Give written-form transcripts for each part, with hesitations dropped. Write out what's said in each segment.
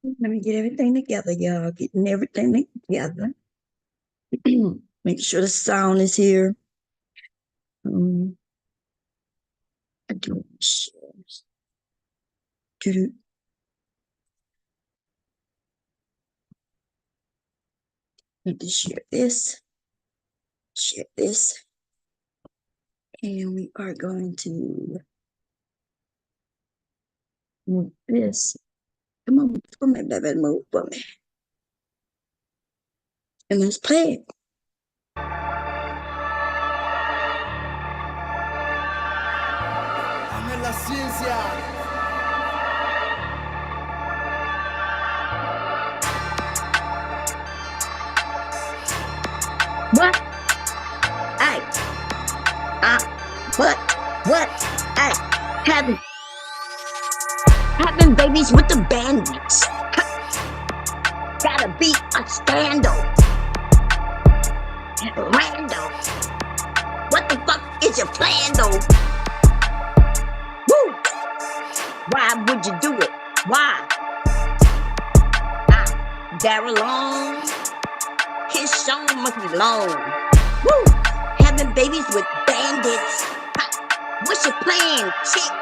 Let me get everything together, y'all. Getting everything together. Make sure the sound is here. I do shares. Doo-doo. Need to share this, and we are going to move this. Come on, for me, baby, move for me. And let's play it. Dame la ciencia. What? I, what? I having babies with the bandits. Gotta be a scandal. Random. What the fuck is your plan though? Woo! Why would you do it? Why? Darrel long. His show must be long. Woo! Having babies with bandits. What's your plan, chick?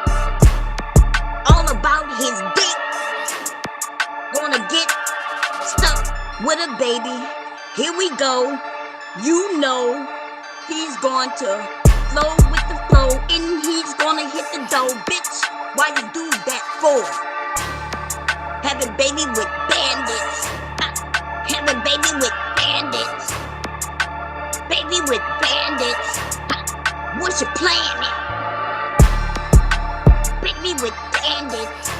All about his dick. Gonna get stuck with a baby. Here we go. You know he's going to flow with the flow, and he's gonna hit the dough, bitch. Why you do that for? Having baby with bandits. Having baby with bandits. Baby with bandits. What's your plan? Baby with bandits.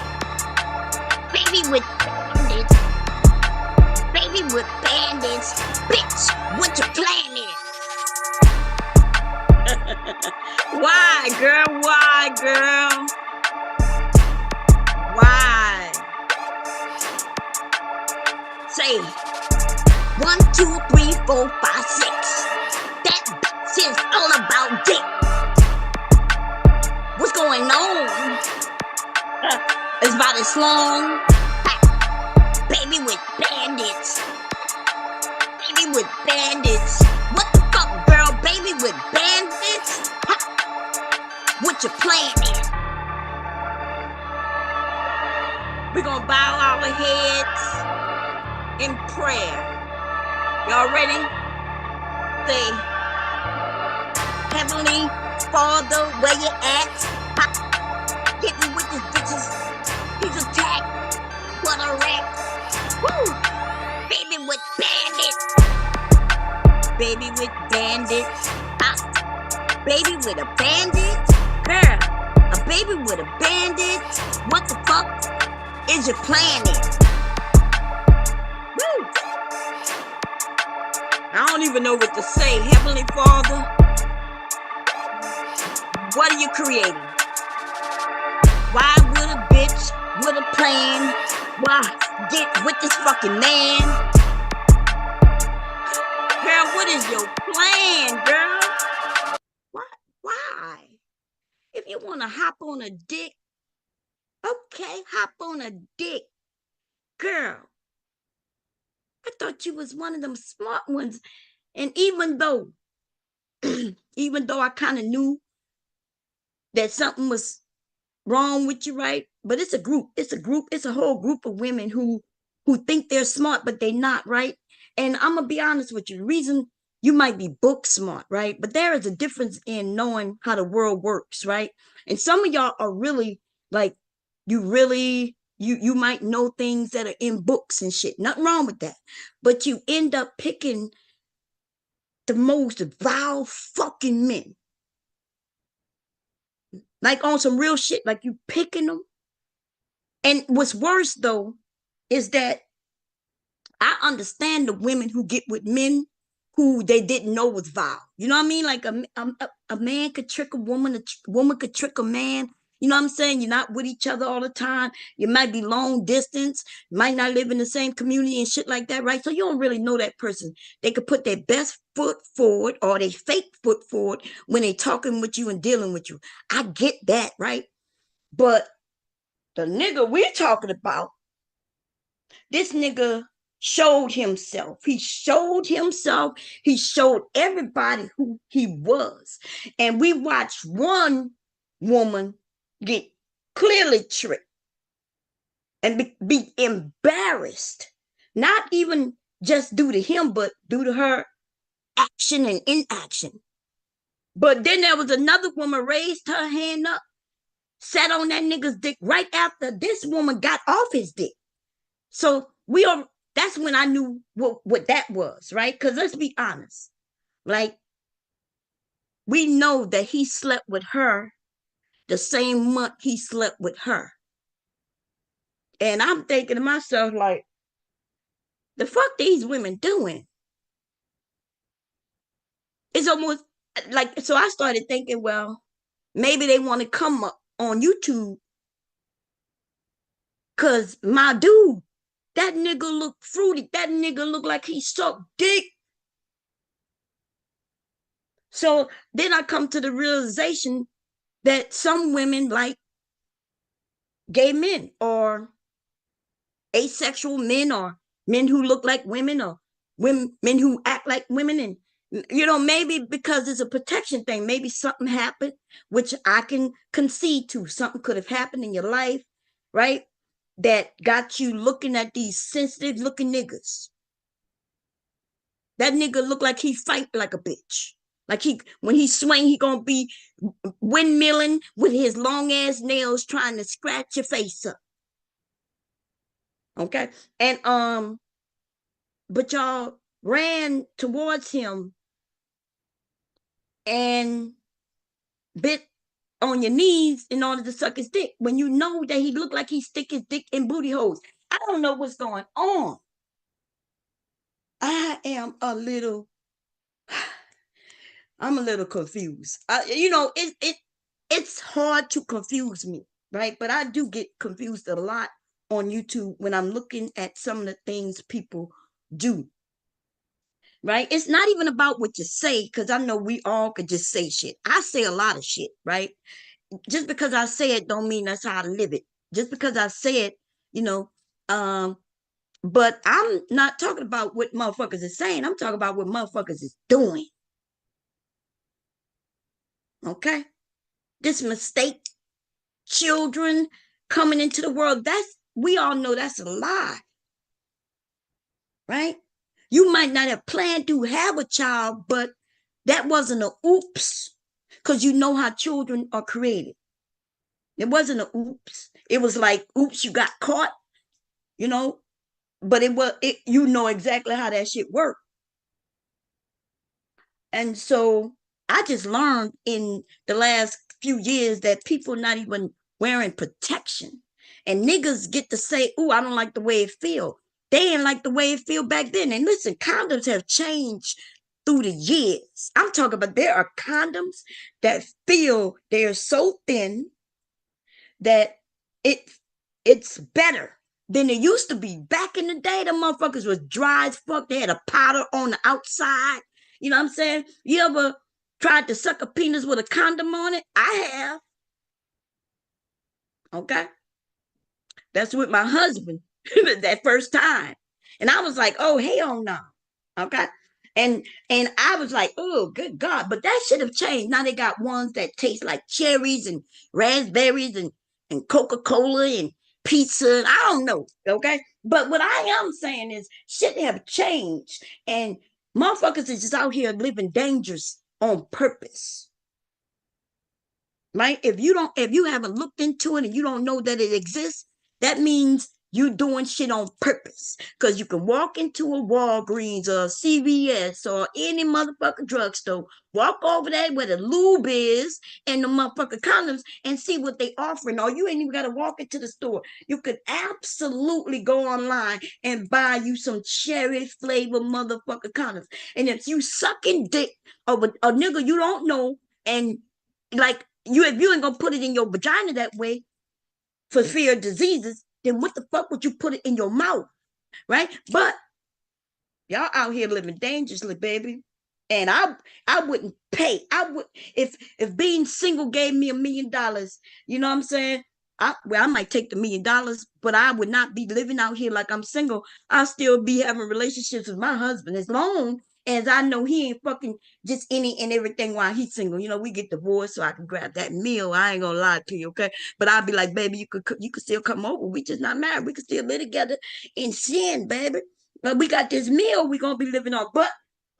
Baby with bandits. Baby with bandits. Bitch, what your plan is? Why, girl? Why, girl? Why? Say 1, 2, 3, 4, 5, 6. That bitch is all about dick. What's going on? It's about as long. Baby with bandits. Baby with bandits. What the fuck, girl? Baby with bandits? What your plan is? We're gonna bow our heads in prayer. Y'all ready? Say, Heavenly Father, where you at? Hit me with this bitches. He's attacked. What a wreck. Woo! Baby with bandits. Baby with bandits. Baby with a bandit. Girl, a baby with a bandit. What the fuck is your plan? Woo! I don't even know what to say. Heavenly Father, what are you creating? Why would a bitch with a plan? Why get with this fucking man? Girl, what is your plan, girl? What? Why? If you want to hop on a dick, okay, hop on a dick. Girl, I thought you was one of them smart ones. And even though I kind of knew that something was wrong with you, right? But it's a whole group of women who think they're smart, but they're not, right? And I'm gonna be honest with you. The reason you might be book smart, right? But there is a difference in knowing how the world works, right? And some of y'all are really like, you might know things that are in books and shit. Nothing wrong with that. But you end up picking the most vile fucking men. Like on some real shit, like you picking them. And what's worse though, is that I understand the women who get with men who they didn't know was vile. You know what I mean? Like a man could trick a woman could trick a man. You know what I'm saying? You're not with each other all the time. You might be long distance, might not live in the same community and shit like that, right? So you don't really know that person. They could put their best foot forward or they fake foot forward when they talking with you and dealing with you. I get that, right? But the nigga we're talking about, This nigga showed himself. He showed himself. He showed everybody who he was. And we watched one woman get clearly tricked and be embarrassed, not even just due to him, but due to her action and inaction. But then there was another woman raised her hand up, sat on that nigga's dick right after this woman got off his dick. So we are, that's when I knew what that was, right? Because let's be honest, like, we know that he slept with her the same month he slept with her. And I'm thinking to myself, like, the fuck these women doing? It's almost like, so I started thinking, well, maybe they want to come up on YouTube because my dude, that nigga look fruity. That nigga look like he sucked dick. So then I come to the realization that some women like gay men or asexual men or men who look like women or women, men who act like women. And, you know, maybe because it's a protection thing, maybe something happened, which I can concede to. Something could have happened in your life, right? That got you looking at these sensitive looking niggas. That nigga look like he fight like a bitch. Like when he swing, he gonna be windmilling with his long ass nails trying to scratch your face up. Okay. And but y'all ran towards him and bit on your knees in order to suck his dick when you know that he looked like he stick his dick in booty holes. I don't know what's going on. I am a little I'm a little confused. You know, it's hard to confuse me, right? But I do get confused a lot on YouTube when I'm looking at some of the things people do. Right? It's not even about what you say, because I know we all could just say shit. I say a lot of shit, right? Just because I say it don't mean that's how I live it. Just because I say it, you know, but I'm not talking about what motherfuckers is saying. I'm talking about what motherfuckers is doing. Okay? This mistake, children coming into the world, that's, we all know that's a lie. Right? You might not have planned to have a child, but that wasn't a oops, because you know how children are created. It wasn't a oops. It was like, oops, you got caught, you know, but you know exactly how that shit worked. And so I just learned in the last few years that people not even wearing protection. And niggas get to say, "Ooh, I don't like the way it feel." They didn't like the way it feel back then. And listen, condoms have changed through the years. I'm talking about there are condoms that feel they're so thin that it it's better than it used to be. Back in the day, the motherfuckers was dry as fuck. They had a powder on the outside. You know what I'm saying? You ever tried to suck a penis with a condom on it? I have. Okay. That's with my husband that first time. And I was like, oh, hell no. Okay. And I was like, oh, good God. But that should have changed. Now they got ones that taste like cherries and raspberries and Coca-Cola and pizza. And I don't know. Okay. But what I am saying is shit have changed. And motherfuckers is just out here living dangerous on purpose. Right? If you haven't looked into it and you don't know that it exists, that means you doing shit on purpose. Because you can walk into a Walgreens or a CVS or any motherfucking drugstore, walk over there where the lube is and the motherfucking condoms and see what they offering. Or you ain't even got to walk into the store. You could absolutely go online and buy you some cherry flavor motherfucking condoms. And if you sucking dick of a nigga you don't know, and like, if you ain't gonna put it in your vagina that way for fear of diseases, then what the fuck would you put it in your mouth? Right? But y'all out here living dangerously, baby. And I wouldn't pay. I would, if being single gave me $1 million, you know what I'm saying? I might take the $1,000,000, but I would not be living out here like I'm single. I'll still be having relationships with my husband as long as I know he ain't fucking just any and everything while he's single. You know, we get divorced so I can grab that meal. I ain't gonna lie to you, okay? But I'll be like, baby, you could still come over. We just not married. We could still live together in sin, baby. But we got this meal we gonna be living on. But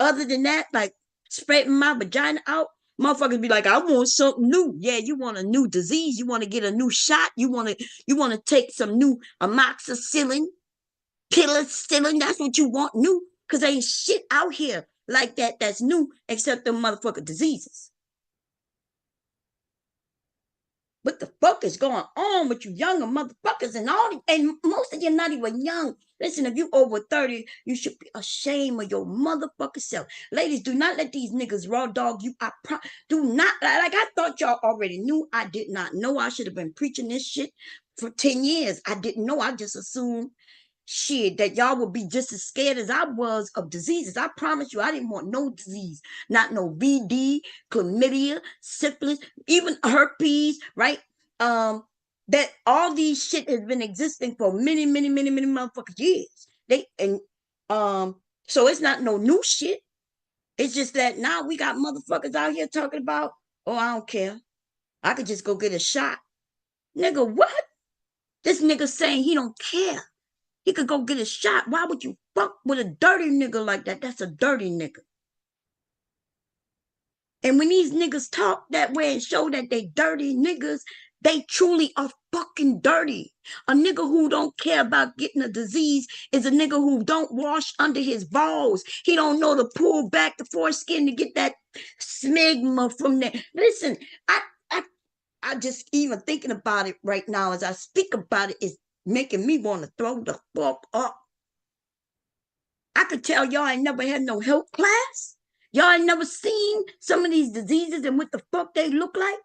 other than that, like spreading my vagina out, motherfuckers be like, I want something new. Yeah, you want a new disease. You want to get a new shot. You want to take some new amoxicillin, penicillin. That's what you want new. Because ain't shit out here like that that's new except them motherfucking diseases. What the fuck is going on with you younger motherfuckers and most of you not even young. Listen, if you over 30, you should be ashamed of your motherfucking self. Ladies, do not let these niggas raw dog you. Do not, like I thought y'all already knew. I did not know. I should have been preaching this shit for 10 years. I didn't know. I just assumed shit that y'all would be just as scared as I was of diseases. I promise you, I didn't want no disease, not no VD, chlamydia, syphilis, even herpes, right? That all these shit has been existing for many, many, many, many motherfucking years. So it's not no new shit. It's just that now we got motherfuckers out here talking about, oh, I don't care. I could just go get a shot. Nigga, what? This nigga saying he don't care. He could go get a shot. Why would you fuck with a dirty nigga like that? That's a dirty nigga. And when these niggas talk that way and show that they dirty niggas, they truly are fucking dirty. A nigga who don't care about getting a disease is a nigga who don't wash under his balls. He don't know to pull back the foreskin to get that smegma from there. Listen, I just even thinking about it right now as I speak about it is making me want to throw the fuck up. I could tell y'all ain't never had no health class. Y'all ain't never seen some of these diseases and what the fuck they look like.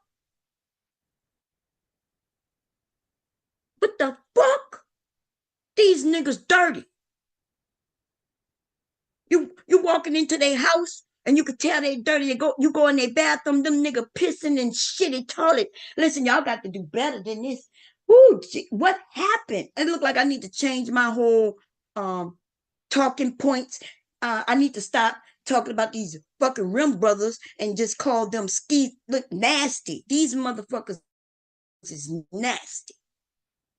What the fuck? These niggas dirty. You walking into their house and you could tell they dirty. You go in their bathroom, them nigga pissing in shitty toilet. Listen, y'all got to do better than this. Ooh, what happened? It looked like I need to change my whole talking points. I need to stop talking about these fucking rim brothers and just call them look nasty. These motherfuckers is nasty.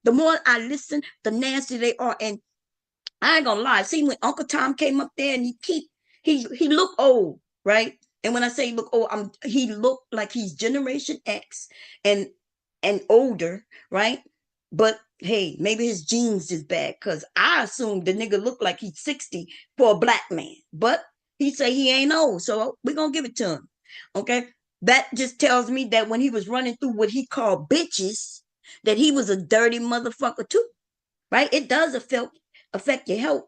The more I listen, the nastier they are. And I ain't gonna lie. See, when Uncle Tom came up there and he looked old, right? And when I say look old, he looked like he's Generation X and older, right? But hey, maybe his genes is bad because I assume the nigga looked like he's 60 for a black man. But he say he ain't old, so we're gonna give it to him. Okay. That just tells me that when he was running through what he called bitches, that he was a dirty motherfucker too. Right? It does affect your health.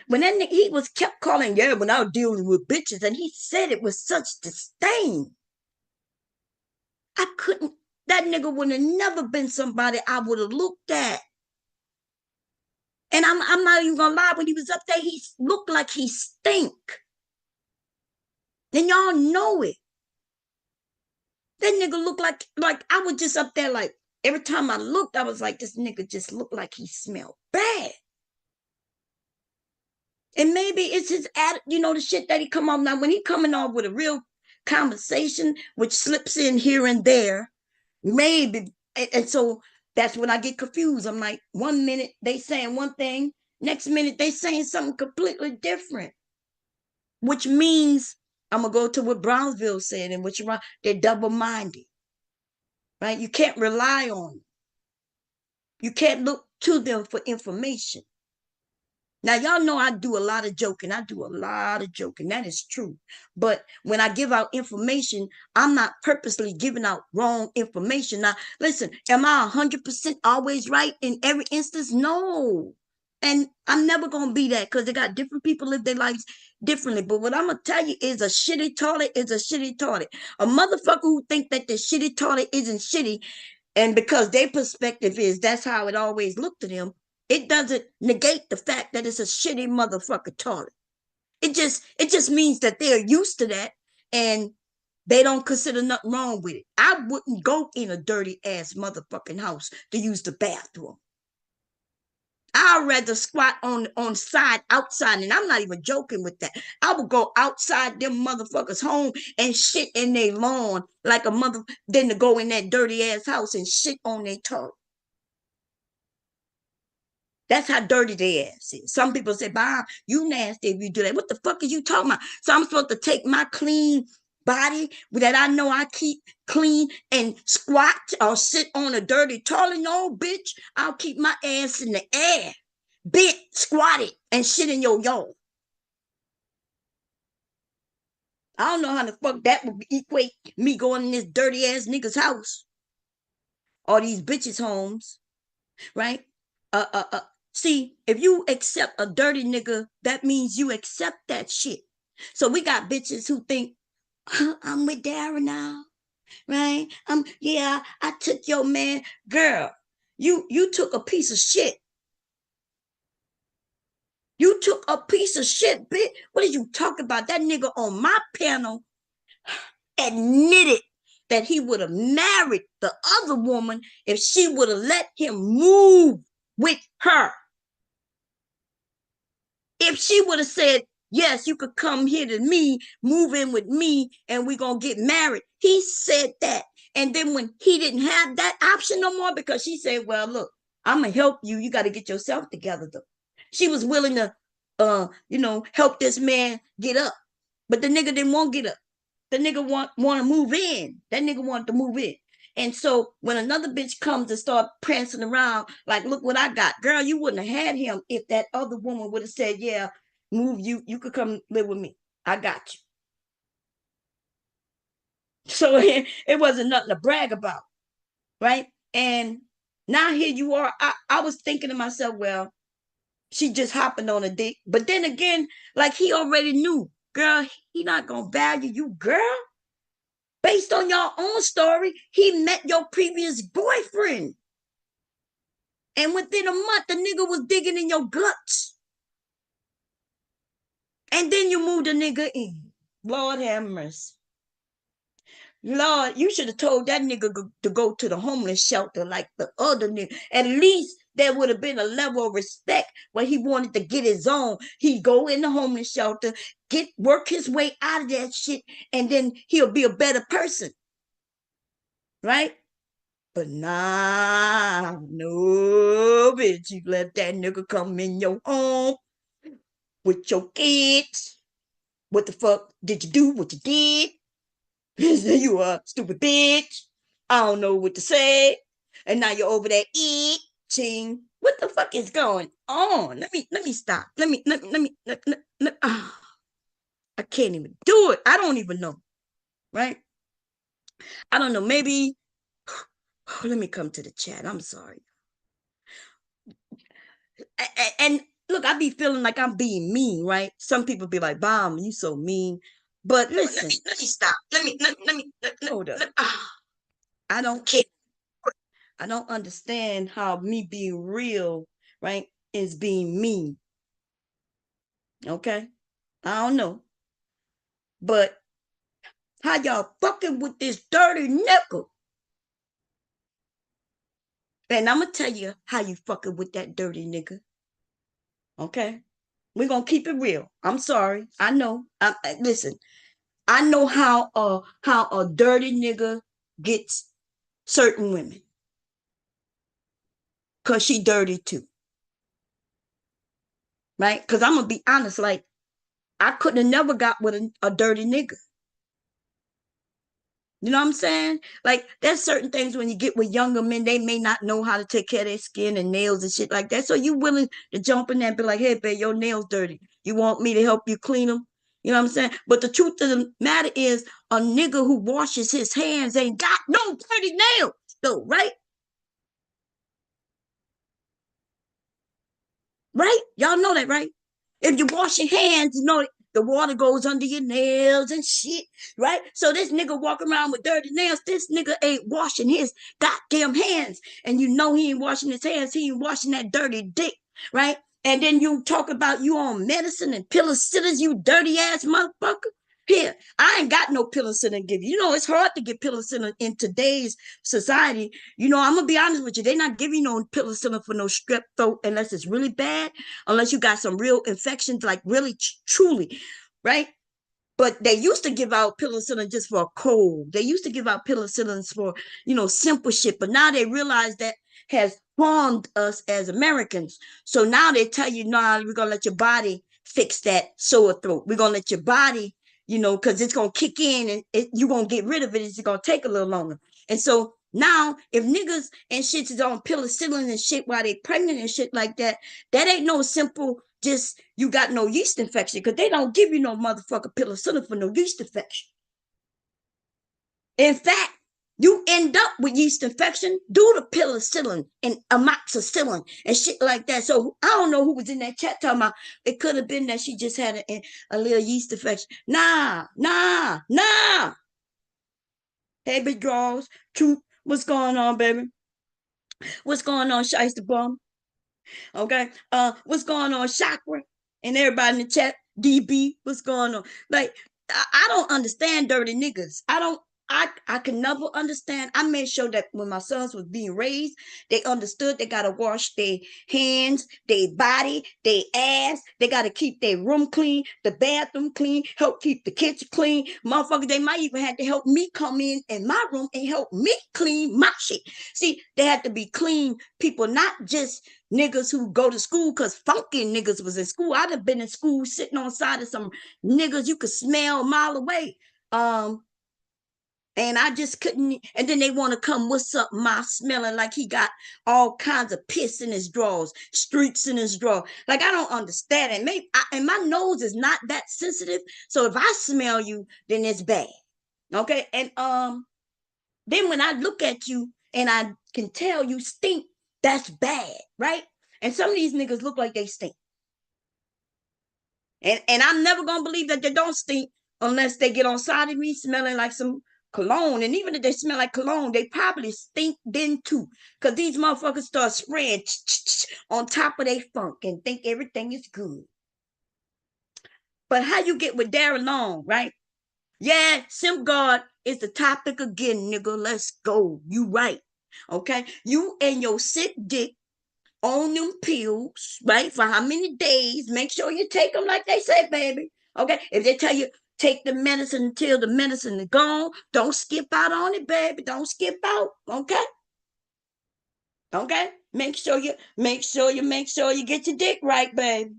When he was kept calling, yeah, when I was dealing with bitches, and he said it with such disdain. I couldn't, that nigga would have never been somebody I would have looked at. And I'm not even gonna lie, when he was up there, he looked like he stink. Then y'all know it. That nigga looked like I was just up there like every time I looked, I was like, this nigga just looked like he smelled bad. And maybe it's his the shit that he come off now. When he coming off with a real conversation, which slips in here and there, maybe. And so that's when I get confused. I'm like, 1 minute they saying one thing, next minute they saying something completely different. Which means I'm gonna go to what Brownsville said, and which they're double-minded. Right? You can't rely on them. You can't look to them for information. Now, y'all know I do a lot of joking. That is true. But when I give out information, I'm not purposely giving out wrong information. Now, listen, am I 100% always right in every instance? No. And I'm never going to be that because they got different people live their lives differently. But what I'm going to tell you is a shitty toilet is a shitty toilet. A motherfucker who think that the shitty toilet isn't shitty, and because their perspective is that's how it always looked to them, it doesn't negate the fact that it's a shitty motherfucker toilet. It just means that they're used to that. And They don't consider nothing wrong with it. I wouldn't go in a dirty ass motherfucking house to use the bathroom. I'd rather squat on side outside, and I'm not even joking with that. I would go outside them motherfuckers' home and shit in their lawn like a mother, than to go in that dirty ass house and shit on their toe. That's how dirty their ass is. Some people say, Bob, you nasty if you do that. What the fuck are you talking about? So I'm supposed to take my clean body that I know I keep clean and squat or sit on a dirty toilet? No, bitch. I'll keep my ass in the air, bent, squatted, and shit in your yard. I don't know how the fuck that would equate me going in this dirty ass nigga's house or these bitches' homes, right? Uh, uh, uh. See, if you accept a dirty nigga, that means you accept that shit. So we got bitches who think, I'm with Darrel now, right? Yeah, I took your man. Girl, you took a piece of shit. You took a piece of shit, bitch. What did you talk about? That nigga on my panel admitted that he would have married the other woman if she would have let him move with her. If she would have said, yes, you could come here to me, move in with me, and we're going to get married. He said that. And then when he didn't have that option no more, because she said, well, look, I'm going to help you. You got to get yourself together, though. She was willing to, help this man get up. But the nigga didn't want to get up. The nigga want to move in. That nigga wanted to move in. And so when another bitch comes and start prancing around, like, look what I got. Girl, you wouldn't have had him if that other woman would have said, yeah, move you could come live with me. I got you. So it wasn't nothing to brag about, right? And now here you are. I was thinking to myself, well, she just hopping on a dick. But then again, like he already knew, girl, he not going to value you, girl. Based on your own story, he met your previous boyfriend. And within a month, the nigga was digging in your guts. And then you moved the nigga in. Lord have mercy. Lord, you should have told that nigga to go to the homeless shelter like the other nigga. At least there would have been a level of respect where he wanted to get his own. He'd go in the homeless shelter, work his way out of that shit, and then he'll be a better person. Right? But nah, no, bitch. You let that nigga come in your home with your kids. What the fuck did you do? What you did? You a stupid bitch. I don't know what to say. And now you're over there eating. What the fuck is going on? Let me stop. Let me I can't even do it. I don't even know. Right? I don't know. Maybe let me come to the chat. I'm sorry. And look, I be feeling like I'm being mean, right? Some people be like, Bomb, you so mean. But listen, let me stop. Let me hold up. I don't care. I don't understand how me being real, right, is being mean. Okay? I don't know. But how y'all fucking with this dirty nickel? And I'm gonna tell you how you fucking with that dirty nigga. Okay? We're gonna keep it real. I'm sorry. I know. Listen, I know how a dirty nigga gets certain women. Cause she dirty too. Right? Cause I'm gonna be honest, like I couldn't have never got with a dirty nigga. You know what I'm saying? Like there's certain things when you get with younger men, they may not know how to take care of their skin and nails and shit like that. So you willing to jump in there and be like, hey, babe, your nails dirty. You want me to help you clean them? You know what I'm saying? But the truth of the matter is a nigga who washes his hands ain't got no dirty nails though, right? Right? Y'all know that, right? If you wash your hands, you know the water goes under your nails and shit, right? So this nigga walking around with dirty nails, this nigga ain't washing his goddamn hands. And you know he ain't washing his hands, he ain't washing that dirty dick, right? And then you talk about you on medicine and penicillins, you dirty ass motherfucker. Here, I I ain't got no penicillin to give you. You know, it's hard to get penicillin in today's society. You know, I'm gonna be honest with you. They're not giving you no penicillin for no strep throat unless it's really bad, unless you got some real infections, like really truly, right? But they used to give out penicillin just for a cold. They used to give out penicillins for, you know, simple shit. But now they realize that has harmed us as Americans. So now they tell you, nah, we're going to let your body fix that sore throat. We're going to let your body, you know, because it's going to kick in and you're going to get rid of it. It's going to take a little longer. And so now, if niggas and shit is on penicillin and shit while they pregnant and shit like that, that ain't no simple just you got no yeast infection, because they don't give you no motherfucker penicillin for no yeast infection. In fact, you end up with yeast infection due to penicillin and amoxicillin and shit like that. So I don't know who was in that chat talking about it could have been that she just had a little yeast infection. Nah. Hey, big draws, truth. What's going on, baby? What's going on, Shiesty Bum? Okay. What's going on, Chakra? And everybody in the chat, DB, what's going on? Like, I don't understand dirty niggas. I can never understand. I made sure that when my sons was being raised, they understood they gotta wash their hands, their body, their ass. They gotta keep their room clean, the bathroom clean, help keep the kitchen clean. Motherfucker, they might even have to help me come in my room and help me clean my shit. See, they had to be clean people, not just niggas who go to school, because funky niggas was in school. I'd have been in school sitting on side of some niggas you could smell a mile away. And I just couldn't. And then they want to come, what's up, my smelling like he got all kinds of piss in his drawers, streaks in his drawer. Like, I don't understand it. Maybe and my nose is not that sensitive. So if I smell you, then it's bad. Okay. And then when I look at you and I can tell you stink, that's bad, right? And some of these niggas look like they stink. And I'm never gonna believe that they don't stink unless they get on side of me smelling like some cologne. And even if they smell like cologne, they probably stink then too. Because these motherfuckers start spraying on top of their funk and think everything is good. But how you get with Darrel, right? Yeah, Sim God is the topic again, nigga. Let's go. You right. Okay? You and your sick dick on them pills, right? For how many days? Make sure you take them like they say, baby. Okay? If they tell you take the medicine until the medicine is gone, don't skip out on it, baby. Don't skip out. Okay? Okay? Make sure you get your dick right, baby.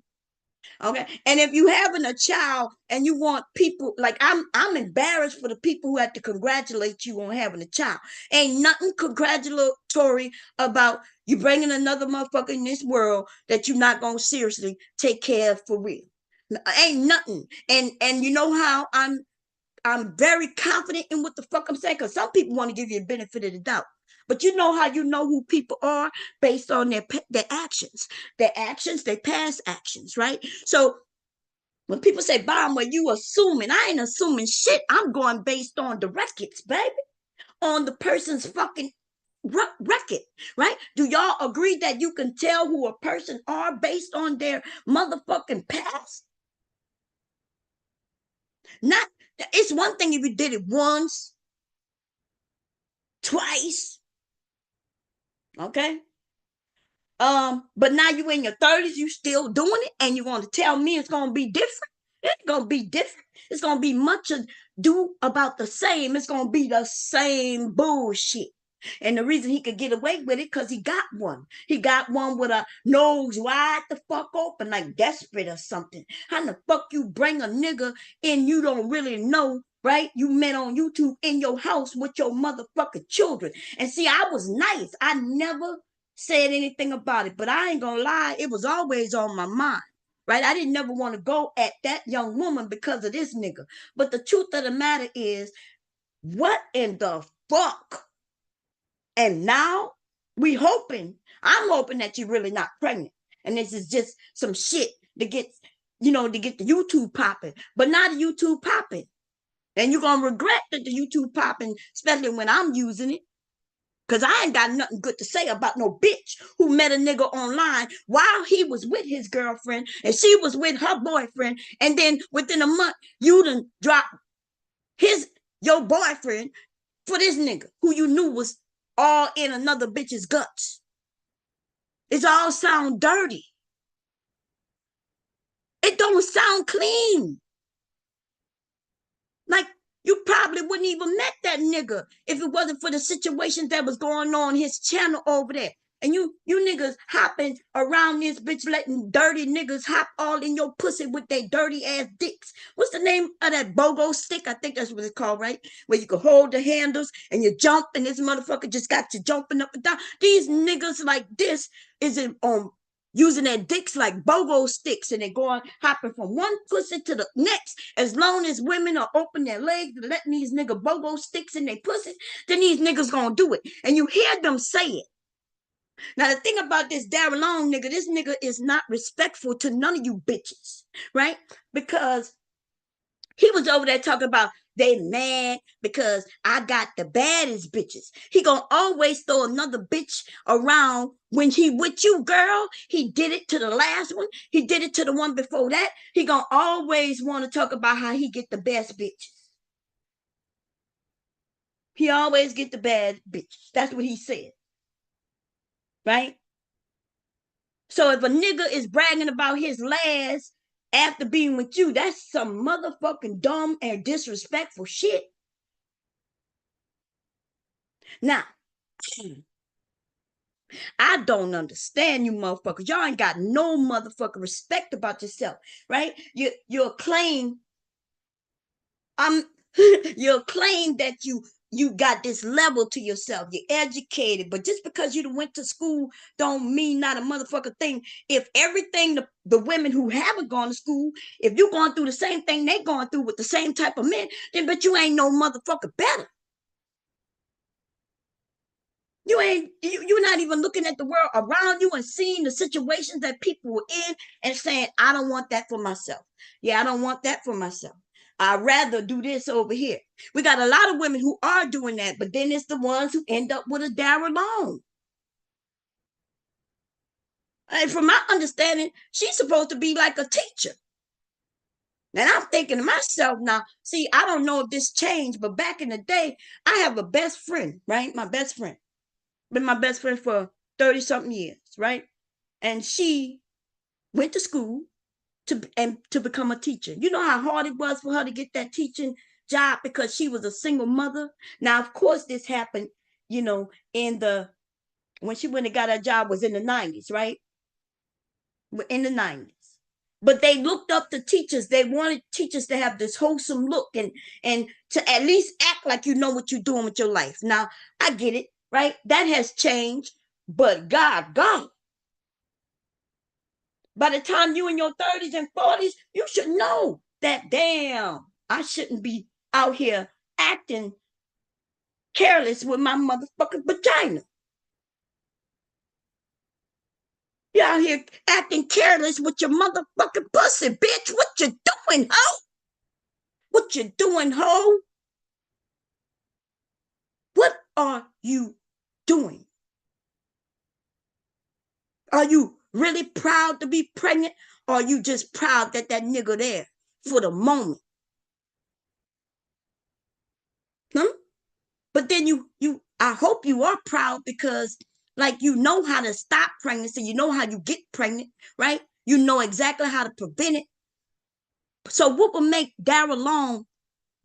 Okay. And if you having a child and you want people, like, I'm embarrassed for the people who have to congratulate you on having a child. Ain't nothing congratulatory about you bringing another motherfucker in this world that you're not gonna seriously take care of for real. Ain't nothing. And you know how I'm very confident in what the fuck I'm saying, because some people want to give you a benefit of the doubt. But you know how you know who people are based on their actions, their past actions, right? So when people say, Bomb, well, you assuming, I ain't assuming shit. I'm going based on the records, baby, on the person's fucking record, right? Do y'all agree that you can tell who a person are based on their motherfucking past? Not, it's one thing if you did it once, twice, okay? But now you in your 30s, you still doing it, and you want to tell me it's gonna be different? It's gonna be different. It's gonna be much ado about the same. It's gonna be the same bullshit. And the reason he could get away with it, because he got one. He got one with a nose wide the fuck open, like desperate or something. How the fuck you bring a nigga in you don't really know, right? You met on YouTube in your house with your motherfucking children. And see, I was nice. I never said anything about it, but I ain't gonna lie, it was always on my mind, right? I didn't never want to go at that young woman because of this nigga. But the truth of the matter is, what in the fuck? And now I'm hoping that you're really not pregnant. And this is just some shit to get, to get the YouTube popping. But not the YouTube popping. And you're gonna regret that the YouTube popping, especially when I'm using it. Because I ain't got nothing good to say about no bitch who met a nigga online while he was with his girlfriend and she was with her boyfriend. And then within a month, you done dropped Your boyfriend for this nigga who you knew was all in another bitch's guts. It all sound dirty. It don't sound clean. Like, you probably wouldn't even met that nigga if it wasn't for the situation that was going on his channel over there. And you niggas hopping around this bitch, letting dirty niggas hop all in your pussy with their dirty ass dicks. What's the name of that BOGO stick? I think that's what it's called, right? Where you can hold the handles and you jump, and this motherfucker just got you jumping up and down. These niggas like this is using their dicks like BOGO sticks, and they're going hopping from one pussy to the next. As long as women are open their legs and letting these nigga BOGO sticks in their pussy, then these niggas gonna do it. And you hear them say it. Now, the thing about this Darrel nigga, this nigga is not respectful to none of you bitches, right? Because he was over there talking about they mad because I got the baddest bitches. He gonna always throw another bitch around when he with you, girl. He did it to the last one. He did it to the one before that. He gonna always want to talk about how he get the best bitches. He always get the bad bitches. That's what he said. Right? So if a nigga is bragging about his last after being with you, that's some motherfucking dumb and disrespectful shit. Now, I don't understand you motherfuckers. Y'all ain't got no motherfucking respect about yourself, right? You'll claim you'll claim that you got this level to yourself. You're educated, but just because you went to school don't mean not a motherfucker thing. If everything the women who haven't gone to school, if you going through the same thing they going through with the same type of men, then but you ain't no motherfucker better. You're not even looking at the world around you and seeing the situations that people were in and saying, I don't want that for myself. Yeah, I don't want that for myself. I'd rather do this over here. We got a lot of women who are doing that, but then it's the ones who end up with a Darrel. And from my understanding, she's supposed to be like a teacher. And I'm thinking to myself now, see, I don't know if this changed, but back in the day, I have a best friend, right? My best friend. Been my best friend for 30 something years, right? And she went to school to become a teacher. You know how hard it was for her to get that teaching job because she was a single mother. Now, of course, this happened, when she went and got her job was in the 90s, right? In the 90s. But they looked up to teachers. They wanted teachers to have this wholesome look and to at least act like you know what you're doing with your life. Now, I get it, right? That has changed, but God, by the time you in your 30s and 40s, you should know that, damn, I shouldn't be out here acting careless with my motherfucking vagina. You out here acting careless with your motherfucking pussy, bitch. What you doing, ho? What you doing, ho? What are you doing? Are you really proud to be pregnant? Or are you just proud that nigga there for the moment? But then I hope you are proud because like you know how to stop pregnancy, you know how you get pregnant, right? You know exactly how to prevent it. So what would make Darrel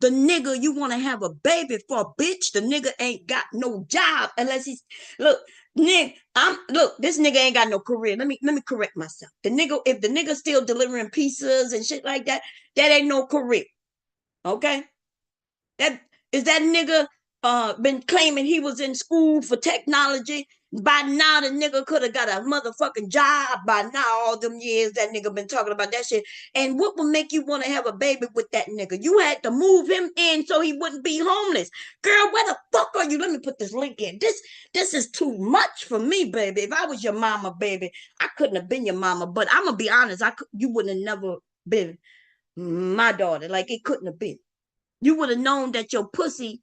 the nigga you want to have a baby for, bitch? The nigga ain't got no job unless he's this nigga ain't got no career. Let me correct myself. If the nigga still delivering pizzas and shit like that, that ain't no career. Okay? That nigga been claiming he was in school for technology. By now, the nigga could have got a motherfucking job by now, all them years that nigga been talking about that shit. And what would make you want to have a baby with that nigga? You had to move him in so he wouldn't be homeless. Girl, where the fuck are you? Let me put this link in. This is too much for me, baby. If I was your mama, baby, I couldn't have been your mama. But I'm going to be honest, you wouldn't have never been my daughter. Like, it couldn't have been. You would have known that your pussy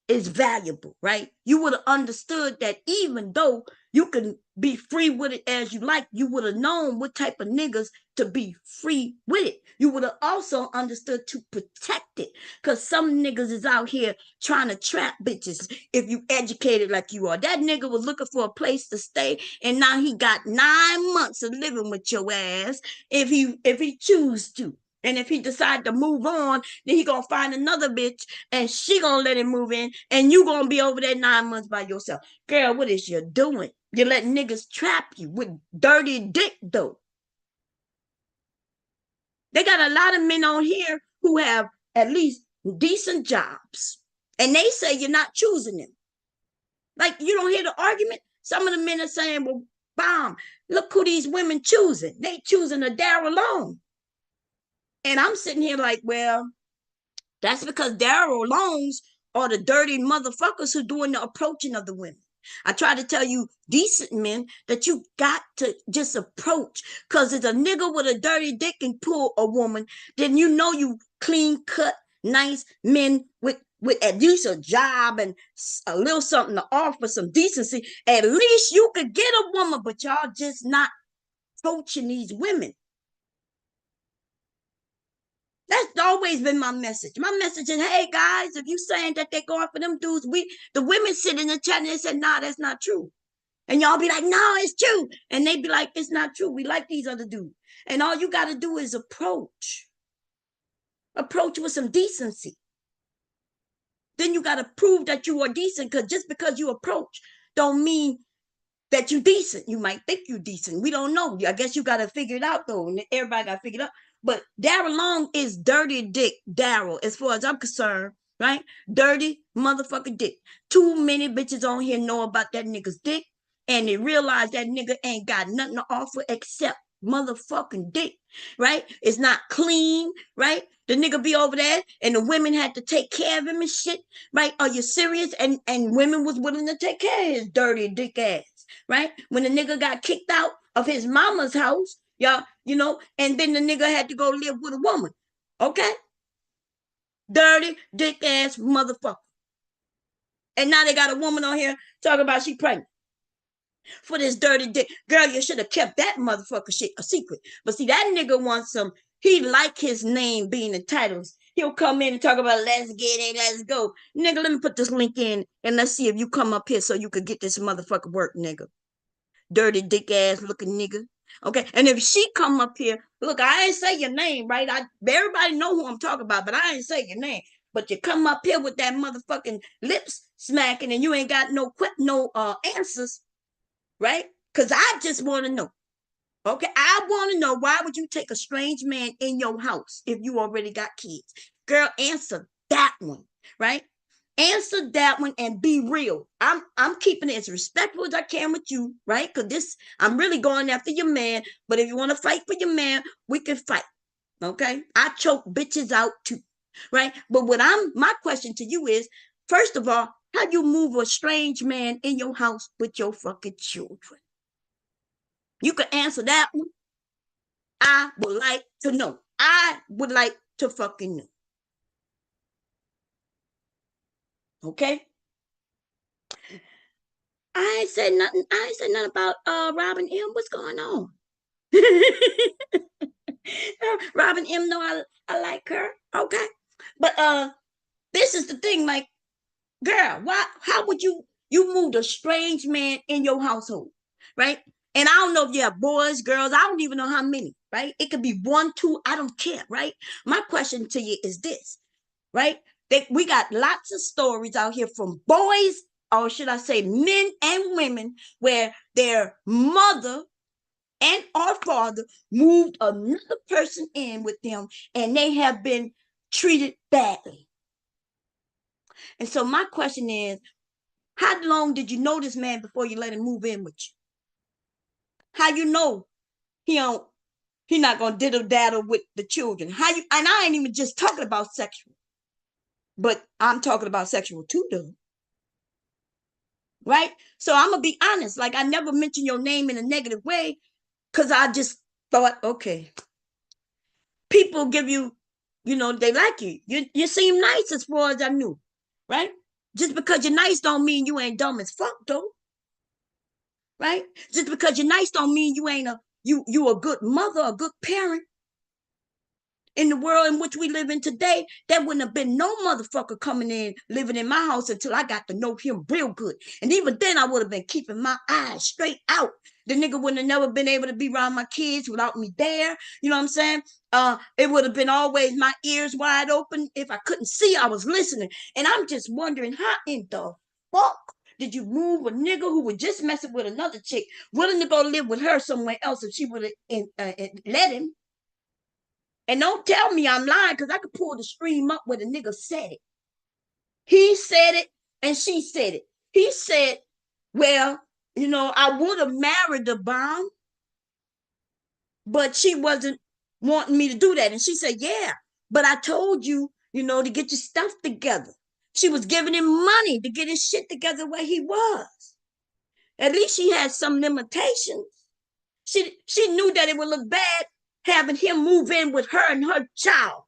is valuable, right? You would have understood that even though you can be free with it as you like, you would have known what type of niggas to be free with it. You would have also understood to protect it. Because some niggas is out here trying to trap bitches if you educated like you are. That nigga was looking for a place to stay, and now he got 9 months of living with your ass if he choose to. And if he decide to move on, then he gonna find another bitch and she gonna let him move in, and you gonna be over there 9 months by yourself. Girl, what is you doing? You let niggas trap you with dirty dick, though. They got a lot of men on here who have at least decent jobs, and they say you're not choosing them. Like, you don't hear the argument? Some of the men are saying, well, bomb, look who these women choosing. They choosing a Darrel. And I'm sitting here like, well, that's because Darrel are the dirty motherfuckers who doing the approaching of the women. I try to tell you, decent men, that you got to just approach. Because if a nigga with a dirty dick can pull a woman, then you know you clean cut, nice men with at least a job and a little something to offer, some decency. At least you could get a woman, but y'all just not approaching these women. That's always been my message. My message is, hey guys, if you saying that they're going for them dudes, the women sit in the chat and they say, nah, that's not true. And y'all be like, no, it's true. And they be like, it's not true. We like these other dudes. And all you got to do is approach. Approach with some decency. Then you got to prove that you are decent, because just because you approach don't mean that you decent. You might think you decent. We don't know. I guess you got to figure it out, though. And everybody got to figure it out. But Darrel is dirty dick Darrel, as far as I'm concerned, right? Dirty motherfucking dick. Too many bitches on here know about that nigga's dick, and they realize that nigga ain't got nothing to offer except motherfucking dick, right? It's not clean, right? The nigga be over there, and the women had to take care of him and shit, right? Are you serious? And women was willing to take care of his dirty dick ass, right? When the nigga got kicked out of his mama's house, y'all, and then the nigga had to go live with a woman, okay? Dirty dick ass motherfucker. And now they got a woman on here talking about she pregnant for this dirty dick. Girl, you should have kept that motherfucker shit a secret. But see, that nigga wants he like his name being in titles. He'll come in and talk about, let's get it, let's go. Nigga, let me put this link in and let's see if you come up here so you could get this motherfucker work, nigga. Dirty dick ass looking nigga. Okay, and if she come up here, look, I ain't say your name, right? Everybody know who I'm talking about, but I ain't say your name. But you come up here with that motherfucking lips smacking and you ain't got no answers, right? Because I just want to know. Okay, I want to know, why would you take a strange man in your house if you already got kids? Girl, answer that one, right? Answer that one and be real. I'm keeping it as respectful as I can with you, right? Because I'm really going after your man. But if you want to fight for your man, we can fight. Okay? I choke bitches out too, right? But my question to you is, first of all, how you move a strange man in your house with your fucking children? You can answer that one. I would like to know. I would like to fucking know. Okay? I ain't said nothing. I ain't said nothing about Robin M. What's going on? Robin M. No, I like her. Okay. But this is the thing, like, girl, how would you move a strange man in your household? Right? And I don't know if you have boys, girls, I don't even know how many, right? It could be 1, 2, I don't care, right? My question to you is this, right? We got lots of stories out here from boys, or should I say men and women, where their mother and our father moved another person in with them and they have been treated badly. And so my question is, how long did you know this man before you let him move in with you? How you know he not gonna diddle daddle with the children? And I ain't even just talking about sexual, but I'm talking about sexual too, though. Right? So I'm gonna be honest. Like, I never mentioned your name in a negative way, because I just thought, okay, people give you, they like you. You seem nice as far as I knew, right? Just because you're nice don't mean you ain't dumb as fuck, though. right? Just because you're nice don't mean you ain't you a good mother, a good parent. In the world in which we live in today, there wouldn't have been no motherfucker coming in, living in my house until I got to know him real good. And even then, I would have been keeping my eyes straight out. The nigga wouldn't have never been able to be around my kids without me there. You know what I'm saying? It would have been always my ears wide open. If I couldn't see, I was listening. And I'm just wondering, how in the fuck did you move a nigga who was just messing with another chick, willing to go live with her somewhere else if she would have let him? And don't tell me I'm lying, because I could pull the stream up where the nigga said it. He said it and she said it. He said, well, I would have married the bomb, but she wasn't wanting me to do that. And she said, yeah, but I told you, to get your stuff together. She was giving him money to get his shit together where he was. At least she had some limitations. She knew that it would look bad having him move in with her and her child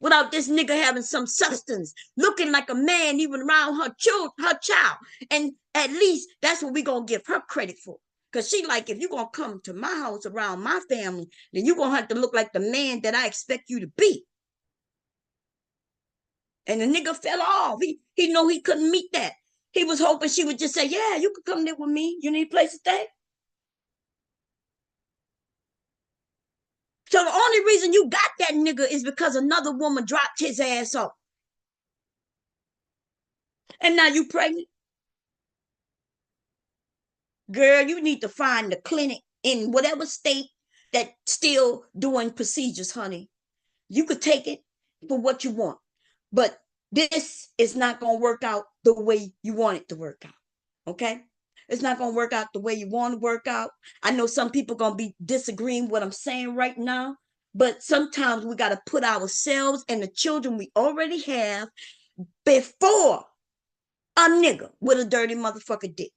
without this nigga having some substance, looking like a man even around her child. And at least that's what we gonna give her credit for. Because she like, if you gonna come to my house around my family, then you gonna have to look like the man that I expect you to be. And the nigga fell off. He know he couldn't meet that. He was hoping she would just say, yeah, you could come live with me. You need a place to stay? So the only reason you got that nigga is because another woman dropped his ass off. And now you pregnant? Girl, you need to find the clinic in whatever state that's still doing procedures, honey. You could take it for what you want. But this is not going to work out the way you want it to work out. Okay? It's not going to work out the way you want to work out. I know some people going to be disagreeing with what I'm saying right now. But sometimes we got to put ourselves and the children we already have before a nigga with a dirty motherfucker dick,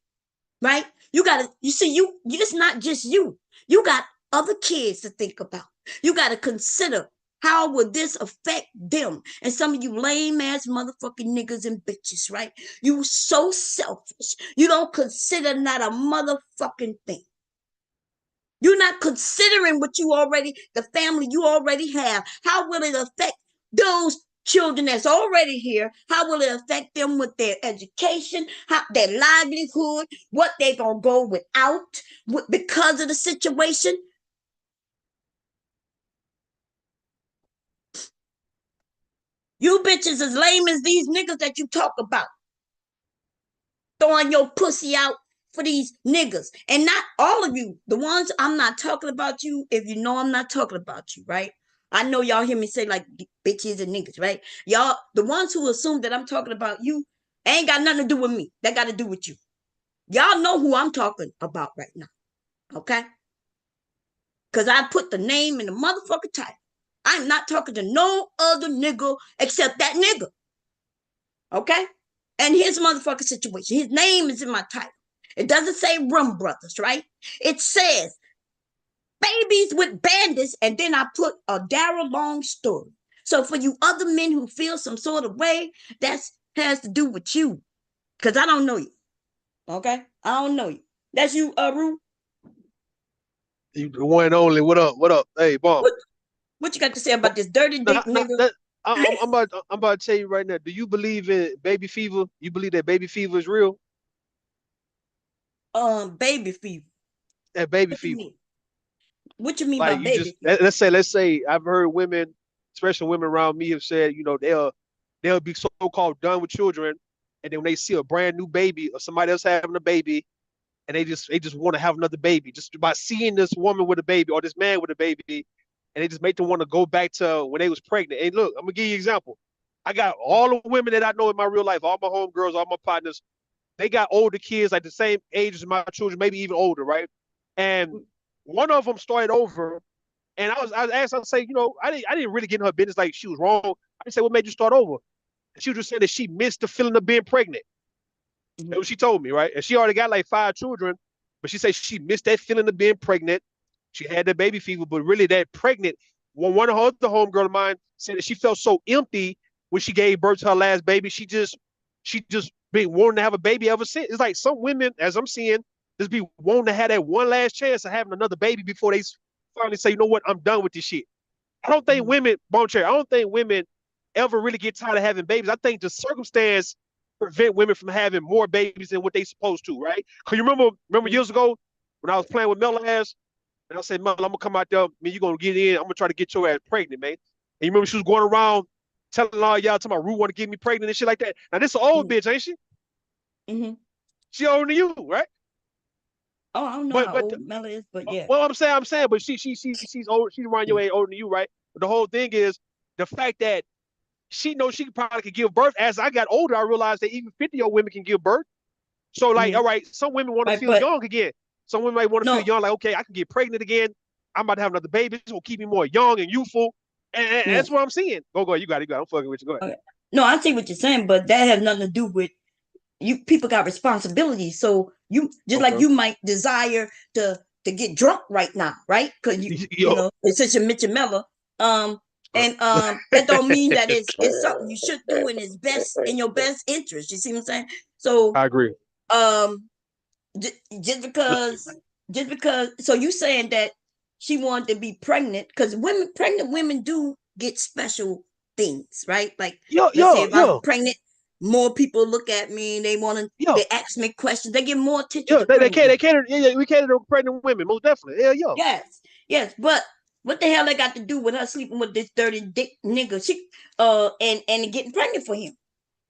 right? It's not just you. You got other kids to think about. You got to consider, how will this affect them? And some of you lame ass motherfucking niggas and bitches, right? You so selfish. You don't consider not a motherfucking thing. You're not considering the family you already have. How will it affect those children that's already here? How will it affect them with their education, their livelihood, what they're going to go without because of the situation? You bitches as lame as these niggas that you talk about. Throwing your pussy out for these niggas. And not all of you. The ones, I'm not talking about you. If you know I'm not talking about you, right? I know y'all hear me say like bitches and niggas, right? Y'all, the ones who assume that I'm talking about you, ain't got nothing to do with me. That got to do with you. Y'all know who I'm talking about right now. Okay? Because I put the name in the motherfucking title. I'm not talking to no other nigga except that nigga. Okay? And his motherfucking situation. His name is in my title. It doesn't say Rum Brothers, right? It says Babies with Bandits, and then I put a Darrel long story. So for you other men who feel some sort of way, that has to do with you. Because I don't know you. Okay? I don't know you. That's you, Rue? You the one and only. What up? What up? Hey, Bomb. What you got to say about this dirty dick nigga? I'm about to tell you right now. Do you believe in baby fever? You believe that baby fever is real? Baby fever. That baby What you fever. mean? What you mean by Like you baby just fever? let's say I've heard women, especially women around me, have said, they'll be so-called done with children, and then when they see a brand new baby or somebody else having a baby, and they just want to have another baby just by seeing this woman with a baby or this man with a baby, and they just make them want to go back to when they was pregnant. And look, I'm gonna give you an example. I got all the women that I know in my real life, all my homegirls, all my partners. They got older kids, like the same age as my children, maybe even older, right? And one of them started over, and I was asked, I say, I didn't really get in her business like she was wrong. I say, what made you start over? And she was just saying that she missed the feeling of being pregnant. That's what she told me, right? And she already got like 5 children, but she said she missed that feeling of being pregnant. She had the baby fever, but really that pregnant. One of her other homegirl of mine said that she felt so empty when she gave birth to her last baby. She just been wanting to have a baby ever since. It's like some women, as I'm seeing, just be wanting to have that one last chance of having another baby before they finally say, you know what, I'm done with this shit. I don't think women, Bonchair, I don't think women ever really get tired of having babies. I think the circumstance prevent women from having more babies than what they supposed to, right? Cause you remember years ago when I was playing with Mel ass, and I said, Mel, I'm gonna come out there, man, you gonna get in, I'm gonna try to get your ass pregnant, man. And you remember she was going around telling all y'all, talking about Rue want to get me pregnant and shit like that. Now this is an old bitch, ain't she? Mm-hmm. She older than you, right? Oh, I don't know But how old Mela is, but yeah. well, I'm saying, but she's old, she's around your age, older than you, right? But the whole thing is the fact that she knows she probably could give birth. As I got older, I realized that even 50-year-old women can give birth. So, like, all right, some women want to Right, feel but young again. Some women might want to feel no, young, like, okay, I can get pregnant again. I'm about to have another baby. This will keep me more young and youthful. And yeah. that's what I'm seeing. Go, you got it. I'm fucking with you. Go ahead. Okay. No, I see what you're saying, but that has nothing to do with you. People got responsibilities, so you just like Okay. you might desire to get drunk right now, right? Because you Yo. know it's such a Mitch and Mella. Um, and that don't mean that it's something you should do in its best in your best interest. You see what I'm saying? So I agree. um, just because so you saying that she wanted to be pregnant because pregnant women do get special things, right? Like Yo, let's say yo, if I'm yo, pregnant, more people look at me and yo, they ask me questions, they give more attention yo. to They pregnant women. cater. Yeah, we cater to pregnant women, most definitely. Yeah, yo. Yes, but what the hell they got to do with her sleeping with this dirty dick nigga? She and getting pregnant for him.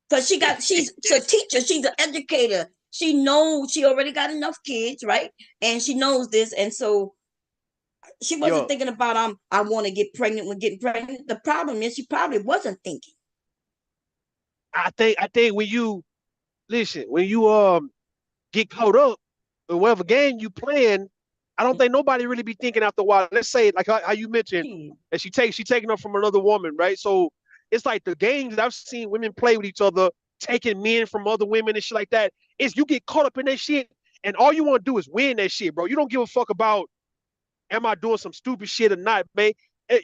Because she's a teacher, she's an educator. She knows she already got enough kids, right? And she knows this. And so she wasn't Yo, thinking about I want to get pregnant when getting pregnant. The problem is she probably wasn't thinking. I think when you listen, when you get caught up in whatever game you playing, I don't think nobody really be thinking after a while. Let's say like how you mentioned that she taking up from another woman, right? So it's like the games that I've seen women play with each other, taking men from other women and shit like that. Is you get caught up in that shit, and all you want to do is win that shit, bro. You don't give a fuck about am I doing some stupid shit or not, man?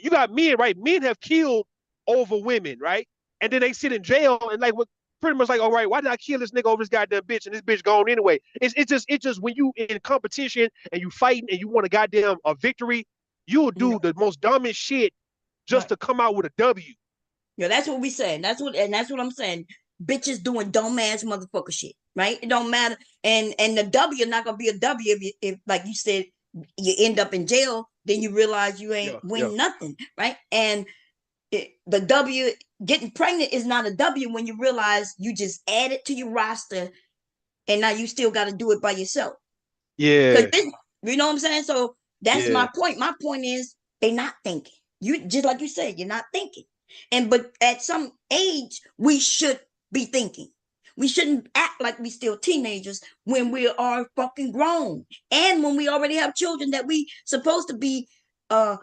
You got men, right? Men have killed over women, right? And then they sit in jail and like what pretty much like, all right, why did I kill this nigga over this goddamn bitch and this bitch gone anyway? It's just when you in competition and you fighting and you want a goddamn a victory, you'll Yeah, do the most dumbest shit just right. to come out with a W. Yeah, that's what we saying. That's what I'm saying. Bitches doing dumbass motherfucker shit, right? It don't matter. And the W not gonna be a W if like you said, you end up in jail, then you realize you ain't Yeah, yeah. win nothing, right? And the W getting pregnant is not a W when you realize you just add it to your roster and now you still got to do it by yourself. Because Yeah, you know what I'm saying? So that's yeah. my point. My point is they not thinking. You just like you said, you're not thinking. And but at some age, we should be thinking. We shouldn't act like we still teenagers when we are fucking grown. And when we already have children that we supposed to be uh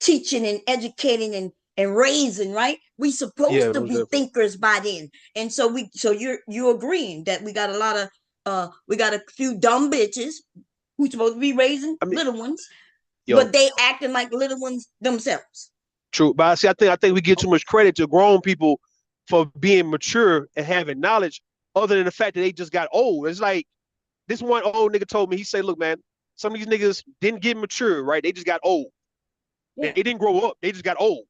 teaching and educating and raising, right? We Yeah, supposed to most be definitely. thinkers by then. And so you're agreeing that we got a lot of we got a few dumb bitches who's supposed to be raising I mean, little ones, yo, but they acting like little ones themselves. true. But I see, I think we give too much credit to grown people for being mature and having knowledge, other than the fact that they just got old. It's like this one old nigga told me, he said, look, man, some of these niggas didn't get mature, right? They just got old. They Yeah, didn't grow up. They just got old.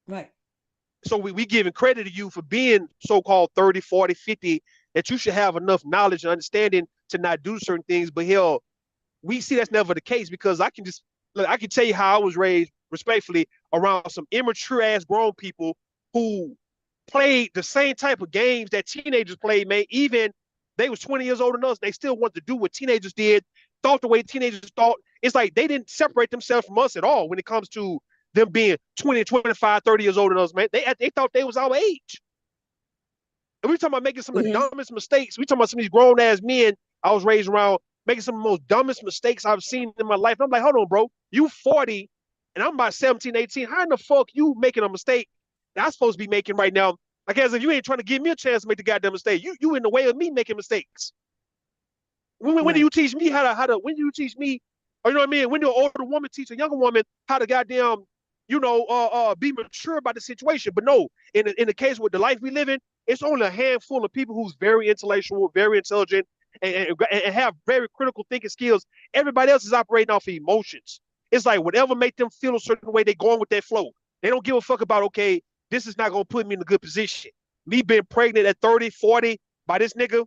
right. So we giving credit to you for being so-called 30, 40, 50, that you should have enough knowledge and understanding to not do certain things. But hell, we see that's never the case because I can tell you how I was raised respectfully around some immature ass grown people who played the same type of games that teenagers played, man. Even they was 20 years older than us, they still wanted to do what teenagers did, thought the way teenagers thought. It's like they didn't separate themselves from us at all when it comes to them being 20, 25, 30 years older than us, man. They thought they was our age. And we talking about making some of the Mm-hmm. dumbest mistakes. We talking about some of these grown ass men I was raised around making some of the most dumbest mistakes I've seen in my life. And I'm like, hold on, bro. You 40 and I'm about 17, 18. How in the fuck you making a mistake that I'm supposed to be making right now? Like as if you ain't trying to give me a chance to make the goddamn mistake. You in the way of me making mistakes. When do Right. you teach me how to when do you teach me, or you know what I mean? When do an older woman teach a younger woman how to goddamn, be mature about the situation? But no, in the case with the life we live in, it's only a handful of people who's very intellectual, very intelligent, and have very critical thinking skills. Everybody else is operating off of emotions. It's like whatever make them feel a certain way, they going with that flow. They don't give a fuck about, okay, this is not gonna put me in a good position. Me being pregnant at 30, 40 by this nigga.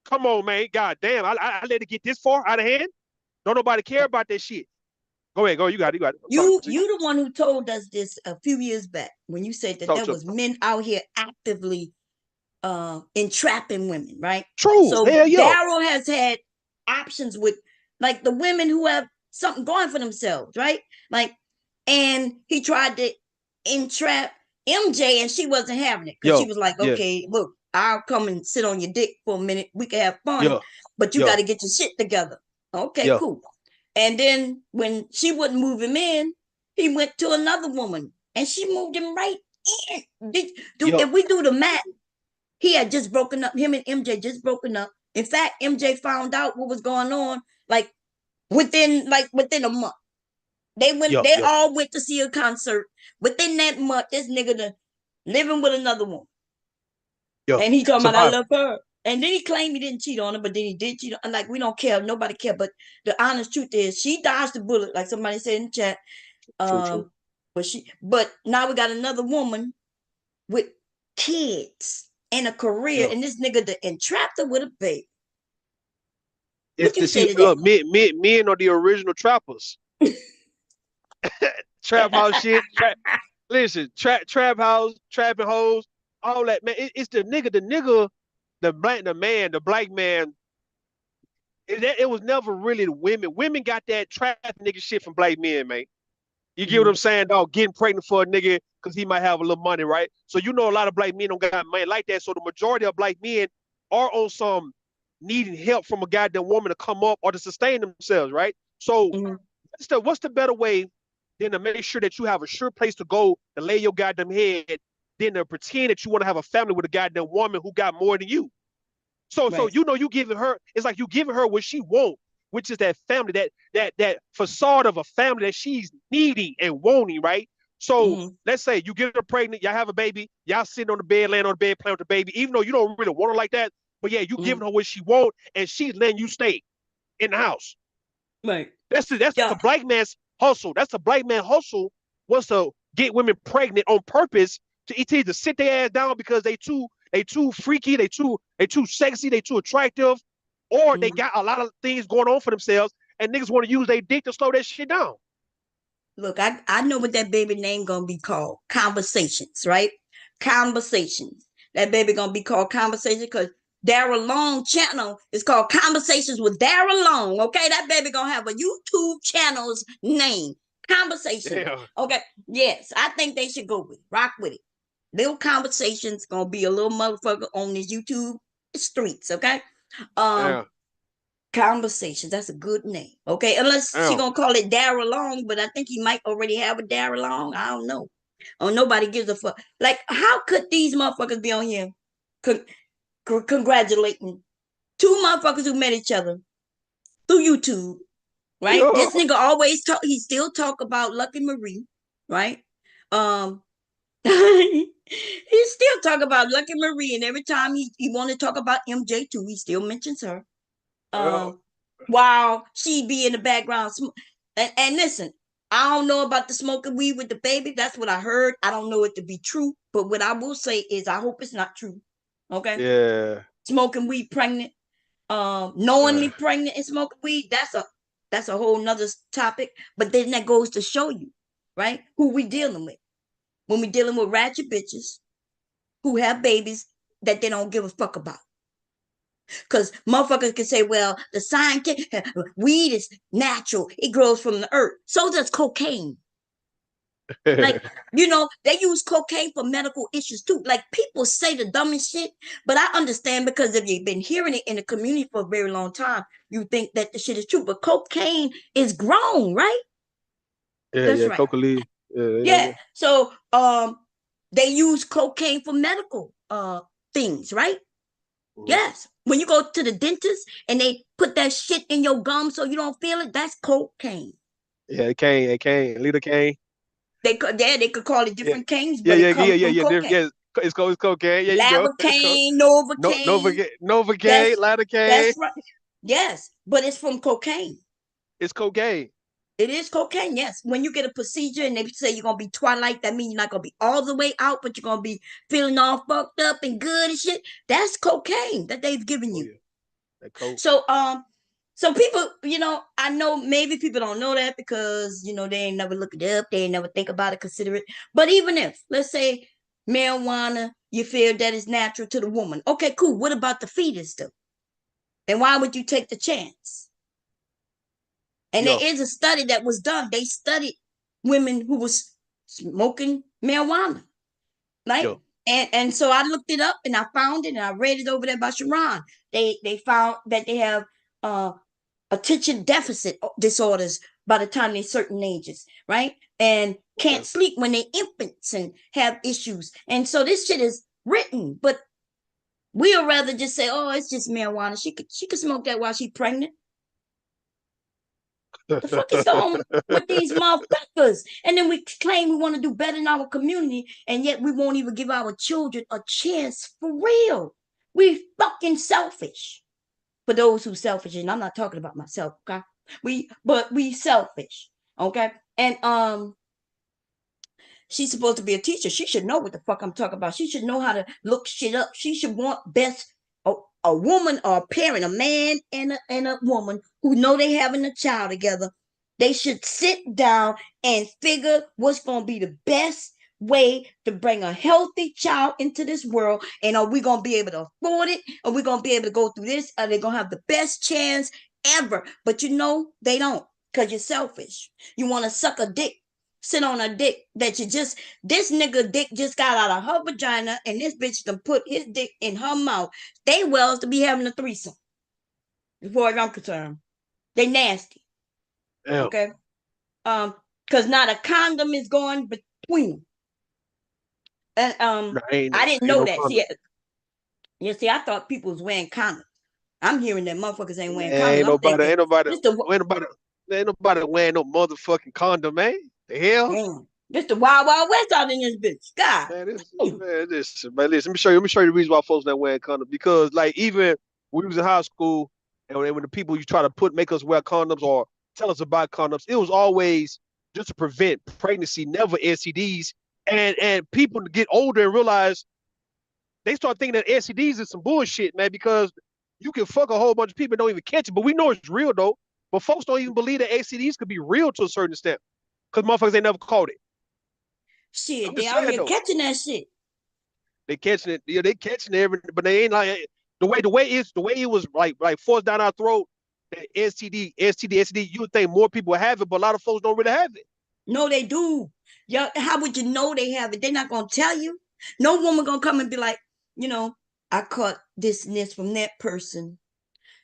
Come on, man. God damn, I let it get this far out of hand. Don't nobody care about that shit. Go ahead, go. You got it. You got it. You the one who told us this a few years back when you said that Talk there to was men out here actively entrapping women, right? True. So Hell yeah. Darrel has had options with like the women who have something going for themselves, right? Like, and he tried to entrap MJ and she wasn't having it because she Yo. was like, Yeah. okay, look, I'll come and sit on your dick for a minute. We can have fun, Yeah. but you got Yeah. to get your shit together. Okay, Yeah. cool. And then when she wouldn't move him in, he went to another woman and she moved him right in. Yeah. If we do the math, he had just broken up. Him and MJ just broken up. In fact, MJ found out what was going on like within a month. Yeah. They Yeah. all went to see a concert. Within that month, this nigga living with another woman. Yeah. And he talking about I Survive. love her. And then he claimed he didn't cheat on her, but then he did cheat on her. Like, we don't care. Nobody care. But the honest truth is she dodged the bullet, like somebody said in the chat. True. True. But now we got another woman with kids and a career, Yeah. and this nigga entrapped her with a baby. It's What you to say see. to that? Look, men are the original trappers. Trap house shit. Listen, trap house, trapping hoes, all that, man. It's the nigga, the black man. It was never really the women. Women got that trap nigga shit from black men, man. You get what I'm saying, dog? Getting pregnant for a nigga because he might have a little money, right? So you know a lot of black men don't got money like that. So the majority of black men are on some needing help from a goddamn woman to come up or to sustain themselves, right? So Mm-hmm. what's the better way than to make sure that you have a sure place to go to lay your goddamn head than to pretend that you want to have a family with a goddamn woman who got more than you? So Right. you know you giving her, it's like you giving her what she wants, which is that family, that facade of a family that she's needing and wanting, right? So Mm-hmm. let's say you get her pregnant, y'all have a baby, y'all sitting on the bed, laying on the bed, playing with the baby, even though you don't really want her like that, but yeah, you Mm-hmm. giving her what she want, and she's letting you stay in the house. Right. That's Yeah. a black man's hustle. That's a black man hustle, was to get women pregnant on purpose to either sit their ass down because they too freaky, they too sexy, they too attractive, or they Mm-hmm. got a lot of things going on for themselves, and niggas want to use their dick to slow that shit down. Look, I know what that baby name gonna be called. Conversations, right? Conversations. That baby gonna be called Conversations because Darrel Long channel is called Conversations with Darrel Long. Okay, that baby gonna have a YouTube channel's name. Conversations. Yeah, Okay. Yes, I think they should go with it. Rock with it. Little Conversations gonna be a little motherfucker on this YouTube streets. Okay. Um, yeah, Conversations. That's a good name. Okay. Unless she yeah. gonna call it Darrel Long, but I think he might already have a Darrel Long. I don't know. Oh, nobody gives a fuck. Like, how could these motherfuckers be on here congratulating two motherfuckers who met each other through YouTube, right? Yeah. This nigga always talk, he still talk about Lucky Marie, right? Um he still talk about Lucky Marie, and every time he want to talk about MJ2, he still mentions her. Yeah. um, while she be in the background. And listen, I don't know about the smoking weed with the baby. That's what I heard. I don't know it to be true, but what I will say is I hope it's not true. Okay, Yeah. smoking weed pregnant, knowingly pregnant and smoking weed. That's a whole nother topic. But then that goes to show you, right, who we dealing with when we dealing with ratchet bitches who have babies that they don't give a fuck about. Because motherfuckers can say, well, the scientific weed is natural, it grows from the earth. So does cocaine. Like, they use cocaine for medical issues too. Like, people say the dumbest shit, but I understand because if you've been hearing it in the community for a very long time, you think that the shit is true. But cocaine is grown, right? Yeah, That's yeah, right. Coca Lee. Yeah, yeah, Yeah. yeah. So they use cocaine for medical things, right? Mhm. Yes. When you go to the dentist and they put that shit in your gum so you don't feel it, that's cocaine. Yeah, it came, Lita came. They could call it Yeah, different canes, yeah, but it yeah, yeah, comes yeah, from yeah. cocaine. Yeah, It's cocaine. Yeah, you go. Lavocaine, No, Novocaine. Novocaine, That's lidocaine. that's right. Yes, but it's from cocaine. It's cocaine. It is cocaine, yes. When you get a procedure and they say you're gonna be twilight, that means you're not gonna be all the way out, but you're gonna be feeling all fucked up and good and shit. That's cocaine that they've given Oh you. yeah, that coke. So so people, I know maybe people don't know that because they ain't never look it up, they ain't never think about it, consider it. But even if, let's say marijuana, you feel that is natural to the woman. Okay, cool. What about the fetus though? And why would you take the chance? And there Yeah, is a study that was done. They studied women who was smoking marijuana, right? yeah. And so I looked it up and I found it and I read it over there by Sharon. They found that they have uh attention deficit disorders by the time they're certain ages, right? And Okay. can't sleep when they're infants and have issues. And so this shit is written, but we'll rather just say, oh, it's just marijuana. She could smoke that while she's pregnant. The fuck is going with these motherfuckers? And then we claim we want to do better in our community, and yet we won't even give our children a chance for real. We fucking selfish. For those who selfish, and I'm not talking about myself, okay? We selfish, okay? And she's supposed to be a teacher. She should know what the fuck I'm talking about. She should know how to look shit up. She should want best a woman or a parent, a man and a woman who know they having a child together. They should sit down and figure what's gonna be the best way to bring a healthy child into this world. And are we gonna be able to afford it? Are we gonna be able to go through this? Are they gonna have the best chance ever? But they don't, because you're selfish. You want to suck a dick, sit on a dick that this nigga dick just got out of her vagina and this bitch done put his dick in her mouth. They wells to be having a threesome, as far as I'm concerned. They nasty. Damn. Okay. Because not a condom is going between them. And Nah, I didn't ain't know no that. condom. See, I thought people was wearing condoms. I'm hearing that motherfuckers ain't wearing Man, condoms. I'm thinking, Mr. ain't nobody wearing no motherfucking condom, man. The hell? Damn, this the wild wild west out in this bitch. God. Man, listen, let me show you the reason why folks not wearing condoms. Because like even when we was in high school and when the people you try to make us wear condoms or tell us about condoms, it was always just to prevent pregnancy, never STDs. And people get older and realize they start thinking that STDs is some bullshit, man, because you can fuck a whole bunch of people and don't even catch it. But we know it's real though. But folks don't even believe that STDs could be real to a certain extent. Because motherfuckers ain't never caught it. Shit, I'm they just out saying here though. catching that shit. They catching it, yeah, they catching everything, but they ain't like the way it was like forced down our throat. That STD, you would think more people have it, but a lot of folks don't really have it. No, they do. Yeah, how would you know they have it? They're not gonna tell you. No woman gonna come and be like, I caught this and this from that person.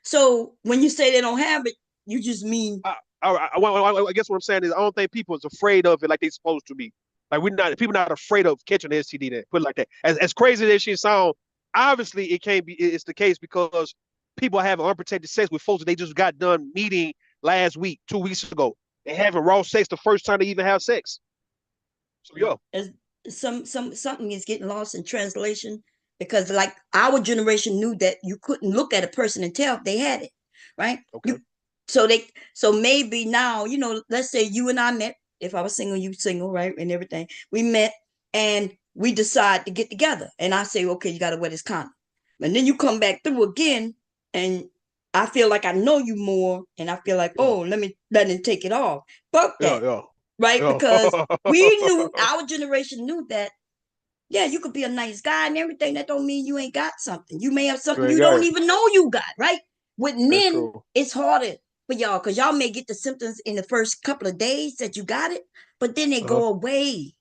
So when you say they don't have it, you just mean I guess what I'm saying is I don't think people is afraid of it like they supposed to be. Like people not afraid of catching the STD. That put it like that. As crazy as she sound, obviously it can't be. It's the case because people having unprotected sex with folks that they just got done meeting last week, 2 weeks ago. They having raw sex the first time they even have sex. So yeah, as something is getting lost in translation, because like our generation knew that you couldn't look at a person and tell if they had it, right? okay, So maybe now, let's say you and I met. If I was single, you single, right? And everything. We met and we decide to get together. And I say, okay, you gotta wear this condom. And then you come back through again and I feel like I know you more and I feel like, yeah, oh, let him take it off. Fuck yeah, that, yeah, right? yeah. Because we knew, our generation knew that, yeah, you could be a nice guy and everything. That don't mean you ain't got something. You may have You something ain't you got don't it. even know you got, right? With That's men, true. it's harder for y'all because y'all may get the symptoms in the first couple of days that you got it, but then they Uh-huh. go away.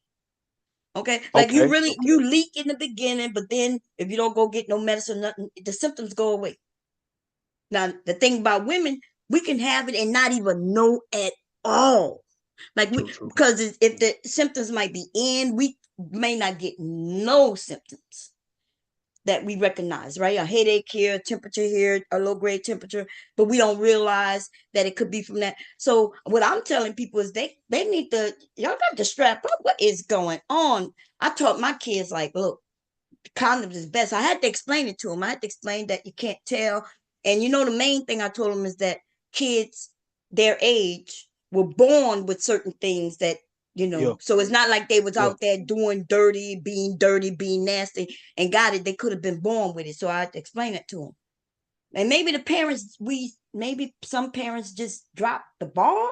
Okay. Like Okay, you leak in the beginning, but then if you don't go get no medicine, nothing, the symptoms go away. Now, the thing about women, we can have it and not even know at all. Like true, true. because if the symptoms might be in, we may not get no symptoms that we recognize, right? A headache here, temperature here, a low grade temperature, but we don't realize that it could be from that. So what I'm telling people is they need to, y'all got to strap up. What is going on? I taught my kids like, look. condoms is best. I had to explain it to him. I had to explain that you can't tell. And you know, the main thing I told him is that kids their age were born with certain things that, you Yeah, know, so it's not like they was yeah. out there doing dirty, being nasty and got it. They could have been born with it. So I had to explain it to him. And maybe the parents, maybe some parents just dropped the ball.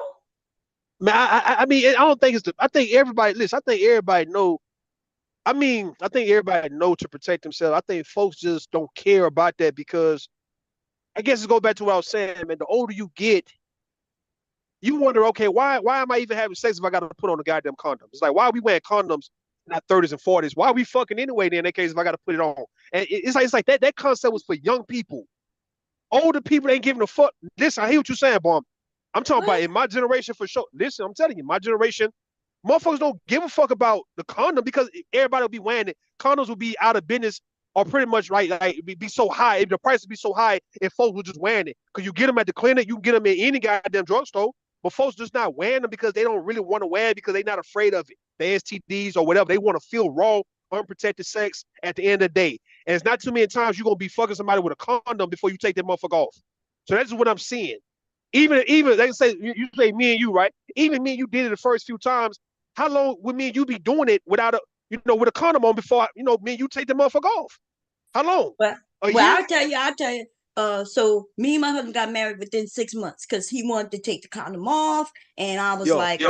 Man, I mean, I don't think I think everybody, listen, I think everybody know. I mean, I think everybody know to protect themselves. I think folks just don't care about that because I guess it goes back to what I was saying, man. The older you get, you wonder, okay, why am I even having sex if I got to put on a goddamn condom? It's like, why are we wearing condoms in our 30s and 40s? Why are we fucking anyway then in that case if I got to put it on? And it's like that concept was for young people. Older people ain't giving a fuck. Listen, I hear what you're saying, Bomb. I'm talking about in my generation for sure. Listen, I'm telling you, my generation, motherfuckers don't give a fuck about the condom because everybody will be wearing it. Condoms will be out of business or pretty much right. Like it'd be so high, the price would be so high if folks were just wearing it. Because you get them at the clinic, you can get them in any goddamn drugstore, but folks just not wearing them because they don't really want to wear it because they're not afraid of it. The STDs or whatever. They want to feel raw, unprotected sex at the end of the day. And it's not too many times you're gonna be fucking somebody with a condom before you take that motherfucker off. So that's what I'm seeing. Even they say you say me and you, right? Even me and you did it the first few times. How long would me and you be doing it without a with a condom on before me and you take the motherfucker off? How long? Well, A well, year? I'll tell you. So me and my husband got married within 6 months because he wanted to take the condom off, and I was Yeah, like,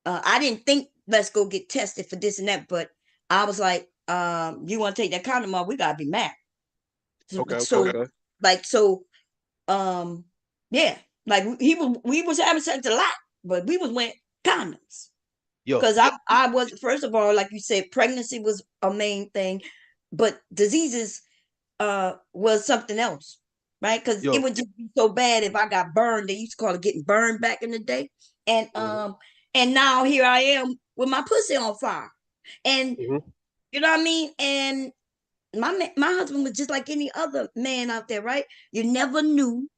I didn't think let's go get tested for this and that, but I was like, you want to take that condom off? We gotta be married. So, okay, okay, so okay. like, um, yeah, like we was having sex a lot, but we was wearing condoms Yeah, because I was, first of all, like you said, pregnancy was a main thing, but diseases was something else, right? Because yeah. it would just be so bad if I got burned. They used to call it getting burned back in the day, and Mm-hmm, um and now here I am with my pussy on fire, and mm-hmm. you know what I mean. And my husband was just like any other man out there, right? You never knew.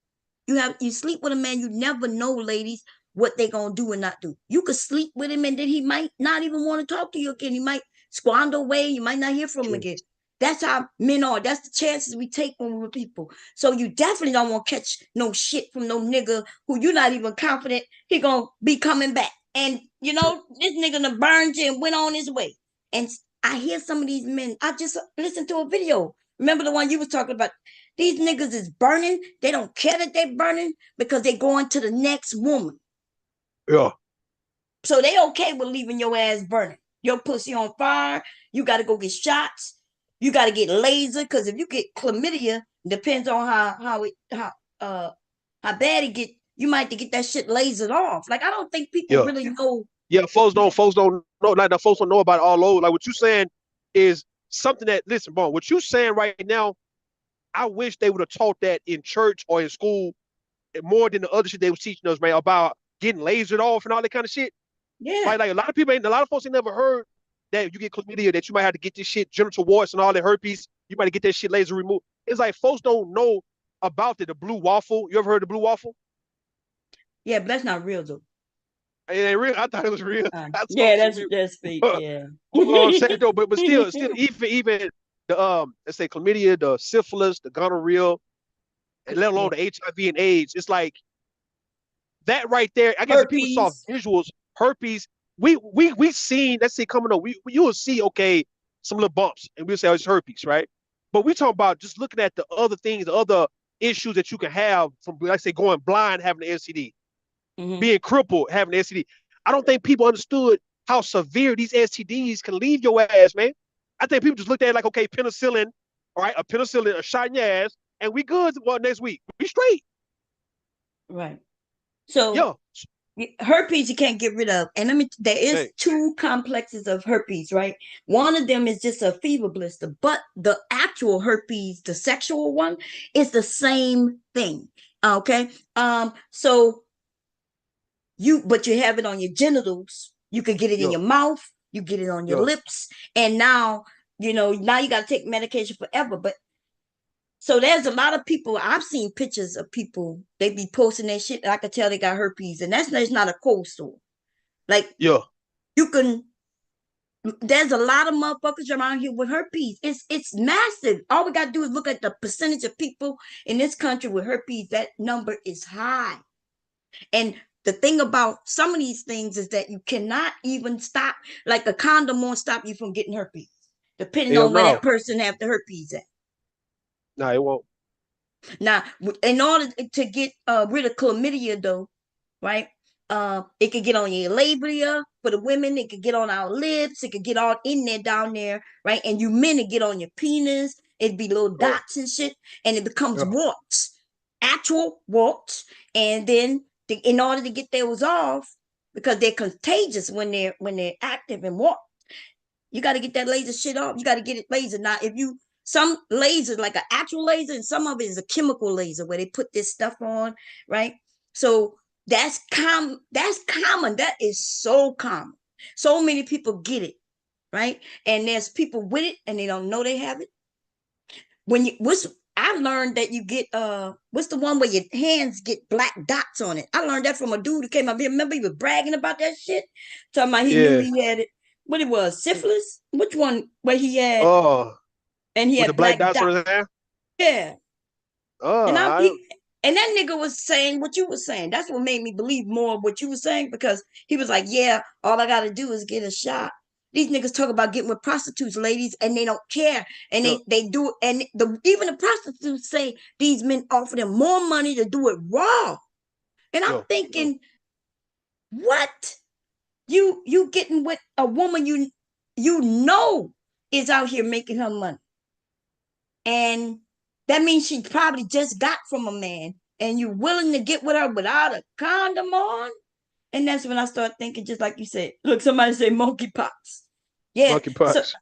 You sleep with a man, you never know, ladies, what they gonna do and not do. You could sleep with him and then he might not even want to talk to you again. He might squander away. You might not hear from him True. again. That's how men are. That's the chances we take when we're with people. So you definitely don't want to catch no shit from no nigga who you're not even confident he gonna be coming back. And you True. know, this nigga done burned you and went on his way. And I hear some of these men. I just listened to a video. Remember the one you was talking about? These niggas is burning. They don't care that they're burning because they're going to the next woman. Yeah, So they okay with leaving your ass burning. Your pussy on fire. You got to go get shots. You got to get laser because if you get chlamydia, depends on how bad it get. You might have to get that shit lasered off. Like I don't think people yeah, really know. yeah. Folks don't know. Like the folks don't know about it all over. Like what you saying is something that listen, bro. What you saying right now, I wish they would have taught that in church or in school more than the other shit they was teaching us, man, about getting lasered off and all that kind of shit. Yeah, Like a lot of people a lot of folks ain't never heard that you get chlamydia, that you might have to get this shit, genital warts and all that herpes. You might get that shit laser removed. It's like folks don't know about the blue waffle. You ever heard of the blue waffle? yeah, but that's not real though. It ain't real. I thought it was real. I thought Yeah, it was real. that's fake. But Yeah. I'm saying though, but still, even the let's say chlamydia, the syphilis, the gonorrhea, and let alone Yeah. the HIV and AIDS. It's like that right there. I guess if people saw Herpes. visuals, herpes, we seen, let's say coming up, you will see, okay, some little bumps, and we'll say, oh, it's herpes, right? But we talk about just looking at the other things, the other issues that you can have from, like say, going blind, having an STD, Mm-hmm. being crippled, having an STD. I don't think people understood how severe these STDs can leave your ass, man. I think people just looked at it like, okay, penicillin, all right, a penicillin, a shot in your ass, and we good. Well, next week, we straight. Right. So Yeah, herpes you can't get rid of, and there is hey, two complexes of herpes, right? One of them is just a fever blister, but the actual herpes, the sexual one, is the same thing. Okay. So but you have it on your genitals. You could get it in yeah, your mouth. You get it on your yeah. lips, and now now you got to take medication forever. But so there's a lot of people. I've seen pictures of people. They be posting their shit. And I could tell they got herpes, and that's not a cold sore. Like Yeah, you can. There's a lot of motherfuckers around here with herpes. It's massive. All we gotta do is look at the percentage of people in this country with herpes. That number is high. And the thing about some of these things is that you cannot even stop, like a condom won't stop you from getting herpes, depending Hell on where that no. person have the herpes at. No, it won't. Now, in order to get rid of chlamydia, though, right? It could get on your labia for the women. It could get on our lips. It could get all in there, down there, right? And you men, it get on your penis. It'd be little Oh, dots and shit, and it becomes yeah. warts, actual warts. And then, in order to get those off, because they're contagious when they're active and warm, you got to get that laser shit off. You got to get it laser. Now, if you some lasers like an actual laser, and some of it is a chemical laser where they put this stuff on, right? So that's common. That's common. That is so common. So many people get it, right? And there's people with it and they don't know they have it. When you what's I learned that you get what's the one where your hands get black dots on it? I learned that from a dude who came up here. Remember he was bragging about that shit, talking about he knew Yeah. he had it. What it was, syphilis? Which one where he had Oh, and he with the had black black dots dots? on his hair. Yeah, Oh, and I and that nigga was saying what you were saying. That's what made me believe more of what you were saying because he was like, "Yeah, all I gotta do is get a shot." These niggas talk about getting with prostitutes, ladies, and they don't care, and yeah, they do it. And even the prostitutes say these men offer them more money to do it raw. And I'm yeah, yeah. thinking, what you getting with a woman you know is out here making her money, and that means she probably just got from a man, and you're willing to get with her without a condom on. And that's when I start thinking, just like you said, look, somebody say monkeypox. Yeah. So Monkeypox.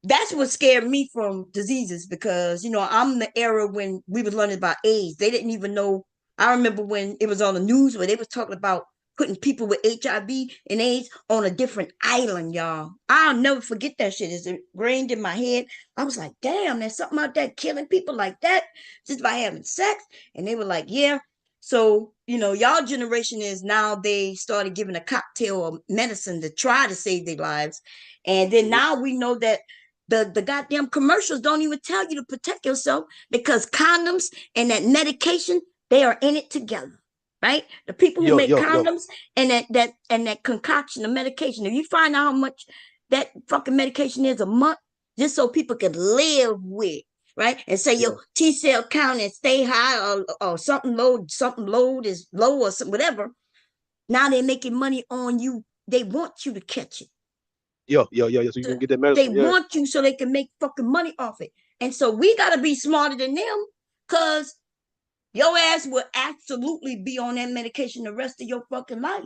that's what scared me from diseases because I'm the era when we was learning about AIDS. They didn't even know. I remember when it was on the news where they was talking about putting people with HIV and AIDS on a different island, y'all. I'll never forget that shit. It's ingrained in my head. I was like, damn, there's something out there killing people like that just by having sex. And they were like, yeah. So, y'all generation is now they started giving a cocktail of medicine to try to save their lives. And then Mhm. now we know that the goddamn commercials don't even tell you to protect yourself because condoms and that medication, they are in it together, right? The people who Yo, make yo, yo. condoms and that concoction of medication, if you find out how much that fucking medication is a month, just so people can live with, right? And say your Yeah, T cell count and stay high or something load is low or something, whatever. Now they're making money on you. They want you to catch it. yo, yo, yo, yo. So you can get that They medicine. Yeah. want you so they can make fucking money off it. And so we got to be smarter than them because your ass will absolutely be on that medication the rest of your fucking life.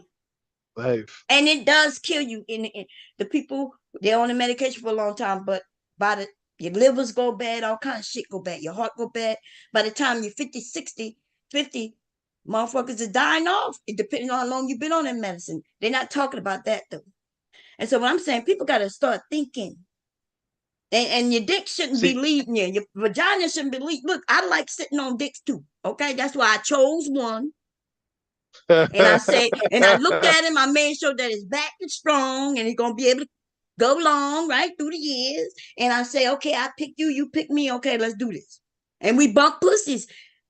Life. And it does kill you. In the people, they're on the medication for a long time, but by the your livers go bad, all kinds of shit go bad, your heart go bad. By the time you're 50, 60, 50, motherfuckers are dying off. It depending on how long you've been on that medicine. They're not talking about that though. And so what I'm saying, people got to start thinking. And your dick shouldn't be See. leading you. Your vagina shouldn't be leading. Look, I like sitting on dicks too. Okay, that's why I chose one. And I say, and I looked at him. I made sure that his back is strong, and he's gonna be able to go long right through the years. And I say, okay, I pick you, you pick me. Okay, let's do this. And we bump pussies.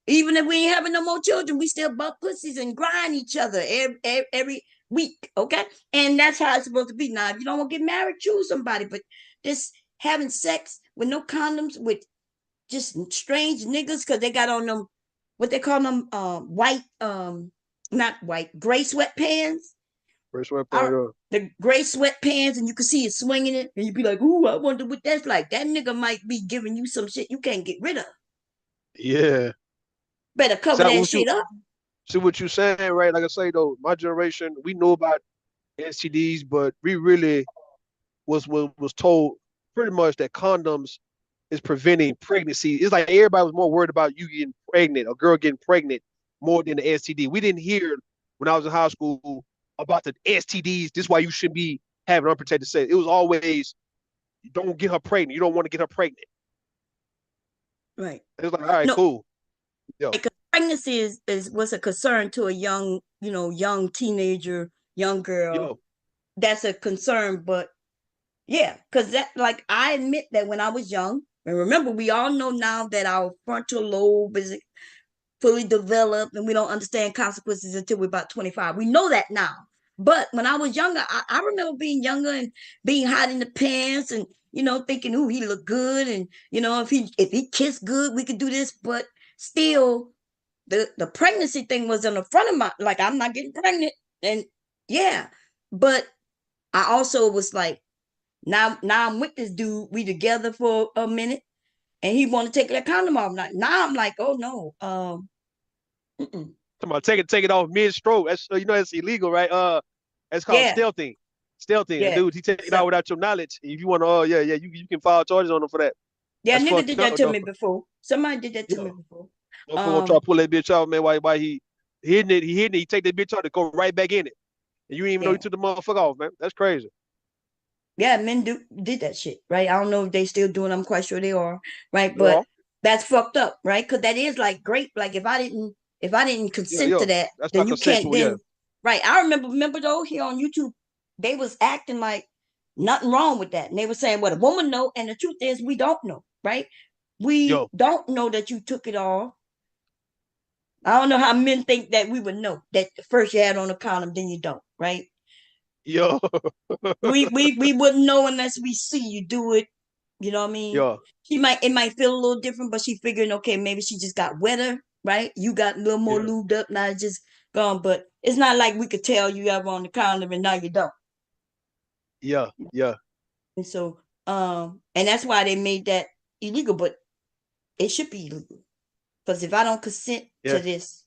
Even if we ain't having no more children, we still bump pussies and grind each other every week. Okay, and that's how it's supposed to be. Now, if you don't want to get married, choose somebody. But this having sex with no condoms with just strange niggas because they got on them what they call them white not white gray sweatpants. First one, Our, pan. the gray sweatpants and you can see it swinging it and you be like, ooh, I wonder what that's like. That nigga might be giving you some shit you can't get rid of. Yeah. Better cover So that what you shit up. see what you saying, right? Like I say though, my generation, we know about STDs, but we really was told pretty much that condoms is preventing pregnancy. It's like everybody was more worried about you getting pregnant, a girl getting pregnant, more than the STD. We didn't hear when I was in high school about the STDs. This is why you shouldn't be having unprotected sex. It was always don't get her pregnant. You don't want to get her pregnant. Right. It was like, all right, No, cool. Yo, because pregnancy is was a concern to a young, young teenager, young girl. yo, That's a concern, but Yeah, because that, like, I admit that when I was young, and remember, we all know now that our frontal lobe is fully developed and we don't understand consequences until we're about 25. We know that now. But when I was younger, I remember being younger and being hot in the pants and, thinking, ooh, he looked good. And, if he kissed good, we could do this. But still, the pregnancy thing was in the front of my, like, I'm not getting pregnant. And yeah, but I also was like, now I'm with this dude. We together for a minute, and he want to take that condom off. Now I'm like, oh no, mm-mm. Come on, take it off mid stroke. That's that's illegal, right? That's called Yeah, stealthing. Stealthing. yeah. Dude, he take it So out without your knowledge. If you want to, yeah, you can file charges on him for that. yeah, That's nigga fucked did up that to though. me before. Somebody did that to Yeah. me before. Motherfucker gonna try Um, to pull that bitch out, man. Why he hitting it, he take that bitch out to go right back in it. And you didn't even know you yeah, took the motherfucker off, man. That's crazy. yeah. Men did that shit, right? I don't know if they still doing. I'm quite sure they are, right? You But know? that's fucked up, right? Because that is like great. Like if I didn't Yeah, consent to yeah. that, That's then not you can't. consensual, yeah. Then right? I remember though here on YouTube, they was acting like nothing wrong with that, and they were saying, "Well, a woman know," and the truth is, we don't know, right? We Yo, don't know that you took it off. I don't know how men think that we would know that first you had on a condom, then you don't, right? yo, We wouldn't know unless we see you do it. You know what I mean? yo, It might feel a little different, but she figuring, okay, maybe she just got wetter, right? You got a little more yeah, lubed up, now it's just gone. But it's not like we could tell you ever on the condom and now you don't. yeah, yeah, And so, and that's why they made that illegal, but it should be illegal. Because if I don't consent to yeah, this,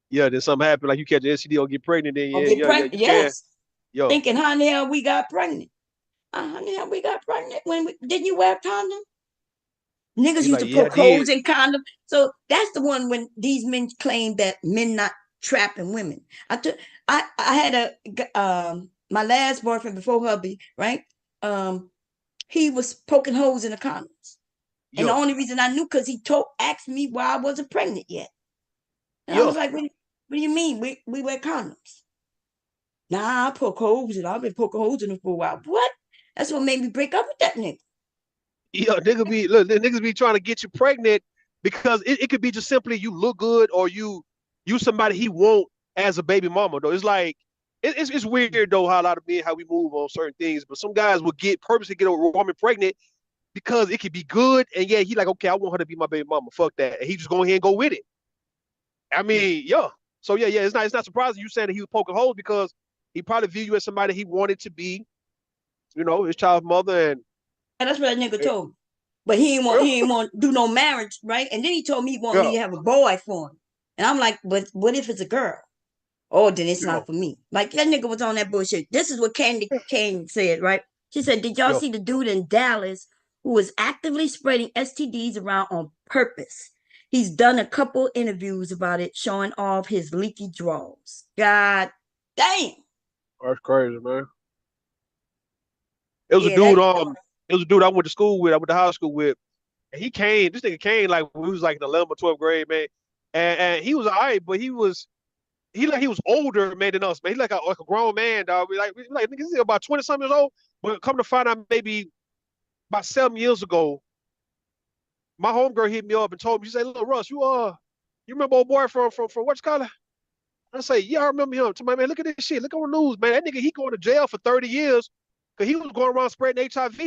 yeah. Then something happen, like you catch an STD or get pregnant, then I'll yeah, get yeah, pregnant. you can. Yes. Yo, Thinking, how the hell we got pregnant? How the hell we got pregnant when didn't you wear a condom? Niggas he used like, to yeah, I poke did. holes in condoms. So that's the one when these men claim that men not trapping women. I had my last boyfriend before hubby, right? Um, he was poking holes in the condoms. And the Yo, only reason I knew because he asked me why I wasn't pregnant yet. And I was yo, like, what do you mean? We wear condoms. Nah, I poke holes and I've been poking holes in them for a while. What? That's what made me break up with that nigga. yo, niggas be trying to get you pregnant because it could be just simply you look good or you somebody he want as a baby mama though. It's like it's weird though how a lot of men how we move on certain things, but some guys will purposely get a woman pregnant because it could be good, and yeah, he like, okay, I want her to be my baby mama. Fuck that, and he just go ahead and go with it. I Yeah. mean, yeah. So yeah. It's not surprising you saying that he was poking holes because he probably viewed you as somebody he wanted to be, his child's mother, and And that's what that nigga eh, told me. But he ain't want to do no marriage, right? And then he told me he want me yeah, to have a boy for him. And I'm like, but what if it's a girl? Oh, then it's yeah, not for me. Like that nigga was on that bullshit. This is what Candy Kane said, right? She said, did y'all yeah. see the dude in Dallas who was actively spreading STDs around on purpose? He's done a couple interviews about it, showing off his leaky drawers. God damn. That's crazy, man. It was a Yeah, dude. that It was a dude I went to school with. I went to high school with. And he came. This nigga came like when we was like in 11th or 12th grade, man. And he was all right, but he was older man than us, man. He's like a grown man, dog. We like nigga, he's about 20 something years old. But come to find out, maybe about 7 years ago, my homegirl hit me up and told me, she said, "Look, Russ, you remember old boy from what's called?" I say, "Yeah, I remember him." To my man, look at this shit. Look on the news, man. That nigga he going to jail for 30 years because he was going around spreading HIV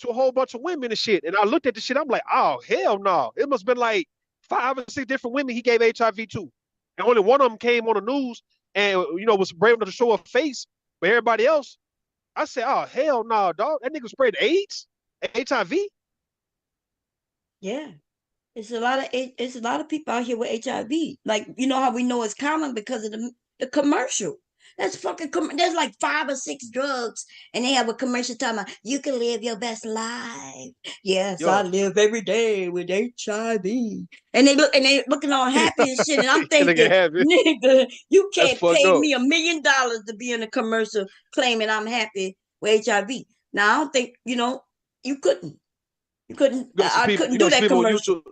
to a whole bunch of women and shit. And I looked at the shit. I'm like, oh hell no! It must have been like 5 or 6 different women he gave HIV to, and only one of them came on the news and was brave enough to show her face. But everybody else, I said, oh hell no, dog! That nigga spread AIDS, HIV. yeah. It's a lot of people out here with HIV. Like, you know how we know it's common because of the commercial. There's like 5 or 6 drugs, and they have a commercial talking about you can live your best life. Yes, I Yo, live every day with HIV. And they looking all happy and shit. And I'm that nigga thinking, happy. nigga, you That's can't fucked pay up. me $1 million to be in a commercial claiming I'm happy with HIV. Now I don't think, you couldn't. You couldn't. You got some I people. couldn't You do got some that people on commercial. YouTube.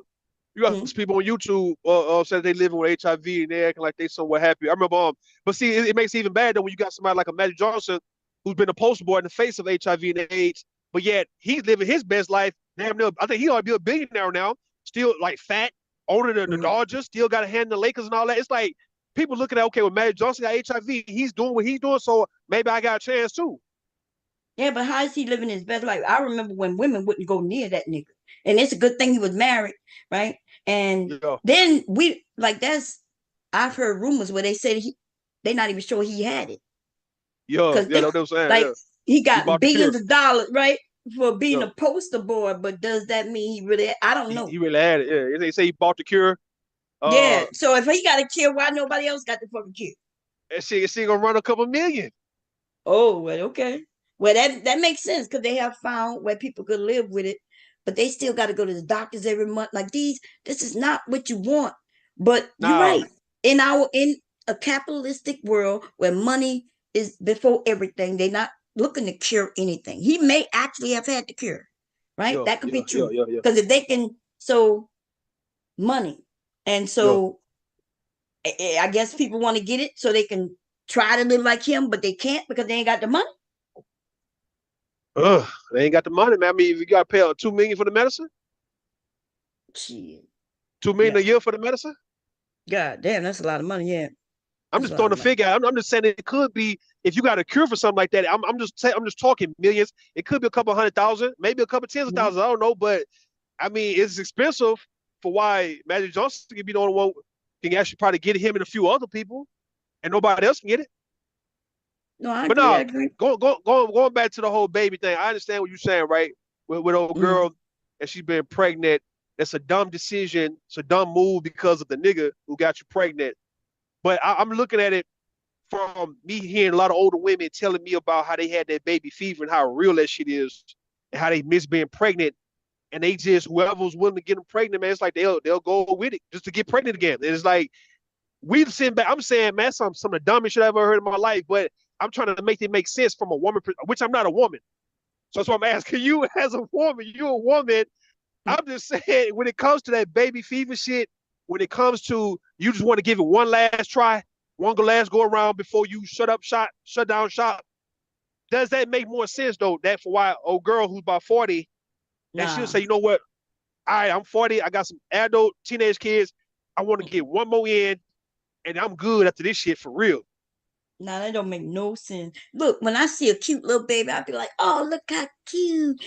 You got Mm-hmm. some people on YouTube said they living with HIV and they acting like they somewhat happy. I remember, but see, it makes it even bad though when you got somebody like a Magic Johnson. who's been a poster boy in the face of HIV and AIDS, but yet he's living his best life. Damn near, I think he ought to be a billionaire now. Still like fat, older than the Mhm. Dodgers, still got a hand in the Lakers and all that. It's like people looking at, okay, well, Magic Johnson got HIV, he's doing what he's doing, so maybe I got a chance too. Yeah, but how is he living his best life? I remember when women wouldn't go near that nigga. And it's a good thing he was married, right? And Yeah, then we like that's I've heard rumors where they said they're not even sure he had it. yeah, Cause yeah. it That's what I'm saying. like Yeah, he he got bought the cure. billions of dollars, right? For being Yeah, a poster boy, but does that mean he really I don't he, know. he really had it. Yeah, they say he bought the cure. Yeah. Uh, So if he got a cure, why nobody else got the fucking cure? she gonna run a couple million. Oh, well, okay. Well, that makes sense because they have found where people could live with it, but they still got to go to the doctors every month. Like this is not what you want. But you're Now, right. In a capitalistic world where money is before everything, they're not looking to cure anything. He may actually have had the cure, right? yeah, That could yeah, be yeah, true. yeah, yeah, Because if they can, so money, and yeah. so I guess people want to get it so they can try to live like him, but they can't because they ain't got the money. Ugh, they ain't got the money, man. I mean, if you got to pay $2 million for the medicine, Shit. 2 million Yeah. a year for the medicine. God damn, that's a lot of money. Yeah. I'm That's a just lot throwing of a money. figure out. I'm just saying it could be if you got a cure for something like that. I'm just talking millions. It could be a couple 100,000, maybe a couple tens of Mhm. thousands. I don't know, but I mean, it's expensive for why Magic Johnson can be the only one can actually probably get him and a few other people, and nobody else can get it. No, I But agree. I no, agree. going back to the whole baby thing. I understand what you're saying, right? With old Mm. girl, and she's been pregnant. It's a dumb decision. It's a dumb move because of the nigga who got you pregnant. But I'm looking at it from me hearing a lot of older women telling me about how they had that baby fever and how real that shit is, and how they miss being pregnant. And they just whoever was willing to get them pregnant, man, it's like they'll go with it just to get pregnant again. And it's like we sitting back. I'm saying, man, some of the dumbest shit I ever heard in my life. But I'm trying to make it make sense from a woman, which I'm not a woman. So that's why I'm asking you as a woman. You're a woman. I'm just saying when it comes to that baby fever shit, when it comes to you just want to give it one last try, one last go around before you shut down shop. Does that make more sense though? That for why old girl who's about 40, that she'll Nah. say, you know what? All right, I'm 40. I got some adult teenage kids. I want to get one more in, and I'm good after this shit for real. Nah, that don't make no sense. Look, when I see a cute little baby, I'll be like, oh, look how cute.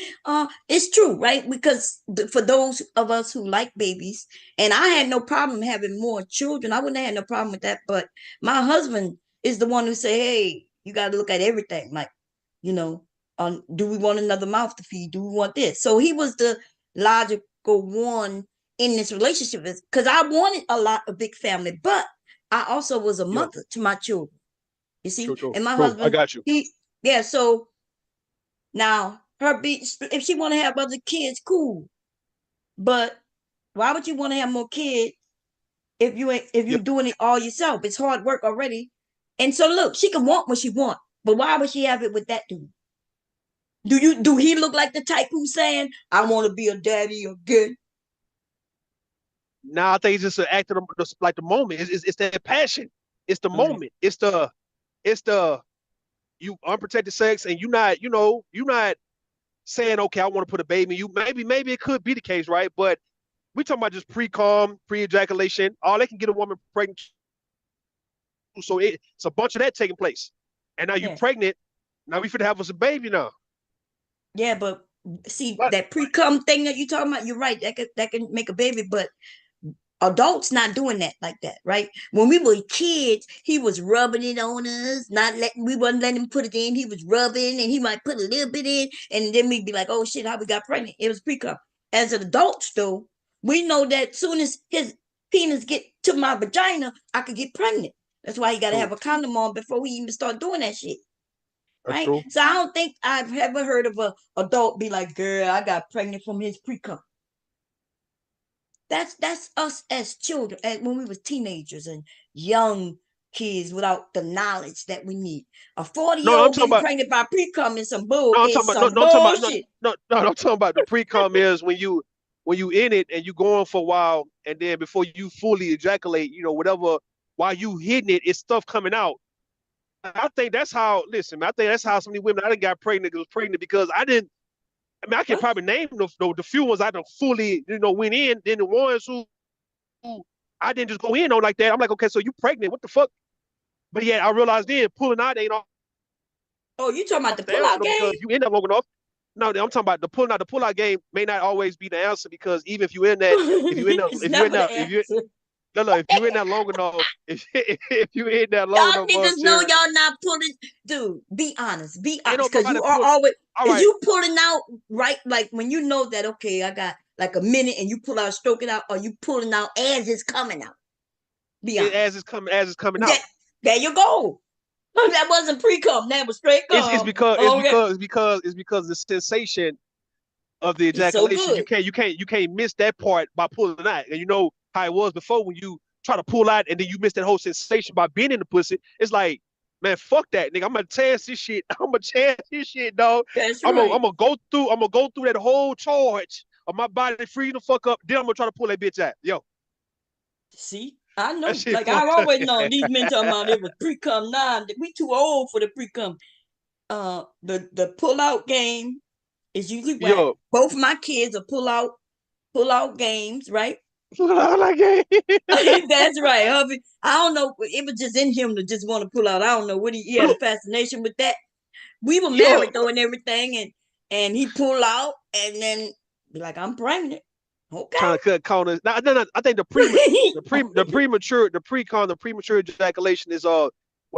It's true, right? Because for those of us who like babies, and I had no problem having more children. I wouldn't have had no problem with that. But my husband is the one who say, hey, you got to look at everything. Like, you know, do we want another mouth to feed? Do we want this? So he was the logical one in this relationship because I wanted a big family, but I also was a Yeah, mother to my children. You see, true, true, and my true. I husband, got you. yeah. So now her be if she want to have other kids, cool. But why would you want to have more kids if Yeah. you doing it all yourself? It's hard work already. And so look, she can want what she want, but why would she have it with that dude? Do he look like the type who's saying, I want to be a daddy again? Now I think it's just an act of like the moment. It's that passion. It's the Right. moment. It's the you unprotected sex, and you not saying, okay, I want to put a baby in you. Maybe it could be the case, right? But we talking about just pre-com, pre-ejaculation. All they can get a woman pregnant, so it's a bunch of that taking place. And now you Yeah. pregnant. Now we finna have us a baby now. Yeah, but see What? that pre-cum thing that you talking about, you're right. That can make a baby, but adults not doing that like that, right? When we were kids, he was rubbing it on us, not letting we wasn't letting him put it in. He was rubbing and he might put a little bit in, and then we'd be like, oh shit, how we got pregnant. It was pre-cum. As an adults though, we know that soon as his penis get to my vagina, I could get pregnant. That's why you gotta True. have a condom on before we even start doing that shit. That's Right? true. So I don't think I've ever heard of a adult be like, girl, I got pregnant from his pre-cum. That's us as children, and when we was teenagers and young kids without the knowledge that we need. A 40 year No, I'm old talking getting about. pregnant by pre-cum is some bull No, I'm talking is about. No, some no, I'm talking about. No, bullshit. no, no, no. I'm talking about the pre-com is when you in it and you going for a while, and then before you fully ejaculate, whatever. While you hitting it, it's stuff coming out. I think that's how. Listen, man, I think that's how so many women I done got pregnant was pregnant because I didn't. I mean, I can What? probably name the few ones I done fully, went in. Then the ones who I didn't just go in on like that. I'm like, okay, so you pregnant? What the fuck? But yeah, I realized then pulling out ain't Oh, you talking about the the answer pullout though, game? because if you end up long enough. No, I'm talking about the pulling out. The pullout game may not always be the answer because even if you in that, It's never the if you answer. no, no, if you in that long enough, if you in that long Y'all enough, niggas know Cherry, y'all not pulling. Dude, be honest. Be ain't honest. Cause nobody you are pull. always, All is right, you pulling out right? Like when you know that, okay, I got like a minute and you pull out, stroke it out, or you pulling out as it's coming out. Be honest. as it's coming That out. there you go. That wasn't pre-cum. That was straight It's cum. because Okay. the sensation of the It's so ejaculation. good. You can't miss that part by pulling out. And you know how it was before when you try to pull out and then you miss that whole sensation by being in the pussy. It's like, man, fuck that, nigga. I'm gonna chance this shit. I'm gonna chance this shit, dog. That's right. I'm gonna go through that whole charge of my body freezing the fuck up. Then I'm gonna try to pull that bitch out. Yo, See, I that know. shit Like fun. I've always known these men talking about it was pre-cum. Nah, we too old for the pre-cum. The pull-out game is usually whack. Yo, Both my kids are pull out games, right? like, hey. That's right, hubby. I don't know. It was just in him to just want to pull out. I don't know what he had a Look, fascination with that. We were yo, married though and everything, and he pull out and then be like, I'm pregnant. Okay. trying to cut corners. No. I think the premature ejaculation is what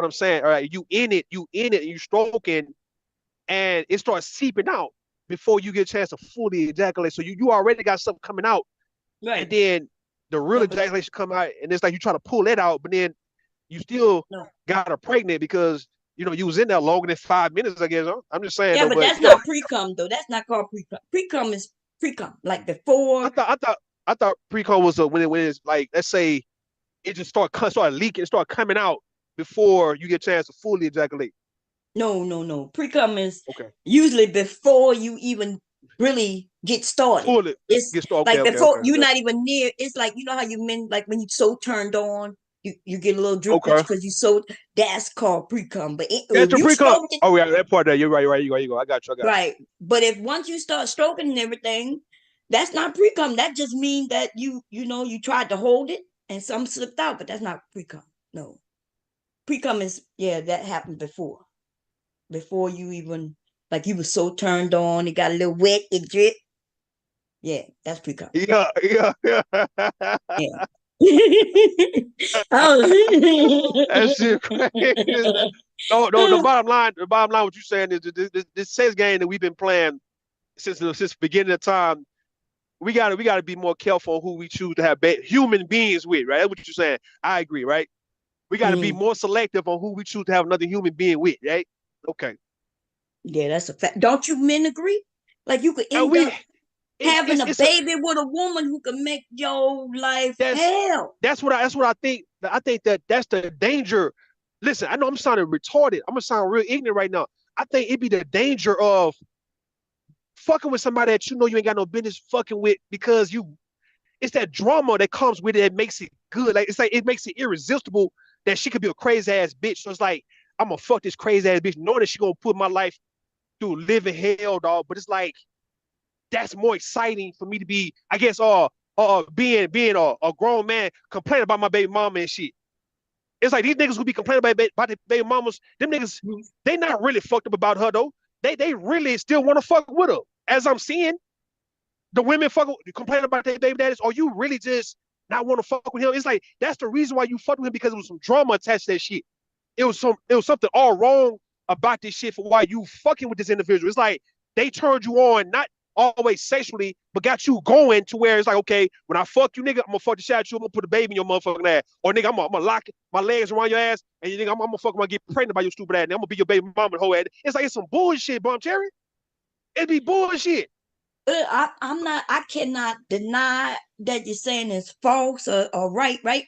I'm saying. All right, you in it, and you stroking, and it starts seeping out before you get a chance to fully ejaculate. So you already got something coming out, and Right. then the real No, but ejaculation come out, and it's like you try to pull it out, but then you still no. got her pregnant because you was in there longer than 5 minutes. I guess I'm just saying Yeah, though, but but that's yeah, not pre-cum though. That's not called pre-cum. Pre-cum is pre-cum. Like before. I thought pre-com was when it's like, let's say it just start leaking, start coming out before you get a chance to fully ejaculate. No, no, no. Pre-cum is Okay. usually before you even really get started. Fully It's get started. Okay, like okay, before okay, you're okay. not even near. It's like you know how you men like when you so turned on, you get a little drippage Okay. because you so that's called pre-cum. But That's if the you pre-com. stroked it Oh yeah, that part there. You're right, you're right, you go. I got you, I got you. right, but if once you start stroking and everything, that's not pre-cum. That just means that you tried to hold it and some slipped out, but that's not pre-cum. No, pre-cum is that happened before you even like you were so turned on, it got a little wet, it drip. Yeah, that's pre-cum. Yeah, yeah, yeah. Yeah. Oh. That shit crazy. No, the bottom line, what you're saying is that this sex game that we've been playing since the beginning of time. We gotta be more careful on who we choose to have human beings with, right? That's what you're saying. I agree, right? We gotta be Mm, more selective on who we choose to have another human being with, right? Okay. yeah, that's a fact. Don't you men agree? Like you could And end we up having a it's a baby with a woman who can make your life that's hell. that's what I think. I think that's the danger. Listen, I know I'm sounding retarded. I'm gonna sound real ignorant right now. I think it'd be the danger of fucking with somebody that you ain't got no business fucking with because it's that drama that comes with it that makes it good. Like it's like it makes it irresistible that she could be a crazy ass bitch. So it's like I'm gonna fuck this crazy ass bitch, knowing that she gonna put my life through living hell, dog. But it's like that's more exciting for me to be, I guess, being a grown man complaining about my baby mama and shit. It's like these niggas who be complaining about the baby mamas, them niggas, they not really fucked up about her though. They really still want to fuck with her. As I'm seeing, the women complain about their baby daddies, or you really just not want to fuck with him. It's like that's the reason why you fucked with him because it was some drama attached to that shit. It was something all wrong about this shit for why you fucking with this individual. It's like they turned you on, not always sexually, but got you going to where it's like, okay, when I fuck you, nigga, I'm gonna fuck the shit out of you, I'm gonna put a baby in your motherfucking ass. Or nigga, I'm gonna lock my legs around your ass, and you nigga, I'm gonna get pregnant by your stupid ass, and I'm gonna be your baby mama the whole ass. It's like it's some bullshit, Bum Cherry. It'd be bullshit. I'm not. I cannot deny that you're saying is false or right. Right.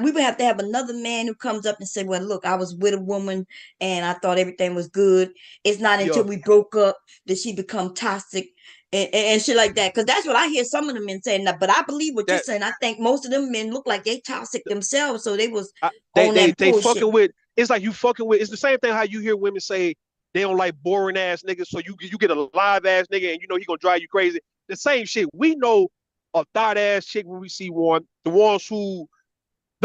We would have to have another man who comes up and say, "Well, look, I was with a woman and I thought everything was good. It's not until Yeah. we broke up that she become toxic and shit like that." Because that's what I hear some of the men saying. That, but I believe what you're That saying. I think most of them men look like they toxic themselves, so they was I, on that they bullshit. fucking with it's like you fucking with. It's the same thing how you hear women say they don't like boring ass niggas, so you get a live ass nigga and you know he gonna drive you crazy. The same shit. We know a thought ass chick when we see one. The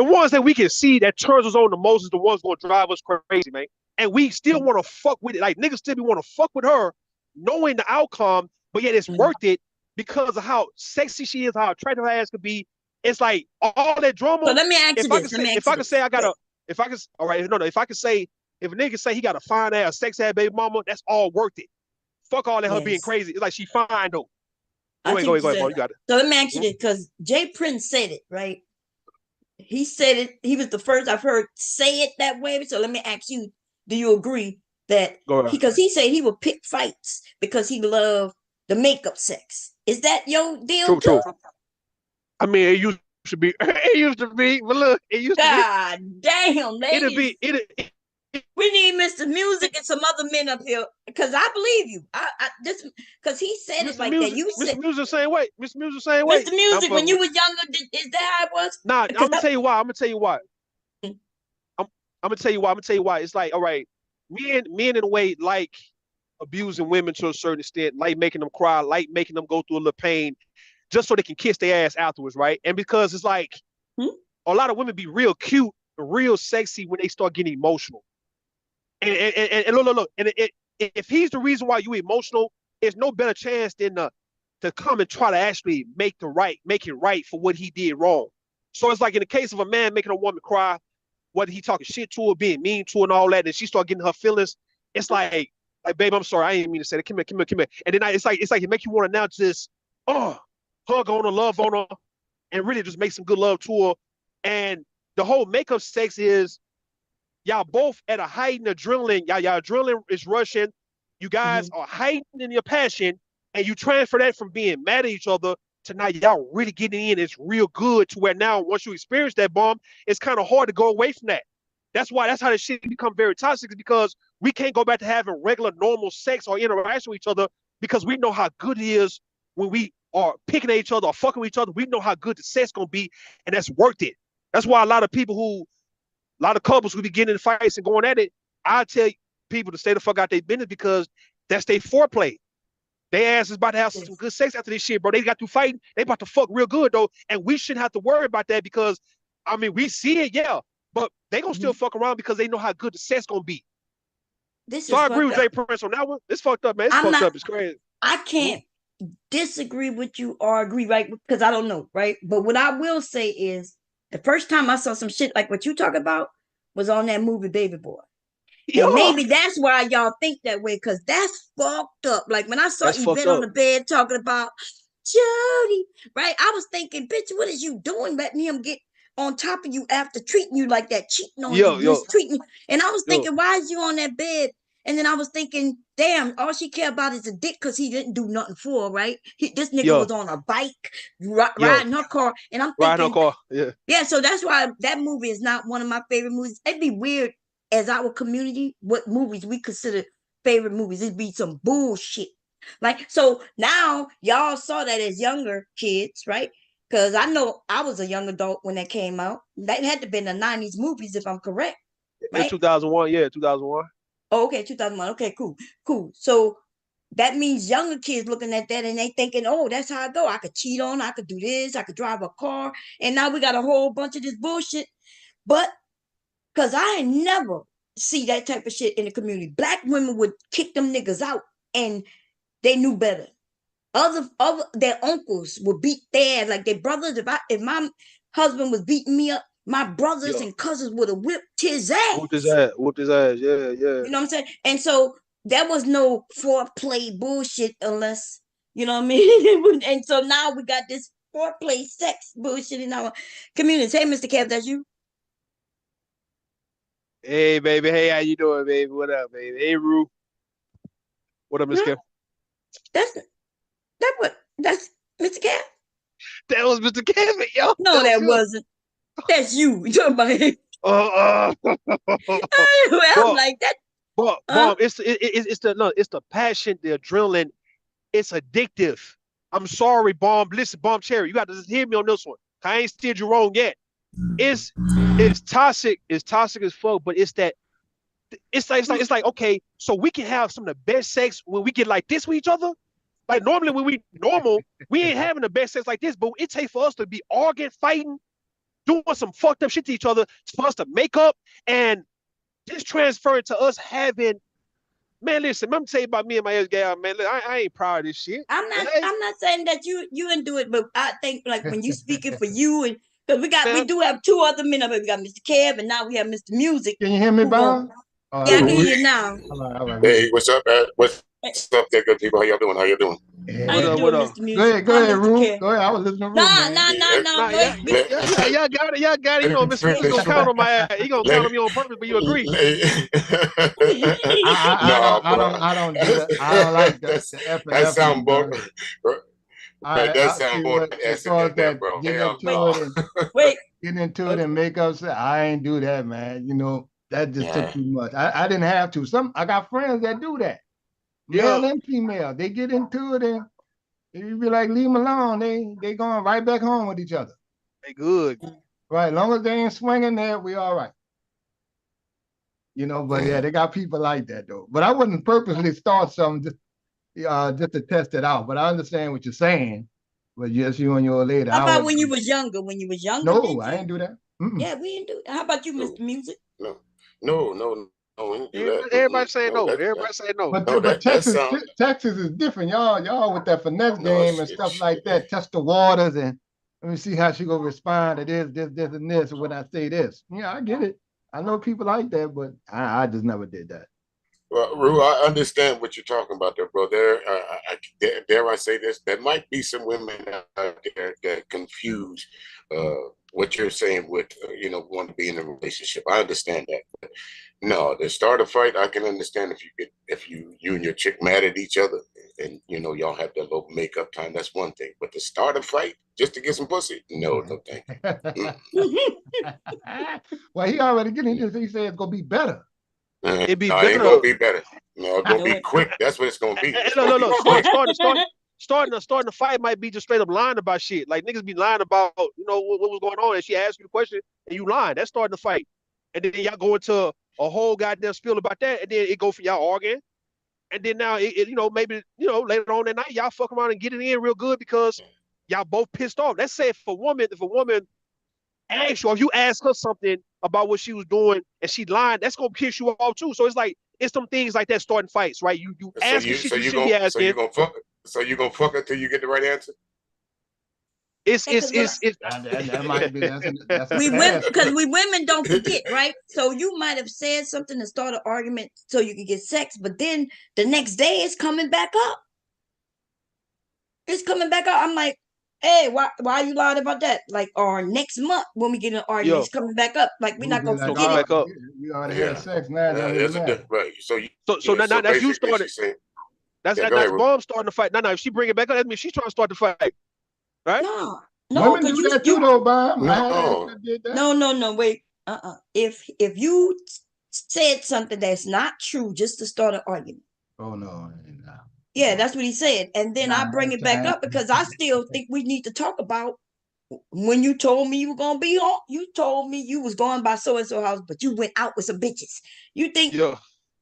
ones that we can see that turns us on the most is the ones gonna drive us crazy, man. And we still want to fuck with it. Like niggas still be want to fuck with her, knowing the outcome, but yet it's worth it because of how sexy she is, how attractive her ass could be. It's like all that drama. So let me ask you this. If I could say I got a, if I could, all right, no, if I could say, if a nigga say he got a fine ass, a sex ass baby mama, that's all worth it. Fuck all that her being crazy. It's like she fine though. Go ahead, bro. You got it. So let me ask you this, because Jay Prince said it, right? He said it. He was the first I've heard say it that way. So let me ask you, do you agree that because he said he would pick fights because he loved the makeup sex? Is that your deal? True. I mean, it used to be. It used to be. But look, it used to be. God damn, ladies. We need Mr. Music and some other men up here because I believe you. This because he said it like that. You said Mr. Music same way. Mr. Music same way. Mr. Music, when you was younger, is that how it was? Nah, I'm gonna tell you why. I'm gonna tell you why. I'm gonna tell you why. I'm gonna tell you why. It's like, all right, men in a way like abusing women to a certain extent, like making them cry, like making them go through a little pain, just so they can kiss their ass afterwards, right? And because it's like a lot of women be real cute, real sexy when they start getting emotional. And look, and if he's the reason why you emotional, there's no better chance than to come and try to actually make it right for what he did wrong. So it's like in the case of a man making a woman cry, whether he talking shit to her, being mean to her and all that, and she start getting her feelings, it's like, babe, I'm sorry, I didn't mean to say that. Come here. And then it's like it makes you want to now just hug on her, love on her, and really just make some good love to her. And the whole makeup sex is y'all both at a heightened adrenaline. Y'all adrenaline is rushing. You guys are heightening your passion, and you transfer that from being mad at each other to now y'all really getting in. It's real good to where now once you experience that bomb, it's kind of hard to go away from that. That's how this shit become very toxic, is because we can't go back to having regular normal sex or interaction with each other because we know how good it is when we are picking at each other or fucking with each other. We know how good the sex gonna be, and that's worth it. That's why a lot of couples who be getting in fights and going at it, I tell people to stay the fuck out their business because that's their foreplay. They ass is about to have some good sex after this shit, bro. They got through fighting. They about to fuck real good, though. And we shouldn't have to worry about that because, I mean, we see it, yeah. But they gonna still fuck around because they know how good the sex gonna be. So I agree with Jay Prince on that one. It's fucked up, man. It's fucked up. It's crazy. I can't disagree with you or agree, right? Because I don't know, right? But what I will say is, the first time I saw some shit like what you talk about was on that movie Baby Boy. And maybe that's why y'all think that way, because that's fucked up. Like when I saw Yvette on the bed talking about Jody, right? I was thinking, bitch, what is you doing letting him get on top of you after treating you like that, cheating on you, mistreating you? And I was thinking, why is you on that bed? And then I was thinking, damn, all she care about is a dick because he didn't do nothing for her, right? This nigga was on a bike, riding her car. And I'm thinking, yeah, so that's why that movie is not one of my favorite movies. It'd be weird as our community, what movies we consider favorite movies. It'd be some bullshit. Like, so now y'all saw that as younger kids, right? Because I know I was a young adult when that came out. That had to be in the 90s movies, if I'm correct. Right? In 2001, 2001. Oh, okay, 2001. Okay, cool. So that means younger kids looking at that and they thinking, oh, that's how I go. I could cheat on, I could do this, I could drive a car. And now we got a whole bunch of this bullshit. But because I ain't never see that type of shit in the community. Black women would kick them niggas out and they knew better. Other their uncles would beat their ass like their brothers. If my husband was beating me up, my brothers and cousins would have whipped his ass. Whooped his ass. Yeah. You know what I'm saying? And so there was no foreplay bullshit unless, you know what I mean? And so now we got this foreplay sex bullshit in our community. Hey, Mr. Kev, that's you? Hey, baby. Hey, how you doing, baby? What up, baby? Hey, Rue. What up, Mr. Kev? That's Mr. Kev? That was Mr. Kevin, yo. No, that wasn't. That's you. You talking about him? I'm like that. Mom, it's the passion, the adrenaline. It's addictive. I'm sorry, Bomb. Listen, Bomb Cherry, you got to just hear me on this one. I ain't steered you wrong yet. It's it's toxic. It's toxic as fuck. But it's like okay, so we can have some of the best sex when we get like this with each other. Like normally when we ain't having the best sex like this, but it takes for us to be arguing, fighting, doing some fucked up shit to each other for us to make up and just transferring to us having. Man, listen, I'm tell you about me and my ex gal, man. Look, I ain't proud of this shit. Hey, I'm not saying that you didn't do it, but I think like when you speaking for you and because we man, do have two other men up here. We got Mr. Kev and now we have Mr. Music. Can you hear me, Who going? Bob? All Yeah, I right. can hear you now. All right. Hey, what's up, man? What's up there, good people? How y'all doing? How you doing? How what you Yeah. up, what doing, up? Mr. Music? Go Hi, ahead, Mr. Rue. Kev. Go ahead. I was listening to Rue, Nah, man. nah, nah, Yeah, nah. Nah, Wait, we y'all got it. You know, Mr. let Music me gonna count on my ass. He gonna count let on me on purpose, but you agree. no, bro. I don't do that. I don't like the F and That F, sound boy. bro. Man, that I sound see boy what as ass far as there, that bro. getting Hell into it no. and wait. getting into it and make up. Say, I ain't do that, man. You know that just took Yeah. too much. I didn't have to. I got friends that do that, Yeah, male and female. They get into it and you be like, leave them alone. They going right back home with each other. they good. Right, as long as they ain't swinging there, we all right. You know, but yeah, they got people like that though. But I wouldn't purposely start something just to test it out. But I understand what you're saying. But just you and your lady, How I about would when you was younger? When you was younger, no, did I you? ain't do that. Mm-mm. Yeah, we didn't do. How about you, No, Mr. Music? no, no, we didn't do that. Everybody saying No, no. that Everybody saying no. But no, but that Texas sound Texas is different. Y'all with that finesse no, game and stuff like that. Test the waters and let me see how she gonna respond to this, and this when I say this. Yeah, I get it. I know people like that, but I just never did that. Well, Rue, I understand what you're talking about there, bro. Dare I say this? There might be some women out there that confuse what you're saying with, want to be in a relationship. I understand that. But no, to start a fight, I can understand if you and your chick mad at each other and, y'all have that little makeup time. That's one thing. But to start a fight just to get some pussy, no, thank you. Well, he already getting this. He said it's gonna be better. It'd be No, it ain't gonna better. be better. No, it's gonna be quick. That's what it's gonna be. It's gonna be Look. quick. Starting the fight might be just straight up lying about shit. Like niggas be lying about what was going on, and she asked you the question and you lying. That's starting the fight, and then y'all go into a whole goddamn spiel about that, and then it go for y'all arguing, and then now maybe later on that night y'all fuck around and get it in real good because y'all both pissed off. Let's say if a woman asks you, or if you ask her something about what she was doing and she lying, that's gonna piss you off too. So it's like it's some things like that starting fights, right? You So asking you shit so you you shouldn't be gonna so asking. you gonna fuck so you gonna fuck it till you get the right answer? It's Yeah, it's it's it's That might be that's a we women task. because we women don't forget, right? So you might have said something to start an argument so you could get sex, but then the next day it's coming back up. It's coming back up. I'm like, hey, why you lied about that? Like, or next month when we get in an argument, yo, it's coming back up. Like we're We'll not be gonna it's like, gonna forget come it. back up. we already had Yeah. sex now. That really There's a matter. right. So you So now so that's you basically started. she's saying, That's yeah, go that's ahead, Ru. bomb starting the fight. Now if she bring it back up, that means she's trying to start the fight, right? No, no, Women because do you that too, you though, Bob. I had asked No, that did that. no, wait. If you said something that's not true just to start an argument. Oh no, Yeah, that's what he said. And then I bring it back time. up because I still think we need to talk about when you told me you were gonna be on, you told me you was going by so and so house, but you went out with some bitches. You think Yo,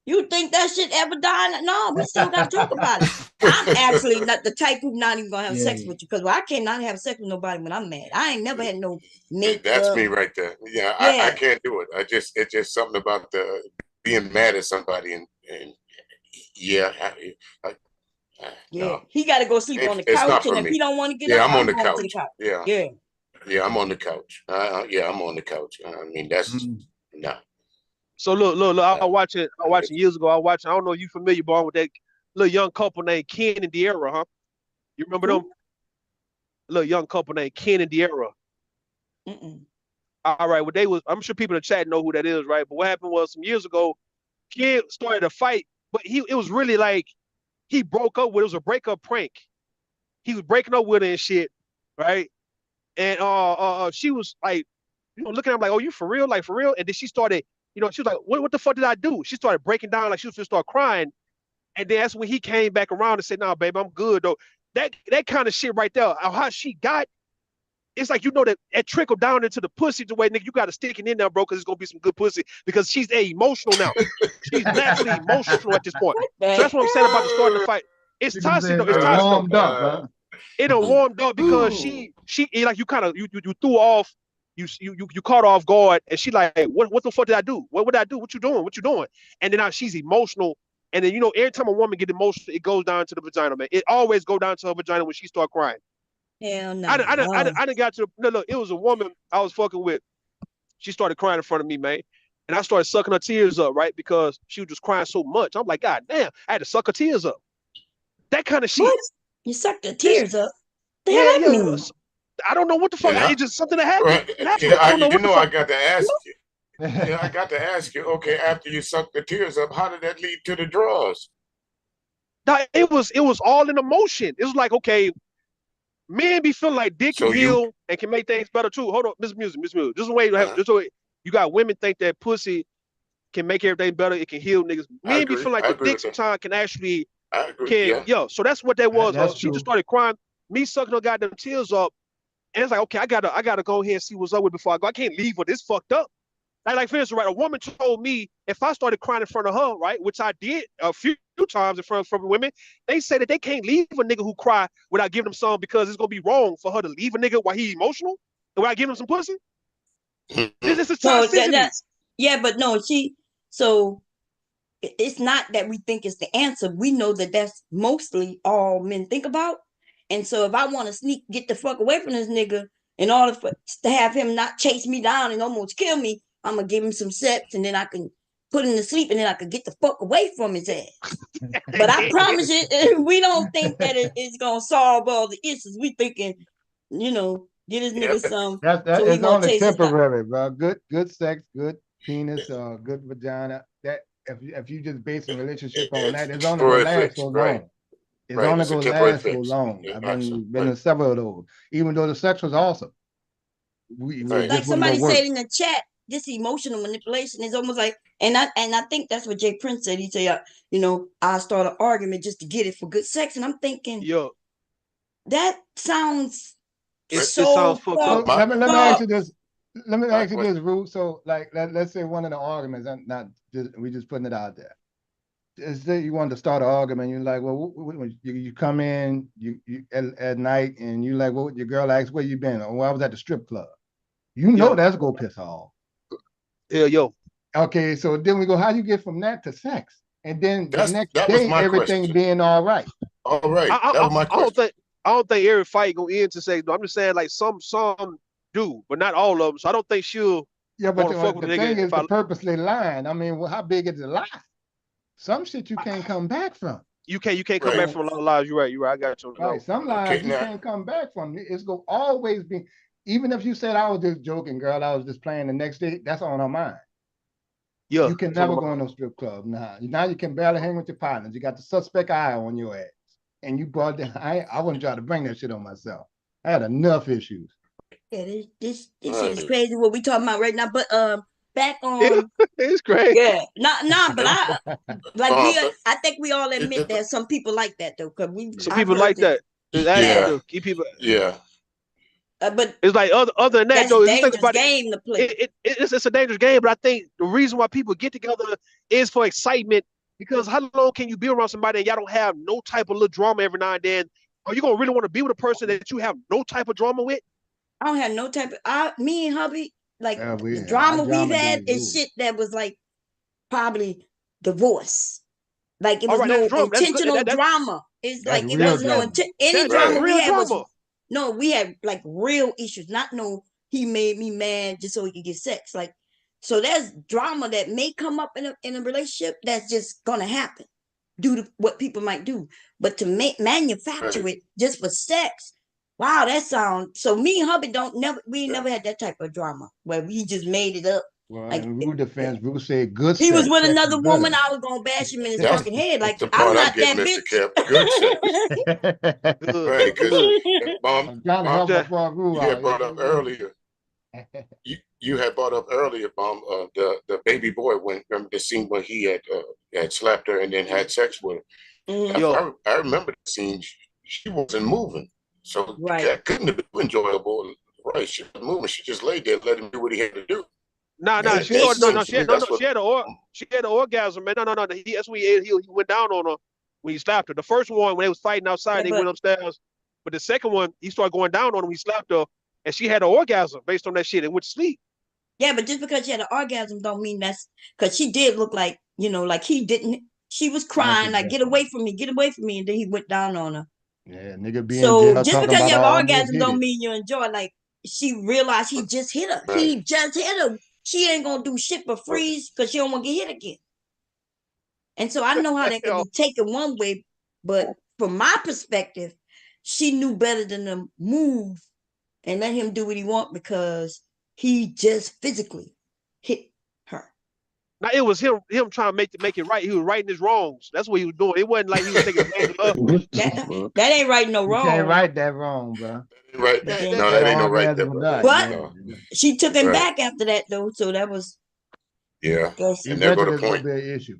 you think that shit ever died? No, we still gotta talk about it. I'm actually not the type who's not even gonna have Yeah, sex with you because I cannot have sex with nobody when I'm mad. I ain't never had no that's makeup. me right there. Yeah, I Yeah, can't do it. It's just something about the being mad at somebody and yeah, yeah. no, He gotta go sleep on the it's couch, not and for if he me. don't want to get Yeah, up, I'm on I'm the going to the couch. couch. Yeah, Yeah. yeah, I'm on the couch. Yeah, I'm on the couch. I mean, that's mm, no. so look. I Uh, was watching. I was watching years ago. I was watching. I don't know if you familiar, Born, with that little young couple named Ken and De'Ara, huh? You remember them? Who? Little young couple named Ken and De'Ara. Mm-mm. All right. Well, they was. I'm sure people in the chat know who that is, right? But what happened was some years ago, Ken started a fight, but it was really like he broke up with. It was a breakup prank. He was breaking up with her and shit, right? And she was like, looking at him like, "Oh, you for real? Like for real?" And then she started, she was like, "What the fuck did I do?" She started breaking down like she was gonna start crying. And then that's when he came back around and said, "Nah, babe, I'm good though." That kind of shit right there. How she got it's like, you know, that it trickle down into the pussy the way, nigga, you got to stick it in there, bro, because it's gonna be some good pussy, because she's emotional now. She's naturally emotional at this point. So that's what I'm saying about the starting the fight. It's You can say toxic though. It's it toxic though. warmed up, huh? It done warmed up because she like, you kind of you threw off, you caught off guard, and she like, hey, what the fuck did I do? What would I do? What you doing? What you doing? And then now she's emotional. And then, you know, every time a woman get emotional, it goes down to the vagina, man. It always go down to her vagina when she start crying. Hell no. I didn't got to no, look, it was a woman I was fucking with. She started crying in front of me, man. And I started sucking her tears up, right? Because she was just crying so much. I'm like, God damn, I had to suck her tears up. That kind of shit. What? You sucked the tears up? The hell that means? I don't know what the fuck. Yeah. It's just something that happened. Right. Yeah, I don't know what the fuck. I got to ask you. Yeah, I got to ask you. Okay, after you suck the tears up, how did that lead to the draws? No, it was all in emotion. It was like, okay, men be feeling like dick can heal and can make things better too. Hold on, Miss Music. This is the way you got women think that pussy can make everything better. It can heal niggas. Men be feeling like the dick sometimes can actually So that's what that was. She just started crying. Me sucking her goddamn tears up, and it's like, okay, I gotta go ahead and see what's up with before I go. I can't leave her this fucked up. Like for instance, right, a woman told me if I started crying in front of her, right, which I did a few times in front of women, they say that they can't leave a nigga who cry without giving him some, because it's gonna be wrong for her to leave a nigga while he emotional and without giving him some pussy. This is toxicity. Yeah, but no, so it's not that we think it's the answer. We know that that's mostly all men think about. And so if I want to get the fuck away from this nigga in order to have him not chase me down and almost kill me, I'm gonna give him some sex, and then I can put him to sleep, and then I can get the fuck away from his ass. But I promise you, we don't think that it's gonna solve all the issues. We thinking, you know, get his nigga some. That is only temporary, bro. Good sex, good penis, good vagina. That if you just base a relationship on that, it's only gonna last so long. It's only gonna last so long. I've been in several of those, even though the sex was awesome. Like somebody said in the chat, this emotional manipulation is almost like, and I think that's what Jay Prince said. He said, you know, I start an argument just to get it for good sex, and I'm thinking, that sounds it sounds fucked up. Let me ask you this. Let me ask you this, Ruth. So, like, let's say one of the arguments, we just putting it out there. Say you wanted to start an argument, you're like, well, you come in at night, and you like, well, your girl asks, where you been? Oh, well, I was at the strip club. You know that's gonna piss her off. Yeah, Okay, so then we go, how you get from that to sex? And then the next day, everything being all right. All right. That was my question. I don't think every fight gonna end to sex. I'm just saying, like, some do, but not all of them. So I don't think she'll. Yeah, but the thing is to purposely lying. I mean, well, how big is the lie? Some shit you can't come back from. You can't come back from a lot of lies. You're right. I got you. Right. Some lies you can't come back from. It's gonna always be. Even if you said I was just joking, girl, I was just playing the next day, that's on her mind. Yeah. You can never go in no strip club. Now you can barely hang with your partners. You got the suspect eye on your ass. And you brought that. I wouldn't try to bring that shit on myself. I had enough issues. Yeah, this is crazy what we talking about right now. But back on it's crazy. Yeah. But I think we all admit that some people like that though. Some people like that. Yeah. But it's like other than that, though, it's a dangerous game to play. It's a dangerous game, but I think the reason why people get together is for excitement. Because how long can you be around somebody and y'all don't have no type of little drama every now and then? Are you gonna really want to be with a person that you have no type of drama with? I don't have no type of. Me and hubby, like the drama we've had is shit that was like probably divorce. Like it was no intentional drama. It's like it was no any drama we had was. No, we had like real issues, not he made me mad just so he could get sex. Like, so there's drama that may come up in a relationship that's just gonna happen due to what people might do. But to manufacture it just for sex, wow, that sounds so me and hubby we never had that type of drama where we just made it up. Well, like, in Ruth defense, Ruth said good he was with another woman, I was gonna bash him in his fucking head. Like, I'm not that bitch. Good right, because you had brought up earlier. You had brought up earlier, Mom, the baby boy when the scene where he had slapped her and then had sex with her. I remember the scene. She wasn't moving, so that couldn't have been enjoyable Right. She was moving. She just laid there, let him do what he had to do. Nah, And, she and started. No, so no, to she me, had no, that's no, what. she had an orgasm, man. No. That's when he went down on her when he slapped her. The first one when they was fighting outside, Yeah, they went upstairs. But the second one, he started going down on her when he slapped her, and she had an orgasm based on that shit and went to sleep. yeah, but just because she had an orgasm don't mean that's because she did look like, like he didn't. She was crying, like, get away from me, and then he went down on her. Yeah, nigga be in So jail just talking because about you I have almost orgasm hit don't it. mean you enjoy. Like she realized he just hit her. Right. He just hit her. She ain't gonna do shit but freeze because she don't want to get hit again. And so I know how that can be taken one way, but from my perspective, she knew better than to move and let him do what he want because he just physically hit her. Now it was him trying to make it right. He was righting his wrongs. That's what he was doing. It wasn't like he was taking advantage of her. That ain't right no You can't wrong. right that wrong, bro. Right. But No, that ain't no right there, orgasm or bro. not, But man. she took him Right. back after that though, so that was Yeah. guess. And there go Eventually the it's gonna point. be an issue.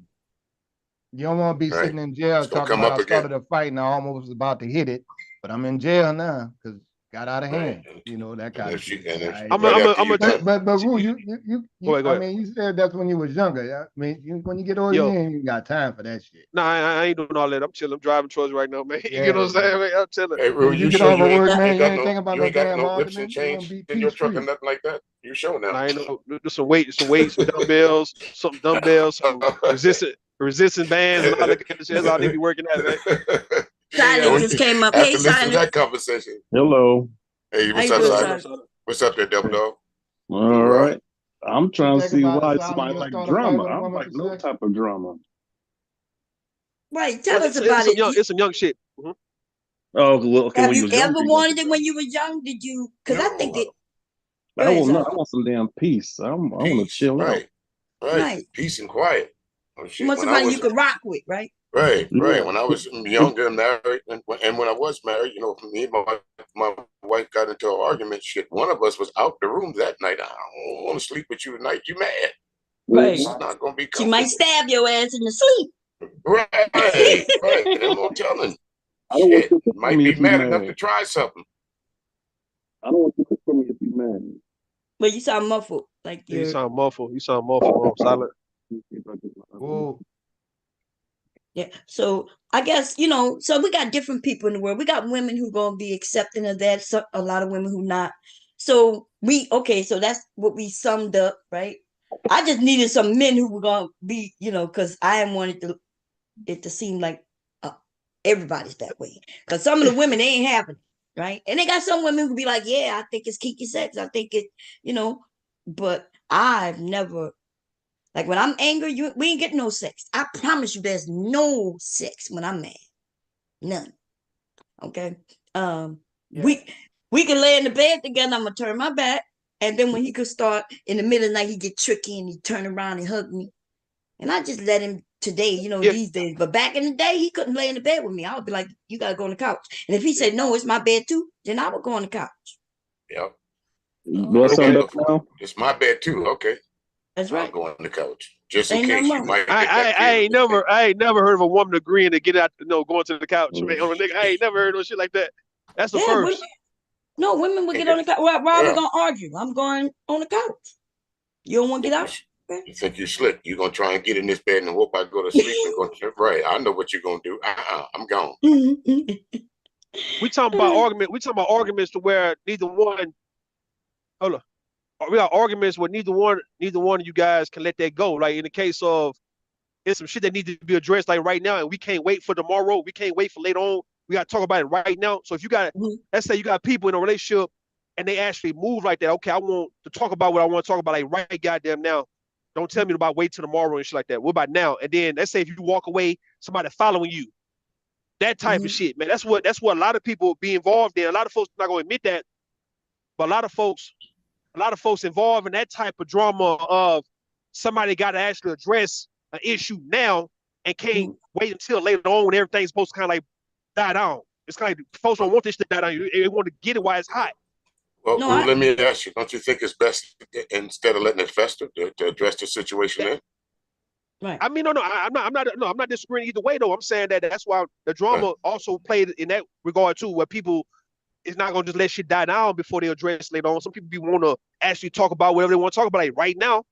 You don't want to be Right. sitting in jail It's gonna talking come about up I started again. a fight and I almost was about to hit it, but I'm in jail now because got out of hand. Right. You know, that And kind if of she, shit. and if, I- I'm right after a you done, But Rue, Go ahead. I mean, you said that's when you was younger. I mean, when you get older, Yo. you ain't even got time for that shit. Nah, I ain't doing all that. I'm chilling. I'm driving trucks right now, man. Yeah. You know what I'm saying? Man? I'm chilling. hey, Rue, When you you get sure off you of work, ain't man, you got ain't thinking about you no ain't got damn no whips and argument. You want to chains be in your peace truck or free. nothing like that? You sure now? Nah, I ain't no do some weights, some dumbbells, some resistance bands, and all that kind of shit. That's all they be working at, man. Silent just came up. After Hey, listening to Silent. that conversation. Hello. Hey, How what's you up, doing, What up, Simon? Silent? What's up there, Double Hey. Dog? All right. I'm trying to Think see about it, why Simon, somebody you'll like start a fight drama. with a I don't woman like for no sex? type of drama. Right. Well, Tell us about it. it's some young shit. Mhm. Oh, well, okay. Have When you you was ever younger, you like the wanted it when drama. you were young? Did you? Because I think that. No. Go I ahead, want no. Silent. I want some damn peace. I want to Peace. chill out. Right. Right. Right. Peace and quiet. Oh, You shit. want When I somebody you was could rock with, right? right. Yeah. When I was younger and married, and when I was married, me and my wife got into an argument. Shit, one of us was out the room that night. I don't want to sleep with you tonight. You mad? Right. It's not gonna be She might comfortable. stab your ass in the sleep. Right. Right. There's no telling. I don't want Shit, you to cook for might me be if you mad enough to mad. try something. I don't want you to cook for me if you mad. But you sound muffled, like You you're. sound muffled. Silent. Whoa. Yeah. So I guess, so we got different people in the world. We got women who gonna be accepting of that, so a lot of women who not. So so that's what we summed up, right? I just needed some men who were gonna be, because I didn't want it to seem like everybody's that way. Because some of the women they ain't having it, right? And they got some women who be like, yeah, I think it's kinky sex. I think it, but I've never. Like when I'm angry, we ain't getting no sex. I promise you, there's no sex when I'm mad. None. Okay. Yeah. We can lay in the bed together. I'm gonna turn my back, and then when he could start in the middle of the night, he get tricky and he turn around and hug me, and I just let him today, Yeah. these days. But back in the day, he couldn't lay in the bed with me. I would be like, you gotta go on the couch. And if he said no, it's my bed too, then I would go on the couch. Yep. Do I sound better now? It's my bed too. Okay. That's I'll right. go on the couch just in Ain't nothing case you wrong with it. might get that feeling. I ain't never heard of a woman agreeing to get out, going to the couch, man. On a nigga, I ain't never heard no shit like that. That's the Yeah, women, first. no, women would get on the couch. Why are we gonna argue? I'm going on the couch. You don't want to get out? Okay. You think you slick? You're gonna try and get in this bed and hope I go to sleep and go to right. I know what you're gonna do. I'm gone. We talking about argument. We talking about arguments to where neither one. Hold on. We got arguments where neither one of you guys can let that go. Like in the case of it's some shit that needs to be addressed like right now, and we can't wait for tomorrow. We can't wait for later on. We got to talk about it right now. So if you got, let's say you got people in a relationship and they actually move like that. Okay, I want to talk about what I want to talk about like right goddamn now. Don't tell me about wait till tomorrow and shit like that. What about now? And then let's say if you walk away, somebody following you, that type of shit, man. That's what a lot of people be involved in. A lot of folks not gonna admit that, but a lot of folks involved in that type of drama of somebody got to actually address an issue now and can't wait until later on when everything's supposed to kind of like die down. It's kind of like folks don't want this to die down. They want to get it while it's hot. Well, let me ask you, don't you think it's best instead of letting it fester to address the situation then? Right. I mean, no, I'm not disagreeing either way though. I'm saying that that's why the drama also played in that regard too, where people is not gonna just let shit die down before they address later on. Some people be want to actually talk about whatever they want to talk about like right now,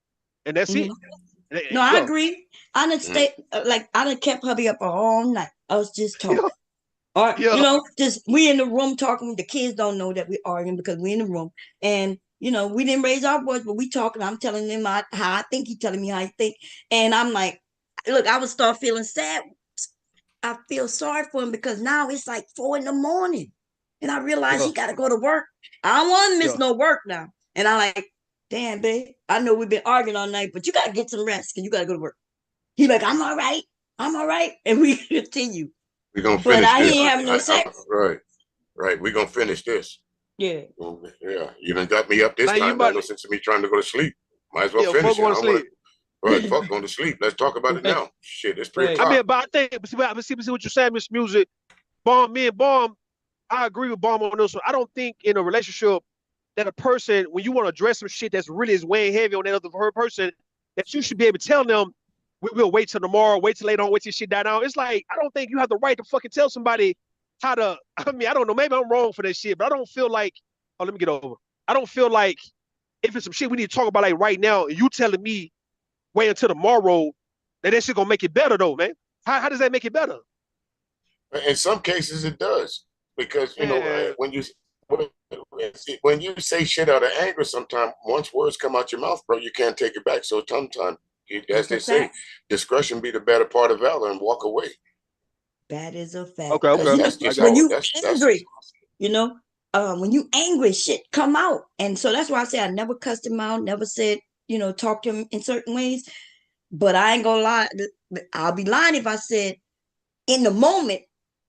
and that's it. No, I Yeah, agree. I done stay like I done kept hubby up all night. I was just talking. yeah, Or, yeah. just we in the room talking. The kids don't know that we're arguing because we in the room. And, we didn't raise our voice, but we talking. I'm telling him how I think. He telling me how he think. And I'm like, look, I would start feeling sad. I feel sorry for him because now it's like 4 a.m. And I realize Yeah, he got to go to work. I don't want to miss yeah. no work now. And I'm like, damn, babe, I know we've been arguing all night, but you got to get some rest because you got to go to work. He's like, I'm all right. I'm all right. And we continue. We're gonna But finish I this. ain't having no sex. Right. We're gonna finish this. Yeah. Yeah. You done got me up this Man, you time. might, No sense of me trying to go to sleep. Might as well yeah, fuck finish it. going I to don't want sleep. to. Right. Fuck going to sleep. Let's talk about it Right. now. Shit, it's Right. 3 o'clock. But I think, see what you're saying, Miss Music. Me and Bomb, I agree with Bomb on this one. I don't think in a relationship that a person, when you want to address some shit that's really is weighing heavy on that other person, that you should be able to tell them, we'll wait till tomorrow, wait till later on, wait till shit die down. It's like, I don't think you have the right to fucking tell somebody how to, I don't know, maybe I'm wrong for that shit, but I don't feel like, let me get over. I don't feel like if it's some shit we need to talk about like right now, and you telling me wait until tomorrow, that shit gonna make it better though, man. How does that make it better? In some cases, it does because Yeah. when you say shit out of anger, sometimes once words come out your mouth, bro, you can't take it back. So sometimes, as they say, discretion be the better part of valor, and walk away. That is a fact. Okay. That's just when how you that's angry, when you angry, shit come out. And so that's why I say I never cussed him out, never said, talk to him in certain ways. But I ain't gonna lie. I'll be lying if I said in the moment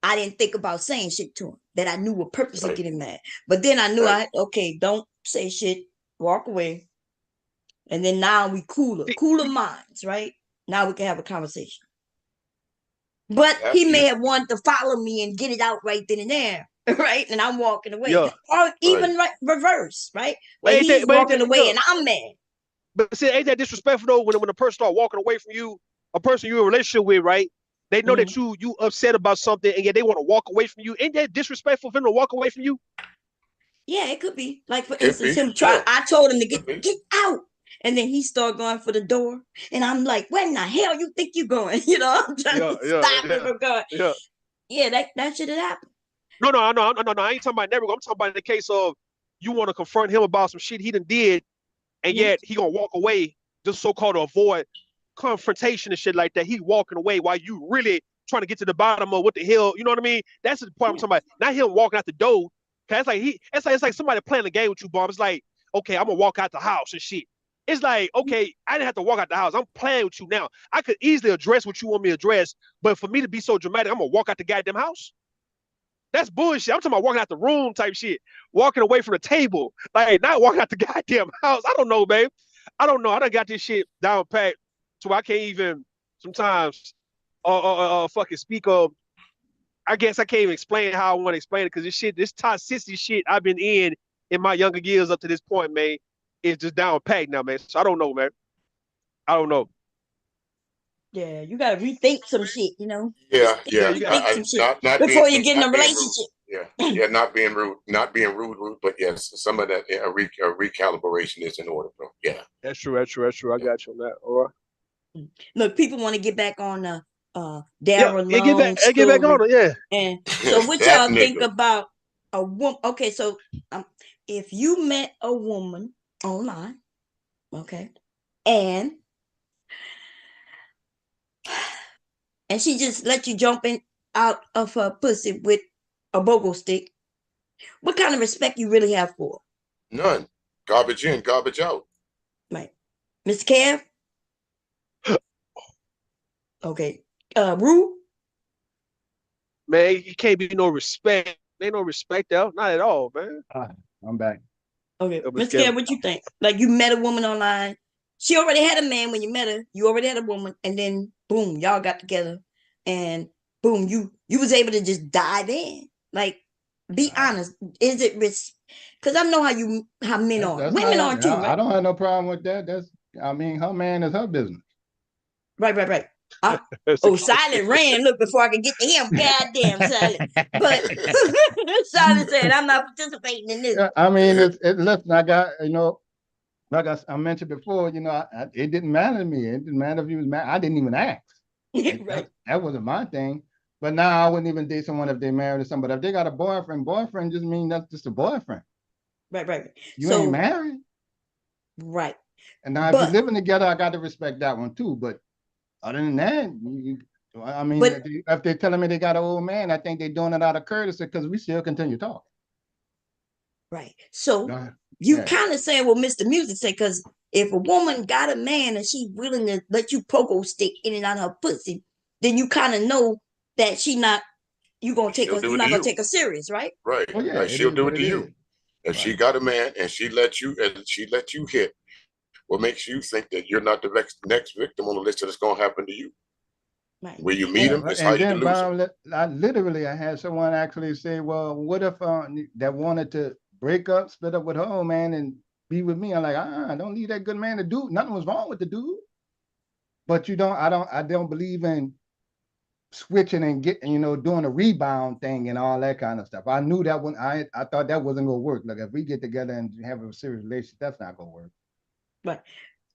I didn't think about saying shit to him that I knew would purposely right. get him mad. But then I knew Right. don't say shit, walk away. And then now we cooler minds, right? Now we can have a conversation. But he may have wanted to follow me and get it out right then and there, right? And I'm walking away. Yeah. Or even reverse, right? Like But he's walking away and I'm mad. But see, ain't that disrespectful though when a person start walking away from you, a person you're in a relationship with, right? They know that you upset about something and yet they want to walk away from you. Ain't that disrespectful for them to walk away from you? Yeah, it could be. Like for instance, I told him to get out. And then he started going for the door. And I'm like, where in the hell you think you're going? I'm trying to stop him from going. Yeah, that should have happened. No. I ain't talking about never. I'm talking about in the case of you want to confront him about some shit he done did, and yet he gonna walk away just so-called to avoid confrontation and shit like that. He walking away while you really trying to get to the bottom of what the hell, you know what I mean? That's the point I'm talking about. Not him walking out the door. Cause it's like somebody playing a game with you, Bob. It's like, okay, I'm gonna walk out the house and shit. It's like, okay, I didn't have to walk out the house. I'm playing with you now. I could easily address what you want me to address, but for me to be so dramatic, I'm gonna walk out the goddamn house. That's bullshit. I'm talking about walking out the room type shit, walking away from the table, like not walking out the goddamn house. I don't know, babe. I don't know. I done got this shit down pat to where I can't even sometimes fucking speak of. I guess I can't even explain how I want to explain it because this toxicity shit I've been in my younger years up to this point, man, is just down packed now, man. So I don't know, man. I don't know. Yeah, you gotta rethink some shit, Yeah. You gotta some shit before you get in a relationship. Yeah, not being rude, but yes, some of that a recalibration is in order, bro. Yeah, that's true. I got you on that. All right. Look, people want to get back on Darrel get back on it, yeah. And so, what y'all think about a woman? Okay, so if you met a woman online, okay, and she just let you jump in out of her pussy with a BOGO stick, what kind of respect you really have for her? None. Garbage in, garbage out. Right. Mr. Kev? Okay. Rue? Man, you can't be no respect. There ain't no respect out. Not at all, man. I'm back. Okay. Mr. Kev, what you think? Like you met a woman online. She already had a man when you met her. You already had a woman. And then, boom, y'all got together. And, boom, you was able to just dive in. Like, be honest. Is it risk? Because I know how men are. Women are too, right? I don't have no problem with that. Her man is her business. Right. Silent ran, look, before I could get to him. Goddamn, Silent. But Silent said, I'm not participating in this. Yeah, I mean, listen, I got, like I mentioned before, it didn't matter to me. It didn't matter if he was mad. I didn't even ask. Right. That wasn't my thing. But now I wouldn't even date someone if they married or something. But if they got a boyfriend just means that's just a boyfriend. Right. You ain't married. Right. And now if you're living together, I got to respect that one too. But other than that, I mean, if they're telling me they got an old man, I think they're doing it out of courtesy because we still continue talking. Right. So you kind of saying what Mr. Music said, because if a woman got a man and she's willing to let you pogo stick in and out of her pussy, then you kind of know that you're not gonna take her serious, right? Right. Well, yeah, like she'll do it to you. Is. If she got a man and she let you hit, what makes you think that you're not the next victim on the list that's gonna happen to you? Right. Where you meet him, it's how you lose him. I had someone actually say, well, what if that wanted to break up, split up with her old man and be with me? I'm like, don't leave that good man to do. Nothing was wrong with the dude. But I don't believe in switching and getting, doing a rebound thing and all that kind of stuff. I knew that when I thought that wasn't gonna work. Like if we get together and have a serious relationship, that's not gonna work. Right.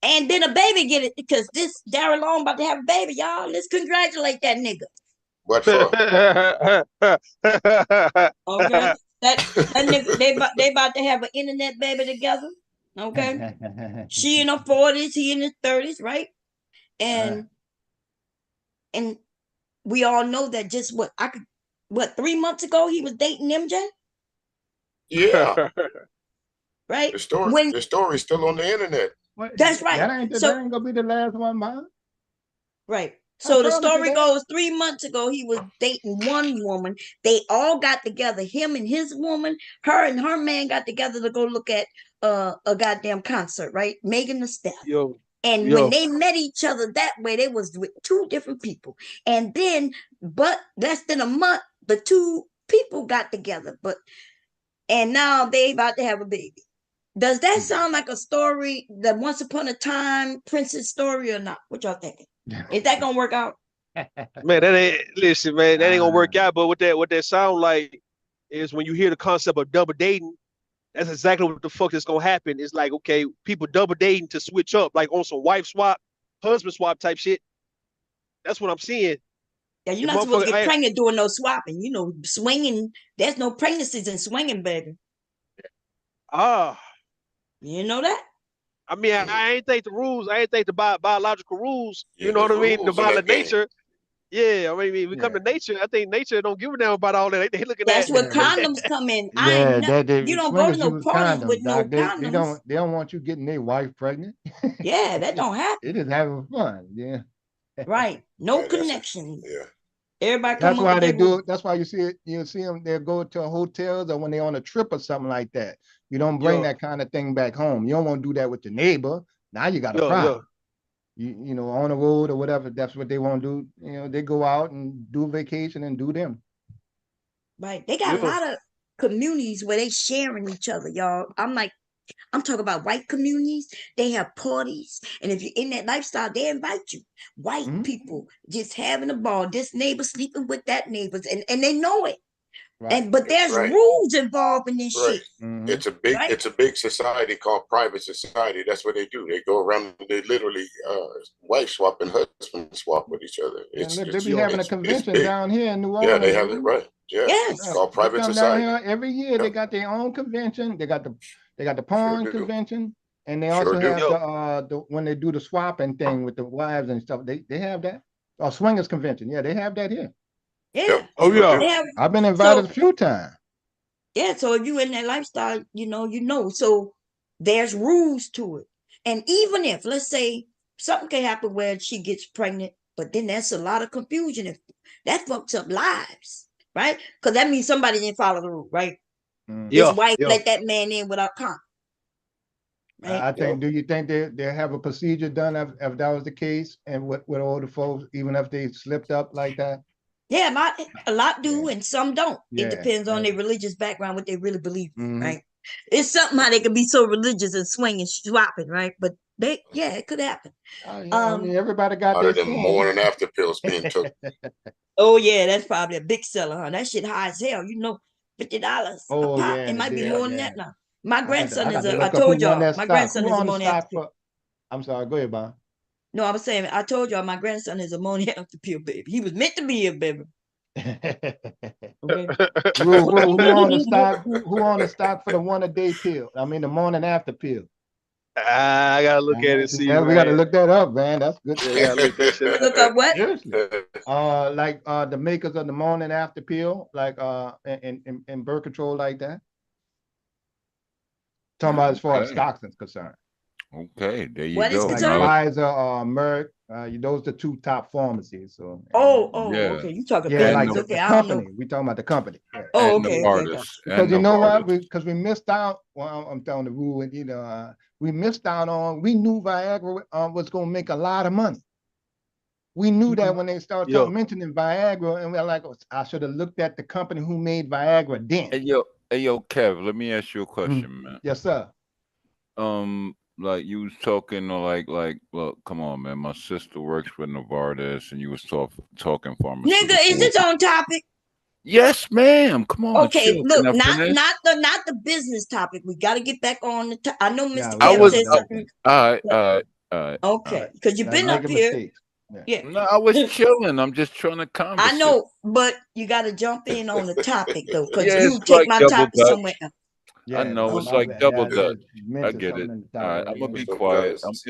And then a baby get it because this Darrel long about to have a baby, y'all. Let's congratulate that nigga. What for? Okay. That nigga, they about to have an internet baby together. Okay. She in her 40s, he in his 30s, right? And we all know that just 3 months ago he was dating MJ? Yeah. Right? The story's still on the internet. That's right. That ain't gonna be the last one, man. Right. So the story goes 3 months ago, he was dating one woman. They all got together, him and his woman, her and her man got together to go look at a goddamn concert, right? Megan Thee Stallion. And when they met each other that way, they was with two different people. And then, but less than a month, the two people got together. And now they about to have a baby. Does that sound like a story, that once upon a time princess story or not? What y'all thinking? Is that gonna work out? Man, that ain't gonna work out. But what that sound like is when you hear the concept of double dating, that's exactly what the fuck is gonna happen. It's like, okay, people double dating to switch up, like on some wife swap, husband swap type shit. That's what I'm seeing. Yeah, you're not supposed to get pregnant doing no swapping. Swinging. There's no pregnancies in swinging, baby. You know that? I mean, I ain't think the rules. I ain't think the biological rules. You know what I mean? The violent nature. Yeah, I mean, we come to nature. I think nature don't give a damn about all that. They looking That's at. That's where condoms come in. You don't go to no parties with no condoms. They don't want you getting their wife pregnant. Yeah, that don't happen. They just having fun. Yeah. Right. No connection. Yeah. Everybody. That's why they do it. That's why you see them. They'll go to hotels or when they're on a trip or something like that. You don't bring that kind of thing back home. You don't want to do that with your neighbor. Now you got a problem. You know, on the road or whatever, that's what they want to do. They go out and do vacation and do them. Right. They got a lot of communities where they sharing each other, y'all. I'm talking about white communities. They have parties. And if you're in that lifestyle, they invite you. White people just having a ball. This neighbor sleeping with that neighbor. And they know it. Right. But there's rules involved in this shit. Mm-hmm. It's a big society called private society. That's what they do. They go around and they literally wife swap and husband swap with each other. They be having a convention down here in New Orleans. Yeah, they have it right. Yeah, yes. It's called private society. Down here every year they got their own convention. They got the porn convention, and they also have the when they do the swapping thing with the wives and stuff. They have that. Oh, swingers convention. Yeah, they have that here. Yeah. I've been invited a few times. Yeah, so if you in that lifestyle, you know. So there's rules to it. And even if, let's say, something can happen where she gets pregnant, but then there's a lot of confusion. If that fucks up lives, right? Because that means somebody didn't follow the rule, right? His wife let that man in without condom. Right? I think. Do you think they have a procedure done if that was the case, and with all the folks, even if they slipped up like that? Yeah, a lot do and some don't. It depends on their religious background, what they really believe, right? It's something how they could be so religious and swinging, swapping, right? But it could happen. I mean, everybody got Other their than sin. morning after pills being took. Oh yeah, that's probably a big seller, huh? That shit high as hell, $50 a Oh pop. yeah, It and might be did, more than yeah. that now. My grandson I is got to I look up told who won y'all, that my stock. grandson Who is on the ammonia stock after pill. for? I'm sorry. Go ahead, Bob. No, I was saying, I told y'all my grandson is ammonia after pill, baby. He was meant to be a baby. Okay. Who on the stock? Who on the stock for the 1-a-day pill? I mean, the morning after pill. I gotta look at it and see, Yeah, we got to man. look that up, man. That's good. Yeah, we gotta look that shit up. Look up what? Seriously. Like the makers of the morning after pill, like in birth control, like that. Talking about as far as Okay. stocks is concerned. Okay, there you What is go. Like concerned? Pfizer or Merck, those are the 2 top pharmacies. So Yeah. Okay. You talking yeah, And like business? the- Okay, the I don't know. company. We talking about the company. Yeah. Oh, and okay, the got artists. Because And you the know what? artists. Because we missed out. Well, I'm telling the rule, and we missed out on. We knew Viagra was going to make a lot of money. We knew that when they started Yeah. mentioning Viagra, and we're like, oh, I should have looked at the company who made Viagra then. Hey yo, Kev, let me ask you a question, man. Yes, sir. Like you was talking look, come on, man. My sister works for Novartis, and you was talking pharmaceuticals. Nigga, is this on topic? Yes, ma'am. Come on. Okay, chill. look, Can I not finish? the business topic. We got to get back on the. I know Yeah, Mr. we I Kevin was said gotta- something. all right. Okay, because you've That's been up making here. mistakes. Yeah, No, I was chilling. I'm just trying to conversate. I know, but you got to jump in on the topic though, because Yeah, you it's take like my double topic dutch. somewhere else. I know it's my like bad. double Yeah, dutch. you I mentioned get something it. in the All topic, right, right? I'm gonna be So quiet. guys,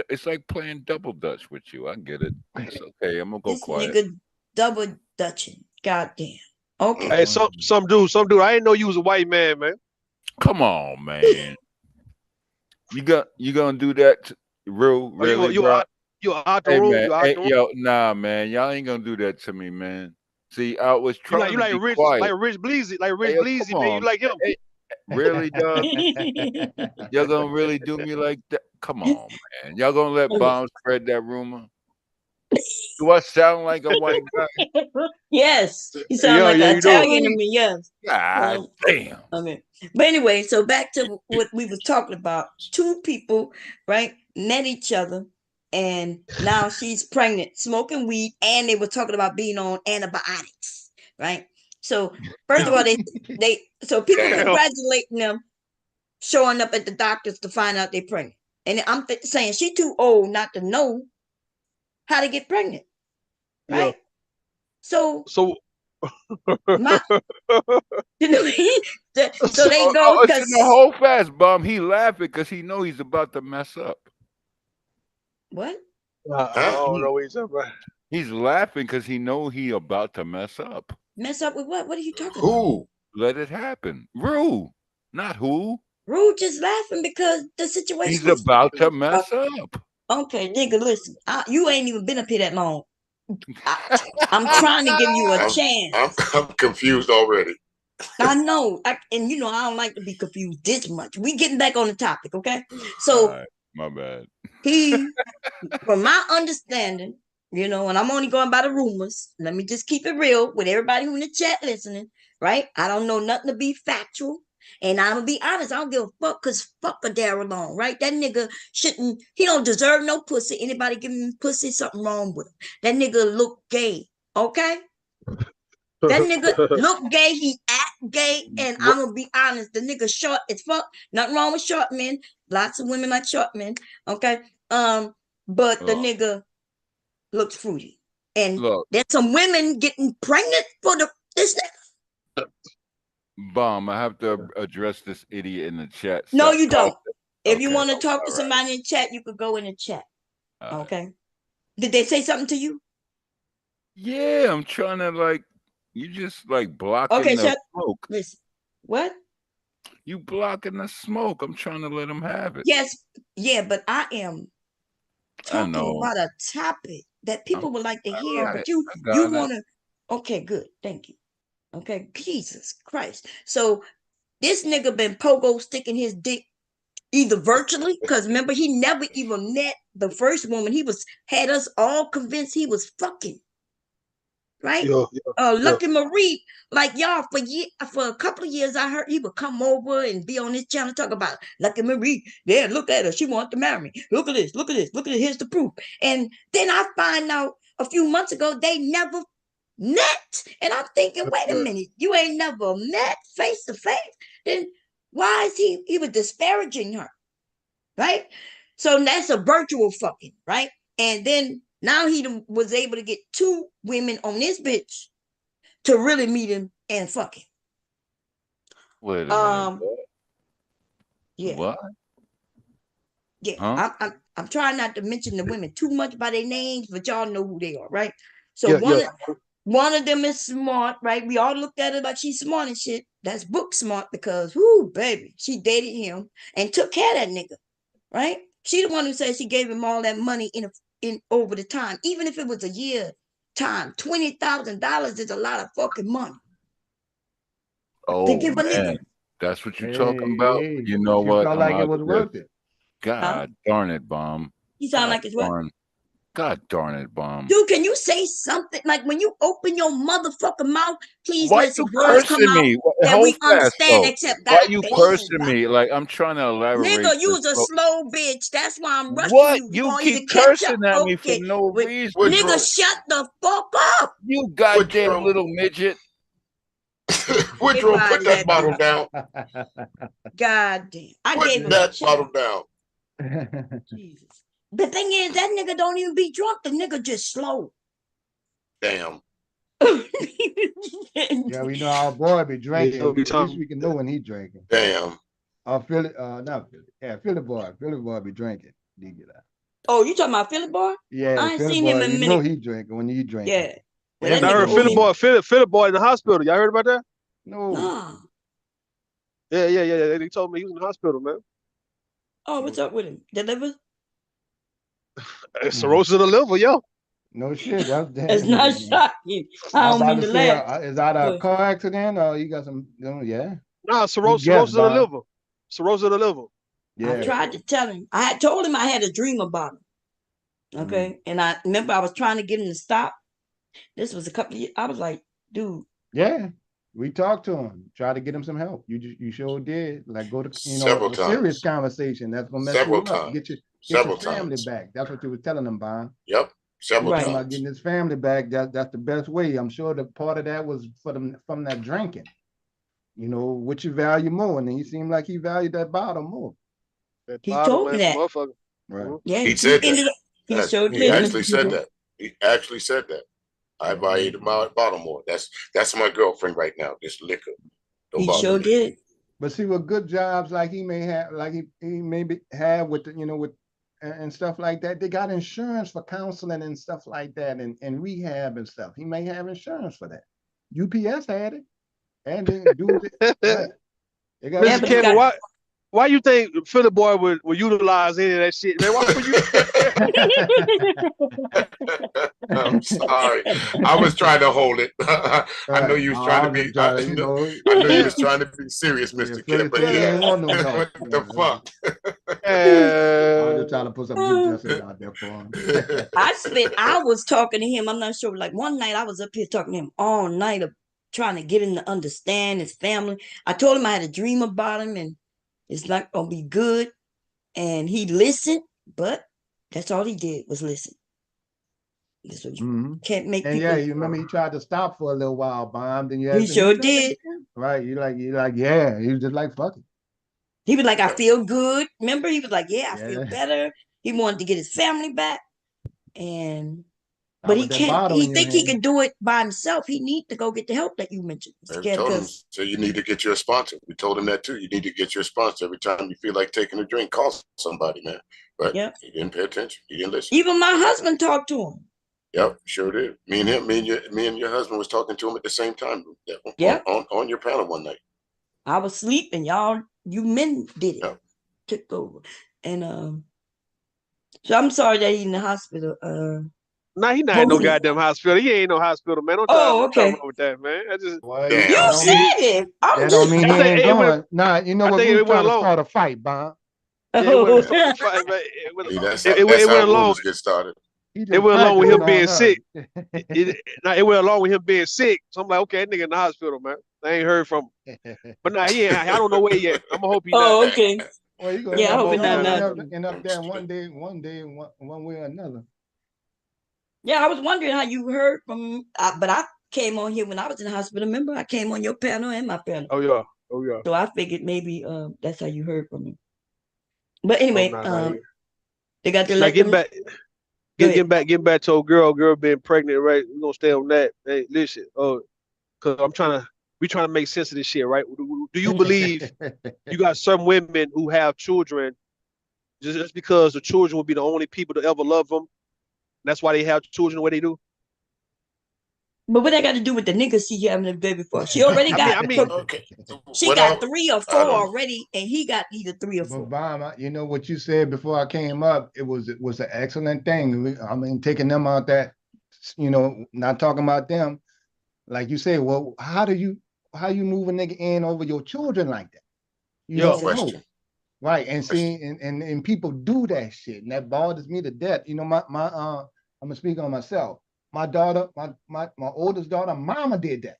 It's like playing double dutch with you. I get it. It's okay. I'm gonna go This quiet. nigga double dutching. Goddamn. Okay. Hey, some dude. I didn't know you was a white man, man. Come on, man. You gonna do that, real Oh, you really, you bro? out you out the Hey room? man, You out hey the room? yo, nah, man. Y'all ain't gonna do that to me, man. See, I was You trying to like be Rich quiet. Rich Bleezy, Hey, yo, come man. You on, like him? hey, really, dog? Y'all gonna really do me like that? Come on, man. Y'all gonna let Bomb spread that rumor? Do I sound like a white guy? Yes, you sound like Yeah, an you do. Italian to me. Yes. God damn. Okay. But anyway, so back to what we was talking about. 2 people, right, met each other, and now she's pregnant, smoking weed, and they were talking about being on antibiotics, right? So first of all, so people Damn. congratulating them, showing up at the doctors to find out they're pregnant, and I'm saying she too old not to know how to get pregnant, Yeah. right? So So my, you know, so they go Oh, because it's in the whole fast, Bomb. He laughing because he know he's about to mess up. what? I don't know what he's talking about. He's laughing because he know he about to mess up. Mess up with what? What are you talking about? who? Let it happen. Rue, not who. Rude just laughing because the situation. He's about to mess up. Okay, nigga, listen. You ain't even been up here that long. I'm trying to give you a chance. I'm confused already. I know, and you know I don't like to be confused this much. We getting back on the topic, okay? So All right, my bad. he, from my understanding, you know, and I'm only going by the rumors. Let me just keep it real with everybody who in the chat listening, right? I don't know nothing to be factual. And I'm gonna be honest, I don't give a fuck, because fuck a Darrel on, right? That nigga he don't deserve no pussy. Anybody give him pussy, something wrong with him. That nigga look gay, okay? That nigga look gay, he act gay, and I'm gonna be honest, the nigga short as fuck. Nothing wrong with short men. Lots of women like short men, okay? But the nigga looks fruity. And Look, there's some women getting pregnant for this nigga. Bomb, I have to address this idiot in the chat. No, you don't. If you Okay. want to talk to All somebody in chat, you could go in the chat. All right. Okay. Did they say something to you? Yeah, I'm trying to you just blocking Okay, the smoke. listen. What? You blocking the smoke. I'm trying to let him have it. Yes, yeah, but I am talking know. about a topic that people would like to hear, but you got it. want to. Okay, good. Thank you. Okay, Jesus Christ. So this nigga been pogo sticking his dick either virtually, because remember he never even met the first woman. He had us all convinced he was fucking. right? Yeah, yeah. Lucky Marie, like y'all for a couple of years, I heard he would come over and be on this channel talk about Lucky Marie. There, look at her. She wanted to marry me. Look at this. Look at this. Look at it. Here's the proof. And then I find out a few months ago they never met. And I'm thinking, wait a minute, you ain't never met face to face. Then why is he was disparaging her, right? So that's a virtual fucking, right? And then now he was able to get 2 women on this bitch to really meet him and fuck him. Wait a minute. Yeah. What? Yeah. Huh? I'm trying not to mention the women too much by their names, but y'all know who they are, right? So Yeah, one of them is smart, right? We all looked at her like she's smart and shit. That's book smart because, whoo, baby, she dated him and took care of that nigga, right? She the one who said she gave him all that money in over the time, even if it was a year time. $20,000 is a lot of fucking money. Oh give a nigga. man, that's what you're talking about. Hey, You know you what? felt I'm like it out was of worth this. it. God darn it, Bomb. You sound God like it's what? God darn it, Bomb. Dude, can you say something? Like when you open your motherfucking mouth, please Why let you some words come cursing out me? that Hold we fast, understand, though. except Why God you damn, cursing God. me? Like I'm trying to elaborate. Nigga, you this was a slow- slow bitch. That's why I'm rushing What? you. You You gonna keep either catch up. cursing at me for Okay. no Wait, reason. nigga, Woodrow. shut the fuck up. You goddamn Woodrow. little midget. Woodrow, Goodbye, put that let bottle me- down. God damn. I Put gave him that a bottle chance. down. Jesus. The thing is, that nigga don't even be drunk. The nigga just slow. Damn. Yeah, we know our boy be drinking. Yeah, At least we can know when he drinking. Damn. Philly, not Philly. Yeah, Philly boy. Philly boy be drinking. Oh, you talking about Philip boy? Yeah, I ain't Philly seen boy, him in a you know minute. he drinking when he drinking. Yeah. Well, And that I nigga heard old. Philip boy in the hospital. Y'all heard about that? No. Nah. Yeah. They told me he was in the hospital, man. Oh, what's up with him? Deliver? Cirrhosis of the liver, yo. No shit. It's not shocking. I I'm don't about mean to to say, laugh. is that a but- car accident or you got some? Yeah. Nah, You cirrhosis guess, of the Bob. liver. Cirrhosis of the liver. I Yeah. tried to tell him. I had told him I had a dream about him. Okay. And I remember I was trying to get him to stop. This was a couple of years. I was like, dude. Yeah. We talked to him, tried to get him some help. You sure did. Like go to Several a serious times. conversation that's gonna mess Several you up. times. Get your Several family times. back. That's what you were telling him, Bond. Yep. Several Right. Talking about times. getting his family back. That's the best way. I'm sure the part of that was from that drinking. You know, what you value more, and he seemed like he valued that bottle more. That He bottle, told me man, that. motherfucker. Right. Yeah. He said that. ended up. He showed He did. actually Mr. said People. that. He actually said that. I valued my bottle more. That's my girlfriend right now. This liquor. Don't He bother sure me. did. But see what good jobs like he may have, like he maybe have with with and stuff like that. They got insurance for counseling and stuff like that, and rehab and stuff. He may have insurance for that. UPS had it, and then dudes, right. They got Mr. but he Campbell, got- why you think Philly boy would utilize any of that shit, man? Why would you? I'm sorry. I was trying to hold it. I know you was trying to be. I know you was trying to be serious, Mr. Kid, but Philly yeah. ain't want no help. What the fuck? I was just trying to put some good justice out there for him. I spent hours talking to him. I'm not sure. Like one night I was up here talking to him all night of trying to get him to understand his family. I told him I had a dream about him and it's not gonna be good. And he listened, but that's all he did was listen. That's what you can't make And people. yeah, you remember he tried to stop for a little while, Bomb. Then you He sure did. Right. You like, yeah. He was just like, fuck it. He was like, I feel good. Remember, he was like, yeah, I feel Yeah. better. He wanted to get his family back. And Not but he with that can't, bottle he in your think he hand. can do it by himself. He need to go get the help that you mentioned. I Scared told him, because so you need to get your sponsor. We told him that too. You need to get your sponsor every time you feel like taking a drink. Call somebody, man. But Yep. he didn't pay attention. He didn't listen. even my husband talked to him. Yep, sure did. Me and your husband was talking to him at the same time. Yep. On your panel one night. I was sleeping, y'all. You men did it. Yep. Took over. And so I'm sorry that he's in the hospital. Nah, he not in no Hopefully- goddamn hospital. He ain't no hospital, man. Don't Oh, try okay. wrong with that, man. I just Well, Damn. You that don't mean- said it. I'm That just don't mean he I think ain't it going. went- Nah, you know I what? think We it was trying went to along. start a fight, Bomb. it Oh. went, it See, that's went how along. rumors get started. He It just went along with him practicing being on sick. her. It went along with him being sick. So I'm like, okay, that nigga in the hospital, man. I ain't heard from him. But nah, he ain't. I don't know where yet. I'm gonna hope he not. Oh, okay. Well, you gonna Yeah, I end hope up, it's y'all not gonna nothing. end up there one day, one way or another. Yeah, I was wondering how you heard from, but I came on here when I was in the hospital. Remember, I came on your panel and my panel, Oh yeah. Oh yeah. so I figured maybe that's how you heard from me. But Oh anyway, nah. they got to Now let them. Go ahead. getting back to a girl being pregnant, right? We're gonna stay on that. Hey, listen, cause we trying to make sense of this shit, right? Do you believe you got some women who have children just because the children will be the only people to ever love them? That's why they have children the way they do. But what that got to do with the nigga she having a baby for? She already got. I mean, Okay. She What got 3 or 4 I don't. already, and he got either 3 or But 4. Bob, you know what you said before I came up, it was an excellent thing. I mean, taking them out that, not talking about them. Like you said, well, how you move a nigga in over your children like that? You yeah, don't know. Question. Right. And see, Question. and people do that shit. And that bothers me to death. You know, I'm gonna speak on myself. My daughter, my oldest daughter, mama did that.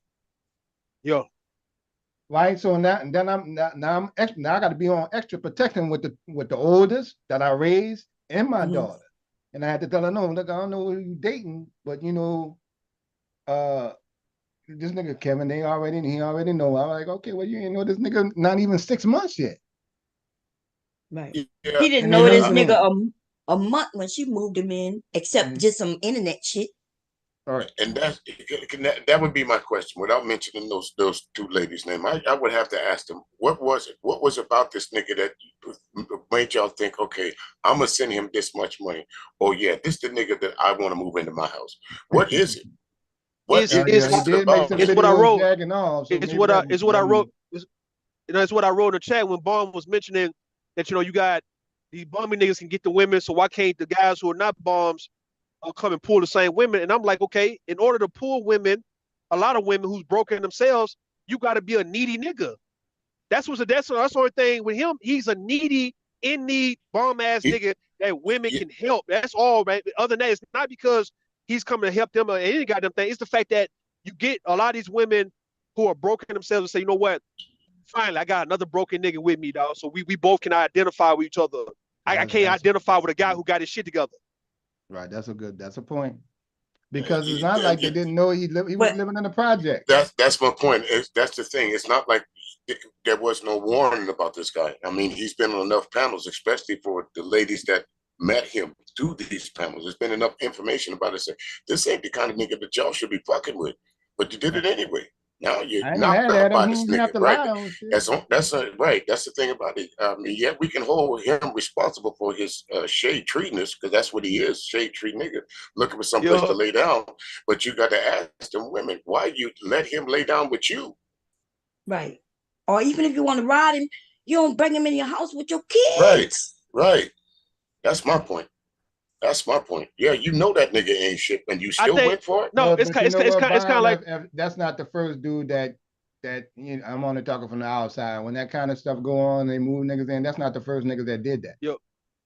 yeah, Right. So now and then now I got to be on extra protection with the oldest that I raised and my Mhm. daughter. And I had to tell her, no, look, I don't know who you dating, but uh this nigga Kevin, he already know. I'm like, okay, well, you ain't know this nigga not even 6 months yet. Right. Yeah. He didn't And they know this moving nigga in. a month when she moved him in, except Mhm. just some internet shit. All right. And that would be my question. Without mentioning those two ladies' name, I would have to ask them what was it? What was about this nigga that made y'all think, okay, I'm gonna send him this much money? Oh yeah, this the nigga that I want to move into my house. What is it? What it's Yeah, he it's is it did make about some it's him? what I videos wrote. jagging off, so It's maybe what I it's what I wrote. that It's what I wrote in the chat when Bond was mentioning that you got these bummy niggas can get the women, so why can't the guys who are not bombs come and pull the same women? And I'm like, okay, in order to pull women, a lot of women who's broken themselves, you got to be a needy nigga. That's the only thing with him. He's a needy, in need, bomb ass He, nigga that women he, can help. That's all, right? Other than that, it's not because he's coming to help them or any goddamn thing. It's the fact that you get a lot of these women who are broken themselves and say, you know what? Finally, I got another broken nigga with me, dog. So we both can identify with each other. I can't that's identify with a guy who got his shit together. right. That's a point. Because it's not like they you, didn't know he was But living in the project. that's my point. That's the thing. It's not like there was no warning about this guy. I mean, he's been on enough panels, especially for the ladies that met him through these panels. There's been enough information about it. Say, this ain't the kind of nigga that y'all should be fucking with, but you did it anyway. Now you're I ain't knocked mad out at him. by He this didn't have nigga, to right? lie on shit. Right. That's the thing about it. I mean, yeah, we can hold him responsible for his shade treatness because that's what he is, shade tree nigga, looking for someplace to Yo, lay down. But you got to ask them women why you let him lay down with you. right. Or even if you want to ride him, you don't bring him in your house with your Right, kids. right. That's my point. That's my point. Yeah, you know that nigga ain't shit, and you I still think went for it. no, But you know it's what, kind of Bob? like That's not the first dude that I'm only talking from the outside. When that kind of stuff go on, they move niggas in. That's not the first niggas that did that. yo,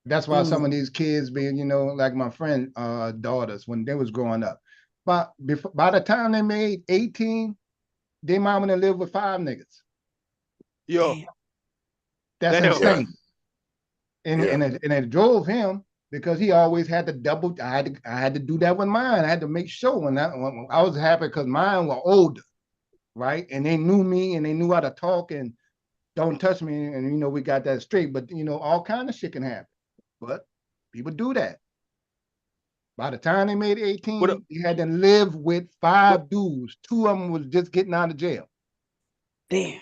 That's why some of Mm. these kids being, like my friend daughters when they was growing up. But by the time they made 18, they mama done lived with 5 niggas. yo, Damn. That's damn, Yeah, insane. And yeah. it drove him because he always had to double. I had to do that with mine. I had to make sure when I was happy because mine were older, right? And they knew me and they knew how to talk and don't touch me. And we got that straight. But all kind of shit can happen. But people do that. By the time they made what 18, they had to live with 5 dudes. 2 of them was just getting out of jail. Damn.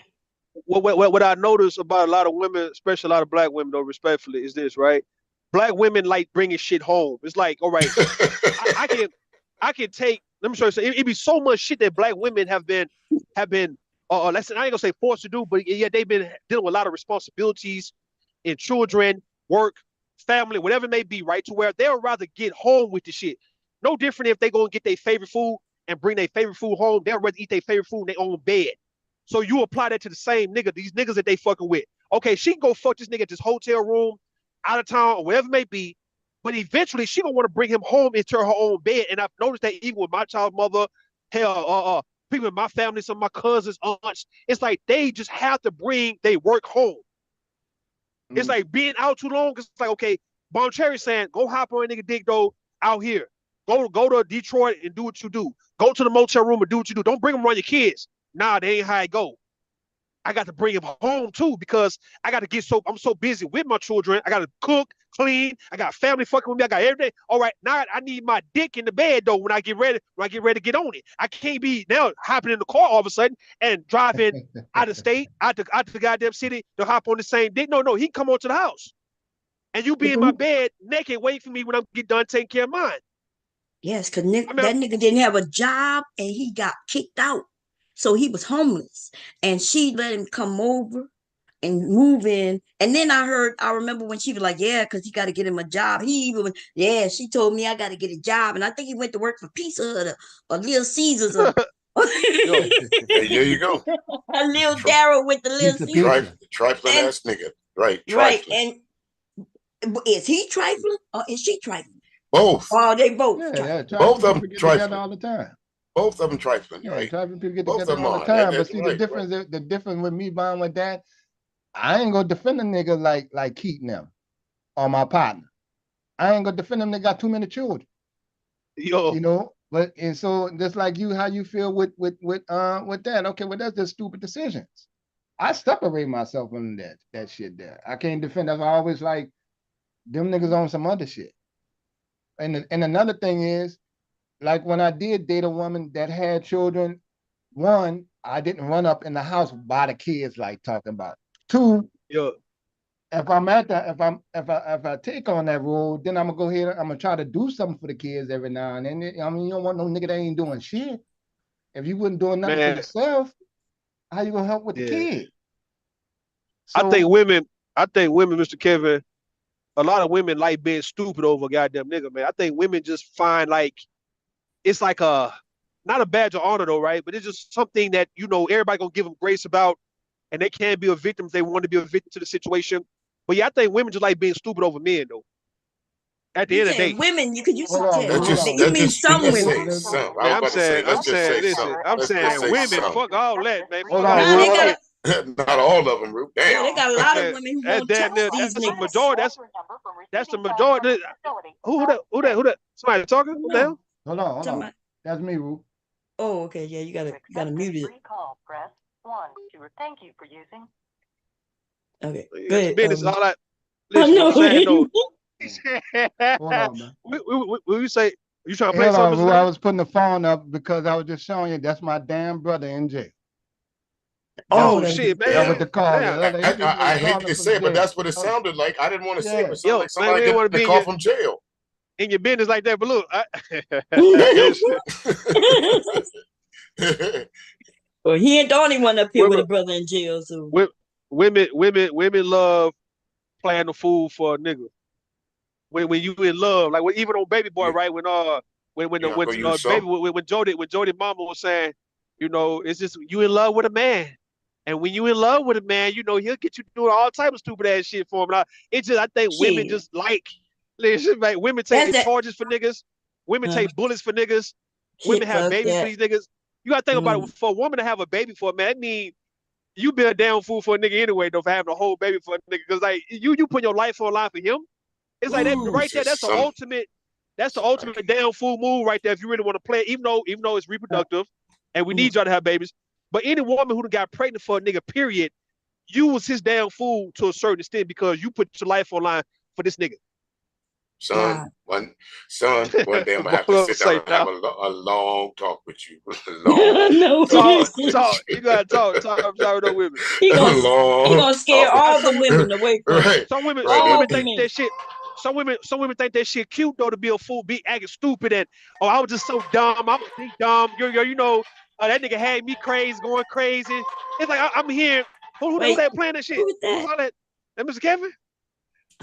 what I notice about a lot of women, especially a lot of black women, though, respectfully, is this, right? Black women like bringing shit home. It's like, all right, I can take. Let me show you. It be so much shit that black women have been. Let's I ain't gonna say forced to do, but yeah, they've been dealing with a lot of responsibilities in children, work, family, whatever it may be, right? To where they'll rather get home with the shit. No different if they go and get their favorite food and bring their favorite food home. They'll rather eat their favorite food in their own bed. So you apply that to the same nigga, these niggas that they fucking with. Okay, she can go fuck this nigga at this hotel room, out of town, or whatever it may be. But eventually, she gonna want to bring him home into her own bed. And I've noticed that even with my child's mother, hell, people in my family, some of my cousins, aunts, it's like they just have to bring they work home. It's like being out too long. It's like, okay, Bon Cherry saying, go hop on a nigga dick though out here. Go to Detroit and do what you do. Go to the motel room and do what you do. Don't bring them around your kids. Nah, they ain't how it go. I got to bring him home too because I got to I'm so busy with my children. I got to cook, clean. I got family fucking with me. I got everything. All right, now I need my dick in the bed though when I get ready to get on it. I can't be now hopping in the car all of a sudden and driving out of state, out the goddamn city to hop on the same dick. No, he come on to the house. And you be in my bed naked, wait for me when I get done taking care of mine. Yes, because that nigga didn't have a job and he got kicked out. So he was homeless. And she let him come over and move in. And then I remember when she was like, yeah, because he got to get him a job. She told me I got to get a job. And I think he went to work for Pizza Hut or Little Caesars. Or there you go. Little Darrel with the Little Caesars. Trifling ass nigga. Right. Right. And is he trifling or is she trifling? Both. Oh, they both. Yeah, both of them trifling all the time. Both of them trifling. Yeah, right. trifling people get Both together of them all the are. time. But That's see, right, the difference with me buying with that, I ain't gonna defend a nigga like Keaton them or my partner. I ain't gonna defend them. They got too many children. Yo. You know. But and so just like you, how you feel with that? Okay, well that's just stupid decisions. I separate myself from that shit there. I can't defend. That's why I always like them niggas on some other shit. And another thing is, like when I did date a woman that had children, one, I didn't run up in the house by the kids like talking about. Two, if I take on that role, then I'm gonna go ahead. I'm gonna try to do something for the kids every now and then. I mean, you don't want no nigga that ain't doing shit. If you wasn't doing nothing for yourself, how you gonna help with the kid? So, I think women, Mr. Kevin, a lot of women like being stupid over a goddamn nigga, man. I think women just find like it's like not a badge of honor though, right? But it's just something that everybody gonna give them grace about, and they can't be a victim if they want to be a victim to the situation. But yeah, I think women just like being stupid over men though. At the end of the day, women, you mean some women? I'm saying women. Fuck all that, man. Hold on, not all of them, Ruth. Damn. Yeah, they got a lot of women who won't touch these niggas. Majority. That's the majority. Who that? Somebody talking? No. Hold on. That's me, Ruth. Oh, okay. Yeah, you gotta mute it. Recall, press 1 to thank you for using. Okay. Go ahead. Business, all that. Listen, what I'm saying though. Hold on, man. We say you trying to play something? I was putting the phone up because I was just showing you that's my damn brother in jail. Oh shit, man! That was the call. I hate to say it, but that's what it sounded like. I didn't want to say it. It sounded like somebody get the call from jail. In your business like that, but look. Well, he ain't the only one up here with a brother in jail. So women love playing the fool for a nigga. When you in love, like even on Baby Boy, right? When Jody Mama was saying, it's just you in love with a man. And when you in love with a man, he'll get you doing all type of stupid ass shit for him. I think women just like women take charges for niggas. Women take bullets for niggas. Women have babies for these niggas. You gotta think about it. For a woman to have a baby for a man, that mean you be a damn fool for a nigga anyway, though, for having a whole baby for a nigga. Because like you put your life on the line for him. It's like that right there. That's the ultimate. That's the ultimate damn fool move right there. If you really want to play it, even though it's reproductive, and we need y'all to have babies. But any woman who got pregnant for a nigga, period, you was his damn fool to a certain extent because you put your life on line for this nigga. Son, one day I'm gonna have to sit down and have a long talk with you. Talk. You gotta talk. I'm sorry, no women. He gonna scare all the women away from it. Some women think that shit. Some women think that shit cute though to be a fool, be acting stupid, and I was just so dumb. I'm dumb. That nigga had me crazy, going crazy. It's like I'm here. Who that playing that shit? Who's that? That Mr. Kevin?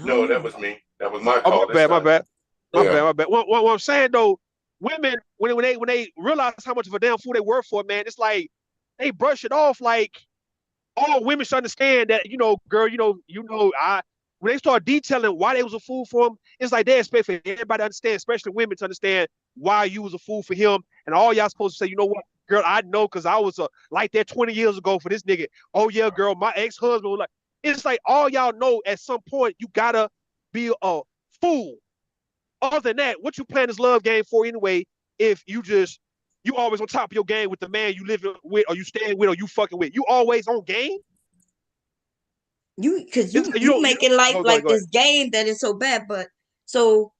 No, that was me. That was my call. My bad. What I'm saying though, women when they realize how much of a damn fool they were for, man, it's like they brush it off like all women should understand that, girl, when they start detailing why they was a fool for him, it's like they expect for everybody to understand, especially women, to understand why you was a fool for him. And all y'all supposed to say, you know what, girl, I know because I was like that 20 years ago for this nigga. Oh yeah, girl, my ex-husband was like, it's like all y'all know at some point you gotta be a fool. Other than that, what you playing this love game for anyway? If you always on top of your game with the man you living with, or you staying with, or you fucking with, you always on game. Because It's, you make it like go ahead. this game that is so bad, but so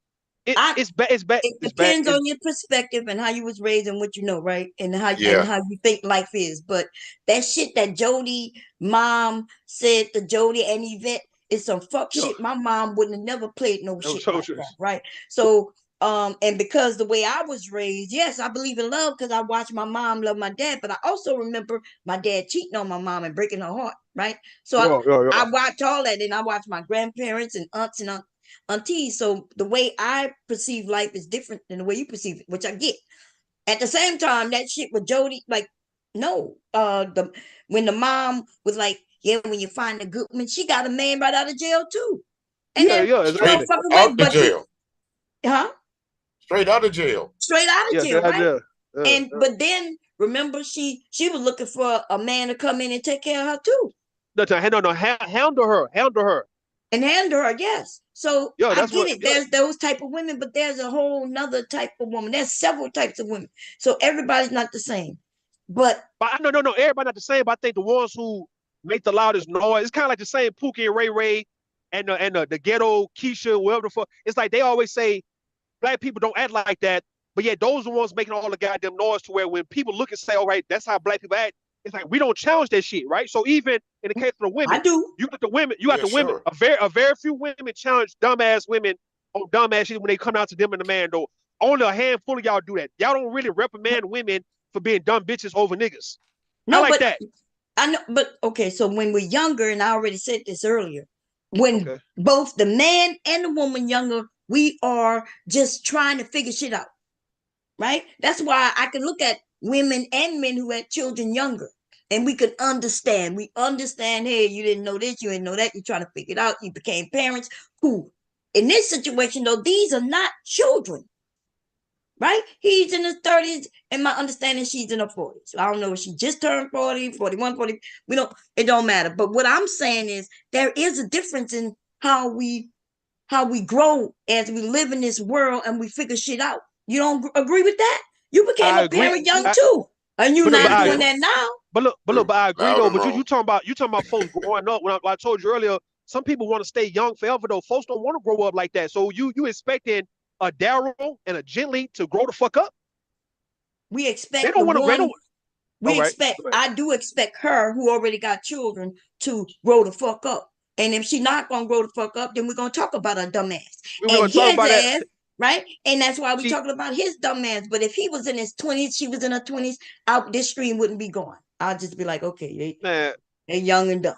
It's bad. It's bad. it It's bad. depends on your perspective and how you was raised and what you know, right? And how Yeah. you think life is. But that shit that Jody mom said to Jody and Yvette is some fuck shit. My mom wouldn't have never played no shit like that, right? So and because the way I was raised, yes, I believe in love because I watched my mom love my dad, but I also remember my dad cheating on my mom and breaking her heart, right? So I watched all that, and I watched my grandparents and aunts and aunties. So the way I perceive life is different than the way you perceive it, which I get. At the same time, that shit with Jody, like, no, when the mom was like, yeah, when you find a good one, she got a man right out of jail too. And then exactly. fucking Out with, the jail. Straight out of jail, right? But then remember, she was looking for a man to come in and take care of her too. Handle her. And handle her, yes. So I get it. Yeah. There's those type of women, but there's a whole nother type of woman. There's several types of women. So everybody's not the same. But no, everybody not the same. But I think the ones who make the loudest noise, it's kind of like the same Pookie and Ray Ray and the ghetto Keisha, whatever the fuck. It's like they always say black people don't act like that, but yet those are the ones making all the goddamn noise to where when people look and say, all right, that's how black people act, it's like we don't challenge that shit, right? So even in the case of the women, I do. You got the women. A very few women challenge dumbass women on dumbass shit when they come out to them and the man though. Only a handful of y'all do that. Y'all don't really reprimand women for being dumb bitches over niggas. No, I like that. I know, but okay, so when we're younger, and I already said this earlier, when both the man and the woman younger, we are just trying to figure shit out, right? That's why I can look at women and men who had children younger, and we could understand. We understand, hey, you didn't know this, you didn't know that, you're trying to figure it out, you became parents who, in this situation, though, these are not children. Right? He's in his 30s, and my understanding she's in her 40s. I don't know if she just turned 40, 41, 40. It don't matter. But what I'm saying is there is a difference in how we grow as we live in this world and we figure shit out. You don't agree with that? You became a parent young too. And you're not doing that now. But I agree though. But you talking about folks growing up. When I told you earlier, some people want to stay young forever though. Folks don't want to grow up like that. So you expecting a Darrel and a Gently to grow the fuck up? We expect they don't want to. I do expect her, who already got children, to grow the fuck up. And if she's not gonna grow the fuck up, then we're gonna talk about her dumb ass. And his ass, right? And that's why we're talking about his dumb ass. But if he was in his 20s, she was in her 20s, out this stream wouldn't be going. I'll just be like, okay, they're young and dumb.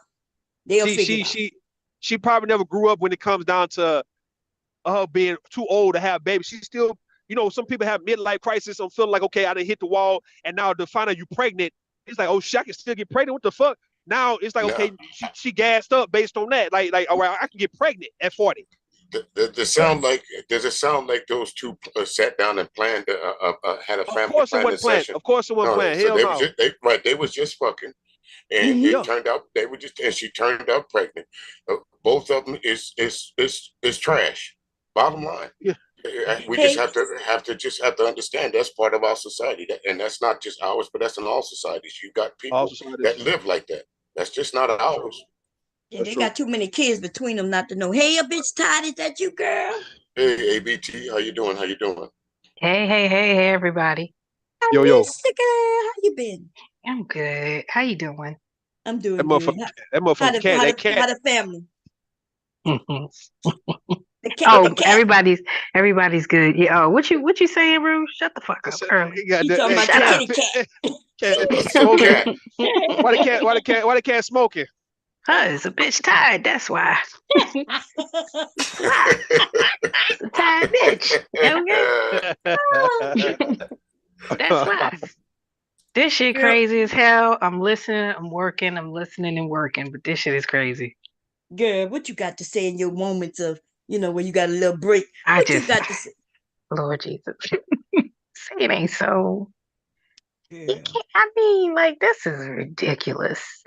They'll figure it out. She probably never grew up when it comes down to her being too old to have babies. She's still, some people have midlife crisis. I'm feeling like, okay, I didn't hit the wall, and now to find out you pregnant, it's like, oh shit, I can still get pregnant. What the fuck? Now it's like, okay, she gassed up based on that. Like, all right, I can get pregnant at 40. Does it sound like those two sat down and planned, had a family planning session? Of course it wasn't planned. Hell no. They was just fucking, and it turned out and she turned out pregnant. Both of them is trash. Bottom line. Yeah. We just have to understand that's part of our society, and that's not just ours, but that's in all societies. You got people that live like that. That's just not ours. Yeah, they got too many kids between them not to know. Hey, a bitch Todd, is that you, girl? Hey, ABT, how you doing? Hey, everybody. Yo. Girl, how you been? I'm good. How you doing? I'm doing good. That motherfucker cat. How the family? Everybody's good. Yeah. Oh, what you saying, Rue? Shut the fuck up early. You talking about your kitty cat? Smoking. Why the cat smoking? It's a bitch tired. That's why. It's a tired bitch. Okay. That's why. This shit crazy as hell. I'm listening. I'm working. I'm listening and working. But this shit is crazy. Girl, what you got to say in your moments of, when you got a little break? I What you just, got to say? Lord Jesus, say it ain't so. You Girl. can't, I mean, like, this is ridiculous.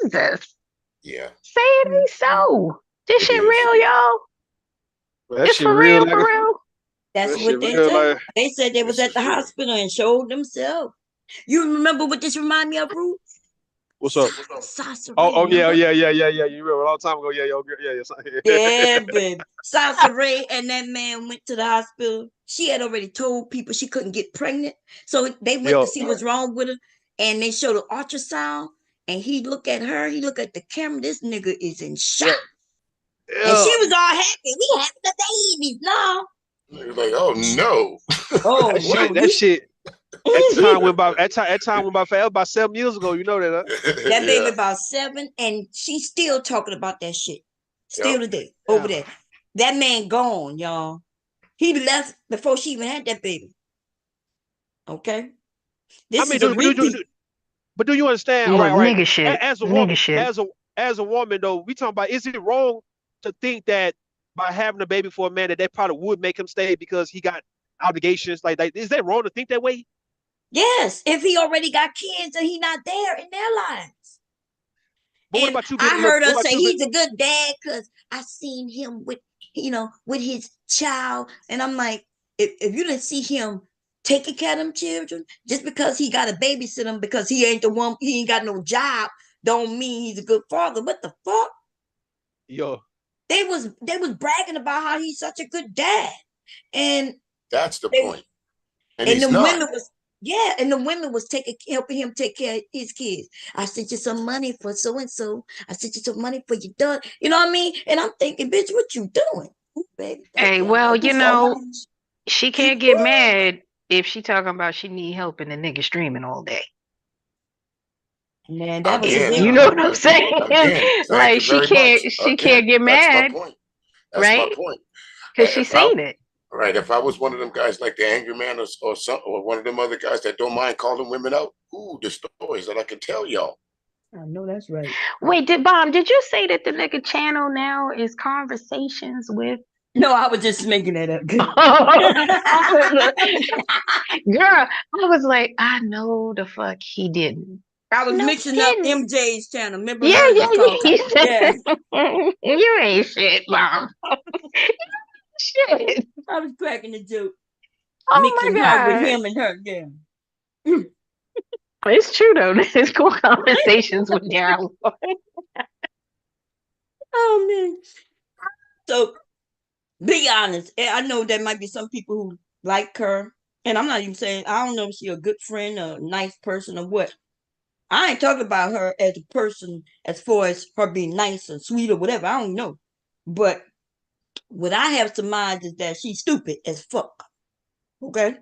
Jesus, Yeah. say it ain't so. This It shit is. real, y'all. That It's shit for real, real, like for real. That's that shit what they real, said. like. They said they was This at the is real. hospital and showed themselves. You remember what this remind me of, Ruth? What's up? Sasa Oh, Ray, oh yeah, remember? yeah. You remember a long time ago? Yeah, Yeah, baby. Sasa Ray and that man went to the hospital. She had already told people she couldn't get pregnant. So they went to Yo, see what's wrong with her. And they showed an ultrasound. And he looked at her. He looked at the camera. This nigga is in shock. yeah, And she yeah. was all happy. We having the babies. No. You're like, oh no. Oh, That no. shit. That time went by. That time went by forever. About 7 years ago. You know that, huh? That baby Yeah. about 7, and she's still talking about that shit. Still Yep. today, over Yeah. there. That man gone, y'all. He left before she even had that baby. Okay? I This mean, is a repeat. but do you understand? All Look, right, all right. nigga shit. As a Nigga woman, shit. as a woman though, we talking about, is it wrong to think that by having a baby for a man that probably would make him stay because he got obligations? Like, is that wrong to think that way? Yes, if he already got kids and he not there in their lives. But what And about you being I a little? heard What her about say you being? he's a good dad because I seen him with his child. And I'm like, if you didn't see him taking care of them children, just because he got to babysit them because he ain't the one, he ain't got no job, don't mean he's a good father. What the fuck? Yo, They was bragging about how he's such a good dad. And That's the they point. And and he's the not. women was and the women was helping him take care of his kids. I sent you some money for so and so. I sent you some money for your daughter. You know what I mean? And I'm thinking, bitch, what you doing? Ooh, baby, thank Hey, you. I well, love you so much. she can't get mad if she talking about she need help and the nigga streaming all day. Man, that was his Again, You income. know what I'm saying? again, thank Like you very much. she Again, can't get that's my mad, point. That's my right? point. Because she If I, seen it. right, if I was one of them guys like the Angry Man or one of them other guys that don't mind calling women out, ooh, the stories that I can tell y'all. I know that's right. Wait, did you say that the nigga channel now is conversations with? No, I was just making that up. Good. Girl, I was like, I know the fuck he didn't. I was No, he mixing up didn't. MJ's channel. Remember Yeah, hers yeah, was called yeah. Yeah. You ain't shit, mom. Shit. I was cracking the joke. Oh Mixing my her with god. him and her. Yeah. It's true though. It's cool conversations with Darrel. Oh man. So be honest. I know there might be some people who like her. And I'm not even saying I don't know if she's a good friend or a nice person or what. I ain't talking about her as a person as far as her being nice or sweet or whatever. I don't know. But what I have surmised is that she's stupid as fuck. Okay?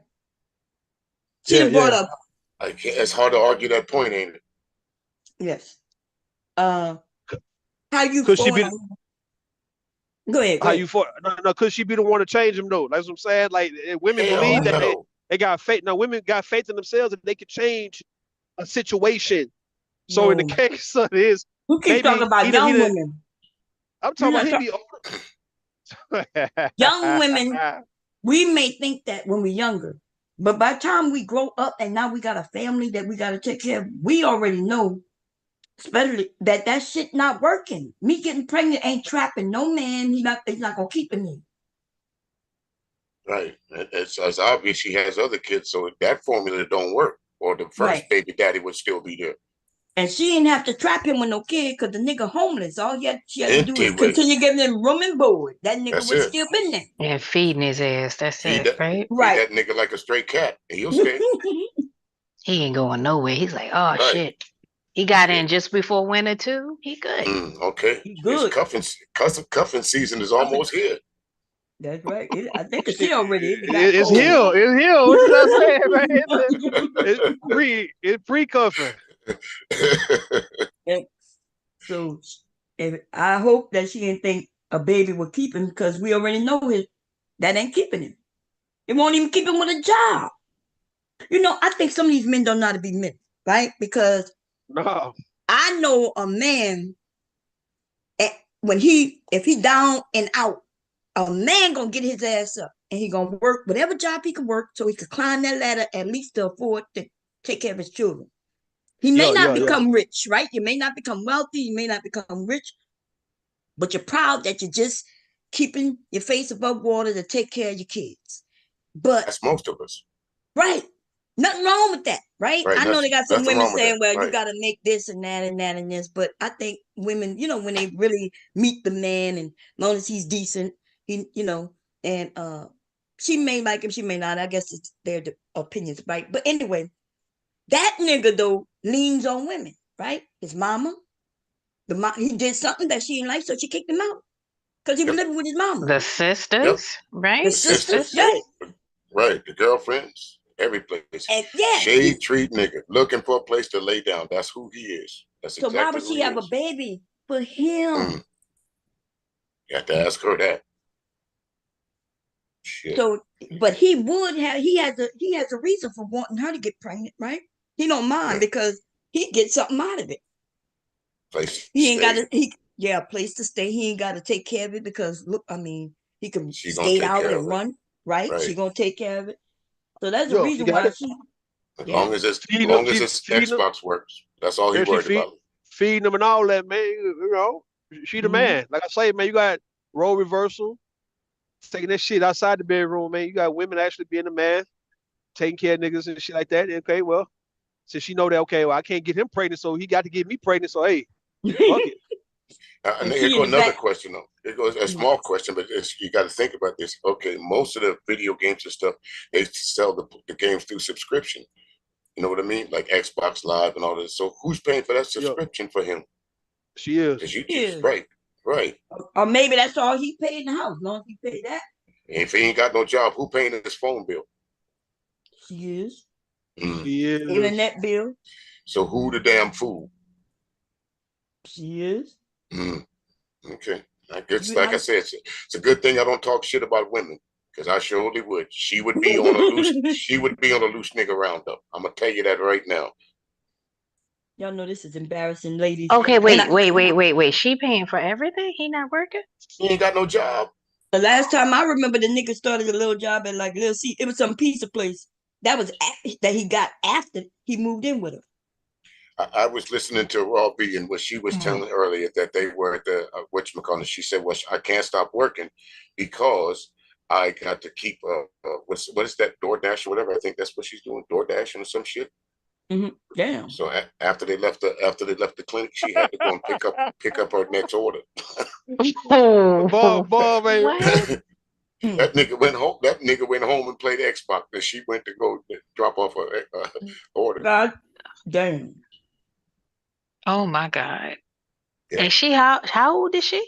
She yeah, done brought yeah. up, It's hard to argue that point, ain't it? yes. How you Could she for be? go ahead, go How ahead. you for? No, could she be the one to change him though? That's what I'm saying. Like, women Hell believe that no. they got faith. Now, women got faith in themselves that they could change a situation. So in the No. case of this, Who keeps talking maybe about he young done. women? I'm You're talking about not he talking be young women. older. We may think that when we're younger, but by the time we grow up and now we got a family that we got to take care of, we already know, especially that shit not working. Me getting pregnant ain't trapping no man. He's not gonna keep me. Right. It's obvious she has other kids, so that formula don't work. Or the Right. first baby daddy would still be there. And she didn't have to trap him with no kid because the nigga homeless. All she had to do Empty is with. continue giving him room and board. That nigga That's would it. still been there. And feeding his ass. That's Feed it, that right? feed Right. that nigga like a stray cat. And he'll stay. He ain't going nowhere. He's like, oh Right. shit. He got in just before winter too. He good. Okay. He His good. cuffing season is almost here. That's right. I think it's here already. It's not It's cold. here. It's here. What you not saying, man? It's pre cuffing. And so I hope that she didn't think a baby would keep him because we already know that ain't keeping him. It won't even keep him with a job. I think some of these men don't know how to be men, right? Because No. I know a man if he down and out, a man gonna get his ass up and he gonna work whatever job he can work so he can climb that ladder at least to afford to take care of his children. He may not become rich, right? You may not become wealthy, you may not become rich, but you're proud that you're just keeping your face above water to take care of your kids. But that's most of us. Right. Nothing wrong with that, right? I know they got some women saying, well, you got to make this and that and that and this. But I think women, when they really meet the man, and as long as he's decent, and she may like him, she may not. I guess it's their opinions, right? But anyway, that nigga, though, leans on women, right? His mama, he did something that she didn't like, so she kicked him out because he was living with his mama. The sisters, right? The sisters, right? Right. The girlfriends. Every place. And, Shade treat nigga. Looking for a place to lay down. That's who he is. That's so exactly why would she have a baby for him? You have to ask her that. Shit. So, but he has a reason for wanting her to get pregnant, right? He don't mind because he gets something out of it. Place he ain't got to, place to stay. He ain't got to take care of it because look, I mean, he can skate out and run, right? She gonna take care of it. So that's the reason why as long as this Xbox works, that's all he worried about. Feeding them and all that, man. She the man. Like I say, man, you got role reversal, taking that shit outside the bedroom, man. You got women actually being the man, taking care of niggas and shit like that. Okay, well, since she know that, okay, well, I can't get him pregnant, so he got to get me pregnant. So hey, fuck it. And here goes another question, though. It goes a small question, but you got to think about this. Okay, most of the video games and stuff, they sell the games through subscription. You know what I mean? Like Xbox Live and all this. So who's paying for that subscription for him? She is. Right. Or maybe that's all he paid in the house. As long as he paid that. If he ain't got no job, who paying his phone bill? She is. She is. Internet bill. So who the damn fool? She is. Okay. I guess, like I said, it's a good thing I don't talk shit about women, because I surely would. She would be on a loose. She would be on a loose nigga roundup. I'm gonna tell you that right now. Y'all know this is embarrassing, ladies. Okay, wait. She paying for everything? He not working? He ain't got no job. The last time I remember, the nigga started a little job at like Little C. It was some pizza place. That was that he got after he moved in with her. I was listening to Raw B, and what she was telling earlier that they were at the whatchamacallit. She said, "Well, I can't stop working because I got to keep what is that, DoorDash or whatever? I think that's what she's doing, DoorDash or some shit." Damn. So after they left the clinic, she had to go and pick up her next order. Ball, man. That nigga went home. That nigga went home and played Xbox, and she went to go drop off her order. God damn. Oh my God. Yeah. And she how old is she?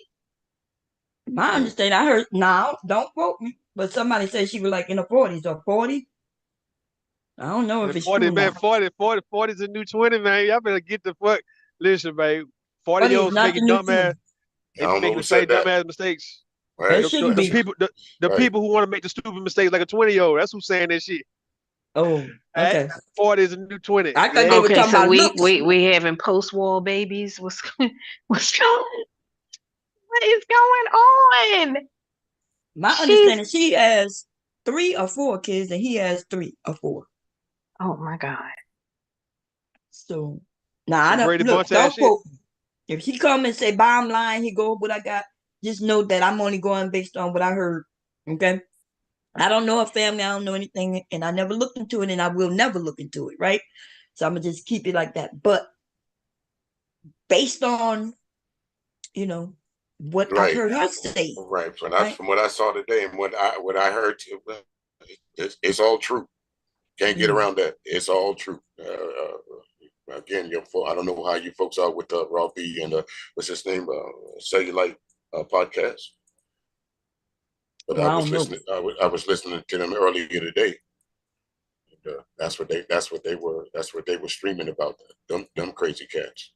My understanding, I heard, now don't quote me, but somebody said she was like in her 40s or 40. I don't know if it's 40, true. Man, 40 is a new 20, man. Y'all better get the fuck. Listen, man. 40-year-olds making dumbass. They making the same dumbass mistakes. Right. The people who want to make the stupid mistakes like a 20-year-old. That's who's saying that shit. Oh, okay. 40 is a new 20. I thought they were talking about looks. we having post-war babies. What's going? What is going on? My understanding, she has 3 or 4 kids, and he has 3 or 4. Oh my God. So now I don't quote. If he come and say bottom line, he go what I got. Just know that I'm only going based on what I heard. Okay. I don't know her family. I don't know anything, and I never looked into it, and I will never look into it. Right. So I'm gonna just keep it like that. But based on, what I heard her say. Right. From what I saw today and what I heard, it's all true. Can't get around that. It's all true. Again, I don't know how you folks are with Raw B and what's his name, Cellulite podcast. But I was listening to them earlier today. And, that's what they were streaming about. Them crazy cats.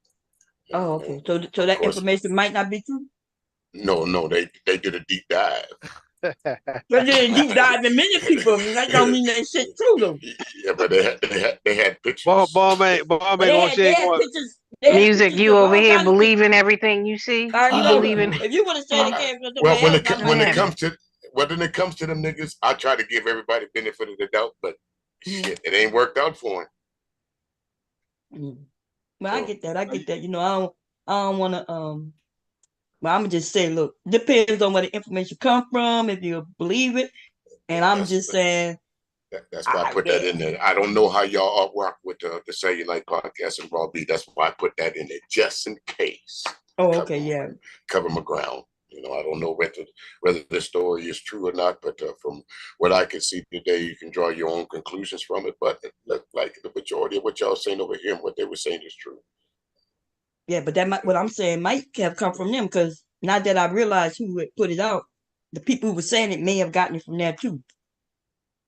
Oh, okay. So that information might not be true. No, they did a deep dive. But they did a deep dive in many people. That don't mean that shit true though. Yeah, but they had pictures. Ball man, they had pictures Yeah, Music, pictures you of over all here kinds of things. believing everything you see? I You know. believing? If you would have said it I, came from well, somewhere else, I when might it have. comes to them niggas, I try to give everybody benefit of the doubt, but shit, it ain't worked out for him. Well, I So get that. I get that. I don't want to. But I'm gonna just say, look, depends on where the information come from. If you believe it, and I'm that's just saying, that's why I I put that bet. in there. I don't know how y'all all work with the Cellulite podcast and Raw B. That's why I put that in there just in case. Oh, Cover okay, yeah. cover my ground. I don't know whether the story is true or not, but from what I can see today, you can draw your own conclusions from it. But it looked like the majority of what y'all saying over here and what they were saying is true. Yeah, but that might, what I'm saying might have come from them, because now that I realize who had put it out, the people who were saying it may have gotten it from there too.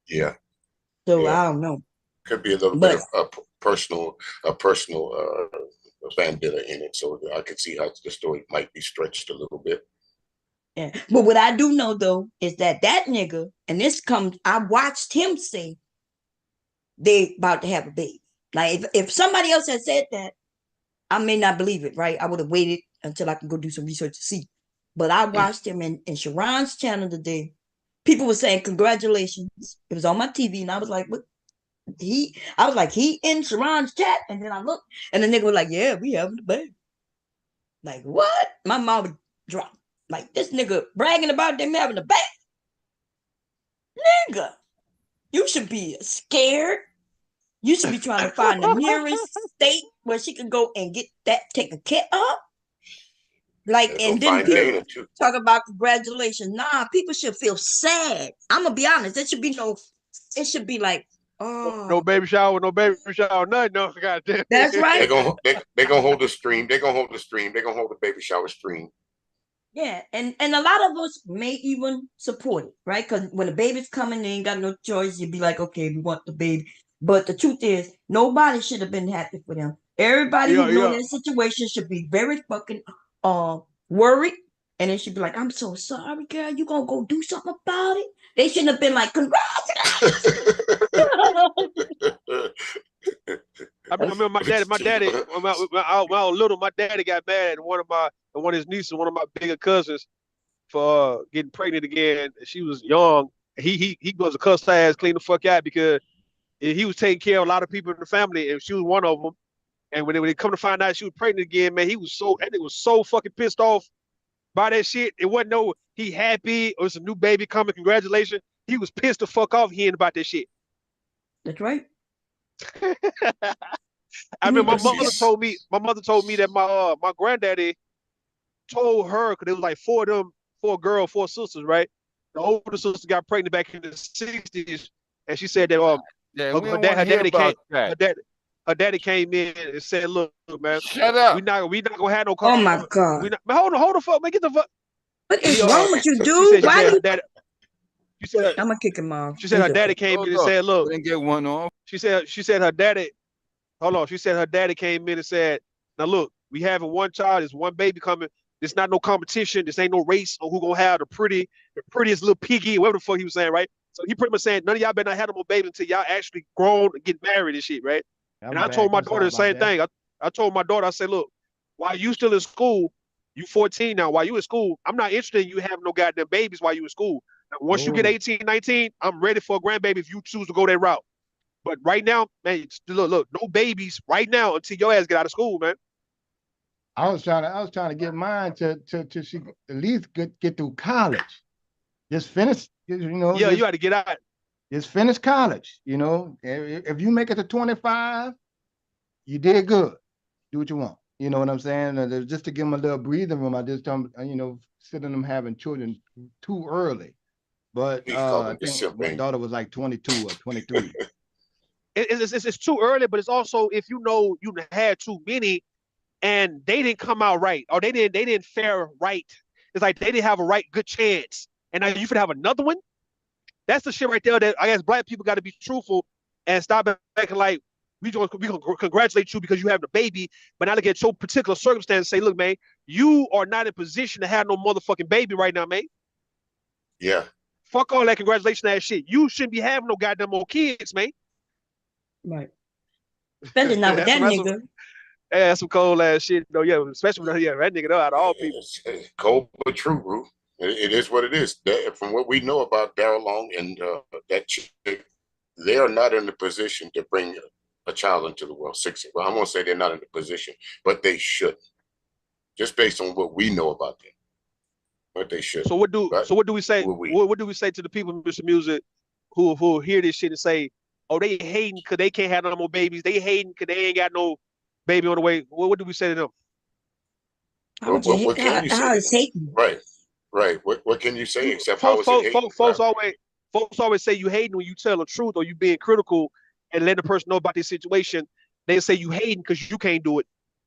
Yeah, So yeah. I don't know. Could be a little bit But of personal bandit in it, so I could see how the story might be stretched a little bit. yeah. But what I do know though is that nigga, and this comes, I watched him say they about to have a baby. Like if somebody else had said that, I may not believe it, right? I would have waited until I can go do some research to see. But I watched him in Sharon's channel today. People were saying congratulations. It was on my TV, and I was like, what? I was like, he in Sharon's chat, and then I looked, and the nigga was like, yeah, we having a baby. Like, what? My mouth dropped. Like, this nigga bragging about them having a baby. Nigga, you should be scared. You should be trying to find the nearest state where she can go and get that taken care of. Like, Go and then find people Dana too. talk about congratulations. Nah, people should feel sad. I'm gonna be honest. It should be like, No oh, baby shower, nothing. No, goddamn. that's They're right. gonna hold the stream. They're gonna hold the stream. They're gonna hold the baby shower stream. Yeah, and a lot of us may even support it, right? Because when the baby's coming, they ain't got no choice. You'd be like, okay, we want the baby. But the truth is, nobody should have been happy for them. Everybody Yeah, who know yeah. their situation should be very fucking worried, and they should be like, I'm so sorry, girl. You gonna go do something about it? They shouldn't have been like, congratulations. I remember my daddy, when I was little, my daddy got mad at one of his nieces, one of my bigger cousins, for getting pregnant again. She was young. He was a cuss ass, clean the fuck out, because he was taking care of a lot of people in the family, and she was one of them. And when they come to find out she was pregnant again, man, that nigga was so fucking pissed off by that shit. It wasn't no he happy or it's a new baby coming, congratulations. He was pissed the fuck off hearing about that shit. That's right. I mean, my Yes. mother told me that my granddaddy told her, because there was like four of them, four sisters, right? The older sister got pregnant back in the 60s, and she said that Yeah, we her don't want to hear daddy came, about that. her daddy came in and said, look, man, Shut we up. not gonna have no Oh my we God. not man, hold the fuck, man, get the fuck. What is He wrong with you, she dude? said Why her you? daddy she said I'm gonna kick him off. she said her daddy came Hold in and up. said, look, We didn't get one off. she said her daddy, hold on, she said her daddy came in and said, now look, we having one child, there's one baby coming. There's not no competition. This ain't no race on who gonna have the prettiest little piggy, whatever the fuck he was saying, right? So he pretty much saying none of y'all better not have no more baby until y'all actually grown and get married and shit, right? And I told my daughter the same thing. I told my daughter, I said, look, while you still in school, you 14 now, while you in school, I'm not interested in you having no goddamn babies while you in school. Now, once you get 18, 19, I'm ready for a grandbaby if you choose to go that route. But right now, man, look, no babies right now until your ass get out of school, man. I was trying to get mine to she at least get through college. Just finish, Yeah, you got to get out. just finish college. If you make it to 25, you did good. Do what you want. You know what I'm saying? Just to give them a little breathing room. I just don't, sitting them having children too early. But I think my daughter was like 22 or 23. It's too early, but it's also if you know you had too many and they didn't come out right, or they didn't fare right. It's like they didn't have a good chance, and now you could have another one. That's the shit right there that I guess black people got to be truthful and stop acting like we gonna congratulate you because you have the baby, but now look at your particular circumstance and say, look, man, you are not in position to have no motherfucking baby right now, man. Yeah. Fuck all that congratulations ass shit. You shouldn't be having no goddamn more kids, man. Right. Especially not with that nigga. That's some cold ass shit though. Yeah, especially when that nigga though, out of all people. It's cold but true, bro. It is what it is. From what we know about Darrel Long and that chick, they are not in the position to bring a child into the world. Well, I won't say they're not in the position, but they should. Just based on what we know about them, but they should. So what do we say? What do we say to the people, Mr. Music, who hear this shit and say, "Oh, they hating because they can't have no more babies. They hating because they ain't got no baby on the way." What do we say to them? What can you say? How is hating? Right. What can you say except how is it hating? Folks always say you hating when you tell the truth or you being critical and let the person know about this situation. They say you hating because you can't do it.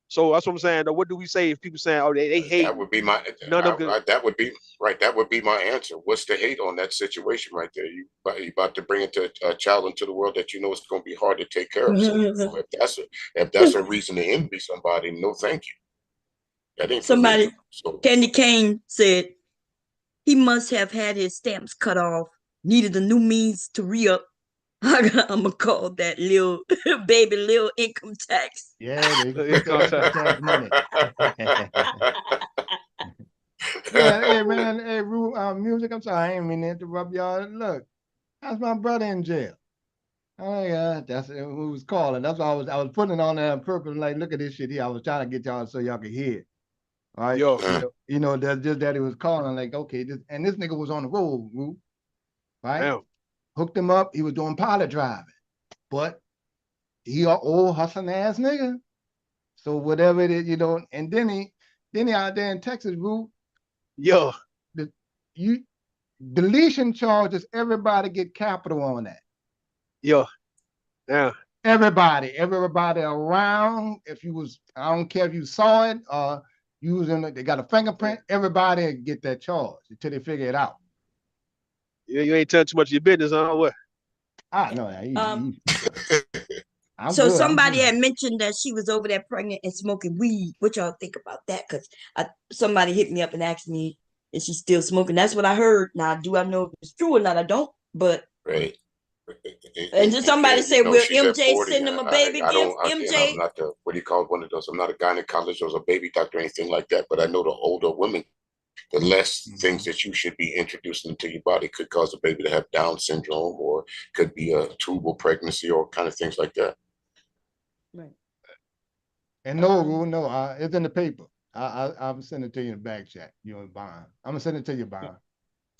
So that's what I'm saying. What do we say if people saying, "Oh, they hate"? That would be my. That would be right. That would be my answer. What's the hate on that situation right there? You about to bring a child into the world that you know it's going to be hard to take care of. So if that's a reason to envy somebody, no, thank you. That ain't somebody. Candy Cane said he must have had his stamps cut off. Needed a new means to re-up. I'm gonna call that little income tax. Yeah, they income tax money. Yeah, hey man, hey Music. I'm sorry, I ain't mean to interrupt y'all. Look, that's my brother in jail. Oh yeah, that's who was calling. That's why I was putting it on there on purpose. Like, look at this shit here. I was trying to get y'all so y'all could hear it. All right. You know, that's just that he was calling. Like, okay, this nigga was on the road, right? Damn. Hooked him up. He was doing pilot driving, but he an old hustling ass nigga. So whatever it is, and then he out there in Texas, Rue. Yo, deletion charges. Everybody get capital on that. Yo, yeah. Everybody around. If you was, I don't care if you saw it or they got a fingerprint. Everybody get that charge until they figure it out. Yeah, you ain't telling too much of your business, huh? What? I know. So somebody had mentioned that she was over there pregnant and smoking weed. What y'all think about that? Because somebody hit me up and asked me, is she still smoking? That's what I heard. Now, do I know if it's true or not? I don't. But right. And then somebody said, "Will MJ send him a baby gift?" MJ, I'm not what do you call it? One of those. I'm not a gynecologist or a baby doctor or anything like that. But I know the older women, the less things that you should be introducing into your body could cause a baby to have Down syndrome or could be a tubal pregnancy or kind of things like that. Right. And no, it's in the paper. I'll send it to you in the back chat. You and Bond. I'm gonna send it to you, Bond.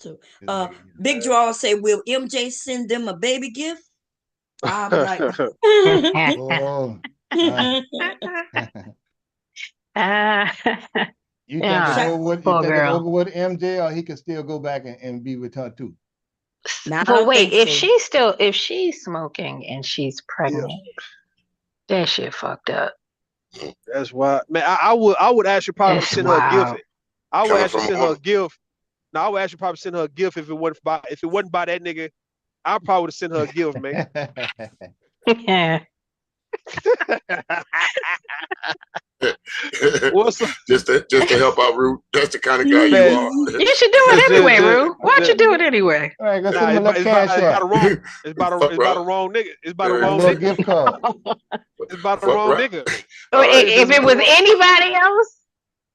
So, Big Draw say, "Will MJ send them a baby gift?" I'm like, oh. You think it's over with MJ, or he can still go back and be with her too? But wait, if she's smoking and she's pregnant, that shit fucked up. That's why, man. I would actually probably send her a gift. I would actually send her a gift. No, I would actually probably send her a gift if it wasn't by that nigga. I probably would have sent her a gift, man. just to help out, Rue. That's the kind of guy you are. You should do it anyway, Rue. Why don't you do it anyway? All right, it's by the wrong nigga. It's by the wrong nigga. Gift card. It's by the wrong nigga. If it was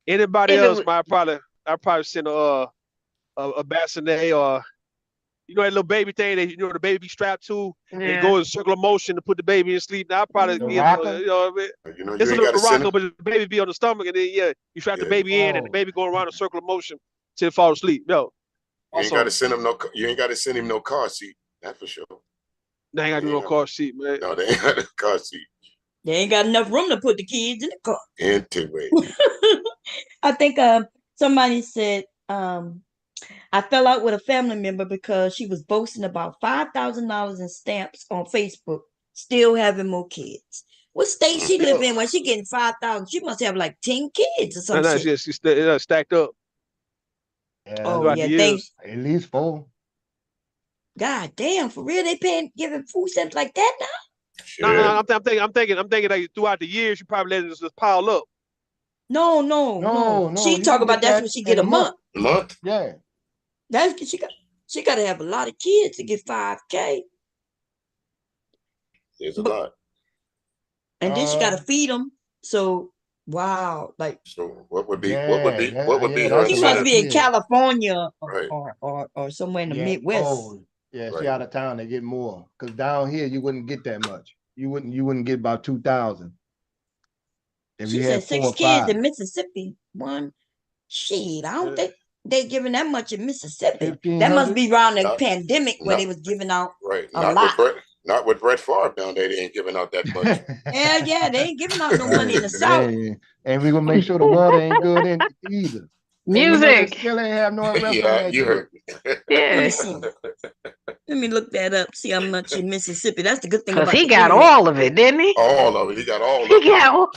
anybody else, I'd probably send a bassinet or that little baby thing that the baby be strapped to and go in circular motion to put the baby in sleep. Now I probably give what I mean? It's a little rocker, but the baby be on the stomach and then you strap the baby in and the baby going around in circular motion till it fall asleep. You ain't got to send him no car seat. That's for sure. They ain't got to do no car seat, man. No, they ain't got a car seat. They ain't got enough room to put the kids in the car. Anyway. I think somebody said I fell out with a family member because she was boasting about $5,000 in stamps on Facebook, still having more kids. What state she live in when she getting 5,000? She must have like 10 kids or something. No, she's stacked up. Thanks. At least 4. God damn, for real, they giving food stamps like that now? Sure. No, I'm thinking like throughout the years, you probably let it just pile up. No. She talk about that's when she get a month. A month? Yeah. She got to have a lot of kids to get $5K. There's a lot. And then she got to feed them So wow, like So what would be Yeah, her that's a she lot must of be in incentive? kids. California Right. or somewhere in the Yeah. Midwest. Oh, yeah. She Right. out of town. They get more because down here you wouldn't get that much. You wouldn't get about 2,000 if She you said had 4 6 or kids 5. in Mississippi. One shit. I don't Yeah. think they giving that much in Mississippi. That must 1,500. be around the Not pandemic where they not was giving out right. a lot. Not with Brett Favre down there. They ain't giving out that much. Hell yeah, they ain't giving out no money in the South. Hey, and we gonna make sure the water ain't good in either. And you know they Music. still ain't have no arrest on Yeah, that you dude. heard me. Let Yeah. me see. Let me look that up. See how much in Mississippi. That's the good thing Because about he the got internet. all of it, didn't he? All of it. He got all He of it. got all.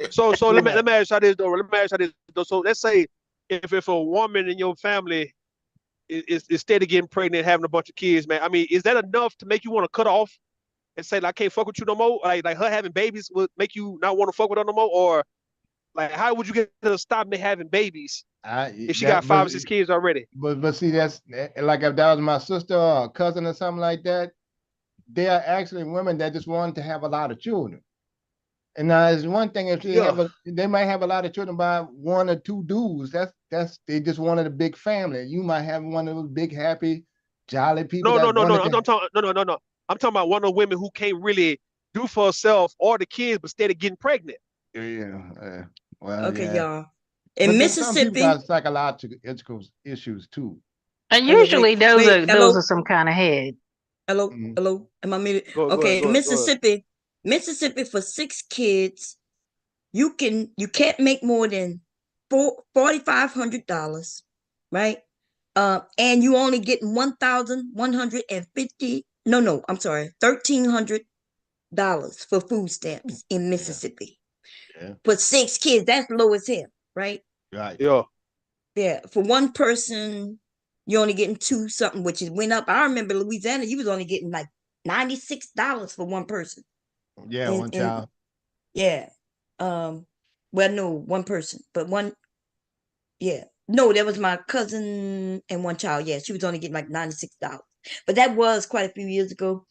So Yeah. let me ask you this though. Let me ask you this though. So let's say if a woman in your family is instead of getting pregnant, having a bunch of kids, man. I mean, is that enough to make you want to cut off and say like, I can't fuck with you no more? Like her having babies would make you not want to fuck with her no more, or like how would you get her to stop me having babies if she got 5 or 6 kids already? But see, that's like if that was my sister or a cousin or something like that. They are actually women that just want to have a lot of children. And now it's one thing if they might have a lot of children by 1 or 2 dudes. That's they just wanted a big family. You might have one of those big, happy, jolly people No. that wanted I'm talking no. I'm talking about one of the women who can't really do for herself or the kids, but instead of getting pregnant. Yeah. Well, Okay, yeah. y'all. In But then some people Mississippi. got psychological issues too. And Okay, usually those hello? are some kind of head. Hello, Mhm. hello. Am I muted? Go Okay, ahead. Mississippi for 6 kids, you can't make more than $4,500, right? And you only get 1,150. No, I'm sorry, $1,300 for food stamps in Mississippi Yeah. for 6 kids. That's low as hell, right? Right. Yeah. Yeah, for one person, you're only getting 2 something, which is went up. I remember Louisiana, you was only getting like $96 for one person. Yeah, one child. Yeah. Well, no, one person, but one. Yeah, no, that was my cousin and one child. Yeah, she was only getting like $96, but that was quite a few years ago.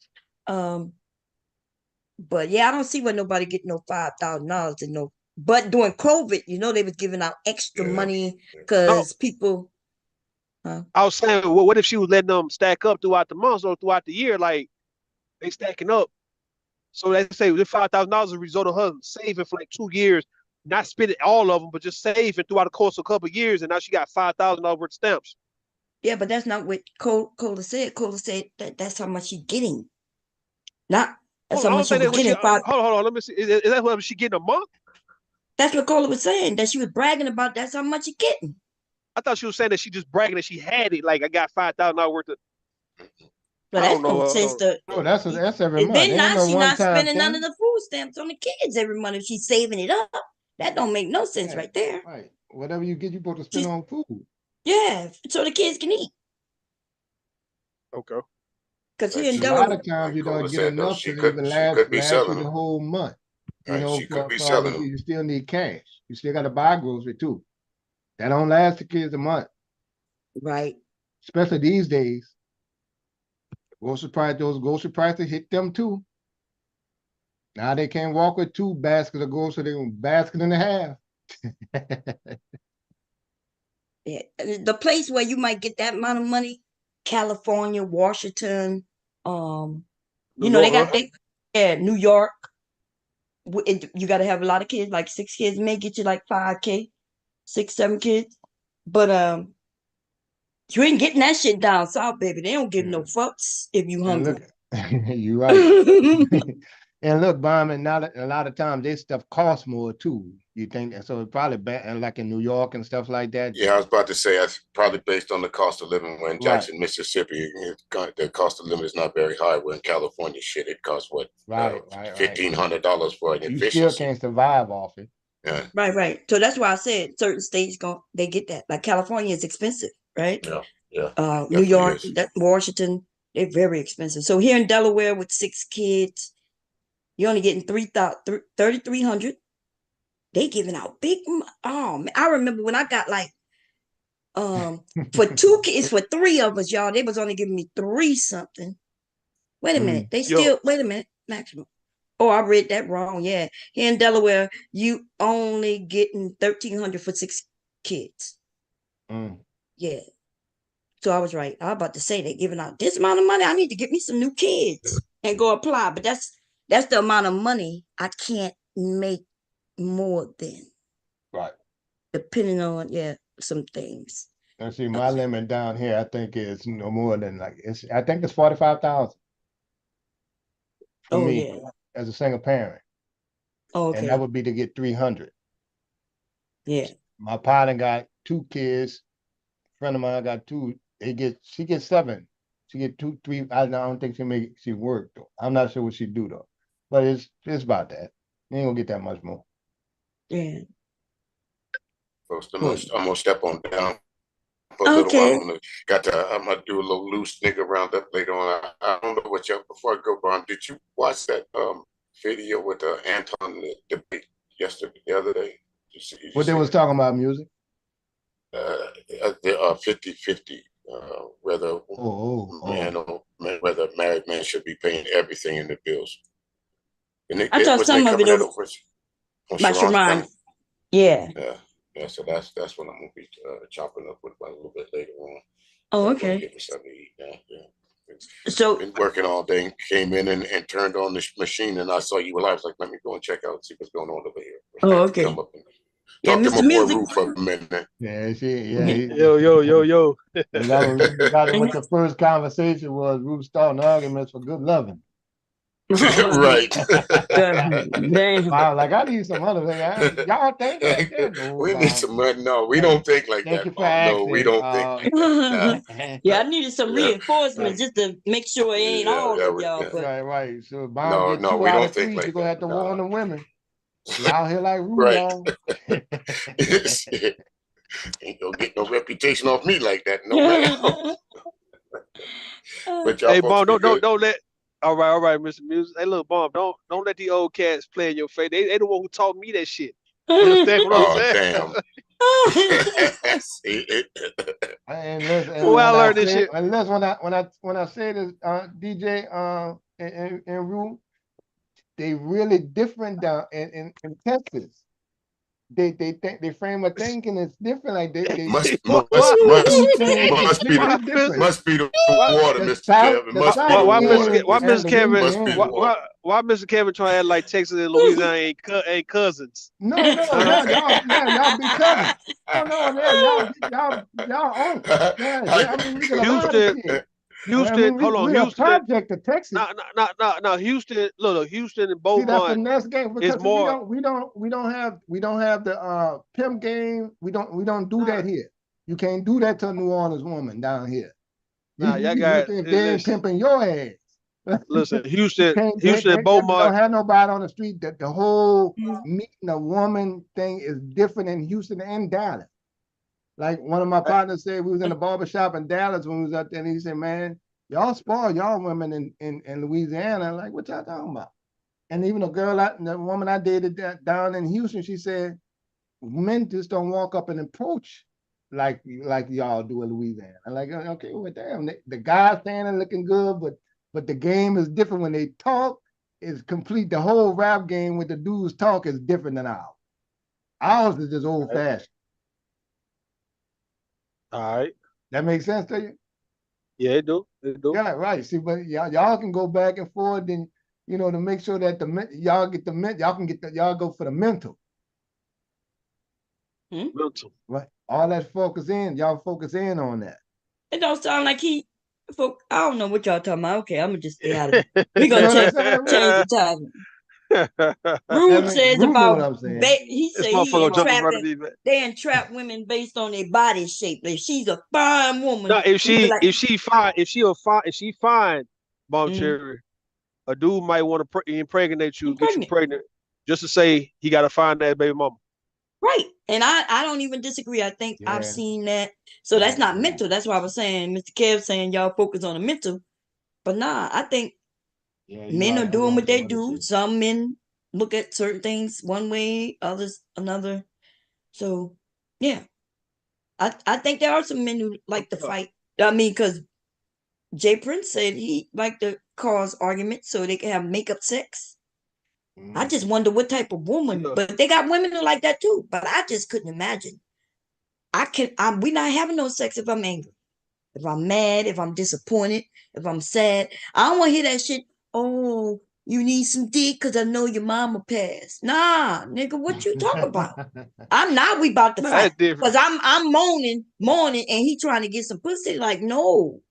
But yeah, I don't see why nobody getting no $5,000 and no. But during COVID, they was giving out extra money No, because people. I was saying, well, what if she was letting them stack up throughout the months or throughout the year, like they stacking up? So they say the $5,000 is a result of her saving for like 2 years, not spending all of them, but just saving throughout the course of a couple of years, and now she got $5,000 worth of stamps. Yeah, but that's not what Cola said. Cola said that's how much she's getting. Not that's I how don't much she think was that's what she. getting. Hold on. Let me see. Is that what she getting a month? That's what Cola was saying. That she was bragging about. That's how much she's getting. I thought she was saying that she just bragging that she had it. Like I got $5,000 worth of. But I that's don't no know. sense to. No, that's every It month. been Ain't not. no She one not time spending none of thing. the food stamps on the kids every month if she's saving it up. That don't make no sense Right. right there. Right. Whatever you get, you're supposed to spend She's, on food. yeah, so the kids can eat. Okay. Because here in A lot Delaware, of times Like you don't Cola get said though, enough to even she could be last you selling the them. whole month. Right, she could be For selling obviously them. you still need cash. You still got to buy grocery too. That don't last the kids a month, right? especially these days. Those grocery prices hit them too. Now they can't walk with 2 baskets of grocery, they want basket and a half. Yeah. The place where you might get that amount of money, California, Washington, New they York, got huh? New York. You got to have a lot of kids, like 6 kids may get you like 5K, 6, 7 kids. But you ain't getting that shit down south, baby. They don't give no fucks if you And hungry. look, you right. And look, Bomb, now a lot of times this stuff costs more too. You think so? It's probably like in New York and stuff like that. Yeah, I was about to say that's probably based on the cost of living. Where in Right. Jackson, Mississippi, the cost of living is not very high. Where in California, shit, it costs what? Right. $1,500 for an You still efficiency. can't survive off it. Yeah, Right. So that's why I said certain states they get that. Like California is expensive, right? yeah. New Definitely York, is. Washington, they're very expensive. So here in Delaware with 6 kids, you're only getting 3,300. They giving out big. Oh man, I remember when I got like for 2 kids, for 3 of us, y'all, they was only giving me 3 something. Wait a minute, they Yo, still wait a minute maximum. Oh, I read that wrong. Yeah. Here in Delaware, you only getting $1,300 for 6 kids. Mm. Yeah. So I was right. I was about to say they're giving out this amount of money. I need to get me some new kids and go apply. But that's the amount of money I can't make more than, Right. depending on some things. And see, my limit down here, I think is no more than I think it's 45,000 for Oh me yeah. as a single parent, Oh, and that okay. would be to get 300. Yeah. My partner got 2 kids. Friend of mine got 2. She gets 7. She get 2, 3. I don't think she work though. I'm not sure what she do though, but it's about that. You ain't gonna get that much more. Yeah. Folks, I'm Oh, gonna step on down for a little while. okay. I'm gonna do a little loose nigga roundup later on. I don't know what y'all, before I go, Brian, did you watch that video with Anton debate the other day? What they was talking about, music? The 50-50, whether whether married men should be paying everything in the bills. And I thought wasn't some they of it covering that over on by Sharon's Sharon. panel? Yeah. Yeah. So that's what I'm gonna be chopping up with a little bit later on. Oh, I'm okay. getting something to eat now. Yeah. So Been working all day. Came in and turned on the machine, and I saw you were live. I was like, let me go and check out and see what's going on over here. I oh, had to okay. come up and Yeah, talk to Mr. my boy Music. Roof for a minute. Yeah, Yo. That was what the first conversation was. Ruth starting arguments for good loving. Right. Damn. I was like, I need some other thing. Y'all think like that? No, We need Bob. some money. No, we don't think like Thank that, you for Bob. No, we asking. don't think like that. Yeah, I needed some Yeah. reinforcement just to make sure it ain't all of y'all. But Right. So Bob get No, 2 we out don't of 3. think like You're gonna that. have to No. warn the women. You out here like Right. Rudolph. Ain't gonna get no reputation off me like that. No, man. But y'all Hey, folks Bomb, be good. don't let. All right, Mr. Music. Hey, look, Bomb, don't let the old cats play in your face. They the one who taught me that shit. You understand what I'm saying? Damn. And listen, and Well, I when I learned this say, shit. and listen, when I say this, DJ, and Rue, they really different down in Texas. They think they frame of thinking is different. Like they must see Why, completely different. must be the water, The Mr. South, Kevin. the Must be South, the why, water. Mr. Why, yeah, Mr. Kevin? Must be the Louisiana. water. Why, Mr. Kevin trying to act like Texas and Louisiana ain't cousins? No, y'all be cousins. Y'all own. Yeah. I mean, we can a lot of shit. I Houston, mean, hold on, we a Houston. project of Texas. No, Houston. Look, Houston and See that Beaumont finesse game is because more. we don't have the pimp game. We don't do that here. You can't do that to a New Orleans woman down here. Y'all got If they ain't pimping your ass. listen, You Houston can't and they Beaumont. don't have nobody on the street. That the whole meeting a woman thing is different in Houston and Dallas. Like one of my partners said, we was in a barbershop in Dallas when we was out there, and he said, man, y'all spoil y'all women in Louisiana. Like, what y'all talking about? And even the woman I dated down in Houston, she said, men just don't walk up and approach like y'all do in Louisiana. I'm like, okay, well, damn, the guys standing looking good, but the game is different when they talk. Is complete. The whole rap game with the dudes talk is different than ours. Ours is just old fashioned. All right. That makes sense to you? Yeah, it do. Yeah, right. See, but y'all can go back and forth, and to make sure that y'all go for the mental. Mental. Right. All that y'all focus in on that. it don't sound like I don't know what y'all talking about. Okay, I'm gonna just stay out of it. We're gonna change the topic. Rude says Rude know what about I'm saying. he This say motherfucker jumping in front of me, man. they entrap women based on their body shape. If she's a fine woman, No, if we be like, she fine, Bomb Cherry, a dude might want to impregnate you, get you pregnant, just to say he got to find that baby mama. Right. And I don't even disagree. I think I've seen that. So that's not mental. That's why I was saying, Mr. Kev saying y'all focus on the mental. But nah, I think men are doing what they do. Some men look at certain things one way, others another. So yeah. I think there are some men who like to fight. I mean, because Jay Prince said he liked to cause arguments so they can have makeup sex. I just wonder what type of woman, Yeah. but they got women who like that too. But I just couldn't imagine. We're not having no sex if I'm angry, if I'm mad, if I'm disappointed, if I'm sad. I don't want to hear that shit. Oh, you need some dick because I know your mama passed. Nah, nigga, what you talk about? I'm not. We about to Nah, fight that's different. because I'm moaning, and he trying to get some pussy. Like, no,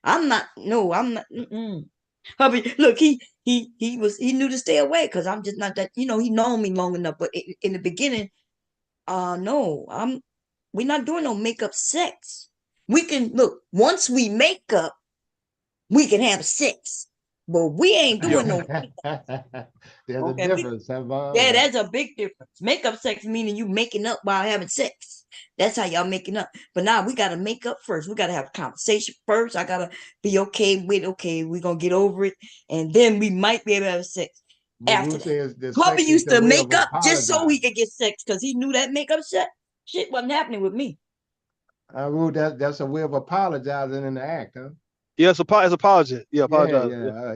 I'm not. No, I'm not. Hubby, look, he knew to stay away because I'm just not that. He known me long enough. But in the beginning, no, we're not doing no makeup sex. We can look once we make up, we can have sex, but we ain't doing no. There's a Okay, difference. Huh? yeah, that's a big difference. Makeup sex meaning you making up while having sex. That's how y'all making up. But now we gotta make up first. We gotta have a conversation first. I gotta be okay with we're gonna get over it, and then we might be able to have sex But after Wu that. says the Hubby sex is used the to way of make up just so he apologizing. could get sex because he knew that makeup shit wasn't happening with me. Wu, that's a way of apologizing in the act, huh? Yeah, it's apology. Yeah, apologize. Yeah.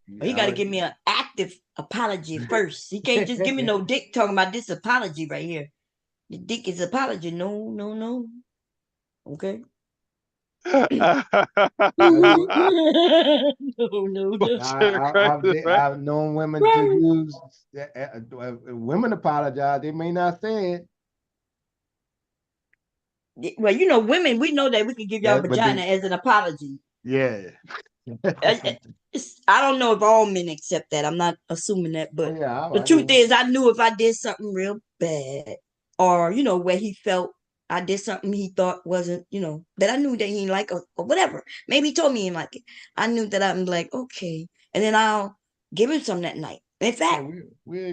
Yeah. He got to give me an active apology first. He can't just give me no dick talking about this apology right here. The dick is apology. No, no, no. Okay. No, no, no. I've known women to use women apologize. They may not say it. Well, women, we know that we can give y'all vagina as an apology. Yeah. I don't know if all men accept that. I'm not assuming that, but yeah, the truth is, I knew if I did something real bad, or where he felt I did something he thought wasn't, that I knew that he didn't like, or whatever. Maybe he told me he didn't like it. I knew that I'm like, okay, and then I'll give him some that night. In fact,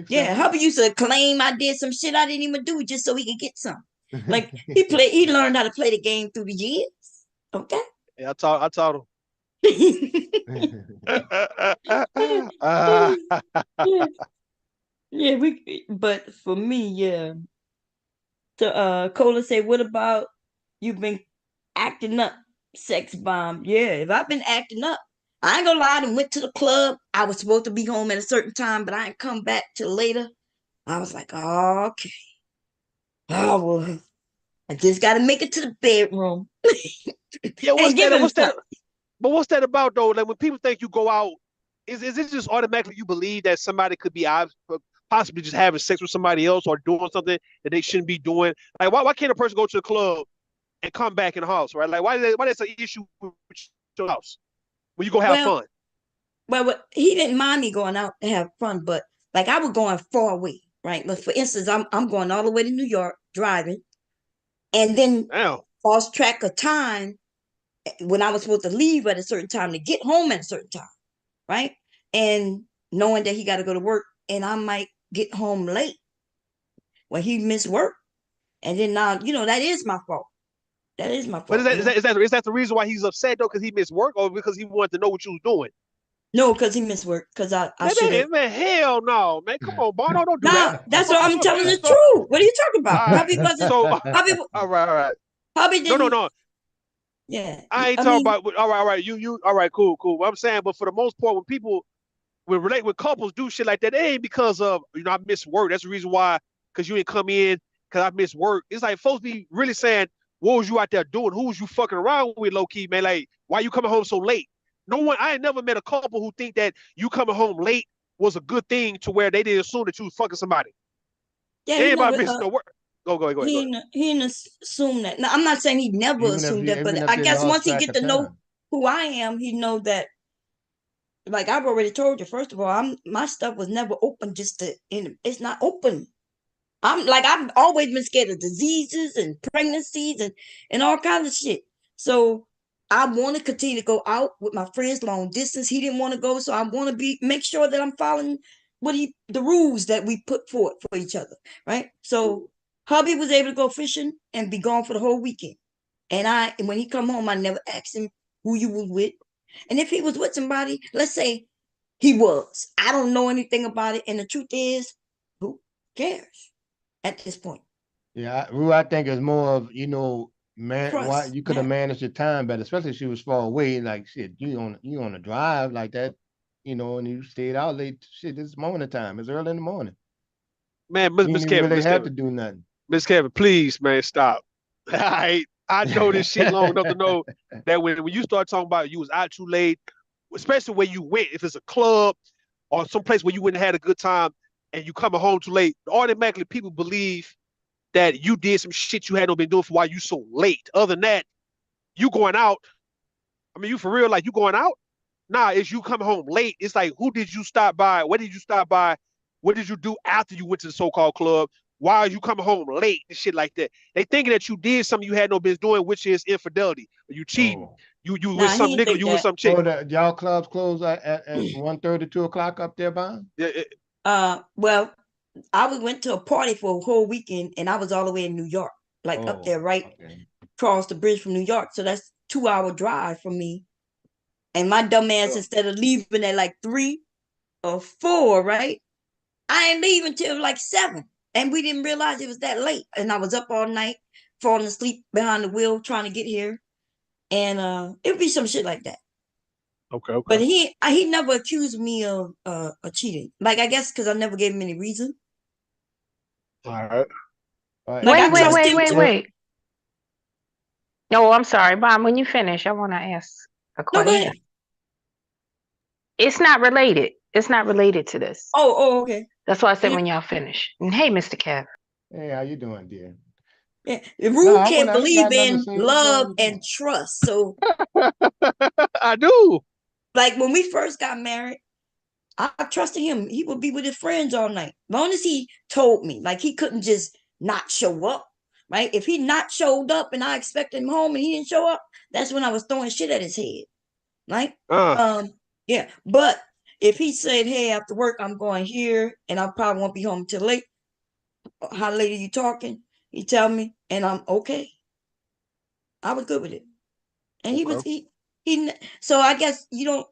yeah, hubby used to claim I did some shit I didn't even do just so he could get some. Like he learned how to play the game through the years. Okay. Yeah, I taught him. Yeah, but for me, yeah. So Cola said, what about you've been acting up, sex bomb? Yeah, if I've been acting up, I ain't gonna lie, I went to the club. I was supposed to be home at a certain time, but I ain't come back till later. I was like, oh, okay. Oh well, I just gotta make it to the bedroom. Yeah, And give him some. But what's that about though? Like when people think you go out, is it just automatically you believe that somebody could be possibly just having sex with somebody else or doing something that they shouldn't be doing? Like why can't a person go to the club and come back in the house, right? Like why that's an issue with your house when you go have fun? Well, he didn't mind me going out to have fun, but like I was going far away, right? But for instance, I'm going all the way to New York driving, and then lost track of time when I was supposed to leave at a certain time to get home at a certain time, right? And knowing that he got to go to work, and I might get home late when he missed work, and then now that is my fault. That is my fault. But is that the reason why he's upset though? Because he missed work, or because he wanted to know what you was doing? No, because he missed work. Because I should have. Man, hell no, man. Come on, Bono, don't do that. That's what I'm telling the truth. What are you talking about? Hubby wasn't. Hubby, all right. Hubby didn't. No. Yeah. I ain't talking about. All right. You. All right. Cool. What I'm saying, but for the most part, when people relate with couples do shit like that, it ain't because of I missed work. That's the reason why. Because you didn't come in. Because I missed work. It's like folks be really saying, what was you out there doing? Who was you fucking around with, low key, man? Like, why you coming home so late? I ain't never met a couple who think that you coming home late was a good thing to where they didn't assume that you was fucking somebody. Yeah, anybody missing no work. Go ahead. He didn't assume that. Now, I'm not saying he never assumed that, but I guess once he get to know who I am, he know that. Like I've already told you, first of all, my stuff was never open. It's not open. I've always been scared of diseases and pregnancies and all kinds of shit. So I want to continue to go out with my friends long distance. He didn't want to go, so I want to make sure that I'm following the rules that we put forth for each other, right? So hubby was able to go fishing and be gone for the whole weekend. And when he come home, I never asked him who you was with. And if he was with somebody, let's say he was, I don't know anything about it. And the truth is, who cares at this point? Yeah, I think it's more of, man, why you could have managed your time better, especially if she was far away. Like shit, you on a drive like that, you know, and you stayed out late. Shit, it's morning time. It's early in the morning. Man, You Miss didn't even Kevin, really Miss have Kevin, to do nothing. Miss Kevin, please, man, stop. I know this shit long enough to know that when you start talking about you was out too late, especially where you went, if it's a club or someplace where you wouldn't have had a good time and you coming home too late, automatically people believe that you did some shit you had not been doing for why you so late. Other than that, you going out. I mean, you for real, like you going out? Nah, it's you coming home late. It's like, who did you stop by? Where did you stop by? What did you do after you went to the so-called club? Why are you coming home late and shit like that? They thinking that you did something you had no business doing, which is infidelity. You cheating. Oh. You with Nah, he some didn't nigga, think you with that. some chick. Oh, y'all clubs close at 1:30, 2 o'clock up there, Bond? Yeah, Well, went to a party for a whole weekend, and I was all the way in New York, like up there, right Okay. across the bridge from New York. So that's 2 hour drive from me. And my dumb ass, instead of leaving at like 3 or 4, right? I ain't leaving till like 7. And we didn't realize it was that late. And I was up all night, falling asleep behind the wheel, trying to get here. And it would be some shit like that. okay. But he never accused me of cheating. Like, I guess because I never gave him any reason. All right. All right. Like, I Wait, trust wait, him wait, to. wait. No, I'm sorry, Bob. When you finish, I want to ask a No, go ahead. question. It's not related. It's not related to this. Oh, okay. That's why I said Yeah. when y'all finish. And hey, Mr. Kev. Hey, how you doing, dear? Yeah. The No, Rue can't I ain't believe got nothing to in say. What's love wrong with and you? trust. So, I do. like, when we first got married, I trusted him. He would be with his friends all night. As long as he told me, like, he couldn't just not show up, right? If he not showed up and I expected him home and he didn't show up, that's when I was throwing shit at his head, right? Yeah. But if he said, "Hey, after work, I'm going here and I probably won't be home till late," how late are you talking? He tell me, and I'm okay. I was good with it. And he was Okay. he. So I guess you don't.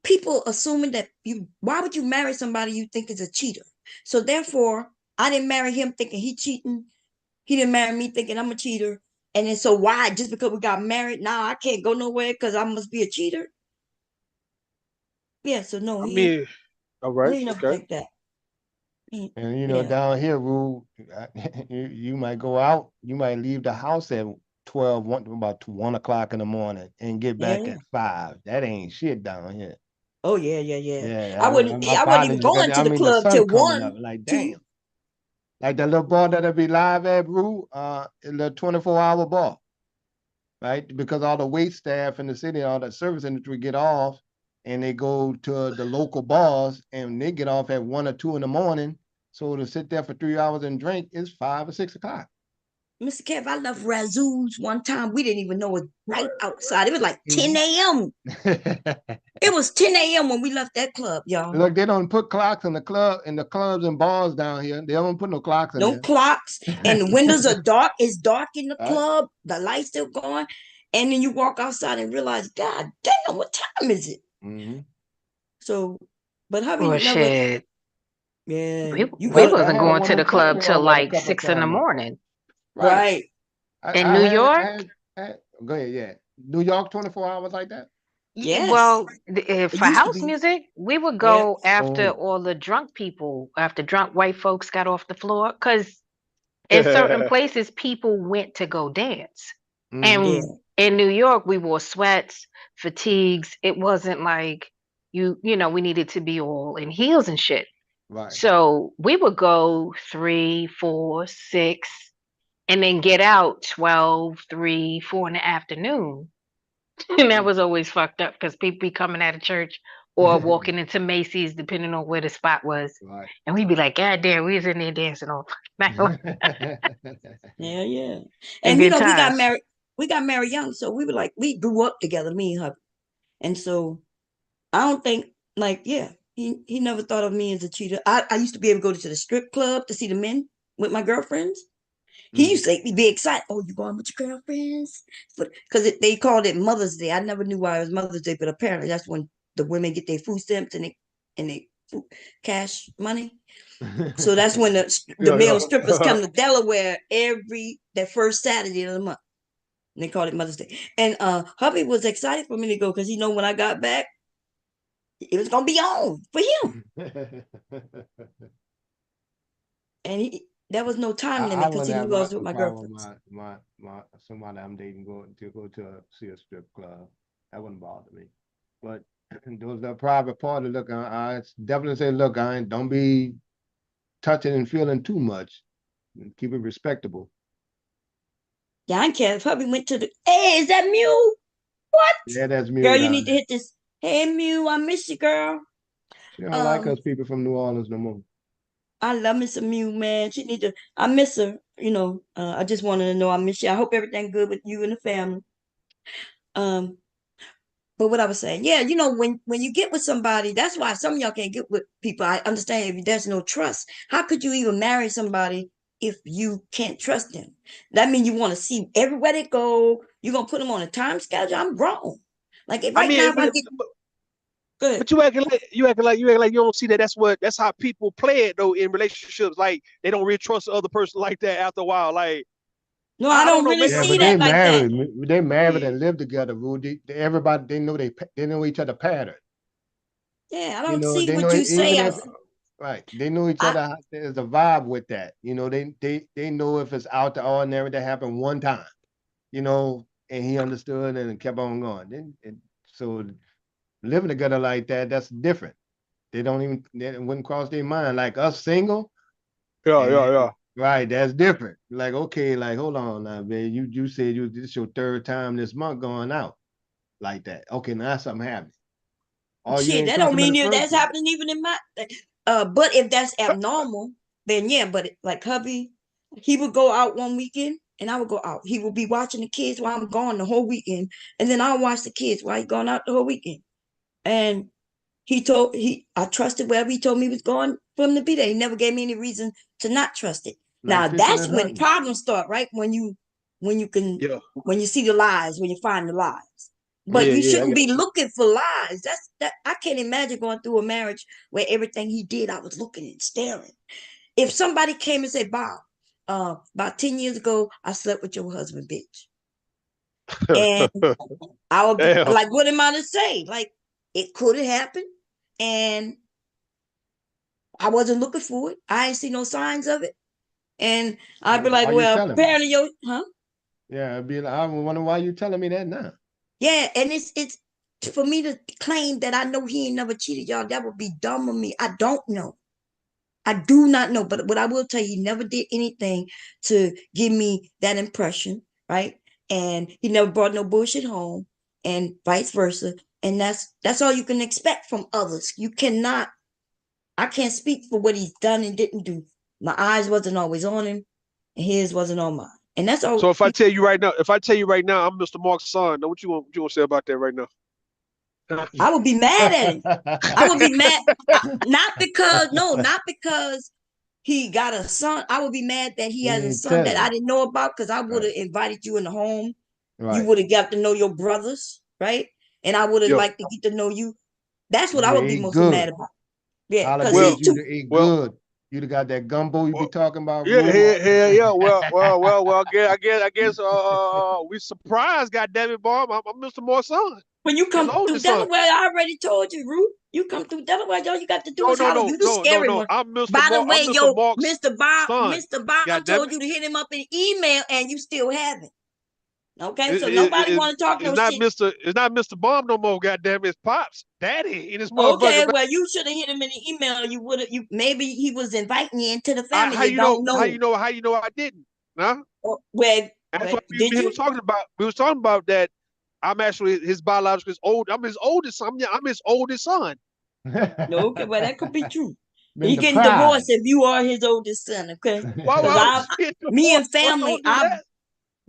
People assuming that why would you marry somebody you think is a cheater? So therefore, I didn't marry him thinking he cheating. He didn't marry me thinking I'm a cheater. And then so why just because we got married now I can't go nowhere because I must be a cheater? Yeah, so no, I mean, all right. he never Okay. think that. And you know, Yeah. down here, Rule, you might go out, you might leave the house at about 1 o'clock in the morning and get back Yeah. at 5. That ain't shit down here. Oh yeah. Yeah, I wouldn't my I wasn't father even used to, going to I the mean, the club sun till coming up, 1, like, 2. damn. Like that little bar that'll be live at Rule, the 24-hour bar, right? Because all the wait staff in the city, all the service industry get off and they go to the local bars and they get off at 1 or 2 in the morning. So to sit there for 3 hours and drink is 5 or 6 o'clock. Mr. Kev, I left Razoo's one time. We didn't even know it was right outside. It was like 10 a.m. It was 10 a.m. when we left that club, y'all. Look, they don't put clocks in the clubs and bars down here. They don't put no clocks in No there. clocks, and the windows are dark. It's dark in the All right. club. The lights still going. And then you walk outside and realize, God damn, what time is it? Mm-hmm. So, but hubby Well, never, shit. yeah, We you we good. I wasn't had going one to of the them truck club pull till over a like couple of 6 in the times. morning. Right. Right. In New York? Go ahead, yeah. New York 24 hours like that? Yes. Well, It for used to house be. music, we would Yeah. go after Oh. all the drunk people, after drunk white folks got off the floor. Because in certain places, people went to go dance. Mm-hmm. Yeah. And in New York, we wore sweats, fatigues. It wasn't like you know, we needed to be all in heels and shit. Right. So we would go 3, 4, 6, and then get out 12, 3, 4 in the afternoon. And that was always fucked up because people be coming out of church or walking into Macy's, depending on where the spot was. Right. And we'd be like, God damn, we was in there dancing all night long. Yeah. And And you good know, times. we got married young, so we were like, we grew up together, me and her. And so I don't think, like, yeah, he never thought of me as a cheater. I used to be able to go to the strip club to see the men with my girlfriends. He used to be excited. Oh, you going with your girlfriends? Because they called it Mother's Day. I never knew why it was Mother's Day, but apparently that's when the women get their food stamps and they cash money. So that's when the male strippers come to Delaware that first Saturday of the month. And they called it Mother's Day. And hubby was excited for me to go because he know when I got back, it was gonna be on for him. And there was no time limit I because wouldn't he have knew I was with a my problem girlfriends. with my somebody I'm dating go to see a strip club. That wouldn't bother me. But those are private party. Look, I definitely say, look, don't be touching and feeling too much. Keep it respectable. Yeah, I don't care if hubby went to the. Hey, is that Mew? What? Yeah, that's Girl, mute you down need to there. hit this. Hey, Mew, I miss you, girl. She don't like Um, us people from New Orleans no more. I love me some Mew, man. She need to. I miss her. I just wanted to know I miss you. I hope everything good with you and the family. Um, but what I was saying, yeah, when you get with somebody, that's why some of y'all can't get with people. I understand if there's no trust. How could you even marry somebody if you can't trust them? That means you want to see everywhere they go. You're gonna put them on a time schedule. I'm grown. Like if I right now, mean, if I get good. but you acting like you don't see that. That's how people play it though in relationships. Like they don't really trust the other person like that after a while. Like No, I I don't don't know, really maybe Yeah, I'm see but just they that like that. married. They married yeah. and live together, Rudy. Everybody they know each other pattern. Yeah, I You don't know, see they what know you say. even if right, they know each I other. There's a vibe with that. You know, they know if it's out the ordinary that happened one time. You know, and he understood and kept on going. And so living together like that, that's different. They wouldn't cross their mind. Like us single, Yeah, and yeah, yeah. right, that's different. Like, okay, like hold on now, man. You said this is your third time this month going out like that. Okay, now something happened. Oh, you shit, ain't that trust don't him in mean the if first that's place. happening even in my but if that's abnormal, then yeah, but like hubby, he would go out one weekend and I would go out. He would be watching the kids while I'm gone the whole weekend, and then I'll watch the kids while he's going out the whole weekend. And I trusted wherever he told me he was going for him to be there. He never gave me any reason to not trust it. Like Now fishing that's and when hunting. problems start, right? Yeah, When you see the lies, when you find the lies. But yeah, you yeah. I shouldn't got be you. looking for lies. That I can't imagine going through a marriage where everything he did, I was looking and staring. If somebody came and said, Bob, about 10 years ago, I slept with your husband, bitch. And I would be Damn. like, what am I to say? Like, it could have happened. And I wasn't looking for it. I ain't see no signs of it. And I'd be like, Why you well, telling me? apparently huh? Yeah, I'd be like, I wonder why you telling me that now. Yeah, and it's for me to claim that I know he ain't never cheated, y'all, that would be dumb of me. I don't know. I do not know. But what I will tell you, he never did anything to give me that impression, right? And he never brought no bullshit home, and vice versa. And that's all you can expect from others. You cannot, I can't speak for what he's done and didn't do. My eyes wasn't always on him, and his wasn't on mine. And that's So all. if I tell you right now, I'm Mr. Mark's son. Now what you want to say about that right now? I would be mad at him. I would be mad, not because he got a son. I would be mad that he He has a ain't son tell that I you. didn't know about because I would Right, have invited you in the home. You right. would have got to know your brothers, right? And I would have Yo, liked to get to know you. That's what You'd I have would be ate mostly mad good. about. Yeah, because well, he's Holidays, you'd too. have ate well, good. You'd have got that gumbo you be well, talking about, yeah, Rudy. yeah. I guess, we surprised. God damn it, Bob. I'm Mr. Mark's son, When you his come through oldest son. Delaware, I already told you, Ruth. You come through Delaware, all you got to do No, is no, holler. no, You the no, no, scary no. one. I'm Mr. By the Mark. I'm way, Mr. yo, Mark's Mr. Bob, son. Mr. Bob God damn told it. you to hit him up in email, and you still haven't. Okay, It, so it, nobody it, want to talk it's no not shit. Mr. It's not Mr. Bomb no more. God damn it, it's Pops, Daddy, in this Okay, motherfucker. well, you should have hit him in the email. You would have. You maybe he was inviting you into the family. How You you know? don't How know. you know? How you know I didn't? Huh? That's Where what did we was you? talking about. We was talking about that. I'm actually his biological old. I'm his oldest son. I'm his oldest son. No, okay, well that could be true. Been He the getting divorced prize. if you are his oldest son. Okay, Why? because Why would you get me and divorced? Well, family, don't do that.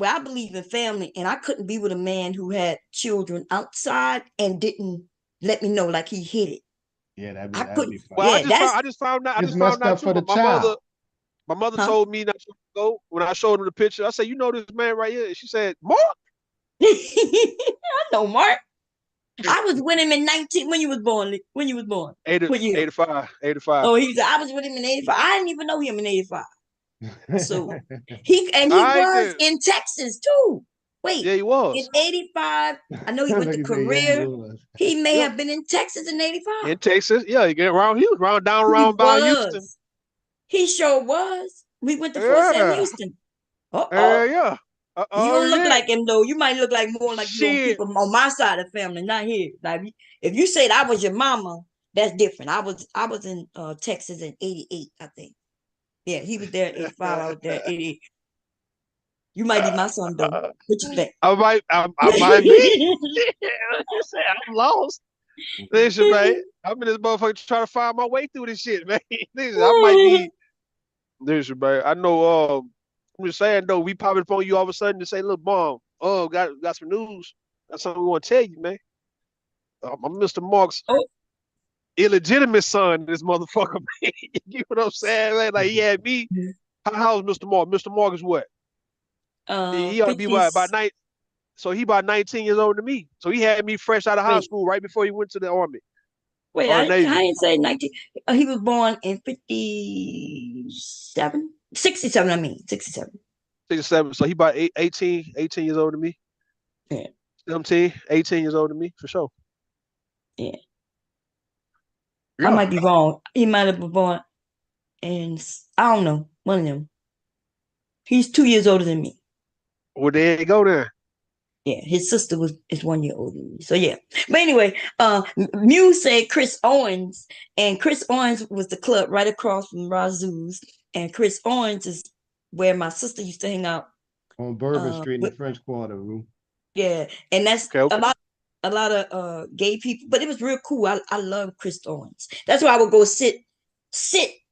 I believe in family, and I couldn't be with a man who had children outside and didn't let me know, like he hid it. Yeah, I that'd couldn't. be Well, funny. Yeah, that's I just found out. I It's just found messed out up too. for the My child. mother huh. told me not to go when I showed her the picture. I said, "You know this man right here?" She said, "Mark." I know, Mark. I was with him in 19 when you was born. When you was born, 80, what year? 85, 85. Oh, I was with him in 85. I didn't even know him in 85. So he All right was then. in Texas too. Wait, Yeah, he in was. 85, I know he went Like to you say, yeah, he career. was. He may Yeah. have been in Texas in 85. In Texas. Yeah, he get around. He was around down He around by Houston. was. He sure was. We went to Fort Sam Yeah. Houston. Uh-oh. Yeah. You Oh don't look yeah. like him though. You might look like more like you on Shit. people on my side of the family, not here. Like if you said I was your mama, that's different. I was in Texas in 88, I think. Yeah, he was there in 85. I was there in 88. You might be my son though. What you think? I might be. You say I'm lost. Listen, man. I'm in this motherfucker trying to find my way through this shit, man. Listen, I might be. Listen, man. I know. I'm just saying though. We popping up on you all of a sudden to say, "Look, mom. Oh, got some news. Got something we want to tell you, man. I'm Mr. Mark's Oh, illegitimate son. This motherfucker, man. You know what I'm saying, man? Like he had me. How's Mr. Mark? Mr. Mark is what? He ought to be 50. what, about nine. So he about 19 years older than me. So he had me fresh out of high Wait, school right before he went to the army wait. or the I Navy. didn't say 19. He was born in 57, 67. I mean 67. 67. So he about 18 years older than me. Yeah, 17, 18 years older than me, for sure. yeah. I Yeah. might be wrong. He might have been born in I don't know, one of them. He's 2 years older than me. Well, there you go then. Yeah, his sister is 1 year older than me. So yeah. But anyway, Mew said Chris Owens, and Chris Owens was the club right across from Razoo's, and Chris Owens is where my sister used to hang out. On Bourbon Street in the With, French Quarter, Rue. yeah, and that's Okay, okay. a lot of gay people, but it was real cool. I love Chris Owens. That's why I would go sit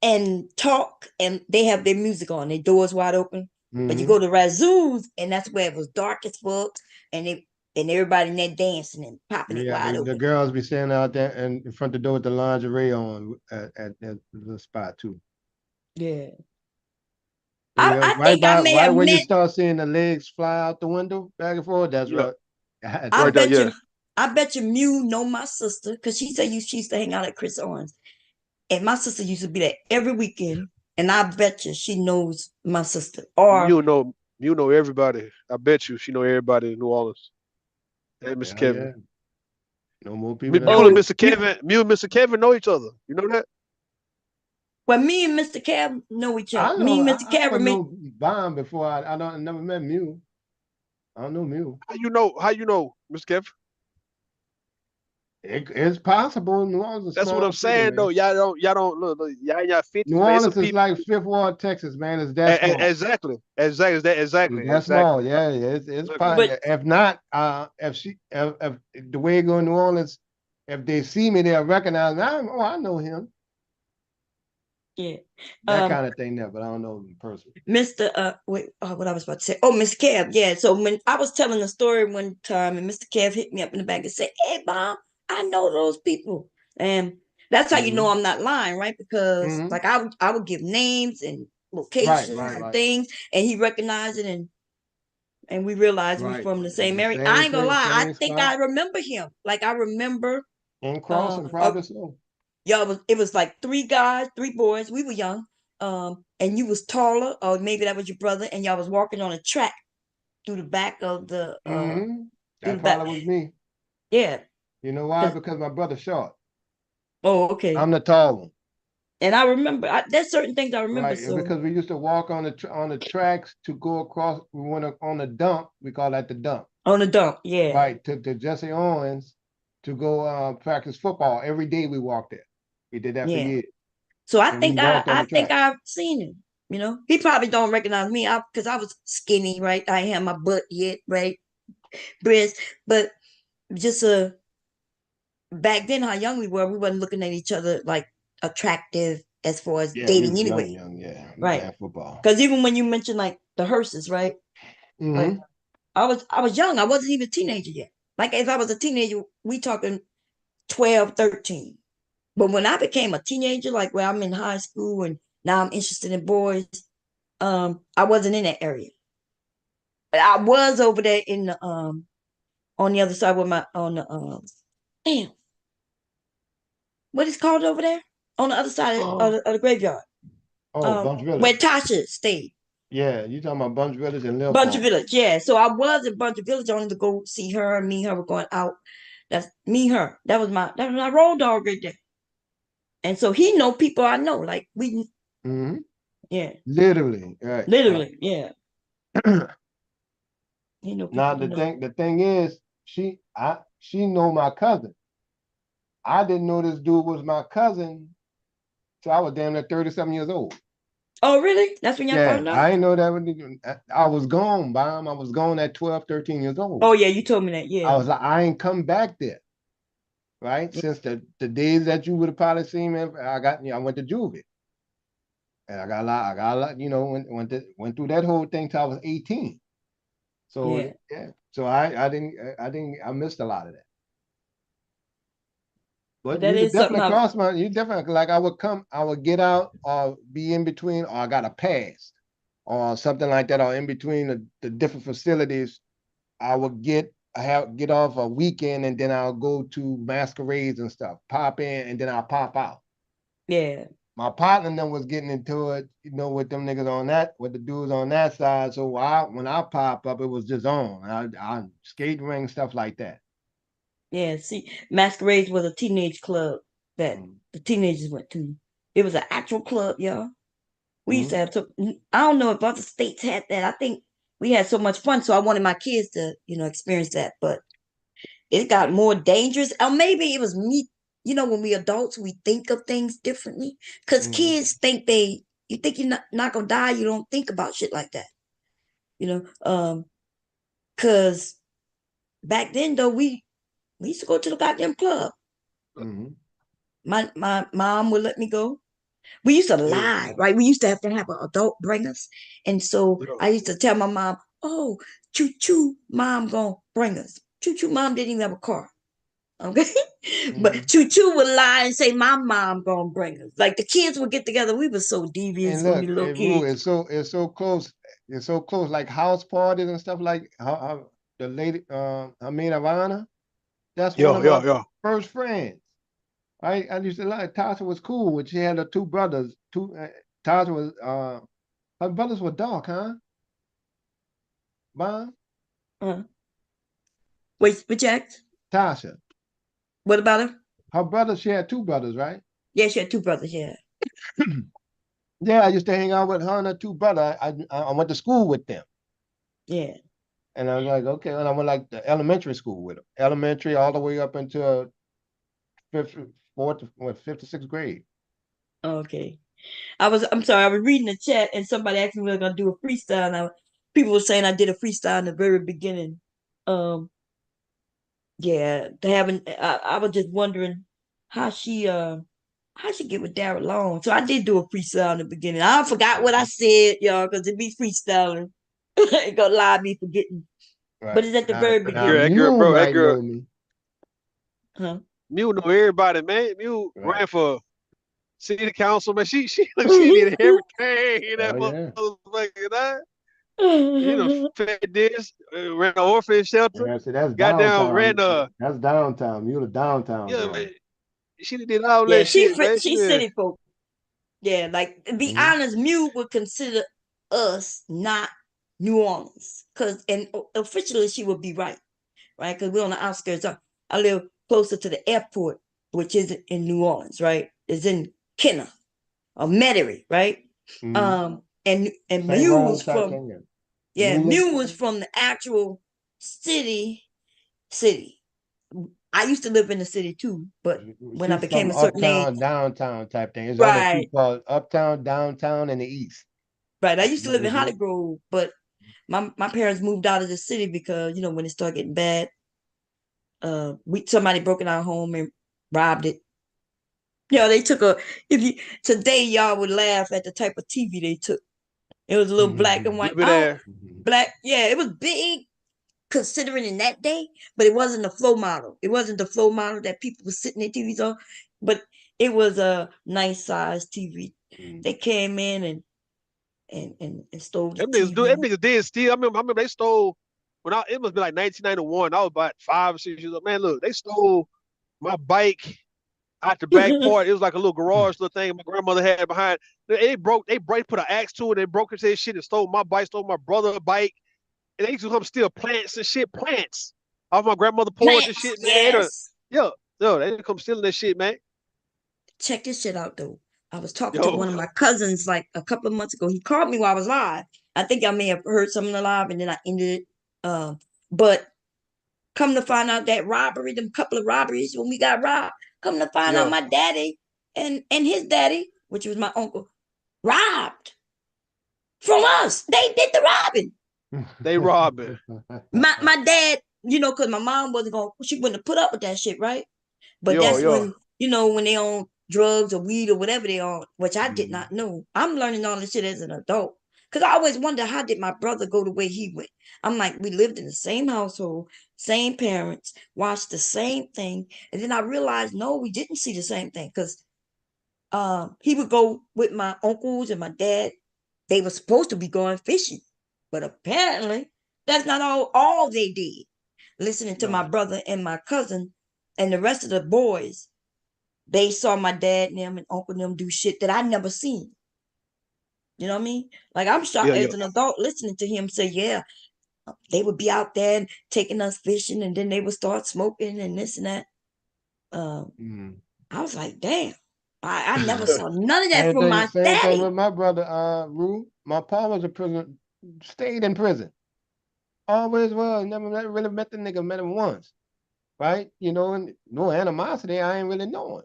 and talk, and they have their music on, their doors wide open. But you go to Razoo's, and that's where it was dark as fuck, and everybody in there dancing and popping it wide The open. girls be standing out there and in front of the door with the lingerie on at the spot too. Yeah. Yeah, I think I may right have when you met. start seeing the legs fly out the window back and forth. That's Yeah. right. I Right there, bet yeah. you. I bet you Mew know my sister because she said she used to hang out at Chris Owens, and my sister used to be there every weekend. And I bet you she knows my sister. Or You know everybody. I bet you she know everybody in New Orleans. Hey, Mr. Yeah, Kevin. yeah. No more people. Mule and oh, Mr. Kevin, Mule and Mr. Kevin know each other. You know that? well, me and Mr. Cab know each other. I Me know. and Mr. I Cab don't remain. know Bond before. I never met Mew. I don't know Mew. How you know, Mr. Kevin? It's possible. New Orleans is a That's what small I'm city, saying man. though. Y'all don't look, y'all in your 50s, New man. Some Orleans is people like Fifth Ward, Texas, man. It's that small. exactly. It's Exactly. that small. Yeah, yeah. It's probably. But If not, if the way it go in New Orleans, if they see me, they'll recognize me. I know him. yeah, That kind of thing there, but I don't know him in person. Mr. Wait, what I was about to say. Oh, Mr. Cab. Yeah. So when I was telling a story one time, and Mr. Cab hit me up in the back and said, "Hey, Bob, I know those people," and that's how you know I'm not lying, right? Because Mhm. like I would give names and locations and right. things, and he recognized it, and we realized we Right. from the It's same the area. same I ain't gonna place, lie. I same think spot. I remember him. Like I remember. In Crossing, Uh, probably so. Y'all it was like three guys, three boys. We were young. And you was taller, or maybe that was your brother, and y'all was walking on a track through the back of the Mm-hmm. through That the back. probably was me. Yeah. You know why? Because my brother's short. Oh, okay. I'm the tall one. And I remember there's certain things I remember. Right. So Because we used to walk on the tracks to go across. We went on the dump. We call that the dump. on the dump, yeah. Right. To Jesse Owens to go practice football. Every day we walked there. We did that for Yeah. years. So And we walked on the track. I've seen him. You know, he probably don't recognize me because I was skinny, right? I ain't had my butt yet, right? Breast, but just back then, how young we wasn't looking at each other like attractive as far as Yeah, we dating was anyway, young, yeah. We right? playing football. Because even when you mentioned like the hearses, right? Like Mm-hmm. I was young. I wasn't even a teenager yet. Like if I was a teenager, we talking 12, 13. But when I became a teenager, like where I'm in high school and now I'm interested in boys, I wasn't in that area. But I was over there in the on the other side with my on the damn, what is called over there? On the other side of the graveyard. Oh, Bunch Where Village. Tasha stayed. Yeah, you talking about Bunch Village and Lil Bunch of Farm. Village, yeah. So I was in Bunch of Village only to go see her, and me and her were going out. That's me, her. That was my road dog right there. And so he know people I know, like we, Hmm. yeah, Literally, right. literally, yeah. He know Now people the thing is, she know my cousin. I didn't know this dude was my cousin till I was damn near 37 years old. Oh, really? That's when y'all Yeah, found out? I didn't know that when I was gone, Bomb. I was gone at 12, 13 years old. Oh, yeah, you told me that. I Yeah. was like, I ain't come back there. Right? Yeah. Since the days that you would have probably seen me, I went to juvie. And I got a lot, went through that whole thing till I was 18. So Yeah. yeah. So I missed a lot of that. But But that you could is something definitely else. you definitely like I would get out or be in between or I got a pass or something like that, or in between the different facilities. I would get off a weekend and then I'll go to masquerades and stuff, pop in and then I'll pop out. Yeah. My partner then was getting into it, with them niggas with the dudes on that side. So when I pop up, it was just on. I skate ring, stuff like that. Yeah. See, Masquerades was a teenage club that the teenagers went to. It was an actual club, y'all. We used to have I don't know if other states had that. I think we had so much fun. So I wanted my kids to, experience that. But it got more dangerous. Or maybe it was me. When we adults, we think of things differently. Because kids think you think you're not gonna die, you don't think about shit like that. Because back then though, we used to go to the goddamn club. My mom would let me go. We used to lie, right? We used to have an adult bring us. And so I used to tell my mom, oh, choo choo, mom gonna bring us. Choo choo, mom didn't even have a car. Okay. But choo choo would lie and say, my mom gonna bring us. Like the kids would get together. We were so devious And when we look, little kids. it's so close. It's so close, like house parties and stuff like how the lady Amin Havana, that's one of my first friends. I used to like Tasha was cool, when she had her two brothers. Tasha was her brothers were dark, huh? Mom? Wait, which act? Tasha. What about her? Her brothers, she had two brothers, right? Yeah, she had two brothers, yeah. Yeah, I used to hang out with her and her two brothers. I went to school with them. Yeah. And I was like, okay, and I went like the elementary school with them. Elementary all the way up until fifth to sixth grade. Okay. I'm sorry, I was reading the chat and somebody asked me if we were gonna do a freestyle. Now people were saying I did a freestyle in the very beginning. Yeah, I was just wondering how she get with Darrel along. So I did do a freestyle in the beginning. I forgot what I said, y'all, because it be freestyling. Ain't gonna lie, me forgetting. Right. But it's at the very beginning. That girl, bro, that girl. Know me. Huh? Mew know everybody, man. Mew ran for city council, man. She did everything in that motherfucker. Fed this, ran an orphan shelter. Yeah, see, that's Goddamn, downtown. That's downtown. You the downtown. Yeah, girl. man. She did all Yeah, that shit, man. she's city folk. Yeah, like to be honest, Mew would consider us not New Orleans, and officially she would be right, because we're on the outskirts. I live closer to the airport, which isn't in New Orleans, right? It's in Kenner or Metairie, right? And Mew was from Mew was from the actual city. I used to live in the city too, but when I became a certain age, downtown type thing. It's right, only two called uptown, downtown, and the east. Right. I used to live in Holly Grove, but my parents moved out of the city because when it started getting bad, somebody broke in our home and robbed it. They took today y'all would laugh at the type of TV they took. It was a little black and white. Black, yeah, it was big considering in that day, but it wasn't the flow model. It wasn't the flow model that people were sitting their TVs on, but it was a nice size TV. They came in and stole the TV. Them niggas did steal. I remember they stole it must be like 1991. I was about 5 or 6 years old. Man, look, they stole my bike. out the back part. It was like a little garage little thing my grandmother had behind. They put an axe to it. They broke into his shit and stole my bike, stole my brother's bike. And they used to come steal plants and shit, plants off my grandmother porch and Plants, shit, man. yes. They come stealing that shit, man. Check this shit out though. I was talking to Yo, one of my cousins like a couple of months ago. He called me while I was live. I think I may have heard something live and then I ended it. But come to find out that robbery, them couple of robberies when we got robbed, come to find out yeah, my daddy and his daddy, which was my uncle, robbed from us. They did the robbing. they robbing. My dad, because my mom she wouldn't have put up with that shit, right? But Yo, that's yo. when, when they on drugs or weed or whatever they on, which I did not know. I'm learning all this shit as an adult. Because I always wonder, how did my brother go the way he went? I'm like, we lived in the same household, same parents, watched the same thing. And then I realized, no, we didn't see the same thing. Because he would go with my uncles and my dad. They were supposed to be going fishing. But apparently, that's not all they did. Listening to my brother and my cousin and the rest of the boys, they saw my dad and them and uncle and them do shit that I never seen. You know what I mean? Like, I'm shocked Yeah, yeah. as an adult listening to him say, yeah, they would be out there and taking us fishing and then they would start smoking and this and that. I was like, damn, I never saw none of that from my Same thing daddy. with my brother, Rue. My pa was a prison, stayed in prison. Always was. Never really met the nigga, met him once. Right? And no animosity, I ain't really knowing.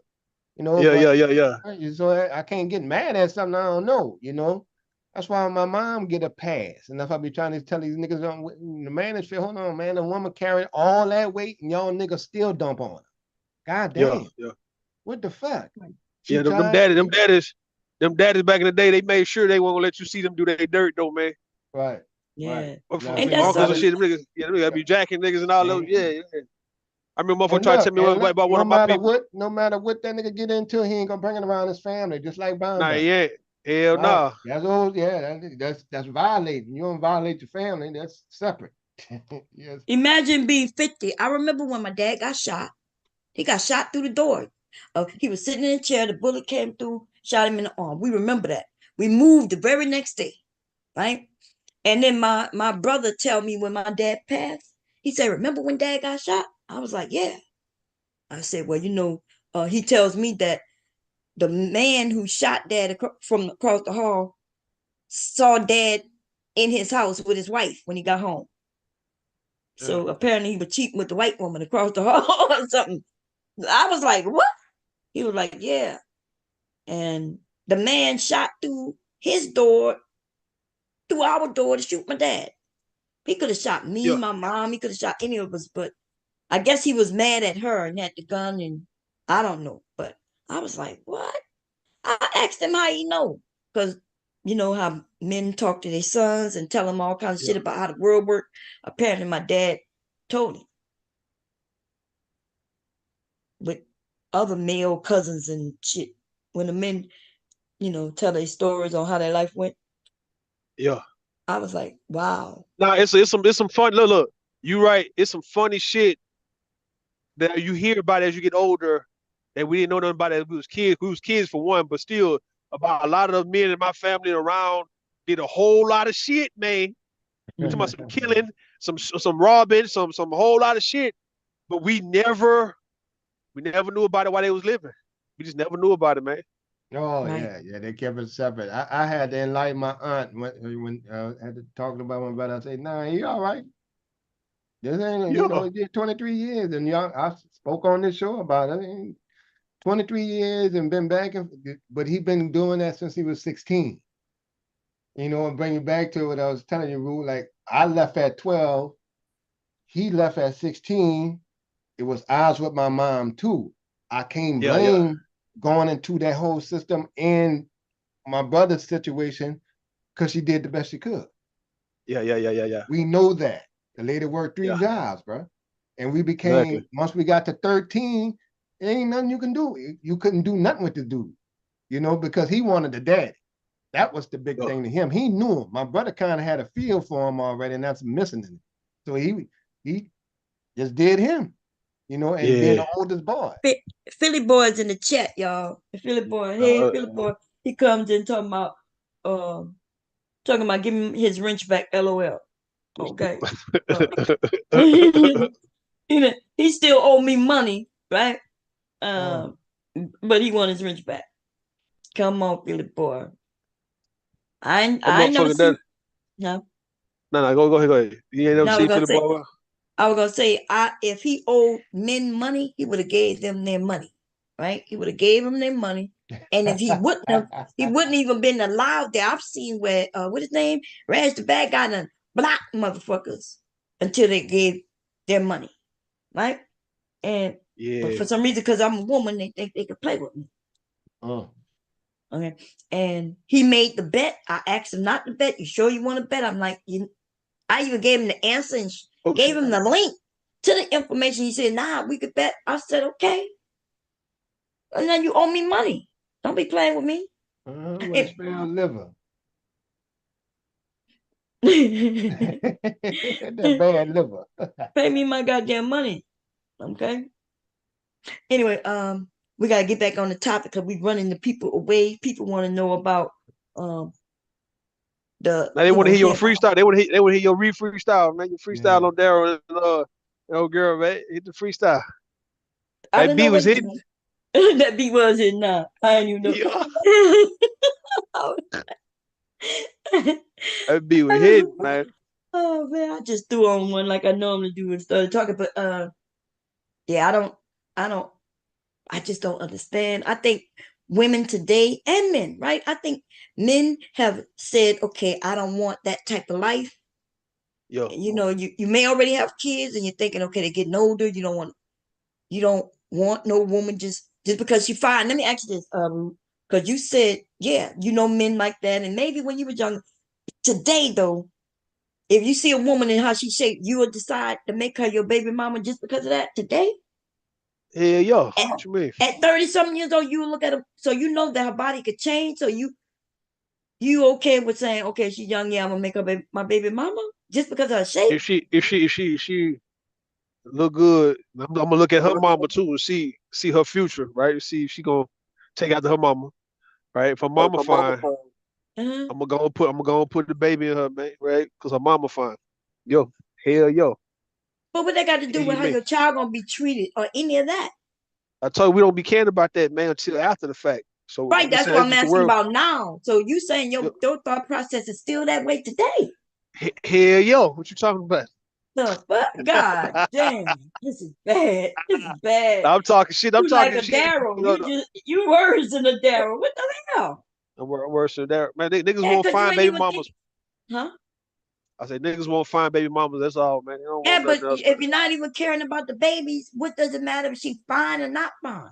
Yeah. So I can't get mad at something I don't know. That's why my mom get a pass. And that's why I be trying to tell these niggas, the manosphere, hold on, man, the woman carried all that weight and y'all niggas still dump on her. God damn. Yeah. What the fuck? Them daddies back in the day, they made sure they won't let you see them do their dirt though, man. Right. Yeah. Right. And that's uncles and shit, them niggas, them niggas be jacking niggas and all those. Yeah. I remember motherfucker trying to tell me about one of my people. No matter what that nigga get into, he ain't gonna bring it around his family, just like Bond. Nah, he ain't. Hell nah. That's old, that's violating. You don't violate your family, that's separate. Yes. Imagine being 50. I remember when my dad got shot. He got shot through the door. He was sitting in a chair. The bullet came through, shot him in the arm. We remember that. We moved the very next day, right? And then my brother tell me when my dad passed, he said, remember when dad got shot? I was like, yeah. I said, well, he tells me that the man who shot dad from across the hall saw dad in his house with his wife when he got home. So apparently he was cheating with the white woman across the hall or something. I was like, what? He was like, yeah. And the man shot through his door, through our door to shoot my dad. He could have shot me, my mom. He could have shot any of us, but I guess he was mad at her and had the gun, and I don't know. But I was like, what? I asked him how he know. Because you know how men talk to their sons and tell them all kinds of shit about how the world works. Apparently my dad told him. With other male cousins and shit. When the men, tell their stories on how their life went. Yeah. I was like, wow. Nah, it's some fun. Look, you right. It's some funny shit that you hear about as you get older that we didn't know nothing about as we was kids. We was kids for one, but still about a lot of the men in my family around did a whole lot of shit, man. We talking about some killing, some robbing, some whole lot of shit. But we never knew about it while they was living. We just never knew about it, man. Oh Right. yeah, they kept it separate. I had to enlighten my aunt when I had to talk about my brother. I said, nah, he all right. This ain't, he did 23 years, and I spoke on this show about it. 23 years and been back, but he been doing that since he was 16. And bring you back to what I was telling you, Rue, like I left at 12, he left at 16. It was odds with my mom too. I can't blame going into that whole system and my brother's situation because she did the best she could. Yeah. We know that. The lady worked 3 jobs, bro. And we became, once we got to 13, there ain't nothing you can do. You couldn't do nothing with the dude, because he wanted the daddy. That was the big thing to him. He knew him. My brother kind of had a feel for him already, and that's missing in it. So he just did him. you know, and being Yeah. the oldest boy. Philly boy's in the chat, y'all. The Philly boy, hey, Philly boy, he comes in talking about giving his wrench back, LOL. Okay. He still owe me money, right? But he want his wrench back. Come on, Philly boy. I never motherfucker seen. that. No, No, go ahead. You ain't never no, I seen was gonna Philly say. Boy? I was gonna say, if he owed men money, he would have gave them their money, right? He would have gave them their money, and if he wouldn't even been allowed there. I've seen where what his name, Raj the bad guy, done block motherfuckers until they gave their money, right? And but Yeah. for some reason, because I'm a woman, they think they could play with me. Oh. Okay, and he made the bet. I asked him not to bet. You sure you want to bet? I'm like, I even gave him the answer and Oh, gave shit. him the link to the information. He said, nah, we could bet. I said, okay. And then you owe me money. Don't be playing with me. Well, spell liver. That bad liver. Pay me my goddamn money. Okay. Anyway, we gotta get back on the topic because we're running the people away. People want to know about Now they want to hear your hip hop. freestyle. They want to hear your freestyle, man. Your freestyle Yeah. on Darrel and old girl, man. Hit the freestyle. I That don't beat know was what hitting. that beat was in now. I ain't even know. Yeah. That beat was hitting, man. Oh man, I just threw on one like I normally do and started talking, but yeah, I just don't understand. I think women today and men, right? I think men have said, okay, I don't want that type of life. Yo. You know, you may already have kids and you're thinking, okay, they're getting older. You don't want no woman just because she's fine. Let me ask you this, because you said, yeah, you know men like that, and maybe when you were young. Today, though, if you see a woman and how she shaped, you will decide to make her your baby mama just because of that. Today, Yeah, yo. at, What you mean? at 30 something years old, you will look at her, so you know that her body could change. So you okay with saying, okay, she's young, yeah, I'm gonna make her my baby mama just because of her shape? If she look good, I'm gonna look at her mama too and see her future, right? See if she gonna take after her mama, right? If her mama fine, Uh-huh. I'm gonna put the baby in her, man, right? Cause her mama fine. Yo, hell yo. But what they got to do with how Amen. your child gonna be treated or any of that? I told you we don't be caring about that, man, until after the fact. So Right, I'm just that's saying what that's I'm just the asking world. about now. So you saying your thought process is still that way today? Hell yo, what you talking about? The fuck? God damn, this is bad. This is bad. I'm talking shit. I'm You like talking a shit. Darrel. You worse than a Darrel. What the hell? I'm worse than that, man. Niggas Yeah, won't because you find ain't baby even think, mamas. huh? I say niggas won't find baby mamas. That's all, man. They don't Yeah, want but nothing else, man. if you're not even caring about the babies, what does it matter if she's fine or not fine?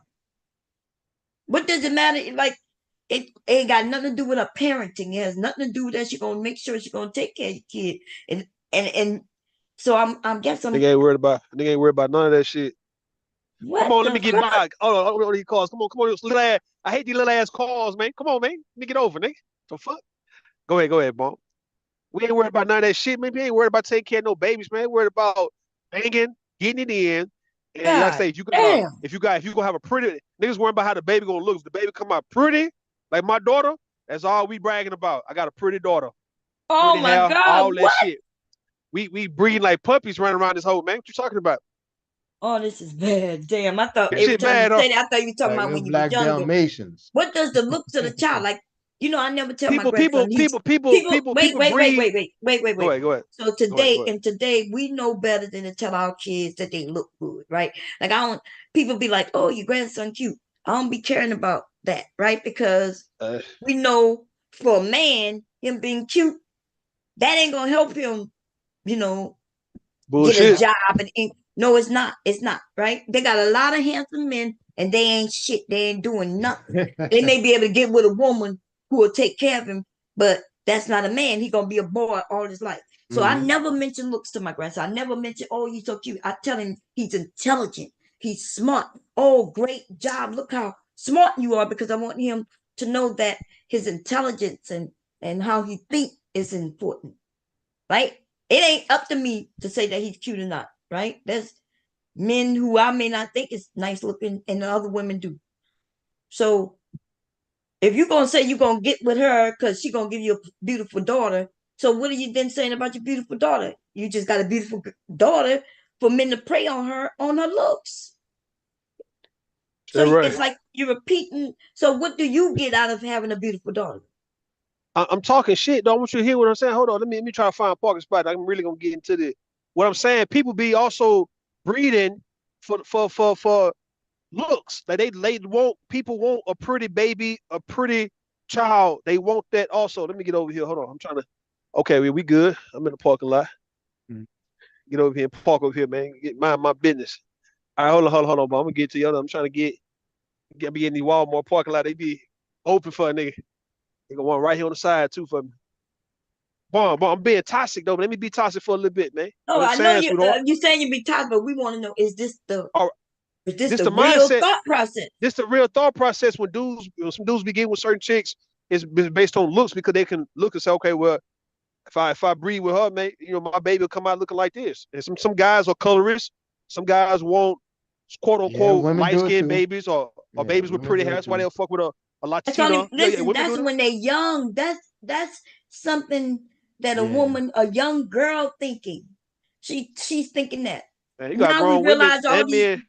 What does it matter? Like, it ain't got nothing to do with her parenting. It has nothing to do with that. She's gonna make sure she's gonna take care of your kid. And so I'm guessing Nigga ain't worried about none of that shit. Come what on, let me the get fuck? by. Oh, these calls. Come on, these little ass. I hate these little ass calls, man. Come on, man. Let me get over, nigga. The fuck? Go ahead, bump. We ain't worried about none of that shit, man. We ain't worried about taking care of no babies, man. We worried about banging, getting it in. And like I God say, damn. if you gonna have a pretty niggas worrying about how the baby gonna look. If the baby come out pretty, like my daughter, that's all we bragging about. I got a pretty daughter. Oh Pretty my hair, God, all that what? shit. We breeding like puppies running around this hole, man. What you talking about? Oh, this is bad. Damn, I thought This every shit time you bad, huh? say that, I thought you were talking Like about them when you was black younger. Dalmatians. What does the looks of the child like? I never tell my People, grandson. Wait, breed. Go wait. ahead. So today we know better than to tell our kids that they look good, right? Like people be like, oh, your grandson cute. I don't be caring about that, right? Because we know for a man, him being cute, that ain't gonna help him, get a Bullshit. job no, it's not. It's not, right? They got a lot of handsome men and they ain't shit. They ain't doing nothing. They may be able to get with a woman who will take care of him, but that's not a man. He gonna be a boy all his life. So I never mention looks to my grandson. I never mention, oh, he's so cute. I tell him he's intelligent. He's smart. Oh, great job. Look how smart you are, because I want him to know that his intelligence and how he think is important. Right? It ain't up to me to say that he's cute or not, right? men who I may not think is nice looking, and the other women do. So if you're gonna say you're gonna get with her because she's gonna give you a beautiful daughter, so what are you then saying about your beautiful daughter? You just got a beautiful daughter for men to prey on her looks. So That's right. it's like you're repeating. So what do you get out of having a beautiful daughter? I'm talking shit, though. I want you to hear what I'm saying. Hold on, let me try to find a parking spot. I'm really gonna get into the what I'm saying. People be also breeding for looks. Like they want people want a pretty baby, a pretty child. They want that also. Let me get over here. Hold on. I'm trying to. Okay, we good. I'm in the parking lot. Get over here and park over here, man. Get mind my business. All right, hold on, bro. I'm gonna get to you. I'm trying to get me in the Walmart parking lot. They be open for a nigga. They got one right here on the side too for me. Boom, I'm being toxic though. But let me be toxic for a little bit, man. No, What I'm I know saying, you. sweetheart. You saying you be toxic, but we want to know: is this the This the the real mindset. thought process? This the real thought process when some dudes begin with certain chicks is based on looks because they can look and say, okay, well, if I breed with her, man, my baby will come out looking like this. And some guys are colorists. Some guys want quote unquote light skinned babies or babies with pretty hair. That's why they'll fuck with a That's only Latina. listen. Women That's do when they're young. That's something that a young girl thinking. She's thinking that. Man, you got Now we grown women realize all and these. men.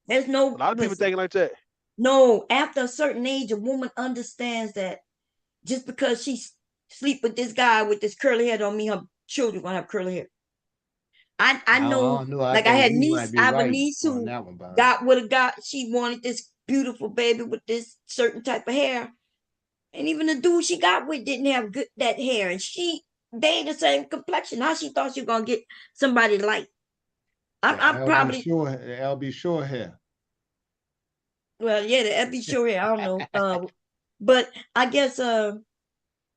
There's A no lot of people listen. thinking like that. No, after a certain age, a woman understands that just because she sleep with this guy with this curly hair don't mean her children gonna have curly hair. I know, don't know. I like I think had you niece, might be I have a right niece on who that one, Bob. got with a guy. She wanted this beautiful baby with this certain type of hair, and even the dude she got with didn't have that hair, and they ain't the same complexion. How she thought she was gonna get somebody light? I'm probably The LB Shore hair. well, yeah, the FB sure hair. I don't know, but I guess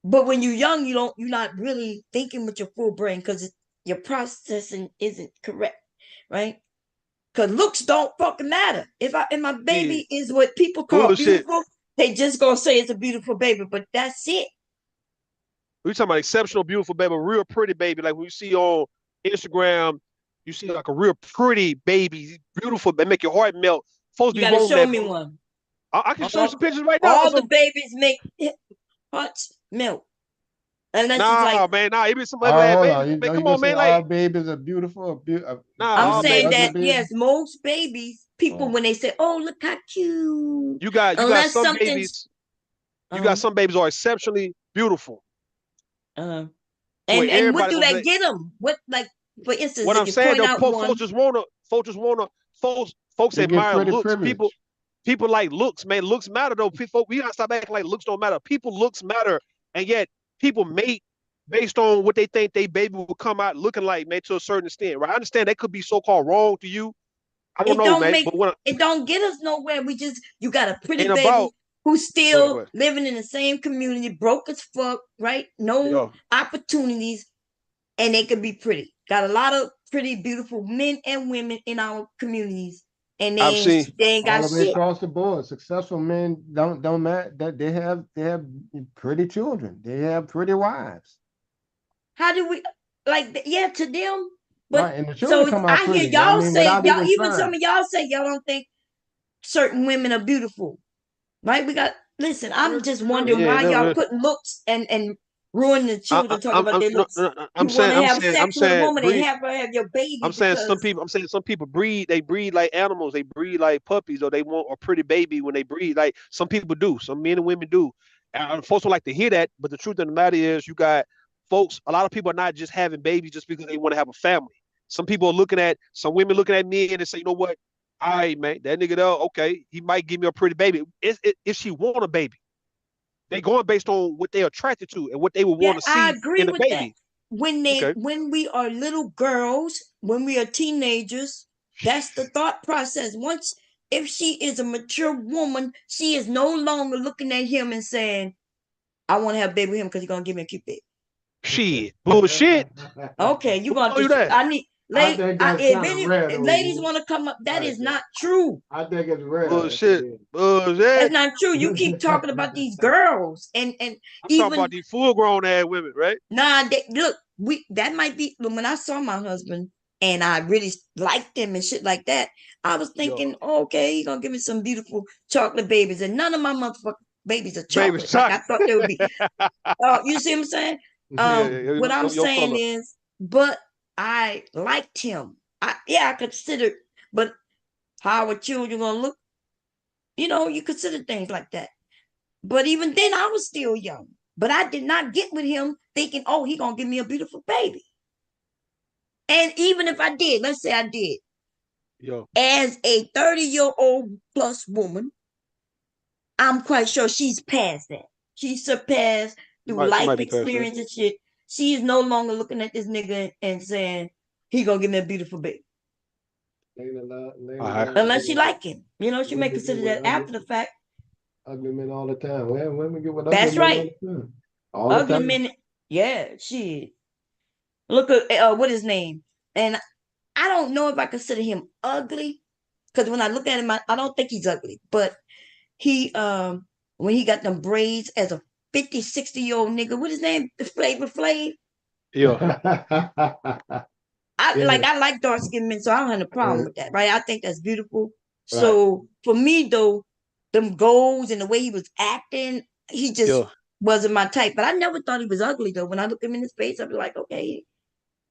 but when you're young, you're not really thinking with your full brain because your processing isn't correct, right? Because looks don't fucking matter. If my baby is what people call Bullshit. beautiful, they just gonna say it's a beautiful baby, but that's it. We talking about exceptional, beautiful baby, a real pretty baby. Like when you see on Instagram, you see like a real pretty baby, beautiful, they make your heart melt. Folks You be gotta wanting show that. me one. I can show you some pictures right now. All the babies make hearts melt. And that's just like man, even some ugly Oh, ass hold babies. on. You Man, know, you come gonna on, say man. all Like, babies are beautiful? I'm all saying babies. that yes, most babies, people when they say, "Oh, look how cute," You got unless some something's babies. You got some babies are exceptionally beautiful. and what Everybody do gonna they say. get them? What, like for instance, What if I'm you saying point though, out one, folks They get admire pretty looks. privilege. People like looks, man. Looks matter though. People, we gotta stop acting like looks don't matter. People looks matter, and yet people mate based on what they think they baby will come out looking like, man, to a certain extent, right? I understand that could be so-called wrong to you. I don't know, man, but it don't get us nowhere. You got a pretty ain't baby about who's still what. living in the same community, broke as fuck, right? No opportunities, and they could be pretty. Got a lot of pretty, beautiful men and women in our communities, and I've seen they ain't got All the way shit. across the board. Successful men don't matter that they have pretty children. They have pretty wives. How do we yeah, to them? But Right, and the so children come out I hear pretty. I y'all mean, say without y'all even even some trying. of y'all say y'all don't think certain women are beautiful. Right? We got listen, I'm just wondering why y'all putting looks and ruin the children talking about their looks. You want to have sex with a woman and have her have your baby I'm saying some people breed. They breed like animals. They breed like puppies, or they want a pretty baby when they breed. Like some people do. Some men and women do. And folks don't like to hear that, but the truth of the matter is, you got folks. A lot of people are not just having babies just because they want to have a family. Some people are some women looking at me and they say, you know what? All right, man, that nigga though, okay, he might give me a pretty baby. If she want a baby, they going based on what they're attracted to and what they would want to I see agree in a with that. baby. When we are little girls, when we are teenagers, that's the thought process. Once if she is a mature woman, she is no longer looking at him and saying, I want to have a baby with him because he's gonna give me a cute baby. Shit, bullshit. Okay, you Who gonna told you that? I need I think that's if kind of any rare, ladies want to come up, that is not true. I think it's rare. Bullshit. That's not true. You keep talking about these girls and I'm even talking about these full grown ass women, right? nah. Look, that might be when I saw my husband. and I really liked him and shit like that, I was thinking, okay, he's gonna give me some beautiful chocolate babies, and none of my motherfucking babies are Baby chocolate. Like I chocolate. thought they would be. You see what I'm saying? Yeah, What I'm your saying color. is, but I liked him. I considered, but how our children gonna look? You know, you consider things like that. But even then, I was still young. But I did not get with him thinking, oh, he gonna give me a beautiful baby. And even if I did, let's say I did, Yo, as a 30-year-old plus woman, I'm quite sure she's past that. She's surpassed through she might life be past that. experience and shit. She is no longer looking at this nigga and saying, he gonna give me a beautiful baby. Unless she like him. You know, she may consider that after the fact. Ugly men all the time. Well, women get with ugly That's men right. all the Ugly time. men, yeah, shit. Look at what his name. And I don't know if I consider him ugly. Because when I look at him, I don't think he's ugly. But he when he got them braids as a 50, 60-year-old nigga, what his name? Flavor Flav. Yeah. I like dark skinned men, so I don't have a problem with that, right? I think that's beautiful. Right. So for me though, them goals and the way he was acting, he just wasn't my type. But I never thought he was ugly though. When I look him in his face, I'd be like, okay,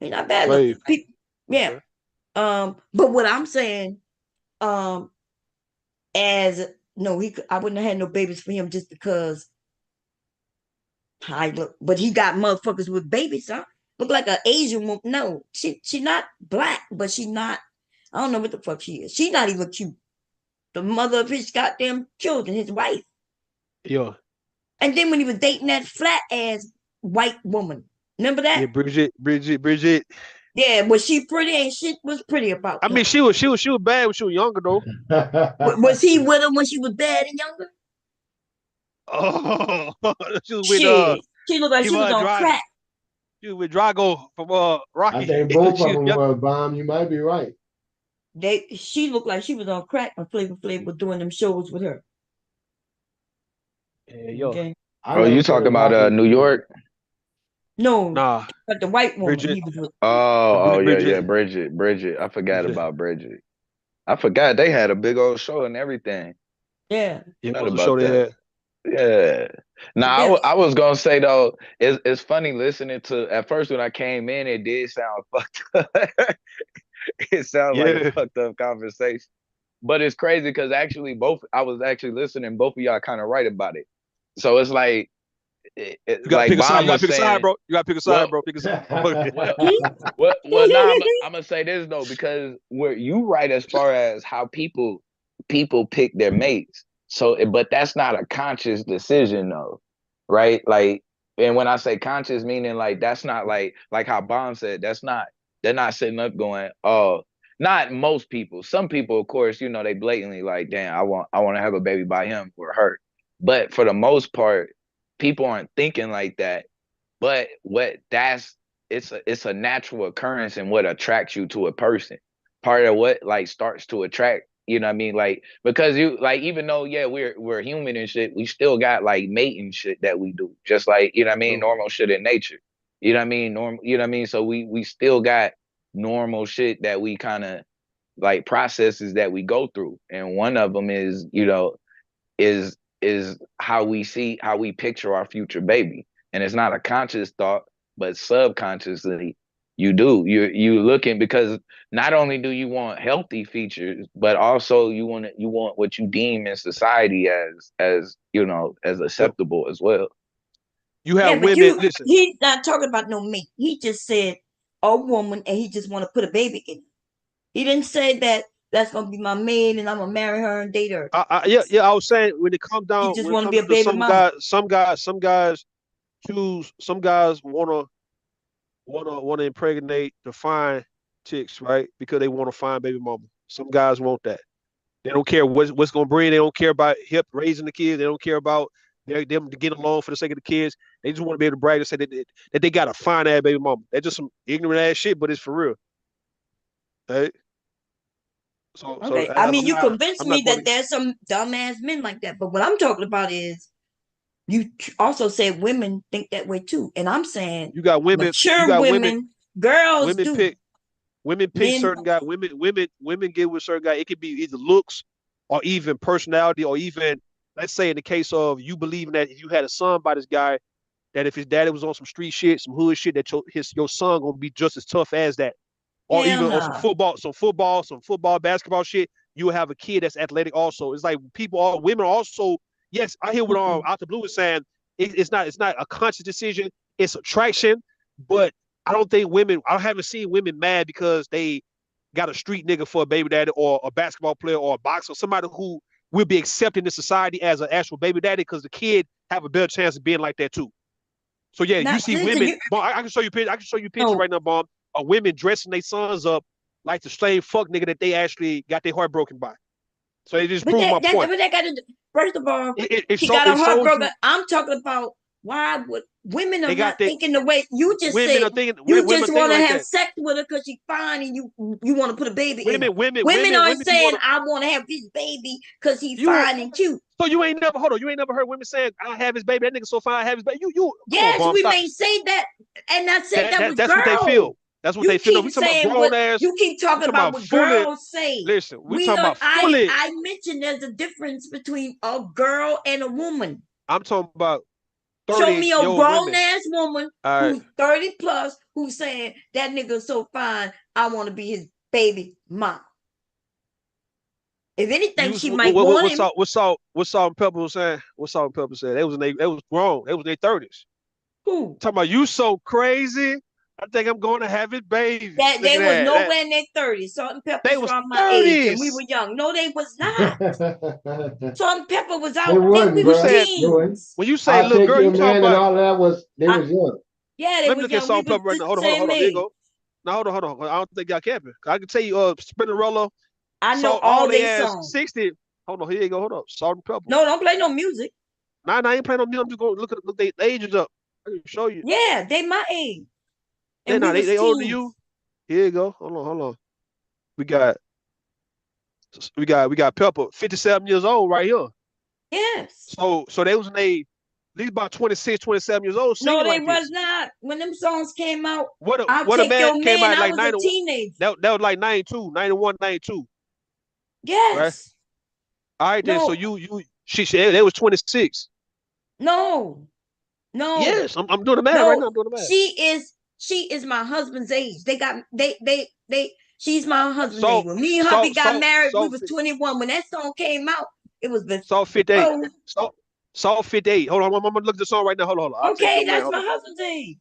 he's not bad looking. Yeah. Okay. But what I'm saying, as no, I wouldn't have had no babies for him just because I look, but he got motherfuckers with babies, huh? Look like an Asian woman. No, she not black, but she not. I don't know what the fuck she is. She not even cute. The mother of his goddamn children, his wife. Yeah. And then when he was dating that flat ass white woman, remember that? Yeah, Bridget. Yeah, was she pretty? Ain't shit was pretty about. I mean, she was bad when she was younger though. Was he with her when she was bad and younger? Oh, she was Shit, with she looked like she was on crack. She was with Drago from Rocky. I think both of them were bomb. You might be right. She looked like she was on crack when Flavor Flav was doing them shows with her. Yeah, okay. Oh, you talking about New York? No, nah, but the white woman Bridget. he was with. Yeah, Bridget. I forgot about Bridget. I forgot they had a big old show and everything. Yeah. Yeah, it was a show they had. Yeah. Now I was gonna say though, it's funny listening to at first when I came in, it did sound fucked up. It sounds like a fucked up conversation. But it's crazy because actually I was actually listening, both of y'all kind of right about it. So it's like you gotta pick a side. You gotta pick a side, bro. You gotta pick a side, bro. Pick a side. Well, now I'm gonna say this though, because where you right as far as how people pick their mates. So, but that's not a conscious decision though, right? Like, and when I say conscious, meaning like that's not like how Bond said, they're not sitting up going, oh, not most people. Some people, of course, you know, they blatantly like, damn, I want to have a baby by him or her. But for the most part, people aren't thinking like that. But it's a natural occurrence in what attracts you to a person. Part of what like starts to attract, you know what I mean? Like, because you like, even though, yeah, we're human and shit, we still got like mating shit that we do. Just like, you know what I mean, normal shit in nature. You know what I mean? You know what I mean? So we still got normal shit that we kind of like processes that we go through. And one of them is, you know, is how we picture our future baby. And it's not a conscious thought, but subconsciously you're looking, because not only do you want healthy features, but also you want what you deem in society as you know, as acceptable as well. You have women. Listen, he's not talking about no mate. He just said a woman, and he just want to put a baby in. He didn't say that that's gonna be my maid and I'm gonna marry her and date her. Yeah. I was saying when it comes down, he just when it want to be a comes baby to mama. some guys choose. Some guys wanna impregnate the fine chicks, right? Because they want to find baby mama. Some guys want that. They don't care what's gonna bring. They don't care about raising the kids. They don't care about them to get along for the sake of the kids. They just want to be able to brag and say that they got a fine ass baby mama. That's just some ignorant ass shit, but it's for real. Right? So I mean, you convinced me that there's some dumbass men like that. But what I'm talking about is, you also said women think that way too, and I'm saying you got women. mature women, girls women do. pick. Women pick Men, certain guys. Women get with certain guy. It could be either looks or even personality, or even, let's say in the case of you believing that if you had a son by this guy, that if his daddy was on some street shit, some hood shit, that your son gonna be just as tough as that. Or hell even on no. some football, basketball shit, you will have a kid that's athletic also. It's like women also, yes, I hear what Out the Blue is saying. It's not a conscious decision, it's attraction, but I haven't seen women mad because they got a street nigga for a baby daddy, or a basketball player, or a boxer, somebody who will be accepted in society as an actual baby daddy, because the kid have a better chance of being like that too. So yeah, you Not see listen, women. you I can show you pictures. I can show you pictures know, right now, Bomb, of women dressing their sons up like the same fuck nigga that they actually got their heart broken by. So it just but proves my point. what that got to do. First of all, It she got her heart shows broken. you I'm talking about why would women are they got not that. thinking the way you just Women said. are thinking. You Women are just thinking want to like have that. sex with her because she's fine and you want to put a baby in her. Women aren't Women. You saying want I want to have this baby because he's you. fine and cute. So you ain't never hold on. You ain't never heard women saying, "I have his baby." That nigga so fine. I have his baby. You. Come on, Yes, Bomb. we Stop. may say that, and I said that was That's what they girls. feel. That's what You they feel. No, keep we talking about saying grown what ass. you keep We talking talking about about what fully. girls say. Listen, we We talking are. about fully. I mentioned there's a difference between a girl and a woman. I'm talking about Show me a 30-year-old grown women. ass woman All right. who's 30 plus who's saying that nigga's so fine, I want to be his baby mom. If anything, she might want him. What Salt and Pepper was saying? What Salt and Pepper said? They was grown. They was in their 30s. Who? Talking about you so crazy. I think I'm going to have his baby. That Look they at was that. nowhere in their 30s. Salt and They Pepper's was from my age, and we 30s. were young. No, they was not. Salt and Pepper was They out. wasn't, We You were bro. said teens. when you say I little take girl, your you talking man and about. all that was they I, was young. yeah, they Let me was look at young. We Salt and was Pepper right the now. Hold on, same Here you age. go. Now hold on. I don't think y'all capping. I can tell you, Spinnerella, I know Salt, all all they they ass songs. 60. Hold on, here you go. Hold up, Salt and Pepper. No, don't play no music. Nah, I ain't playing no music. I'm just going to look their ages up. I can show you. Yeah, they my age. They And we not. was They older than teens. you. Here you go. Hold on. We got Pepper, 57 years old right here. Yes. So they was in a at least about 26, 27 years old No, singing they like was this. not. When them songs came out, What I'll a take man your came man. out I like was a 91. teenager. That was like 92, 91, 92, right? Yes. All right then. So No, they was 26. no, no, Yes, I'm doing the math right now. no. I'm doing the math. She is my husband's age. She's my husband's age. So When me and hubby so got so married, we so was 21. When that song came out, it was so 58. before. So 58. Hold on, I'm gonna look at the song right now. Hold on. I'll take Okay, your man. that's Hold my on. husband's age.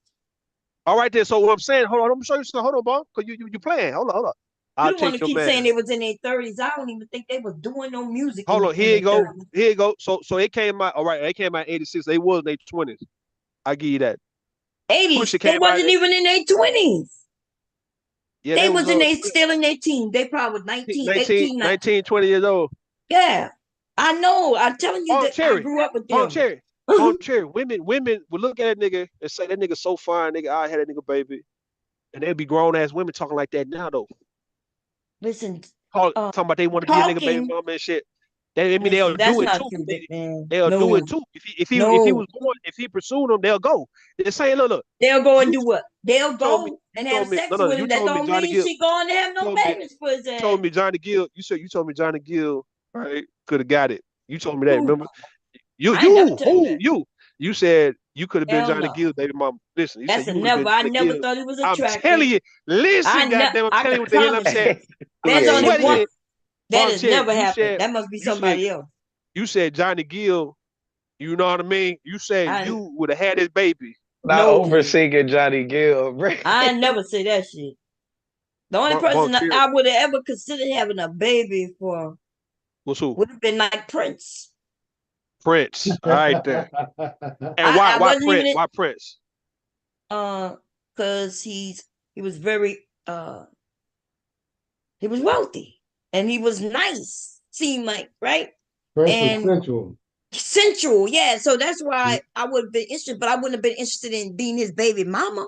All right then. So what I'm saying, hold on, I'm gonna show you something. Hold on, Bob, because you playing. Hold on. You I'll don't want take to your keep man. saying they was in their 30s. I don't even think they was doing no music Hold on, in here you their go. 30s. Here you go. So it came out. All right, it came out in 86. They was in their 20s. I give you that. 80s. Pusha They came out. wasn't even in their 20s. Yeah, They they was was in they still in their teens. They probably was 19, 19, 18, 19. 19, 20 years old. Yeah. I know. I'm telling you Palm that I cherry. grew up with Palm them. cherry. Palm cherry. Women would look at that nigga and say that nigga so fine, nigga. I had that nigga baby. And they'd be grown ass women talking like that now though. Listen, Talking about they want to be a nigga baby talking. mama and shit. They'll Listen, that's do it not too. true, man. They'll do No, it too. If he no. was going, if he pursued them, they'll go. They're saying, look, They'll go and you do what? They'll told me, go and have sex no, with you him. That told me don't Johnny mean Gill, she going to have no told me, babies for his you ass. told me Johnny Gill, you told me Johnny Gill, right? Could have got it. You told me that, Who? remember? I ain't never tell you that. You said you could have been Hell Johnny no. Gill, baby mom. Listen, you said That's a you would have never. been I Johnny never Gill. thought he was I'm attractive. telling you, listen, goddamn, I'm I telling you can what the hell I'm promise saying. you. There's I'm only one. sweating. That Mom has said, never happened. That must be somebody else. you said Johnny Gill, you know what I mean? You said I you would have had his baby. Not no. over singing Johnny Gill, bro. I never say that shit. The only person Chill. I would have ever considered having a baby for What's who? would have been like Prince. Prince. All right there. And I why wasn't Prince? even Why Prince? because he was very he was wealthy and he was nice, seemed like, right? Prince was And sensual. sensual, yeah. So that's why I would have been interested, but I wouldn't have been interested in being his baby mama.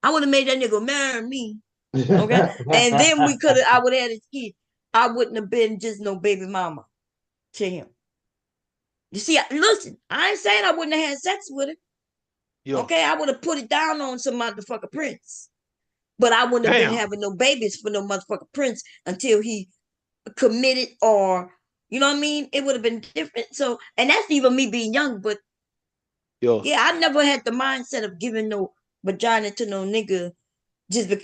I would have made that nigga marry me. Okay. And then I would have had his kid. I wouldn't have been just no baby mama to him. You see, listen, I ain't saying I wouldn't have had sex with him. Yeah. Okay, I would have put it down on some motherfucker Prince. But I wouldn't have been Damn. having no babies for no motherfucking prince until he committed, or you know what I mean? It would have been different. So, and that's even me being young, but Yo. yeah, I never had the mindset of giving no vagina to no nigga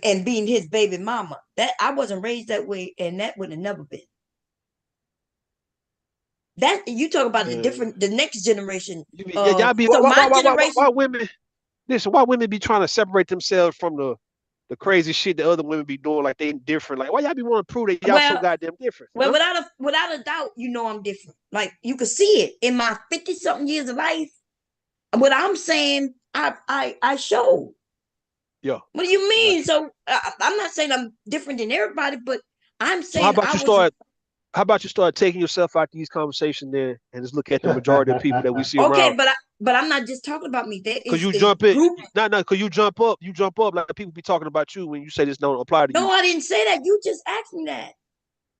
and being his baby mama. That I wasn't raised that way, and that would have never been. That you talk about the next generation. Y'all be So my generation. why women? Listen, why women be trying to separate themselves from the crazy shit that other women be doing, like they different? Like, why y'all be wanting to prove that y'all so goddamn different? Well, huh? without a doubt, you know I'm different. Like you can see it in my 50-something years of life. What I'm saying, I showed. Yeah. What do you mean? So I'm not saying I'm different than everybody, but I'm So how saying about you start? How about you start taking yourself out these conversations there and just look at the majority of people that we see okay, around? but I'm not just talking about me. That Cause is you a jump it, group. cause you jump up like people be talking about you when you say this don't apply to No, you. I didn't say that. You just asked me that.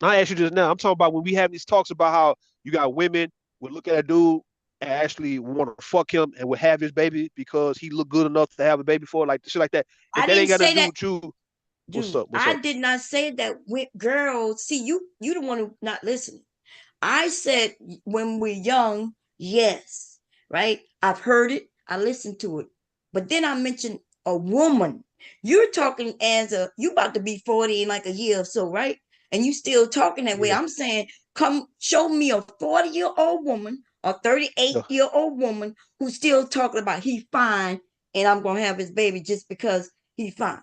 I asked you just now. I'm talking about when we have these talks about how you got women would look at a dude and actually want to fuck him and would have his baby because he looked good enough to have a baby for, like shit like that. If I that didn't ain't got say nothing to do that. with you, what's Dude, up? What's I up? did not say that with girls. See, you the one who not listening. I said when we're young, yes, right? I've heard it, I listened to it. But then I mentioned a woman. You're talking as you about to be 40 in like a year or so, right? And you still talking that way. Yeah. I'm saying, come show me a 40-year-old woman, a Yeah. 38-year-old woman who's still talking about he fine and I'm gonna have his baby just because he fine.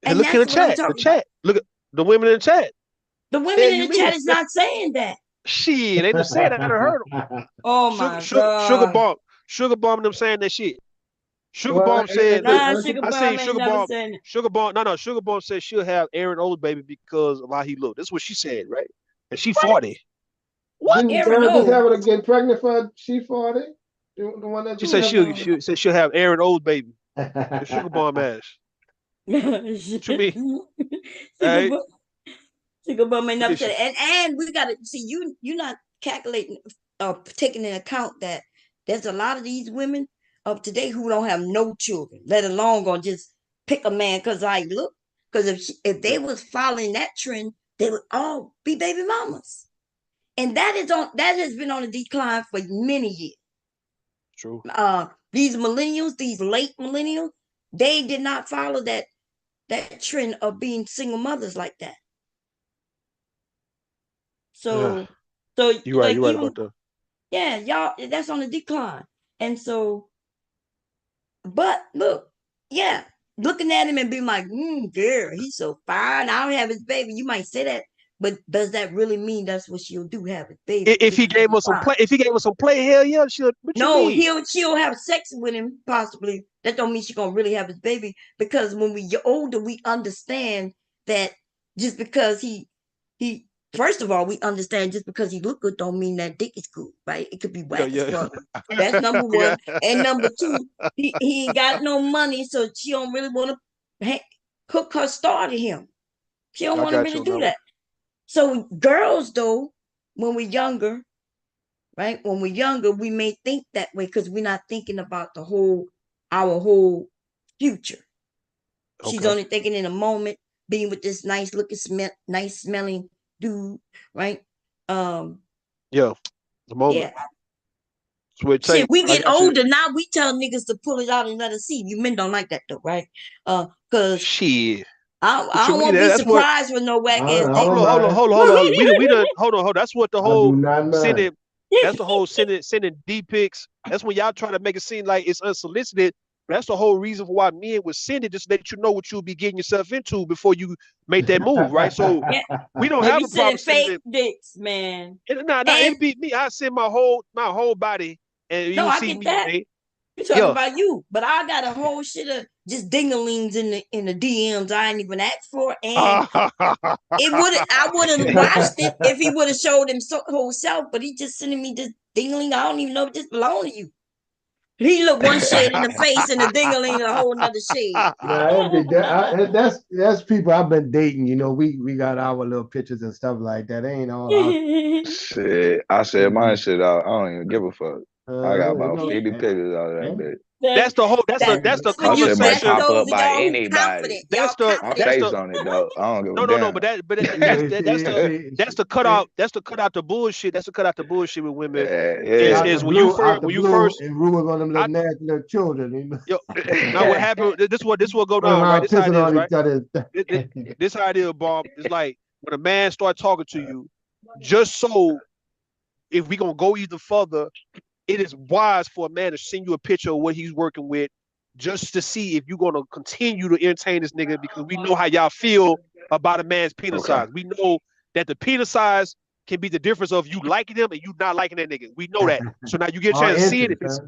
Hey, And look in that's the what I'm chat. The talking about. chat. Look at the women in the chat. The women Hell, in you the chat mean? is not saying that. Shit, they just said that. I done heard them. Oh my God. Sugar bomb them saying that shit. Sugar Well, bomb said, look, Nah, Sugar I Bomb seen ain't never saying it. Sugar bomb, no, Sugar bomb said she'll have Aaron old baby because of how he looked. That's what she said, right? And she What? 40. What? didn't Aaron Darrel just O. have her to get pregnant for she 40? The one that She just said Sugar Bomb. she'll have Aaron old baby. The Sugar left. bomb ass. What you mean? Sugar Hey, Bomb. Sugar Bomb ain't what never is said she? it. And we gotta see you not calculating taking into account that there's a lot of these women of today who don't have no children, let alone gonna just pick a man because I look. Because if Yeah, they was following that trend, they would all be baby mamas. And that has been on a decline for many years. true. These millennials, these late millennials, they did not follow that trend of being single mothers like that. Yeah, So so you're right. like You're right even about that. yeah, y'all that's on a decline. And so, but look, yeah, looking at him and being like, girl, he's so fine. I'll have his baby. You might say that, but does that really mean that's what she'll do? Have his baby If just he because gave he's us some fine? play, if he gave us some play, hell yeah, she'll. What you No, mean? she'll have sex with him possibly. That don't mean she's gonna really have his baby because when we get older, we understand that just because he first of all we understand just because he look good don't mean that dick is good, right? It could be Yeah, whack as yeah. fuck. That's number one. Yeah. And number two, he ain't got no money, so she don't really want to hook her star to him. She don't I want to got really you on do that one. that. So girls though, when we're younger, right? When we're younger, we may think that way because we're not thinking about our whole future. She's Okay. only thinking in a moment, being with this nice looking, nice smelling dude, right? Um, Yeah, the moment. yeah. That's what it Shit, take. we Like get I said, older now. We tell niggas to pull it out and let us see. You men don't like that though, right? Cause shit. I What you don't mean? want to be That's what. surprised with no whack I ass don't, I dick. don't mind. Hold on. We done. Hold on. That's what the I do whole not mind. sending. That's the whole sending D pics. That's when y'all try to make it seem like it's unsolicited. That's the whole reason for why men would send it, just to let you know what you'll be getting yourself into before you make that move, right? So Yeah, we don't yeah, have you a problem sending sending fake it. dicks, man. Nah, And it'd be me. I send my whole body, and no, you'll I see get me that. today. You talking Yeah. about you, but I got a whole shit of just dinglings in the DMs I ain't even asked for, and I would have watched it if he would have showed him whole self, but he just sending me this dingling. I don't even know if this belong to you. He look one shade in the face and the dingling a whole another shade. Nah, it'd be that's people I've been dating. You know, we got our little pictures and stuff like that. They ain't all out. Shit, I said my shit out. I don't even give a fuck. I got You about know, 50 pictures out of that bitch. That's the whole. That's the My shit might conversation. pop up Those of by y'all who anybody. confident. That's Y'all the My that's confident. face the on it though. I don't give a no, damn. that's to cut out the bullshit. That's to cut out the bullshit with women. Yeah. Is when you first and ruin on them I, little nasty little children. You know? yo, now what happened? This what go Running down, right? around This how it pissing is, on right? each other. This how it is, Bob. It's like when a man start talking to you, just so if we gonna go even further, it is wise for a man to send you a picture of what he's working with, just to see if you're gonna continue to entertain this nigga, because we know how y'all feel about a man's penis Okay. size. We know that the penis size can be the difference of you liking him and you not liking that nigga. We know that. So now you get a chance to see it. If it's,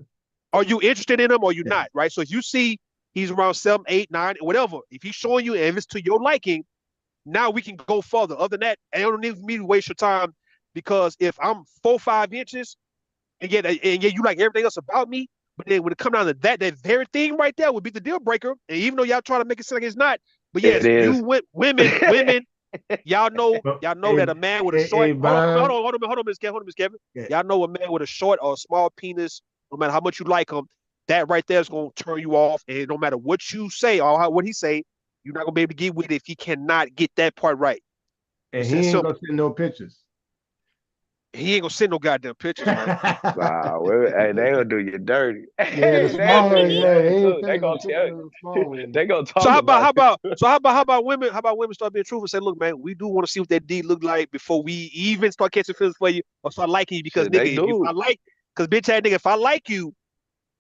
are you interested in him or you not, right? So if you see he's around 7, 8, 9, whatever, if he's showing you and if it's to your liking, now we can go further. Other than that, I don't need me to waste your time, because if I'm 4, 5 inches and yet you like everything else about me, but then when it come down to that very thing right there would be the deal breaker. And even though y'all try to make it seem like it's not, but yes, It is. you women, y'all know that a man with a short hold on, Miss Kevin. Yeah. Y'all know a man with a short or a small penis, no matter how much you like him, that right there is gonna turn you off. And no matter what you say or what he say, you're not gonna be able to get with it if he cannot get that part right. And he ain't gonna send no pictures. He ain't gonna send no goddamn pictures, man. Wow, well, hey, they gonna do you dirty. Yeah, the small one, They gonna tell you. They gonna talk So how about women? How about women start being truthful and say, look, man, we do want to see what that D look like before we even start catching feelings for you or start liking you. Because Shit, they nigga, do. bitch ass nigga, if I like you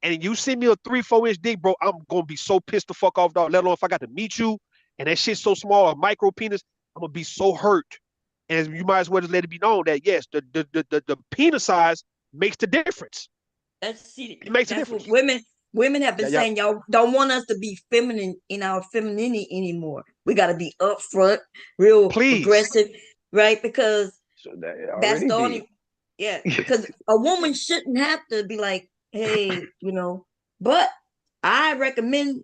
and you send me a 3, 4 inch dick, bro, I'm gonna be so pissed the fuck off, dog. Let alone if I got to meet you and that shit's so small, a micro penis, I'm gonna be so hurt. And you might as well just let it be known that yes, the penis size makes the difference. It makes a difference. What women have been saying. Y'all don't want us to be feminine in our femininity anymore. We got to be upfront, real aggressive, right? Because that's the only. Yeah, because a woman shouldn't have to be like, hey, But I recommend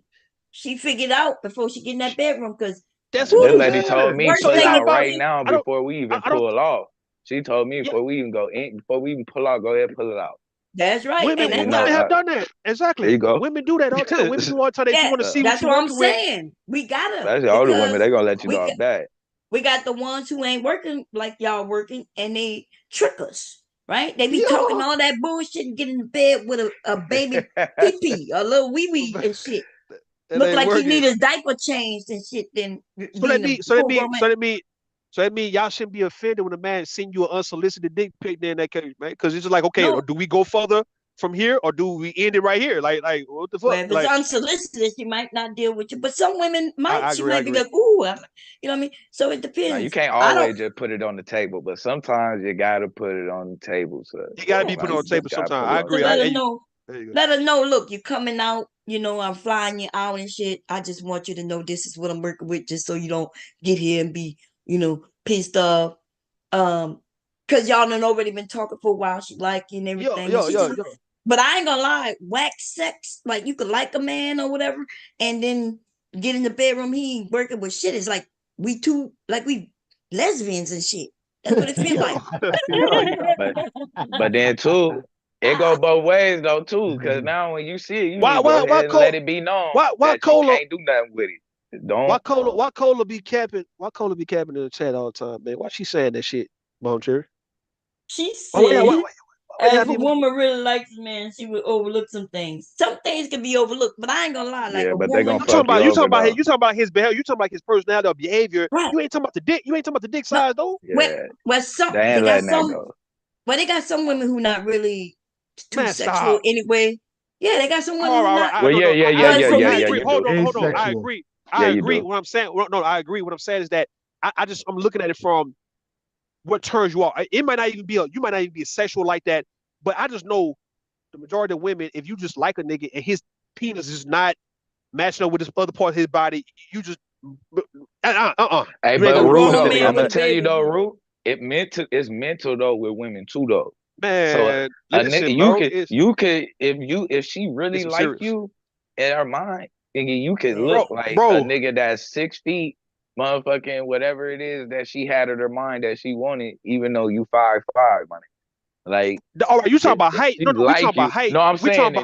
she figure it out before she get in that bedroom, because this lady told me pull it out right now before we even pull off. She told me before we even go in, before we even pull out, go ahead and pull it out. That's right. Women have done that. Exactly. There you go. Women do that all the time. Women do all the time. They want to see what you're working with. That's what I'm saying. We gotta. That's the older women. They gonna let you know I'm bad. We got the ones who ain't working like y'all working, and they trick us, right? They be talking all that bullshit and get in the bed with a baby pee-pee, a little wee-wee and shit. Look like he need his diaper changed and shit. Then so that mean y'all shouldn't be offended when a man send you an unsolicited dick pic there in that case, man. Because it's just like, okay, do we go further from here or do we end it right here? Like what the fuck? Well, if it's unsolicited, she might not deal with you, but some women might. She might be like, ooh, you know what I mean? So it depends. Now, you can't always just put it on the table, but sometimes you gotta put it on the table. So you gotta be put on the table sometimes. I agree. Let her know. Look, you're coming out. I'm flying you out and shit. I just want you to know this is what I'm working with, just so you don't get here and be, pissed off. Because y'all done already been talking for a while. She like you and everything. But I ain't gonna lie, whack sex, like you could like a man or whatever, and then get in the bedroom, he ain't working with shit. It's like we lesbians and shit. That's what it feels like. But then too, it go both ways though too, because now when you see it, you need to go ahead and let it be known that you can't do nothing with it. Why Cola be capping? Why Cola be capping in the chat all the time, man? Why she saying that shit, Boncher? She said, if a woman really likes a man, she would overlook some things. Some things can be overlooked, but I ain't gonna lie. Like a woman, you talking about his behavior. You talking about his personality or behavior. Right. You ain't talking about the dick. You ain't talking about the dick size though. Yeah. They got some women who not really too sexual anyway. Yeah, they got some women who not. Hold on. I agree. I agree. What I'm saying. No, I agree. What I'm saying is that I'm looking at it from what turns you off. It might not even be you might not even be sexual like that, but I just know the majority of women, if you just like a nigga and his penis is not matching up with this other part of his body, you just Hey, but Rue, though, I'm gonna tell you though, Rue, it's mental though with women too though. Man, so a nigga, you could if she really like you in her mind, nigga, you could look like a nigga that's 6 feet, motherfucking whatever it is that she had in her mind that she wanted, even though you 5'5", money. Like, all right, you talking about height? No, we talking about height. No, I'm saying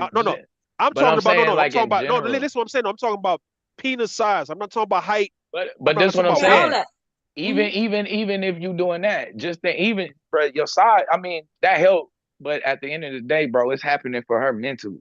I'm But talking I'm about saying I'm like talking in about no. general. Listen, what I'm saying. No, I'm talking about penis size. I'm not talking about height. But I'm not this what talking I'm about Yeah, all saying. weight. that. Even if you doing that, just that even for your side, I mean that help. But at the end of the day, bro, it's happening for her mentally.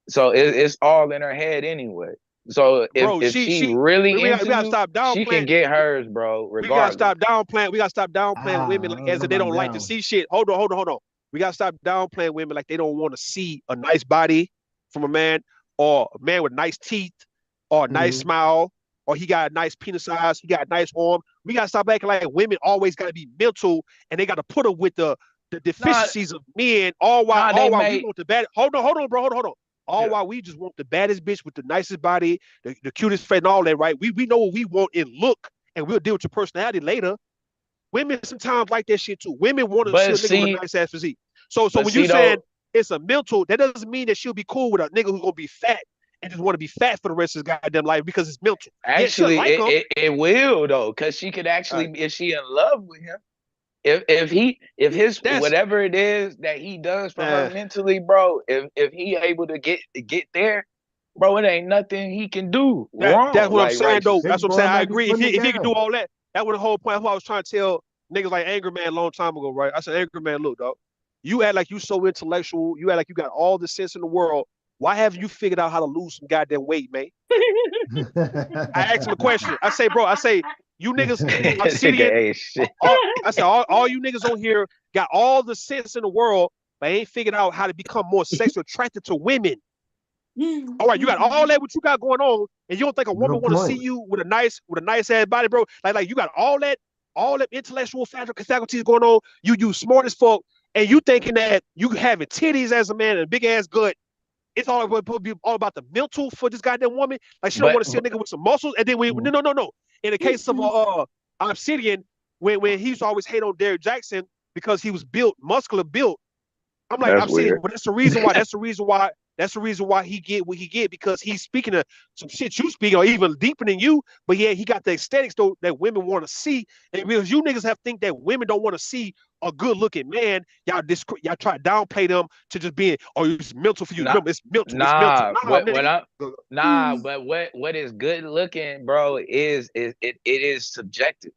So it's all in her head anyway. So Bro, if she she really we into gotta you, stop she can downplaying. get hers, bro, We gotta regardless. stop downplaying. We gotta stop downplaying women I like don't as know if they about don't like that to one. see shit. Hold on. We gotta stop downplaying women like they don't want to see a nice body from a man, or a man with nice teeth, or a nice Mhm. smile, or he got a nice penis size, he got a nice arm. We gotta stop acting like women always gotta be mental and they gotta put up with the Nah, deficiencies of men. All while we they want the bad. Hold on, bro. Hold on. All yeah. while we just want the baddest bitch with the nicest body, the cutest face, and all that, right? We know what we want in look, and we'll deal with your personality later. Women sometimes like that shit too. Women want to see But a nigga with a see, nice ass physique. So but when you see saying though, it's a mental, that doesn't mean that she'll be cool with a nigga who's gonna be fat and just want to be fat for the rest of his goddamn life because it's mental. Yeah, she'll actually like him. it will though, because she could actually, if she in love with him, if his That's whatever it is that he does for her uh, mentally, bro, if he able to get there, bro, it ain't nothing he can do that's wrong, what I'm like saying though. This righteously. That's what I'm saying. boy I might be agree. If putting it he can do down. all that, that was the whole point. That's what I was trying to tell niggas like Angry Man a long time ago, right? I said, Angry Man, look, dog, you act like you so intellectual, you act like you got all the sense in the world. Why haven't you figured out how to lose some goddamn weight, man? I asked him a question. I say, bro, you niggas, Nigga obsidian, ain't shit. I said, all you niggas on here got all the sense in the world, but ain't figured out how to become more sexually attracted to women. All right, you got all that what you got going on, and you don't think a woman Good want to see point. you with a nice ass body, bro? Like you got all that intellectual faculties going on. You smart as fuck, and you thinking that you having titties as a man and a big ass gut. It's all about be all about the mental for this goddamn woman. Like she don't But want to see a nigga with some muscles. And then no. In the case of Obsidian, when he used to always hate on Derrick Jackson because he was built, muscular built. I'm like, that's I'm saying, weird. but that's the reason why. That's the reason why. That's the reason why he get what he get because he's speaking of some shit you speak or even deeper than you. But yeah, he got the aesthetics though that women want to see. And because you niggas have think that women don't want to see a good looking man, y'all try to downplay them to just being oh it's mental for you. Nah, Remember, it's mental. It's mental. nah. Nah, What nigga. I Nah, but what is good looking, bro, is it is subjective.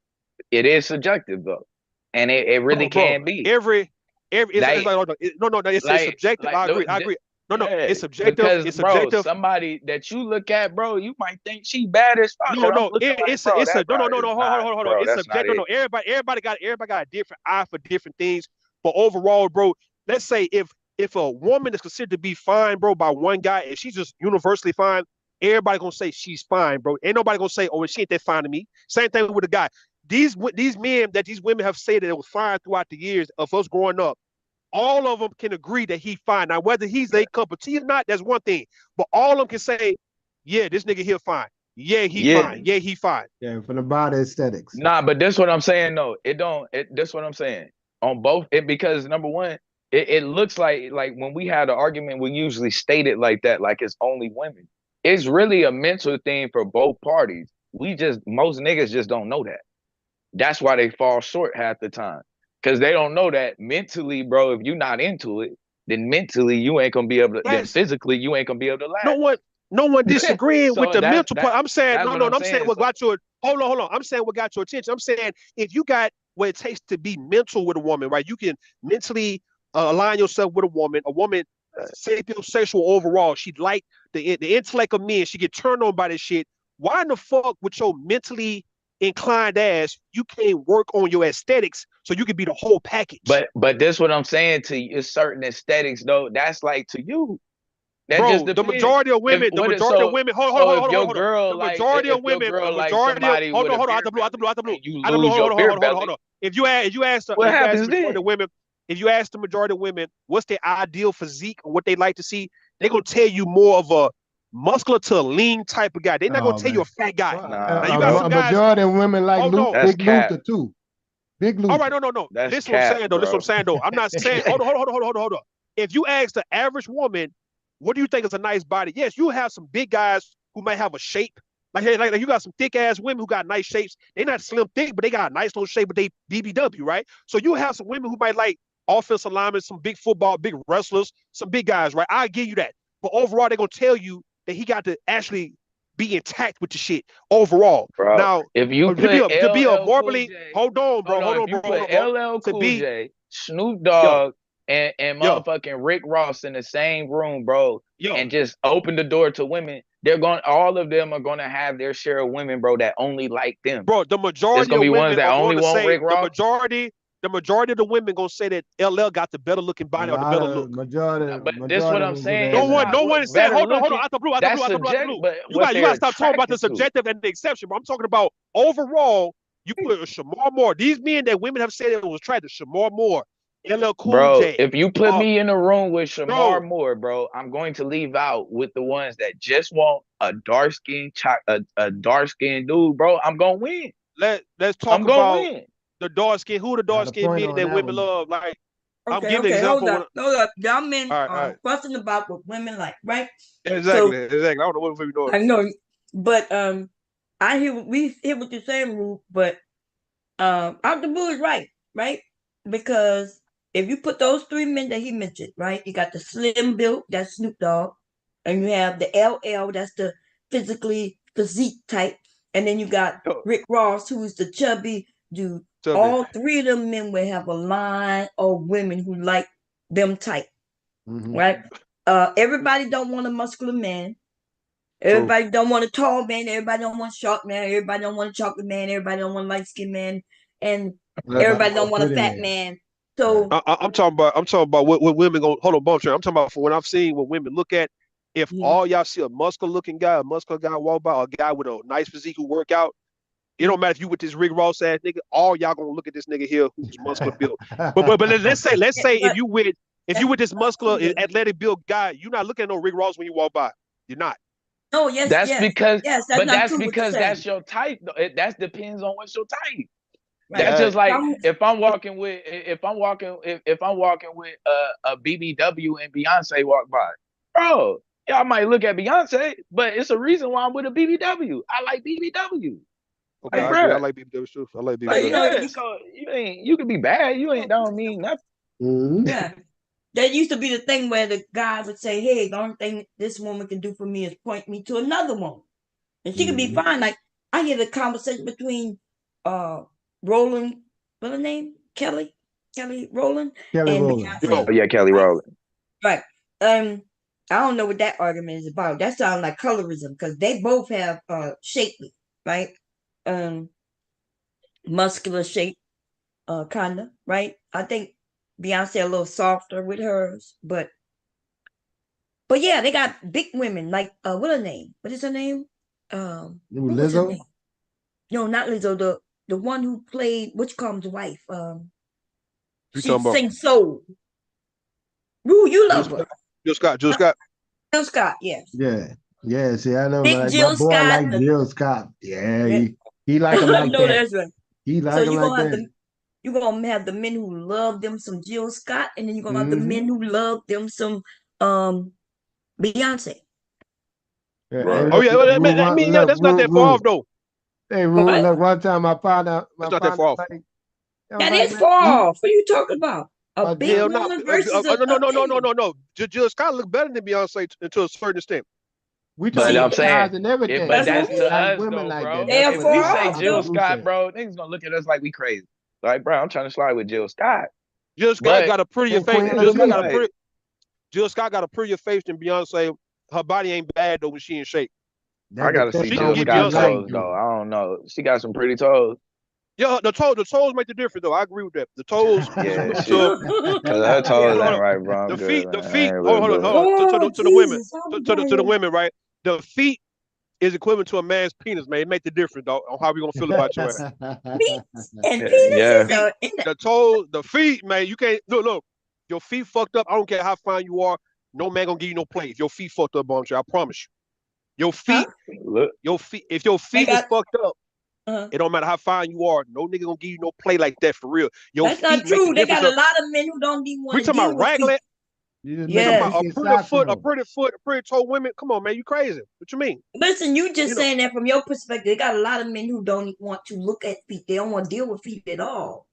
It is subjective though, and it really Bro. can be. Every it's Like like no. It's subjective. like I agree. I agree. No. yeah, It's subjective. because It's bro, subjective. somebody that you look at, bro, you might think she bad as fuck, and I'm No. looking like, bro, It's a that bro no. is Hold not, on. bro, It's that's not subjective. No. it. Everybody got a different eye for different things. But overall, bro, let's say if a woman is considered to be fine, bro, by one guy, and she's just universally fine, everybody gonna say she's fine, bro. Ain't nobody gonna say, oh, she ain't that fine to me. Same thing with a guy. These men that these women have said that it was fine throughout the years of us growing up all of them can agree that he fine. Now, whether he's a cup of tea or not, that's one thing. But all of them can say, yeah, this nigga here fine. Yeah, he Yeah, fine. Yeah, he fine. Yeah, from the body aesthetics. nah, but this what I'm saying though. It don't. This what I'm saying on both. Because number one, it looks like when we had an argument, we usually state it like that, like it's only women. It's really a mental thing for both parties. Most niggas just don't know that. That's why they fall short half the time. Cause they don't know that mentally, bro, if you're not into it, then mentally you ain't gonna be able to, then Yes. physically you ain't gonna be able to No one, no one last. disagreeing with So the mental part. I'm saying, that's no, what I'm I'm saying saying. what So got your hold on. I'm saying what got your attention. I'm saying if you got what it takes to be mental with a woman, right? You can mentally align yourself with a woman sapiosexual overall. She like the intellect of men. She get turned on by this shit. Why in the fuck with your mentally inclined ass you can't work on your aesthetics so you can be the whole package? but this what I'm saying to you, it's certain aesthetics though. That's like to you. That just Bro, the depends. majority of If women, what is so so if your hold on. girl The like majority if of your women, girl like somebody with a beer belly and you lose your beer hold belly, on. If what you ask the happens majority then? of women, if you ask the majority of women what's their ideal physique or what they like to see, they're gonna tell you more of a muscular to a lean type of guy. They're not gonna Oh tell you a man. fat guy. Well, Now you Nah, got bro. some a guys. majority of women like Oh no. That's Big cap. Luther too. Big All right, Luther. no. That's Listen what I'm cap, saying though. Listen what I'm bro. saying though. I'm not saying. Hold on. If you ask the average woman, what do you think is a nice body? Yes, you have some big guys who might have a shape. Like you got some thick ass women who got nice shapes. They're not slim thick, but they got a nice little shape, but they BBW, right? So you have some women who might like offensive linemen, some big football, big wrestlers, some big guys, right? I give you that. but overall they're gonna tell you that he got to actually be intact with the shit overall. Bro, Now, if you to be put a LL Cool morbidly, J, hold on, bro, if you put LL to Cool be J, Snoop yo, Dogg, and yo, motherfucking Rick Ross in the same room, bro, yo, and just open the door to women, all of them are gonna have their share of women, bro, that only like them. bro, the There's majority gonna of be ones women that are going only to want say Rick Ross. the majority of the women gonna say that LL got the better looking A body or the lot better of look. But this what majority I'm would go saying. down It's there. not No what one said, better hold on, looking. out the blue, That's out the subject, blue. but You what got they're to stop talking about the attracted to. subjective and the exception, bro. I'm talking about overall. You put Shamar Moore. These men that women have said it was attracted, Shamar Moore, LL Cool Bro, J. if you put me in a room with Shamar Bro, Moore, bro, I'm going to leave out with the ones that just want a dark skinned a dark skinned dude, bro. I'm gonna win. let's talk I'm gonna about win. the dark skin. Who the Got dark a skin point men on that that women one. love? Like I'm Okay, giving an okay, example. hold up. Y'all men All right. fussing about what women like, right? Exactly. I don't know what we're doing. I know, but we hear what you're saying, Ruth, but out the blue is right? Because if you put those three men that he mentioned, right, you got the slim built, that's Snoop Dogg, and you have the LL, that's the physique type, and then you got Rick Ross, who is the chubby dude. All three of them men will have a line of women who like them type, right? Everybody don't want a muscular man. Everybody don't want a tall man. Everybody don't want a short man. Everybody don't want a chocolate man. Everybody don't want a light skinned man, and everybody don't want a fat man. So I'm talking about what women go. Hold on, bullshit. I'm talking about for when I've seen what women look at. If all y'all see a muscular guy walk by, or a guy with a nice physique who work out, it don't matter if you with this Rick Ross ass nigga. All y'all gonna look at this nigga here who's muscular built. But let's say if you with this muscular athletic built guy, you're not looking at no Rick Ross when you walk by. You're not. Oh yes, that's yes, because yes, that's but not that's true because that's your type. That depends on what's your type. Right. That's just like if I'm walking with if I'm walking with a BBW and Beyonce walk by, bro. Yeah, I might look at Beyonce, but it's a reason why I'm with a BBW. I like BBW. Okay, Like, I agree. bro. I like BBW too. I like Like, BBW. yeah, so you can be bad. You ain't don't mean nothing. Yeah. That used to be the thing where the guy would say, hey, the only thing this woman can do for me is point me to another woman. And she could be fine. Like I hear the conversation between Roland, what's her name? Kelly Rowland. Kelly and Rowland. Beyonce. Oh yeah, Kelly Rowland. Right. I don't know what that argument is about. That sounds like colorism because they both have shapely, right? Muscular shape, kinda, right? I think Beyonce a little softer with hers, but yeah, they got big women like what her name? What is her name? What was her Lizzo? name? No, not Lizzo. The one who played Witchcom's wife. You She talking about sings soul. Rue, you love her. Jill Scott? Jill Scott, yes. Yeah. See, I know, Big like Jill my boy Scott. like Jill Scott. Yeah, he like him like no, that. that's right. He like So him like that. you're gonna have the men who love them some Jill Scott, and then you're gonna have the men who love them some Beyonce. Yeah, Right. Oh yeah, I mean, yeah, that's not that far off though. Hey, Rue, look, one time I found out. That's not that far off. That is far off. What are you talking about? A big Hell woman no. versus No. Jill Scott look better than Beyonce to a certain extent. We But talking I'm about saying, size and everything. but that's what to like us women though, like bro. that. That's If what we far say off, Jill though. Scott, bro, niggas gonna look at us like we crazy. Like, bro, I'm trying to slide with Jill Scott. Jill Scott got a prettier And face. Queen Jill Scott got a Latifah. pretty. Jill Scott got a prettier face than Beyonce. Her body ain't bad though when she in shape. I gotta see She Jill can get Scott Beyonce. toes though. I don't know. She got some pretty toes. Yeah, the toes make the difference though. I agree with that. The toes is Yeah, equivalent she, to cause her toes hold ain't on. right, bro. I'm The good, feet. man. I ain't with Hold it. on. To the women. To the women. women, right? The feet is equivalent to a man's penis, man. It make the difference, dog, on how we gonna feel about your ass. Feet and Yeah. penises are The toes, the feet, man. You can't look. Your feet fucked up. I don't care how fine you are. No man gonna give you no play if your feet fucked up, Boncher. I promise you. Your feet, Look, your feet. If your feet is fucked up, uh-huh. it don't matter how fine you are. No nigga gonna give you no play like that for real. Your That's feet not make the true. They difference. got a lot of men who don't even want We to talking deal about with feet. raglan. Yeah. A pretty foot, a pretty toe women. Come on, man, you crazy? What you mean? Listen, you just saying that from your perspective. They got a lot of men who don't want to look at feet. They don't want to deal with feet at all.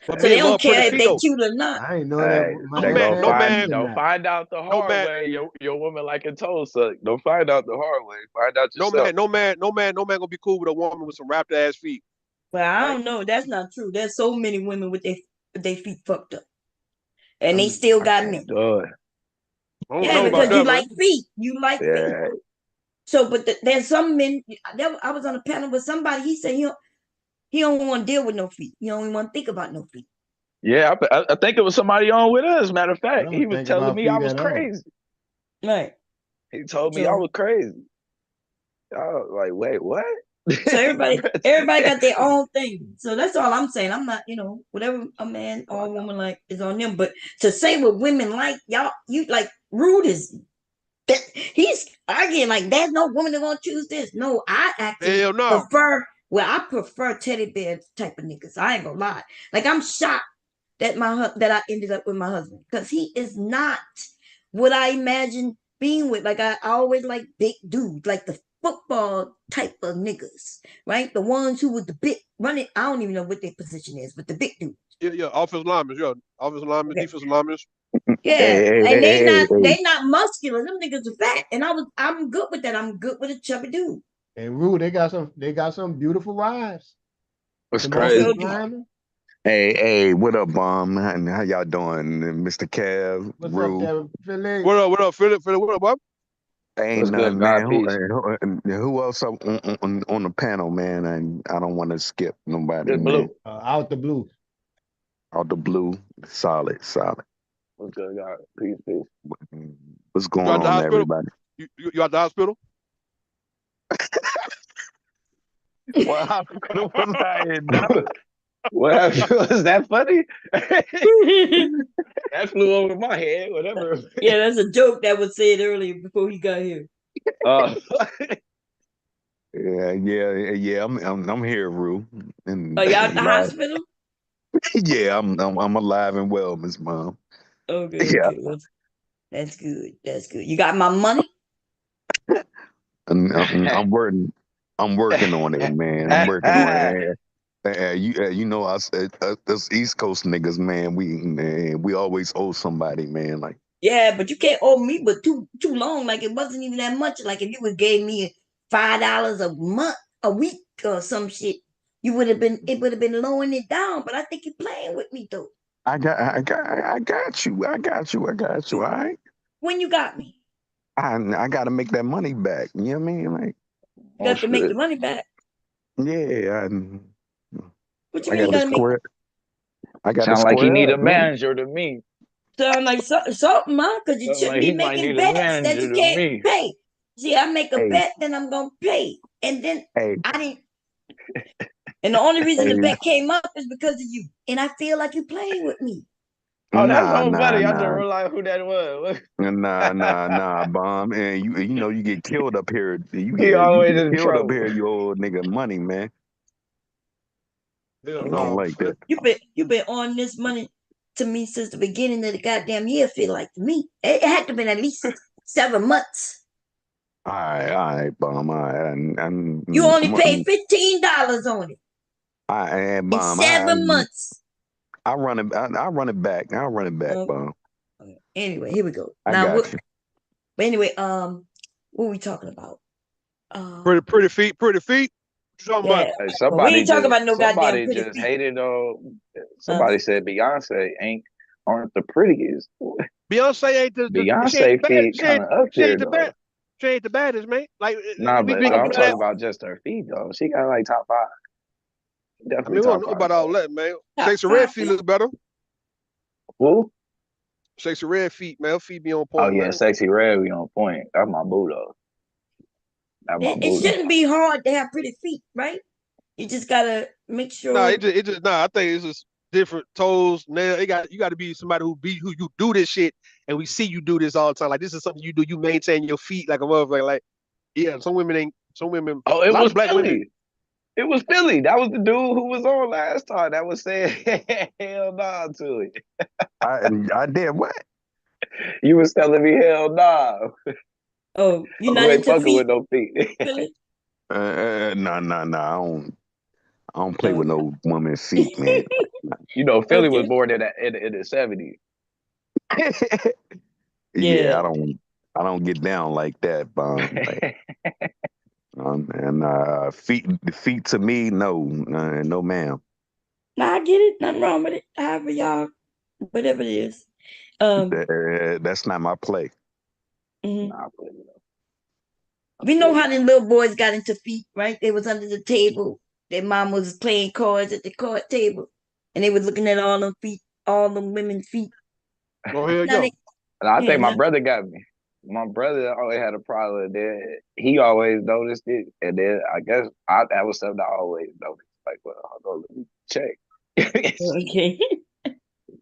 But So they men don't love pretty care if feet they though. cute or not. I ain't know that. Hey, My they No man, aunt gonna no had find me man, in don't that. find out the no hard man, way. Your woman like a toe suck. Don't find out the hard way. Find out no yourself. man, no man, no man, no man gonna be cool with a woman with some wrapped ass feet. Well, I Right? don't know. That's not true. There's so many women with their feet fucked up, and they I'm still got men. Good. I don't Yeah, know about because you that, like man. feet. You like feet. Yeah, So, but there's some men. I was on a panel with somebody. He said he don't want to deal with no feet. He don't even want to think about no feet. yeah. I think it was somebody on with us. Matter of I fact, he don't was think telling about me I feet was at all. crazy. Right. He told me I So was crazy. I was like, wait, what? so everybody got their own thing. So that's all I'm saying. I'm not, whatever a man or a woman like is on them. But to say what women like, y'all, you like rude is that he's arguing like there's no woman that gonna choose this. No, I actually Hell no. prefer. Well, I prefer teddy bear type of niggas. I ain't gonna lie. Like I'm shocked that that I ended up with my husband because he is not what I imagined being with. Like I always like big dudes, like the football type of niggas, right? The ones who with the big running. I don't even know what their position is, but the big dude. Yeah, offensive linemen, yeah, offensive linemen, Okay. defensive linemen. Yeah, Hey, and hey. they not muscular. Them niggas are fat, and I'm good with that. I'm good with a chubby dude. And Rue, they got some beautiful wives. It's Some I crazy. sure offensive do. linemen. Hey, what up, How y'all doing, Mr. Kev, What's up Rue? there, Philly? What up, Philip, what up, Bob? Ain't What's good, nothing, God? man. Peace. Who else up on the panel, man? I don't want to skip nobody, Good man. blue. Out the blue. Out the blue, solid. What's good, God? Peace. What's You going at the on, hospital? everybody? You at the hospital? Well, how was I in now? What happened? Was that funny? That flew over my head. Whatever. Yeah, that's a joke that was said earlier before he got here. Uh, Yeah. I'm here, Rue. And Are y'all at the live. hospital? Yeah, I'm alive and well, Miss Mom. Okay, Yeah, okay. Well, that's good. That's good. You got my money? and I'm working on it, man. I'm working on it. You know us East Coast niggas, man. We always owe somebody, man. Like Yeah, but you can't owe me but too long. Like it wasn't even that much. Like if you would gave me $5 a month, a week or some shit, it would have been lowering it down. But I think you're playing with me though. I got you. All right. When you got me, I got to make that money back. You know what I mean? Like you oh got to make shit! the money back. yeah, What you I mean you got to got to make? square. I got to Sound like he square need a up, man. manager to me. Sound like something, huh? Because you Sound shouldn't like be he might making need a bets that manager you to can't me. pay. See, I make a Hey, bet, then I'm gonna pay, and then hey, I didn't. And the only reason the hey. bet came up is because of you. And I feel like you're playing with me. Oh, that's Nah, so nah, funny. I just nah. realized who that was. Bomb. And you get killed up here. He You always get in killed up trouble. here, you old nigga money, man. Hell I don't no. like that. You've been on this money to me since the beginning of the goddamn year. Feel like to me, it had to have been at least 7 months. All right, Bomb. All right. You only paid $15 on it in Bomb. 7 months. I run it. I run it back. I'll run it back, Okay. Bomb. Anyway, here we go. I Now, got you. but anyway, what are we talking about? Pretty feet, pretty feet. What you talking about? Yeah, Hey, but we ain't talking about no goddamn pretty feet. hated Huh? somebody said Beyonce aren't the prettiest. Beyonce ain't she ain't the Beyonce bad, feet kind of up she there ain't the though. bad, she ain't the baddest, man. Like Nah, we but can I'm give her talking that. about just her feet though. She got like top five. I Definitely mean, we don't top know five about all though. that, man. Top Sexy Red 5 feet feet. look better. Who? Sexy Red feet, man. Her feet be on Oh point, yeah, man. sexy red. We on point. That's my boo though. That's my It boo though. shouldn't be hard to have pretty feet, right? You just gotta make Nah, sure. it just nah. I think it's just different toes, nail. You got to be somebody who you do this shit, and we see you do this all the time. Like this is something you do. You maintain your feet like a motherfucker. Like yeah, some women ain't. Some women. Oh, A it lot was of black women. Philly. It was Philly. That was the dude who was on last time. That was saying hell nah to it. I did what? You was telling me hell nah. Oh, you're Who not ain't into fucking feet, with no feet? Philly? Nah. I don't play with no woman's feet, man. You know, Philly was Okay. born in the 70s. Yeah, Yeah. I don't get down like that, like, and feet to me, no, no, ma'am. Nah, I get it. Nothing wrong with it. However, y'all, whatever it is. That's not my play. Mhm. Nah, I play with them. We know how them little boys got into feet, right? They was under the table. Their mom was playing cards at the card table, and they was looking at all them feet, all them women's feet. Go ahead, Now yo. they, And I yeah, think my now, brother got me. My brother always had a problem with that. He always noticed it, and then I guess that was something I always noticed. Like, well, hold on, let me check. okay.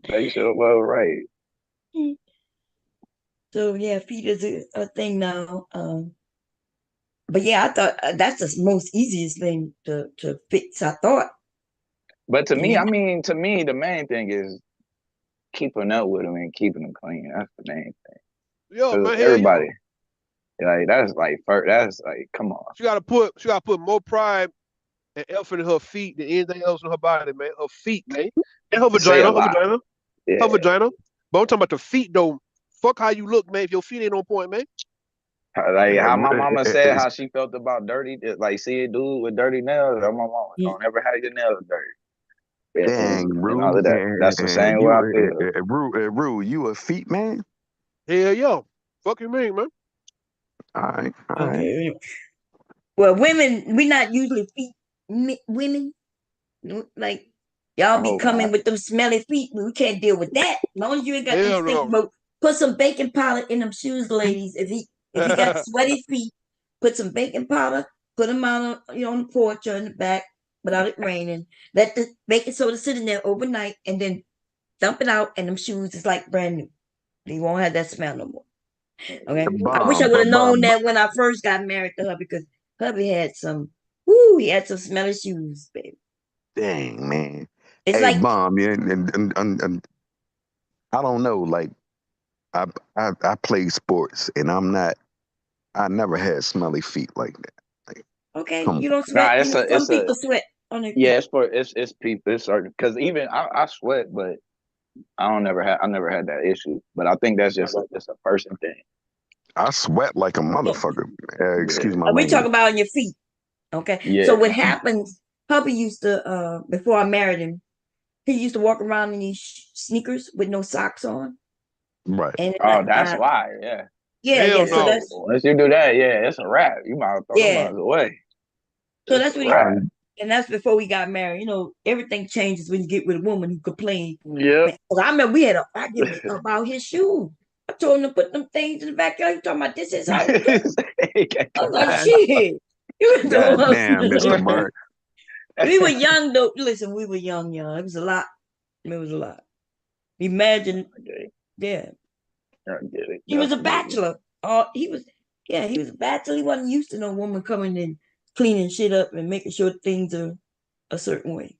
Make sure it was right. So yeah, feet is a thing now. But yeah, I thought that's the most easiest thing to fix. I thought, But to you me, know, I mean, to me, the main thing is keeping up with them and keeping them clean. That's the main thing. Yo, Because man, hell everybody, yo. like, that's like, that's like, come on. She gotta put more pride and effort in her feet than anything else in her body, man. Her feet, man. And her Say a vagina, lot. Yeah. her vagina. But I'm talking about the feet though. Fuck how you look, man. If your feet ain't on point, man. Like how my mama said It's- how she felt about dirty, like see a dude with dirty nails. My mama don't ever have your nails dirty. Dang, And all of Rue, that. That's the same way I feel. Rue, you a feet man? Hell yo. Fuck you mean, man. All right, all right. okay. Well, women, we not usually feet women. Like y'all I be hope not. coming with them smelly feet. We can't deal with that. As long as you ain't got them Hell stink no. but put some baking powder in them shoes, ladies. If he got sweaty feet, put some baking powder, put them out on the porch or in the back without it raining. Let the baking soda sit in there overnight and then dump it out, and them shoes is like brand new. You won't have that smell no more. Okay. I wish I Bomb, would have known but that when I first got married to her because hubby had some. Woo, he had some smelly shoes, baby. dang man. It's Hey, like bomb, yeah, and I don't know, like I play sports, and I never had smelly feet like that. Like, okay, come you don't Nah, sweat. You know, some people sweat on their yeah, feet. it's for it's people. It's certain because even I sweat, but I never had that issue. But I think that's just a person thing. I sweat like a So, motherfucker. Excuse my we talk language. about on your feet. Okay. So Yeah. what happens? Hubby used to before I married him, he used to walk around in these sneakers with no socks on, Right. and Oh, that's why. Yeah. yeah. Hell So no. that's Once you do that, yeah, it's a wrap. You might throw them yeah. miles away. So It's that's a what he. wrap. And that's before we got married. You know, everything changes when you get with a woman who complains. Yep. Because I remember we had an argument about his shoes. I told him to put them things in the backyard. He talking about this is house too. I was like, shit. You was God the damn, Mr. one. Mark. We were young though. Listen, we were young. It was a lot. It was a lot. Imagine, yeah. I get it. He was a Definitely. bachelor. He was a bachelor. He wasn't used to no woman coming and cleaning shit up and making sure things are a certain way.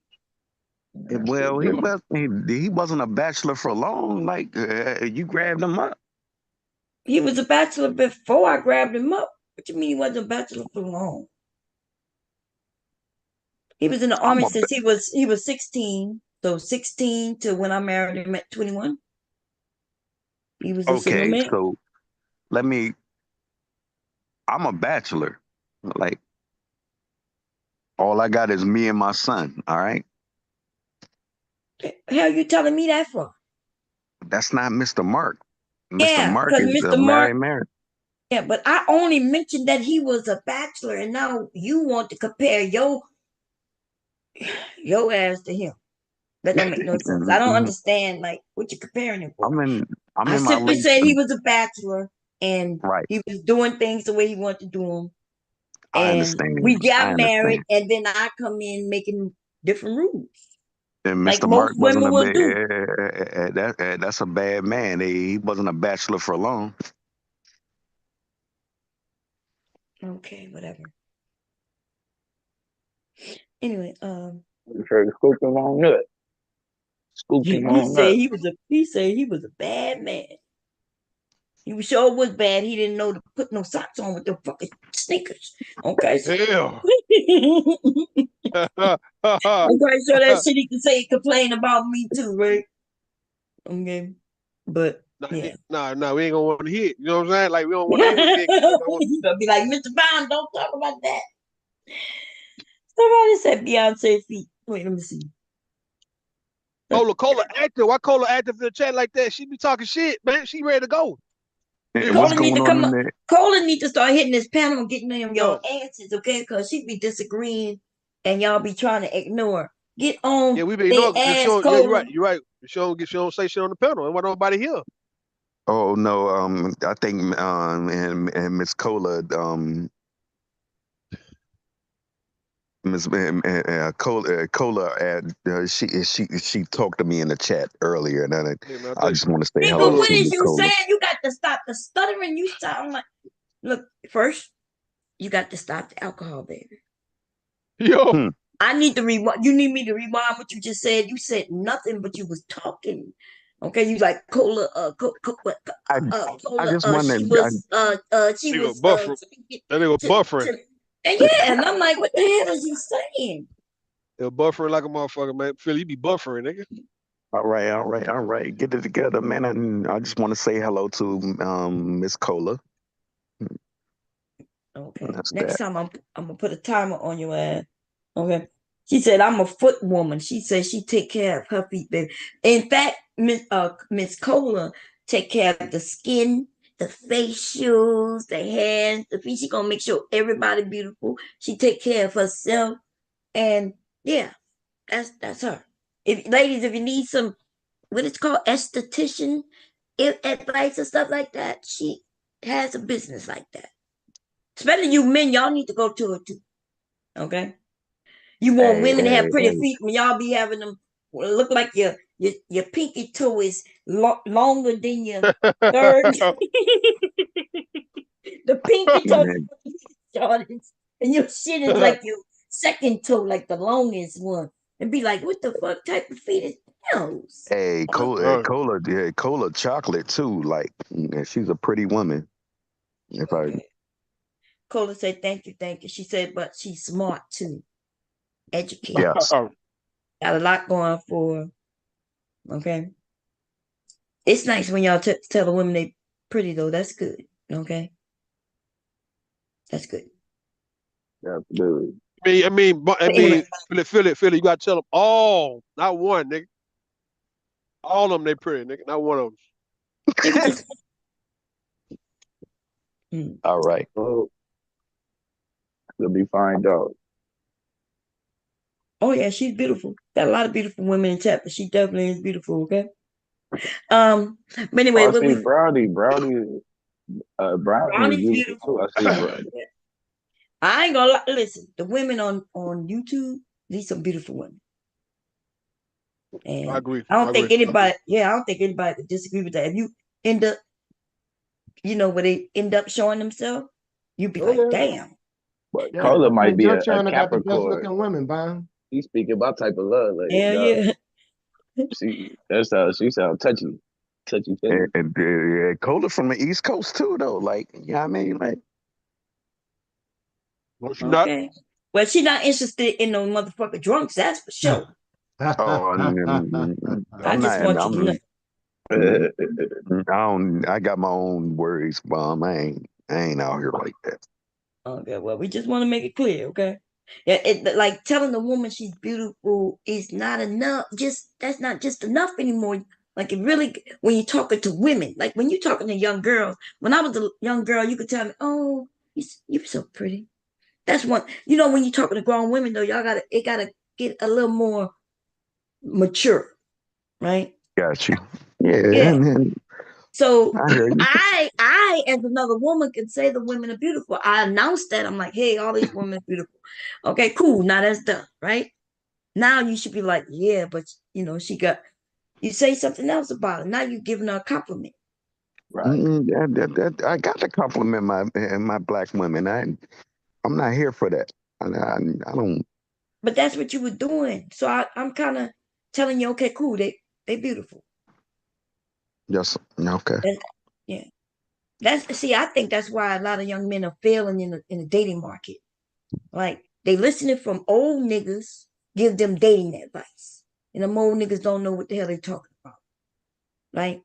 Well, he wasn't a bachelor for long. Like you grabbed him up. He was a bachelor before I grabbed him up. What you mean he wasn't a bachelor for long? He was in the I'm army a since he was 16. So 16 to when I married him at 21. He was a single okay. man. So let me. I'm a bachelor. Like all I got is me and my son. All right. Hell you telling me that for? That's not Mr. Mark. Mr. Yeah, Mark because is a Mr. Mark, married man. yeah, but I only mentioned that he was a bachelor, and now you want to compare your ass to him. That don't make no sense. I don't Mhm. understand like what you're comparing him for. I'm I in my simply late said he was a bachelor and right. he was doing things the way he wanted to do them. I And understand. we I got married, understand. and then I come in making different rules, And like Mr. most Mark wasn't women a will do. that's a bad man. He wasn't a bachelor for long. Okay, whatever. Anyway, For the scoop him on nut. Scoop him on nut. he said he was a bad man. He was sure was bad. He didn't know to put no socks on with the fucking sneakers. Okay, so Hell. I'm quite sure that shit he can say complain about me too, right? Okay. But yeah. Nah, we ain't gonna want to hear it. You know what I'm saying? Like we don't want to hear it. You gonna be like, Mr. Brown, don't talk about that. Somebody said Beyonce feet. Wait, let me see. Cola active. Why Cola active in the chat like that? She be talking shit, man. She ready to go. And what's Cola need to going come on up. in there? Cola need to start hitting this panel and getting them your No. answers, okay? Because she be disagreeing and y'all be trying to ignore. Get on Yeah, we be they ignoring because ass, yeah, Cola. you're right. You're right. She don't say shit on the panel. And what nobody here. Oh no, I think and Miss Cola, Miss Cola, she talked to me in the chat earlier, and Yeah, man, I just want to say Hey, but hello Cola. what to is Miss you Cola. saying? You got to stop the stuttering. You sound like look, first, you got to stop the alcohol, baby. Yo. Hmm. I need to rewind. You need me to rewind what you just said. You said nothing, but you was talking. Okay, you like Cola, Cola, I just she wanted. was, she Nigga was, buffering. That nigga buffering. and yeah, and I'm like, what the hell is you saying? They're buffering like a motherfucker, man. Philly, you be buffering, nigga. All right. Get it together, man. And I just want to say hello to Miss Cola. Okay, That's next that. time I'm gonna put a timer on your ass. Okay. She said, I'm a foot woman. She said she take care of her feet, baby. In fact, Miss Cola take care of the skin, the facials, the hands, the feet. She gonna make sure everybody beautiful. She take care of herself. And yeah, that's her. If ladies, if you need some what it's called, esthetician advice and stuff like that, she has a business like that. Especially you men, y'all need to go to her too. Okay. You want women to have pretty feet when y'all be having them look like your pinky toe is longer than your third. The pinky toe, Man, and your shit is like your second toe, like the longest one. And be like, what the fuck type of feet is those? hey, Cola chocolate too. Like, she's a pretty woman. If I Okay. Cola said, thank you. She said, but she's smart too. Educated. yes, Got a lot going for her. Okay. It's nice when y'all tell the women they pretty though. That's good. Okay. That's good. Absolutely. I mean, But anyway, Philly, you gotta tell them all, not one, nigga. All of them, they pretty, nigga. Not one of it was just all right. Oh, it'll be fine, dog. oh yeah, she's beautiful. Got a lot of beautiful women in chat, but she definitely is beautiful, okay? But anyway, Oh, I what see we Brownie is Brownie's beautiful too. beautiful. I see Brownie. I ain't gonna lie. Listen, the women on YouTube, these some beautiful women. them. I And agree. I I don't think agree. anybody, yeah, I don't think anybody could disagree with that. If you end up, where they end up showing themselves, you'd be Oh like, yeah, damn. But yeah. Cola The might Prince be Your a channel got the best Capricorn. looking women, Bond. He's speaking about type of love, like Hell dog. yeah. That's how she sound touchy feely. And Cola from the East Coast too, though. Like, you know what I mean? Like, No, she not. Okay. Well, she not interested in no motherfucker drunks, that's for sure. oh, I I'm just not. want you to know. I don't. I got my own worries, Mom. I ain't out here like that. Okay, well, we just want to make it clear, okay? Yeah, like telling the woman she's beautiful is not enough. Just that's not just enough anymore. Like it really, when you're talking to women, like when you're talking to young girls. When I was a young girl, you could tell me, "Oh, you're so pretty." That's one. When you're talking to grown women, though, it gotta get a little more mature, right? Got you. Yeah, Yeah. man. So I hear you. I as another woman can say the women are beautiful. I announced that. I'm like, hey, all these women are beautiful. Okay, cool. Now that's done, right? Now you should be like, yeah, but you say something else about it. Now you're giving her a compliment. Right. I got to compliment my black women. I'm not here for that. I don't. But that's what you were doing. So I'm kind of telling you, okay, cool. They beautiful. Just okay. Yeah. I think that's why a lot of young men are failing in the dating market. Like They listening from old niggas, give them dating advice. And them old niggas don't know what the hell they talking about. Right?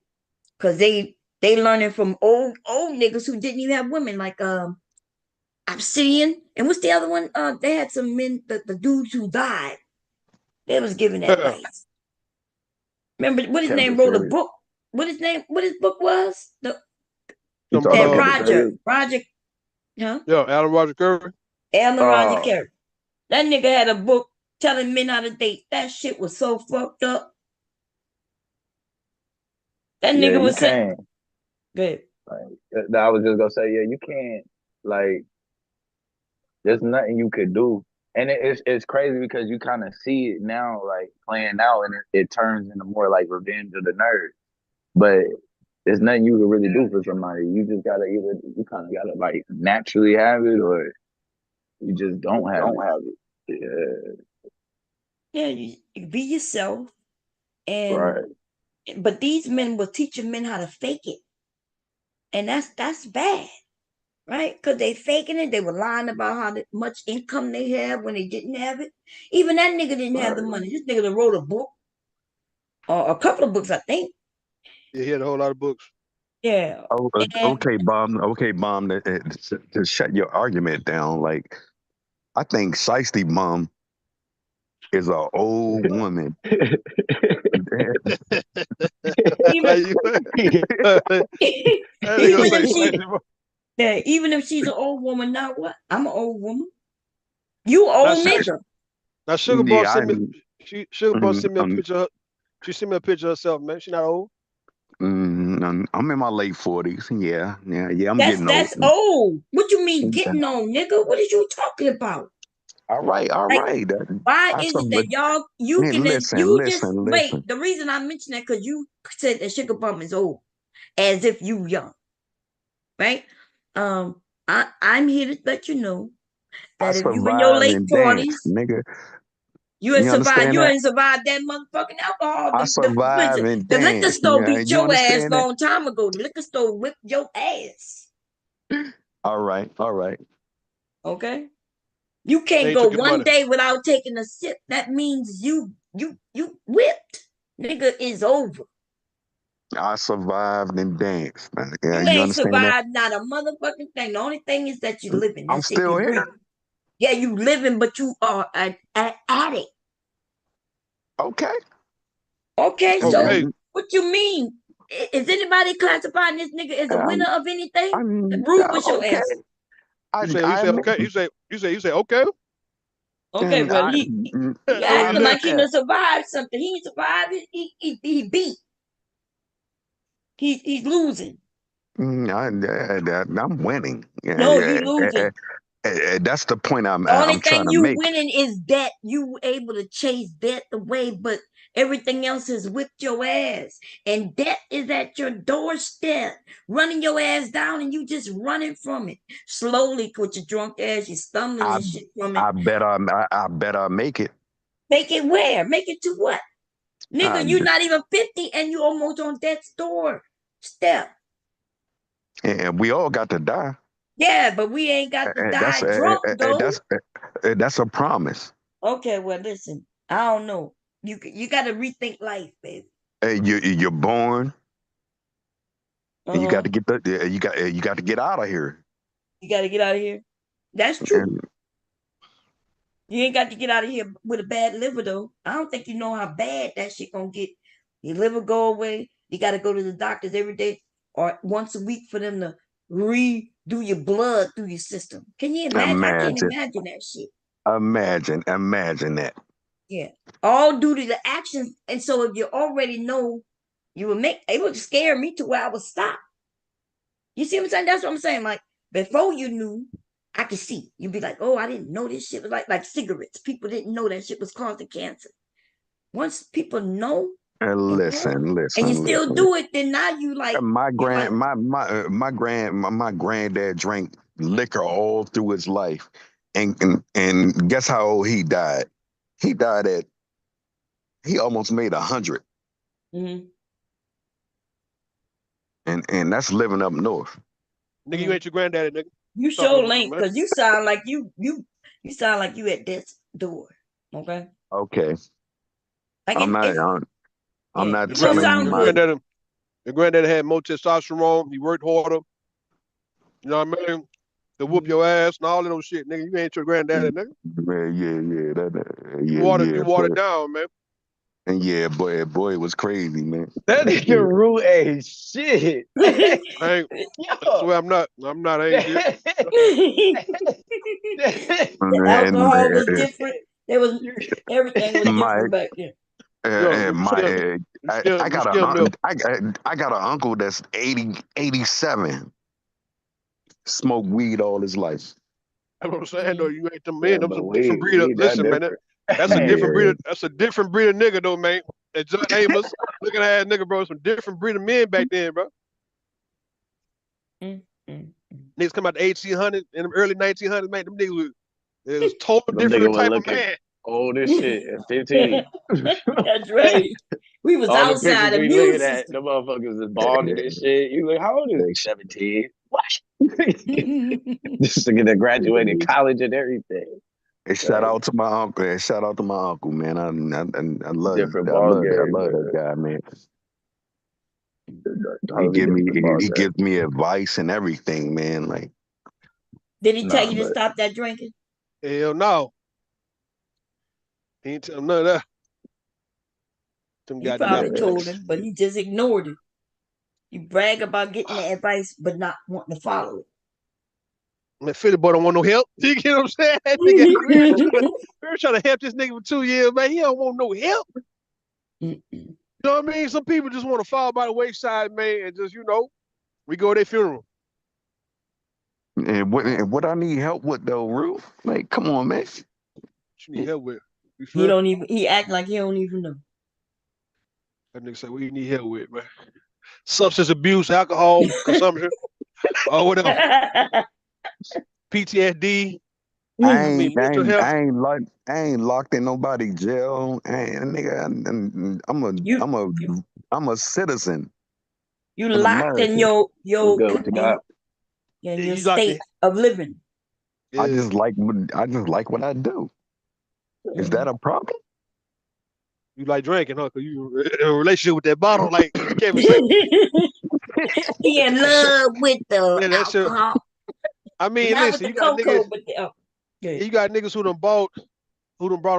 Because they learning from old niggas who didn't even have women, like Obsidian. And what's the other one? They had some men, the dudes who died. They was giving advice. Remember what his name wrote a book? What his book was? That Roger, huh? Yeah, Alan Roger Curry. Alan Roger Curry. That nigga had a book telling men how to date. That shit was so fucked up. That nigga was saying. Good. Like, I was just gonna say, yeah, you can't, like, there's nothing you could do. And it's crazy because you kind of see it now, like, playing out, and it turns into more like Revenge of the Nerd. But there's nothing you can really do for somebody. You just gotta you kind of gotta, like, naturally have it, or you just don't have it. Yeah, you be yourself. And Right. but these men were teaching men how to fake it. And that's bad. Right? Because they faking it. They were lying about how much income they have when they didn't have it. Even that nigga didn't have the money. This nigga that wrote a book, or a couple of books, I think. Yeah, he had a whole lot of books. Yeah. Okay, Bomb. Okay, Bomb. To shut your argument down, like, I think Shiesty Mom is an old woman. Even if she's an old woman, now what? I'm an old woman. You old nigga. Now Sugar Ball sent me. Sugar Ball sent me a picture. She sent me a picture herself, man. She not old. I'm in my late 40s. Yeah. I'm getting old. That's old. What you mean getting old, nigga? What are you talking about? All right. Why is it that y'all listen. wait? The reason I mentioned that because you said that Sugar Bum is old, as if you young, right? I'm here to let you know that if you in your late 40s, nigga. you ain't survived. You ain't survived that motherfucking alcohol. I survive and the liquor dance. store beat You your ass understand long time ago. The liquor store whipped your ass. All right. Okay. You can't go one day without taking a sip. That means you whipped. Nigga is over. I survived and danced. You ain't survived not a motherfucking thing. The only thing is that you're living. I'm still here. Breathing. Yeah, you living, but you are an addict. Okay. Okay, so what you mean? Is anybody classifying this nigga as a winner of anything? Rude with your ass. You say okay. You say okay. Okay, well he acting like he done survived something. He ain't survived. He beat. He's losing. I'm winning. No, you losing. That's the point I'm Only trying thing to you make. winning is that you were able to chase death away, but everything else has whipped your ass. And death is at your doorstep, running your ass down, and you just running from it. Slowly with your drunk ass, you stumbling and shit from it. I bet I make it. Make it where? Make it to what? Nigga, you're not even 50 and you almost on death's doorstep. And we all got to die. Yeah, but we ain't got to die drunk, though. That's a promise. Okay, well, listen, I don't know. You got to rethink life, baby. You're born. And you got to get you got to get out of here. You got to get out of here. That's true. You ain't got to get out of here with a bad liver, though. I don't think you know how bad that shit gonna get. Your liver go away. You got to go to the doctors every day or once a week for them to redo your blood through your system. Can you imagine? I can't imagine that shit. Imagine that. Yeah, all due to the actions. And so if you already know, it would scare me to where I would stop. You see what I'm saying? That's what I'm saying. Like, before you knew, I could see. You'd be like, oh, I didn't know this shit was like cigarettes. People didn't know that shit was causing cancer. Once people know, listen, and you still do it, then now you like my granddad drank liquor all through his life, and guess how old he died? He almost made 100. Mm-hmm. And that's living up north. Nigga, you ain't your granddaddy, nigga. You sure ain't, because you sound like you You sound like you at death's door. Okay. Okay. Like I'm not. it's I'm yeah, not you don't telling you sound my. good. Your granddaddy had more testosterone. He worked harder. You know what I mean? To whoop your ass and all of those shit, nigga. You ain't your granddaddy, nigga. You watered down, man. And boy, it was crazy, man. That nigga Rue ain't shit. I swear I'm not. I ain't shit. The alcohol was different. There was everything was different back then. I got an uncle that's 87. Smoked weed all his life. That's what I'm saying, though. You ain't them men. Them some different breed of. We Listen, man. That's a different breed. That's a different breed of nigga, though, man. That John Amos looking at nigga, bro. Some different breed of men back then, bro. Niggas come out the 1800s and the early 1900s, man. Them niggas was total different type of man. Old as shit at 15. That's right. We was All outside the the pictures we music looking at, the motherfuckers is balding and shit. You like, how old is he? 17. What? This nigga that graduated college and everything. And shout out to my uncle. And shout out to my uncle, man. I love Different I ball love game, that guy, man. He gives me advice and everything, man. Like, did he tell you to stop that drinking? Hell no. He ain't tell him none of that. You probably told him, but he just ignored it. You brag about getting the advice, but not wanting to follow it. Man, Philly boy don't want no help. You get what I'm saying? That nigga, we're trying to help this nigga for 2 years, man. He don't want no help. You know what I mean? Some people just want to fall by the wayside, man, and just, we go to their funeral. And what I need help with though, Rue? Like, come on, man. What you need help with? He act like he don't even know. That nigga said, what you need help with, man? Substance abuse, alcohol consumption, or whatever. PTSD. I ain't locked in nobody's jail. Nigga, I'm a citizen. You locked in your state of living. Yeah. I just like what I do. Is that a problem? You like drinking, huh? Cause you in a relationship with that bottle, like Kevin said. He in love with the alcohol. I mean, listen, you got niggas. You got niggas who done brought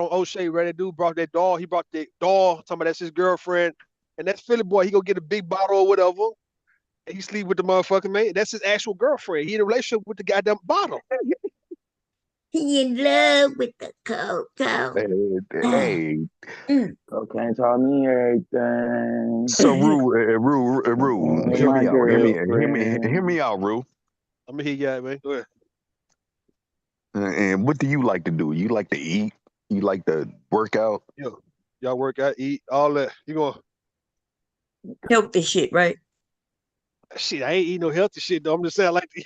on O'Shea, right? That dude brought that doll. He brought that doll. Talking about that's his girlfriend, and that Philly boy, he go get a big bottle or whatever, and he sleep with the motherfucking man. That's his actual girlfriend. He in a relationship with the goddamn bottle. He in love with the cocoa. Hey. Cocaine taught me everything. So Rue, hear me out, Rue. I'm gonna hear you out, man. Go ahead. And what do you like to do? You like to eat? You like to work out? Y'all work out, eat, all that. You gonna healthy shit, right? Shit, I ain't eating no healthy shit though. I'm just saying I like to eat.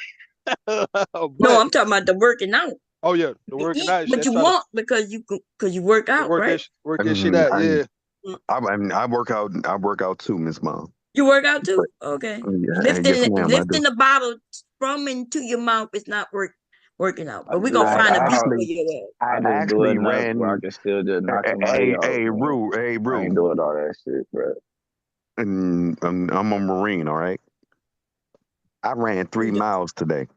No, I'm talking about the working out. Oh yeah, the working out. But you want because you work out, right? Work that shit out, yeah. I work out. I work out too, Miss Mom. You work out too? Okay. Lifting the bottle from into your mouth is not working out. But we're gonna find a beat for you. I actually ran where I can still just knock somebody out. Hey, Rue. I ain't doing all that shit, bro. And I'm a Marine, all right? I ran 3 miles today.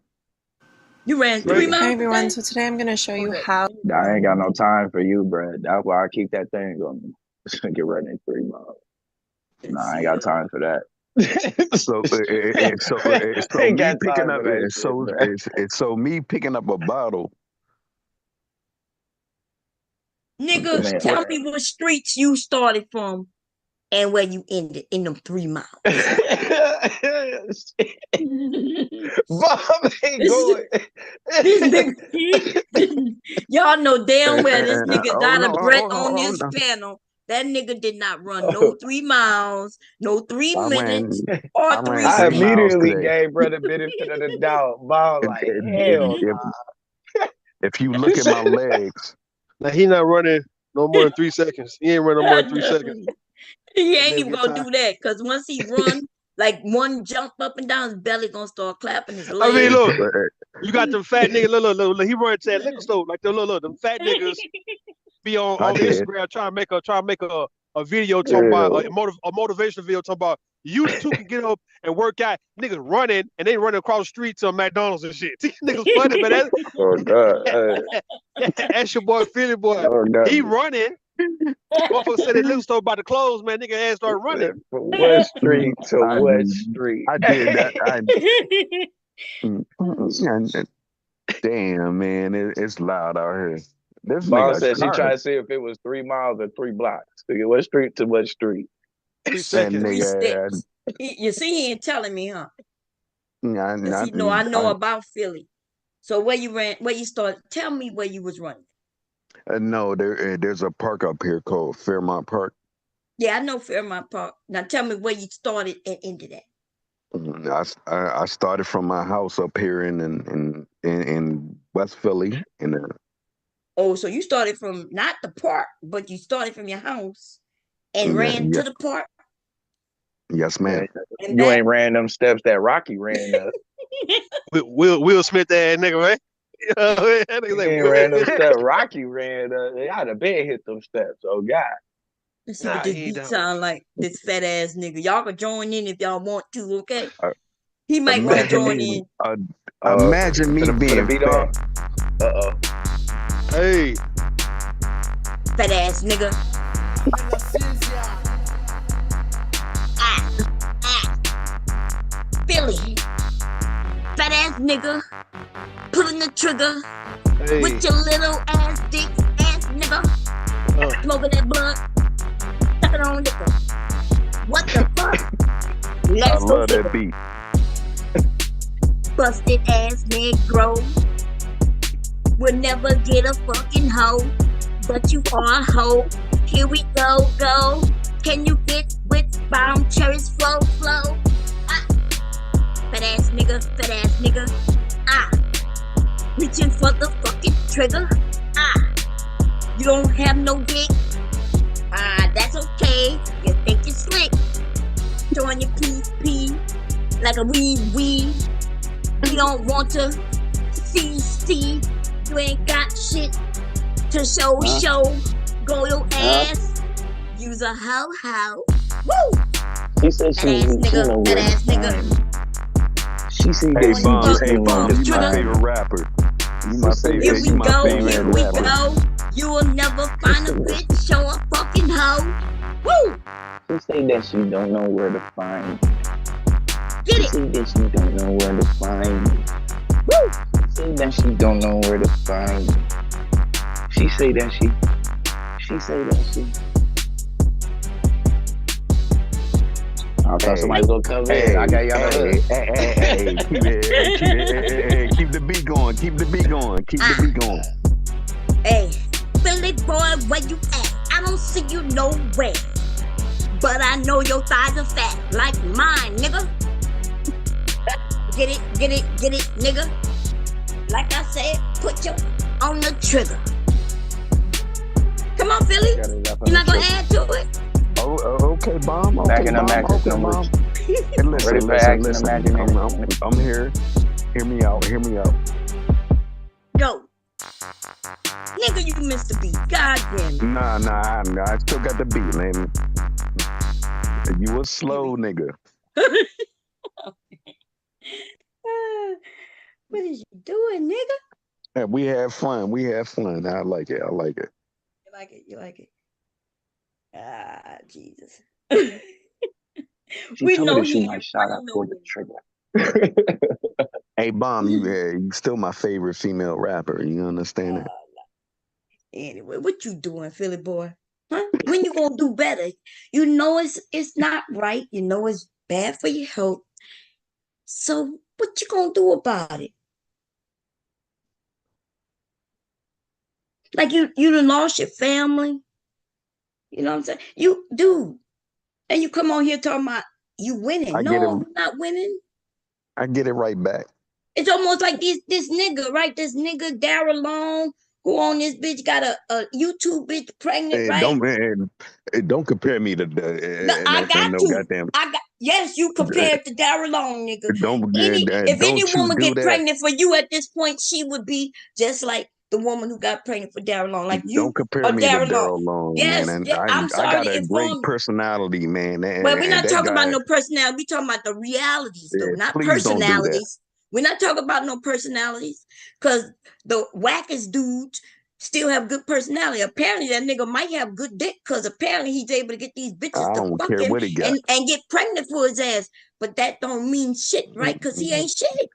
You ran 3 miles? Hey everyone, so today I'm going to show you how... I ain't got no time for you, bro. That's why I keep that thing going. Get running 3 miles. Nah, I ain't got time for that. So me picking up a bottle. Nigga, tell me what streets you started from and where you ended in them 3 miles. Bob ain't going. Y'all know damn well this nigga got a breath on this panel. That nigga did not run no 3 miles, no 3 minutes, or 3 I immediately gave brother benefit of the doubt. Bob like, hell if you look at my legs. Now he not running no more than 3 seconds. He ain't running more than 3 seconds. He ain't even gonna do that because once he run, like one jump up and down, his belly gonna start clapping his legs. I mean, look, You got them fat niggas. Look, he run to that liquor store like look, them fat niggas be on Instagram trying to make a video talking about a motivational video talking about you too can get up and work out. Niggas running and they running across the street to McDonald's and shit. These niggas funny, man. Oh God. That's your boy Philly boy. Oh, God. He running. Motherfucker said that liquor store about to close, man. Nigga ass started running. From what street to what street? I did that. Damn, man, it's loud out here. This Mom nigga said she car. tried to see if it was 3 miles or 3 blocks. Nigga, what street to what street? 3 That seconds. nigga, You see, he ain't telling me, huh? I Cause he know I know about Philly. So where you ran? Where you started? Tell me where you was running. no, there's a park up here called Fairmont Park. Yeah, I know Fairmont Park. Now tell me where you started and ended at. I started from my house up here in West Philly, Oh, so you started from not the park, but you started from your house and ran to the park. Yes, ma'am. And You back? ain't ran them steps that Rocky ran up. Will Smith that nigga, right? That nigga You like, ain't ran them steps Rocky ran up. I'd have been hit them steps. Oh God. Let's see what this beat sound like. This fat ass nigga. Y'all can join in if y'all want to, okay? He might want to join in. Imagine me being beat fat. Uh-oh. Hey. Fat ass nigga. Billy. Fat ass nigga. Pulling the trigger. Hey. With your little ass dick ass nigga. Smoking that blunt. Sucking on liquor. What the fuck? I Let's love that beat. Busted ass Negro. Will never get a fucking hoe. But you are a hoe. Here we go. Can you get with bound cherries flow? Ah. Fat ass nigga. Ah. Reaching for the fucking trigger. Ah. You don't have no dick. Ah, that's okay. You think you're slick. Showing your pee like a weed. We don't want to see. You ain't got shit to show. Go your ass. Use a hoe. Woo! She said she was Fat ass nigga. She said Hey, that Bomb, she was you my favorite rapper. You my favorite. Here we You my go. favorite rapper. You will never find a bitch show a fucking hoe. Woo! She say that she don't know where to find. Get She it. say that she don't know where to find. Woo! She say that she don't know where to find. She say that she. I thought somebody was gonna come in. I got y'all Keep the beat going. Keep the beat going. Hey, Philly boy, where you at? I don't see you nowhere. But I know your thighs are fat like mine, nigga. Get it, nigga. Like I said, put your on the trigger. Come on, Philly. You're not gonna add to it? Oh, okay, Bomb. Okay, Back in the Bomb. magic Okay, numbers. Bomb. Hey, listen. I'm here. Hear me out. Go. Nigga, you missed the beat. God damn it. Nah. I still got the beat, man. You a slow nigga. What is you doing, nigga? Yeah, we have fun. I like it. You like it. Ah, Jesus. She We told know her she he might shout out for the trigger. Hey, Bomb, you still my favorite female rapper. You understand it? Anyway, what you doing, Philly boy? Huh? When you gonna do better? You know it's not right. You know it's bad for your health. So what you gonna do about it? Like you done lost your family. You know what I'm saying? You do. And you come on here talking about you winning. I get No, it. I'm not winning. I get it right back. It's almost like this nigga, right? This nigga Darrel who on this bitch got a YouTube bitch pregnant, Hey, right? don't compare me to No, I got no to. goddamn. Yes, you compared to Darrel, nigga. If any Don't you woman do get that. pregnant for you at this point, she would be just like the woman who got pregnant for Darrel, like you Don't compare or me to Darrel. Darrell Long, man. Yes, And I'm I sorry got to a great inform you. personality, man. Well, we're not That talking about guy, no personality. We're talking about the realities, though, yeah, not please don't do that. personalities. We're not talking about no personalities, because the wackest dudes still have good personality. Apparently, that nigga might have good dick, because apparently he's able to get these bitches I to don't fuck care him what he got. and get pregnant for his ass. But that don't mean shit, right? Because he ain't shit.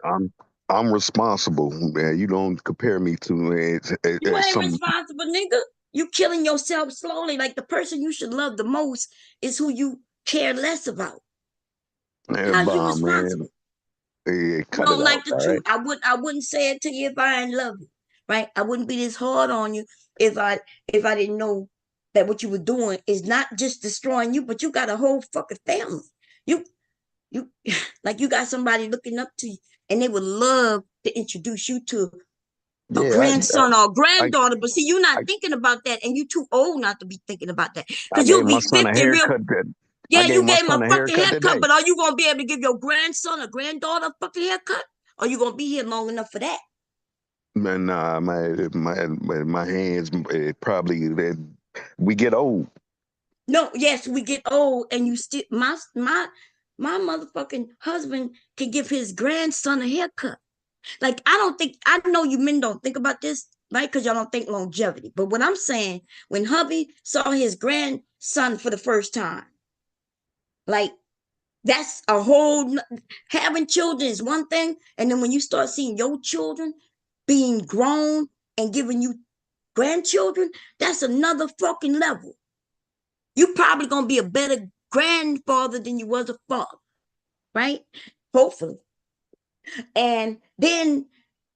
I'm responsible, man. You don't compare me to You ain't some. responsible, nigga. You killing yourself slowly. Like the person you should love the most is who you care less about. How's you Bomb, man. responsible? Yeah, You cut it don't like out, the all truth. right? I wouldn't say it to you if I didn't love you, right? I wouldn't be this hard on you if I didn't know that what you were doing is not just destroying you, but you got a whole fucking family. You you like you got somebody looking up to you, and they would love to introduce you to a Yeah, grandson or a I, granddaughter. But see, you're not I, thinking about that, and you're too old not to be thinking about that, I because gave you'll my be son a 50 real. haircut. I Yeah, gave you my gave him son a a fucking haircut haircut, today. but are you gonna be able to give your grandson or granddaughter a fucking haircut? Or you gonna be here long enough for that? Man, nah, my hands probably we get old. No, yes, we get old, and you still my motherfucking husband can give his grandson a haircut. Like, I know you men don't think about this, right? Because y'all don't think longevity. But what I'm saying, when hubby saw his grandson for the first time, like, that's a whole having children is one thing, and then when you start seeing your children being grown and giving you grandchildren, that's another fucking level. You probably gonna be a better grandfather than you was a father, right? Hopefully. And then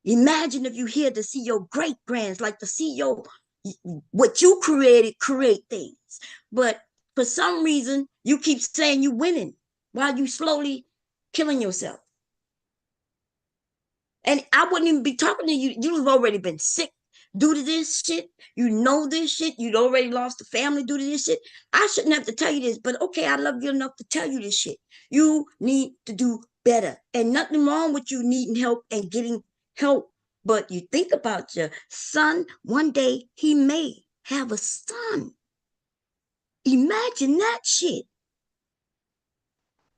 imagine if you here to see your great grands, like to see your what you create things. But for some reason, you keep saying you winning while you slowly killing yourself. And I wouldn't even be talking to you. You've already been sick due to this shit. You know this shit. You'd already lost a family due to this shit. I shouldn't have to tell you this, but okay, I love you enough to tell you this shit. You need to do better. And nothing wrong with you needing help and getting help. But you think about your son, one day he may have a son. Imagine that shit.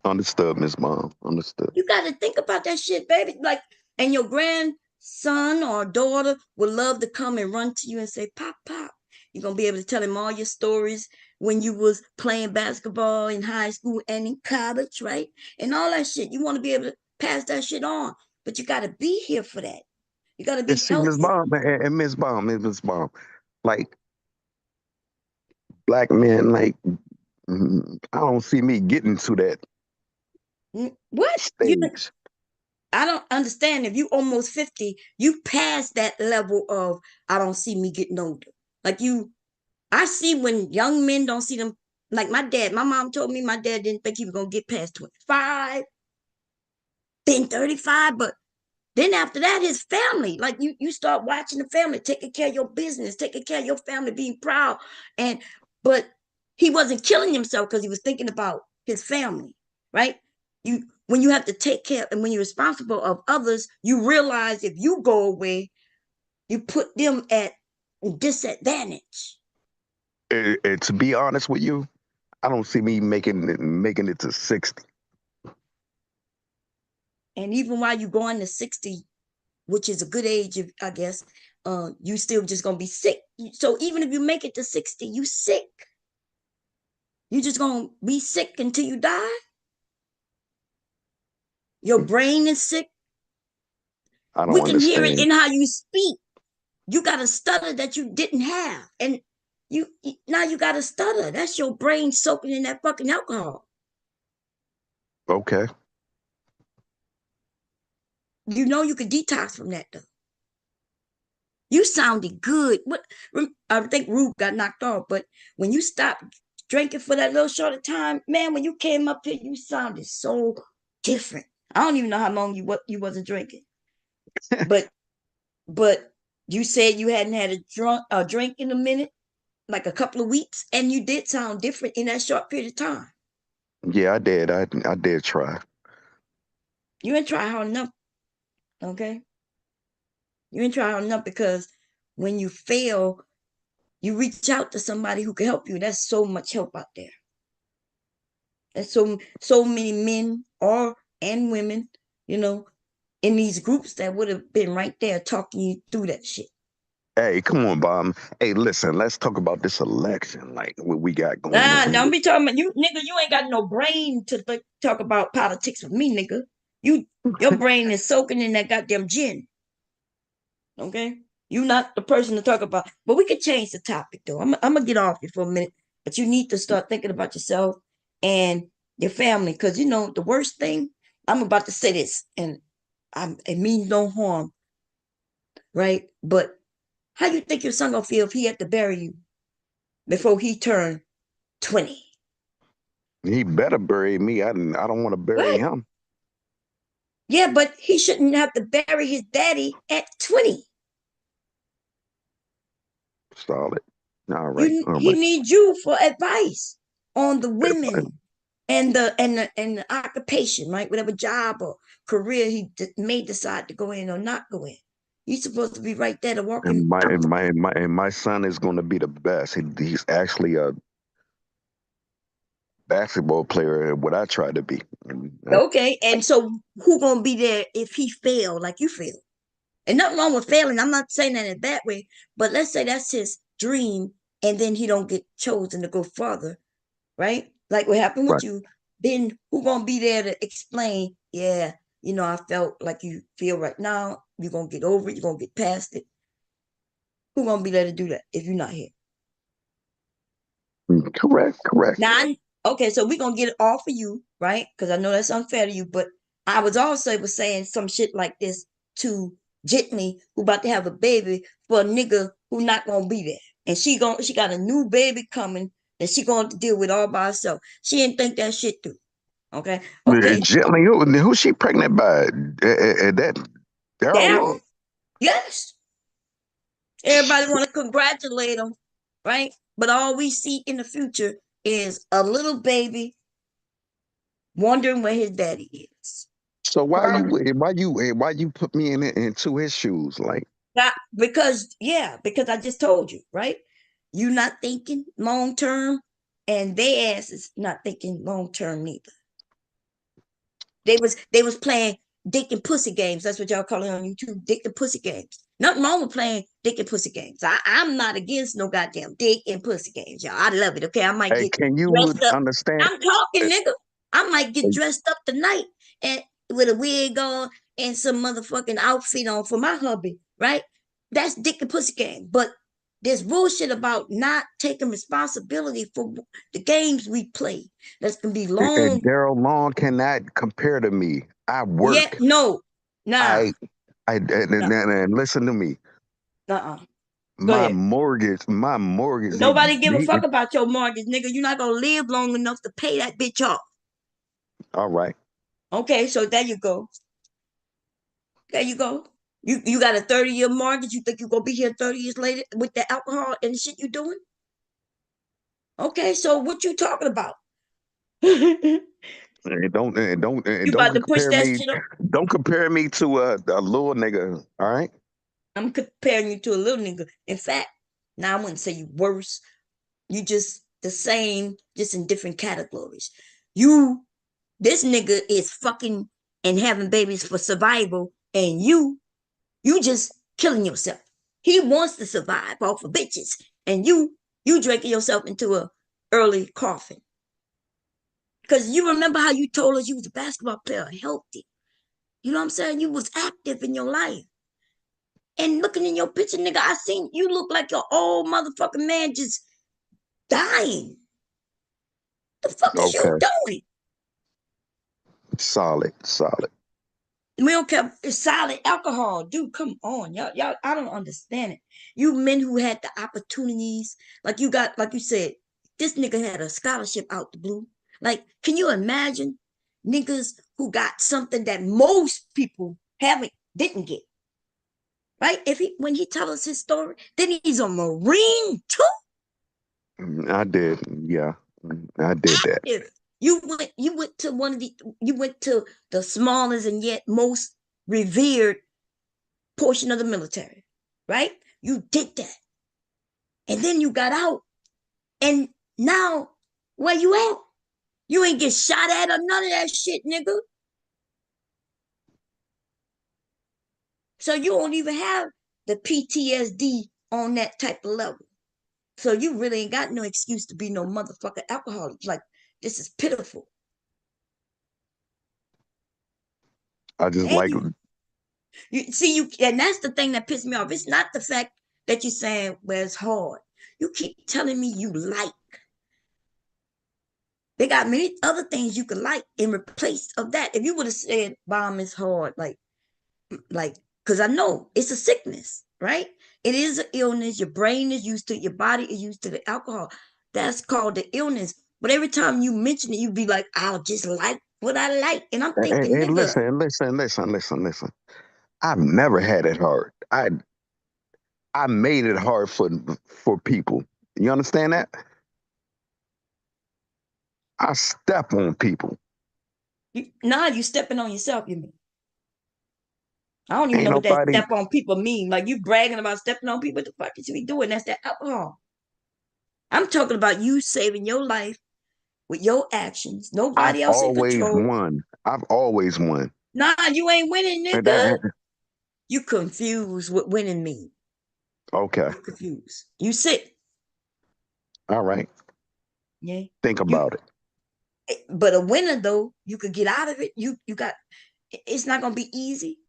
Understood, Miss Mom. Understood. You got to think about that shit, baby. Like, and your grandson or daughter would love to come and run to you and say, "Pop, pop." You're gonna be able to tell him all your stories when you was playing basketball in high school and in college, right? And all that shit. You want to be able to pass that shit on, but you got to be here for that. You got to And be see, Miss healthy. Mom and Miss Mom, like black men, like I don't see me getting to that What you? stage. I don't understand. If you almost 50, you passed that level of I don't see me getting older. Like you I see when young men don't see them, like my dad. My mom told me my dad didn't think he was gonna get past 25, then 35, but then after that, his family, like you start watching the family, taking care of your business, taking care of your family, being proud. But he wasn't killing himself because he was thinking about his family, right? When you have to take care and when you're responsible of others, you realize if you go away, you put them at disadvantage. To be honest with you, I don't see me making it to 60. And even while you're going to 60, which is a good age, I guess, you still just gonna be sick. So even if you make it to 60, you sick. You just gonna be sick until you die. Your brain is sick. I We don't can hear it understand. in how you speak. You got a stutter that you didn't have, and you now you got a stutter. That's your brain soaking in that fucking alcohol. Okay. You know you could detox from that though. You sounded good. What I think Rube got knocked off, but when you stopped drinking for that little short of time, man, when you came up here, you sounded so different. I don't even know how long you wasn't drinking, but you said you hadn't had a drink in a minute, like a couple of weeks, and you did sound different in that short period of time. Yeah, I did. I did try. You ain't try hard enough, okay? You ain't try hard enough because when you fail, you reach out to somebody who can help you. There's so much help out there. There's so many men and women, you know, in these groups that would have been right there talking you through that shit. Hey, come on, Bob. Hey, listen, let's talk about this election, like what we got going on Don't here. be talking about you, nigga. You ain't got no brain to talk about politics with me, nigga. Your brain is soaking in that goddamn gin. Okay, you not the person to talk about. But we could change the topic though. I'm gonna get off you for a minute, but you need to start thinking about yourself and your family, because you know the worst thing. I'm about to say this, and it means no harm, right? But how you think your son gonna feel if he had to bury you before he turned 20? He better bury me. I don't want to bury Right? him. Yeah, but he shouldn't have to bury his daddy at 20. Solid. All right. All He right. needs you for advice on the women and the occupation, right? Whatever job or career he may decide to go in or not go in. He's supposed to be right there to walk him And my out. and my son is going to be the best. He's actually a basketball player. What I try to be. Okay, and so who gonna be there if he fail like you fail? And nothing wrong with failing. I'm not saying that in that way, but let's say that's his dream, and then he don't get chosen to go further, right? Like what happened with Right. you. Then who gonna be there to explain? Yeah, I felt like you feel right now. You're gonna get over it. You're gonna get past it. Who gonna be there to do that if you're not here? Correct. Correct. Now, okay, so we're gonna get it all for you, right? Because I know that's unfair to you, but I was also saying some shit like this to Jitney, who about to have a baby, for a nigga who not gonna be there. And she got a new baby coming that she gonna have to deal with all by herself. She didn't think that shit through. Okay. Okay. Gently, who she pregnant by? That Darrel Darrel. Long? Yes. Everybody want to congratulate him, right? But all we see in the future is a little baby wondering where his daddy is. So why you put me into his shoes? Like, Because I just told you, right? You not thinking long term, and their ass is not thinking long term neither. They was playing dick and pussy games. That's what y'all call it on YouTube, dick and pussy games. Nothing wrong with playing dick and pussy games. I'm not against no goddamn dick and pussy games, y'all. I love it. Okay, I might hey, get can you dressed up. understand? I'm talking, nigga. I might get dressed up tonight and with a wig on and some motherfucking outfit on for my hubby, right? That's dick and pussy game. But there's bullshit about not taking responsibility for the games we play. That's gonna be long. Darrell Long cannot compare to me. I Yeah, work. no, nah, And listen to me. uh-uh. Go My ahead. mortgage. Nobody give a fuck about your mortgage, nigga. You're not gonna live long enough to pay that bitch off. All right. Okay, so there you go. There you go. You got a 30-year mortgage. You think you're gonna be here 30 years later with the alcohol and the shit you doing? Okay, so what you talking about? You And don't about to push compare that me. shit up? Don't compare me to a little nigga. All right. I'm comparing you to a little nigga. In fact, now I wouldn't say you worse. You just the same, just in different categories. This nigga is fucking and having babies for survival, and you just killing yourself. He wants to survive off of bitches, and you drinking yourself into a early coffin. Because you remember how you told us you was a basketball player, healthy. You know what I'm saying? You was active in your life. And looking in your picture, nigga, I seen you look like your old motherfucking man just dying. The fuck is you Okay. doing? Solid. We don't care. It's solid alcohol, dude. Come on, y'all. I don't understand it. You men who had the opportunities, like you said, this nigga had a scholarship out the blue. Like, can you imagine niggas who got something that most people didn't get? Right? When he tells us his story, then he's a Marine too. I did. Yeah, I did that. Active. You went to the smallest and yet most revered portion of the military, right? You did that. And then you got out. And now, where you at? You ain't get shot at or none of that shit, nigga. So you don't even have the PTSD on that type of level. So you really ain't got no excuse to be no motherfucking alcoholic. Like, this is pitiful. I just And like you see, and that's the thing that pissed me off. It's not the fact that you're saying, well, it's hard. You keep telling me you like. They got many other things you could like in replace of that. If you would have said bomb is hard, like, because I know it's a sickness, right? It is an illness. Your brain is used to it. Your body is used to the alcohol. That's called the illness. But every time you mention it, you be like, I'll just like what I like. And I'm hey, thinking, hey, nigga, listen. I've never had it hard. I made it hard for people. You understand that? I step on people. you stepping on yourself, you mean? I don't even Ain't know what that nobody. step on people mean. Like, you bragging about stepping on people. What the fuck you should be doing? That's that alcohol. I'm talking about you saving your life with your actions. I've Nobody else in always control. won. I've always won. Nah, you ain't winning, And nigga. You confused what winning mean. okay. You confused. You sick. All right. Yeah. Think You about it. but a winner though, you could get out of it. You got it's not gonna be easy,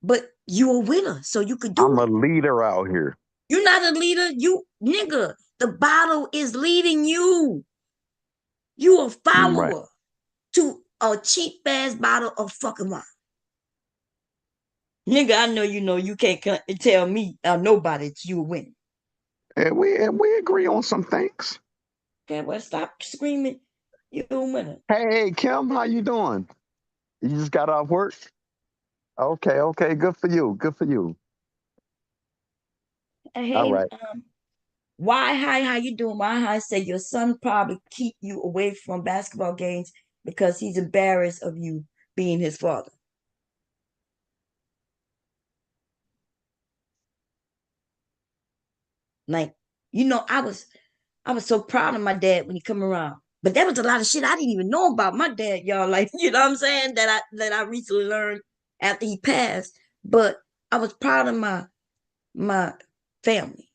but you a winner, so you could do I'm a it. leader out here. You're not a leader, you nigga. The bottle is leading you. You a Right. follower to a cheap ass bottle of fucking wine. Nigga, I know you can't tell me nobody that you a winner. And we agree on some things. Okay, well, stop screaming. You a winner. Hey, Kim, how you doing? You just got off work? Okay. Good for you. Good for you. All Hey, right. why hi, how you doing? Why hi said your son probably keep you away from basketball games because he's embarrassed of you being his father. Like, I was so proud of my dad when he come around. But there was a lot of shit I didn't even know about my dad, y'all. Like, you know what I'm saying? That I recently learned after he passed. But I was proud of my family.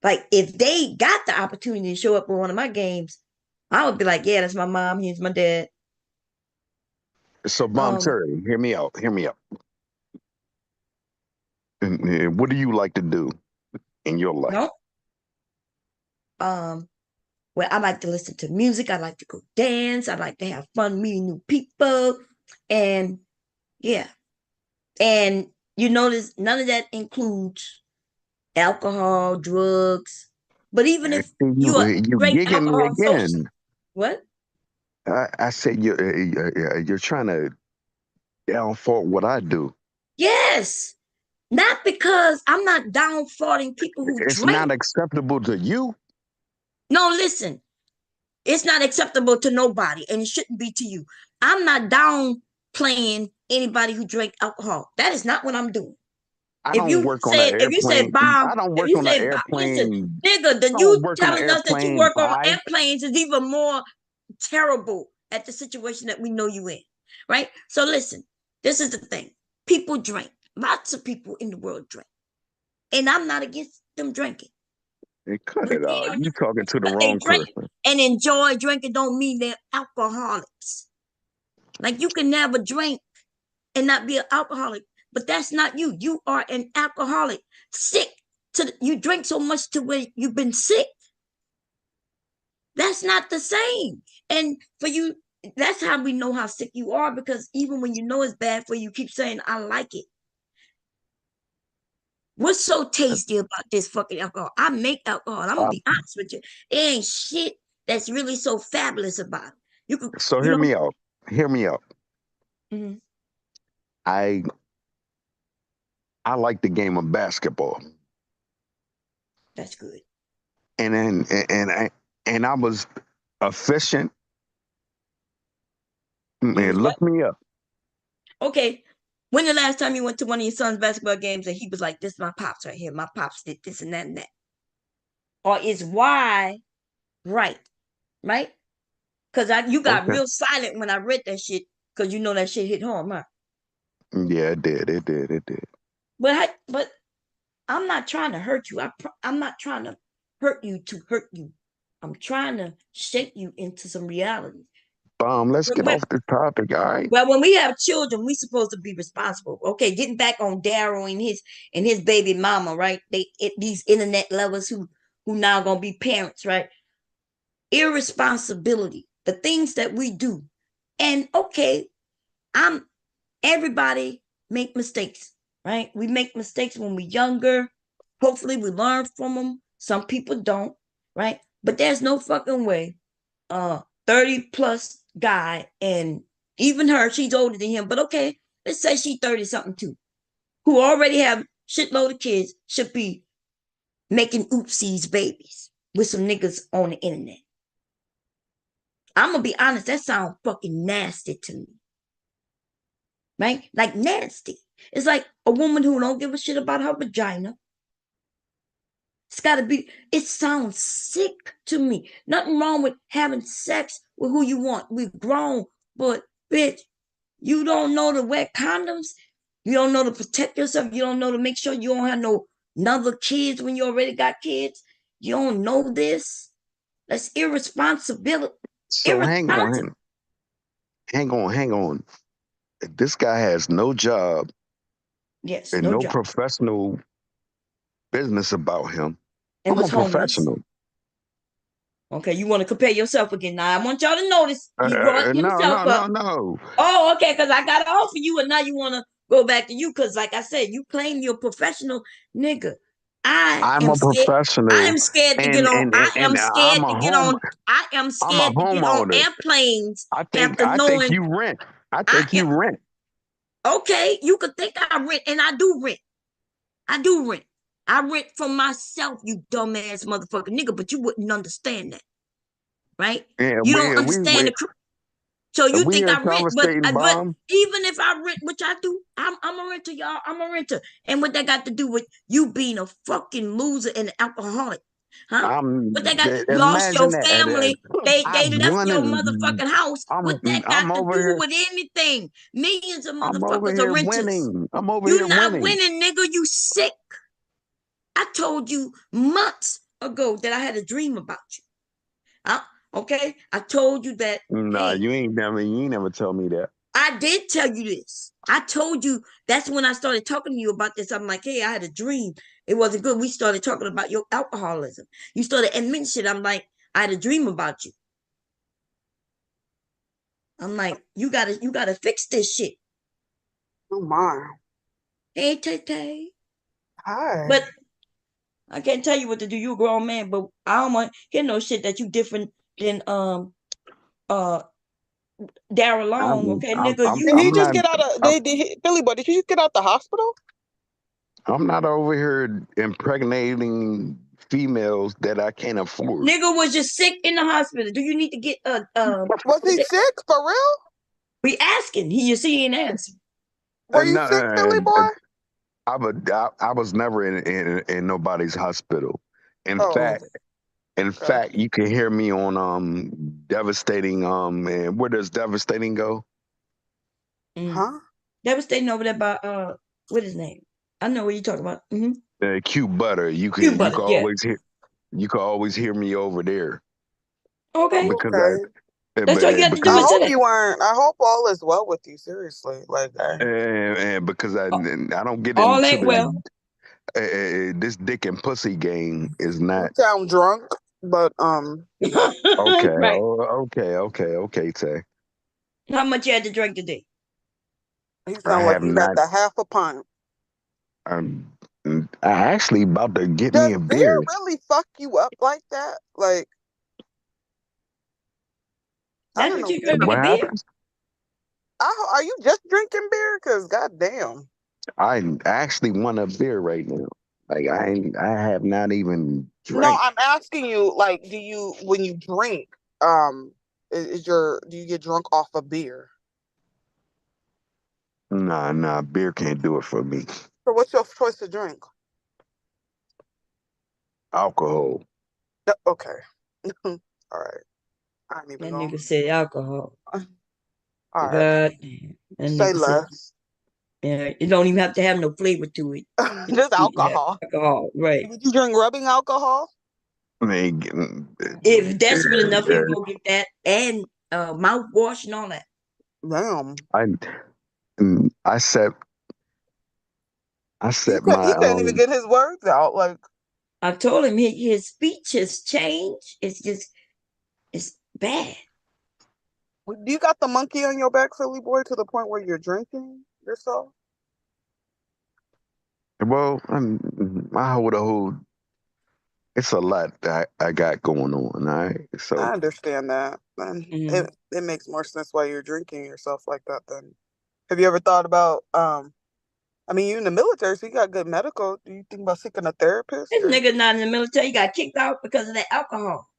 Like, if they got the opportunity to show up for one of my games, I would be like, yeah, that's my mom. Here's my dad. So, Mom Um, Terry, hear me out. Hear me out. What do you like to do in your life? no, where I like to listen to music. I like to go dance. I like to have fun meeting new people. And yeah. And you notice none of that includes alcohol, drugs. But even I if see you are you drink gigging me alcohol socially, again. what? I said you're trying to downfault what I do. Yes. Not because I'm not down faulting people who It's drink. not acceptable to you. No, listen. It's not acceptable to nobody, and it shouldn't be to you. I'm not downplaying anybody who drink alcohol. That is not what I'm doing. I If don't you work on an said, if you said airplane. bomb, I don't if work you on an said bomb, listen, airplane. nigga, I then don't you work on an telling us that you airplane work on high. airplanes is even more terrible at the situation that we know you in, right? So listen, this is the thing. People drink. Lots of people in the world drink. And I'm not against them drinking. Hey, cut But it out. You talking to the that they wrong drink person. and enjoy drinking don't mean they're alcoholics. Like, you can never drink and not be an alcoholic, but that's not you. You are an alcoholic, sick you drink so much to where you've been sick. That's not the same. And for you, that's how we know how sick you are, because even when you know it's bad for you, you keep saying, I like it. What's so tasty about this fucking alcohol? I make alcohol. I'm gonna Uh, be honest with you. It ain't shit that's really so fabulous about it. You could, so you hear know. me out. Hear me out. Mhm, I I like the game of basketball, that's good. and I was efficient. Man, what? look me up. Okay. When the last time you went to one of your son's basketball games and he was like, "This is my pops right here. My pops did this and that and that," or is why right? Right? Because you got Okay. real silent when I read that shit. Because you know that shit hit home, huh? Yeah, it did. It did. It did. But I'm not trying to hurt you. I'm not trying to hurt you to hurt you. I'm trying to shake you into some reality. Let's get off this topic, all right? Well, when we have children, we supposed to be responsible. Okay, getting back on Darrel and his baby mama, right? These internet lovers who now gonna be parents, right? Irresponsibility, the things that we do. And okay, everybody make mistakes, right? We make mistakes when we're younger. Hopefully we learn from them. Some people don't, right? But there's no fucking way 30 plus guy, and even her, she's older than him, but okay, let's say she's 30 something too, who already have shitload of kids, should be making oopsies babies with some niggas on the internet. I'm gonna be honest, that sounds fucking nasty to me. Right? Like nasty. It's like a woman who don't give a shit about her vagina. It's gotta be, it sounds sick to me. Nothing wrong with having sex with who you want. We're grown, but bitch, you don't know to wear condoms. You don't know to protect yourself. You don't know to make sure you don't have no other kids when you already got kids. You don't know this. That's irresponsibility. So hang on. This guy has no job Yes, and no no job. professional business about him. And I'm a was homeless. professional. Okay, you want to compare yourself again. Now I want y'all to notice he brought himself up. No. Oh, okay, because I got it off of you, and now you want to go back to you. Because like I said, you claim you're a professional nigga. I I'm am a scared. I professional am scared to get and on. and I am and scared I'm a to get home on. I am I'm a scared to get on homeowner. airplanes I after think knowing you rent. I I think you am. rent. Okay, you could think I rent, and I do rent. I do rent. I rent for myself, you dumbass motherfucker nigga, but you wouldn't understand that, right? Yeah, You don't understand the. So you we think here I rent, but conversating, but bomb. even if I rent, which I do, I'm a renter, y'all. I'm a renter, and what that got to do with you being a fucking loser and an alcoholic, huh? What that got? Lost your Imagine that. family. They I've left won your and motherfucking house. What that I'm got to over do here. with anything? Millions of I'm over motherfuckers are here renters. winning. I'm over here You not winning. winning, nigga. You sick. I told you months ago that I had a dream about you. Okay, I told you that. Nah, Hey, you ain't never tell me that. I did tell you this. I told you that's when I started talking to you about this. I'm like, hey, I had a dream. It wasn't good. We started talking about your alcoholism. You started admitting shit. I'm like, I had a dream about you. I'm like, you gotta fix this shit. Oh my. Hey, Tay. Hi. But I can't tell you what to do. You a grown man, but I don't want hear no shit that you different than uh Darrel Long. Okay, nigga, Did he I'm just not. get out of Billy Boy, did you just get out the hospital? I'm not over here impregnating females that I can't afford. Nigga was just sick in the hospital. Do you need to get Was he sick for real? We asking. You see, he ain't answer. Were you sick, Billy Boy? I was never in nobody's hospital. In Oh. fact, you can hear me on devastating and where does devastating go? Huh? Devastating over there by what his name? I know what you're talking about. Cute Butter. You Cute can Butter, yeah. always hear me over there. Okay. Because That's all you have to do I is say hope that. you weren't. I hope all is well with you. Seriously, like and because I don't get all into ain't well. This dick and pussy game is not. You sound drunk, but Okay, Right. okay, Tay. How much you had to drink today? you I sound like have you had not. the half a pint. I actually about to get me Does a beer beer. really fuck you up like that? Like, That's what you're drinking, What a beer? happens? are you just drinking beer? Cause goddamn. I actually want a beer right now. Like I have not even No, drank. I'm asking you. Like, do you when you drink, do you get drunk off of beer? Nah, beer can't do it for me. So what's your choice to drink? Alcohol. Okay. All right. I ain't even That going. nigga said alcohol. All right. God damn. That Say nigga said, less. yeah, it don't even have to have no flavor to it. Just You can have alcohol. alcohol, right? Would you drink rubbing alcohol? Man, If desperate enough, you can go get that and mouthwash and all that. Damn. I set He my can't even get his words out. Like, I told him his speech has changed. It's bad. do you got the monkey on your back, Philly boy, to the point where you're drinking yourself? well, I hold a whole. It's a lot that I got going on. All right, I so understand that. And Mhm. it makes more sense why you're drinking yourself like that then. Have you ever thought about I mean, you're in the military, so you got good medical. Do you think about seeking a therapist? This Or? nigga not in the military. He got kicked out because of that alcohol.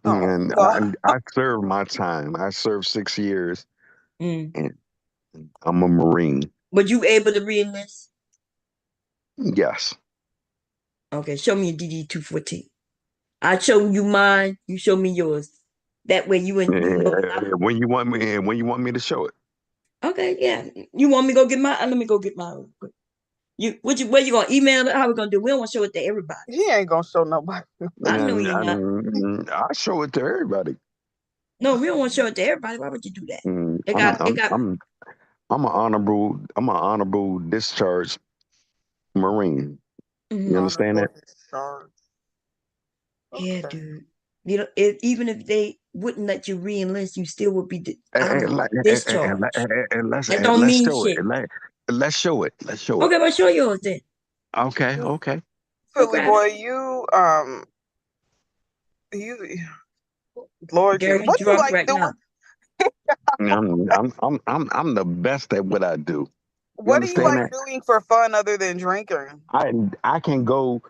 Oh, and God. I served my time. I served 6 years, Mm. and I'm a Marine. But you able to reenlist? Yes. Okay, show me your DD 214. I show you mine. You show me yours. That way you know. When you want me to show it. Okay, yeah. You want me to go get mine? Let me go get mine real quick. Where you gonna email it? How we gonna do? We don't want to show it to everybody. He ain't gonna show nobody. I know you're not. I show it to everybody. No, we don't want to show it to everybody. Why would you do that? It got. I'm an honorable discharge Marine. Mhm. You understand that? Yeah, Okay. dude. You know, even if they wouldn't let you re-enlist, you still would be honorable And discharge. let's That don't mean show it. shit. Let's show it. Let's show it. Okay, but show yours then. Okay. Philly Okay. boy, Lord Darrel, Jesus, you what do you drunk like right doing? now. I'm the best at what I do. You What do you understand like that? doing for fun other than drinking? I can go.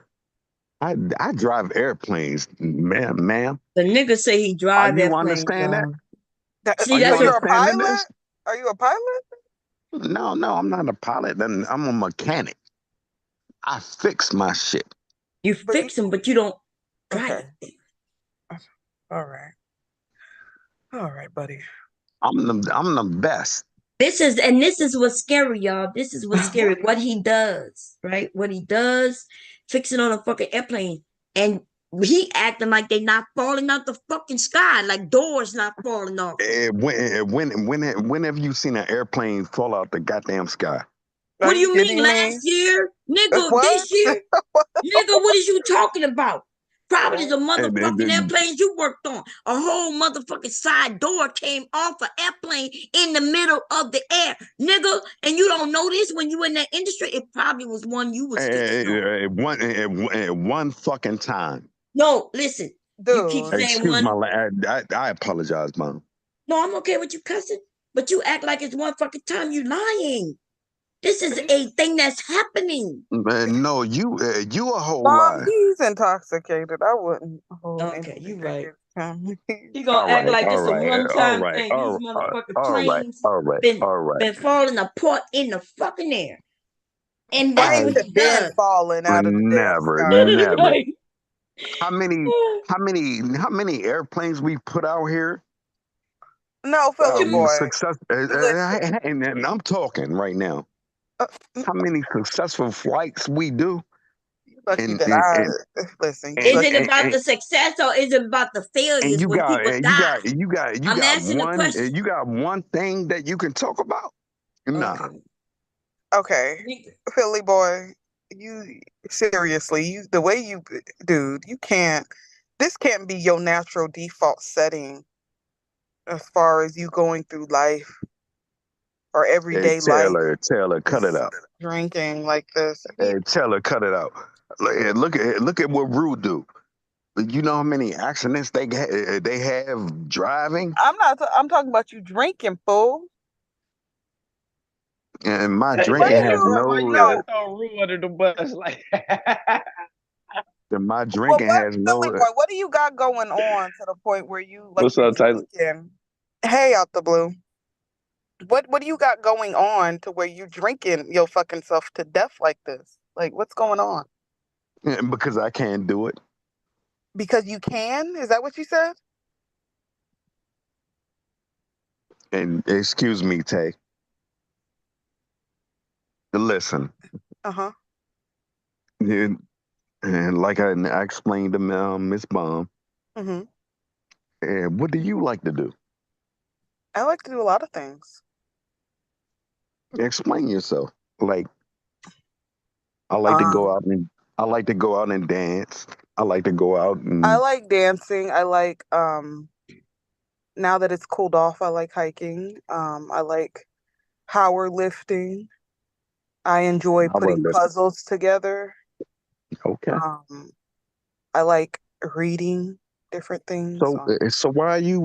I drive airplanes, ma'am. The nigga say he Are drive you airplanes, understand that? y'all. Are See, you So that's what. you're a understanding pilot? this? Are you a pilot? No, I'm not a pilot. I'm a mechanic. I fix my shit. You fix them, but you don't drive Okay. it. All right. All right, buddy. I'm the best. This is what's scary, y'all. This is what's scary. What he does, right? What he does, fixing on a fucking airplane, and he acting like they not falling out the fucking sky, like doors not falling off. When have you seen an airplane fall out the goddamn sky? What do you mean? kidding Last me? year, nigga, What? this year, nigga, what is you talking about? Probably the And, motherfucking airplanes you worked on. A whole motherfucking side door came off an airplane in the middle of the air, nigga. And you don't know this when you in that industry. It probably was one you was fixing on. one fucking time. No, listen. You keep Dude. saying Excuse one. my I apologize, mom. No, I'm okay with you cussing, but you act like it's one fucking time. You lying. This is a thing that's happening. Man, no, you a whole Mom, lie. he's intoxicated. I wouldn't hold Okay, you anything right. against him. He gonna act like it's a one-time thing. These all motherfucking right, planes all right, been all right. been falling apart in the fucking air, and that's Planes what I he have been does. falling out of the damn never. sky. Like, How many airplanes we put out here? No, Philly boy. Success, Listen. and I'm talking right now. How many successful flights we do? Lucky And that and I listen. is Lucky. it about the success or is it about the and failures you when got people and you die? got you I'm got asking the one question. you got one thing that you can talk about? Nah. Okay, Philly boy, you seriously, the way you, dude, you can't. This can't be your natural default setting as far as you going through life or Hey, everyday life. Taylor, cut it out. Drinking like this. Hey, Taylor, cut it out. Look at what Rude do. You know how many accidents they have driving, I'm not. I'm talking about you drinking, fool. and my Hey, What drinking do damn, has bro, you? why you no. gotta No. throw Rue under the bus like? My Well, drinking what, has Philly no. boy? What do you got going on to the point where you like What's you up, Tyler? drinking? Hey, out the blue. What do you got going on to where you drinking your fucking self to death like this? Like, what's going on? Because I can't do it. Because you can? Is that what you said? And excuse me, Tay. Listen, Uh-huh. and like I explained to Miss Bomb, Mm-hmm. what do you like to do? I like to do a lot of things. Explain yourself. Like, I like to go out and dance. I like to go out I and like dancing. I like now that it's cooled off, I like hiking. I like powerlifting. I enjoy how about putting that? puzzles together. Okay. I like reading different things. So why are you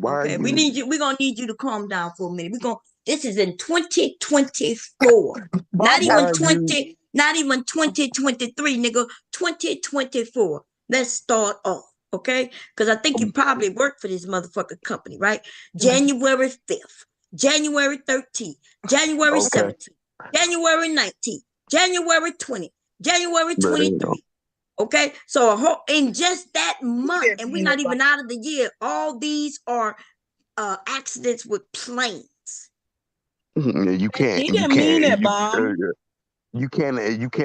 Okay, we're gonna need you to calm down for a minute. This is in 2024. Not why even are you 2023, nigga. 2024. Let's start off, okay? Because I think you probably work for this motherfucking company, right? January 5th, January 13th, January okay? 17th, January 19th, January 20th, January There you go. 23. Okay, so in just that He month, didn't and we're mean not it even like out of the year, all these are accidents with planes. You can't he didn't mean it, Mom. you can't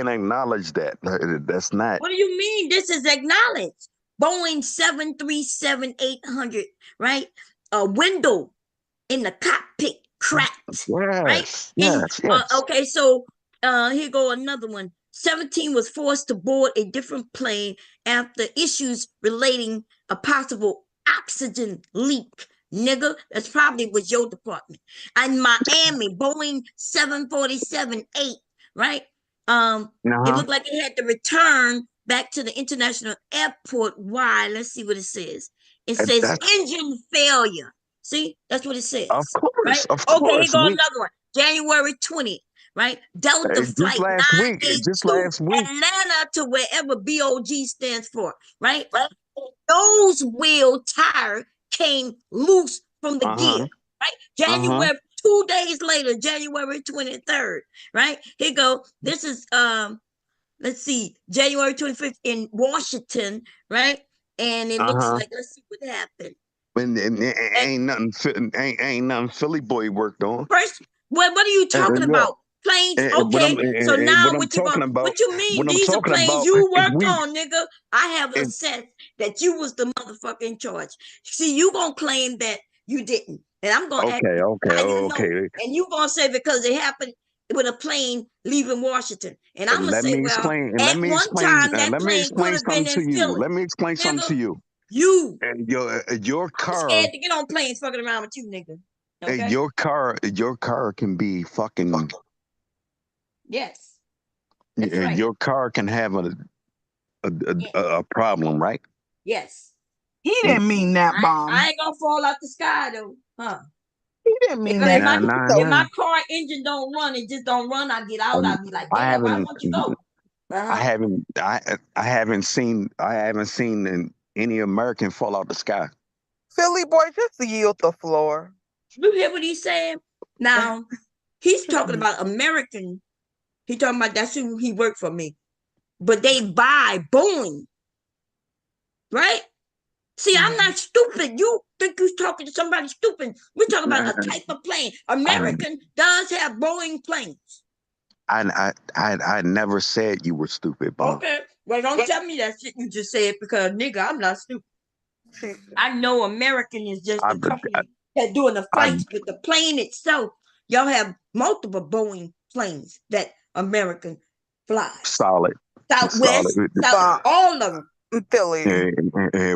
acknowledge that. That's not. What do you mean? This is acknowledged. Boeing 737-800, right? A window in the cockpit cracked, right? Yes, yes. Okay, so here go another one. 17 was forced to board a different plane after issues relating a possible oxygen leak. Nigga, that's probably was your department. And Miami, Boeing 747-8, right? It Uh-huh. looked like it had to return back to the international airport. Why? Let's see what it says. It says That's engine failure. See, that's what it of says, right? course, of Okay, here course. go another one. January 20th, right? Delta Just flight last week, just 982, last week. Atlanta to wherever BOG stands for, right? Nose wheel tire came loose from the gear, Uh-huh. right? Uh-huh. January, 2 days later, January 23rd, right? Here go. This is let's see, January 25th in Washington, right? And it looks Uh-huh. like, let's see what happened. And And ain't nothing Philly boy worked on. first, what are you talking Yeah. about? Planes, And okay. So now what I'm talking about, what you mean? what I'm These are talking planes about you is worked on, nigga. I have is assessed that you was the motherfucker in charge. See, you gonna claim that you didn't. And I'm gonna ask you how you know, okay. and you gonna say because it happened with a plane leaving Washington. And I'm gonna say, well, at one time that Let me plane could explain have been something in to you. Philly. Let me explain something Nigga, to you. you. And your I'm car, scared to get on planes fucking around with you, nigga. Okay? your car can be fucking. Yes. That's right. Your car can have Yeah. a problem, right? Yes. He didn't mean that, I Mom. ain't gonna fall out the sky though, huh? He didn't mean If that. my So if my car engine don't run, it just don't run. I get out. Um, I'll be like, I damn, why haven't won't you go? I haven't seen any American fall out the sky. Philly boy, just yield the floor. You hear what he's saying? Now he's talking about American. He talking about that's who he worked for me, but they buy Boeing, right? See, I'm not stupid. You think you're talking to somebody stupid? We're talking about a type of plane. American does have Boeing planes. I never said you were stupid, Bob. Okay, well, don't tell me that shit you just said because nigga, I'm not stupid. I know American is just the company that's doing the flights, but the plane itself, y'all have multiple Boeing planes that American flies. Solid. Southwest, all of them. Philly.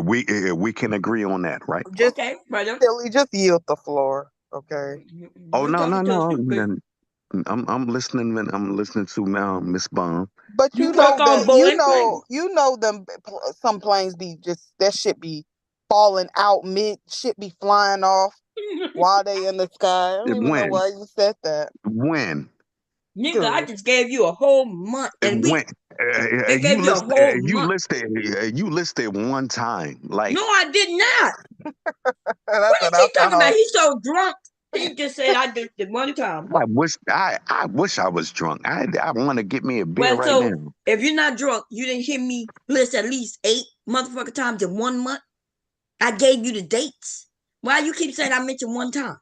We can agree on that, right? Just okay, brother. Philly, just yield the floor. Okay. Oh no. I'm listening. I'm listening to Miss Bomb. But you know that you know them. Some planes be just that shit be falling out mid. Shit be flying off while they in the sky. I don't even know why you said that. When? Nigga, I just gave you a whole month, and when they gave you a whole month. You listed one time. Like no, I did not. What is he talking about? He's so drunk. He just said I did it one time. I wish I was drunk. I want to get me a beer Well, right so now. if you're not drunk, you didn't hear me list at least 8 motherfucking times in 1 month. I gave you the dates. Why you keep saying I mentioned one time?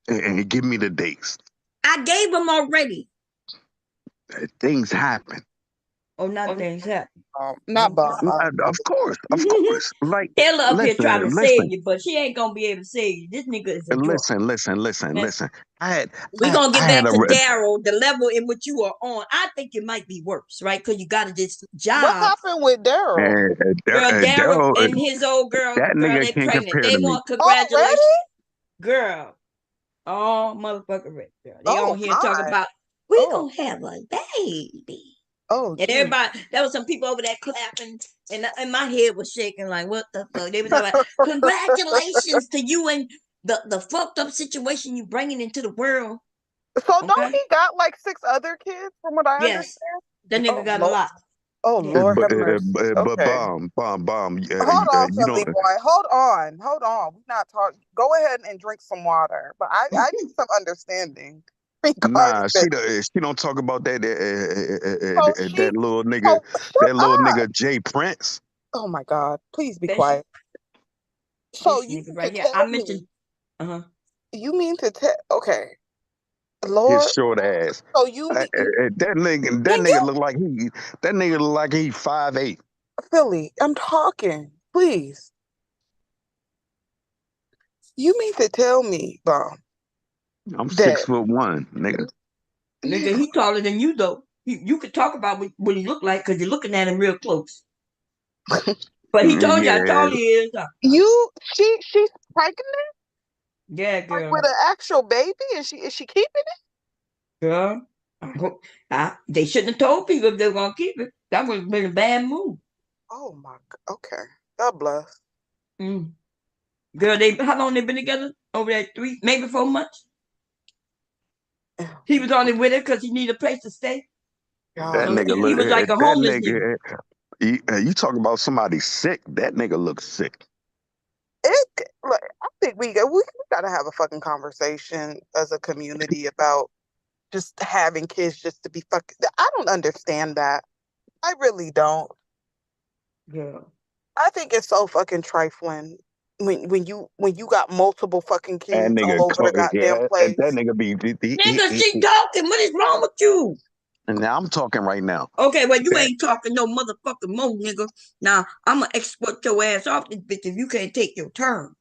And give me the dates. I gave them already. Things happen. Oh, not things happen. Not Bob. Of course. Like, Taylor up here trying to save listen, you, but she ain't gonna be able to save you. This nigga is a drunk. listen. We're gonna get back had to a Darrel, the level in which you are on. I think it might be worse, right? Because you got this What job. happened with Darrel? Girl, Darrel Daryl, and his old girl, that girl, nigga they can't pregnant. compare They to me. want congratulations. Already? Girl, oh motherfucker, right, girl. They Oh on here talking my. about we Oh. gonna have a baby. Oh, And geez. everybody, there was some people over there clapping, and my head was shaking like, what the fuck? They were talking about, congratulations to you and the fucked up situation you bringing into the world. So Okay? don't he got like 6 other kids from what I Yes, understand? that nigga Oh, got a Lord. lot. Oh, Yeah. Lord have mercy. But Okay. bomb. Hold on, You Philly don't. boy. Hold on. We're not talking. Go ahead and drink some water. But I need some understanding. Nah, Regarding she don't talk about that So that she. little nigga, Oh, that little shut up. nigga Jay Prince. Oh my God! Please be This, quiet. So this you nigga mean right to here. I tell mentioned, me? You mean to tell? Okay, His Lord. short ass. So you mean That nigga? nigga look like he 5'8". Philly, I'm talking. Please. You mean to tell me, Bomb, I'm that 6'1", nigga. nigga, he taller than you though. You could talk about what he look like because you're looking at him real close. But he told you how tall he is. she's pregnant? Yeah, Like girl. with an actual baby? Is she keeping it? Girl, they shouldn't have told people if they were gonna keep it. That would have been a bad move. Oh my God. Okay. God bless. Girl, how long they been together? Over there 3, maybe 4 months. He was only with her because he needed a place to stay. That So nigga he was like a that homeless nigga. You talking about somebody sick? That nigga looks sick. Look, I think we gotta have a fucking conversation as a community about just having kids just to be fucking. I don't understand that. I really don't. Yeah. I think it's so fucking trifling when you got multiple fucking That kids nigga all over the goddamn place. that nigga be. Nigga, she talking. What is wrong with you? And now I'm talking right now. Okay, well, you ain't talking no motherfucking more, nigga. Now, I'm going to escort your ass off this bitch if you can't take your turn.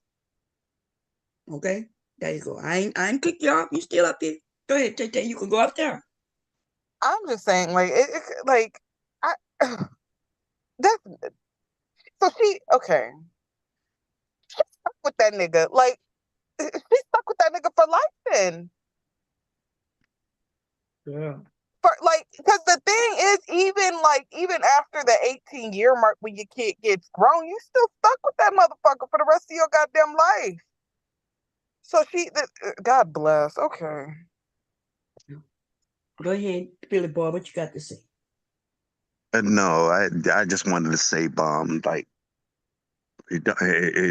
Okay? There you go. I ain't kick you off. You still up here. Go ahead, Tay. You can go up there. I'm just saying, like, like, I, that's, so she, okay. She's stuck with that nigga. Like, she's stuck with that nigga for life then. Yeah. Because the thing is, even after the 18-year mark when your kid gets grown, you still stuck with that motherfucker for the rest of your goddamn life. So God bless. Okay. Go ahead, Billy boy. What you got to say? No, I just wanted to say, Bomb, like,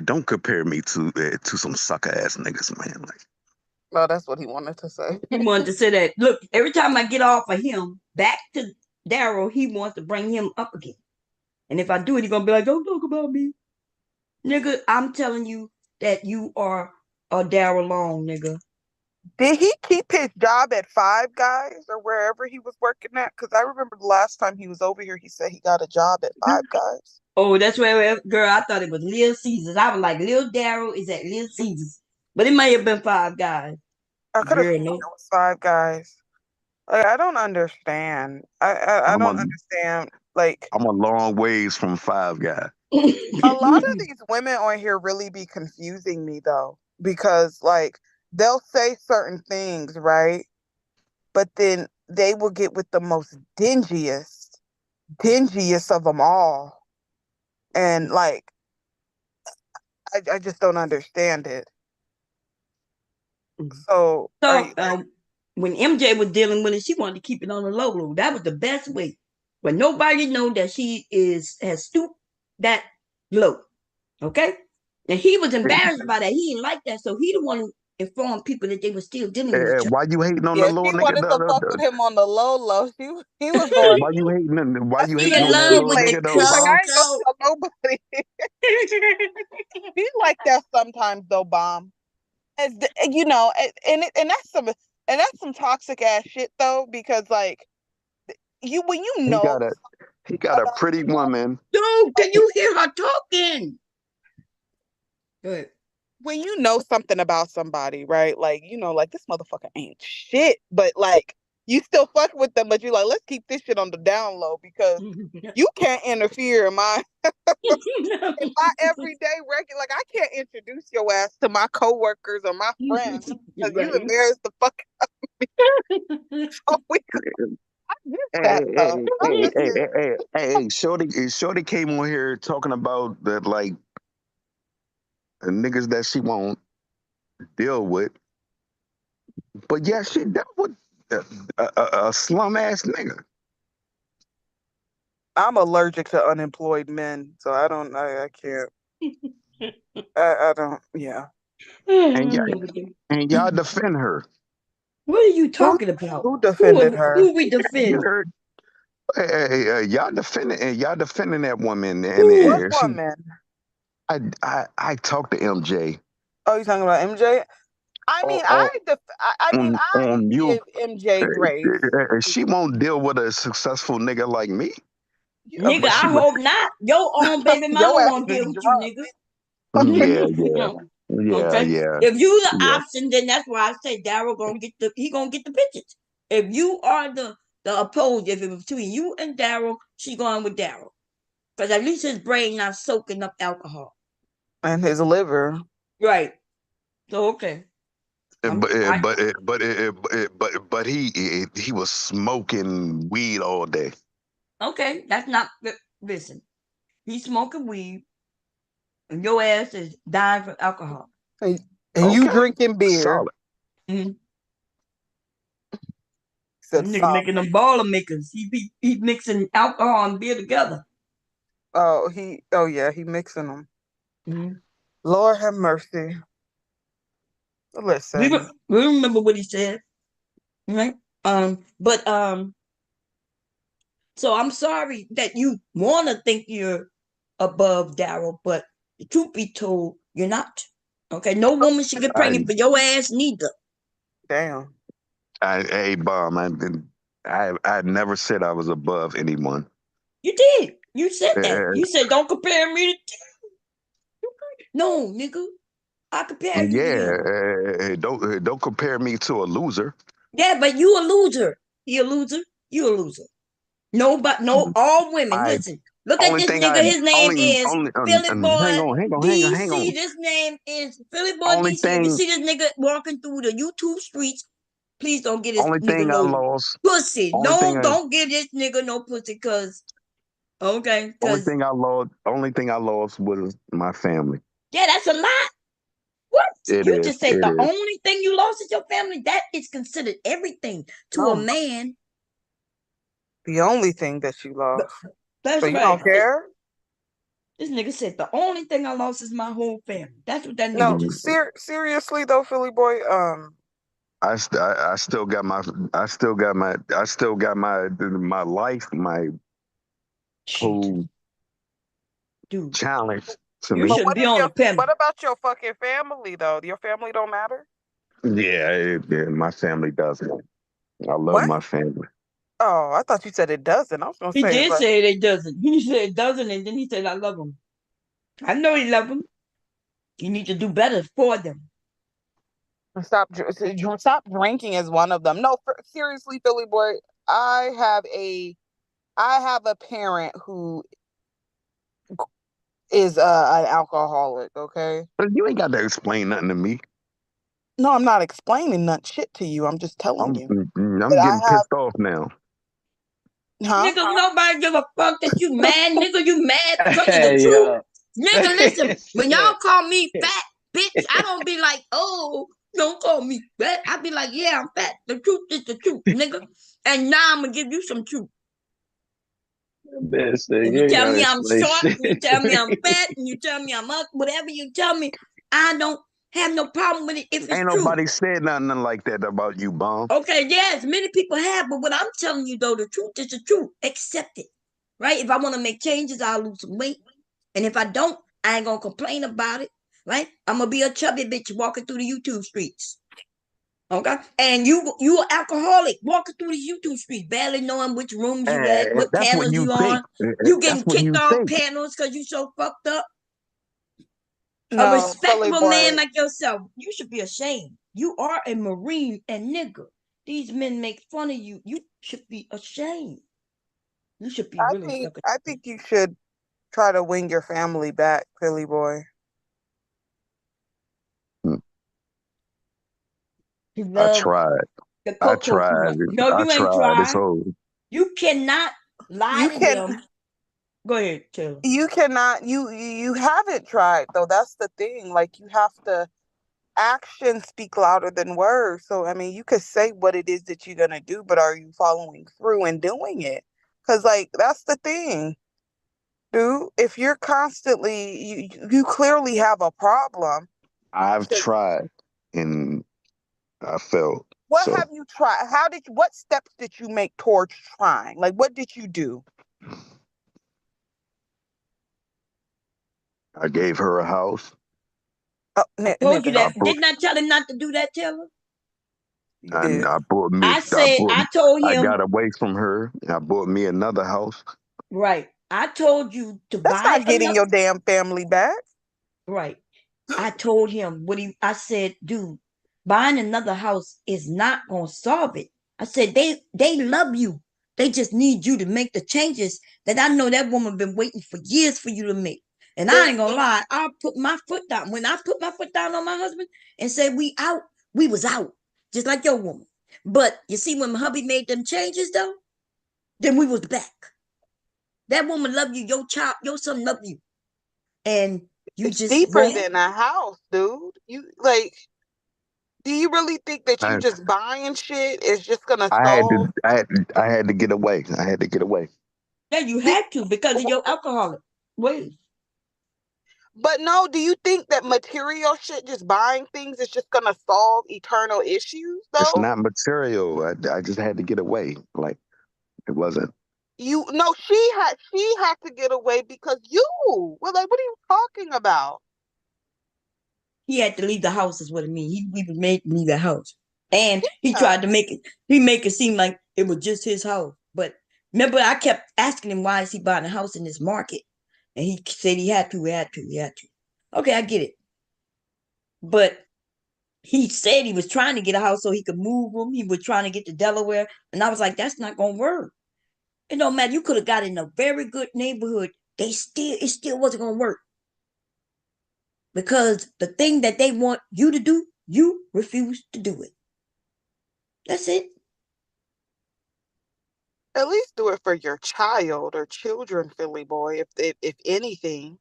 don't compare me to some sucker ass niggas, man. Like, No, that's what he wanted to say. He wanted to say that. Look, every time I get off of him, back to Darrel, he wants to bring him up again. And if I do it, he's going to be like, don't talk about me. Nigga, I'm telling you that you are a Darrel Long, nigga. Did he keep his job at Five Guys or wherever he was working at? Because I remember the last time he was over here, he said he got a job at Five Guys. Oh, that's where, girl, I thought it was Lil Caesars. I was like, Lil Darrel is at Lil Caesars. But it may have been Five Guys. I could have Girl, sworn no. it was Five Guys. Like, I don't understand. I don't understand. Like, I'm a long ways from Five Guy. a lot of these women on here really be confusing me though, because like they'll say certain things, right? But then they will get with the most dingiest of them all. And like, I just don't understand it. So when MJ was dealing with it, she wanted to keep it on the low. That was the best way. But nobody know that she has stooped that low. Okay? And he was embarrassed by that. He didn't like that. So he the one inform people that they were still dealing with each other. Why you hating on Yeah, the she little nigga? wanted to fuck with him on the low. He was going. Why you hating? Why you He hating in on that love little with the nigga though, He's like, Bomb? I ain't cocoa. gonna tell nobody. He's like that sometimes though, Bomb. As you know, and that's some toxic ass shit though, because like when you He know got a about pretty woman. Dude, can you hear her talking? Good. when you know something about somebody, right? Like, you know, like this motherfucker ain't shit, but like you still fuck with them, but you're like, let's keep this shit on the down low because you can't interfere in my everyday regular. Like, I can't introduce your ass to my coworkers or my friends because you Right. embarrass the fuck out of me. So I miss that though. I miss it. Hey, Shorty came on here talking about that, like, niggas that she won't deal with. But yeah, she dealt with a slum ass nigga. I'm allergic to unemployed men, so I can't. I don't. Yeah. And y'all defend her. What are you talking about? Who defended her? Who we You defend? heard? Y'all defending that woman, What and she. woman? I talked to MJ. Oh, you talking about MJ? I mean, I on you. give MJ grace. She won't deal with a successful nigga like me. Nigga, But she I would. hope not. Your own baby mama Your ass won't deal is with you, drunk. nigga. Yeah. If you the Yeah. option, then that's why I say Darrel gonna get the bitches. If you are the opposed, if it was between you and Darrel, she going with Darrel. Because at least his brain not soaking up alcohol. And his liver. Right. So okay. But he was smoking weed all day. Okay, that's not listen. He's smoking weed and your ass is dying from alcohol. And you drinking beer. Solid. Mm-hmm. That nigga making them baller makers. He mixing alcohol and beer together. Oh yeah, he mixing them. Mm-hmm. Lord have mercy. Listen. We remember what he said. Right? So I'm sorry that you wanna think you're above Darrel, but the truth be told, you're not. Okay, no woman should get pregnant for your ass neither. Damn. Hey, Bomb, I never said I was above anyone. You did. You said that. You said don't compare me to no, nigga. I compare you to him. Don't compare me to a loser. Yeah, but you a loser. He a loser. You a loser. All women. Listen. Look at this nigga. His name is Philly Boy DC. This name is Philly Boy DC. If you see this nigga walking through the YouTube streets, please don't get this nigga no pussy. Don't give this nigga no pussy, cause okay. Only thing I lost was my family. Yeah, that's a lot. What? You just said the is. only thing you lost is your family? That is considered everything to a man. The only thing that you lost. That's so right. You don't care? This nigga said the only thing I lost is my whole family. That's what that nigga just said. Seriously though, Philly Boy. I still got my life, my whole challenge to me. Shouldn't be on the pen. What about your fucking family though? Your family don't matter? Yeah, my family doesn't. I love my family. Oh, I thought you said it doesn't. I was gonna say. He did say it doesn't. He said it doesn't, and then he said I love them. I know he love them. You need to do better for them. Stop drinking is one of them. No, seriously, Philly Boy. I have a parent who is an alcoholic. Okay. But you ain't got to explain nothing to me. No, I'm not explaining that shit to you. I'm just telling you. I'm getting pissed off now. Huh? Nigga, nobody give a fuck that you mad. Nigga, you mad because of the truth. Nigga, listen, when y'all call me fat, bitch, I don't be like, oh, don't call me fat. I be like, yeah, I'm fat. The truth is the truth, nigga. And now I'm going to give you some truth. You tell me I'm short, you tell me I'm fat, and you tell me I'm up, whatever you tell me, I don't have no problem with it if it's Ain't true. nobody said nothing like that about you, Bomb. Okay, yes, many people have, but what I'm telling you though, the truth is the truth. Accept it, right? If I want to make changes, I'll lose some weight, and if I don't, I ain't gonna complain about it, right? I'm gonna be a chubby bitch walking through the YouTube streets, okay? And you an alcoholic walking through the YouTube streets, barely knowing which rooms you at, what That's what panels you you think. on. You That's getting what kicked you off think. panels because you so fucked up. A No, Philly respectable man boy. like yourself, you should be ashamed. You are a Marine and nigga. These men make fun of you. You should be ashamed. You should be really fucking. I think you should try to win your family back, Philly boy. You I love tried. the I cocoa too tried. much. No, I you ain't tried. It's tried. over. You cannot lie You to can them. Go ahead, Taylor. you cannot you haven't tried though. That's the thing. Like you have to actions speak louder than words. So I mean, you could say what it is that you're gonna do, but are you following through and doing it? Because like that's the thing, dude. If you're constantly you clearly have a problem. I've Because tried and I failed. what So have you tried? What steps did you make towards trying? Like what did you do? I gave her a house. Oh, I told you nigga, that. Didn't I tell him not to do that, Taylor? you And did. I bought me. I told I him, got away from her. And I bought me another house. right. I told you to That's buy not getting another. your damn family back. Right. I told him I said, dude, buying another house is not gonna solve it. I said they love you. They just need you to make the changes that I know that woman been waiting for years for you to make. And I ain't gonna lie, I put my foot down. When I put my foot down on my husband and said we out, we was out. Just like your woman. But you see, when my hubby made them changes though, then we was back. That woman love you, your child, your son love you. And you It's just deeper won't. than a house, dude. You like, do you really think that you I, just buying shit is just gonna I had to. solve? I had to get away. I had to get away. Yeah, you Do, had to because of your alcoholic ways. but no, do you think that material shit, just buying things, is just gonna solve eternal issues It's though? not material. I just had to get away. Like it wasn't. You no, she had to get away because you. Well, like, what are you talking about? He had to leave the house, is what it means. He was made to leave the house. And he Yeah. tried to make it seem like it was just his house. But remember, I kept asking him why is he buying a house in this market? And he said he had to. Okay, I get it. But he said he was trying to get a house so he could move them. He was trying to get to Delaware. And I was like, that's not gonna work. It don't matter. You could have got in a very good neighborhood. It still wasn't gonna work. Because the thing that they want you to do, you refuse to do it. That's it. At least do it for your child or children, Philly boy. If anything,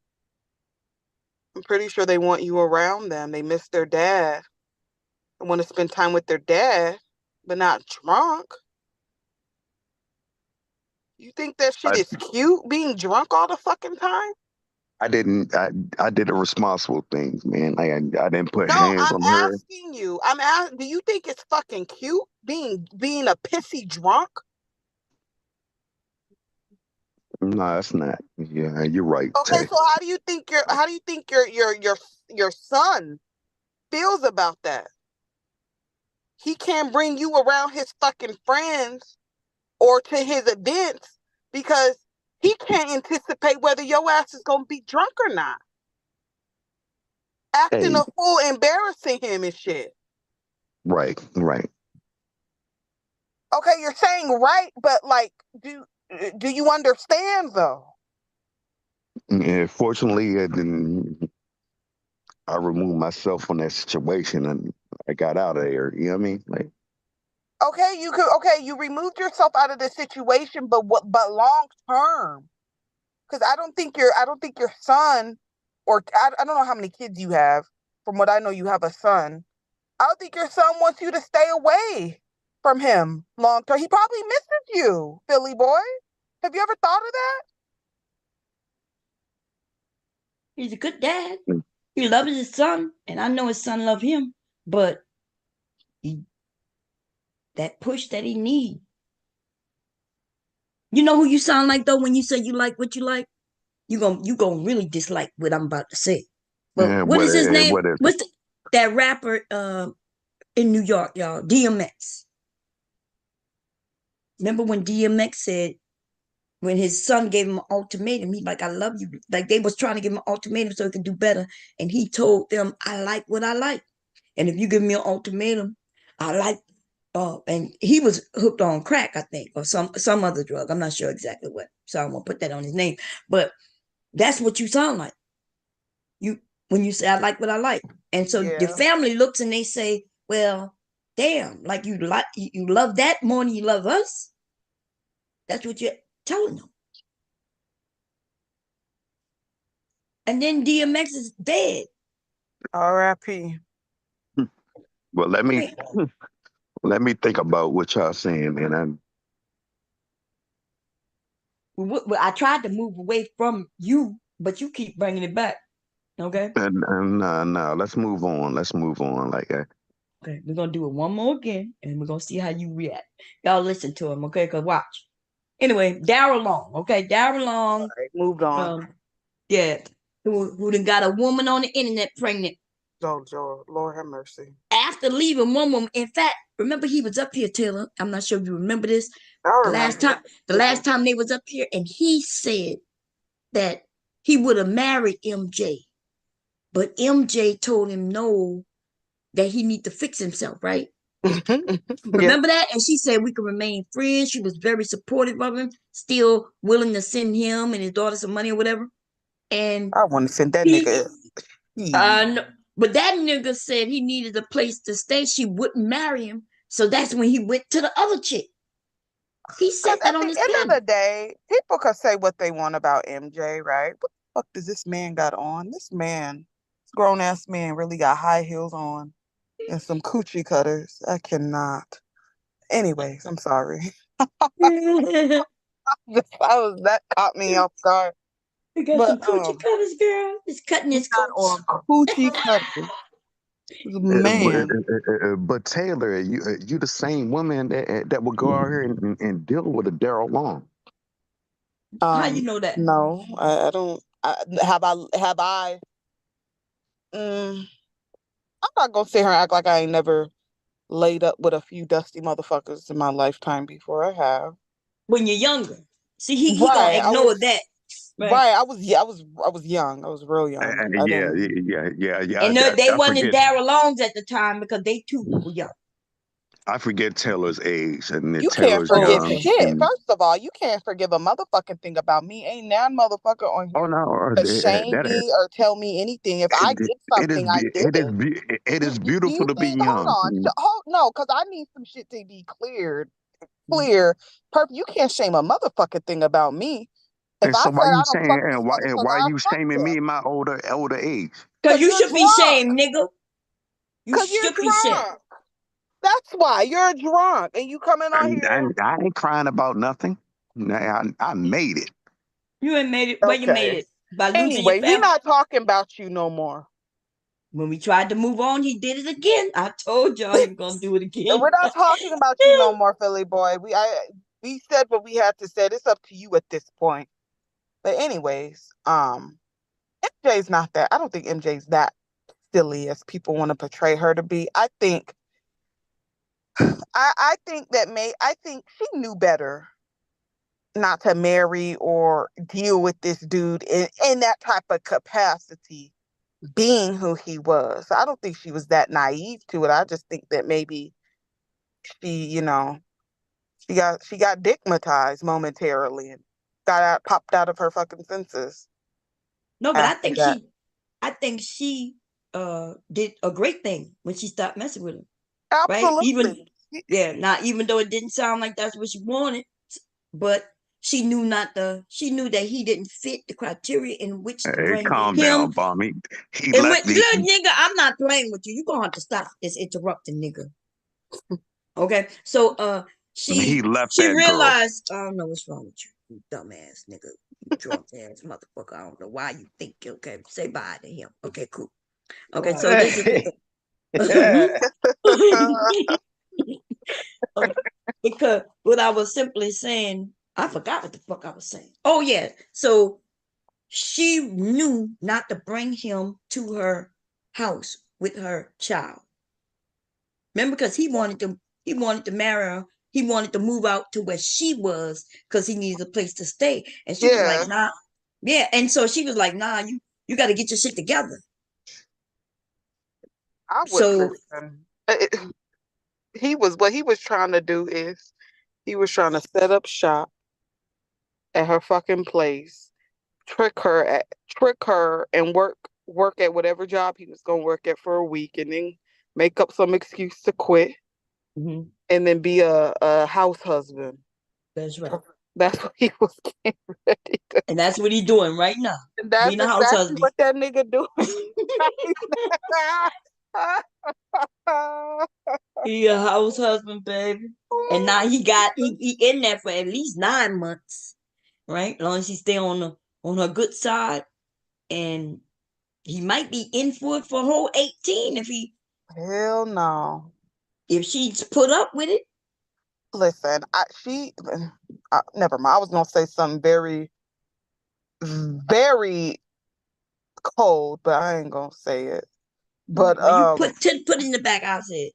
I'm pretty sure they want you around them. They miss their dad. They want to spend time with their dad, but not drunk. You think that shit I is cute, being drunk all the fucking time? I didn't. I did the responsible things, man. Like I didn't put No, hands I'm on her. asking you. I'm asking. Do you think it's fucking cute being a pissy drunk? No, that's not. Yeah, you're right, Okay, Tay. so how do you think your son feels about that? He can't bring you around his fucking friends or to his events because he can't anticipate whether your ass is gonna be drunk or not. Acting Hey, a fool, embarrassing him and shit. right. Okay, you're saying right, but like, do you understand though? Yeah, fortunately, I removed myself from that situation and I got out of there. You know what I mean? Like, Okay, you removed yourself out of the situation, but long term? Because I don't think your son, or I don't know how many kids you have. From what I know, you have a son. I don't think your son wants you to stay away from him long term. He probably misses you, Philly boy. Have you ever thought of that? He's a good dad. mm, He loves his son, and I know his son love him, but that push that he need. You know who you sound like though when you say you like what you like? You gonna really dislike what I'm about to say. But what is his name? What is it? What's that rapper in New York, y'all? DMX. Remember when DMX said when his son gave him an ultimatum, he like, I love you. Like they was trying to give him an ultimatum so he could do better. And he told them, I like what I like. And if you give me an ultimatum, I like and he was hooked on crack, I think, or some other drug. I'm not sure exactly what. So I'm gonna put that on his name. But that's what you sound like. You when you say I like what I like. And so Yeah. your family looks and they say, well, damn, like you love that more than you love us. That's what you're telling them. And then DMX is dead. R.I.P. Well, let me think about what y'all saying, man. I tried to move away from you, but you keep bringing it back. Okay. No. Let's move on. Let's move on. Like that. Okay, we're gonna do it one more again, and we're gonna see how you react. Y'all listen to him, okay? Cause watch. Anyway, Darrel Long, okay? Darrel Long, Right, moved on. yeah, who done got a woman on the internet pregnant Joe, Lord have mercy. after leaving one woman. In fact, remember he was up here, Taylor. I'm not sure if you remember this. I The remember. last time they was up here, and he said that he would have married MJ, but MJ told him no, that he need to fix himself, right? Remember that? And she said we could remain friends. She was very supportive of him, still willing to send him and his daughter some money or whatever. And I want to send that he, nigga. no, but that nigga said he needed a place to stay. She wouldn't marry him. So that's when he went to the other chick. He said that on his At the end panel. of the day, people could say what they want about MJ, right? What the fuck does this man got on? This grown ass man, really got high heels on and some coochie cutters. I cannot. Anyways, I'm sorry. That caught me off guard. He got some coochie cutters, girl. He's cutting his got on coochie cutters. Man. But Taylor, you the same woman that would go out here and deal with a Darrel Long. How you know that? No, I don't. Have I? I'm not gonna sit here and act like I ain't never laid up with a few dusty motherfuckers in my lifetime before. I have. When you're younger. See, he gonna ignore that. Right. I was young. I was real young. Yeah. And they wasn't Darrel Longs at the time because they too were young. I forget Taylor's age, and you Taylor's can't forgive young. shit. First of all, you can't forgive a motherfucking thing about me. Ain't now motherfucker on here to shame me or tell me anything. If I did something, I did it. It is beautiful to be young. Hold on. No, because I need some shit to be clear. Perfect. You can't shame a motherfucking thing about me. And so why you saying and why are you shaming me in my older age? Because you should be shamed, nigga. You should be shamed. That's why you're drunk and you coming on here. I ain't crying about nothing. I made it. You ain't made it. Where you made it? By losing your family? We're not talking about you no more. When we tried to move on, he did it again. I told y'all he was gonna do it again. We're not talking about you no more, Philly boy. We said what we had to say. It's up to you at this point. But anyways, MJ's not that. I don't think MJ's that silly as people want to portray her to be. I think she knew better not to marry or deal with this dude in that type of capacity, being who he was. So I don't think she was that naive to it. I just think that maybe she got digmatized momentarily and popped out of her fucking senses. No, but I think she did a great thing when she stopped messing with him. Absolutely. Right? Even though it didn't sound like that's what she wanted, but she knew that he didn't fit the criteria in which to bring calm him. down, Bommy. Look, nigga, I'm not playing with you. You're gonna have to stop this interrupting, nigga. Okay, so she realized, I don't know what's wrong with you dumbass nigga, you drunk ass motherfucker. I don't know why you think. Okay, say bye to him. Okay, cool. Okay, so this is because what I was simply saying, I forgot what the fuck I was saying. Oh yeah, so she knew not to bring him to her house with her child. Remember, because he wanted to marry her. He wanted to move out to where she was because he needed a place to stay. And she was like, nah. Yeah. And so she was like, nah, you got to get your shit together. I would So listen. What he was trying to do is he was trying to set up shop at her fucking place, trick her and work at whatever job he was gonna work at for a week, and then make up some excuse to quit, and then be a house husband. That's right. That's what he was getting ready to. And that's what he's doing right now. And that's being a house exactly husband. what that nigga doing. He a house husband, baby. And now he in there for at least 9 months, right? As long as he stay on her good side, and he might be in for it for a whole 18 Hell no. If she's put up with it. Listen, never mind. I was gonna say something very, very cold, but I ain't gonna say it. But you put it in the back, I'll say it.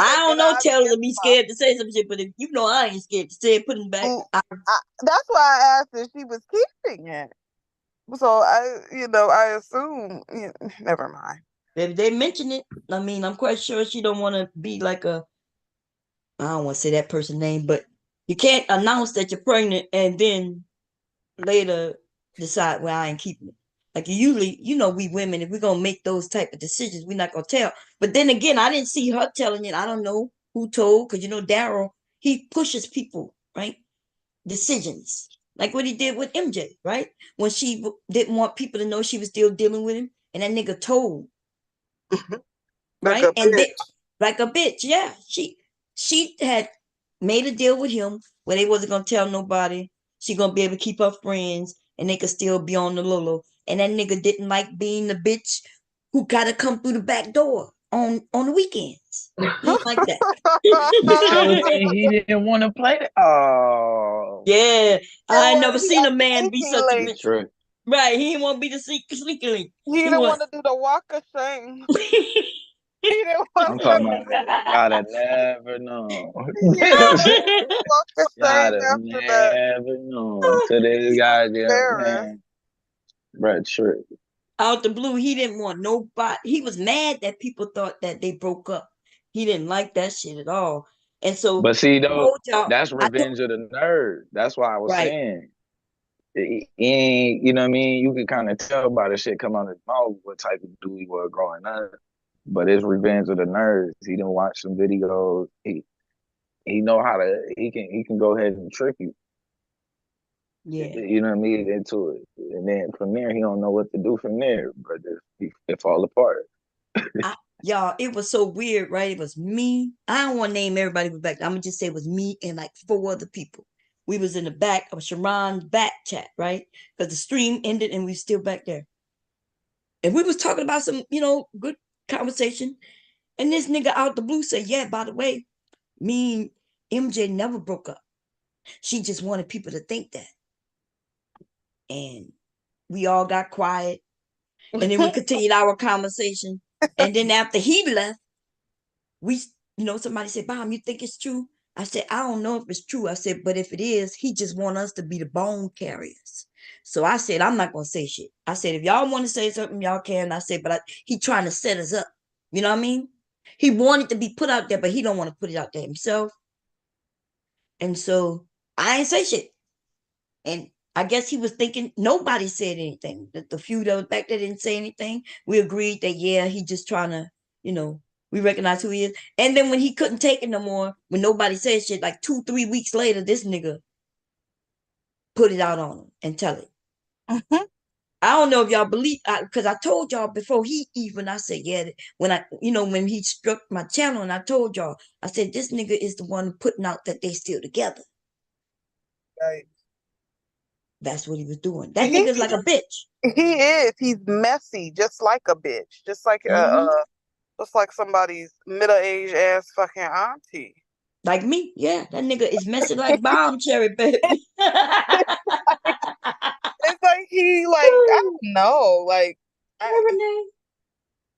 I don't know, tell her to be scared to say some shit, but if you know I ain't scared to say it, put it in the back. That's why I asked if she was keeping it. So I assume. Never mind. If they mention it, I mean, I'm quite sure she don't want to be like I don't want to say that person's name, but you can't announce that you're pregnant and then later decide, well, I ain't keeping it. Like usually, we women, if we're gonna make those type of decisions, we're not gonna tell. But then again, I didn't see her telling it. I don't know who told, because Darrel, he pushes people, right? Decisions. Like what he did with MJ, right? When she didn't want people to know she was still dealing with him, and that nigga told. Right? And like a bitch, yeah. She had made a deal with him where they wasn't gonna tell nobody. She gonna be able to keep her friends, and they could still be on the low. And that nigga didn't like being the bitch who gotta come through the back door on the weekends. He didn't like that. So then he didn't want to play that. Oh. Yeah. I ain't never seen a man be such a bitch. True. Right. He didn't want to be the sneaky link. He didn't want to do the walk of shame. He didn't want I'm talking about y'all have never known. Y'all have never known. To this guy, man. Right, sure. Out the blue, he didn't want nobody. He was mad that people thought that they broke up. He didn't like that shit at all. And so, but see, though, that's revenge of the nerd. That's why I was saying. He ain't, you know what I mean? You can kind of tell by the shit come out of his mouth what type of dude he was growing up. But it's revenge of the nerds. He done watch some videos. He know how to. He can go ahead and trick you. Yeah. You know what I mean? Into it, and then from there he don't know what to do from there. But it fall apart. Y'all, it was so weird, right? It was me. I don't want to name everybody who was back. I'm gonna just say it was me and like 4 other people. We was in the back of Sharon's back chat, right? Because the stream ended and we still back there. And we was talking about some, good conversation. And this nigga out the blue said, yeah, by the way, me and MJ never broke up. She just wanted people to think that. And we all got quiet. And then we continued our conversation. And then after he left, somebody said, Mom, you think it's true? I said, I don't know if it's true. I said, but if it is, he just want us to be the bone carriers. So I said, I'm not going to say shit. I said, if y'all want to say something, y'all can. I said, but he trying to set us up. You know what I mean? He wanted to be put out there, but he don't want to put it out there himself. And so I ain't say shit. And I guess he was thinking nobody said anything. The few that was back there didn't say anything. We agreed that, yeah, he just trying to, we recognize who he is. And then when he couldn't take it no more, when nobody said shit, like 2-3 weeks later, this nigga put it out on him and tell it. I don't know if y'all believe, because I told y'all before I said, yeah, when he struck my channel, and I told y'all, I said, this nigga is the one putting out that they still together. Right. That's what he was doing. That He nigga's like a bitch. he is. He's messy, just like a bitch, just like somebody's middle-aged ass fucking auntie. Like me, yeah. That nigga is messy like bomb cherry, baby. It's like he like I don't know, like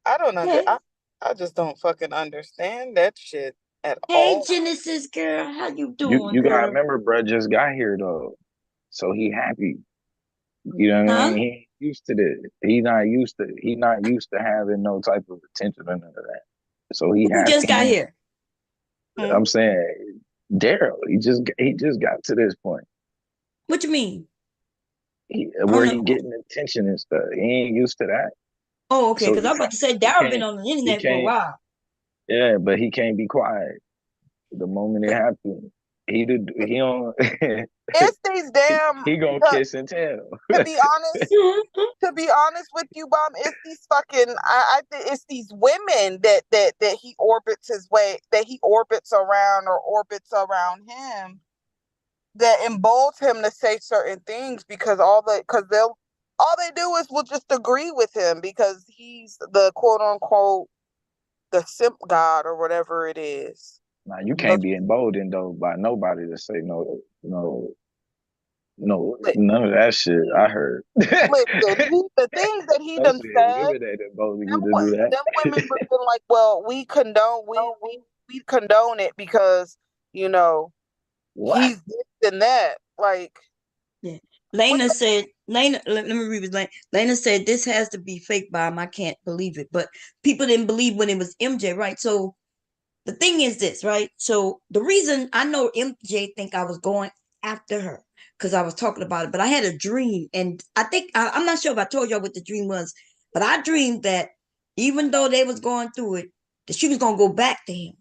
I don't under Hey, I just don't fucking understand that shit at hey, all. Genesis girl, how you You doing, you gotta girl? remember, bro, just got here though, so he happy. You know what I Huh? mean? He ain't used to this. He not used to having no type of attention or none of that. So he Who just happy got now. here? Hmm? I'm saying Darrell, he just got to this point What you mean? On where the he getting attention and stuff. He ain't used to that. Oh, okay, So because I'm about to say he Darrell been can't on the he internet for a can't while. yeah, but he can't be quiet. The moment it But happens, he on It's these damn he gonna kiss and tell. to be honest, with you, Bomb, it's these fucking I think it's these women that he orbits his way, that he orbits around or orbits around him, that emboldens him to say certain things because all they do is will just agree with him because he's the quote unquote the simp god or whatever it is. Now you Of can't be emboldened though by nobody to say no, li- none of that shit. I heard. listen, the things that he No done shit, said, women ain't embolden you to do them women that. would have been like, well, we condone it because, you know, What? he's this and that. Like, yeah. what Lena the said, let me read this. Lena said, this has to be fake, Bomb. I can't believe it. But people didn't believe when it was MJ, right? So the thing is this, right? So the reason I know MJ think I was going after her because I was talking about it, but I had a dream, and I think I'm not sure if I told y'all what the dream was, but I dreamed that even though they was going through it, that she was gonna go back to him,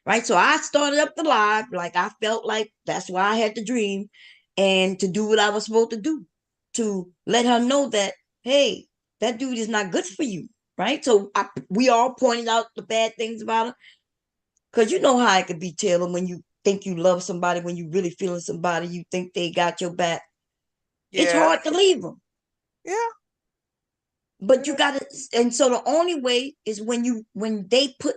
right? So I started up the live, like I felt like that's why I had the dream, and to do what I was supposed to do, to let her know that hey, that dude is not good for you, right? So we all pointed out the bad things about her. Cause you know how it could be, Taylor, when you think you love somebody, when you really feeling somebody, you think they got your back. It's yeah, hard to leave them, yeah, but you gotta. And so the only way is when they put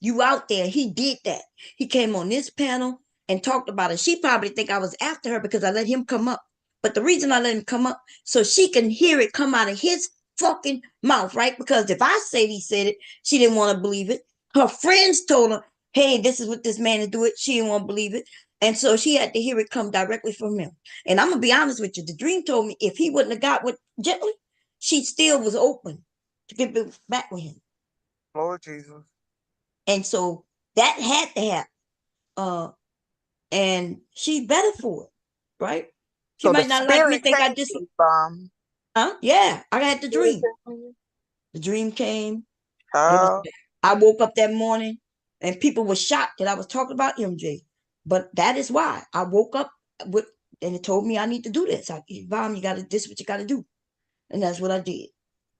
you out there. He did that. He came on this panel and talked about it. She probably think I was after her because I let him come up. But the reason I let him come up so she can hear it come out of his fucking mouth, right? Because if I said he said it, she didn't want to believe it. Her friends told her, hey, this is what this man is doing. She didn't want to believe it. And so she had to hear it come directly from him. And I'm gonna be honest with you. The dream told me if he wouldn't have got with Gently, she still was open to get back with him. Lord Jesus. And so that had to happen. And she better for it, right? She So the might not like me, spirit think I came just, to you, Bomb. huh? Yeah, I had the Spirit dream. came to you? The dream came. It was. Child. I woke up that morning, and people were shocked that I was talking about MJ. But that is why I woke up with, and it told me I need to do this. Mom, you gotta. This is what you gotta do, and that's what I did.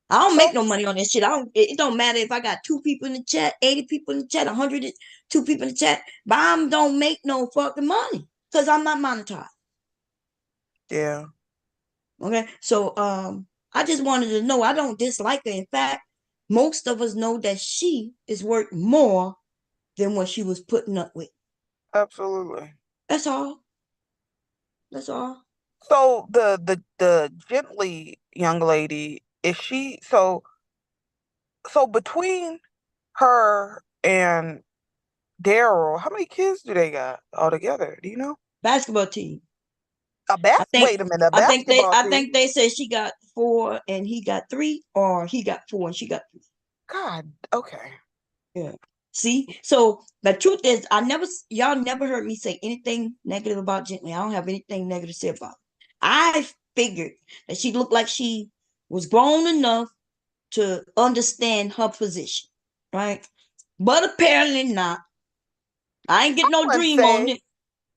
I don't So make no money on this shit. I don't. It don't matter if I got 2 people in the chat, 80 people in the chat, 102 people in the chat. Bomb don't make no fucking money because I'm not monetized. yeah, Okay, so I just wanted to know. I don't dislike her. In fact, most of us know that she is worth more than what she was putting up with. absolutely. That's all. That's all. So the Gently young lady, is she so between her and Darrell, how many kids do they got altogether? Do you know? Basketball team. Wait a minute, a basketball I team. think they said she got 4 and he got 3, or he got 4 and she got 3. God, okay. Yeah. See, so the truth is, y'all never heard me say anything negative about Gently. I don't have anything negative to say about her. I figured that she looked like she was grown enough to understand her position, right? But apparently not. I ain't get no Wouldn't dream on say it.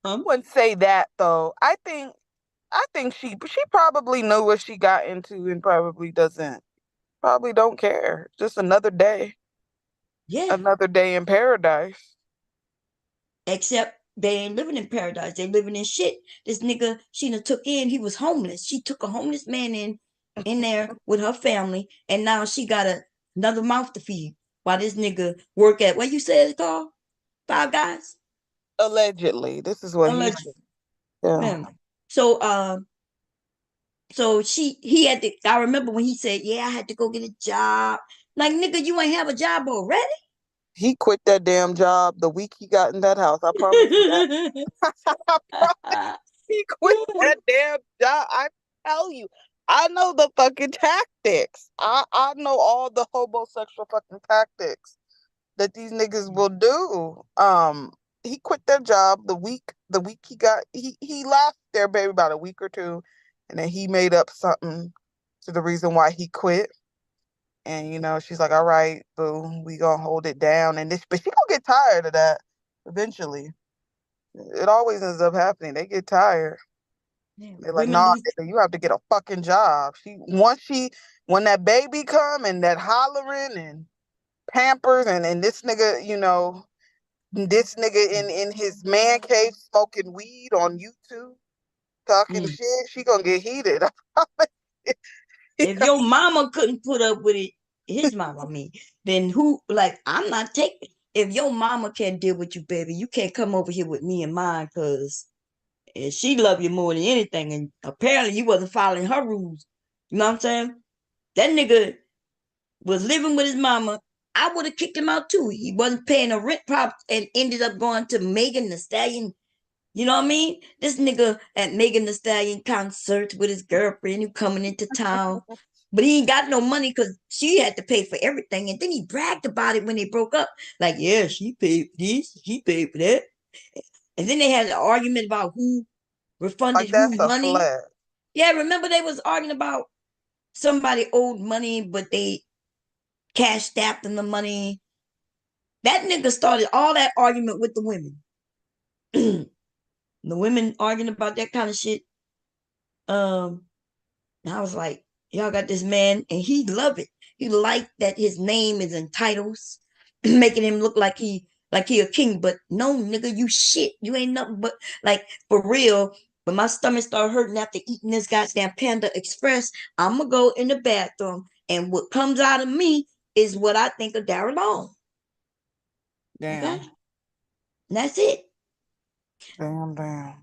Huh? wouldn't say that though. I think she probably knew what she got into and probably don't care. Just Yeah. another day in paradise. Except they ain't living in paradise. They living in shit. This nigga she done took in, he was homeless. She took a homeless man in there with her family, and now she got another mouth to feed. While this nigga work at what you said it's called? Five Guys? Allegedly. This is what he said. Allegedly. Yeah. So he had to. I remember when he said, "Yeah, I had to go get a job." Like, nigga, you ain't have a job already. He quit that damn job the week he got in that house. I promise you that. I promise he quit that damn job. I tell you, I know the fucking tactics. I know all the homosexual fucking tactics that these niggas will do. He quit their job the week he left there maybe about a week or two, and then he made up something to the reason why he quit. And she's like, all right, boo, we gonna hold it down. But she gonna get tired of that eventually. It always ends up happening. They get tired. Yeah, They're like, nah, nigga, you have to get a fucking job. When that baby come and that hollering and Pampers and this nigga, this nigga in his man cave smoking weed on YouTube, talking shit, she gonna get heated. If your mama couldn't put up with it, his mama, then who? Like, I'm not taking. If your mama can't deal with you, baby, you can't come over here with me and mine, cause she love you more than anything, and apparently you wasn't following her rules. You know what I'm saying? That nigga was living with his mama. I would have kicked him out too. He wasn't paying a rent prop and ended up going to Megan Thee Stallion. You know what I mean? This nigga at Megan Thee Stallion concerts with his girlfriend who coming into town. But he ain't got no money because she had to pay for everything. And then he bragged about it when they broke up. Like, yeah, she paid for this, she paid for that. And then they had an argument about who refunded like that's who a money. flag. Yeah, remember they was arguing about somebody owed money, but they cashed out them the money. That nigga started all that argument with the women. The women arguing about that kind of shit. And I was like, y'all got this man, and he love it. He liked that his name is in titles, making him look like he a king. But no, nigga, you shit. You ain't nothing but like for real. When my stomach started hurting after eating this goddamn Panda Express, I'ma go in the bathroom, and what comes out of me is what I think of Darrel. Damn. Okay, and that's it. Damn.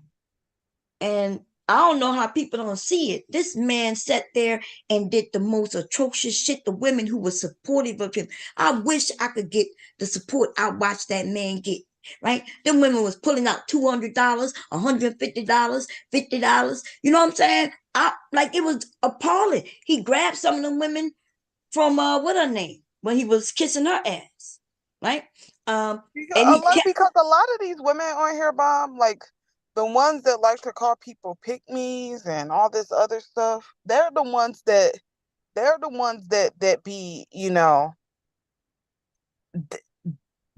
And I don't know how people don't see it. This man sat there and did the most atrocious shit. The women who were supportive of him. I wish I could get the support I watched that man get. Right? Them women was pulling out $200, $150, $50. You know what I'm saying? It was appalling. He grabbed some of them women from what her name when he was kissing her ass. Right? And Because a lot of these women on here, Bomb, like the ones that like to call people pick-me's and all this other stuff, they're the ones that be,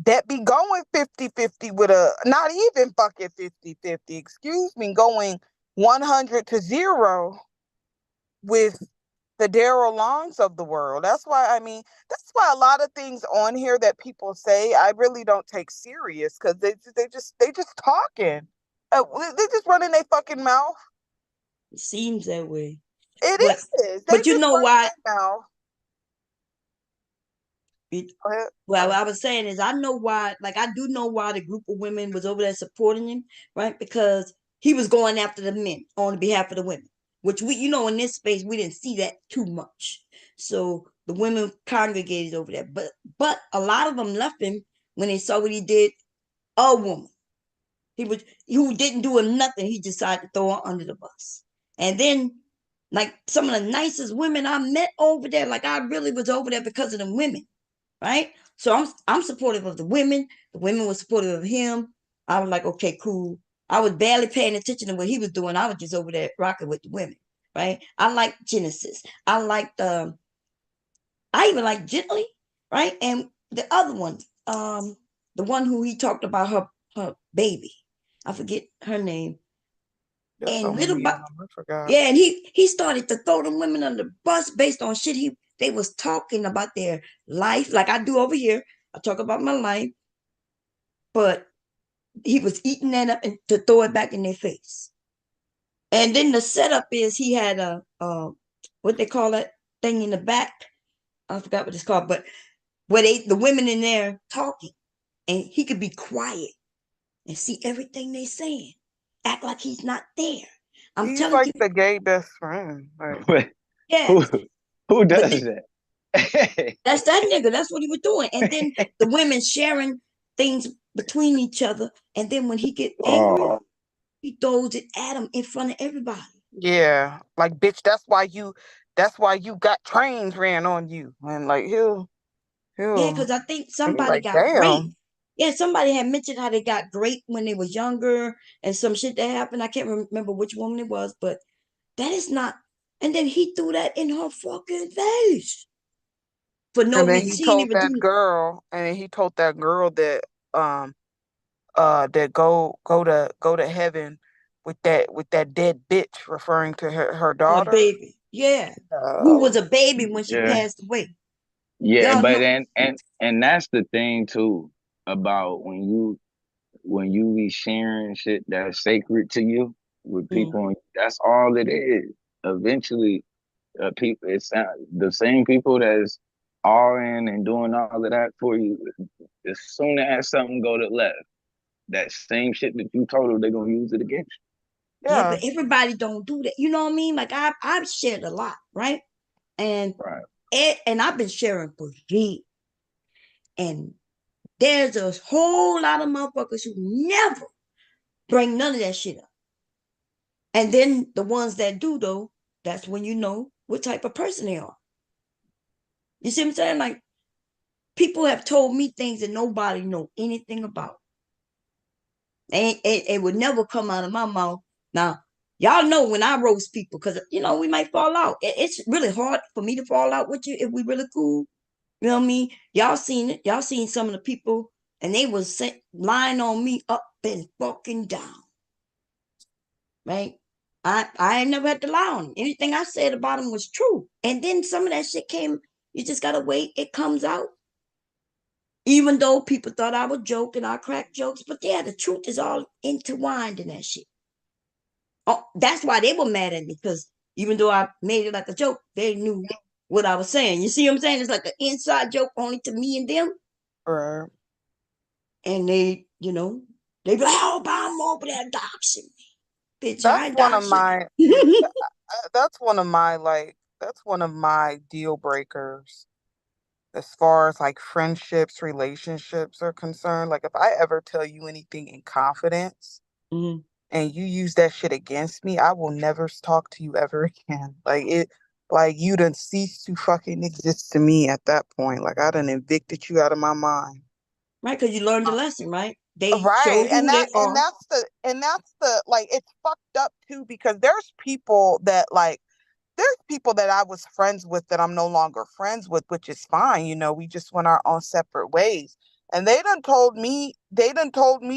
that be going 50-50 with not even fucking 50-50, excuse me, going 100 to 0 with the Darrel Longs of the world. That's why a lot of things on here that people say I really don't take serious, because they just talking. They just running their fucking mouth. it seems that way. It is. But you know why? Well, what I was saying is, I know why. Like, I do know why the group of women was over there supporting him, right? Because he was going after the men on behalf of the women, which in this space we didn't see that too much. So the women congregated over there, but a lot of them left him when they saw what he did. A woman, who didn't do him nothing. He decided to throw her under the bus, and then. Like some of the nicest women I met over there, like I really was over there because of the women. Right? So I'm supportive of the women. The women were supportive of him. I was like, okay, cool. I was barely paying attention to what he was doing. I was just over there rocking with the women. Right? I like Genesis. I even like Gently, right? And the other one, the one who he talked about her baby. I forget her name. There's And so many of them, I forgot. yeah, and he started to throw them women under the bus based on shit they was talking about their life, like I do over here. I talk about my life, but he was eating that up and to throw it back in their face. And then the setup is he had a what they call that thing in the back. I forgot what it's called, but where the women in there talking, and he could be quiet and see everything they saying, act like he's not there. I'm He's telling like you, the gay best friend. Like, Who yes. who But does that? that's that nigga. That's what he was doing. And then the women sharing things between each other. And then when he get angry, Oh, he throws it at him in front of everybody. yeah, like bitch, that's why you got trains ran on you. And like Yeah, he'll because I think be somebody like, got raped. damn. Yeah, somebody had mentioned how they got raped when they was younger and some shit that happened. I can't remember which woman it was, but that is not. And then he threw that in her fucking face for no And then reason. he She didn't told even that do. girl, that um that go to heaven with that dead bitch, referring to her A daughter. baby. Yeah. Who was Uh, a baby when she yeah. passed away. Yeah, Y'all but know. and that's the thing too about when you be sharing shit that's sacred to you with Mm, people, that's all it is. Eventually, people the same people that's all in and doing all of that for you. As soon as something go to left, that same shit that you told them, they're gonna use it against yeah, yeah. but everybody don't do that. You know what I mean? Like I've shared a lot, right? And you. Right. and I've been sharing for years. And there's a whole lot of motherfuckers who never bring none of that shit up. And then the ones that do, though, that's when you know what type of person they are. You see what I'm saying? Like people have told me things that nobody know anything about. And it would never come out of my mouth. Now, y'all know when I roast people, because we might fall out. It's really hard for me to fall out with you if we really cool. You know what I mean? Y'all seen it. Y'all seen some of the people, and they was lying on me up and fucking down. Right? I ain't never had to lie on him. Anything I said about him was true. And then some of that shit came, you just gotta wait, it comes out. Even though people thought I was joking, I crack jokes, but yeah, the truth is all intertwined in that shit. Oh, that's why they were mad at me, because even though I made it like a joke, they knew what I was saying. You see what I'm saying? It's like an inside joke only to me and them. Right. And they be like, oh, but I'm over there doxing me. Bitch, That's I ain't one of doxing my you. that's one of my deal breakers as far as like friendships, relationships are concerned. Like if I ever tell you anything in confidence Mhm. and you use that shit against me, I will never talk to you ever again. Like you done cease to fucking exist to me at that point. Like I done evicted you out of my mind. Right, because you learned the lesson, right? They Right. showed you who they are. That's the like it's fucked up too, because there's people that I was friends with that I'm no longer friends with, which is fine. We just went our own separate ways. And they done told me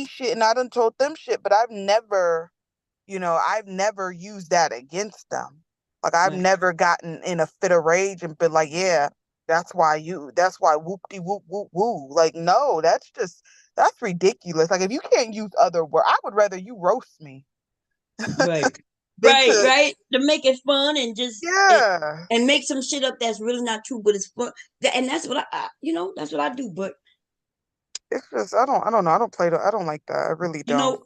shit and I done told them shit, but I've never used that against them. Like I've Right, never gotten in a fit of rage and been like, yeah, that's why whoop-de whoop whoop woo. Like, no, that's ridiculous. Like if you can't use other words, I would rather you roast me right, than right, to, right. To make it fun and just yeah. and make some shit up that's really not true, but it's fun. And that's what that's what I do. But It's just I don't know. I don't like that. I really you don't. know,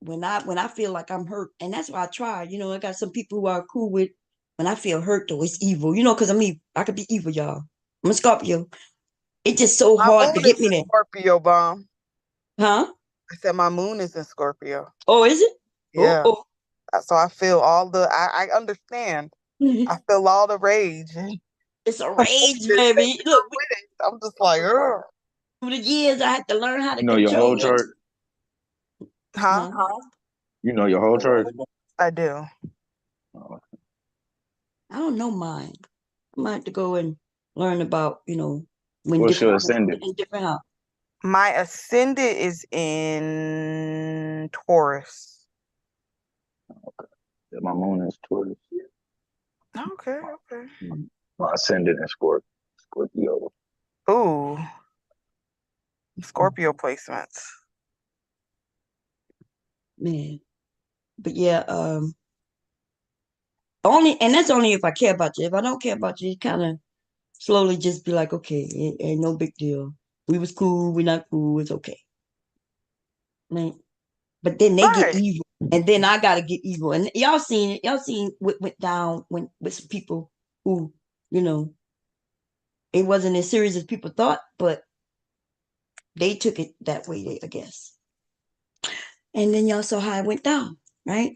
when I feel like I'm hurt, and that's why I try. I got some people who are cool with when I feel hurt though, it's evil. Because I'm evil. I could be evil, y'all. I'm a Scorpio. It's just so My hard to moon get is me in there. Scorpio, bomb. Huh? I said my moon is in Scorpio. Oh, is it? Oh, Yeah. oh. So I feel I understand. I feel all the rage. It's a I'm rage, with baby. Look, it. I'm just like, ugh. through the years, I had to learn how to You know your control whole it. chart. Huh? Huh? You know your whole chart. I do. Oh, I don't know mine. I might have to go and learn about, when what's your different ascendant? in different house. My ascendant is in Taurus. My moon is Taurus. Okay, okay. My ascendant is Scorpio. Ooh, Scorpio placements. man. But yeah, and that's only if I care about you. If I don't care about you, it kind of slowly just be like, okay, it ain't no big deal. We was cool, we not cool, it's okay. Man. But then they get Right. evil, and then I gotta get evil. And y'all seen it. Y'all seen what went down when with some people who, you know, it wasn't as serious as people thought, but they took it that way, I guess. And then y'all saw how it went down, right?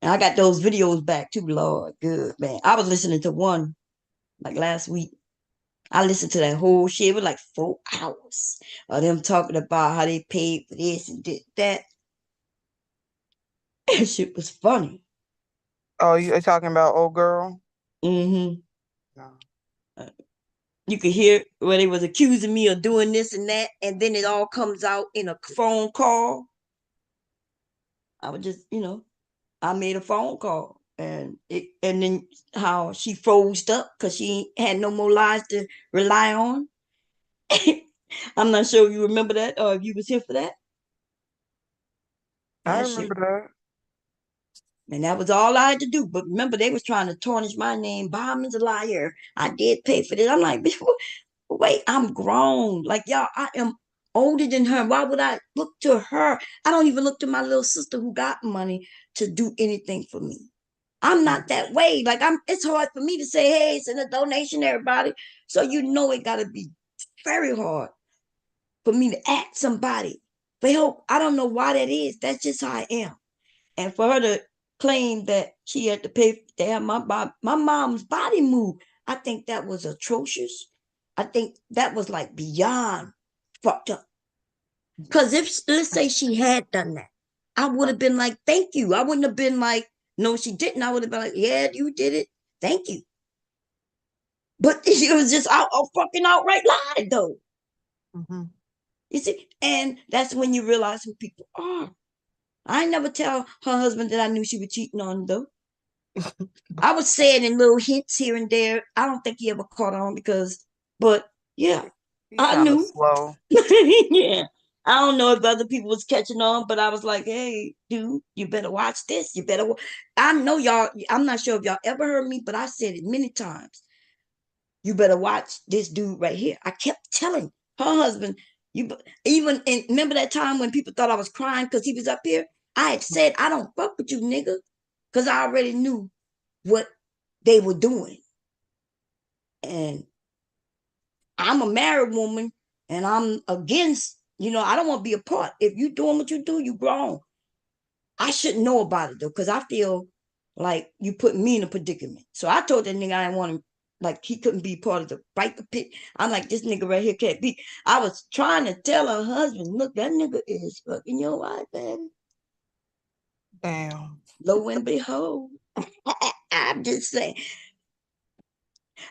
And I got those videos back too, Lord. Good, man. I was listening to one like last week. I listened to that whole shit. It was like 4 hours of them talking about how they paid for this and did that. That shit was funny. Oh, you're talking about old girl? Mm-hmm. Yeah. You could hear where they was accusing me of doing this and that, and then it all comes out in a phone call. I was just, I made a phone call, and then how she froze up because she had no more lies to rely on. I'm not sure if you remember that or if you was here for that. I That shit, remember that. and that was all I had to do. But remember, they was trying to tarnish my name. Bauman's a liar. I did pay for this. I'm like, wait, I'm grown. Like, y'all, I am older than her. Why would I look to her? I don't even look to my little sister who got money to do anything for me. I'm not that way. Like, it's hard for me to say, hey, send a donation, everybody. So it gotta be very hard for me to ask somebody for help. I don't know why that is. That's just how I am. And for her to claim that she had to pay to have my mom's body moved, I think that was atrocious. I think that was like beyond fucked up. Because if, let's say she had done that, I would have been like, thank you. I wouldn't have been like, no, she didn't. I would have been like, yeah, you did it. Thank you. But it was just a fucking outright lie, though. Mm-hmm. You see? And that's when you realize who people are. I never tell her husband that I knew she was cheating on, though. I would say it in little hints here and there. I don't think he ever caught on but yeah, He's I kind of knew. slow. Yeah. I don't know if other people was catching on, but I was like, hey, dude, you better watch this. I know y'all, I'm not sure if y'all ever heard me, but I said it many times. You better watch this dude right here. I kept telling her husband, and remember that time when people thought I was crying because he was up here? I had said, I don't fuck with you, nigga, because I already knew what they were doing. And I'm a married woman, and I'm against, I don't want to be a part. If you doing what you do, you grown. I shouldn't know about it, though, because I feel like you put me in a predicament. So I told that nigga I didn't want him, like he couldn't be part of the biker pit. I'm like, this nigga right here can't be. I was trying to tell her husband, look, that nigga is fucking your wife, baby. Damn. Lo and behold, I'm just saying.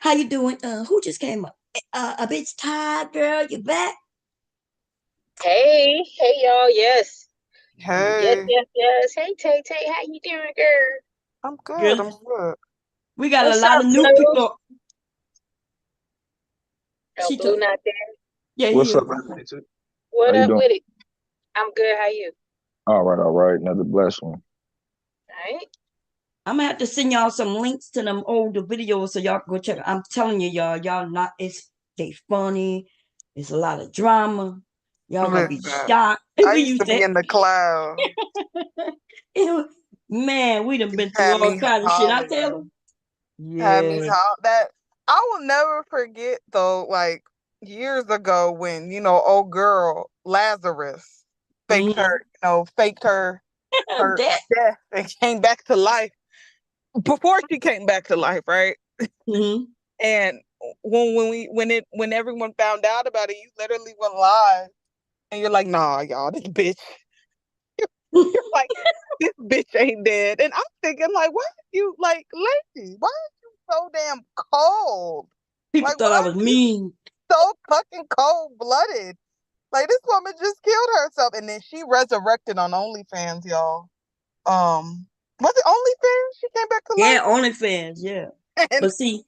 How you doing? Who just came up? A bitch tired, girl. You back? Hey, y'all. Yes, Hey, yes. Hey, Tay. How you doing, girl? I'm good. Girl, I'm good. we got What's a lot up, of new Blue? people. Oh, She Blue told, not there. yeah, What's he up, is. man? What How you up doing? with it? I'm good. How you? All right. Another blessed one. All right. I'm gonna have to send y'all some links to them older videos so y'all can go check. I'm telling you, y'all not. They funny. It's a lot of drama. Y'all gonna be Listen, shocked. I What used you to be say? in the cloud. Man, we done been through Had all me kinds of shit. I hollering. tell them. Had me Yeah. that I will never forget though, like years ago when, old girl Lazarus faked Mm-hmm. her That. death and came back to life. Before she came back to life, right? Mm-hmm. And when everyone found out about it, you literally went live and you're like, nah, y'all, this bitch. You're like, this bitch ain't dead. And I'm thinking, like, why are you like lazy? Why are you so damn cold? People Like, thought why I are was you mean. so fucking cold blooded? Like, this woman just killed herself, and then she resurrected on OnlyFans, y'all. Was it OnlyFans? She came back to Yeah, life. OnlyFans. Yeah. And But see,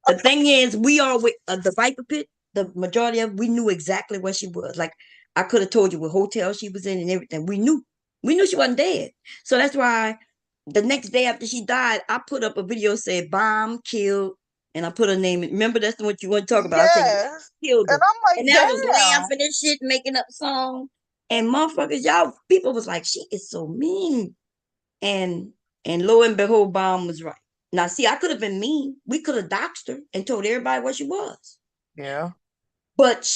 the thing is, we all with the Viper Pit. The majority of we knew exactly where she was. Like I could have told you what hotel she was in and everything. We knew. We knew she wasn't dead. So that's why the next day after she died, I put up a video said bomb killed, and I put her name in. Remember, that's what you want to talk about. I said Yes. killed And her. I'm And like, I was damn. laughing and shit, making up songs. And motherfuckers, y'all people was like, she is so mean. And lo and behold, bomb was right. Now, see, I could have been mean. We could have doxed her and told everybody what she was. Yeah. But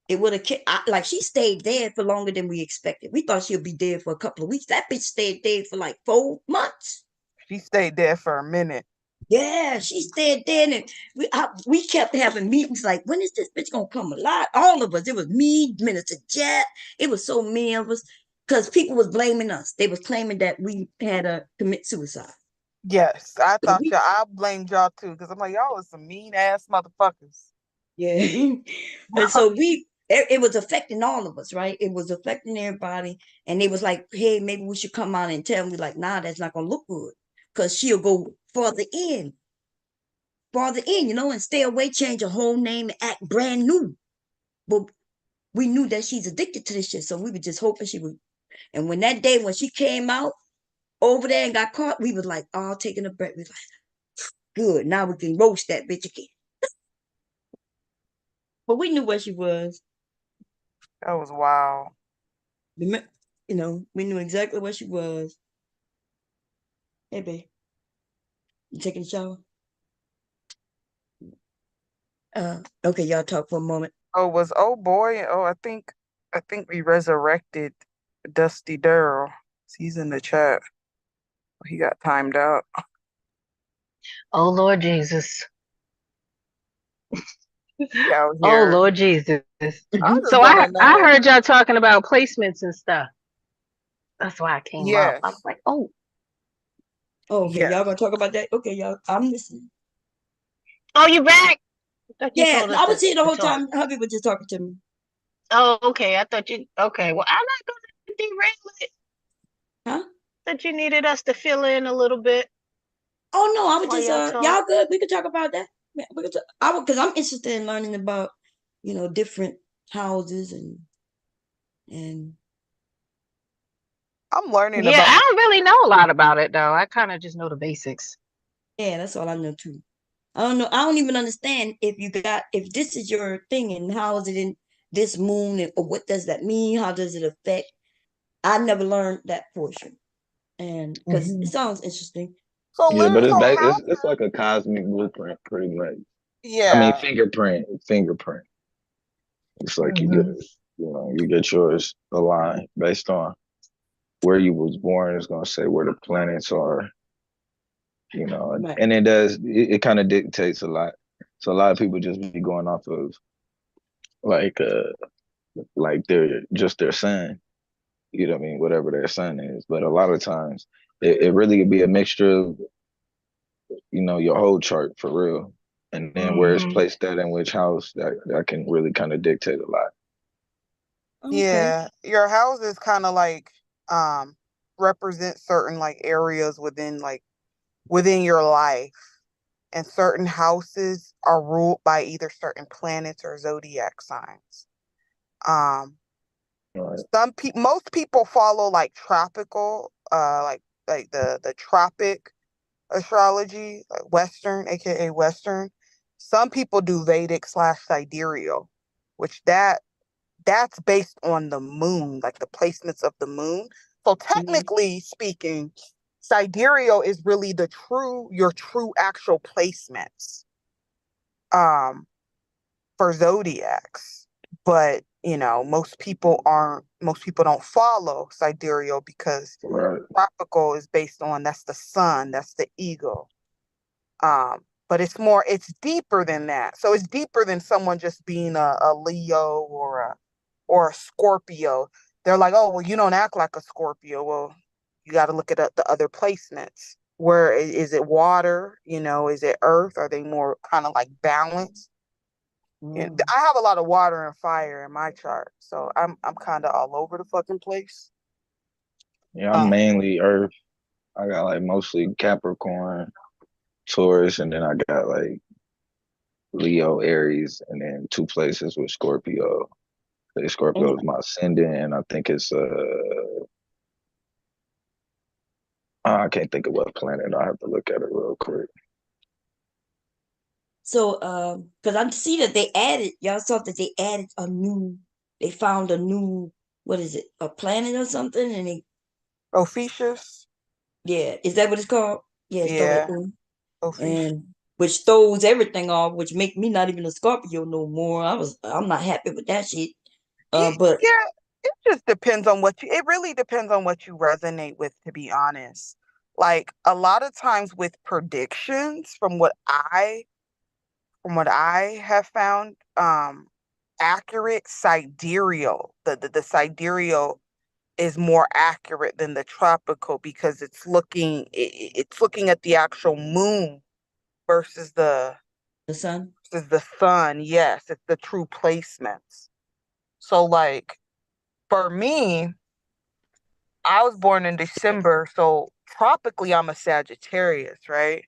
it would have like she stayed dead for longer than we expected. We thought she'd be dead for a couple of weeks. That bitch stayed dead for like 4 months. She stayed there for a minute. Yeah, she stayed dead, and we kept having meetings like, when is this bitch gonna come alive? All of us. It was me, Minister Jet. It was so many of us because people was blaming us. They was claiming that we had to commit suicide. Yes, I But thought I blamed y'all too, because I'm like, y'all was some mean ass motherfuckers. yeah, and so it was affecting all of us, right? It was affecting everybody, and they was like, hey, maybe we should come out and tell them. We like, nah, that's not gonna look good, because she'll go farther in, and stay away, change her whole name, and act brand new. But we knew that she's addicted to this shit, so we were just hoping she would. And when that day when she came out over there and got caught, we was like, all taking a breath. We was like, good, now we can roast that bitch again. But we knew where she was. That was wild. We knew exactly where she was. Hey, babe, you taking a shower? Okay, y'all talk for a moment. Oh boy. Oh, I think we resurrected Dusty Darrel. He's in the chat. He got timed out. Oh Lord Jesus. He out Oh here. Lord Jesus. I just So want to I know. heard y'all talking about placements and stuff. That's why I came up. I was Yes. like, oh, Okay, Yes. y'all gonna talk about that? Okay, y'all, I'm listening. oh, you back? I thought you Yeah, told us I was here the to whole talk. time. Hubby was just talking to me. Oh, okay. I thought you. Okay. Well, I'm not gonna derail it. Huh? That you needed us to fill in a little bit Oh no, I was while just y'all talk. y'all good. We could talk about that. Yeah, we could because I'm interested in learning about, different houses and I'm learning Yeah, about. I don't really know a lot about it though. I kind of just know the basics. yeah, that's all I know too. I don't know. I don't even understand if this is your thing and how is it in this moon or what does that mean? How does it affect? I never learned that portion, and because it sounds interesting. So Yeah, but so how? it's like a cosmic blueprint, pretty much. I mean, Yeah. fingerprint. It's like you get yours aligned based on where you was born. It's gonna say where the planets are, Right. and it kind of dictates a lot. So a lot of people just be going off of like they're just their sun, what I mean, whatever their sun is. But a lot of times it really could be a mixture of, your whole chart for real. And then where it's placed at in which house, that can really kind of dictate a lot. Okay. Yeah. Your houses kind of like represent certain like areas within your life. And certain houses are ruled by either certain planets or zodiac signs. Um, Right. most people follow like tropical, like the tropic astrology, like Western, aka Western. Some people do Vedic slash sidereal, which that's based on the moon, like the placements of the moon. So technically speaking, sidereal is really your true actual placements for zodiacs. But most people don't follow sidereal because Right. tropical is based on that's the sun, that's the ego. But it's deeper than that. So it's deeper than someone just being a Leo or a Scorpio. They're like, oh, well, you don't act like a Scorpio. Well, you got to look at the other placements. Where is it water? Is it earth? Are they more kind of like balanced? I have a lot of water and fire in my chart, so I'm kind of all over the fucking place. Yeah, I'm mainly Earth. I got like mostly Capricorn, Taurus, and then I got like Leo, Aries, and then 2 places with Scorpio. Scorpio is my ascendant, and I think it's I can't think of what planet. I have to look at it real quick. So, because I see that y'all saw that they found a new, what is it, a planet or something? And Ophiuchus? yeah, is that what it's called? Yeah, it started Yeah. with O. Ophiuchus. And which throws everything off, which make me not even a Scorpio no more. I'm not happy with that shit. But Yeah, it just depends on it really depends on what you resonate with, to be honest. Like a lot of times with predictions, from what I have found, accurate sidereal, the sidereal is more accurate than the tropical because it's looking at the actual moon versus the sun. Yes, it's the true placements. So like for me, I was born in December, so tropically I'm a Sagittarius, right?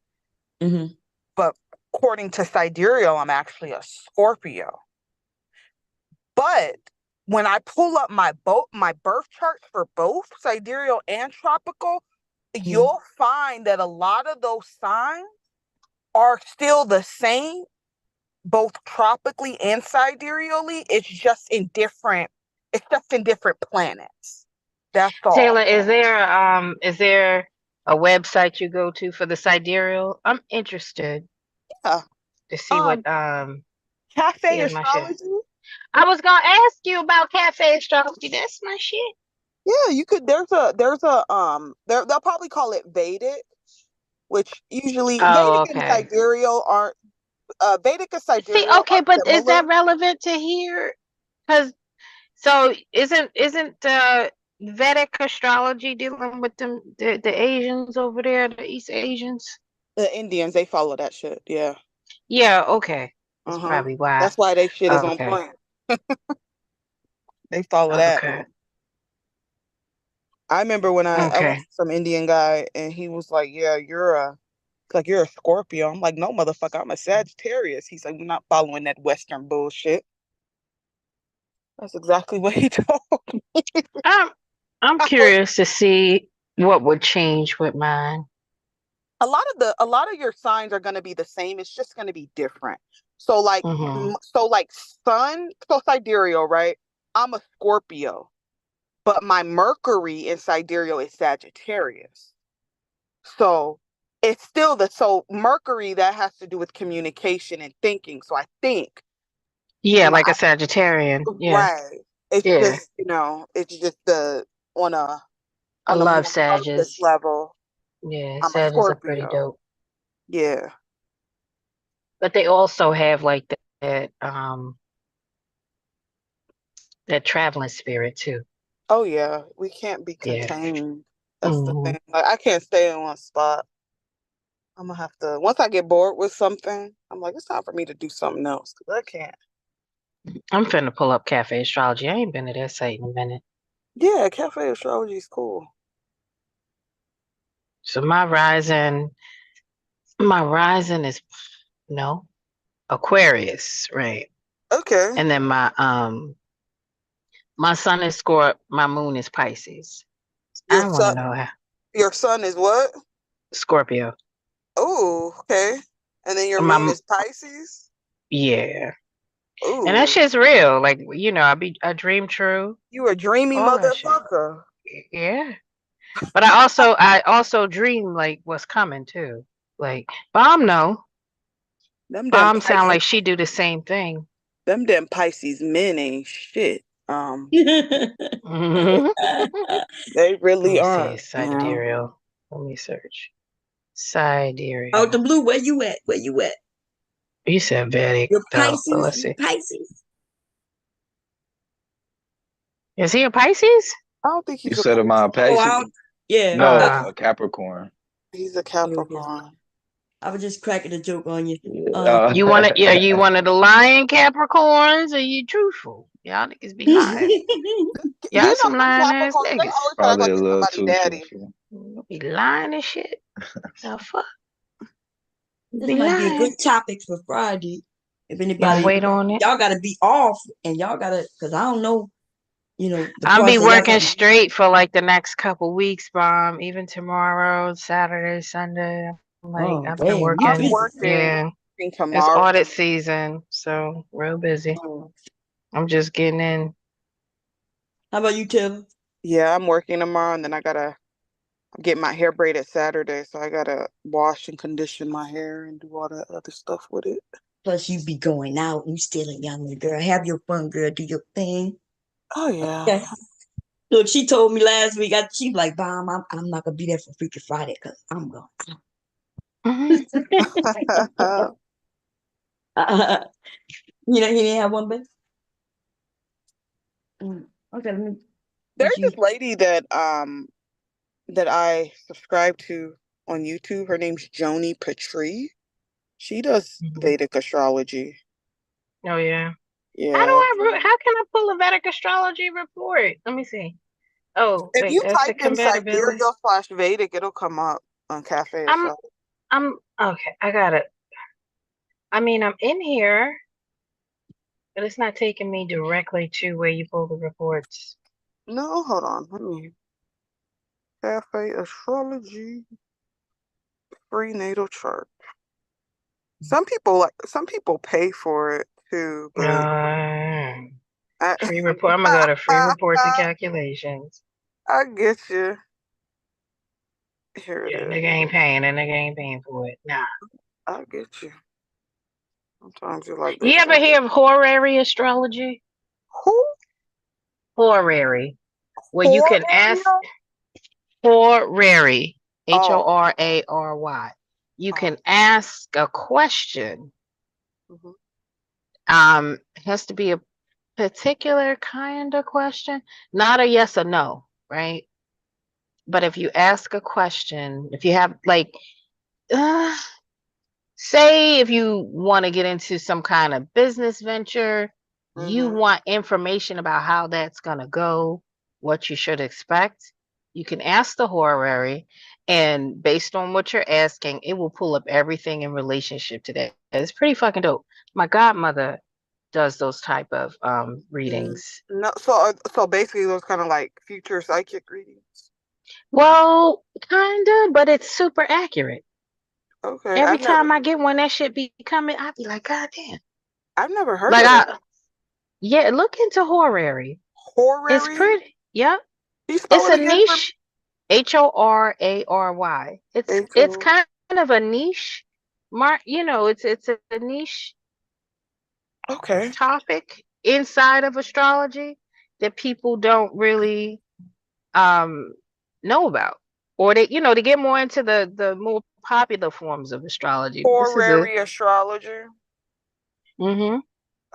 Mm-hmm. But according to sidereal, I'm actually a Scorpio. But when I pull up my birth charts for both sidereal and tropical, you'll find that a lot of those signs are still the same, both tropically and sidereally. It's just in different planets. That's all. Taylor, is there a website you go to for the sidereal? I'm interested. Yeah. To see what Cafe astrology? I was gonna ask you about cafe astrology. That's my shit. Yeah, you could. There's a they'll probably call it Vedic, which usually Vedic and sidereal aren't. Vedic and sidereal. See, okay, but is that relevant to here? Because isn't Vedic astrology dealing with the Asians over there, the East Asians? The Indians, they follow that shit. Yeah. Yeah. Okay. That's probably why. That's why they shit is on point. They follow that. Okay. I remember when I went to some Indian guy and he was like, "Yeah, you're a Scorpio." I'm like, "No, motherfucker, I'm a Sagittarius." He's like, "We're not following that Western bullshit." That's exactly what he told me. I'm curious to see what would change with mine. A lot of your signs are going to be the same. It's just going to be different. So like sun, so sidereal, right? I'm a Scorpio, but my Mercury in sidereal is Sagittarius. So it's still Mercury, that has to do with communication and thinking. So I think. Yeah, like a Sagittarian. Yeah. Right. It's just, it's just on a love Sagittarius level. Yeah, I'm a Sagittarius are pretty Scorpio. dope. Yeah. But they also have like that traveling spirit too. Oh yeah, we can't be contained. That's the thing. Like, I can't stay in one spot. I'm gonna have to, once I get bored with something, I'm like, it's time for me to do something else because I can't. I'm finna pull up cafe astrology. I ain't been to that site in a minute. Yeah, cafe astrology is cool. So my rising is Aquarius, right? Okay. And then my sun is Scorpio, my moon is Pisces. I don't want to know how. Your sun is what? Scorpio. Oh, okay. And then your moon is Pisces? Yeah. Ooh. And that shit's real. Like, I dream true. You a dreamy motherfucker. Yeah. But I also dream like what's coming too. Like Bomb Bomb sound like she do the same thing. Them damn Pisces men ain't shit. They really are. Sidereal. Let me search. Sidereal. Out the blue, where you at? Where you at? You said Vedic. You're Pisces. Let's see. Pisces. Is he a Pisces? I don't think he's you said my Pisces. Yeah. No, a Capricorn. He's a Capricorn. I was just cracking a joke on you. You one of the lying Capricorns, or you truthful? Y'all niggas be lying. Y'all some lying ass niggas. Probably a little too truthful. Be lying and shit. The fuck? This might be a good topic for Friday. If anybody wait on it, y'all gotta be off and y'all gotta, because I don't know the I'll be process. Y'all working got straight for like the next couple weeks, Bomb. Even tomorrow, Saturday, Sunday. Like oh I've been damn, you I'm working. busy. working Yeah, it's tomorrow. audit season, so real busy. Oh. I'm just getting in. How about you, Taylor? Yeah, I'm working tomorrow, and then I gotta get my hair braided Saturday, so I gotta wash and condition my hair and do all that other stuff with it. Plus, you be going out. You still a young girl. Have your fun, girl. Do your thing. Oh yeah. Okay. Look, she told me last week. She's like, "Bomb, I'm not gonna be there for Freaky Friday because I'm going." He didn't have one, but okay. Let me. There's What you? this lady that I subscribe to on YouTube. Her name's Joni Petrie. She does Vedic astrology. Oh yeah. Yeah. How can I pull a Vedic astrology report? Let me see. Oh If wait, you that's the type in compatibility. Sidereal/Vedic, it'll come up on Cafe I'm Astrology. I'm okay. I got it. I mean, I'm in here, but it's not taking me directly to where you pull the reports. No, hold on. Let me Cafe Astrology free natal chart. Some people pay for it too, but Free report. I'm gonna go to free reports and calculations. I get you. Here it Yeah, is. nigga ain't paying for it. Nah. I get you. Sometimes you're like, You ever hear of horary astrology? Who? Horary. Where you can ask horary. HORARY. You can ask a question. It has to be a particular kind of question, not a yes or no, right? But if you ask a question, if you have like say if you want to get into some kind of business venture, you want information about how that's going to go, what you should expect, you can ask the horary, and based on what you're asking, it will pull up everything in relationship to that. It's pretty fucking dope. My godmother does those type of readings. No, so basically those kind of like future psychic readings. Well, kinda, but it's super accurate. Okay. Every time I get one, that shit be coming, I be like, God damn. I've never heard Like of it. Yeah, look into horary. Horary? It's pretty. Yep. You spell It's it a again for niche. HORARY. It's kind of a niche. It's a niche topic inside of astrology that people don't really know about, or they get more into the more popular forms of astrology. Horary astrology. Mm-hmm.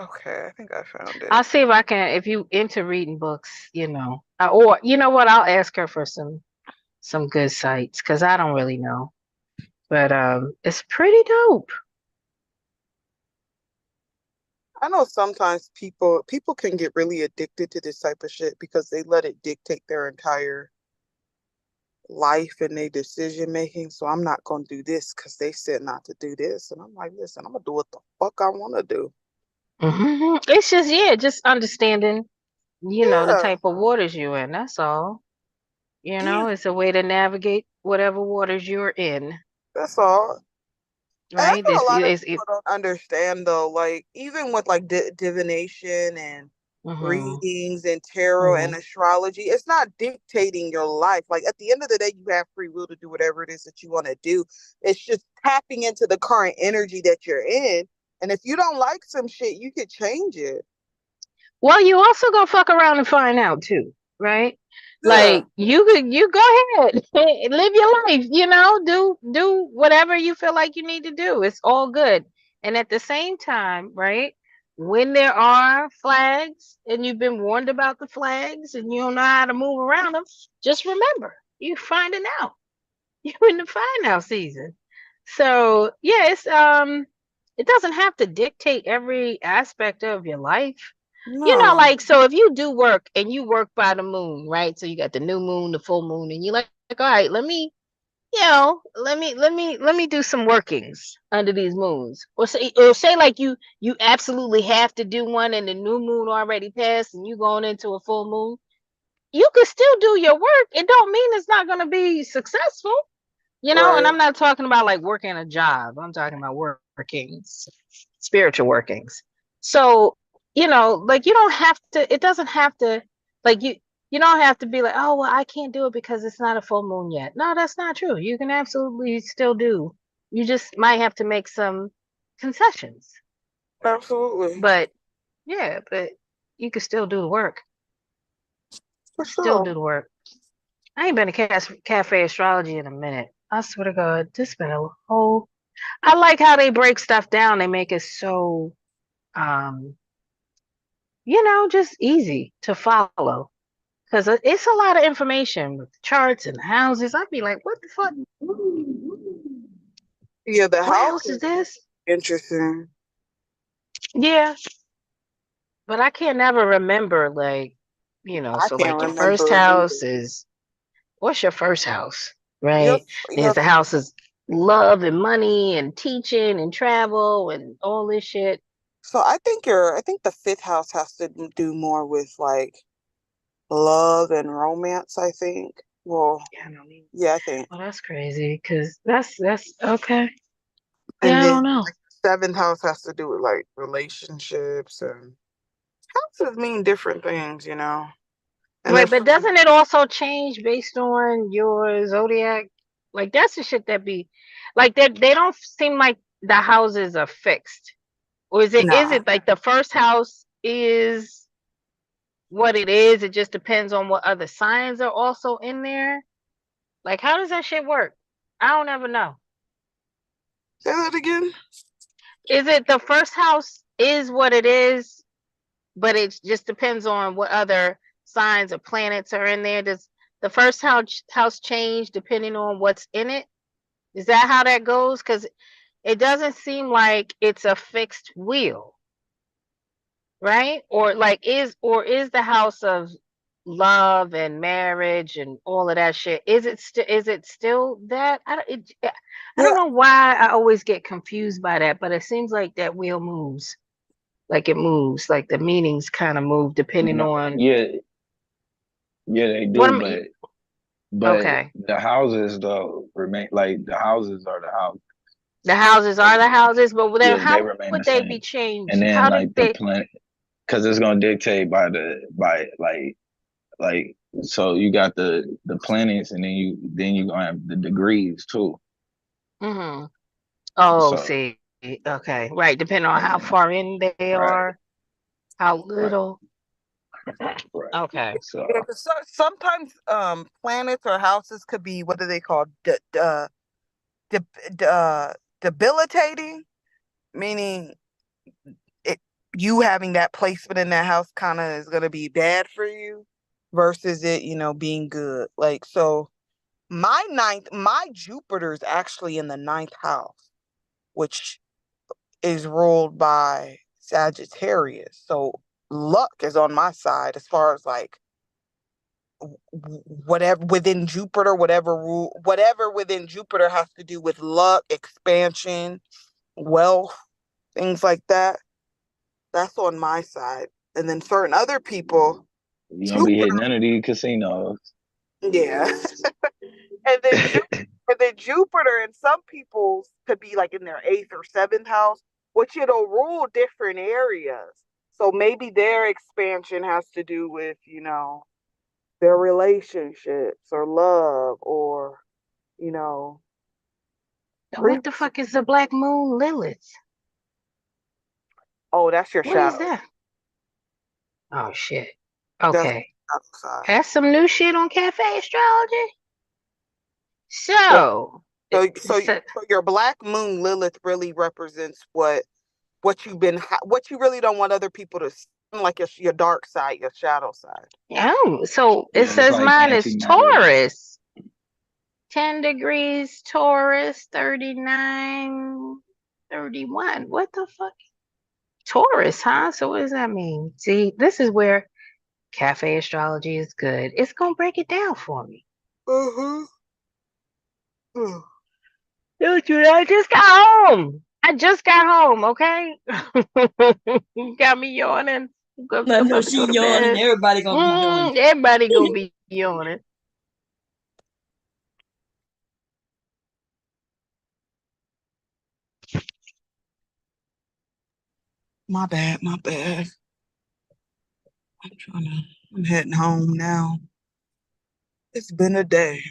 Okay, I think I found it. I'll see if I can, if you into reading books, or you know what, I'll ask her for some good sites because I don't really know, but it's pretty dope. I know sometimes people can get really addicted to this type of shit because they let it dictate their entire life and their decision making. So I'm not gonna do this because they said not to do this, and I'm like, listen, I'm gonna do what the fuck I want to do. Mm-hmm. It's just understanding, the type of waters you're in. That's all. It's a way to navigate whatever waters you're in. That's all. Right? And I know a lot of people don't understand though, like even with like divination and readings and tarot and astrology, it's not dictating your life. Like at the end of the day, you have free will to do whatever it is that you want to do. It's just tapping into the current energy that you're in. And if you don't like some shit, you could change it. Well, you also gonna fuck around and find out too, right? Like you go ahead, live your life, do whatever you feel like you need to do. It's all good. And at the same time, right? When there are flags and you've been warned about the flags and you don't know how to move around them, just remember, you're finding out. You're in the find out season. So yeah, it doesn't have to dictate every aspect of your life. Like, so if you do work and you work by the moon, right? So you got the new moon, the full moon, and you're like, all right, let me let me do some workings under these moons. Or say like you absolutely have to do one and the new moon already passed and you going into a full moon. You could still do your work. It don't mean it's not gonna be successful. And Right. I'm not talking about like working a job. I'm talking about workings, spiritual workings. So, like you don't have to, it doesn't have to, like you don't have to be like, oh, well, I can't do it because it's not a full moon yet. No, that's not true. You can absolutely still do. You just might have to make some concessions. Absolutely. But but you can still do the work. For Still sure. do the work. I ain't been to cafe astrology in a minute. I swear to God, this been a whole. I like how they break stuff down. They make it so, um, just easy to follow. Because it's a lot of information with the charts and the houses. I'd be like, what the fuck? Yeah, the What house house is is this? interesting. Yeah, but I can't never remember, like, I so can't like your first remember it either. house is, what's your first house? Your, Right? your, There's the house is love and money and teaching and travel and all this shit. so I think the fifth house has to do more with like love and romance, I think. Well, Yeah, I know. yeah, I think. Well, that's crazy because that's okay. And Yeah, I then don't know. like the seventh house has to do with like relationships and houses mean different things, And then Right, but doesn't it also change based on your zodiac? Like that's the shit that be like they don't seem like the houses are fixed. Or is nah. it like the first house is what it is? It just depends on what other signs are also in there. Like how does that shit work? I don't ever know. Say that again. Is it the first house is what it is, but it just depends on what other signs or planets are in there? Does the first house change depending on what's in it? Is that how that goes? Because it doesn't seem like it's a fixed wheel, right? Or is the house of love and marriage and all of that shit? Is it still that? I Yeah, don't know why I always get confused by that, but it seems like that wheel moves. Like it moves, like the meanings kind of move depending No, on yeah, yeah, they what do, am but okay. the houses though remain like the houses are the houses. The houses are the houses, but then Yeah, they how remain would the they be same. And changed? then How did like the they planet, because it's gonna dictate by like so you got the planets, and then you gonna have the degrees too. mm-hmm. Oh, So see. Okay. Right. Depending on how far in they right, are, how right, little. right. Okay. So yeah. 'Cause sometimes planets or houses could be what do they call de- de- uh, debilitating, meaning it you having that placement in that house kind of is gonna be bad for you, versus it being good. Like so, my Jupiter is actually in the ninth house, which is ruled by Sagittarius. So luck is on my side as far as like whatever within Jupiter, whatever within Jupiter has to do with luck, expansion, wealth, things like that. That's on my side. And then certain other people, you gonna be Jupiter, hitting none of these casinos. yeah. and then Ju- and then Jupiter and some people could be like in their eighth or seventh house, which it'll rule different areas. So maybe their expansion has to do with, their relationships or love or, you know, And what pre- the fuck is the black moon Lilith? oh, that's your What is shadow. that? Oh shit. That's Okay. outside. That's some new shit on cafe astrology. So, So, so, it, so, so so your black moon Lilith really represents what you really don't want other people to see, like your dark side, your shadow side. so it Yeah, it's says like mine is antimatter. Taurus. 10 degrees Taurus, 39, 31. What the fuck? Taurus, huh? So what does that mean? See, this is where cafe astrology is good. It's gonna break it down for me. Mm-hmm. Don't you? I just got home. I just got home. Okay. You got me yawning. I know she yawning. Everybody gonna be yawning. Everybody gonna be yawning. My bad. I'm heading home now. It's been a day.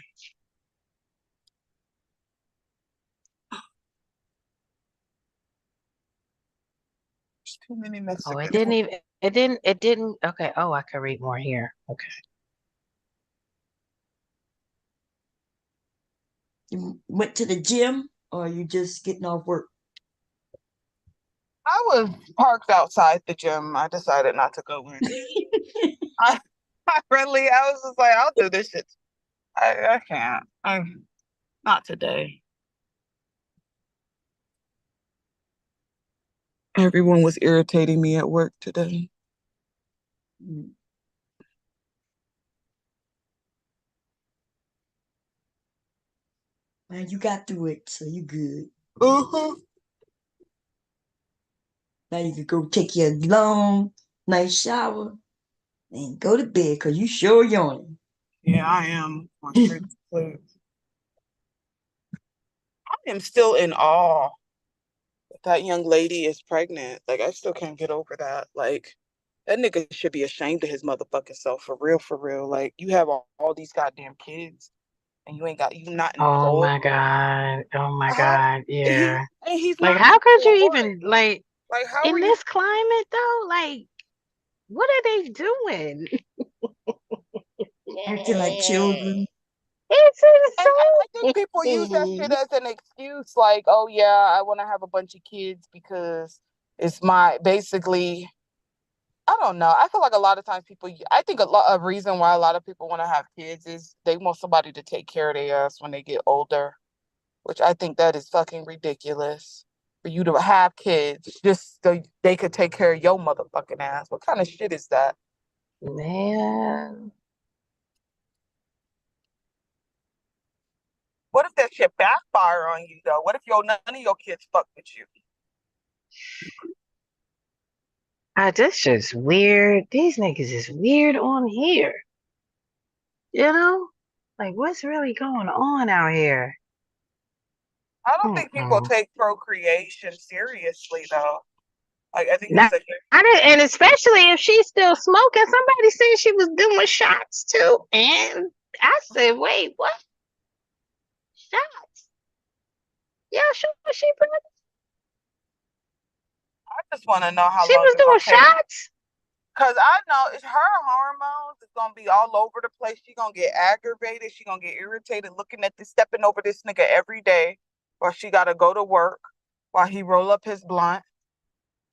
There's too many Mexicans. Oh, it didn't even. It didn't. Okay. Oh, I can read more here. Okay. You went to the gym, or you just getting off work? I was parked outside the gym. I decided not to go in. I was just like, I'll do this shit. I can't. I'm not today. Everyone was irritating me at work today. Man, you got through it, so you good. Now you can go take your long, nice shower and go to bed because you sure yawning. Yeah, I am. Going straight to sleep. I am still in awe that young lady is pregnant. Like, I still can't get over that. Like, that nigga should be ashamed of his motherfucking self, for real. Like, you have all these goddamn kids, and you not employed. Oh my god. Oh my god. Yeah. He's like, not how could you employed. even like how in are this climate though? Like, what are they doing? Acting like children. It's insane. I think people use that shit as an excuse, like, oh yeah, I want to have a bunch of kids because it's basically. I don't know. I feel like a lot of times I think a reason why a lot of people want to have kids is they want somebody to take care of their ass when they get older, which I think that is fucking ridiculous. For you to have kids just so they could take care of your motherfucking ass. What kind of shit is that? Man. What if that shit backfire on you though? What if none of your kids fuck with you? This just weird. These niggas is weird on here. You know? Like, what's really going on out here? I don't think people take procreation seriously though. Like, I think it's and especially if she's still smoking. Somebody said she was doing shots too. And I said, wait, what? Shots? Yeah, sure she pregnant. I just want to know how she long was doing shots. Because I know her hormones is gonna be all over the place. She gonna get aggravated. She gonna get irritated looking at stepping over this nigga every day, while she gotta go to work, while he roll up his blunt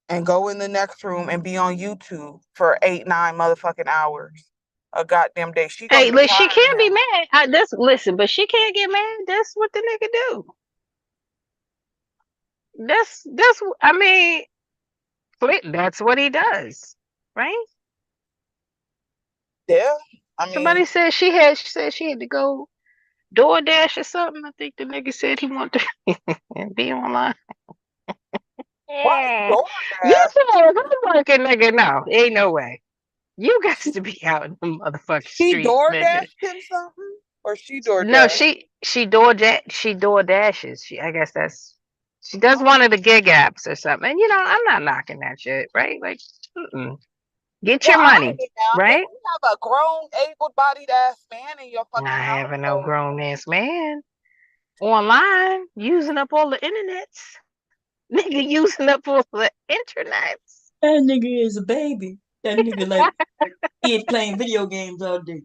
and go in the next room and be on YouTube for 8-9 motherfucking hours a goddamn day. She gonna look, she can't be mad. Listen, but she can't get mad. That's what the nigga do. I mean, that's what he does, right? Yeah. I mean, somebody said she had to go DoorDash or something. I think the nigga said he wanted to be online. Why You said if I'm working, nigga, no, ain't no way. You got to be out in the motherfucking street. She DoorDashed him something? Or she DoorDashed? No, she DoorDashes. I guess she does one of the gig apps or something. And I'm not knocking that shit, right? Like, get your money, right? You have a grown, able-bodied ass man in your fucking house. Not having no grown ass man online using up all the internets. Nigga using up all the internets. That nigga is a baby. That nigga like he playing video games all day.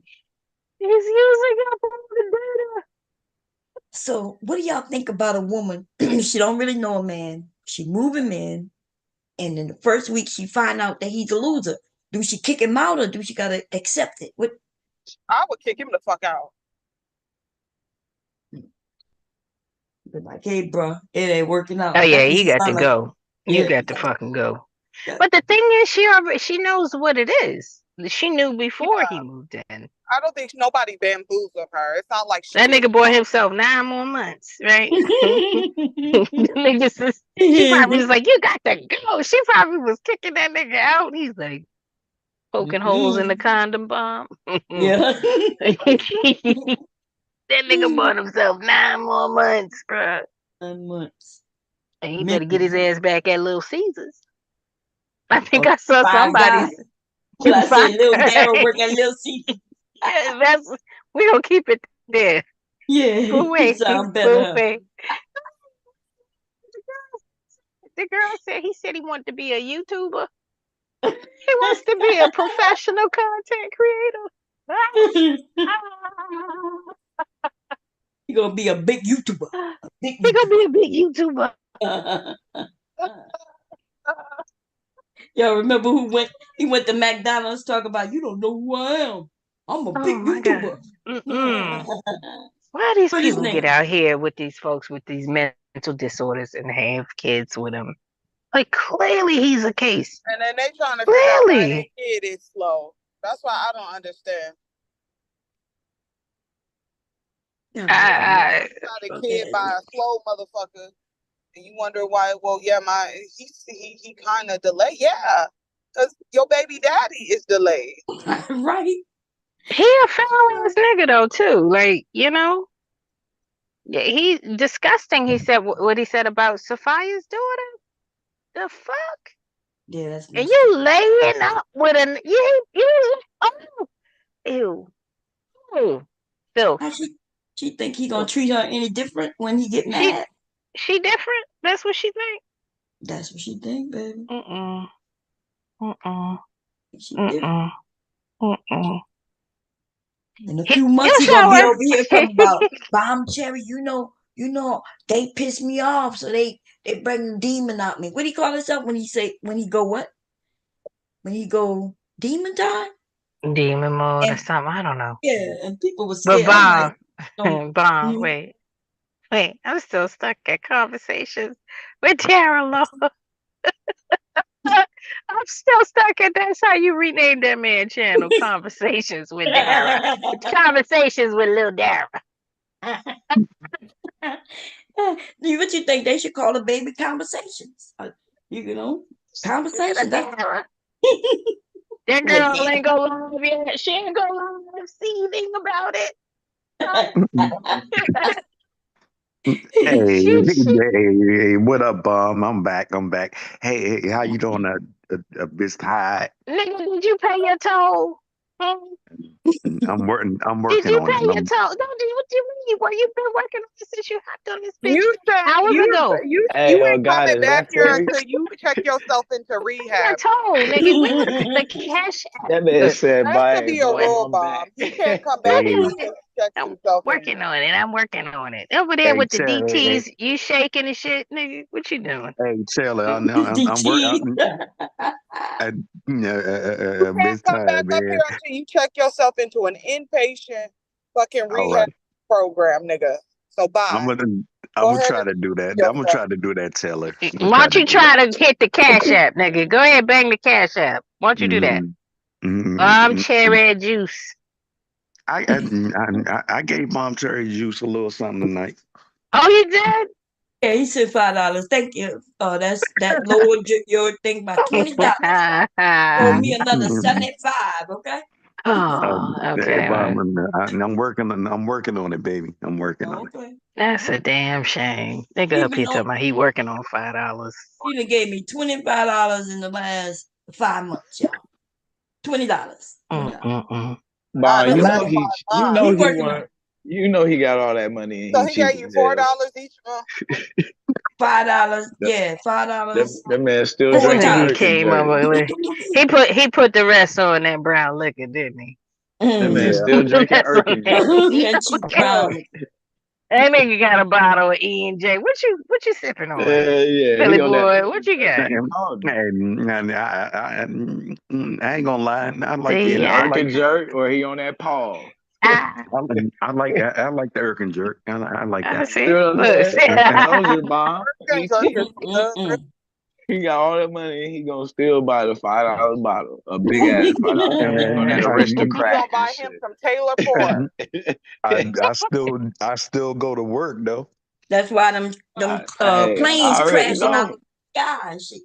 He's using up all the data. So what do y'all think about a woman? She don't really know a man. She move him in. And in the first week she find out that he's a loser. Do she kick him out or do she gotta accept it? What? I would kick him the fuck out. Be like, hey, bro, it ain't working out. Oh yeah, you got to go. You got to fucking go. But the thing is, she knows what it is. She knew before he moved in. I don't think nobody bamboozled her. It's not like she That was nigga bought himself 9 more months, right? The nigga says, she probably was like, you got to go. She probably was kicking that nigga out. He's like poking holes in the condom bomb. Yeah. That nigga bought himself 9 more months, bro. 9 months. And he better get his ass back at Little Caesars. I think Oh, I saw Five somebody. Guys. Well, I said Little Darrel work at Little Caesars. Yeah, we gonna keep it there. Yeah, Buffet, sound better. buffet. The girl said he wanted to be a YouTuber. He wants to be a professional content creator. He gonna be a big YouTuber. He gonna be a big YouTuber. Y'all remember he went to McDonald's talking about, you don't know who I am. I'm a big YouTuber. Why these What his people get name? out here with these folks with these mental disorders and have kids with them? Like clearly he's a case. And then they trying to figure out why their Really? kid is slow. That's why I don't understand. I Got a kid by a slow motherfucker, and you wonder why. Well, yeah, he kind of delayed. Yeah, because your baby daddy is delayed. Right. he a foul ass nigga though too. Like, you know. Yeah, he's disgusting. He said what he said about Sophia's daughter. The fuck? Yeah, that's And you laying up with an you ew. Phil. She think he gonna treat her any different when he get mad? She different? That's what she think? That's what she think, baby. She different. In a few months he gonna be over here talking about Bomb Cherry, you know, they piss me off, so they bring the demon out me. What do he call himself when he go what? When he go demon time? Demon mode or something. I don't know. Yeah, and people were But scared. Bomb, wait. I'm still stuck at conversations with Darrel. I'm still stuck at that's how you renamed that man channel. Conversations with Darrel. Conversations with Lil Darrel. What you think they should call the baby conversations? You know, conversations. That girl ain't go live yet. She ain't go live seething about it. Hey, what up, bum? I'm back. Hey, how you doing, Miss Tide? Nigga, did you pay your toll? I'm working. Did you on pay it. your toll? No, what do you mean? Well, you've been working on this since you hopped on this bitch You said hours ago. you ain't coming back here until you check yourself into rehab. Toll, nigga. Where the cash at? That man said, That could be a rule, Bob. He can't come back here until he checks himself in. I'm working on it. Over there with the DTs, you shaking and shit, nigga. What you doing? Hey, Taylor, I'm working. You Miss can't come back Tide, up man. here until you check yourself into an inpatient fucking rehab program, nigga. So bye. I'm gonna try to do that. I'm gonna try to do that, Taylor. Why don't you try to hit the cash app, nigga? Go ahead, bang the cash app. Why don't you do that? Cherry juice. I gave Mom Cherry Juice a little something tonight. Oh, you did? Yeah, he said $5. Thank you. Oh, that lowered your thing by $20. Owe me another 75. Okay. Oh, okay. I'm working on it, baby. I'm working on it. That's a damn shame. Nigga up here talking about he working on $5. He done gave me $25 in the last 5 months, y'all. $20. Bob, you know he got all that money. So he gave you $4 each month. $5, yeah, $5. That man still drinking. He came up with he put the rest on that brown liquor, didn't he? That man still drinking Erkin. That nigga got a bottle of E&J. What you sipping on? Philly boy, what you got? I ain't gonna lie. I like it. Erkin jerk, or he on that Paul. I like the Erkin jerk. I like that. See? Those are Bob. He got all that money and he gonna still buy the $5 bottle, a big ass $5 bottle. He on that You aristocrat gonna and buy him some Taylor Port. I still go to work though. That's why them Hey, planes I already crashing out know. of the sky and shit.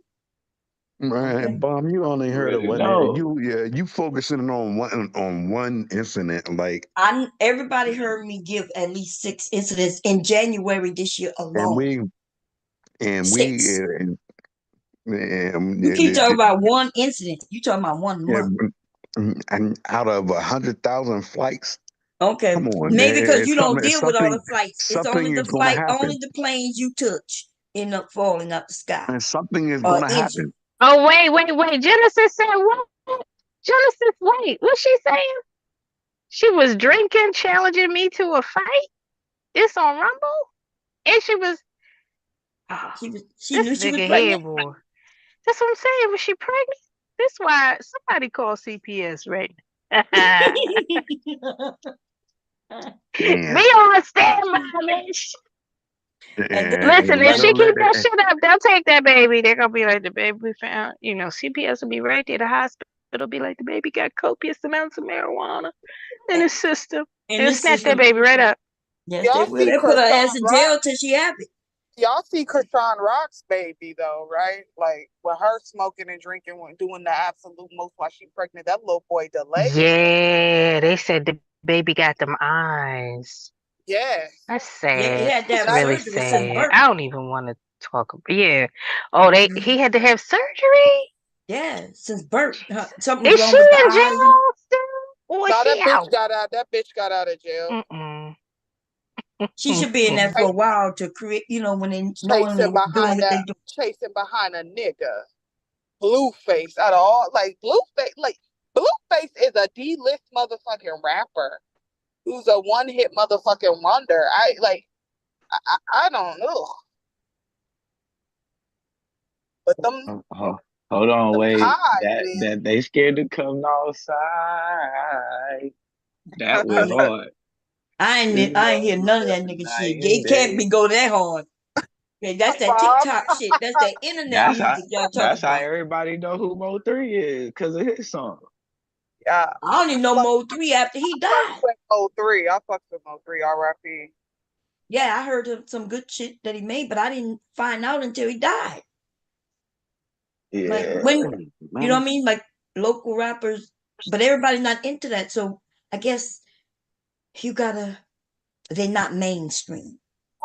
Man, Bomb, you only heard of Already one. know. You focusing on one incident. Like, Everybody heard me give at least 6 incidents in January this year and alone. we and we 6. and, You keep talking about one incident. You talking about 1 month. and out of 100,000 flights, Okay, come on, maybe because you don't something deal with all the flights. It's only something the is going to flight, only happen, the planes you touch end up falling out the sky and something is or going to engine. happen. Oh, wait. Genesis said what? Genesis, wait. What's she saying? She was drinking, challenging me to a fight. This on Rumble? And she was. Oh, She this knew she was nigga pregnant. head boy. That's what I'm saying. Was she pregnant? That's why somebody called CPS right now. Damn. Be on standby, bitch. Listen, if she keep that shit up, they'll take that baby. They're gonna be like, the baby we found. You know, CPS will be right there. The hospital be like, the baby got copious amounts of marijuana in his system, and snatch that baby right up. Yes, Y'all they will. see They put her ass Krishan in jail Rock? till she have it. Y'all see Krishan Rock's baby though, right? Like with her smoking and drinking, doing the absolute most while she pregnant. That little boy delayed. Yeah, they said the baby got them eyes. Yeah. That's sad. Yeah, he had to That's have really surgery since sad. birth. I don't even want to talk about. Yeah. Oh, he had to have surgery. Yeah, since birth. Something Is was she wrong with the in eyes. jail still, or is No, she that bitch out? got out. That bitch got out of jail. She should be in there for a while to create, when they knowingly Chasing doing behind what they do. chasing behind a nigga. Blueface out of all, like Blueface is a D-list motherfucking rapper who's a one-hit motherfucking wonder. I don't know. But them Hold on, wait. high, That they scared to come outside. That was hard. I ain't hear none of that nigga shit. Gay can't be go that hard. Yeah, that's that TikTok shit. That's that internet music y'all talking That's how about. everybody know who Mo3 is because of his song. Yeah. I don't even know Mo3 after he died. Mo3. I fucked with Mo3, R.I.P. Yeah, I heard some good shit that he made, but I didn't find out until he died. Yeah. Like when you know what I mean? Like local rappers, but everybody's not into that. So I guess they're not mainstream.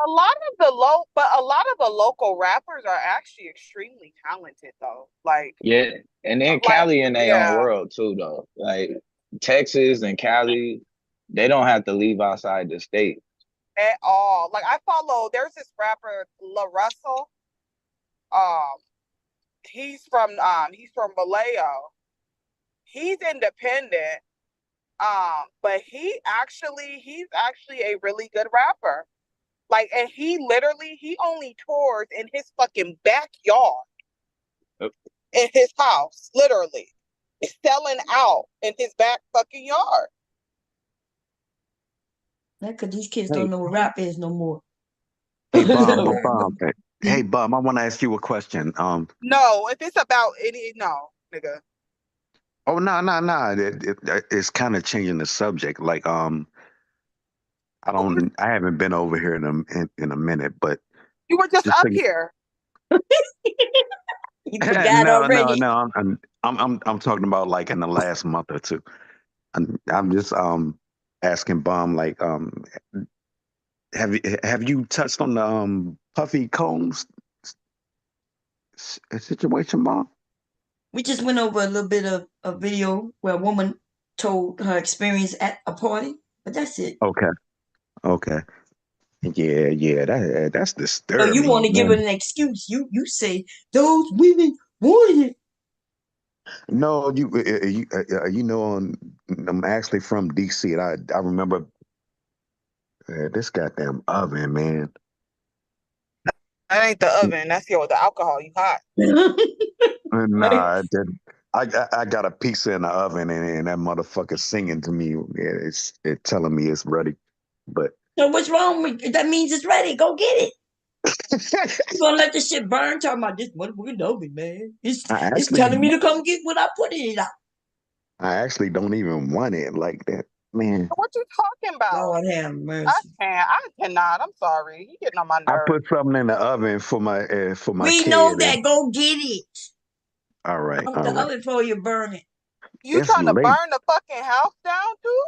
A lot of the local rappers are actually extremely talented though. Like Yeah. And then Cali in their own world too though. Like Texas and Cali, they don't have to leave outside the state. At all. Like there's this rapper, La Russell. He's from Vallejo. He's independent. But he's actually a really good rapper. Like, and he only tours in his fucking backyard. In his house, literally. Selling out in his back fucking yard. Yeah, because these kids don't know what rap is no more. Hey, Bob. Hey, Bob, I want to ask you a question. No, if it's about nigga. Oh, no. It's kind of changing the subject. Like, I haven't been over here in a minute, but you were just up here. You forgot already. No. I'm talking about like in the last month or two. I'm just asking Bomb like have you touched on the Puffy Combs situation, Bomb? We just went over a little bit of a video where a woman told her experience at a party, but that's it. Okay. Yeah, that's disturbing. So you want to give it an excuse. You say those women wanted it. No, I'm actually from DC, and I remember this goddamn oven, man. That ain't the oven. That's the alcohol. You hot. Nah, I got a pizza in the oven, and that motherfucker singing to me. Yeah, it's telling me it's ready. But So what's wrong with that? Means it's ready. Go get it. You gonna let this shit burn? Talking about this motherfucker know me, man. It's actually, telling me to come get what I put in it out. I actually don't even want it like that, man. What you talking about? Lord have I mercy. can't. I cannot. I'm sorry. You getting on my I nerves. put something in the oven for my We kid. know that. Go get it All right, out all the right. oven before you burn it. You It's trying to late. burn the fucking house down too?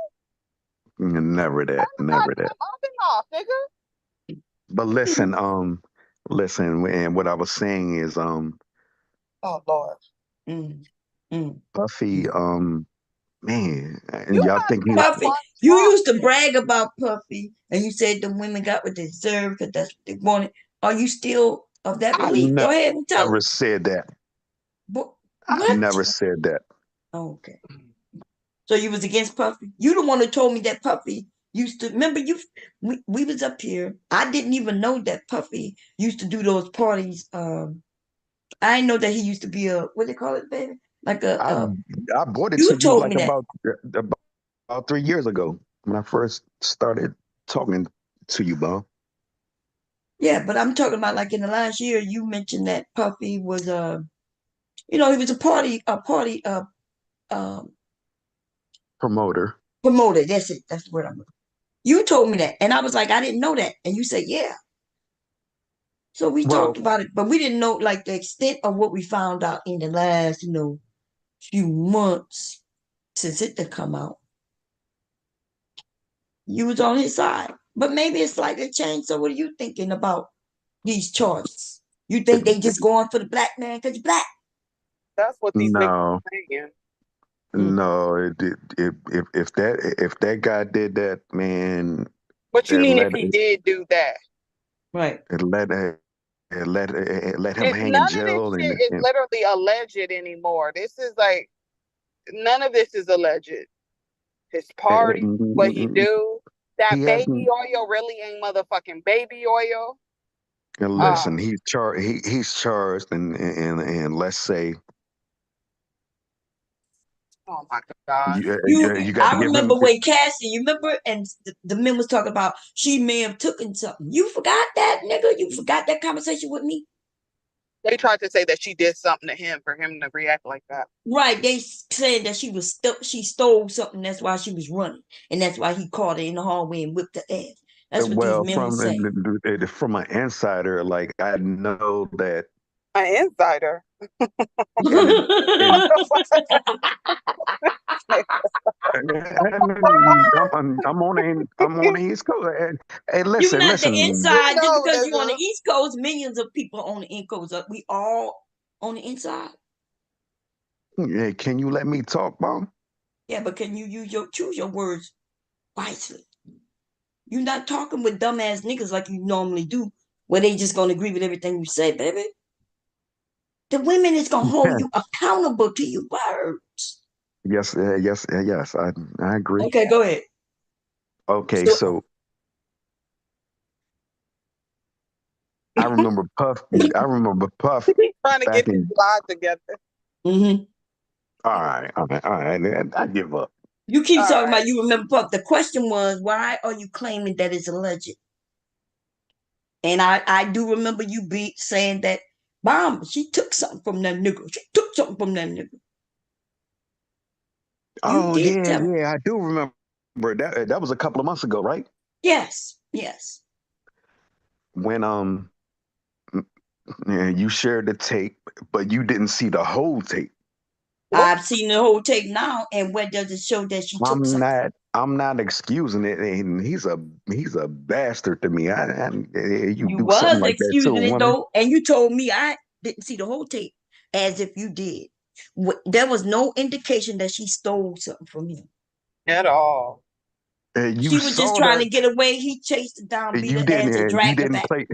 Never that, Turn the never goddamn that. oven off, nigga. But listen, and what I was saying is, Oh Lord. Puffy, man, and You y'all not think even he's a Puffy, one you Trump. used to brag about Puffy, and you said the women got what they deserved because that's what they wanted. Are you still of that I belief? Go ahead and tell never us. said that. I What? never said that. Okay. So you was against Puffy? You the one who told me that Puffy used to remember you. We was up here. I didn't even know that Puffy used to do those parties. I didn't know that he used to be a what they call it, baby, like I brought it to You you told like me that. about 3 years ago when I first started talking to you, Bob. Yeah, but I'm talking about like in the last year. You mentioned that Puffy was he was a party um Promoter. promoter. That's it. That's the word I'm looking. You told me that, and I was like, I didn't know that, and you said, yeah. So we Well, talked about it, but we didn't know like the extent of what we found out in the last, few months since it had come out. You was on his side, but maybe it's slightly changed. So what are you thinking about these charges? You think they just going for the black man because he's black? That's what these niggas no, are saying. no. If that guy did that, man, What you it mean if let he did do that? Right. it let let him hang in None of this jail shit is and literally alleged anymore. This is like none of this is alleged. His party, what he do, he that baby hasn't. oil really ain't motherfucking baby oil. And listen, he's charged. He's charged, and let's say Oh my god. you got I to give remember him. when Cassie, you remember, and the men was talking about she may have taken something. You forgot that, nigga. You forgot that conversation with me. They tried to say that she did something to him for him to react like that. Right. They said that she stole something. That's why she was running, and that's why he caught her in the hallway and whipped her ass. That's what these Well, men were saying. from an insider, like I know that, An insider. and and I'm on the East Coast. Hey, You're listen, not the listen. inside just No, because you're on the nigga. East Coast. Millions of people on the East Coast. We all on the inside. Yeah, can you let me talk, Mom? Yeah, but can you choose your words wisely? You're not talking with dumbass niggas like you normally do, where they just gonna agree with everything you say, baby. The women is gonna hold you accountable to your words. Yes, yes. I agree. Okay, go ahead. Okay, So, so I remember Puff. I remember Puff Trying to back get his in. lives together. mm-hmm. All right, all right, all right. I give up. You keep All talking right. about you remember Puff. The question was, why are you claiming that it's alleged? And I do remember you saying that Bomb, she took something from that nigga. She took something from that nigga. You Oh did yeah, tell me. yeah. I do remember that. That was a couple of months ago, right? Yes, yes. When yeah, you shared the tape, but you didn't see the whole tape. I've seen the whole tape now, and where does it show that she took something? I'm not excusing it. And he's a bastard to me. You You do something was like that to a excusing it woman. though, and you told me I didn't see the whole tape, as if you did. There was no indication that she stole something from him. At all. You She was just saw trying the. to get away. He chased her down, beat her ass, and You dragged her didn't back. play.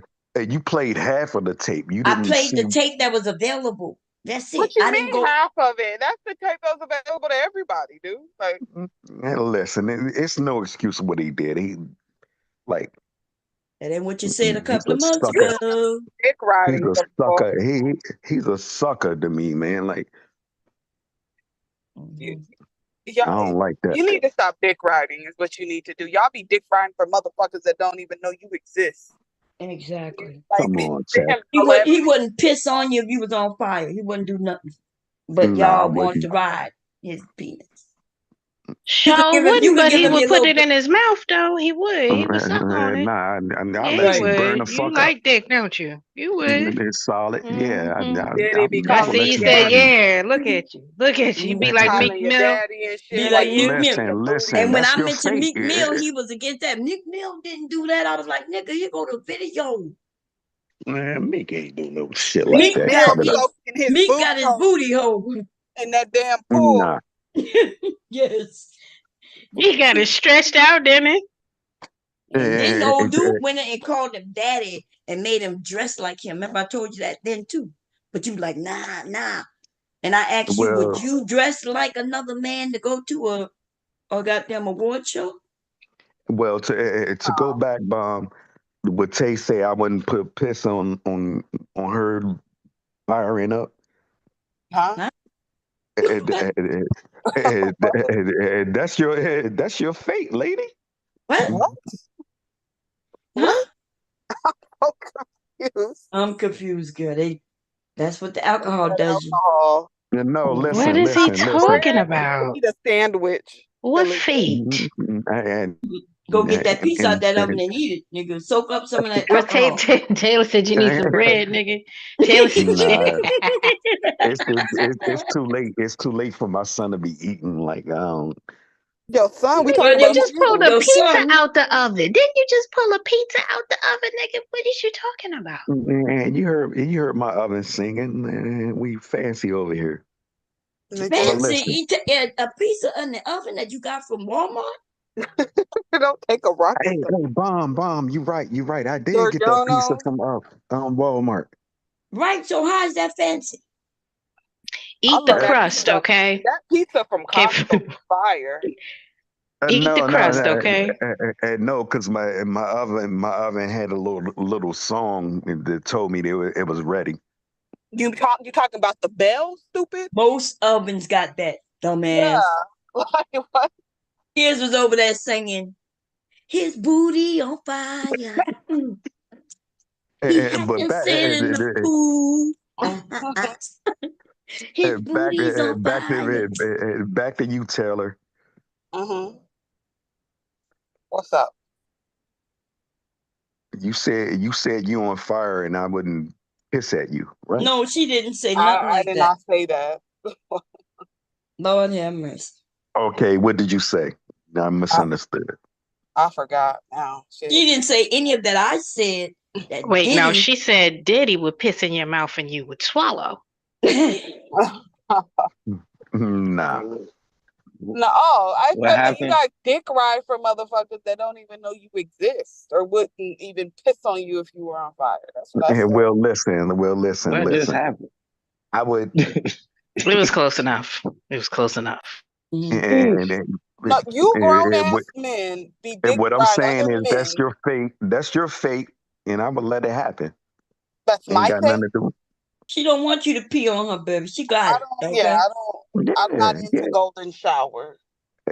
You played half of the tape. You I didn't played see. the tape that was available. That's What it. you I didn't mean go. half of it? That's the tape that's available to everybody, dude. Like Listen, it's no excuse for what he did. He like That ain't what you said a he's couple a of months sucker. ago. dick He's riding a before. sucker. He's a sucker to me, man. Like You, Mhm. I y'all, don't like that. you need to stop dick riding is what you need to do. Y'all be dick riding for motherfuckers that don't even know you exist. Exactly. Like Come on, for Chad. him to let He wouldn't piss on you if you was on fire. He wouldn't do nothing. But Nah, I y'all want wouldn't. to ride his penis. Sure You wouldn't, could but give he him would your put little it in his mouth though. He would. He would suck on it. Nah, I'll Yeah, he let you right. burn the would. You fuck up. like dick, don't you? You would. It's solid. Yeah, Daddy be I I'm gonna calling see let you your you said, burn. daddy, yeah, look at you. Look at you. You be like Meek calling your Mill. daddy and shit. Be And like you Meek Mill. your booty. And when That's I your mentioned fate. Meek Mill, he was against that. Meek Mill didn't do that. I was like, nigga, here go the video. Man, Meek ain't do no shit like Meek Meek that. Mill Cut it up. soaking his Meek booty got his hole booty hole. in that damn Nah. pool. Yes. He got it stretched out, didn't he? And then the old Eh, dude went in and called him daddy and made him dress like him. Remember I told you that then too. But you like, nah. And I asked you, would Well, you dress like another man to go to a goddamn award show? to go back, Bomb. Would Tay say I wouldn't put piss on her firing up? Huh? Huh? Eh, eh, eh, that's your fate, lady. What? What? Huh? So confused. I'm confused, girl. That's what the alcohol That does you. alcohol. No, What listen, is he listen, listen. talking about? Eat a sandwich. What Silly. feet? And, Go get that piece out and, that oven and eat it, nigga. Soak up some of that Well, alcohol. Taylor said you need some bread, nigga. Taylor said, nah, it's too late. It's too late for my son to be eating. Like I don't. Yo, son, we nigga, talking you about just pulled you. a Your pizza son, out the oven. Didn't you just pull a pizza out the oven, nigga? What is you talking about? Man, you heard my oven singing. Man, we fancy over here. But Nigga, fancy, listen, eat a pizza in the oven that you got from Walmart. don't take a rocket hey, bomb. You right. I did get that pizza Giorgano. from Walmart. Right, so how is that fancy? I Eat the love that crust, pizza. okay? That pizza from Okay. Costco is fire. Eat the crust, okay? No, because my oven had a little song that told me that it was ready. You talking about the bell, stupid? Most ovens got that, dumbass. Yeah. Like, what? His was over there singing, his booty on fire. He had But to sit in the pool. His booty's on fire. back to you, Taylor. What's up? You said you on fire, and I wouldn't piss at you, right? No, she didn't say nothing I like did that. not say that. Lord have mercy. Okay, what did you say? I misunderstood. I forgot now. Shit. She didn't say any of that. I said that. Wait, now Diddy. she said Diddy would piss in your mouth and you would swallow. Nah. No, I What said that you happened? got dick ride for motherfuckers that don't even know you exist or wouldn't even piss on you if you were on fire. That's what I said. Well, listen. What just happened? I would. It was close enough. It was close enough. And No, you grown ass men be dick what I'm ride saying other is men. that's your fate. That's your fate, and I would let it happen. That's Ain't my got fate. nothing to do. She don't want you to pee on her, baby. She got it. Okay? Yeah, I don't. I'm not into golden shower.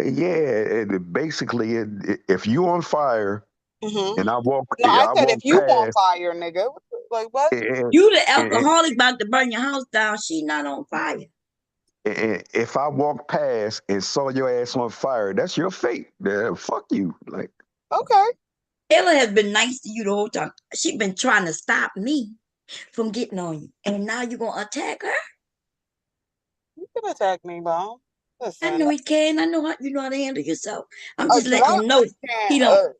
Yeah, basically, if you on fire and I walk, No, I said if you on past, fire, nigga. Like what? You the alcoholic about to burn your house down. She not on fire. and if I walk past and saw your ass on fire, that's your fate. Fuck you. Like, okay. Ella has been nice to you the whole time. She been trying to stop me from getting on you, and now you gonna attack her? You can attack me, Mom. Listen, I know he can. I know how you know how to handle yourself. I'm a just letting you drunk know can, he don't.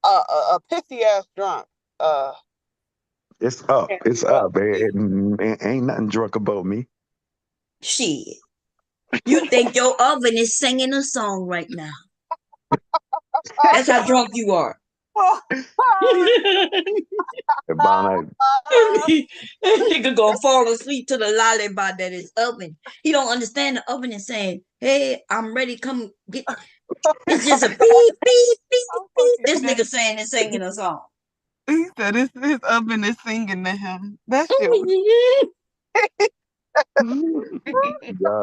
a pissy ass drunk. it's up. Can't It's do that. up. Ain't nothing drunk about me. Shit. You think your oven is singing a song right now. That's how drunk you are. Nigga gonna fall asleep to the lullaby that is oven. He don't understand the oven is saying, hey, I'm ready, come get. It's just a beep, beep, beep, beep. This nigga saying and singing a song. He said his oven is singing to him. That shit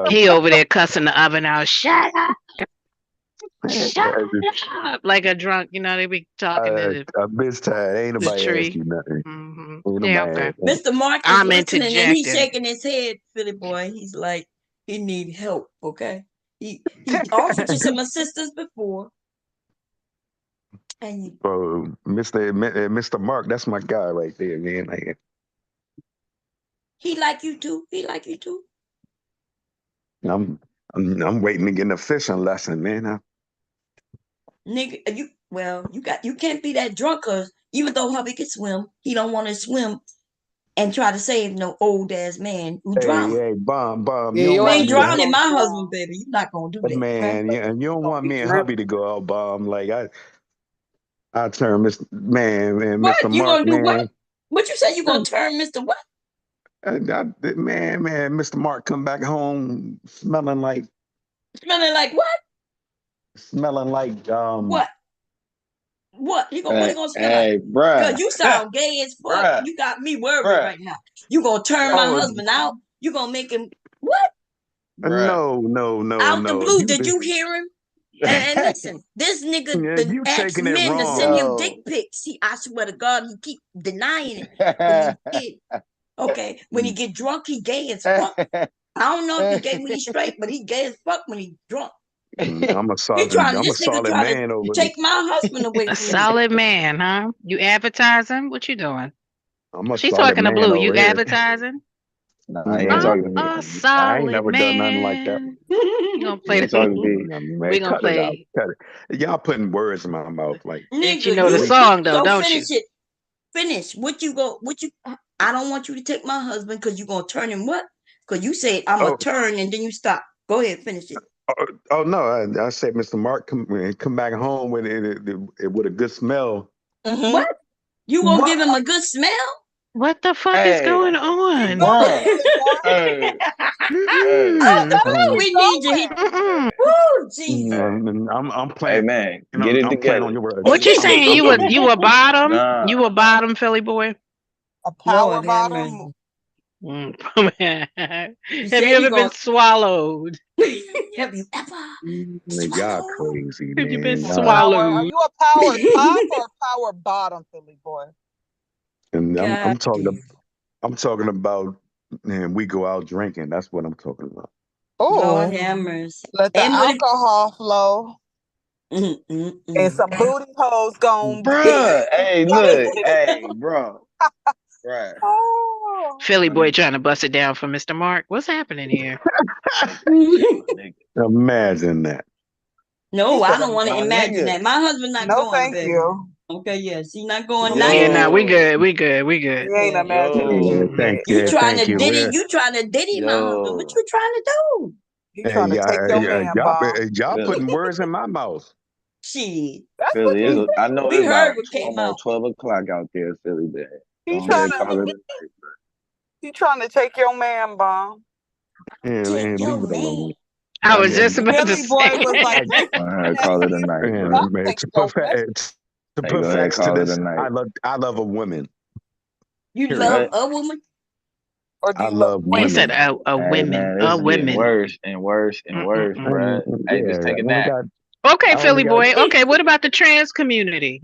He over there cussing the oven out. Shut up. Shut up. Like a drunk, they be talking to Bitch tired. Ain't the nobody ask tree. you nothing. Ain't Yeah, nobody okay. ask Mr. Mark is I'm listening and he's interjecting. shaking his head, Philly boy. He's like, he need help, okay? He offered you some assistance before. And Bro, Mr. Mark, that's my guy right there, man. Like, he like you too. He like you too. I'm waiting to get a fishing lesson, man. Nigga, you can't be that drunk, cause even though hubby can swim, he don't want to swim and try to save no old ass man who drowning. Hey, bomb. Yeah, You don't You your want ass ain't me to is drowning gonna my drown. husband, baby. You're not gonna do that, okay? man, yeah, and you don't Gonna want be me and drowning. hubby to go out bomb. Like I turn What? Mr. You Mark, gonna do what? man. What you say you gonna turn Mr. What? Man, Mr. Mark come back home smelling like Smelling like what? What? What? What he gonna smell like? Hey, Girl, bruh. you sound gay as fuck. Bruh. You got me worried Bruh. right now. You gonna turn my Oh husband out? You gonna make him what? Bruh. Out the blue. Did You you hear him? And listen, this nigga yeah, then you asked taking it men to wrong. send him dick Yo. pics. I swear to God, he keep denying it. But he did. Okay, when he get drunk, he gay as fuck. I don't know if he gay when he's straight, but he gay as fuck when he drunk. I'm a This solid nigga trying to man over take this. my husband away A from me. solid man, huh? You advertising? What you doing? I'm a She's solid talking to man Blue. You over here. advertising? Nah, he ain't Man, talking to me. A I ain't solid never done nothing like that. man. You gonna He play ain't talking to me. Man, we gonna cut it out. play. Cut it. Y'all putting words in my mouth. Like, But you Nigga, know the you song though, so don't you? finish it. Finish. I don't want you to take my husband because you gonna turn him what? Because you said I'm gonna oh, turn and then you stop. Go ahead, finish it. no, I said, Mr. Mark, come back home with with a good smell. What? You gonna give him a good smell? What the fuck is Hey, going on? bruh. Hey, hey, Out the blue, Mm, we need you. Mm-mm. Woo, Jesus. I'm hey, playing. man, get it I'm playing together. on your words. What you Get it saying? You together. a bottom? Nah. You a bottom, Philly boy? A power Lord have bottom. mercy. Have He you said he ever been gonna. swallowed? Have you ever Y'all swallowed? crazy, Have you been man. Power. Are swallowed? you a power top or a power bottom, Philly boy? And God damn. I'm talking about, man, we go out drinking. That's what I'm talking about. Lord Oh, have mercy. let the And what if alcohol flow and some booty holes gone. Bruh. Hey, look. Hey, bro. Bruh. Oh. Philly My boy nigga, trying to bust it down for Mr. Mark. What's happening here? my nigga. Imagine that. No, He I said, don't want to My imagine nigga. that. My husband not no, going, thank baby. you. Okay, yes, he not going No, not Yeah, thank yet. no, you. we Yo. good. We good. We good. We ain't Yeah. imagination Yo. yet. You trying Thank to you. diddy, my husband. What Yo. you trying to do? He trying to take your man, bomb. Y'all Philly. putting words in my mouth. Shit. That's what Philly. he I know We it's heard about what came out. almost 12 o'clock out there, Philly, man. he Go trying ahead, to. call it a night, bro. He trying to take your man, bomb. Take And your leave it alone. man. I was Yeah, just about to Philly boy say. was like, I, "This Go ahead, man, call it a night, bro. I'll man, take your man." to Hey, put go ahead, facts to call it a this, night. I love a woman. You Period. love What? a woman? Or do I you love love He women? said women. a Hey, women, man, this a is getting women. worse and worse and worse, Mm-mm-mm. bro. Hey, just take a nap. Okay, I only Philly got, boy. Okay, what about the trans community?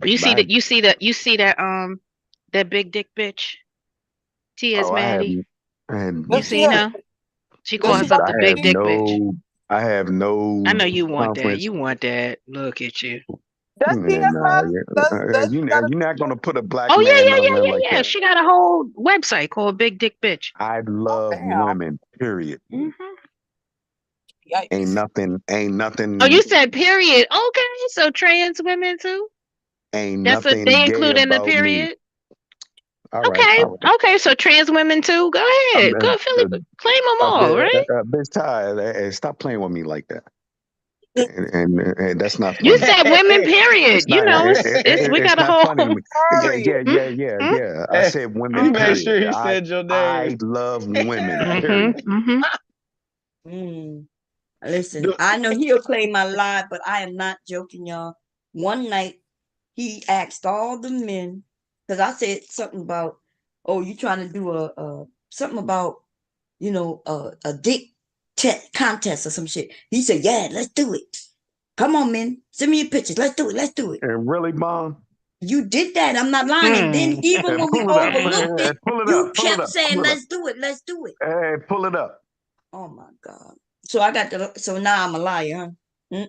You see I, that? You see that big dick bitch, T.S. oh, Maddie. I had, You Does she seen have? her? She Does calls she herself have I the a big have booty? dick bitch. no, I have I no know you want that. confidence. You want that. Look at you. Does she have Nah, matter? Does she got a? you're not gonna put a black Oh man yeah, on yeah, there yeah, like yeah, yeah. that. She got a whole website called Big Dick Bitch. I Oh love damn! women. Period. Hmm Ain't Yikes! Oh, you nothing, said period. Okay, so trans women too. ain't That's what nothing they gay include in the about me. period. All right, Okay, all right. okay. So trans women too. Go ahead, go Philly. Claim them all, right? Bitch, Ty, stop playing with me like that. And that's not You funny. said women, period. It's You not. know, it's we It's got a not whole. funny to me. Period. Yeah. I Hey, said women. he made Period. sure he said your name. I love women. Period. Mm-hmm. Listen, Do- I know he'll claim my lie, but I am not joking, y'all. One night, he asked all the men, because I said something about, oh, you trying to do something about, a dick contest or some shit. He said, yeah, let's do it. Come on, man. Send me your pictures. Let's do it. Let's do it. And really, Mom? You did that. I'm not lying. And then even when we Pull it up. overlooked it, Pull it you up. Pull it kept up. saying, Pull it up. let's do it. Let's do it. Hey, pull it up. Oh my God. So I got so now I'm a liar, huh?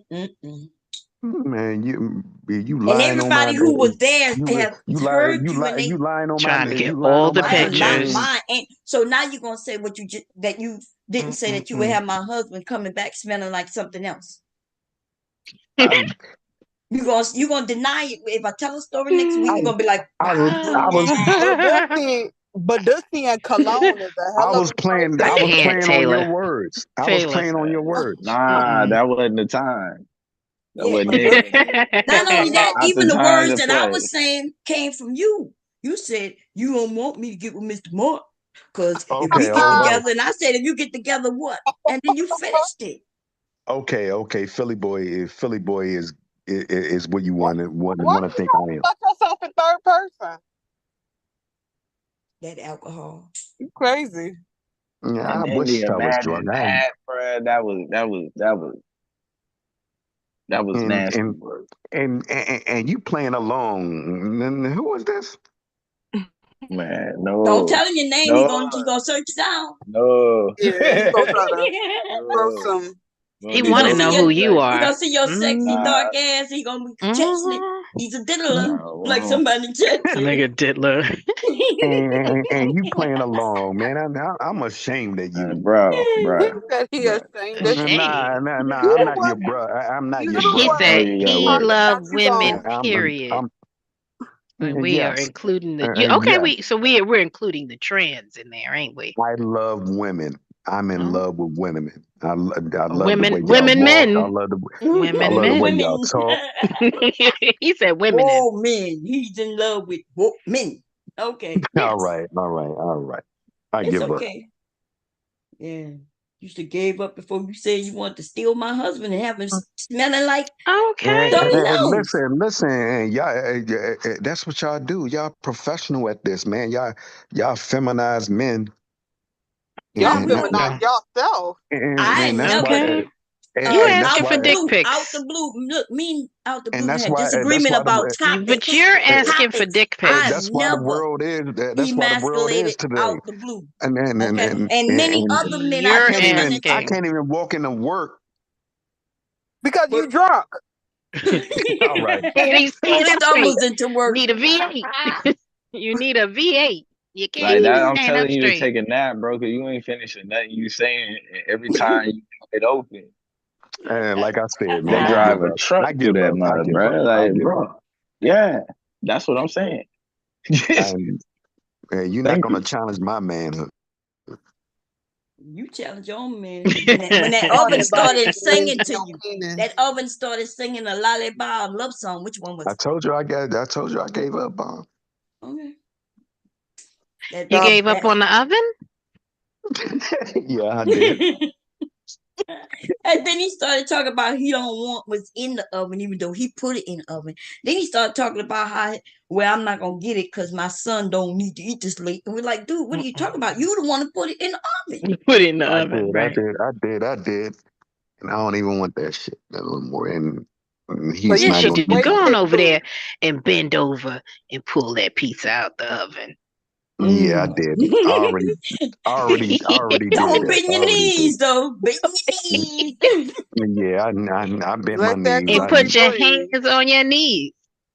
Man, you And lying on my everybody who was there you have you heard you, lying and they you lying on Trying my to get you lying all on the my I am not pictures. lying. And so now you're gonna say what you that you didn't say that you would have my husband coming back smelling like something else. You gonna deny it. If I tell a story next week, you're gonna be like, I was But Dusty and Cologne is a I hell of was a playing I I was can't, playing on your Taylor. words. I was Taylor. playing on your words. Nah, that wasn't the time. That yeah, wasn't but it. not only that, Not even the the time words to that I play. was saying came from you. You said you don't want me to get with Mr. Mark because if we get together, and I said if you get together, what? And then you finished it. Okay. Philly boy is what you want Why to you think I talking am. about yourself in third person? That alcohol. You crazy. Yeah, I And then wish the I was drunk. imagine that, bro. That was nasty, bro. And you playing along. And who was this? Man, Don't no. tell him your name. He gonna search it out. No. Yeah, he gonna try to throw No. some. He He want to gonna see know your- who you He are. gonna see your sexy Nah. dark ass. He gonna be chasing it. He's a diddler, like Nah, somebody chasing. Nigga diddler. and you playing along, man. I'm ashamed of you. Bro. He said he ashamed of you. Nah. You I'm the not your one. bro. I'm not You your the bro. He one said you got he work. loved you gonna- women, period. And we are Yes. including the okay. Yes. We're including the trans in there, ain't we? I love women. I'm in love with women. I love the Women, way y'all women, walk. men. I love the Women, way men. y'all talk. He said women. Oh men, he's in love with men. Okay. Yes. All right. I It's give up. okay. Yeah. You should have gave up before you said you wanted to steal my husband and have him smelling like Okay. something else. Listen, y'all. That's what y'all do. Y'all professional at this, man. Y'all feminize men. Y'all And feminize yourself. I and that's never. why. You And that's asking for why. dick pics. Out the blue, look, me out the And blue that's had why. That's disagreement why. about The, topics. But you're asking for Topics. dick pics. I've that's why the never world is. That's why the world is emasculated today. out the blue. And Okay. And many other men You're I've I never done it asking. to. can't even walk into work. Because you drunk. All right. He stumbles into work. Need a V8. You need a V8. You can't Like that, even I'm stand up telling you to straight. take a nap, bro, because you ain't finishing nothing you saying every time you get open. And like I said, They man, drive a I truck through give that up. mud, bro. Like, bro. Yeah, that's what I'm saying. And you're not Thank gonna you. challenge my manhood. You challenge your own man. When that oven started singing to you, that oven started singing a lullaby love song. Which one was I it? told you I gave up, Bob. Okay. You gave up on the oven? Yeah, I did. And then he started talking about he don't want what's in the oven, even though he put it in the oven. Then he started talking about how, well, I'm not gonna get it because my son don't need to eat this late. And we're like, dude, what are you talking about? You the one to put it in the oven. You put it in the oven, right? I did. And I don't even want that shit a little more. And Well, he's yes, not you gonna do. do Go that. on over there and bend over and pull that pizza out the oven. Yeah, I did. I already did Don't that. bend your knees, though. Bend your knees. Yeah, I bent my knees. And put your hands on your knees.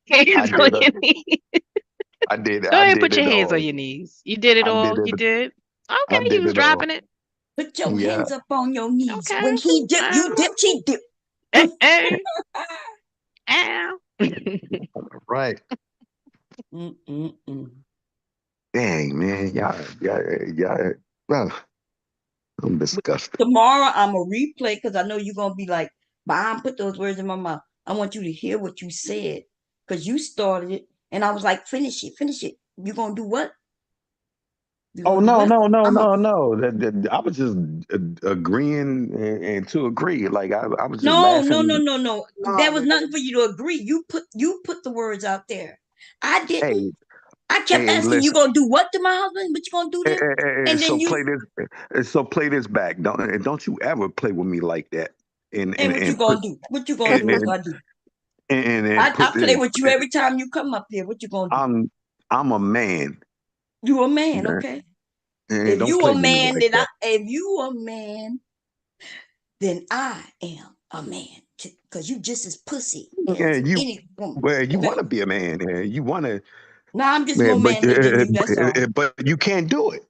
Hands on your knees. I did. Go I ahead and did put your it hands all. on your knees. You did it I all. did You it. did. I Okay, he did was it all. dropping it. Put your Yeah. hands up on your knees. Okay. When he dip, you dip, she dip. Hey. Ow. Right. Dang, man. Y'all. Well, I'm disgusted. Tomorrow I'm a replay because I know you're gonna be like, Bob, put those words in my mouth. I want you to hear what you said because you started it, and I was like, finish it. You gonna do what? Oh no. I was just agreeing and to agree. Like I was just No. laughing. There was nothing for you to agree. You put the words out there. I Hey, didn't. I kept Hey, asking, you listen. gonna do what to my husband? What you gonna do then? And So then you, play this. So play this back. Don't you ever play with me like that. and what you And put gonna do? What you gonna and do if and, I do? and I put play this. with you every time you come up here. What you gonna do? I'm a man. You a man, Yeah. okay? And don't play with me like that. If you a man, then I am a man. Cause you just as pussy Yeah, as you any woman. well, you Okay. want to be a man. You want to, No, I'm just more man, manly than you. That's all. but you can't do it.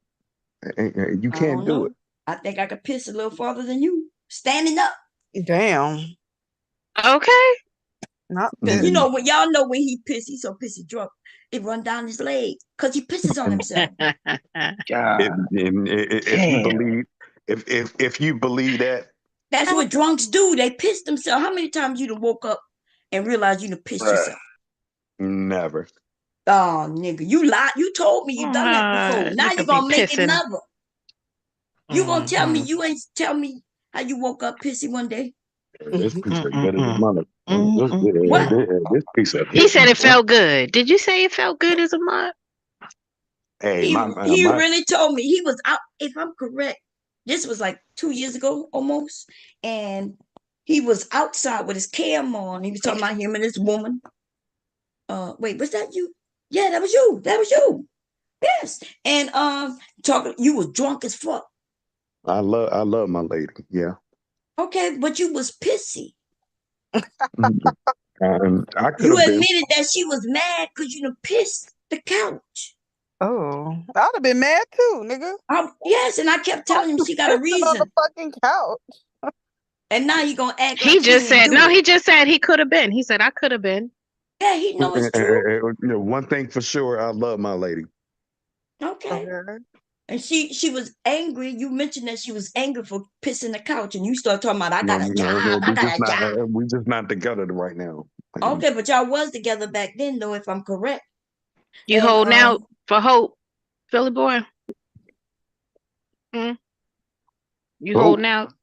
You I can't don't do know. it. I think I could piss a little farther than you. Standing up. Damn. Okay. Not Cause you this. know when y'all know when he piss, he's so pissy drunk. It run down his leg. Cause he pisses on himself. If, God if you damn. believe, if you believe that, That's what drunks do. They piss themselves. How many times you done woke up and realized you done pissed Bruh. yourself? never. Oh, nigga, you lied. You told me you done that before. Now you Nigga be gonna make it pissing. another. You gonna tell me Mhm. you ain't tell me how you woke up pissy one day? This piece of good as a mother. What? This piece of He said hitting, it boy. felt good. Did you say it felt good as a mud? Hey, He my really told me he was out. If I'm correct, this was like 2 years ago almost, and he was outside with his cam on. He was talking about him and this woman. Wait, was that you? Yeah, that was you. That was you. Yes. And talking, you was drunk as fuck. I love my lady. Yeah. Okay, but you was pissy. I could You have been. admitted that she was mad because you done pissed the couch. Oh, I'd have been mad too, nigga. Yes, and I kept telling him she got a Pissing on the reason. fucking couch. And now you gonna act He like he just didn't said do no. it. He just said he could have been. He said I could have been. Yeah, he know it's true. One thing for sure, I love my lady. Okay. And she was angry. You mentioned that she was angry for pissing the couch, and you start talking about I got a job. I got a job. We just not together right now. Okay, but y'all was together back then, though, if I'm correct. You And holding out for hope, Philly boy? You holding out?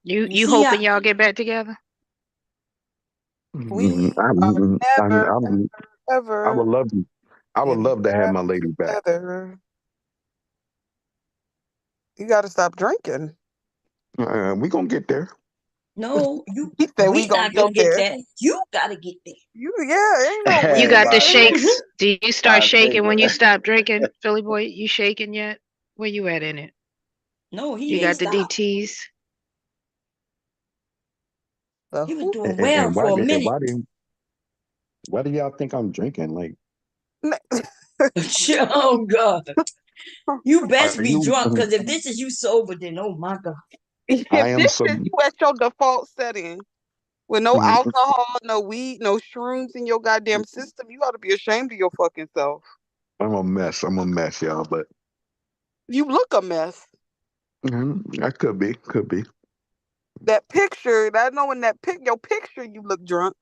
You see hoping y'all get back together? We I are never, ever would love you. I would love to have my lady back. together. You got to stop drinking. We gonna get there. No, you. He said We we gonna not gonna get get there. there. You gotta get there. Ain't no we. You got the My shakes. Do you start my shaking when you nigga. stop drinking, Philly boy? You shaking yet? Where you at in it? No, he You ain't got the stopped. DTs. He was doing And well why for a minute. why do y'all think I'm drinking? Like, Oh God. You best are be you? drunk, because if this is you sober, then oh my God. If I am this so. is you at your default setting with no alcohol, no weed, no shrooms in your goddamn system, you ought to be ashamed of your fucking self. I'm a mess. I'm a mess, y'all. But You look a mess. I could be. Could be. That picture, I know in your picture you look drunk.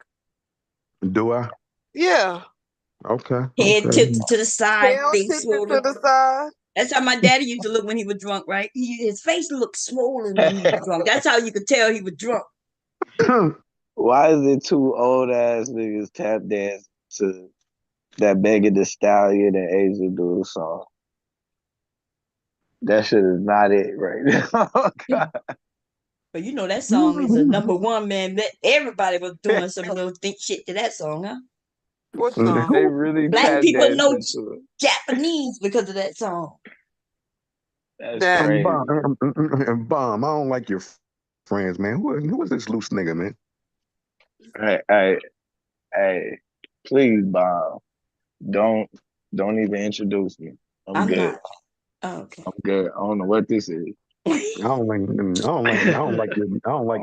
Do I? Yeah. Okay. Head Okay. tilted to the side, Tail face tipping swollen. to the side. That's how my daddy used to look when he was drunk, right? His face looked swollen when he was drunk. That's how you could tell he was drunk. Why is it two old ass niggas tap dance to that Megan Thee Stallion and Asia Doodle song? That shit is not it right now. Oh, God. But you know that song is a #1, man. That everybody was doing some little think shit to that song, huh? What song? They really Black tap people know dancing to it. Japanese because of that song. That's That crazy. Bomb. I don't like your friends, man. Who is this loose nigga, man? Hey, please, Bob. Don't even introduce me. I'm good. Not. Oh, okay. I'm good. I don't know what this is. I don't like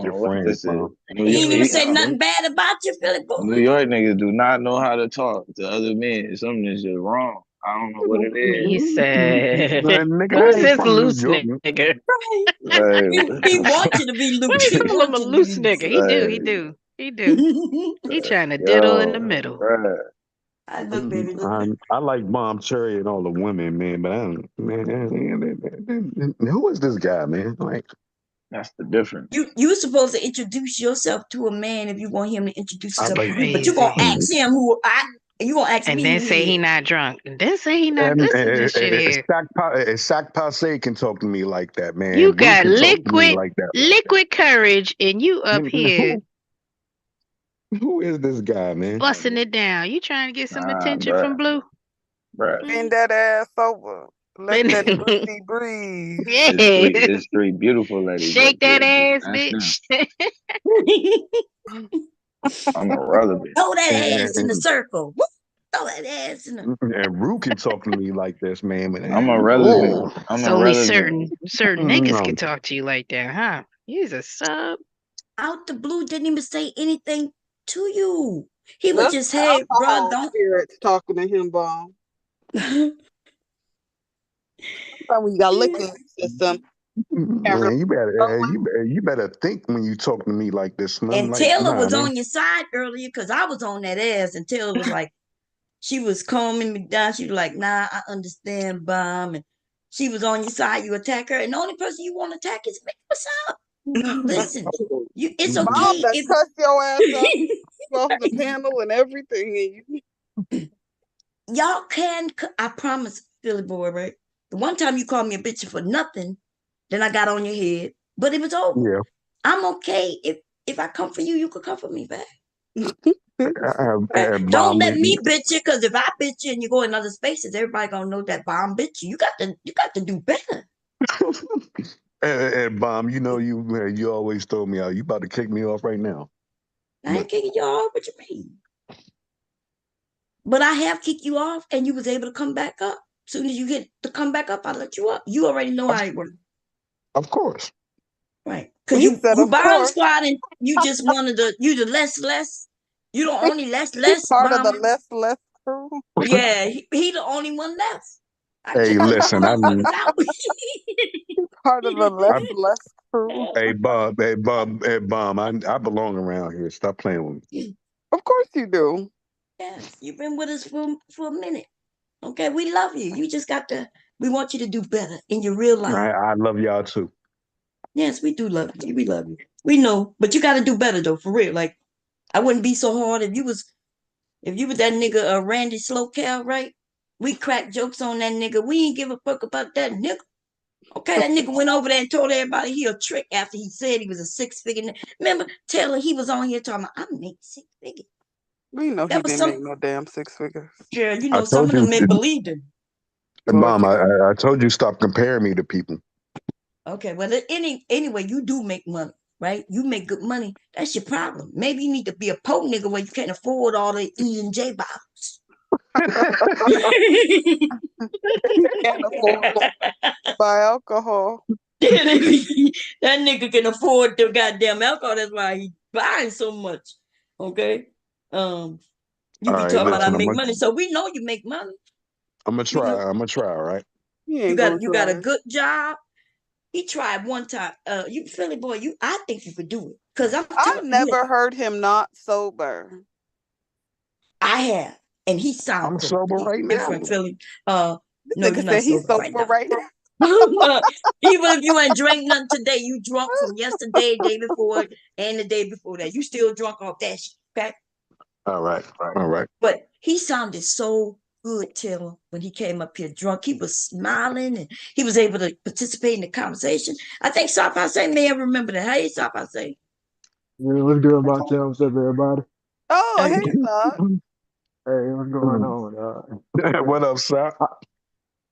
your What friends, this is. bro. He ain't even say nothing bad about you, Philip boy. New York niggas do not know how to talk to other men. Something is just wrong. I don't know what it is. He said, Nigga, I "Who's ain't this from New loose York. nigga?" He wants you to be Why loose. you He call him a wants you to be loose loose. nigga? He do. He trying to diddle in the middle. I look, baby, look. I like Bomb Cherry and all the women, man, but I don't, man, who is this guy, man? Like, that's the difference. You supposed to introduce yourself to a man if you want him to introduce I himself like, to you, but you gonna ask him who I. You gonna ask And me then who say he he is. not drunk. And then say he not. Listen to this shit here. Sac Passe can talk to me like that, man. You Rue got can talk to me liquid, like that. liquid courage, and you up here Who is this guy, man? busting it down. You trying to get some Nah, attention from Blue? bruh. Bend that ass over. Let that Mm. pussy breathe. Yeah. It's three beautiful ladies Shake up that there. ass, Just bitch. I'm irrelevant. Throw that ass in the And, circle. Woo! Throw that ass in the. and Rue can talk to me like this, man. I'm Rue, irrelevant. Ooh, I'm it's only irrelevant. certain niggas no. can talk to you like that, huh? He's a sub. Out the blue, didn't even say anything to you. He was That's just, the hey, bro, alcohol don't. spirits talking to him, Bomb. When you got liquor in the system, can't Man, you better think when you talk to me like this, man. I'm And like, Taylor nah, was man. on your side earlier because I was on that ass, and Taylor was like, she was calming me down. She was like, nah, I understand, Bomb. And she was on your side. You attack her, and the only person you want to attack is me. What's up? Listen, it's Bomb okay that if cuss your ass up off the panel and everything. And y'all can. I promise, Philly boy, right? The one time you called me a bitch for nothing, then I got on your head, but it was over. Yeah. I'm okay if I come for you, you could come for me back. Bomb, Don't let me bitch you, because if I bitch you and you go in other spaces, everybody gonna know that Bomb bitch you. You got to do better. and Bomb, you know you always throw me out. You about to kick me off right now. I ain't kicking you off. What you mean? But I have kicked you off, and you was able to come back up. Soon as you get to come back up, I let you up. You already know how it works. Of course. Right. Because he you said, of bomb course, squad and you just wanted you the less. You the only he's less part of the bomb. less crew. Yeah, he the only one left. I Hey, kicked the listen, motherfuckers out. Part of the I, less crew. hey, Bomb, I belong around here. Stop playing with me. Of course you do. Yes, you've been with us for a minute. Okay, we love you. You just got to. We want you to do better in your real life. I love y'all too. Yes, we do love you. We love you. We know, but you got to do better though, for real. Like I wouldn't be so hard if you was that nigga Randy Slowcal, right? We crack jokes on that nigga. We ain't give a fuck about that nigga. Okay, that nigga went over there and told everybody he a trick after he said he was a six-figure. Remember, Taylor, he was on here talking about, I make 6 figures. We know he That was didn't make no damn 6 figures. Yeah, you I know, some told of you, them men believed him. Bomb. I told you stop comparing me to people. Okay, well, anyway, you do make money, right? You make good money. That's your problem. Maybe you need to be a po nigga where you can't afford all the E&J bottles. He can't afford to buy alcohol. That nigga can afford the goddamn alcohol. That's why he buying so much. Okay. You All be right, talking about I listen, make money. So we know you make money. I'm gonna You try. know, I'm gonna try. All right. He you ain't gonna got a try. good job. He tried one time. You Philly boy, I think you could do it. Cause I'm I telling you, never heard him not sober. I have. And he sound I'm sober completely right now. different, Philly. This No, you're nigga not said he's sober right sober now. right now. Even if you ain't drank nothing today, you drunk from yesterday, day before, and the day before that. You still drunk off that shit, okay? All right. All right. But he sounded so good, Taylor, when he came up here drunk. He was smiling and he was able to participate in the conversation. I think Sapa say may have remember that. Hey, Sapa say. Yeah, what's good about you? What's up, everybody? Oh, Hey, hey, Doc. Hey, what's going on? What up, sir?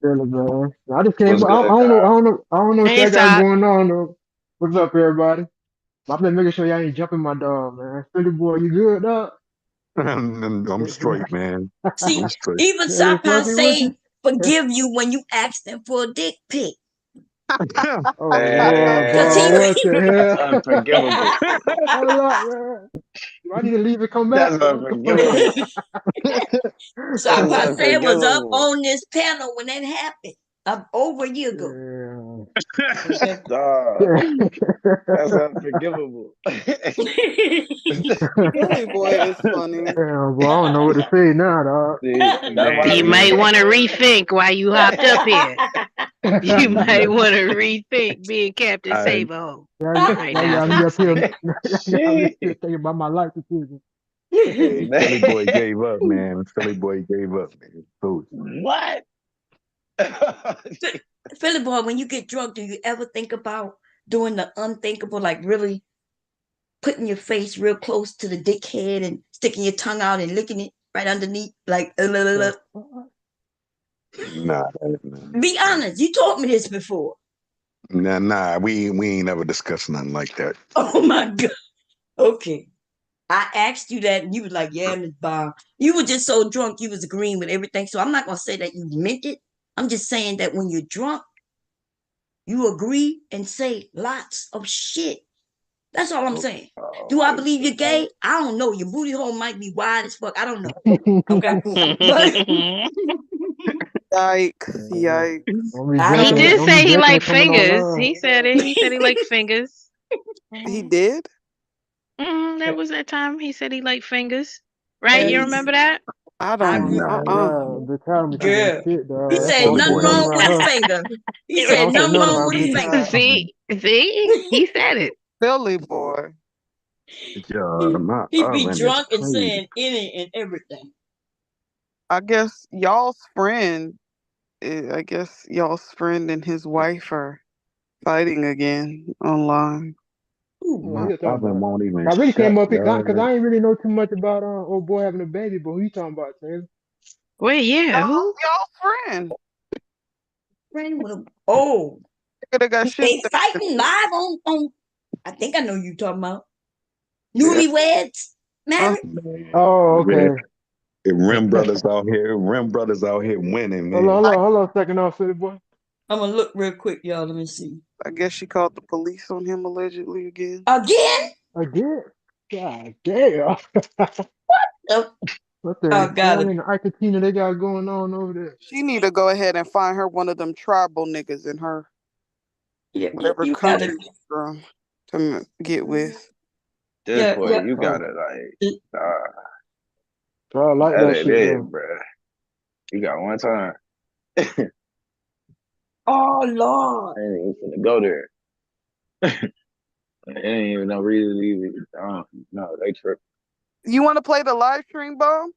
Really, man. I just came. What's good, Doc? I don't know what Hey, y'all got Sock. going on though. What's up, everybody? I've been making sure y'all ain't jumping my dog, man. Philly boy, you good, dog? I'm straight, man. see, I'm straight. even Yeah, they Sapa fucking with say you. forgive you when you ask them for a dick pic. Oh, Cause boy, he what That's the hell? unforgivable. Hold up, man. Do I need to leave and come back? That's What's going on? unforgivable. That's Sapa say was up unforgivable. on this panel when that happened. Over a year ago. Okay. Dog, that's unforgivable. Philly boy is funny. Damn, boy, I don't know what to say now, dog. See, that's why You we might can't. want to rethink why you hopped up here. You might want to rethink being Captain I, Sabo Y'all right y'all now. got me up here. Y'all got me up Shit. here thinking about my life decisions. Hey, Philly boy gave up, man. Philly boy gave up, man. So, What? Philly boy, when you get drunk, do you ever think about doing the unthinkable, like really putting your face real close to the dickhead and sticking your tongue out and licking it right underneath, like, nah, nah, Be honest, you told me this before. nah. We ain't never discussed nothing like that. Oh my God. Okay. I asked you that and you was like, yeah, Miss Bob. You were just so drunk, you was agreeing with everything. So I'm not gonna say that you meant it. I'm just saying that when you're drunk, you agree and say lots of shit. That's all I'm saying. Do I believe you're gay? I don't know. Your booty hole might be wide as fuck. I don't know. Okay. But Yikes! Yikes! I He don't did know. say he liked fingers. He said it. He said he liked fingers. He did. That was that time he said he liked fingers. Right? You He remember that? I I don't. agree. Nah, The child me to that Girl. shit, He dog. That's said why I don't Philly say nothing boy nothing wrong ain't. with around his her. finger. He I said don't say nothing nothing wrong around with his big finger. child. See, he said it. Philly boy. Yeah, my He be oven is drunk and crazy. saying any and everything. I guess y'all's friend. I guess y'all's friend and his wife are fighting again online. Ooh, What My you talking oven about? won't even I really shut, came up here dog. because I ain't really know too much about old boy having a baby, but who you talking about, Taylor? Wait, yeah, Y'all, who? y'all friend. friend with a oh, They got shit. they fighting live on. I think I know you talking about Yeah. newlyweds married. Man, Oh, Rim, okay. Rim brothers out here. Rim brothers out here winning, man. Hold on a second, City boy. I'm gonna look real quick, y'all. Let me see. I guess she called the police on him allegedly again. Again? Again? God damn. Oh, What the I got hell it. in Argentina they got going on over there? She need to go ahead and find her one of them tribal niggas in her Yeah, whatever you got country it. she's from to get with. This Yeah, boy, yeah. you Oh, gotta like, so I like that that ain't shit it, though. bruh. You got one time. Oh Lord. I ain't even finna go there. It ain't even no reason to even. No, they trip. You want to play the live stream, Bomb?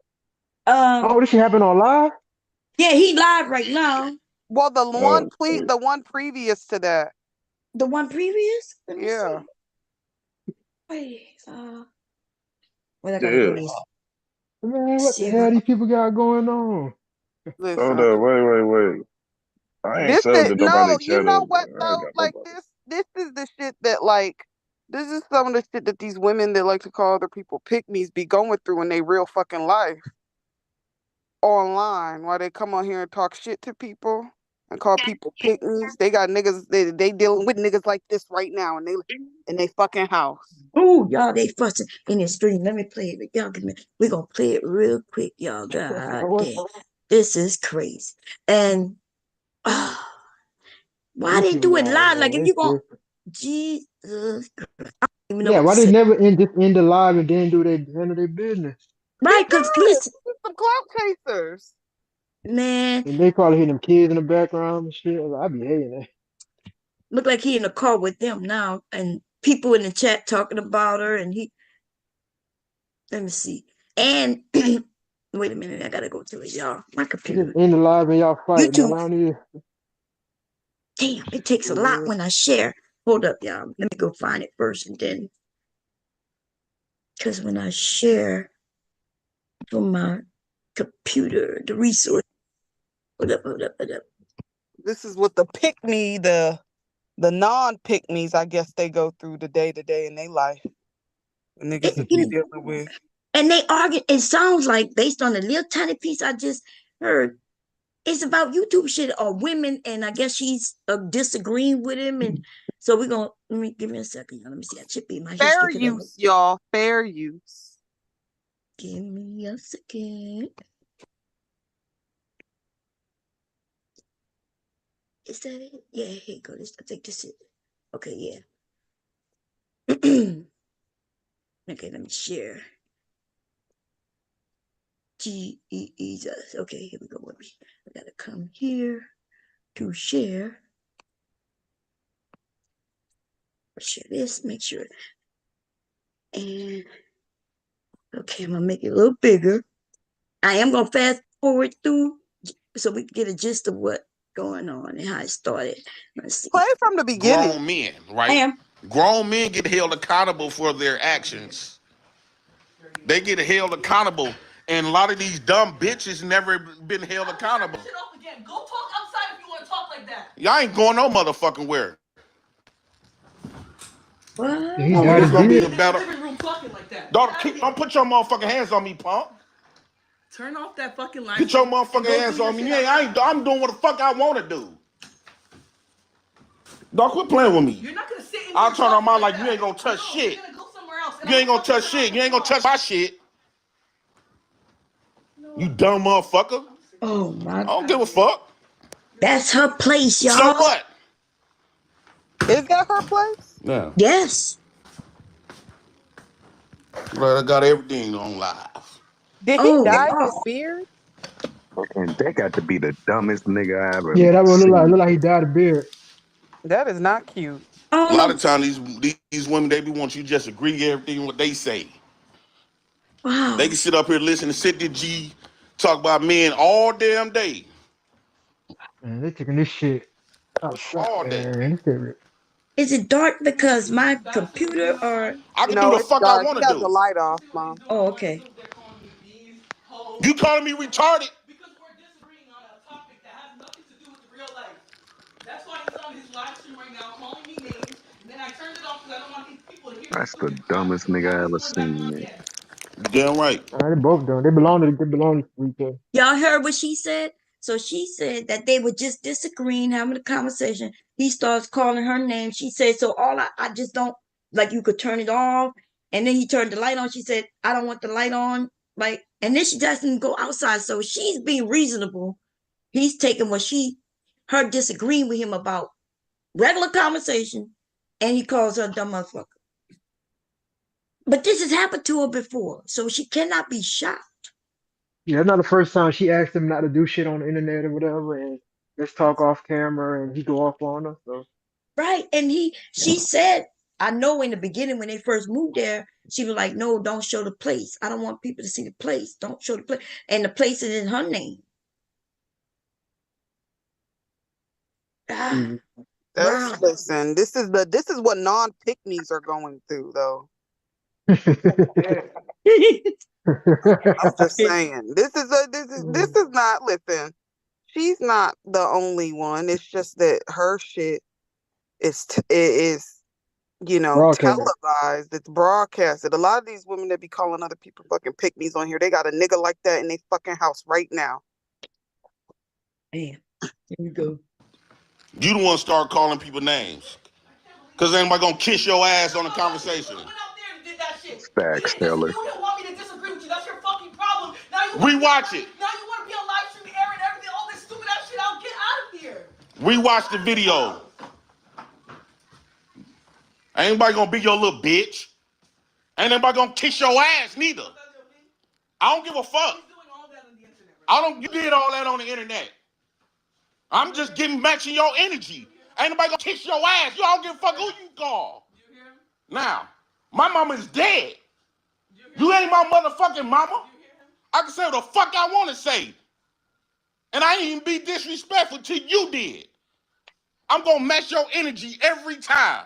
Oh, this shit happen on live? Yeah, he live right now. Well, the Oh, one previous to that. The one previous. Let me Yeah. see. Wait, where I gotta yeah. go this. Man, what the Share. hell these people got going on? Hold Listen. up, wait. I ain't This subbed is to no, nobody you channel, know bro. what I ain't though? got Like nobody. this is the shit that like this is some of the shit that these women that like to call other people pick me's be going through in their real fucking life online. While they come on here and talk shit to people and call people pick me's. They got niggas they dealing with niggas like this right now and they in they fucking house. Oh, y'all, they fussing in the stream. Let me play it. Y'all give me. We gonna play it real quick, y'all. God damn, this is crazy. And why These they people do it got live? Like man, if they you gonna tripping. Jesus, Christ, I don't even know Yeah, what to why they say. never end the live and then do they handle their business? Right? Cause listen, Some clout chasers. man, And they probably hear them kids in the background and shit. I be hating that. look like he in the car with them now, and people in the chat talking about her, and he. Let me see. And wait a minute, I gotta go to it, y'all. My They just computer. end the live and y'all fight, man. YouTube. Y'all need Damn, it takes a lot to when I share. Hold up, y'all. Let me go find it first, and then because when I share from my computer, the resource. Hold up. This is what the pick me, the non pick me's, I guess they go through the day to day in their life. The niggas that they dealing with. And they argue. It sounds like based on the little tiny piece I just heard, it's about YouTube shit or women, and I guess she's disagreeing with him, and so we're gonna let me give me a second, y'all. Let me see. I should be in my Fair history. use, y'all. Fair use. Give me a second. Is that it? Yeah, here you go. I think this is it. Okay, yeah. Okay, let me share. Jesus. Okay, here we go. I gotta come here to share. Share this, make sure. And Okay, I'm gonna make it a little bigger. I am gonna fast forward through so we can get a gist of what going on and how it started. Let's see. Play from the beginning. Grown men, right? Grown men get held accountable for their actions. They get held accountable, and a lot of these dumb bitches never been held accountable. Go talk outside if you want to talk like that. Y'all ain't going no motherfucking where. What? It's gonna be a battle. Like Don't put your motherfucking hands on me, punk. Turn off that fucking line. Get your motherfucking hands on me. I'm doing what the fuck I want to do. Dog, quit playing with me. You're not gonna sit in I'll turn on my like you ain't gonna touch shit. You're gonna go somewhere else. You ain't gonna touch shit. You ain't gonna touch my shit. You dumb motherfucker. Oh my I don't give a fuck. That's her place, y'all. So what? Is that her place? Yeah. Yes. Well, I got everything on live. Did he dye his beard? And that got to be the dumbest nigga I ever Yeah, that one seen. look like he dyed a beard. That is not cute. A lot of times these women, they be want you just agree to everything what they say. Wow. They can sit up here listen to Sit the G talk about men all damn day. Man, they taking this shit outside. All day. Man. Is it dark because my computer or I can do the fuck I want to do. the light off, Mom. Oh, okay. You calling me retarded? Because we're disagreeing on a topic that has nothing to do with the real life. That's why he's on his live stream right now calling me names. And then I turned it off because I don't want these people to hear. That's the dumbest nigga I ever seen, man. Damn right. They both done. They belong to each other. Y'all heard what she said? So she said that they were just disagreeing, having a conversation. He starts calling her name. She said, so I just don't, like, you could turn it off. And then he turned the light on. She said, I don't want the light on. Like, and then she doesn't go outside. So she's being reasonable. He's taking her disagreeing with him about regular conversation. And he calls her a dumb motherfucker. But this has happened to her before. So she cannot be shocked. Yeah, it's not the first time she asked him not to do shit on the internet or whatever, and let's talk off camera, and he go off on her. So right, and she said, I know in the beginning when they first moved there, she was like, "No, don't show the place. I don't want people to see the place. Don't show the place." And the place is in her name. Listen, this is what non-pick-me's are going through, though. I'm just saying, this is not. Listen, she's not the only one. It's just that her shit is televised. It's broadcasted. A lot of these women that be calling other people fucking pick-me's on here, they got a nigga like that in their fucking house right now. Damn, here you go. You don't want to start calling people names. Because anybody going to kiss your ass on the conversation. Facts, Taylor. You don't want me to disagree with you. That's your fucking problem. Now you Rewatch it. Now you want to be on live stream, airing everything, all this stupid ass shit. I'll get out of here. Rewatch the video. Ain't nobody going to be your little bitch. Ain't nobody going to kiss your ass neither. I don't give a fuck. You did all that on the internet. I'm just matching your energy. Ain't nobody gonna kiss your ass. You don't give a fuck who you call. Now, my mama is dead. You ain't my motherfucking mama. I can say what the fuck I want to say. And I ain't even be disrespectful till you did. I'm gonna match your energy every time.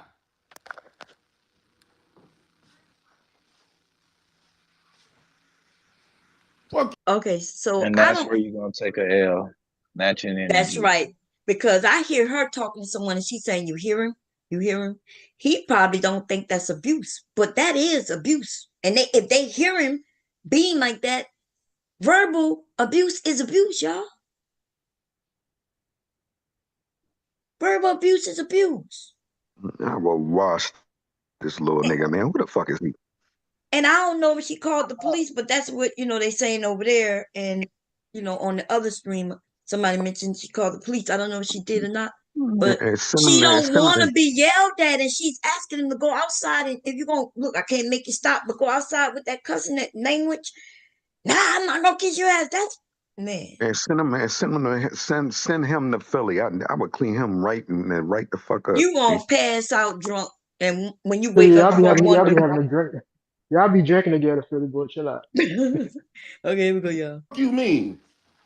Okay, so and that's where you're gonna take a L. Matching energy. That's right. Because I hear her talking to someone and she's saying, you hear him? You hear him? He probably don't think that's abuse, but that is abuse. And if they hear him being like that, verbal abuse is abuse, y'all. Verbal abuse is abuse. I will wash this little nigga, man. Who the fuck is he? And I don't know if she called the police, but that's what, they saying over there. And, on the other stream, somebody mentioned she called the police. I don't know if she did or not, but she don't want to be yelled at, and she's asking him to go outside. And if you're going to look, I can't make you stop, but go outside with that cussing, that language. Nah, I'm not going to kiss your ass. That's, man. And send him to Philly. I would clean him right the fuck up. You going to pass out drunk, and when you wake up, I'll be having a drink. Y'all be drinking together, Philly boy. Chill out. Okay, here we go, y'all. What you mean?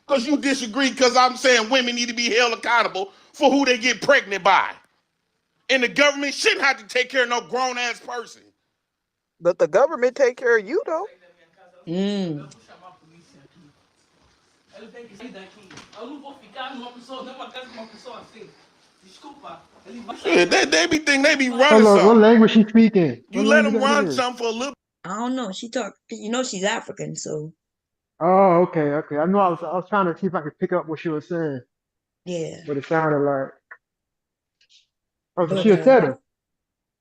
Because you disagree because I'm saying women need to be held accountable for who they get pregnant by. And the government shouldn't have to take care of no grown-ass person. But the government take care of you, though. Mm. Eu tenho que sair daqui. Eu não vou ficar numa pessoa, numa casa com uma pessoa assim. Desculpa. Ele vai sair. Shit, they be thinking they be running Hold on, what something. language she speaking? You What let language them that run is? something for a little. I don't know. She talked. You know she's African, so Oh, okay. I know I was trying to see if I could pick up what she was saying, yeah. but it sounded like oh, so But she a setter.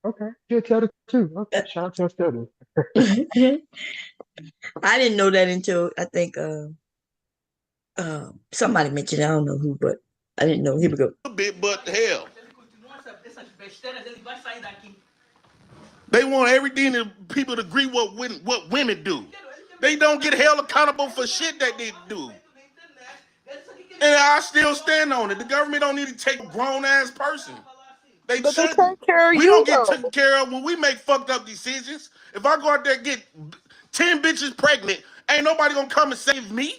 Okay, she a setter too. Okay, shout out to her setter. I didn't know that until I think somebody mentioned it. I don't know who, but I didn't know. Here we go. A bit, but hell, Ele continua essas besteiras, ele vai sair daqui. they want everything to people to agree what women do. They don't get held accountable for shit that they do. And I still stand on it. The government don't need to take a grown ass person. They But they shouldn't. take care of We you, don't get though. taken care of when we make fucked up decisions. If I go out there and get 10 bitches pregnant, ain't nobody gonna come and save me.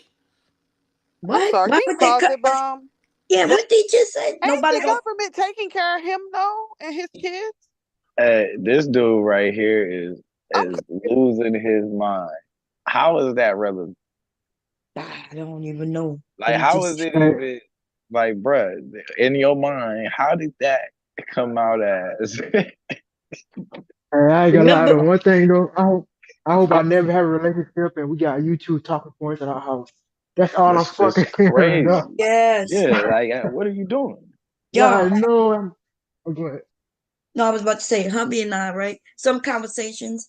I'm What? sorry. Why He would they called cut? it bomb. Yeah, Ain't what they just say? Nobody the gonna. government taking care of him, though, and his kids? This dude right here is I'm losing his mind. How is that relevant? I don't even know. Like, He how just. is it even like, bruh, in your mind, how did that come out as? Hey, I ain't gonna lie. Remember? The one thing though, I hope I never have a relationship and we got YouTube talking points in our house. That's all I'm That's just fucking hearing. crazy. No. Yes. Yeah, like, what are you doing? Y'all. Like, no, go ahead. No, I was about to say, hubby and I, right? Some conversations,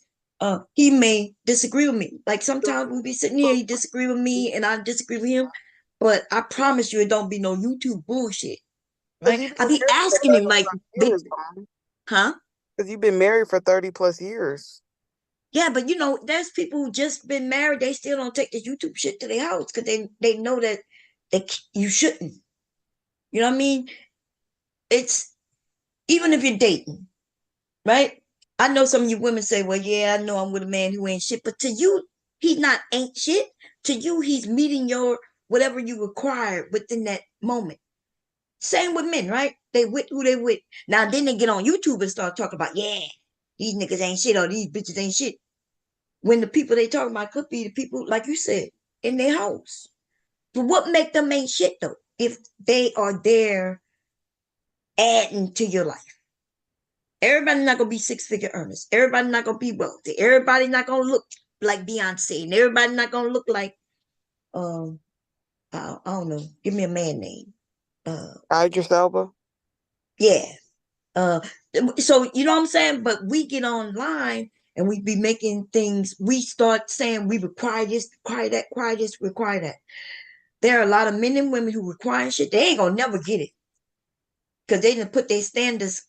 he may disagree with me. Like sometimes we'll be sitting here, he disagree with me, and I disagree with him. But I promise you, it don't be no YouTube bullshit, right? Because you've I been be married for asking him 30 like, plus they, years, huh? Because you've been married for 30 plus years. Yeah, but you know, there's people who just been married. They still don't take this YouTube shit to their house because they know that you shouldn't. You know what I mean? It's even if you're dating, right? I know some of you women say, well, yeah, I know I'm with a man who ain't shit, but to you, he's not ain't shit. To you, he's meeting your whatever you require within that moment. Same with men, right? They with who they with. Now then they get on YouTube and start talking about, yeah, these niggas ain't shit or these bitches ain't shit. When the people they talking about could be the people, like you said, in their house. But what make them ain't shit though? If they are there adding to your life. Everybody's not gonna be six-figure earners. Everybody's not gonna be wealthy. Everybody's not gonna look like Beyonce, and everybody's not gonna look like um I don't know. Give me a man name. Idris Elba. Yeah. Uh, so you know what I'm saying? But we get online and we be making things. We start saying we require this, require that, require this, require that. There are a lot of men and women who require shit. They ain't gonna never get it because they didn't put their standards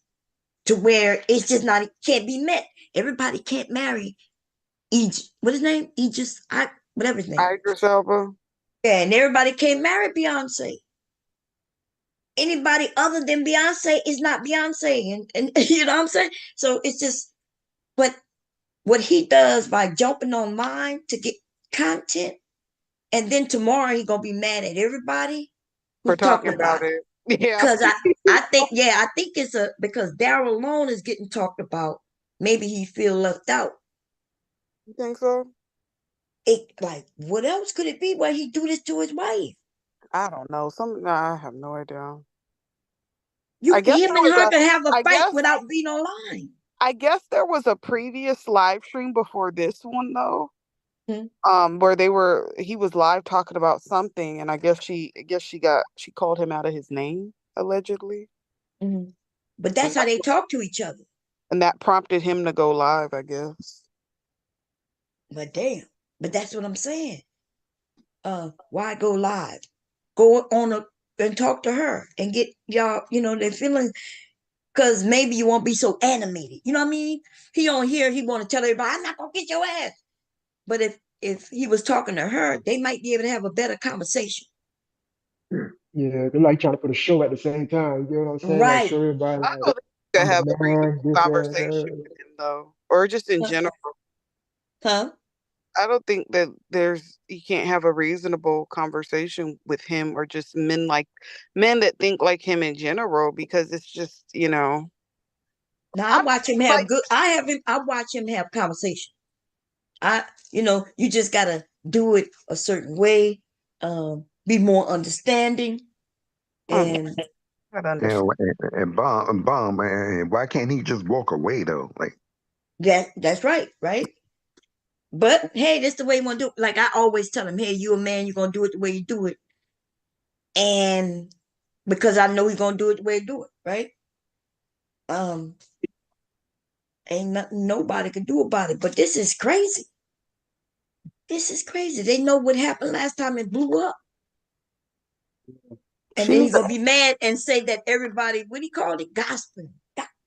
to where it's just not can't be met. Everybody can't marry what his name? Whatever his name. Idris Elba. Yeah, and everybody can't marry Beyonce. Anybody other than Beyonce is not Beyonce. And you know what I'm saying? So it's just, but what he does by jumping online to get content, and then tomorrow he gonna be mad at everybody For who's talking talking about about it. it. Yeah. Because I think it's because Darrel alone is getting talked about. Maybe he feel left out. You think so? It like what else could it be why he do this to his wife? I don't know. I have no idea. You I guess him there and was her can have a I fight guess without being online. I guess there was a previous live stream before this one though. Where he was live talking about something, and I guess she called him out of his name, allegedly. Mm-hmm. But that's how they talk to each other. And that prompted him to go live, I guess. But damn, but that's what I'm saying. Why go live? Go on and talk to her and get y'all, their feelings. Cause maybe you won't be so animated. You know what I mean? He on here, he want to tell everybody, I'm not gonna get your ass. But if he was talking to her, they might be able to have a better conversation. Yeah, they're like trying to put a show at the same time. You know what I'm saying? Like Right. show everybody I like know they could I'm the have a real man, this, that, conversation that. with him though, or just in general. Huh? I don't think that you can't have a reasonable conversation with him or just men that think like him in general because it's just, Now I I watch him have good. I watch him have conversation. You just gotta do it a certain way. Be more understanding, and gotta understand. And bomb, man. Why can't he just walk away though? Like that's right, right. But hey, that's the way you want to do it. Like I always tell him, hey, you a man, you're gonna do it the way you do it, and because I know he's gonna do it the way you do it, right? Um, ain't nothing nobody can do about it. But this is crazy. This is crazy. They know what happened last time it blew up. And then he's gonna be mad and say that everybody, what do you call it? Gossiping.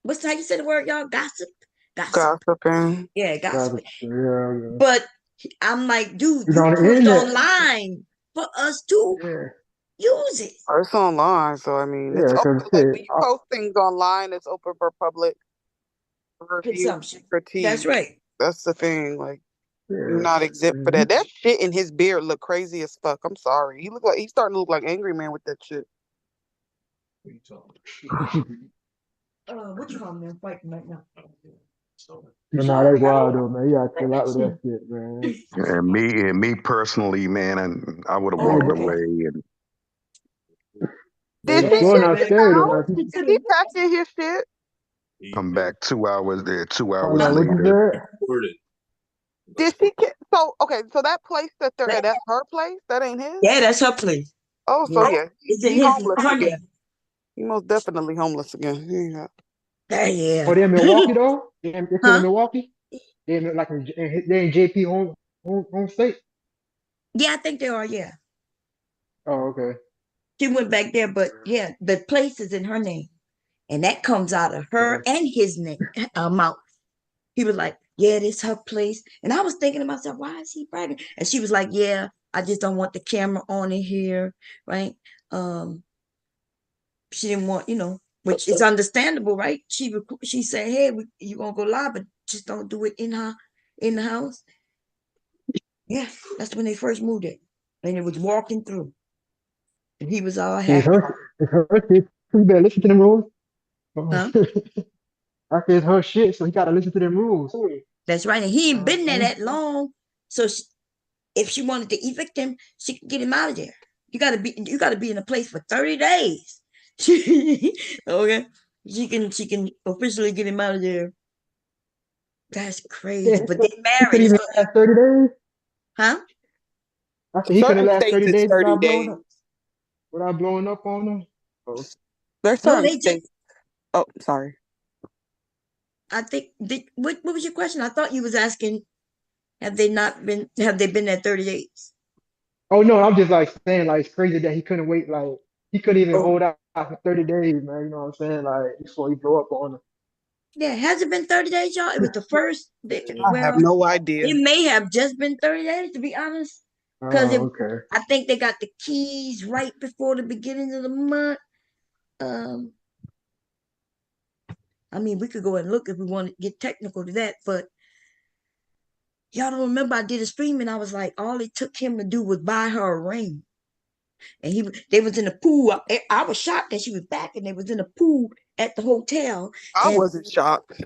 What's how you say the word, y'all? Gossip. Gossiping. Yeah, gossiping. Yeah. But I'm like, dude, It's you on the put it internet. online for us to use it. It's online, so I mean, it's Yeah, open. because Like when you post things online, it's open for public review, Consumption. critique. That's right. That's the thing. Like you're yeah. not exempt for that. That shit in his beard look crazy as fuck. I'm sorry. He's starting to look like Angry Man with that shit. What you call them fighting right now? But nah, that's wild though, man. You gotta chill out with that shit, man. and me personally, man, and I would have Oh, walked okay. away and Did It's he going get out his scary though, house? man. Did he pack in his shit? come back 2 hours there, 2 hours Hold on, what you later. said? Did she get so that place that they're at, that's her place? That ain't his? Yeah, that's her place. Oh, so yeah. It's in He his homeless her again. name. He most definitely homeless again. Yeah. Yeah. Oh, they in Milwaukee though? They're still in Huh? Milwaukee? They in like they in JP home state? Yeah, I think they are, yeah. Oh, okay. She went back there, but yeah, the place is in her name. And that comes out of her and his name mouth. He was like, yeah, this her place. And I was thinking to myself, why is he bragging? And she was like, yeah, I just don't want the camera on in here, right? She didn't want, which is understandable, right? She said, hey, you gonna go live, but just don't do it in the house. Yeah, that's when they first moved it. And it was walking through. And he was all It's happy. her shit. You better listen to them rules. Huh? I said it's her shit, so he gotta listen to them rules. That's right. And he ain't been there that long. So if she wanted to evict him, she could get him out of there. You gotta be in a place for 30 days. Okay. She can officially get him out of there. That's crazy. But they He married. couldn't even last 30 days. Huh? I said he couldn't Certain last states 30 it's days 30 days. without blowing up on them. Oh. There's No, certain they just states. Oh, sorry. I think what was your question? I thought you was asking, have they been there 30 days? Oh no, I'm just like saying like it's crazy that he couldn't wait he couldn't even Oh, hold out for 30 days, man. You know what I'm saying? Like before he blow up on him. yeah. Has it been 30 days, y'all? It was the first. I have no idea. It may have just been 30 days, to be honest. Because Oh, okay. I think they got the keys right before the beginning of the month. I mean, we could go and look if we want to get technical to that, but y'all don't remember I did a stream and I was like, all it took him to do was buy her a ring. And they was in the pool. I was shocked that she was back and they was in the pool at the hotel. I wasn't shocked.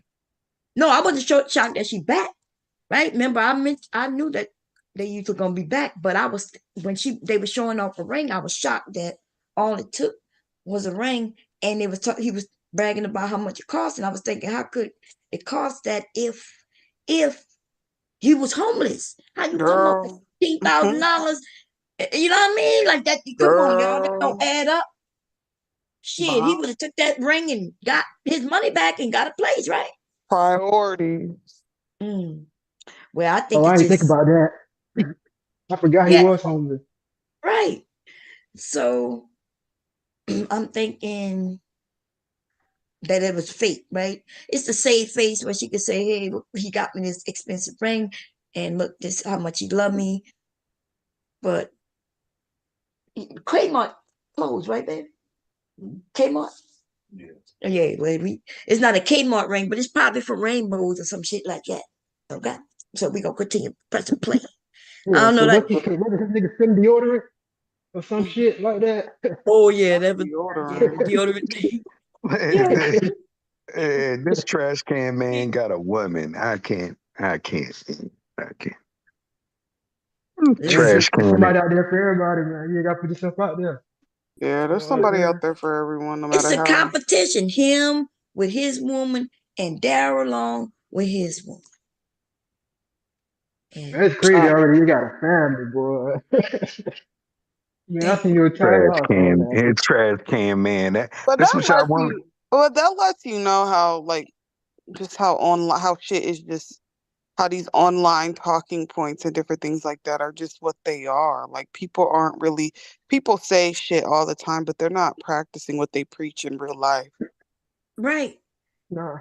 No, I wasn't shocked that she back. Right? Remember, I knew that they used to gonna be back, but I was when they were showing off a ring, I was shocked that all it took was a ring, and he was bragging about how much it cost, and I was thinking, how could it cost that if he was homeless? How you come up with Girl. $15,000? You know what I mean? Like that. Come on, y'all. That don't Girl. add up. Shit, he would have took that ring and got his money back and got a place, right? Priorities. Well, I think Oh, I it's didn't think just about that. I forgot he yeah, was homeless. right. So I'm thinking that it was fake, right? It's the save face where she could say, hey, he got me this expensive ring, and look, this how much he loved me. But Kmart closed, right, baby? Kmart? Yeah, baby. It's not a Kmart ring, but it's probably for rainbows or some shit like that. Okay. So we gonna continue pressing play. Yeah, I don't know so that. what this nigga spend deodorant or some shit like that? Oh yeah, that was Deodorant. deodorant thing. This trash can man got a woman. I can't. Trash There's can. somebody out there for everybody, man. You gotta put yourself out there. Yeah, there's You know, out somebody out there. there for everyone, no It's matter a how. competition. Him with his woman and Darrel along with his woman. And That's crazy already. You got a family, boy. Man, I seen your title. I was saying that. Trash can man. But That's that what y'all lets want. you. But that lets you know how just how online how shit is just how these online talking points and different things like that are just what they are. Like people say shit all the time, but they're not practicing what they preach in real life. right. Nah.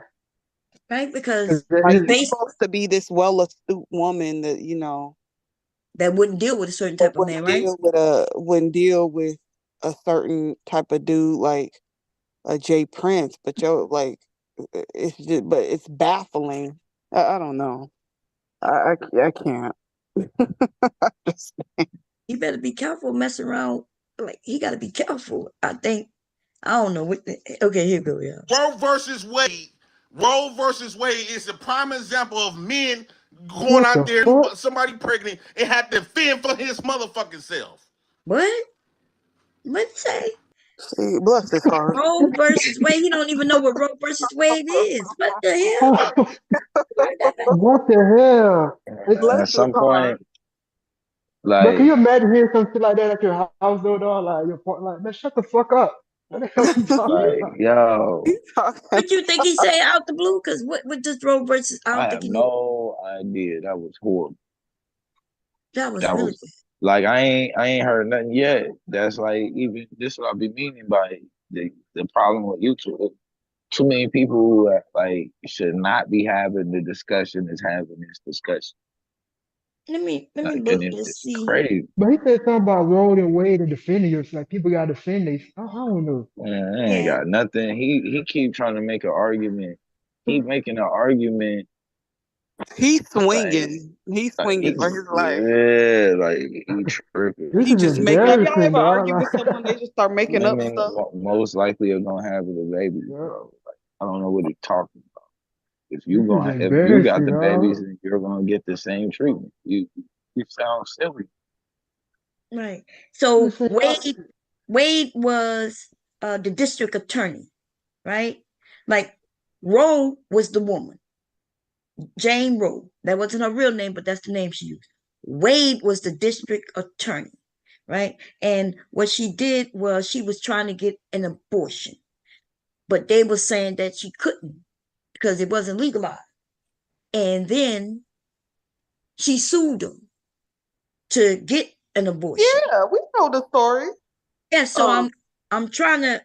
Right, because Like you're supposed to be this well-astute woman that that wouldn't deal with a certain type of man, right? wouldn't deal with a certain type of dude like a Jay Prince, but it's baffling. I don't know. I can't. You better be careful messing around. Like he got to be careful. I think. I don't know what. Okay, here we go. Yeah. Roe versus Wade. Roe versus Wade is a prime example of men going What out the there, fuck? somebody pregnant, and had to fend for his motherfucking self. What? What'd you say? See, bless his heart. Roe versus Wade. He don't even know what Roe versus Wade is. What the hell? What the hell? At some point, But can like you imagine hearing some shit like that at your house, though, dog? Like your partner, like, man, shut the fuck up. What the hell you talking like about? yo, What you think he say out the blue? Because what does Roe versus? I I don't have think he knew. no idea. That was horrible. That was That really was like I ain't heard nothing yet. That's like even this what I be meaning by the problem with YouTube. Too many people who like should not be having the discussion is having this discussion. Let me Like, look and and it's see. crazy. But he said something about Roe and Wade and defending yourself. Like people gotta defend themselves. I don't know. Man, I ain't got nothing. He keep trying to make an argument. Keep making an argument. He's Like, swinging. He's swinging for his life. yeah, like he tripping. This He is just make. Have y'all embarrassing, ever dog. argued with someone? They just start making up Women stuff. most likely are gonna have the babies, bro. Like, I don't know what he's talking about. This is If you got embarrassing, the babies, dog. then you're gonna get the same treatment. You sound silly. Right. So This shit- Wade was the district attorney, right? Like Roe was the woman, Jane Roe. That wasn't her real name, but that's the name she used. Wade was the district attorney, right? And what she did was she was trying to get an abortion, but they were saying that she couldn't because it wasn't legalized. And then she sued them to get an abortion. Yeah, we know the story. Yeah, so I'm trying to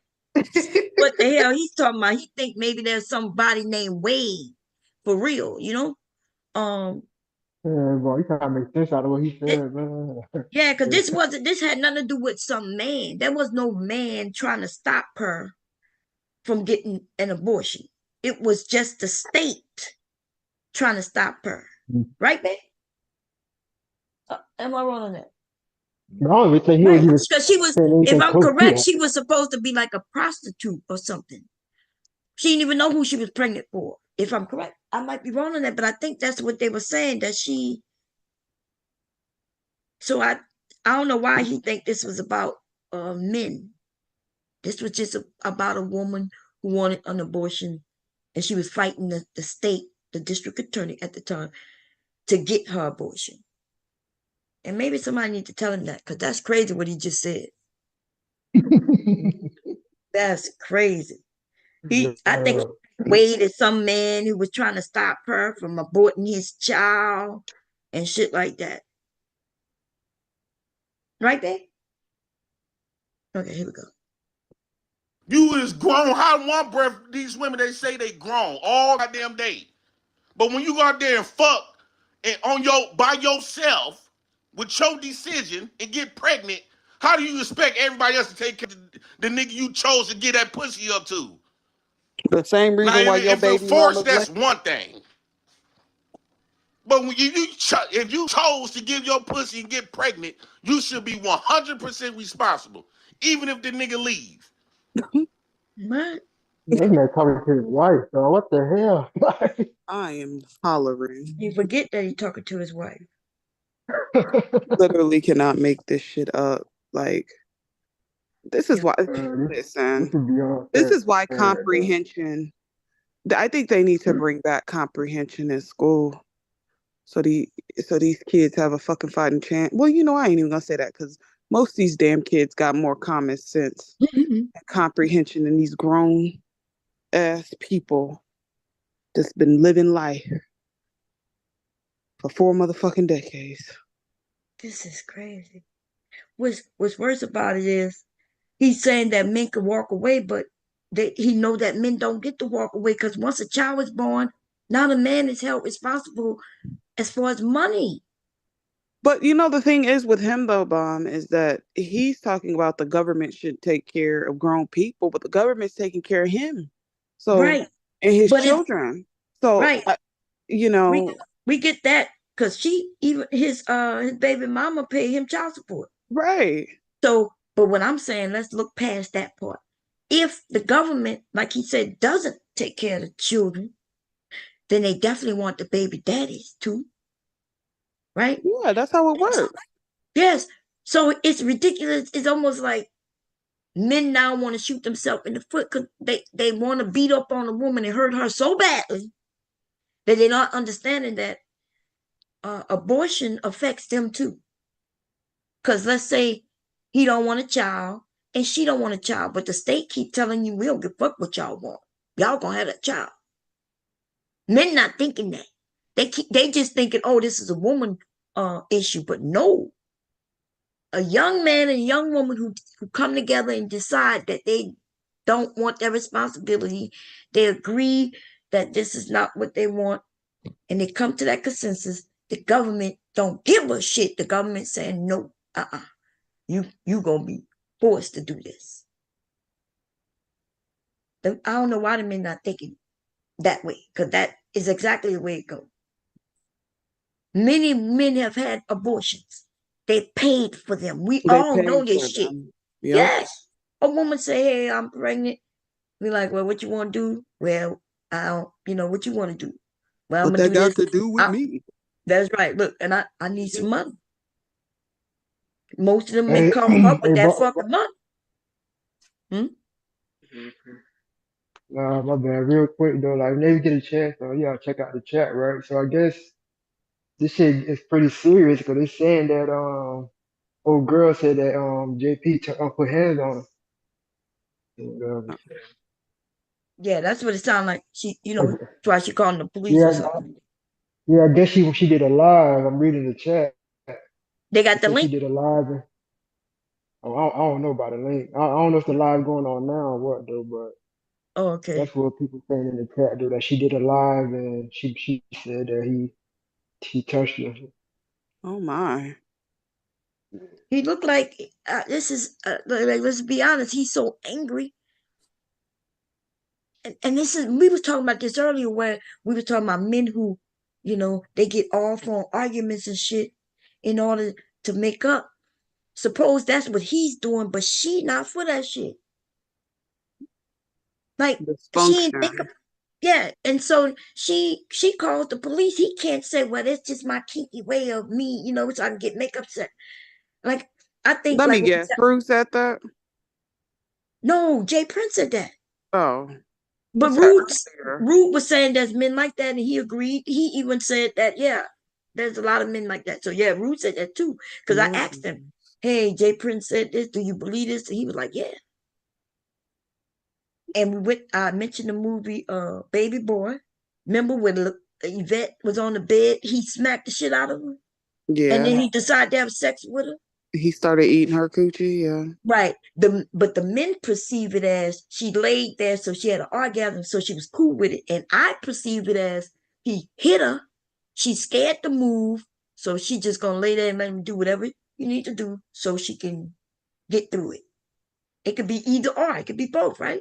what the hell he's talking about. He think maybe there's somebody named Wade for real, you know? Yeah, boy, you trying to make sense out of what he said, man. Yeah, because this had nothing to do with some man. There was no man trying to stop her from getting an abortion. It was just the state trying to stop her. Right, man? Am I wrong on that? No, it's he Right, was because she was, saying if anything I'm close to correct, that. she was supposed to be like a prostitute or something. She didn't even know who she was pregnant for. If I'm correct, I might be wrong on that, but I think that's what they were saying, that she. So I don't know why he think this was about men. This was just about a woman who wanted an abortion, and she was fighting the state, the district attorney at the time, to get her abortion. And maybe somebody need to tell him that, because that's crazy what he just said. That's crazy. I think Wade is some man who was trying to stop her from aborting his child and shit like that. Right there? Okay, here we go. You is grown. How one breath, these women, they say they grown all goddamn day. But when you go out there and fuck and by yourself with your decision and get pregnant, how do you expect everybody else to take care of the nigga you chose to get that pussy up to? The same Now, reason why your if you're baby mama's forced, that's one thing. But when if you chose to give your pussy and get pregnant, you should be 100% responsible, even if the nigga leave. What? This man talking to his wife, though. What the hell? I am hollering. You forget that he's talking to his wife. Literally cannot make this shit up. Like, this is why. This Listen, is beyond this fair. is why comprehension. I think they need to bring back comprehension in school, so these kids have a fucking fighting chance. Well, you know, I ain't even gonna say that because most of these damn kids got more common sense and comprehension than these grown ass people that's been living life for 4 motherfucking decades. This is crazy. What's worse about it is he's saying that men can walk away, but he know that men don't get to walk away because once a child is born, now the man is held responsible as far as money. But you know, the thing is with him though, Bomb, is that he's talking about the government should take care of grown people, but the government's taking care of him. So Right. and his But children. So right. You know, we get that because his baby mama paid him child support. Right. So, but what I'm saying, let's look past that part. If the government, like he said, doesn't take care of the children, then they definitely want the baby daddies too. Right? Yeah, that's how it works. Yes. So it's ridiculous. It's almost like men now want to shoot themselves in the foot because they want to beat up on a woman and hurt her so badly that they're not understanding that abortion affects them too. Because let's say he don't want a child and she don't want a child, but the state keep telling you we don't give a fuck what y'all want. Y'all gonna have that child. Men not thinking that. They just thinking, oh, this is a woman issue, but no. A young man and a young woman who come together and decide that they don't want their responsibility, they agree that this is not what they want, and they come to that consensus. The government don't give a shit. The government saying no, you gonna be forced to do this. I don't know why the men not thinking that way, because that is exactly the way it goes. Many men have had abortions. They paid for them. We all know this shit. Yep. Yes. A woman say, hey, I'm pregnant. We like, well, what you want to do? Well, I don't, what you want to do? Well, I'm What gonna that do got this. to do with me? That's right. Look, and I need some money. Most of them Hey, men come up with hey, that fucking money. Nah, my bad. Real quick though, like whenever you get a chance, though, you gotta check out the chat, right? So I guess this shit is pretty serious because they're saying that old girl said that JP put hands on her. And, Yeah, that's what it sounds like. She, like, that's why she calling the police or yeah, something. yeah. I guess she did a live. I'm reading the chat. They It got the said she link. did a live. I don't know about the link. I don't know if the live going on now or what though, but Oh, okay. that's what people saying in the chat though, that she did a live and she said that he touched her. Oh my. He looked like this is like, let's be honest. He's so angry, and this is we was talking about this earlier where we were talking about men who, they get off on arguments and shit in order to make up. Suppose that's what he's doing, but she not for that shit. Like she ain't think Dysfunction. yeah, and so she calls the police. He can't say, well, it's just my kinky way of me, so I can get makeup set. Like I think Let like me guess. Bruce said that? no, Jay Prince said that. Oh. But He said Rude was saying there's men like that, and he agreed. He even said that, yeah, there's a lot of men like that. So yeah, Rude said that too. Because I asked him, hey, Jay Prince said this. Do you believe this? And he was like, yeah. And I mentioned the movie Baby Boy. Remember when Yvette was on the bed, he smacked the shit out of her? Yeah. And then he decided to have sex with her? He started eating her coochie, yeah. Right. But the men perceive it as she laid there, so she had an orgasm, so she was cool with it. And I perceive it as he hit her, she's scared to move, so she just gonna lay there and let him do whatever you need to do so she can get through it. It could be either or, it could be both, right?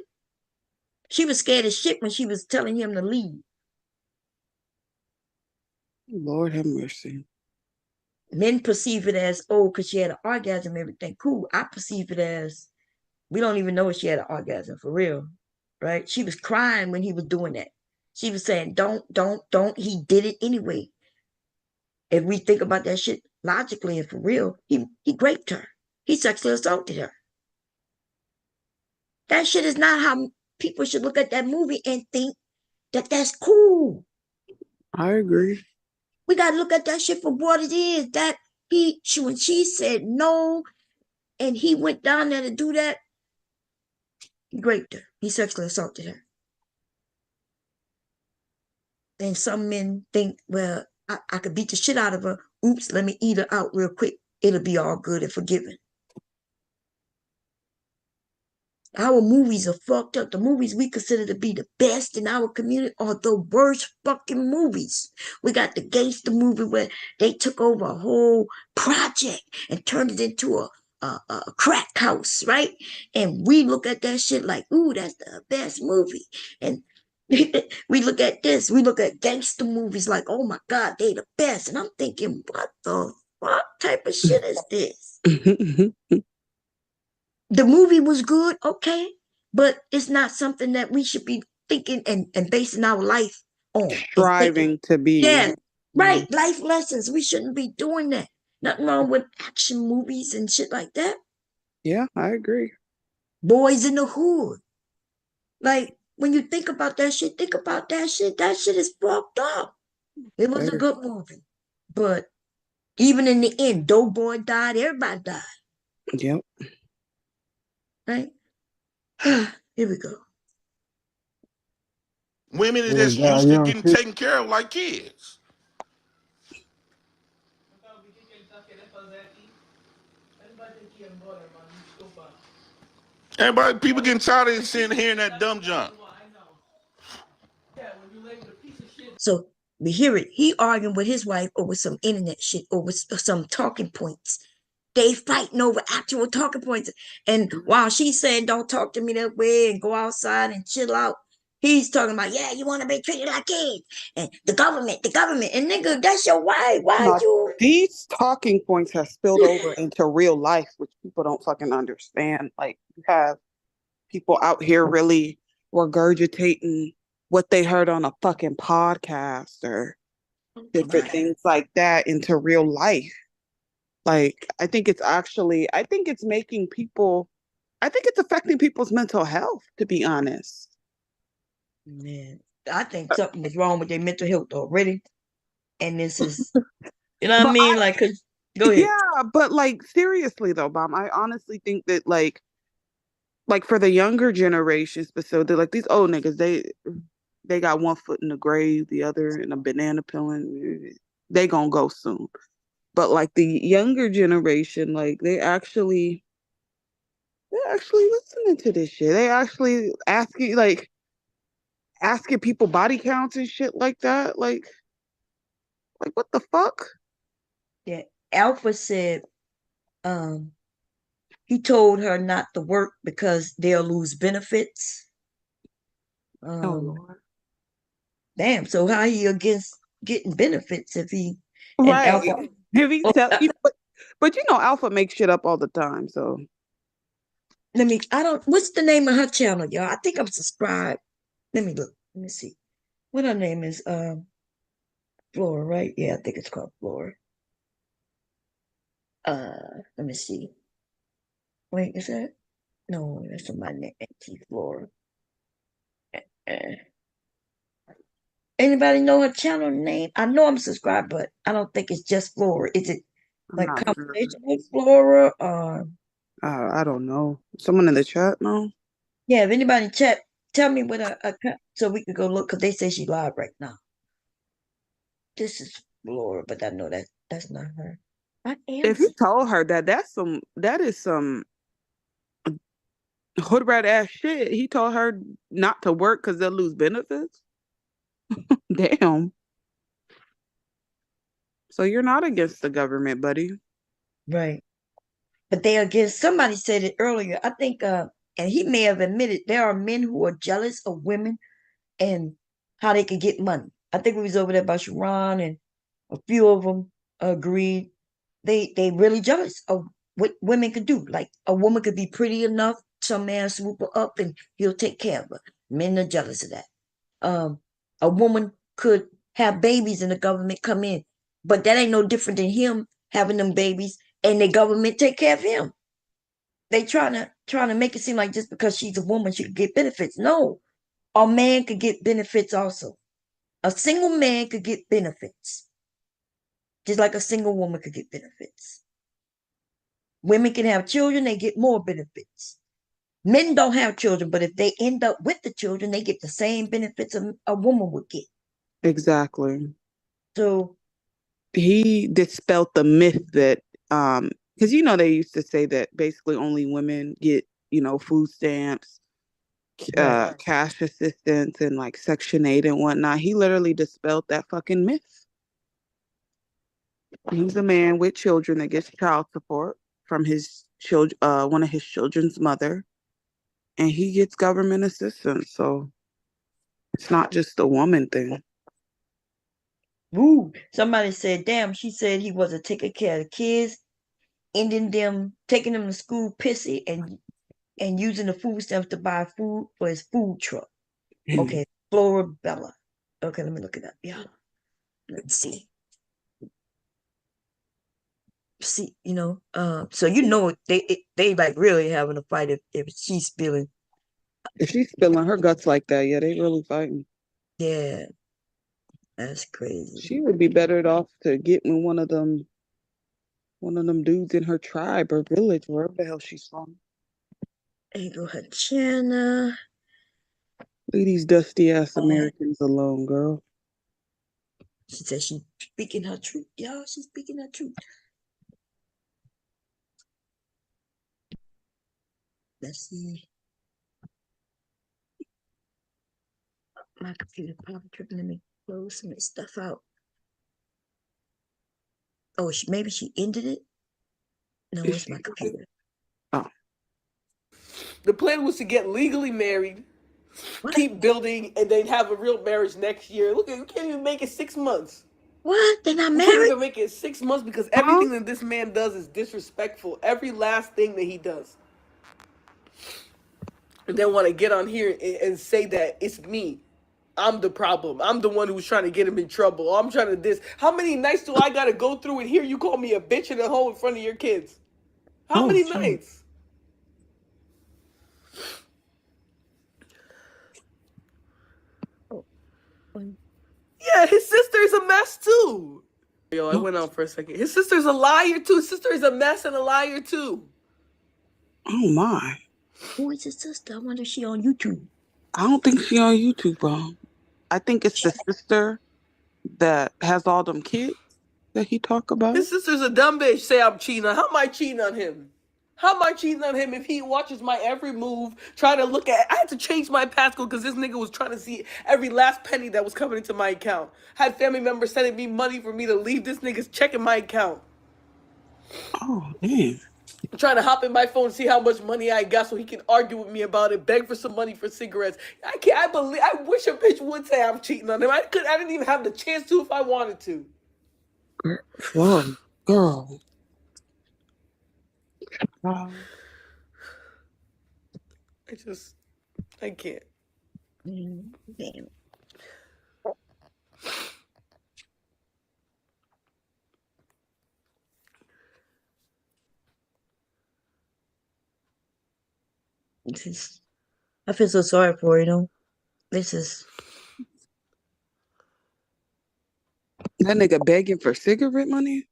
She was scared as shit when she was telling him to leave. Lord have mercy. Men perceive it as, oh, because she had an orgasm, everything cool. I perceive it as, we don't even know if she had an orgasm for real, right? She was crying when he was doing that. She was saying, don't. He did it anyway. If we think about that shit logically and for real, he raped her. He sexually assaulted her. That shit is not how people should look at that movie and think that that's cool. I agree. We gotta look at that shit for what it is. That when she said no, and he went down there to do that, he raped her. He sexually assaulted her. Then some men think, well, I could beat the shit out of her. Oops, let me eat her out real quick. It'll be all good and forgiven. Our movies are fucked up. The movies we consider to be the best in our community are the worst fucking movies. We got the gangster movie where they took over a whole project and turned it into a crack house, right? And we look at that shit like, ooh, that's the best movie. And we look at this, we look at gangster movies like, oh my God, they the best. And I'm thinking, what the fuck type of shit is this? The movie was good, okay, but it's not something that we should be thinking and basing our life on. Striving to be. Yeah, right. Life lessons. We shouldn't be doing that. Nothing wrong with action movies and shit like that. Yeah, I agree. Boys in the Hood. Like, when you think about that shit, think about that shit. That shit is fucked up. It was a good movie. But even in the end, Doughboy died, everybody died. Yep. Right? Here we go. Women are Yeah, just die used to young getting too. taken care of like kids. Everybody, people getting tired of sitting hearing that dumb junk. So we hear it. He arguing with his wife over some internet shit, over some talking points. They fighting over actual talking points. And while she's saying, don't talk to me that way and go outside and chill out, he's talking about, yeah, you want to be treated like kids. And the government. And nigga, that's your wife. Why No, you? these talking points have spilled over into real life, which people don't fucking understand. Like, you have people out here really regurgitating what they heard on a fucking podcast or different things like that into real life. Like, I think it's making people, I think it's affecting people's mental health, to be honest. Man, I think something is wrong with their mental health already. And this is, you know what I mean? Like, cause, go ahead. Yeah, but like, seriously though, Mom, I honestly think that like for the younger generation, specifically, like these old niggas, they got one foot in the grave, the other in a banana peeling. They gonna go soon. But like the younger generation, like they're actually listening to this shit. They actually asking people body counts and shit like that. Like what the fuck? Yeah. Alpha said, he told her not to work because they'll lose benefits. Lord. Damn. So how he against getting benefits if he right? Alpha, if he tell you, but you know, Alpha makes shit up all the time. So what's the name of her channel, y'all? I think I'm subscribed. Let me look. Let me see. What her name is? Flora, right? Yeah, I think it's called Flora. Let me see. Wait, is that? No, that's somebody named Auntie Flora. Anybody know her channel name? I know I'm subscribed, but I don't think it's just Flora. Is it like Conversation with Flora? I don't know. Someone in the chat know? Yeah, if anybody in chat, tell me what so we can go look because they say she's live right now. This is Flora, but I know that's not her. If you told her that is some hood rat ass shit. He told her not to work because they'll lose benefits. Damn. So you're not against the government, buddy. Right. But they against, somebody said it earlier. I think and he may have admitted there are men who are jealous of women and how they could get money. I think we was over there by Sharon and a few of them agreed they really jealous of what women could do. Like a woman could be pretty enough, some man swoop her up and he'll take care of her. Men are jealous of that. A woman could have babies and the government come in, but that ain't no different than him having them babies and the government take care of him. They trying to make it seem like just because she's a woman she could get benefits. No, a man could get benefits also. A single man could get benefits, just like a single woman could get benefits. Women can have children, they get more benefits. Men don't have children, but if they end up with the children, they get the same benefits a woman would get. Exactly. So he dispelled the myth that because they used to say that basically only women get food stamps, right. cash assistance, and like Section 8 and whatnot. He literally dispelled that fucking myth. He's a man with children that gets child support from his one of his children's mother, and he gets government assistance. So it's not just a woman thing. Woo! Somebody said, "Damn!" She said he wasn't taking care of the kids, ending them, taking them to school pissy, and using the food stamps to buy food for his food truck. Okay, Florabella. Okay, let me look it up. Yeah, let's see. See, so they like really having a fight if she's spilling. If she's spilling her guts like that, yeah, they really fighting. Yeah, that's crazy. She would be better off to get with one of them dudes in her tribe or village, wherever the hell she's from. There you go, Hachana. Leave these dusty ass Americans alone, girl. She said she's speaking her truth. Y'all, she's speaking her truth. Let's see. My computer probably tripping. Let me close some of this stuff out. Oh, maybe she ended it? No, it's my computer. Oh. The plan was to get legally married, keep building, and then have a real marriage next year. Look, you can't even make it 6 months. What? They're not You can't married? even make it 6 months because everything that this man does is disrespectful. Every last thing that he does. And then want to get on here and say that it's me. I'm the problem. I'm the one who's trying to get him in trouble. I'm trying to this. How many nights do I got to go through and hear you call me a bitch in a hole in front of your kids? How many nights? Yeah, his sister's a mess too. Yo, I went out for a second. His sister's a liar too. His sister is a mess and a liar too. Oh my. Who is his sister? I wonder if she on YouTube. I don't think she on YouTube, bro. I think it's the sister that has all them kids that he talk about. His sister's a dumb bitch. Say I'm cheating on. How am I cheating on him? How am I cheating on him if he watches my every move, trying to look at? I had to change my passcode because this nigga was trying to see every last penny that was coming into my account. Had family members sending me money for me to leave this nigga's checking my account. Oh, damn. I'm trying to hop in my phone and see how much money I got so he can argue with me about it, beg for some money for cigarettes. I wish a bitch would say I'm cheating on him. I didn't even have the chance to if I wanted to. Whoa, girl. I can't. Damn. I feel so sorry for her, This is that nigga begging for cigarette money.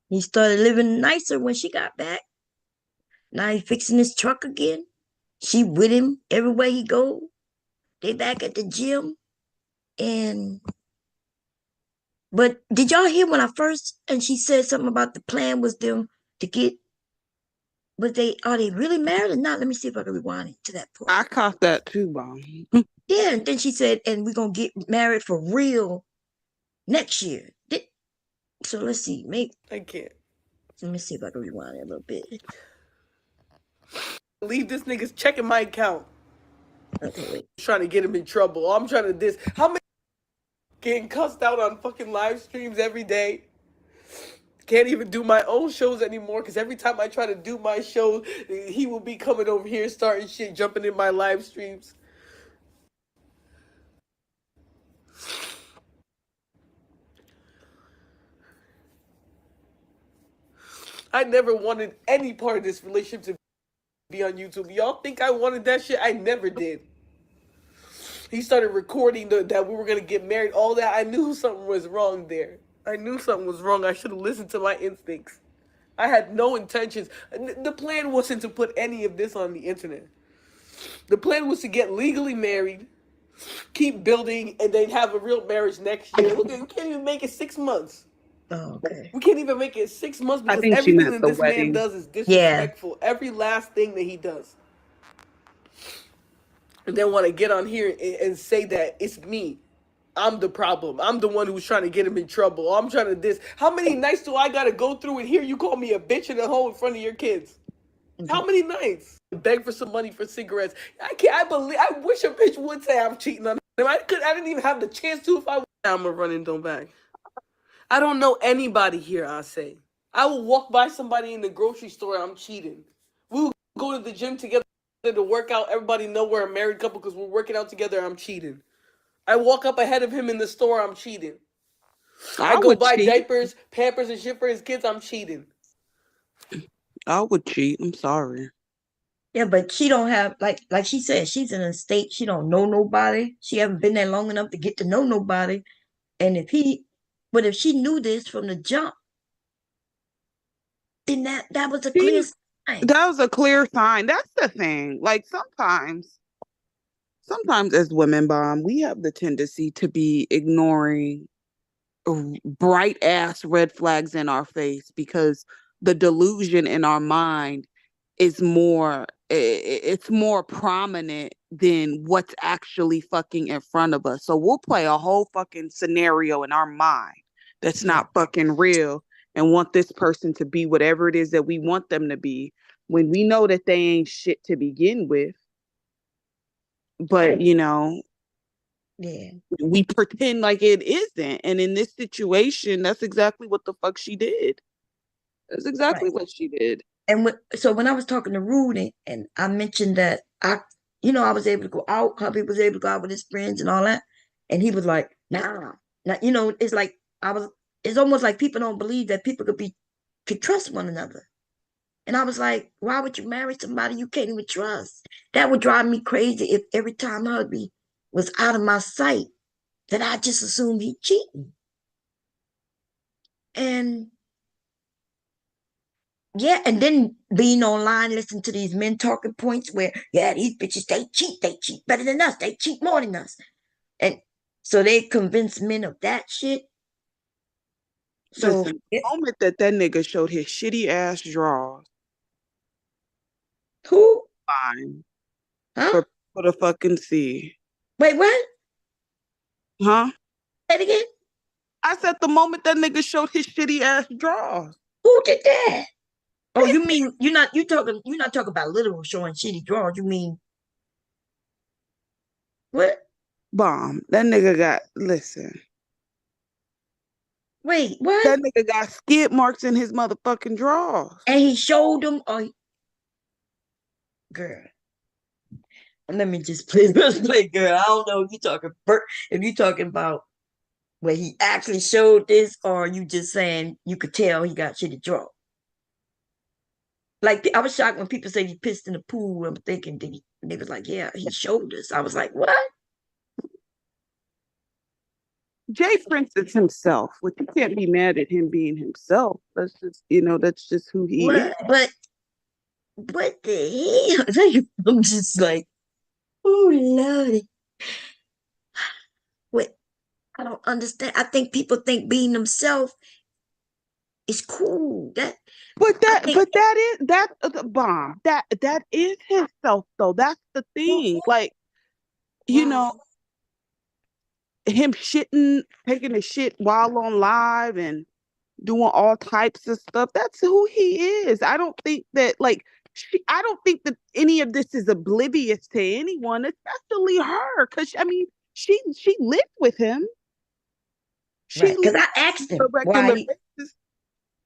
He started living nicer when she got back. Now he fixing his truck again. She with him everywhere he go. They back at the gym. But did y'all hear when and she said something about the plan was them to get, are they really married or not? Let me see if I can rewind it to that point. I caught that too, Mom. Yeah, and then she said, and we're going to get married for real next year. So let's see, maybe. I can't. Let me see if I can rewind it a little bit. Leave this nigga's checking my account. Okay, wait. Trying to get him in trouble. I'm trying to this. How many? Getting cussed out on fucking live streams every day. Can't even do my own shows anymore because every time I try to do my show, he will be coming over here, starting shit, jumping in my live streams. I never wanted any part of this relationship to be on YouTube. Y'all think I wanted that shit? I never did. He started recording that we were gonna get married. All that, I knew something was wrong there. I knew something was wrong. I should have listened to my instincts. I had no intentions. The plan wasn't to put any of this on the internet. The plan was to get legally married, keep building, and then have a real marriage next year. Look, we can't even make it 6 months. Oh, okay. We can't even make it 6 months I because think she everything meant that the this man wedding. does is Yeah. disrespectful. Every last thing that he does. And then want to get on here and say that it's me. I'm the problem. I'm the one who's trying to get him in trouble. I'm trying to this. How many nights do I gotta go through and hear you call me a bitch and a hoe in front of your kids? How many nights? Beg for some money for cigarettes. I wish a bitch would say I'm cheating on them. I didn't even have the chance to if I. I'm a running don't back. I don't know anybody here. I say I will walk by somebody in the grocery store. I'm cheating. We'll go to the gym together to work out. Everybody know we're a married couple because we're working out together. I'm cheating. I walk up ahead of him in the store. I'm cheating. I go would buy cheat. diapers, Pampers, and shit for his kids. I'm cheating. I would cheat. I'm sorry. Yeah, but she don't have like she said, she's in a state she don't know nobody. She haven't been there long enough to get to know nobody. And if she knew this from the jump, then that was a clear sign. That was a clear sign. That's the thing. Like sometimes as women, Bomb, we have the tendency to be ignoring bright ass red flags in our face because the delusion in our mind is more prominent than what's actually fucking in front of us. So we'll play a whole fucking scenario in our mind that's not fucking real and want this person to be whatever it is that we want them to be when we know that they ain't shit to begin with. But yeah, we pretend like it isn't. And in this situation, that's exactly what the fuck she did. That's exactly what she did. And so when I was talking to Rudy and I mentioned that I was able to go out, hubby was able to go out with his friends and all that, and he was like, nah. It's like it's almost like people don't believe that people could trust one another. And I was like, why would you marry somebody you can't even trust? That would drive me crazy if every time hubby was out of my sight, that I just assumed he cheating. And yeah, and then being online, listening to these men talking points where, yeah, these bitches, they cheat better than us, they cheat more than us. And so they convince men of that shit. So listen, the moment that nigga showed his shitty ass drawers. Who? Fine. Huh? For the fucking see. Wait, what? Huh? Say it again? I said the moment that nigga showed his shitty ass drawers. Who did that? Oh, you mean you're not talking about literal showing shitty drawers. You mean what? Bomb. That nigga got listen. Wait, what? That nigga got skid marks in his motherfucking drawers. And he showed them girl. Let me just play girl. I don't know if you're talking about where he actually showed this, or you just saying you could tell he got shitty draw. Like I was shocked when people say he pissed in the pool. I'm thinking they was like, yeah, he showed us. I was like, what? Jay Prince is himself, which you can't be mad at him being himself. That's just who he is. But what the hell? I'm just like, oh Lordy. Wait, I don't understand. I think people think being themselves is cool. But that is the bomb. That is himself though. That's the thing. Like, him taking a shit while on live and doing all types of stuff. That's who he is. I don't think that I don't think that any of this is oblivious to anyone, especially her, because she lived with him. She Right. Because leaves I asked on a him why regular he, basis.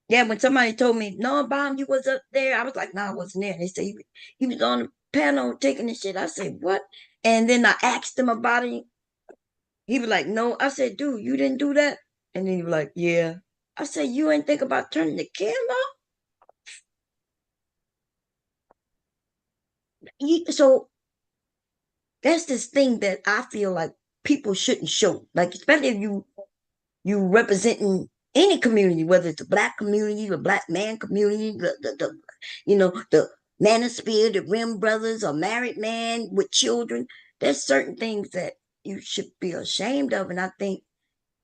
yeah, when somebody told me, no, Bomb, you was up there, I was like, no, I wasn't there. They say he was on the panel taking this shit. I said, what? And then I asked him about it. He was like, no. I said, dude, you didn't do that? And then he was like, yeah. I said, you ain't think about turning the camera off? So that's this thing that I feel like people shouldn't show. Like, especially if you representing any community, whether it's the black community, the black man community, the manosphere, the Rim brothers, a married man with children. There's certain things that you should be ashamed of. And I think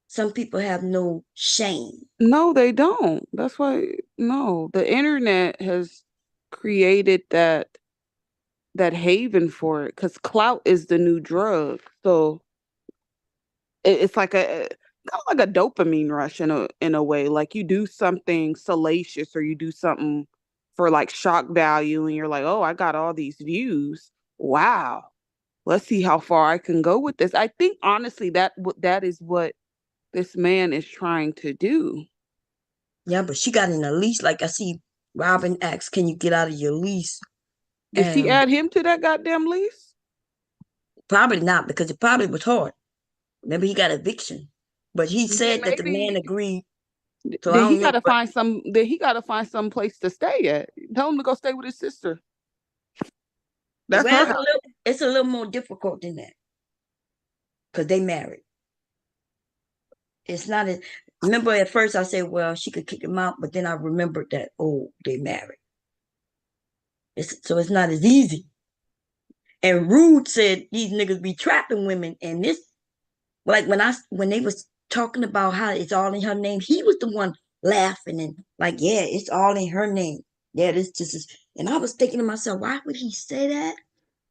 some people have no shame. No, they don't. That's why no, the internet has created that haven for it because clout is the new drug. So it's like a kind of like a dopamine rush in a way. Like you do something salacious or you do something for like shock value, and you're like, oh, I got all these views. Wow, let's see how far I can go with this. I think honestly that is what this man is trying to do. Yeah, but she got in a lease. Like I see Robin asks, can you get out of your lease? Did she add him to that goddamn lease? Probably not, because it probably was hard. Maybe he got eviction. But he said that the man agreed. So I Then he don't know. gotta find some then he gotta find some place to stay at. Tell him to go stay with his sister. That's Well, her house. it's a little more difficult than that. Because they married. It's not as remember at first I said, well, she could kick him out, but then I remembered that, oh, they married. So it's not as easy. And Rude said these niggas be trapping women, and this, like when they was talking about how it's all in her name, he was the one laughing and like, yeah, it's all in her name. Yeah, this just is. And I was thinking to myself, why would he say that?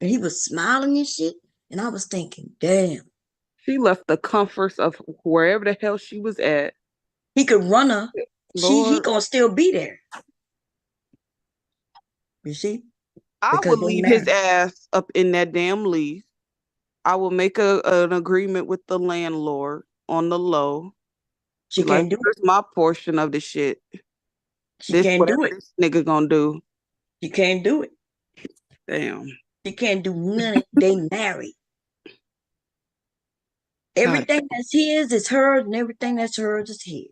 And he was smiling and shit, and I was thinking, damn. She left the comforts of wherever the hell she was at. He could run her. He Lord, gonna still be there. You see? I Because would they leave his married. ass up in that damn lease. I will make an agreement with the landlord on the low. She Be like, can't do it. where's my portion of the shit? She This can't do whatever it. this nigga gonna do. She can't do it. Damn. She can't do nothing. They married. God. Everything that's his is hers, and everything that's hers is his.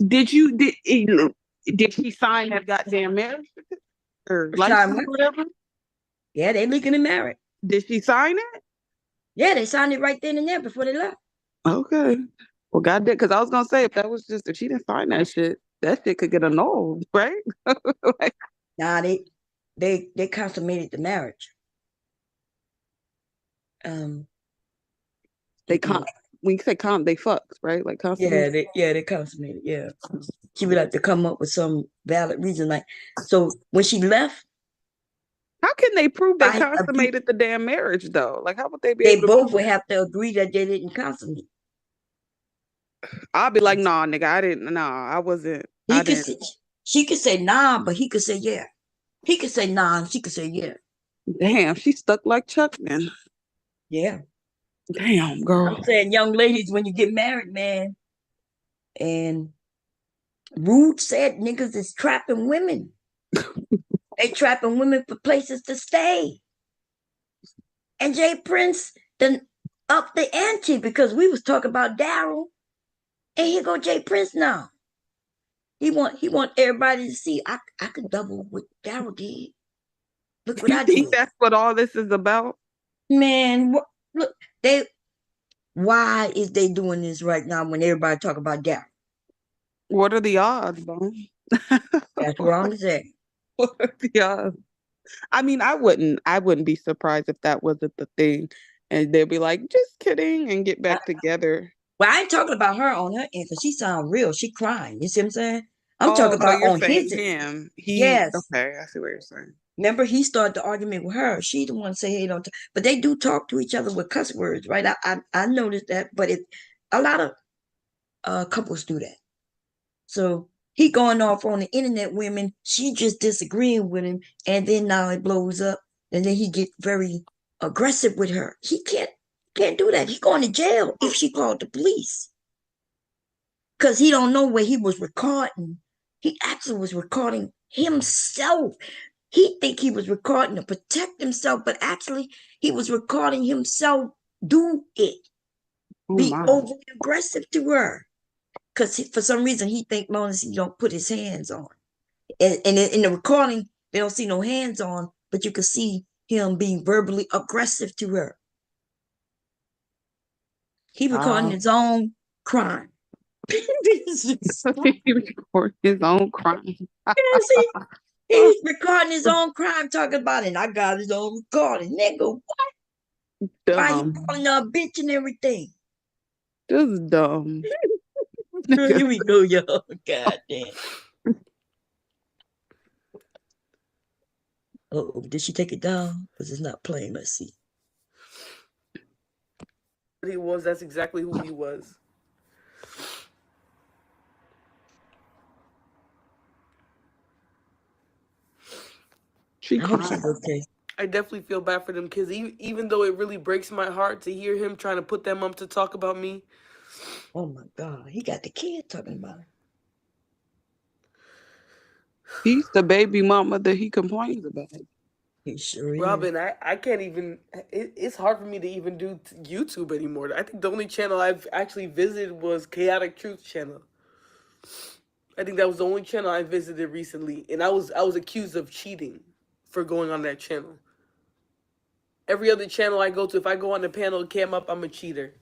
Did she sign that goddamn marriage or license or whatever? Yeah, they legally married. Did she sign it? Yeah, they signed it right then and there before they left. Okay. Well, goddamn, because I was gonna say if she didn't sign that shit could get annulled, right? Like, Nah, they consummated the marriage. They when you say they fucked, right? Like consummate. They consummated. Yeah, she would have to come up with some valid reason. Like, so when she left, how can they prove they consummated the damn marriage though? Like, how would they be they able to? They both would have to agree that they didn't consummate. I'll be like, nah, nigga, I didn't. Nah, I wasn't. She could say nah, but he could say yeah. He could say nah, and she could say yeah. Damn, she stuck like Chuck then. Yeah. Damn, girl. I'm saying, young ladies, when you get married, man, and Rude said niggas is trapping women. They trapping women for places to stay. And Jay Prince then up the ante because we was talking about Darrel, and here go Jay Prince now. He want everybody to see I could double what Darrel did. Look what I did. Think that's what all this is about? Man, look, why is they doing this right now when everybody talk about Darrel? What are the odds, bro? That's what I'm saying. What are the odds? I mean, I wouldn't be surprised if that wasn't the thing. And they'd be like, just kidding, and get back together. Well, I ain't talking about her on her end because she sound real. She crying. You see what I'm saying? I'm talking about you're on saying his him. Yes. Okay, I see what you're saying. Remember, he started the argument with her. She the one say, hey, don't. But they do talk to each other with cuss words, right? I noticed that. But a lot of couples do that. So he going off on the internet women. She just disagreeing with him, and then now it blows up, and then he get very aggressive with her. He can't do that. He going to jail if she called the police. because he don't know where he was recording. He actually was recording himself. He think he was recording to protect himself, but actually he was recording himself do it. Be overly aggressive to her. Because for some reason he think Mona don't put his hands on. And in the recording, they don't see no hands on, but you can see him being verbally aggressive to her. He recording his own crime. He recorded his own crime. See, he's recording his own crime, talking about it. And I got his own recording. Nigga, what? Why you calling her a bitch and everything? Just dumb. Here we go, y'all. God damn. Oh, did she take it down? Because it's not playing. Let's see. He was. That's exactly who he was. I hope she's okay. I definitely feel bad for them kids, even though it really breaks my heart to hear him trying to put them up to talk about me. Oh my God, he got the kid talking about it. He's the baby mama that he complains about. He sure is. Robin, I can't even. It's hard for me to even do YouTube anymore. I think the only channel I've actually visited was Chaotic Truth channel. I think that was the only channel I visited recently, and I was accused of cheating for going on that channel. Every other channel I go to, if I go on the panel cam up, I'm a cheater.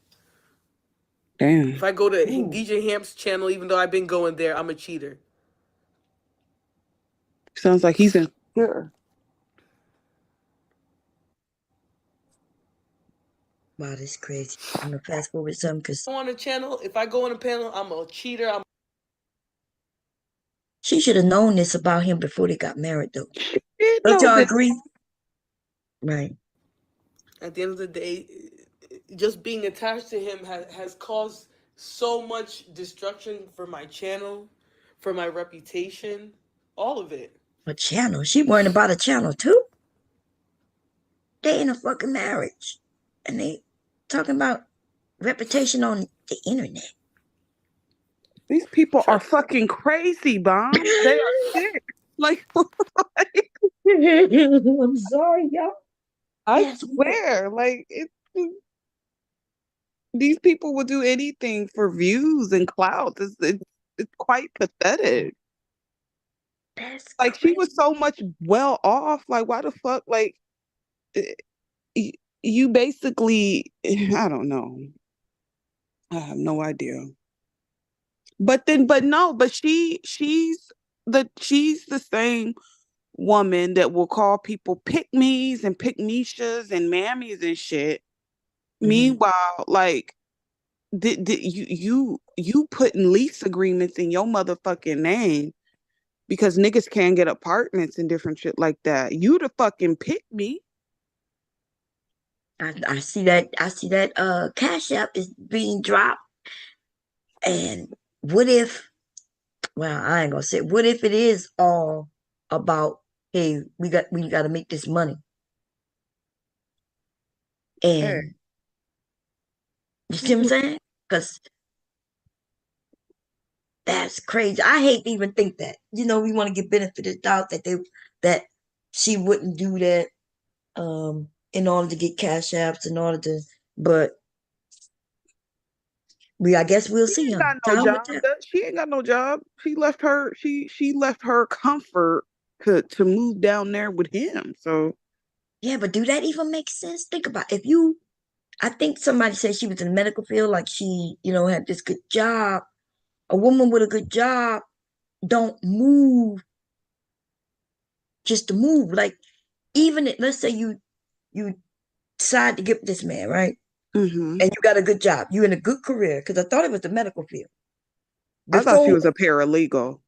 Damn. If I go to DJ Hamp's channel, even though I've been going there, I'm a cheater. Sounds like he's insecure. Wow, this is crazy. I'm gonna fast forward some because on a channel, if I go on a panel, I'm a cheater. She should have known this about him before they got married, though. Don't y'all agree? Right. At the end of the day, just being attached to him has caused so much destruction for my channel, for my reputation, all of it. A channel? She worrying about a channel too? They in a fucking marriage. And they talking about reputation on the internet. These people are fucking crazy, Bomb. They are sick. Like, I'm sorry, y'all. I swear, like these people will do anything for views and clout. It's quite pathetic. That's like crazy. she was so much well off. Like, why the fuck? Like, you basically, I don't know. I have no idea. But she's the same woman that will call people pick-me's and pick-mishas and mammies and shit. Meanwhile, like, you putting lease agreements in your motherfucking name because niggas can't get apartments and different shit like that. You the fucking pick-me. I see that Cash App is being dropped. And what if, well, I ain't gonna say, what if it is all about, hey, we got to make this money. And you see what I'm saying? Because that's crazy. I hate to even think that. You know, we want to get benefit of the doubt that she wouldn't do that in order to get Cash Apps, but I guess we'll see him. She ain't got no job. She left her comfort to move down there with him. So yeah, but do that even make sense? Think about it. I think somebody said she was in the medical field, like she, had this good job. A woman with a good job don't move just to move. Like, even let's say you decide to get with this man, right? And you got a good job. You in a good career, because I thought it was the medical field. I thought she was a paralegal.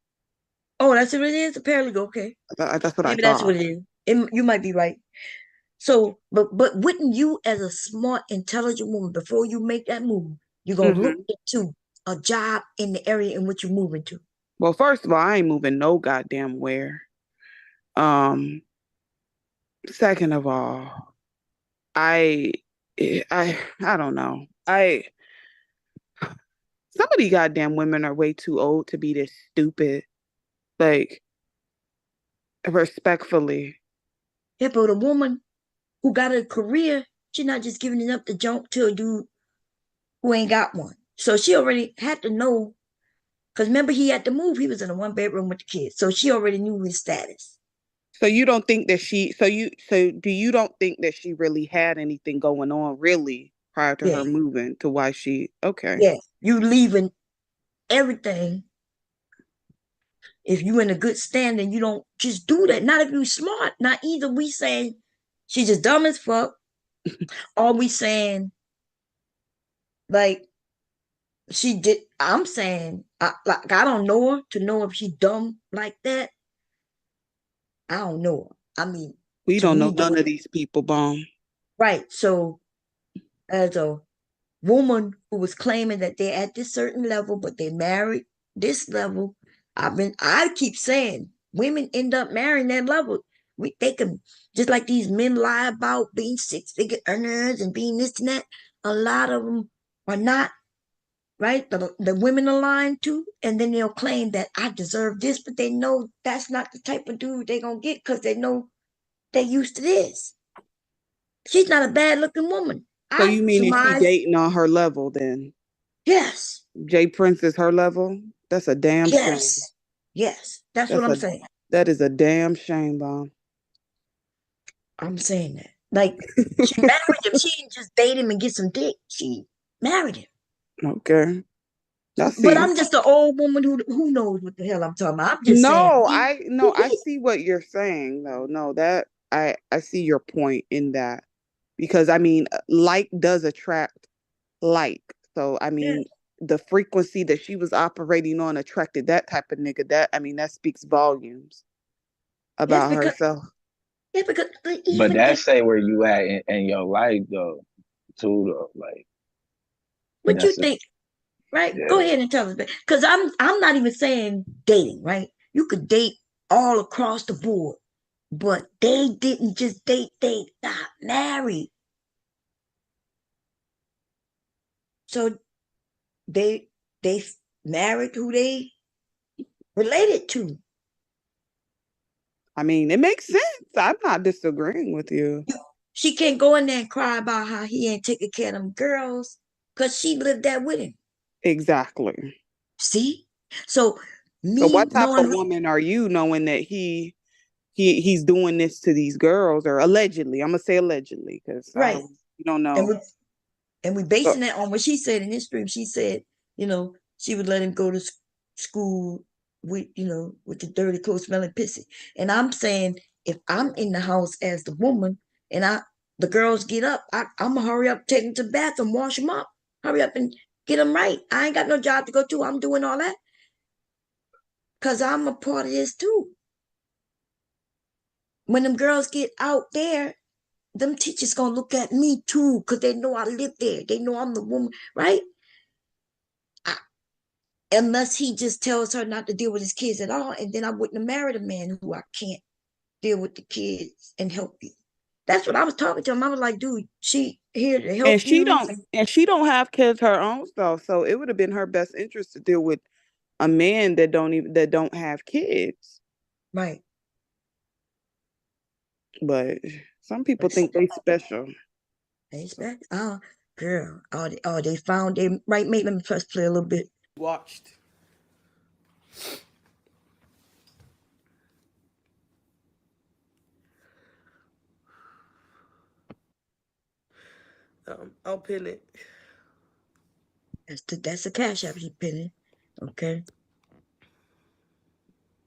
Oh, that's what it is? A paralegal, okay. That's what Maybe I that's thought. what it is. You might be right. So, but wouldn't you, as a smart, intelligent woman, before you make that move, you're going to look into a job in the area in which you're moving to? Well, first of all, I ain't moving no goddamn where. Second of all, I don't know. some of these goddamn women are way too old to be this stupid. Like, respectfully. Yeah, but a woman who got a career, she's not just giving it up to jump to a dude who ain't got one. So she already had to know, because remember he had to move. He was in a 1-bedroom with the kids. So she already knew his status. So you don't think that do you don't think that she really had anything going on really prior to her moving to why she, okay. Yeah, you leaving everything. If you in a good standing, you don't just do that. Not if you smart. Not either we saying she's just dumb as fuck, or we saying like she did. I'm saying I don't know her to know if she's dumb like that. I don't know her. I mean, we don't know none of these people, Bomb. Right. So as a woman who was claiming that they're at this certain level, but they married this level, I keep saying women end up marrying that level. They can, just like these men lie about being 6-figure earners and being this and that. A lot of them are not, right? The women are lying too, and then they'll claim that I deserve this, but they know that's not the type of dude they're gonna get because they know they're used to this. She's not a bad looking woman. So you mean is she dating on her level then? Yes. Jay Prince is her level? That's a damn shame. Yes. That's what I'm saying. That is a damn shame, Bomb. I'm saying that. Like, she married him. She didn't just date him and get some dick. She married him. Okay. But I'm just an old woman who knows what the hell I'm talking about. I'm just saying. I see what you're saying though. No, that I see your point in that. Because I mean, like does attract like. So I mean, the frequency that she was operating on attracted that type of nigga. That speaks volumes about herself. Yeah, because but that say where you at in your life though, too though. Like, what you think? Right? Yeah. Go ahead and tell us. Because I'm not even saying dating, right? You could date all across the board, but they didn't just date, they got married. So they married who they related to. I mean, it makes sense. I'm not disagreeing with you. She can't go in there and cry about how he ain't taking care of them girls because she lived that with him. Exactly. See? So what type of woman are you knowing that he's doing this to these girls, or allegedly? I'm gonna say allegedly because you don't know. And we basing that on what she said in this stream. She said, she would let him go to school with, with the dirty clothes smelling pissy. And I'm saying, if I'm in the house as the woman and the girls get up, I'm gonna hurry up, take them to the bathroom, wash them up, hurry up and get them right. I ain't got no job to go to. I'm doing all that because I'm a part of this too. When them girls get out there, them teachers gonna look at me too because they know I live there. They know I'm the woman, right? Unless he just tells her not to deal with his kids at all, and then I wouldn't have married a man who I can't deal with the kids and help you. That's what I was talking to him. I was like, dude, she here to help you. And she don't have kids her own self, so it would have been her best interest to deal with a man that don't have kids. Right. But some people think they special. They special. Oh, girl. Oh, they found they right mate. Let me press play a little bit. Watched. I'll pin it. That's the cash app he pinning. Okay.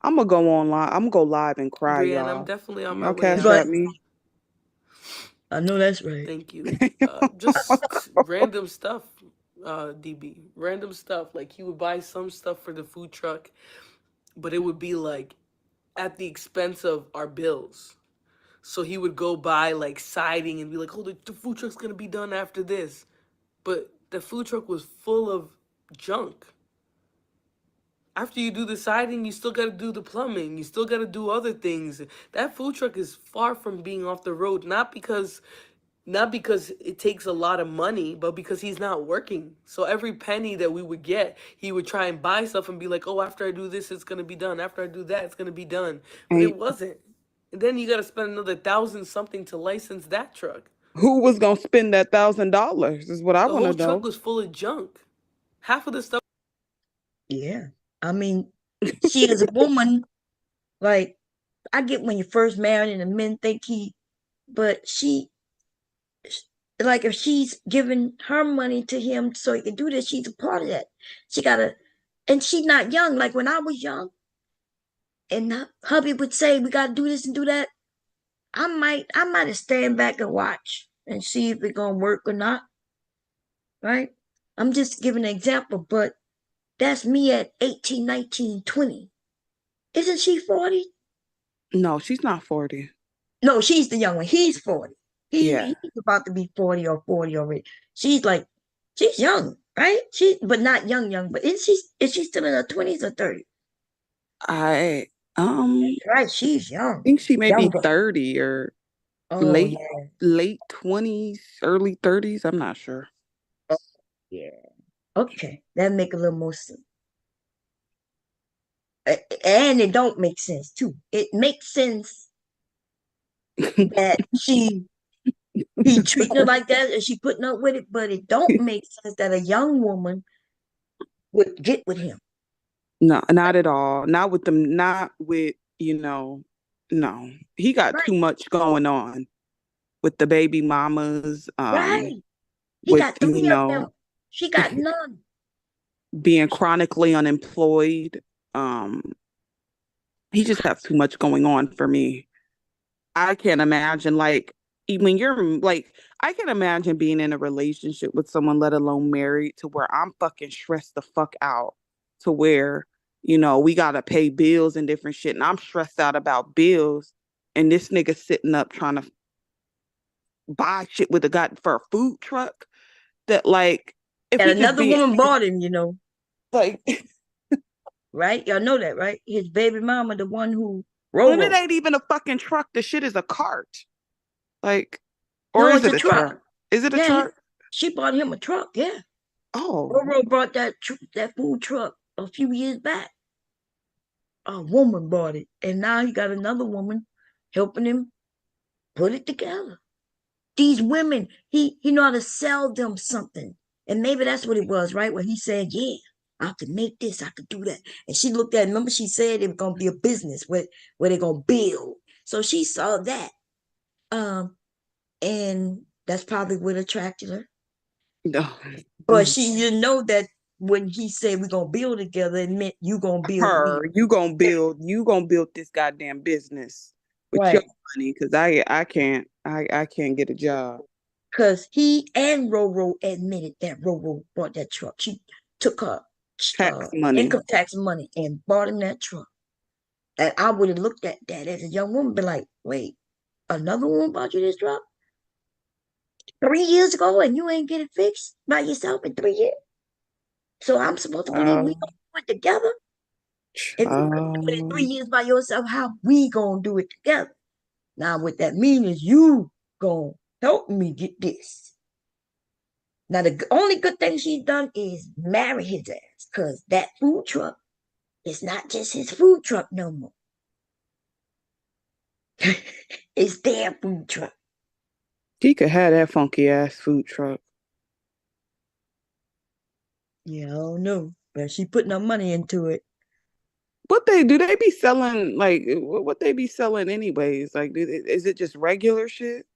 I'm gonna go online. I'm gonna go live and cry, Brianna, y'all. I'm definitely on my way cash out. at me. I know that's right. Thank you. Just random stuff, DB. Random stuff. Like he would buy some stuff for the food truck, but it would be like at the expense of our bills. So he would go buy like siding and be like, oh, the food truck's gonna be done after this. But the food truck was full of junk. After you do the siding, you still gotta do the plumbing. You still gotta do other things. That food truck is far from being off the road, not because Not because it takes a lot of money, but because he's not working. So every penny that we would get, he would try and buy stuff and be like, oh, after I do this, it's gonna be done. After I do that, it's gonna be done. But it And wasn't. And then you gotta spend another 1,000 something to license that truck. who was gonna spend that $1,000 is what I The want whole to truck know. was full of junk. Half of the stuff. Yeah. I mean, she is a woman, like, I get when you're first married and the men think but like, if she's giving her money to him so he can do this, she's a part of that. And she's not young. Like when I was young, and hubby would say, we gotta do this and do that. I might have stand back and watch and see if it's gonna work or not. Right? I'm just giving an example, but that's me at 18, 19, 20. Isn't she 40? No, she's not 40. No, she's the young one. He's 40. Yeah. He's about to be 40 or 40 already. She's young, right? But not young, but is she still in her 20s or 30s? I Right, she's young. think she may be Younger. 30 or Oh late yeah. late 20s, early 30s. I'm not sure. Yeah. Okay. That make a little more sense. And it don't make sense too. It makes sense that he treating her like that and she putting up with it, but it don't make sense that a young woman would get with him. No, not at all. Not with them. Not with, no. He got Right. too much going on with the baby mamas, Right. He with, got 3 of them. She got none. being chronically unemployed. He just has too much going on for me. I can't imagine, like, when you're like, I can imagine being in a relationship with someone, let alone married, to where I'm fucking stressed the fuck out, to where, we gotta pay bills and different shit, and I'm stressed out about bills, and this nigga sitting up trying to buy shit with for a food truck. That, like, if And he just another be woman bought him, like, right? Y'all know that, right? His baby mama, the one who when it Roro. ain't even a fucking truck, the shit is a cart. Like, or No, is it's it a a truck? truck. Is it a Yeah, truck? she bought him a truck. Yeah, Oh, Roro brought that food truck a few years back. A woman bought it, and now he got another woman helping him put it together. These women, he know how to sell them something, and maybe that's what it was, right? Where he said, "Yeah, I could make this, I could do that," and she looked at. Remember, she said it was gonna be a business where they're gonna build. So she saw that, and that's probably what attracted her. no. But she didn't know that when he said we're gonna build together, it meant you gonna build with me. You gonna build this goddamn business with your Right. money, because I can't get a job. Because he and Roro admitted that Roro bought that truck. She took her Tax money. income tax money and bought him that truck. And I would have looked at that as a young woman, be like, wait, another woman bought you this truck 3 years ago, and you ain't get it fixed by yourself in 3 years. So I'm supposed to believe we gonna do it together. If you couldn't do it in 3 years by yourself, how we gonna do it together? Now, what that means is you gonna help me get this. Now, the only good thing she's done is marry his ass, because that food truck is not just his food truck no more. It's their food truck. He could have that funky ass food truck. Yeah, I don't know, but she putting her money into it. What they be selling, like, what they be selling anyways? Like, is it just regular shit?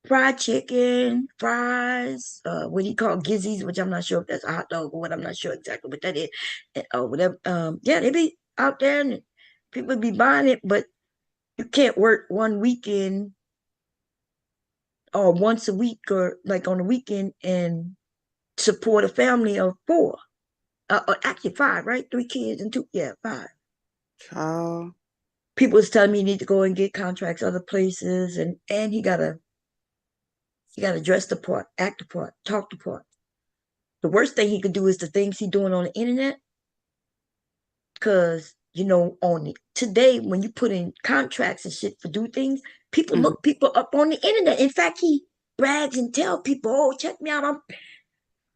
Fried chicken, fries, what do you call gizzies, which I'm not sure if that's a hot dog or what. I'm not sure exactly what that is. Or whatever. Yeah, they be out there and people be buying it, but you can't work one weekend or once a week or like on the weekend and support a family of 4. Or actually 5, right? 3 kids and 2, 5. Child. People was telling me you need to go and get contracts other places, and he gotta dress the part, act the part, talk the part. The worst thing he could do is the things he doing on the internet. Cause today when you put in contracts and shit for do things, people look people up on the internet. In fact, he brags and tell people, oh, check me out, I'm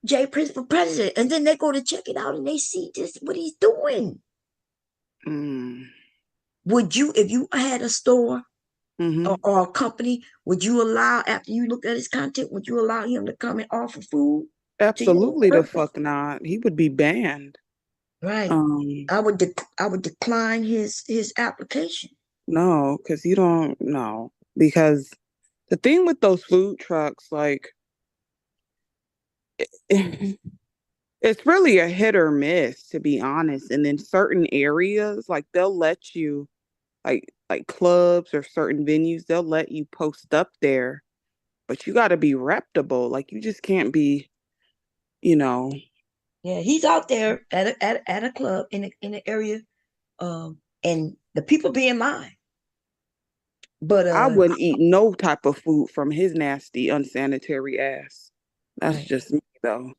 Jay Prince for president. And then they go to check it out and they see this, what he's doing. Would you, if you had a store or a company, would you allow, after you look at his content, would you allow him to come and offer food? Absolutely the fuck not. He would be banned. Right. I would decline his application. No, because you don't know. Because the thing with those food trucks, like, it's really a hit or miss, to be honest. And in certain areas, like they'll let you, like clubs or certain venues, they'll let you post up there, but you got to be reputable. Like you just can't be, you know. Yeah, he's out there at a club in an area, and the people be in mind. But I wouldn't eat no type of food from his nasty, unsanitary ass. That's Right. just me, though.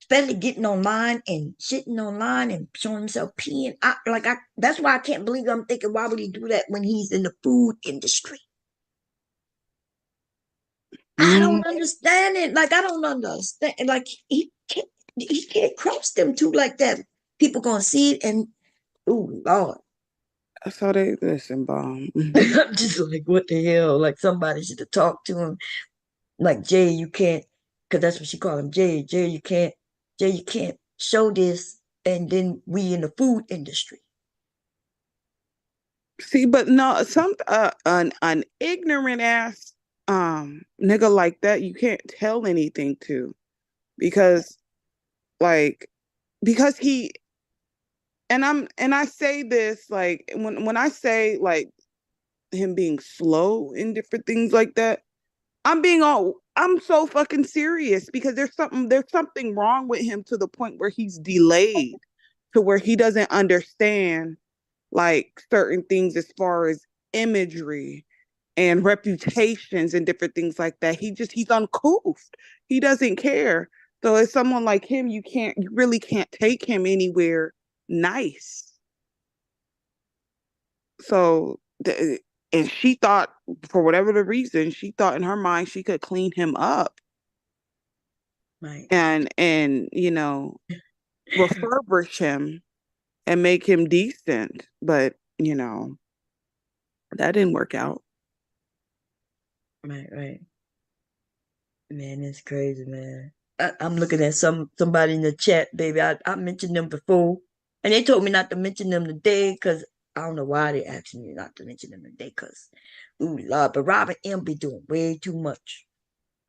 Especially getting online and shitting online and showing himself peeing. That's why I can't believe I'm thinking, why would he do that when he's in the food industry? I don't understand it. Like, I don't understand. Like, he can't cross them two like that. People gonna see it and, oh, Lord. So they listen, bomb. I'm just like, what the hell? Like, somebody should have talked to him. Like, Jay, you can't, because that's what she called him. Jay, you can't show this, and then we in the food industry. See, but no, an ignorant ass nigga like that, you can't tell anything to, because he, and I say this, like, when I say, like, him being slow in different things like that, I'm so fucking serious, because there's something wrong with him, to the point where he's delayed, to where he doesn't understand, like, certain things as far as imagery and reputations and different things like that. He's uncouth. He doesn't care. So as someone like him, you really can't take him anywhere nice. So, and she thought, for whatever the reason, she thought in her mind she could clean him up. Right. And refurbish him and make him decent. But, that didn't work out. Right. Man, it's crazy, man. I'm looking at somebody in the chat, baby. I mentioned them before, and they told me not to mention them today, because I don't know why they asked me not to mention them today, because, ooh, Lord, but Robin M be doing way too much,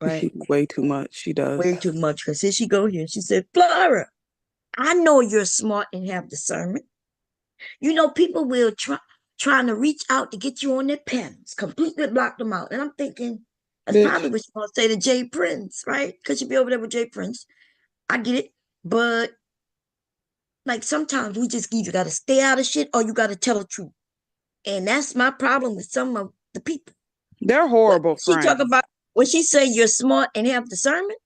right? Way too much. She does. Way too much, because here she go here, and she said, Flora, I know you're smart and have discernment. You know, people will trying to reach out to get you on their pens, completely block them out. And I'm thinking, that's probably what you're going to say to Jay Prince, right? Because you be over there with Jay Prince. I get it. But, like, sometimes we just either got to stay out of shit or you got to tell the truth. And that's my problem with some of the people. They're horrible friends. She talk about, when she say you're smart and have discernment,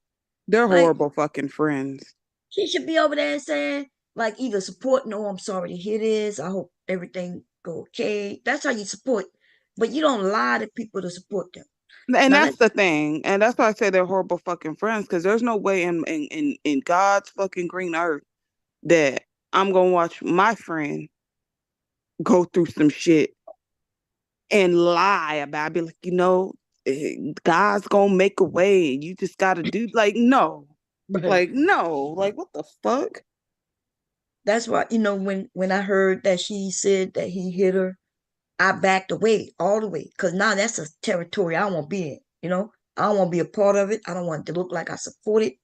they're horrible fucking friends. She should be over there saying, like, either supporting, oh, I'm sorry to hear this, I hope everything go okay. That's how you support. But you don't lie to people to support them. And now, that's the thing. And that's why I say they're horrible fucking friends, because there's no way in God's fucking green earth that I'm going to watch my friend go through some shit and lie about it. Be like, God's going to make a way. You just got to do, like, no. Like, no. Like, what the fuck? That's why, when I heard that she said that he hit her, I backed away all the way, because now that's a territory I don't want to be in. I don't want to be a part of it. I don't want it to look like I support it.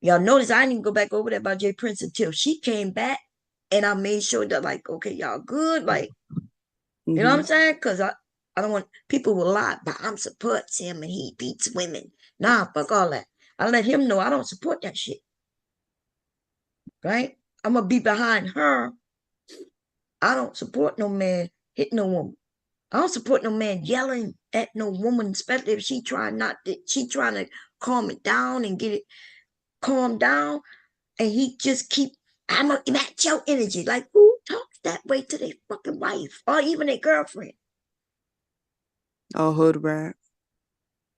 Y'all notice I didn't even go back over there by Jay Prince until she came back, and I made sure that, like, okay, y'all good, like, you know what I'm saying? Because I don't want people will lie, but I'm supports him and he beats women. Nah, fuck all that. I let him know I don't support that shit. Right? I'm gonna be behind her. I don't support no man hitting no woman. I don't support no man yelling at no woman, especially if she trying to calm it down and get it calmed down, and he just keep, I'm gonna match your energy. Like, who talks that way to their fucking wife or even their girlfriend? Oh, hood rat.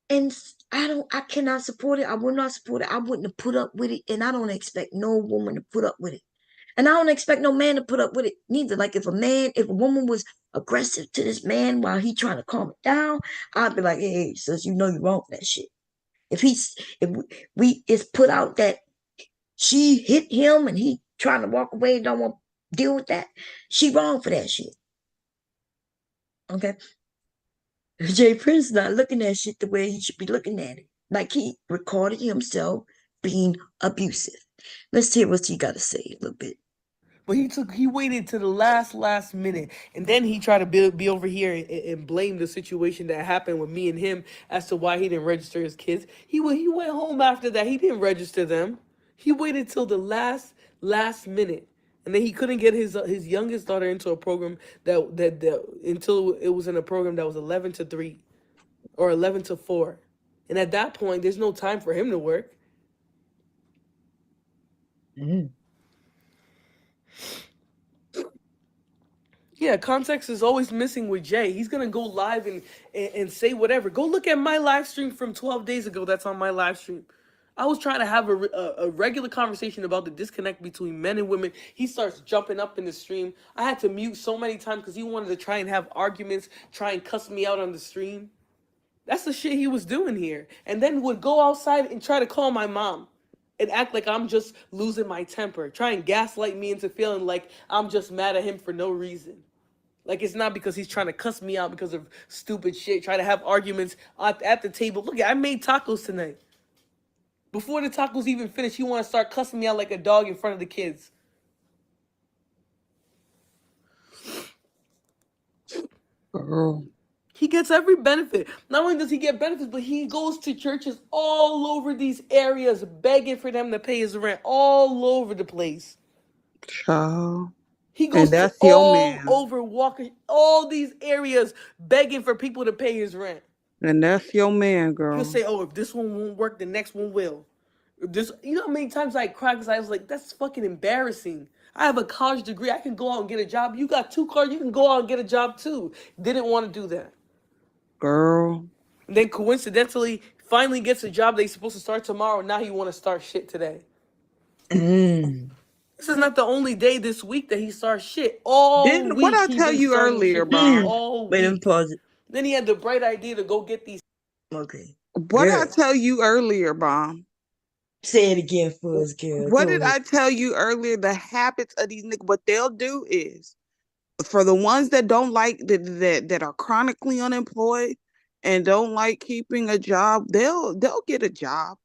And I cannot support it. I will not support it. I wouldn't have put up with it. And I don't expect no woman to put up with it. And I don't expect no man to put up with it neither. Like if a woman was aggressive to this man while he trying to calm it down, I'd be like, hey, sis, you know you're wrong for that shit. If it's put out that she hit him and he trying to walk away and don't want to deal with that, she wrong for that shit. Okay? Jay Prince not looking at shit the way he should be looking at it. Like he recorded himself being abusive. Let's hear what you got to say a little bit. But he waited to the last minute, and then he tried to be over here and blame the situation that happened with me and him as to why he didn't register his kids. He went home after that. He didn't register them. He waited till the last minute, and then he couldn't get his youngest daughter into a program that until it was in a program that was 11 to 3 or 11 to 4, and at that point, there's no time for him to work. Mm-hmm. Yeah, context is always missing with Jay. He's gonna go live and say whatever. Go look at my live stream from 12 days ago. That's on my live stream. I was trying to have a regular conversation about the disconnect between men and women. He starts jumping up in the stream. I had to mute so many times because he wanted to try and have arguments, try and cuss me out on the stream. That's the shit he was doing here. And then would go outside and try to call my mom and act like I'm just losing my temper. Try and gaslight me into feeling like I'm just mad at him for no reason. Like it's not because he's trying to cuss me out because of stupid shit. Try to have arguments at the table. Look, I made tacos tonight. Before the tacos even finished, he want to start cussing me out like a dog in front of the kids. Girl. He gets every benefit. Not only does he get benefits, but he goes to churches all over these areas begging for them to pay his rent. All over the place. Child. He goes And that's to your all man. over Walker, all these areas begging for people to pay his rent. And that's your man, girl. He'll say, oh, if this one won't work, the next one will. If this, you know how many times I cried because I was like, that's fucking embarrassing. I have a college degree. I can go out and get a job. You got 2 cars. You can go out and get a job too. Didn't want to do that. Girl. And then coincidentally, finally gets a job that he's supposed to start tomorrow. Now he want to start shit today. This is not the only day this week that he starts shit. All week. What I tell you earlier, Bob? All Wait, let me week. pause it. Then he had the bright idea to go get these. Okay. What Girl. I tell you earlier, Bob? Say it again for us, girl. What Go did ahead. I tell you earlier? The habits of these niggas, what they'll do is, for the ones that don't like, that are chronically unemployed and don't like keeping a job, they'll get a job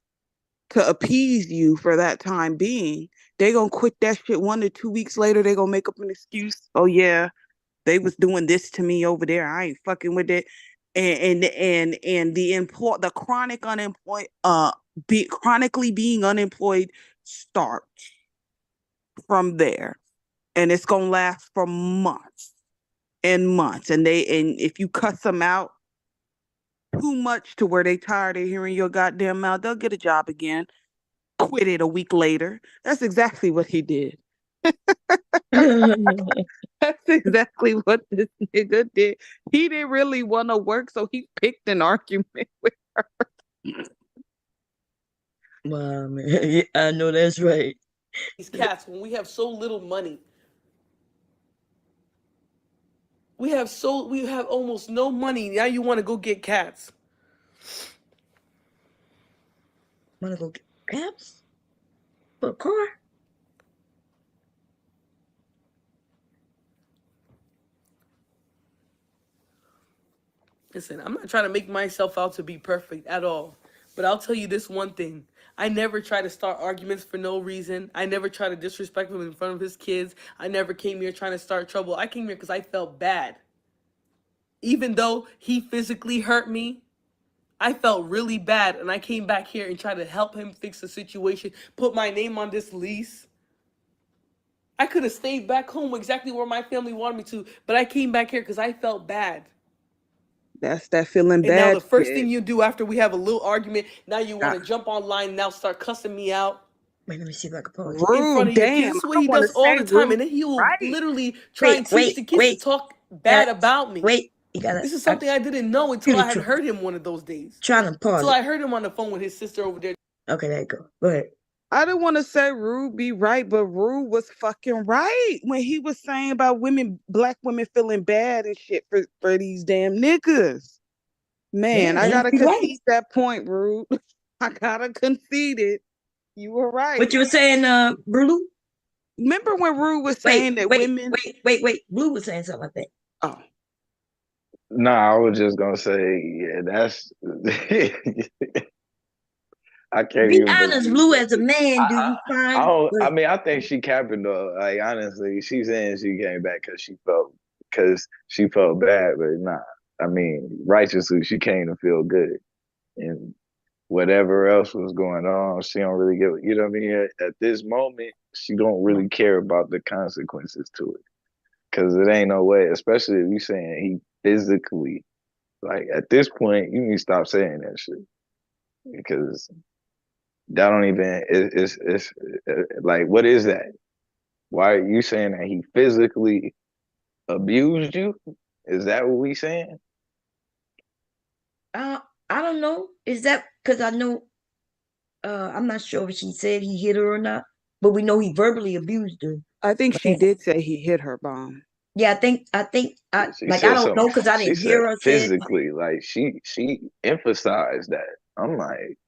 to appease you for that time being. They gonna quit that shit 1 to 2 weeks later. They gonna make up an excuse. Oh yeah, they was doing this to me over there. I ain't fucking with it. And the chronic unemployed, chronically being unemployed starts from there, and it's gonna last for months and months. And if you cuss them out too much to where they tired of hearing your goddamn mouth, they'll get a job again. Quit it a week later. That's exactly what he did. That's exactly what this nigga did. He didn't really want to work, so he picked an argument with her. Wow, man. Yeah, I know that's right. These cats when we have so little money. We have almost no money. Now you want to go get cats. Want to go get cats? For a car? Listen, I'm not trying to make myself out to be perfect at all. But I'll tell you this one thing. I never try to start arguments for no reason. I never try to disrespect him in front of his kids. I never came here trying to start trouble. I came here because I felt bad. Even though he physically hurt me, I felt really bad. And I came back here and tried to help him fix the situation, put my name on this lease. I could have stayed back home exactly where my family wanted me to, but I came back here because I felt bad. That's that feeling bad. And now the first shit. thing you do after we have a little argument, now you want to jump online and now start cussing me out. Wait, let me see if I can pause. In front of your kids. This is what he does all the time. And then he will literally try and teach the kids to talk bad about me. Wait, You gotta. This is something I didn't know until I had heard him one of those days. Trying to pause. Until I heard him on the phone with his sister over there. Okay, there you go. Go ahead. I didn't want to say Rue be right, but Rue was fucking right when he was saying about black women feeling bad and shit for these damn niggas. Man, I gotta concede that point, Rue. I gotta concede it. You were right. What you were saying, Blue? Remember when Rue was saying that women? Wait. Blue was saying something like that. Oh. No, I was just gonna say, yeah, that's. I can't be even honest, Blue, as a man, do you find? I mean, I think she capping though. Like honestly, she's saying she came back because she felt bad, but nah. I mean, righteously, she came to feel good, and whatever else was going on, she don't really give. You know what I mean? At this moment, she don't really care about the consequences to it, because it ain't no way. Especially if you saying he physically, like at this point, you need to stop saying that shit, because that don't even. It's like, what is that? Why are you saying that he physically abused you? Is that what we saying? I don't know. Is that because I know? I'm not sure if she said he hit her or not, but we know he verbally abused her. I think she did say he hit her, Bomb. Yeah, I think I don't know because I didn't hear her physically. Like she emphasized that. I'm like,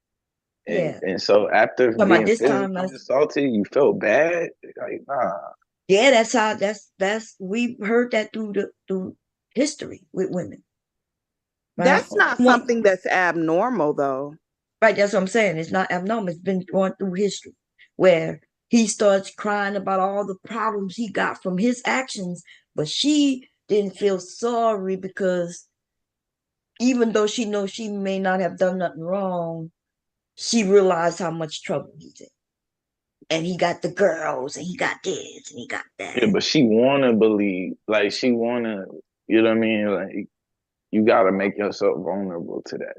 and so after being physically assaulted, you felt bad. Like, nah. Yeah, that's we've heard that through history with women. Right? That's not something that's abnormal, though. Right, that's what I'm saying. It's not abnormal. It's been going through history where he starts crying about all the problems he got from his actions, but she didn't feel sorry because even though she knows she may not have done nothing wrong, she realized how much trouble he's in. And he got the girls, and he got this, and he got that. Yeah, but she wanna believe, like she wanna, you know what I mean? Like you gotta make yourself vulnerable to that.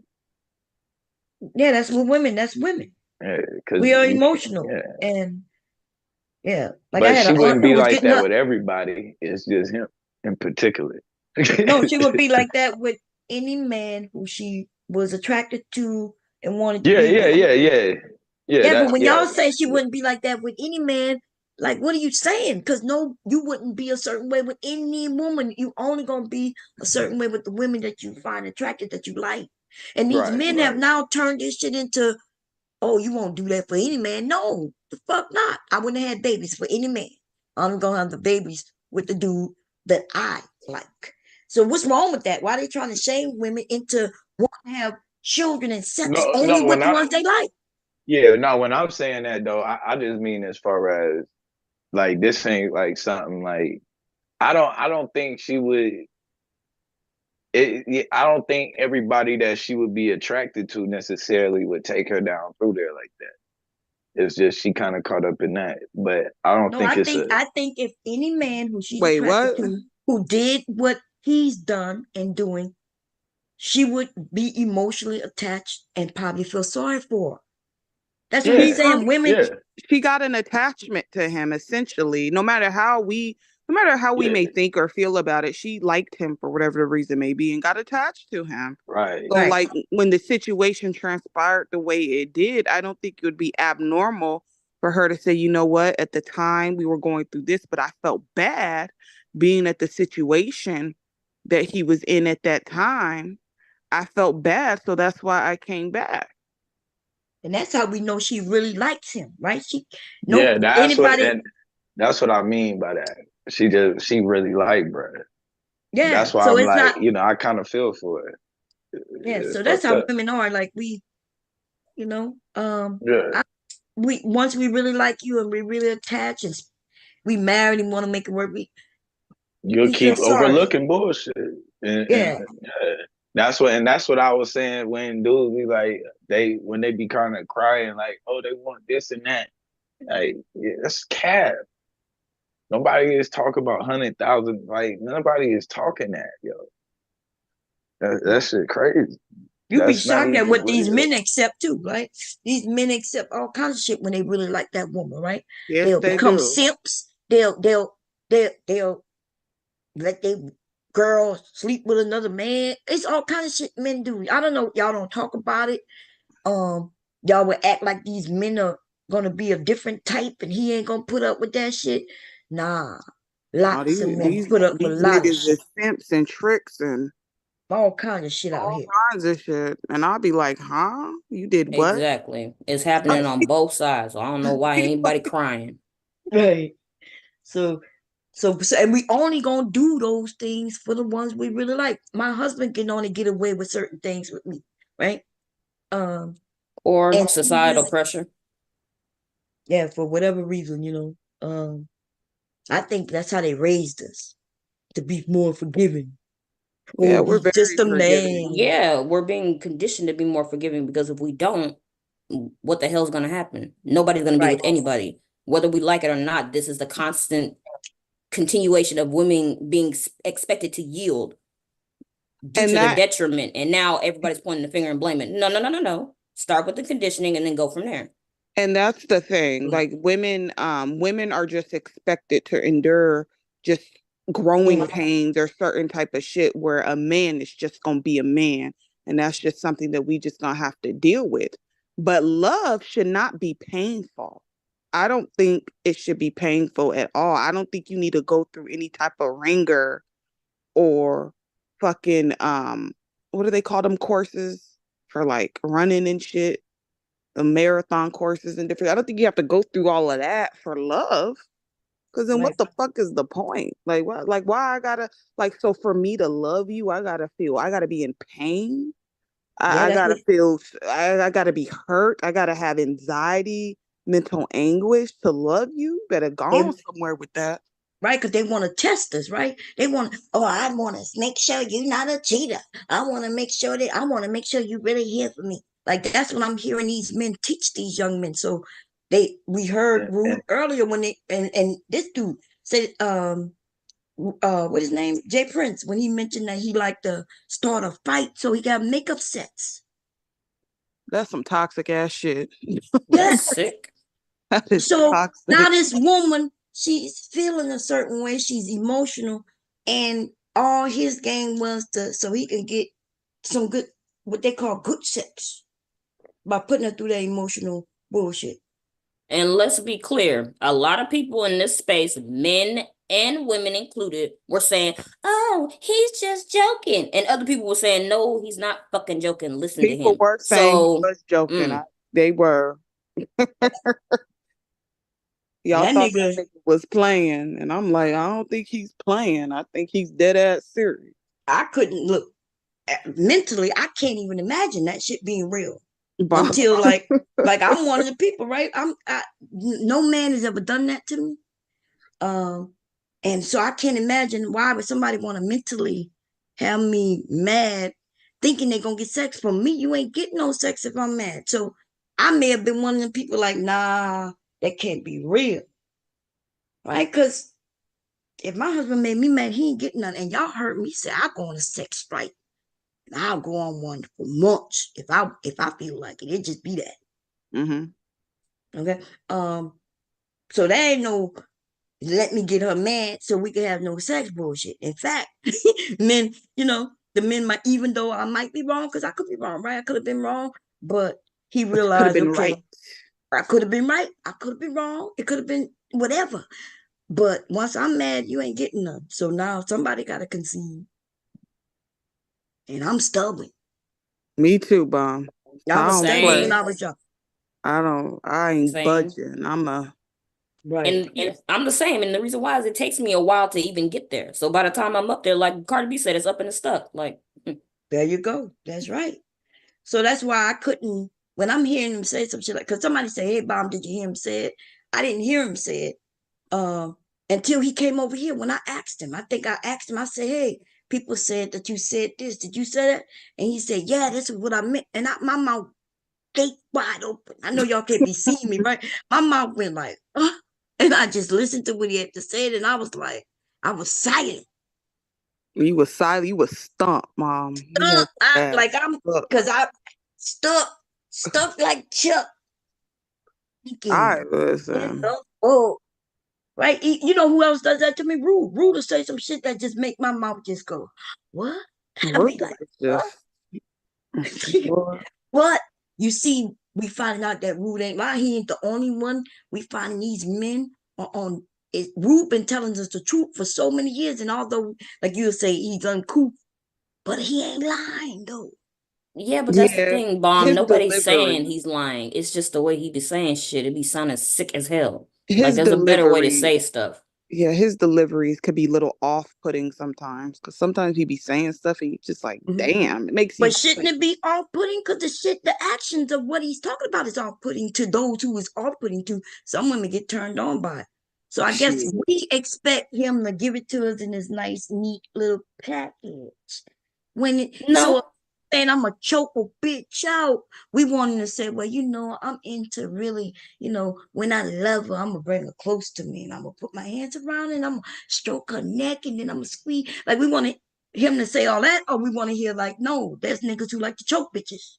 Yeah, that's what women. That's women. Yeah, we are emotional, and like but she wouldn't be like that with everybody. It's just him in particular. No, she would be like that with any man who she was attracted to and wanted to be with. Yeah, but when y'all say she wouldn't be like that with any man, like, what are you saying? Because no, you wouldn't be a certain way with any woman. You only gonna be a certain way with the women that you find attractive, that you like. And these men have now turned this shit into, oh, you won't do that for any man. No, the fuck not. I wouldn't have had babies for any man. I'm gonna have the babies with the dude that I like. So what's wrong with that? Why are they trying to shame women into wanting to have children and sex only with the ones they like? Yeah, no, when I'm saying that though, I just mean as far as like this ain't like something like I don't think she would. I don't think everybody that she would be attracted to necessarily would take her down through there like that. It's just she kind of caught up in that, but I don't think I think if any man who she's attracted to who did what he's done and doing, she would be emotionally attached and probably feel sorry for her. That's what he's saying. Women, she got an attachment to him, essentially. No matter how we may think or feel about it, she liked him for whatever the reason may be and got attached to him. Right. So like when the situation transpired the way it did, I don't think it would be abnormal for her to say, you know what, at the time we were going through this, but I felt bad being at the situation that he was in at that time. I felt bad, so that's why I came back. And that's how we know she really likes him, right? That's what I mean by that. She really liked Brad. Yeah, that's why I'm like, I kind of feel for it. Yeah, so that's how women are. Like we, once we really like you and we really attach and we married and want to make it work, you'll keep overlooking bullshit. And that's what I was saying when dudes be like when they be kind of crying like, oh, they want this and that. Like, that's cap. Nobody is talking about 100,000. Like, nobody is talking that, yo. That shit crazy. You be shocked at what these men accept too, right? These men accept all kinds of shit when they really like that woman, right? Yes, they'll they become do. simps. They'll let their girl sleep with another man. It's all kind of shit men do. I don't know. Y'all don't talk about it. Y'all would act like these men are gonna be a different type, and he ain't gonna put up with that shit. Nah, lots of men These put up with a lot of niggas shit, is simps and tricks and all kind of shit out all here. kinds of shit. And I'll be like, huh? You did what? Exactly. It's happening on both sides. So I don't know why anybody crying. Right. So, and we only gonna do those things for the ones we really like. My husband can only get away with certain things with me, right? Or And societal pressure. yeah, for whatever reason, I think that's how they raised us, to be more forgiving. Yeah, Oh, we're he's just very a forgiving. man. Yeah, we're being conditioned to be more forgiving because if we don't, what the hell's gonna happen? Nobody's gonna be Right. with anybody. Whether we like it or not, this is the constant continuation of women being expected to yield due And to their that detriment. And now everybody's pointing the finger and blaming. No, no, no, no, no. Start with the conditioning and then go from there. and that's the thing. Like women are just expected to endure just growing pains or certain type of shit where a man is just gonna be a man. And that's just something that we just gonna have to deal with. But love should not be painful. I don't think it should be painful at all. I don't think you need to go through any type of ringer or fucking what do they call them courses for like running and shit, the marathon courses and different. I don't think you have to go through all of that for love. Cause then Right. what the fuck is the point? Like what? Like why I gotta like so for me to love you, I gotta be in pain. Yeah, I that's gotta what. feel. I gotta be hurt. I gotta have anxiety, mental anguish to love you. Better go They, on somewhere with that. right, because they want to test us, right? They want, oh, I want to make sure you're not a cheater. I want to make sure you really here for me. Like that's what I'm hearing these men teach these young men. So we heard Rude earlier when and this dude said, what his name? Jay Prince, when he mentioned that he liked to start a fight, so he got makeup sets. That's some toxic ass shit. That's Yes. sick. That is So toxic. now this woman, she's feeling a certain way. She's emotional, and all his game was so he can get some good, what they call good sex, by putting her through that emotional bullshit. And let's be clear, a lot of people in this space, men and women included, were saying, oh, he's just joking. And other people were saying, no, he's not fucking joking. Listen to People him. were saying he So, was joking. They were. Y'all That thought that nigga, nigga was playing, and I'm like, I don't think he's playing. I think he's dead ass serious. I couldn't look mentally. I can't even imagine that shit being real But until like I'm one of the people, right? No man has ever done that to me. And so I can't imagine why would somebody want to mentally have me mad, thinking they're gonna get sex from me. You ain't getting no sex if I'm mad. So I may have been one of the people like, nah, that can't be real. Right? Because if my husband made me mad, he ain't getting none. And y'all heard me say I go on a sex strike. And I'll go on one for months if I feel like it. It just be that. Mm-hmm. Okay. So there ain't no let me get her mad so we can have no sex bullshit. In fact, men, the men might, even though I might be wrong, because I could be wrong, right? I could have been wrong, but he Could have realized, been okay, right. I could have been right. I could have been wrong. It could have been whatever. But once I'm mad, you ain't getting none. So now somebody got to concede. And I'm stubborn. Me too, Bomb. I I was don't stubborn play. when I was young. I ain't same. budging. Right. And I'm the same. And the reason why is it takes me a while to even get there. So by the time I'm up there, like Cardi B said, it's up and it's stuck. Like, there you go. That's right. So that's why I couldn't, when I'm hearing him say some shit, like, because somebody say, hey, Bomb, did you hear him say it? I didn't hear him say it until he came over here. When I asked him, I think I asked him, I said, hey, people said that you said this. Did you say that? And he said, yeah, this is what I meant. And my mouth gaped wide open. I know y'all can't be seeing me, right? My mouth went like, and I just listened to what he had to say. And I was like, I was silent. You was silent. You was stumped, Mom. You had Because I stuck like Chuck. I listen. Oh, right? You know who else does that to me? Rude. Rude will say some shit that just make my mouth just go, what? I Rude be like, is what? just boy. But you see, we finding out that Rude ain't lying. He ain't the only one. We finding these men are on it. Rude been telling us the truth for so many years, and although, like you would say, he's uncouth, but he ain't lying though. Yeah, but that's the Yeah, thing, Bomb. his Nobody's saying delivery, he's lying. It's just the way he be saying shit. It be sounding sick as hell. Like his there's a better way to delivery, say stuff. yeah, his deliveries could be a little off-putting sometimes because sometimes he be saying stuff and you just like, damn, it makes you But shouldn't it be off-putting? Because the actions of what he's talking about is off-putting to those who is off-putting to. Some women get turned on by it. So I guess shit. we expect him to give it to us in this nice, neat little package. When it, so No, saying I'm gonna choke a bitch out, we want him to say, well, I'm into really, when I love her, I'm gonna bring her close to me and I'm gonna put my hands around her and I'm gonna stroke her neck and then I'm gonna squeeze. Like we want him to say all that, or we want to hear like, no, there's niggas who like to choke bitches.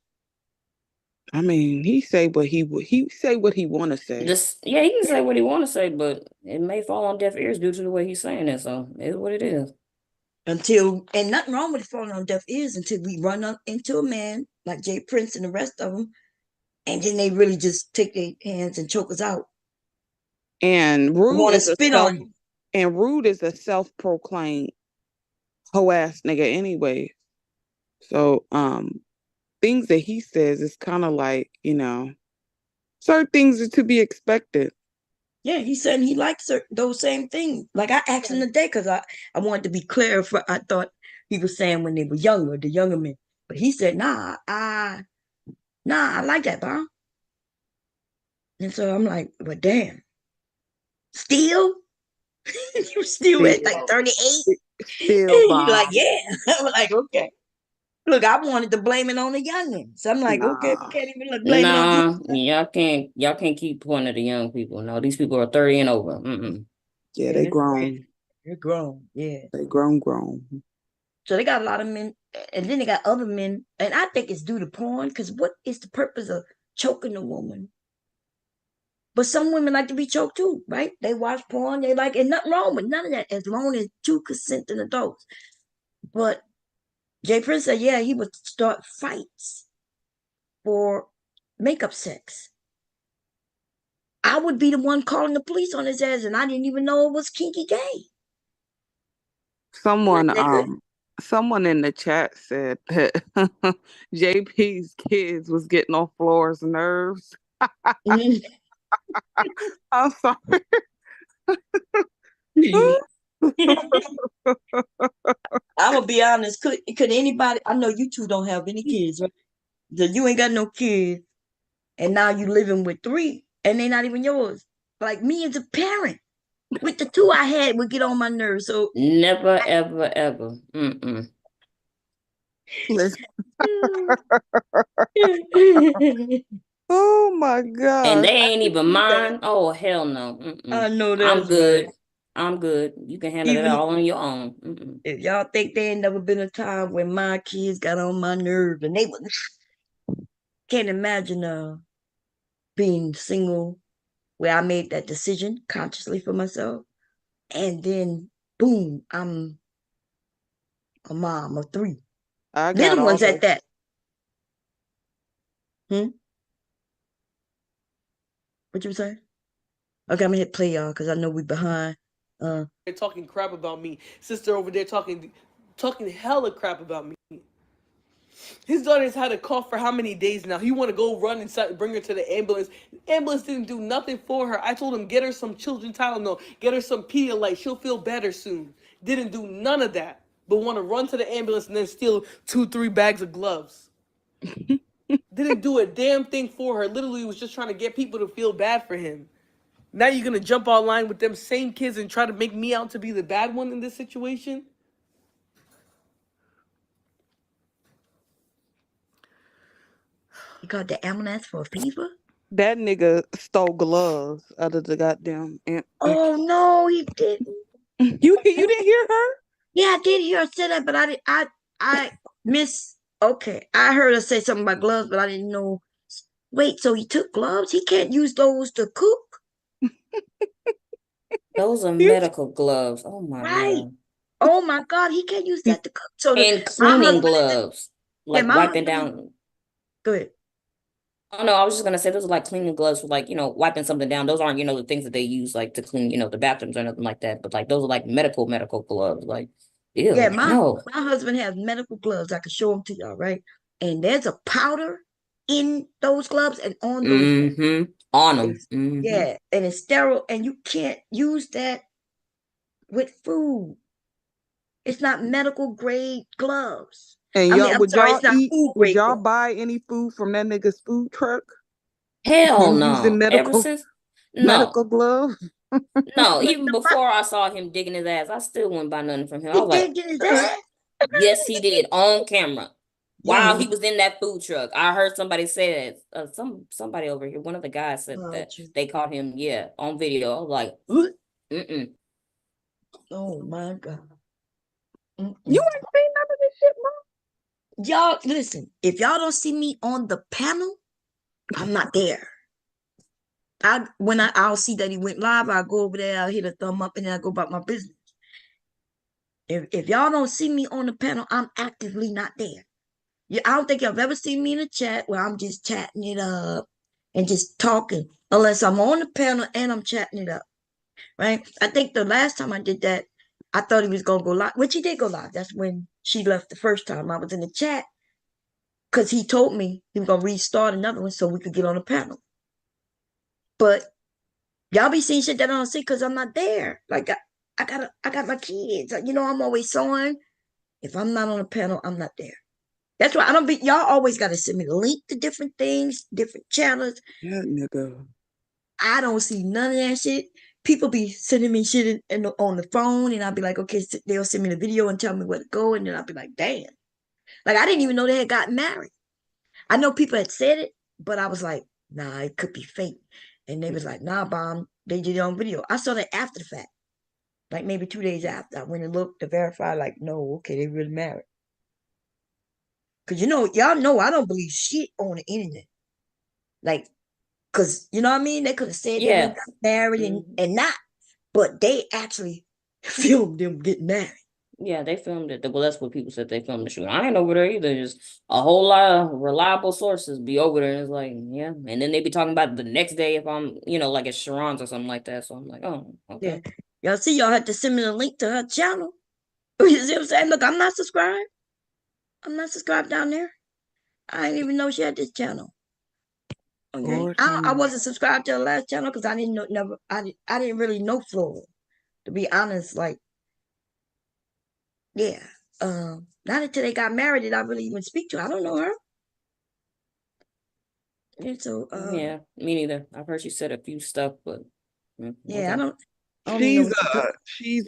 I mean, he say what he want to say. just yeah, he can say what he want to say, but it may fall on deaf ears due to the way he's saying it. So it's what it is. And nothing wrong with falling on deaf ears until we run up into a man like Jay Prince and the rest of them, and then they really just take their hands and choke us out. And Rude Want to is a spit self on you. and Rude is a self-proclaimed hoe ass nigga anyway. So things that he says is kind of like, certain things are to be expected. Yeah, he said he likes those same things. Like I asked him today because I wanted to be clear. I thought he was saying when they were younger, the younger men. But he said, I like that, bro. And so I'm like, but damn, still? You still at like 38? Still You're like, bomb. yeah. I'm like, okay. Look, I wanted to blame it on the youngins. So I'm like, okay, we Nah. can't even blame it on you. Nah, y'all can't keep pointing at the young people. No, these people are 30 and over. Yeah, Yeah, they grown. they're grown. Yeah. They grown. So they got a lot of men, and then they got other men, and I think it's due to porn. Because what is the purpose of choking a woman? But some women like to be choked too, right? They watch porn, they like, and nothing wrong with none of that, as long as two consenting adults. But Jay Prince said, yeah, he would start fights for makeup sex. I would be the one calling the police on his ass, and I didn't even know it was kinky gay. Someone Nigga. someone in the chat said that JP's kids was getting on Floor's nerves. I'm sorry. I'm gonna be honest. Could anybody? I know you two don't have any kids, right? You ain't got no kids, and now you living with three, and they're not even yours. Like me as a parent, with the two I had, would get on my nerves. So Never, ever, ever. Oh my gosh. And they ain't even mine. Oh hell no. I know I'm that's good. right. I'm good. You can handle that Even all on your own. if y'all think there ain't never been a time when my kids got on my nerves, and they would can't imagine being single where I made that decision consciously for myself, and then boom, I'm a mom of three. I got Little all ones at the that. What you say? Okay, I'm gonna hit play, y'all, because I know we behind. They're talking crap about me. Sister over there talking hella crap about me. His daughter's had a cough for how many days now? He want to go run and bring her to the ambulance. The ambulance didn't do nothing for her. I told him, get her some children's Tylenol. Get her some Pedialyte. She'll feel better soon. Didn't do none of that. But want to run to the ambulance and then steal 2-3 bags of gloves. Didn't do a damn thing for her. Literally was just trying to get people to feel bad for him. Now you're going to jump online with them same kids and try to make me out to be the bad one in this situation? You got the ambulance for a fever? That nigga stole gloves out of the goddamn. Oh no, he didn't. You didn't hear her? Yeah, I did hear her say that, but I miss. Okay, I heard her say something about gloves, but I didn't know. Wait, so he took gloves? He can't use those to cook? Those are medical gloves. Oh my Right. God. Oh my God, he can't use that to cook. So And my cleaning husband, gloves, yeah, like my wiping husband, down. good. Oh no, I was just gonna say those are like cleaning gloves for like, wiping something down. Those aren't, the things that they use like to clean, the bathrooms or nothing like that. But like those are like medical gloves. Like, Yeah, ew, no. my husband has medical gloves. I can show them to y'all, right? And there's a powder in those gloves and on those gloves. Mm-hmm. On them. It's, Mm-hmm. yeah, and it's sterile, and you can't use that with food. It's not medical grade gloves. And I mean, y'all, I'm sorry, it's not food would grade y'all gloves. buy any food from that nigga's food truck Hell using no. Ever medical since, no. medical gloves? No, But even before I saw him digging his ass, I still wouldn't buy nothing from him. I he was like, did get his ass. yes, he did on camera while he Yo, was in that food truck. I heard somebody say that. Somebody over here, one of the guys said oh, that they caught him, yeah, on video. I was like, mm-mm. oh my God. You ain't seen none of this shit, Mom? Y'all, listen, if y'all don't see me on the panel, I'm not there. I'll see that he went live, I'll go over there, I'll hit a thumb up, and then I'll go about my business. If y'all don't see me on the panel, I'm actively not there. Yeah, I don't think y'all have ever seen me in a chat where I'm just chatting it up and just talking, unless I'm on the panel and I'm chatting it up. Right? I think the last time I did that, I thought he was gonna go live, which he did go live. That's when she left the first time. I was in the chat because he told me he was gonna restart another one so we could get on the panel. But y'all be seeing shit that I don't see because I'm not there. Like I got my kids. I'm always sewing. If I'm not on the panel, I'm not there. That's why I don't be. Y'all always got to send me the link to different things, different channels. Yeah, nigga. I don't see none of that shit. People be sending me shit on the phone, and I'll be like, okay, they'll send me the video and tell me where to go, and then I'll be like, damn. Like I didn't even know they had gotten married. I know people had said it, but I was like, nah, it could be fake. And they was like, nah, bomb, they did it on video. I saw that after the fact, like maybe 2 days after. I went and looked to verify, like, no, okay, they really married. Cause y'all know I don't believe shit on the internet. Like, cause you know what I mean? They could have said they really Yeah. got married and not, but they actually filmed them getting married. Yeah, they filmed it. Well, that's what people said they filmed the shoot. I ain't over there either. Just a whole lot of reliable sources be over there. And it's like, yeah. And then they be talking about the next day if I'm, like at Sharon's or something like that. So I'm like, oh, Yeah. okay. Y'all see, y'all had to send me the link to her channel. You see what I'm saying? Look, I'm not subscribed. I'm not subscribed down there. I didn't even know she had this channel. Okay. Lord, I wasn't subscribed to the last channel because I didn't know I didn't really know Flora. To be honest, like, yeah. Not until they got married did I really even speak to her. I don't know her. And so Yeah, me neither. I've heard she said a few stuff, but yeah, okay. I don't even know She's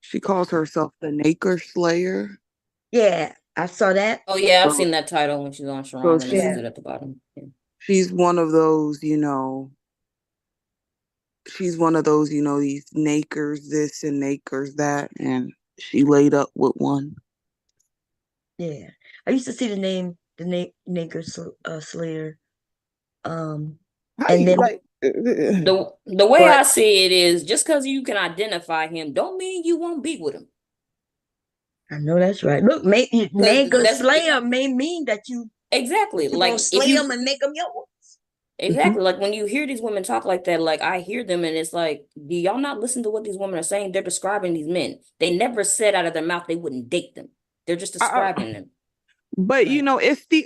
she calls herself the Naker Slayer. Yeah, I saw that. Oh yeah, I've seen that title when she's on Sharon and it says it at the bottom. Yeah. She's one of those, she's one of those, these Nakers this and Nakers that, and she laid up with one. Yeah, I used to see the Naked Slayer. And then The way I see it is just because you can identify him don't mean you won't be with him. I know that's right. Look, Naked Slayer may mean that you exactly you like gonna slay them and make them yours. Exactly. Like when you hear these women talk like that, like I hear them and it's like, do y'all not listen to what these women are saying? They're describing these men. They never said out of their mouth they wouldn't date them. They're just describing them. But it's the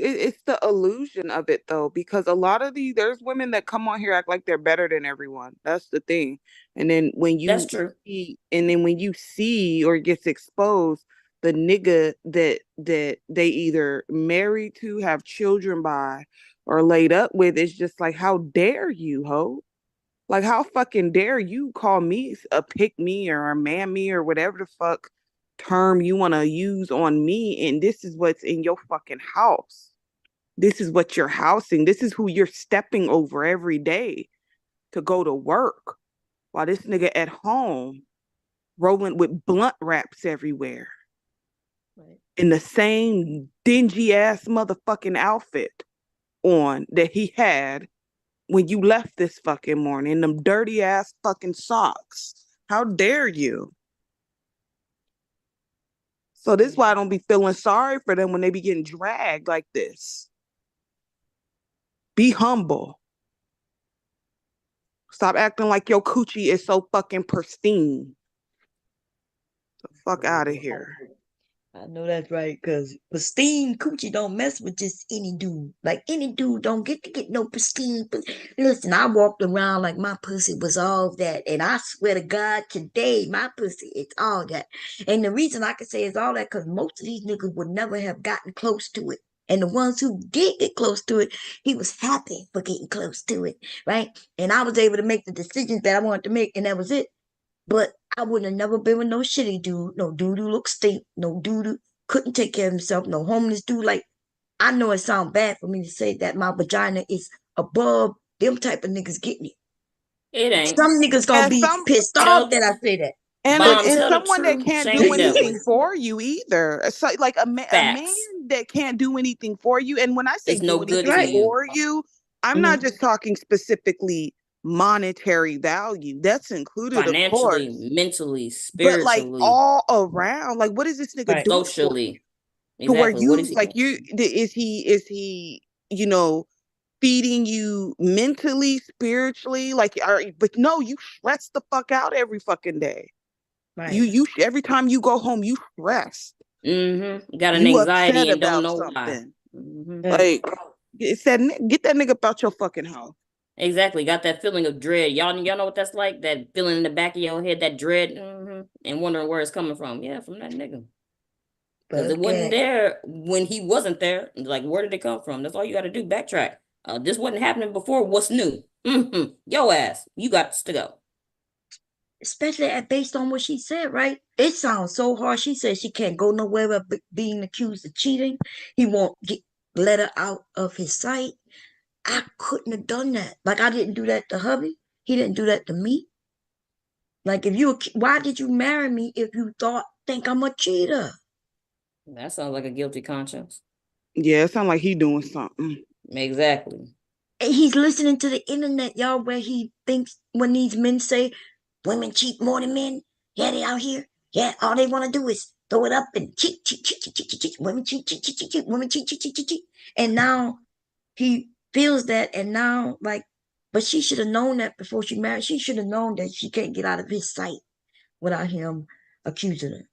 it's the illusion of it though, because a lot of there's women that come on here act like they're better than everyone. That's the thing. And then when you That's true. when you see or gets exposed the nigga that they either married to, have children by, or laid up with, it's just like, how dare you, ho? Like, how fucking dare you call me a pick me or a man me or whatever the fuck term you want to use on me, and this is what's in your fucking house. This is what you're housing. This is who you're stepping over every day to go to work, while this nigga at home rolling with blunt wraps everywhere, in the same dingy ass motherfucking outfit on that he had when you left this fucking morning, them dirty ass fucking socks. How dare you? So this is why I don't be feeling sorry for them when they be getting dragged like this. Be humble. Stop acting like your coochie is so fucking pristine. The fuck out of here. I know that's right, cause pristine coochie don't mess with just any dude. Like any dude don't get to get no pristine. Listen, I walked around like my pussy was all that, and I swear to God, today my pussy is all that. And the reason I can say it's all that, cause most of these niggas would never have gotten close to it. And the ones who did get close to it, he was happy for getting close to it, right? And I was able to make the decisions that I wanted to make, and that was it. But I would have never been with no shitty dude, no dude who looked stink, no dude who couldn't take care of himself, no homeless dude. Like, I know it sounds bad for me to say that my vagina is above them type of niggas getting it. It ain't. Some niggas gonna be pissed off that I say that. And But someone that can't do anything for you either. So, like a man that can't do anything for you. And when I say do anything for you, I'm not just talking specifically monetary value. That's included, of course. Financially, mentally, spiritually. But like all around, like what is this nigga doing? Socially. To where Exactly. you What is he like is he you know feeding you mentally, spiritually, like but no, you stress the fuck out every fucking day. Right. You every time you go home, you stressed. Mm-hmm. Got an anxiety and don't know why. Mm-hmm. Like get that nigga about your fucking house. Exactly. Got that feeling of dread. Y'all know what that's like? That feeling in the back of your head, that dread, and wondering where it's coming from. Yeah, from that nigga. Because it wasn't there when he wasn't there. Like, where did it come from? That's all you got to do. Backtrack. This wasn't happening before. What's new? Yo ass. You got to go. Especially based on what she said, right? It sounds so harsh. She said she can't go nowhere but being accused of cheating. He won't let her out of his sight. I couldn't have done that. Like, I didn't do that to hubby. He didn't do that to me. Like, why did you marry me if you think I'm a cheater? That sounds like a guilty conscience. Yeah, it sounds like he doing something. Exactly. And he's listening to the internet, y'all, where he thinks when these men say women cheat more than men. Yeah, they out here. Yeah, all they want to do is throw it up and cheat. Women cheat. Women cheat. And now he feels that, and now, like, but she should have known that before she married. She should have known that she can't get out of his sight without him accusing her.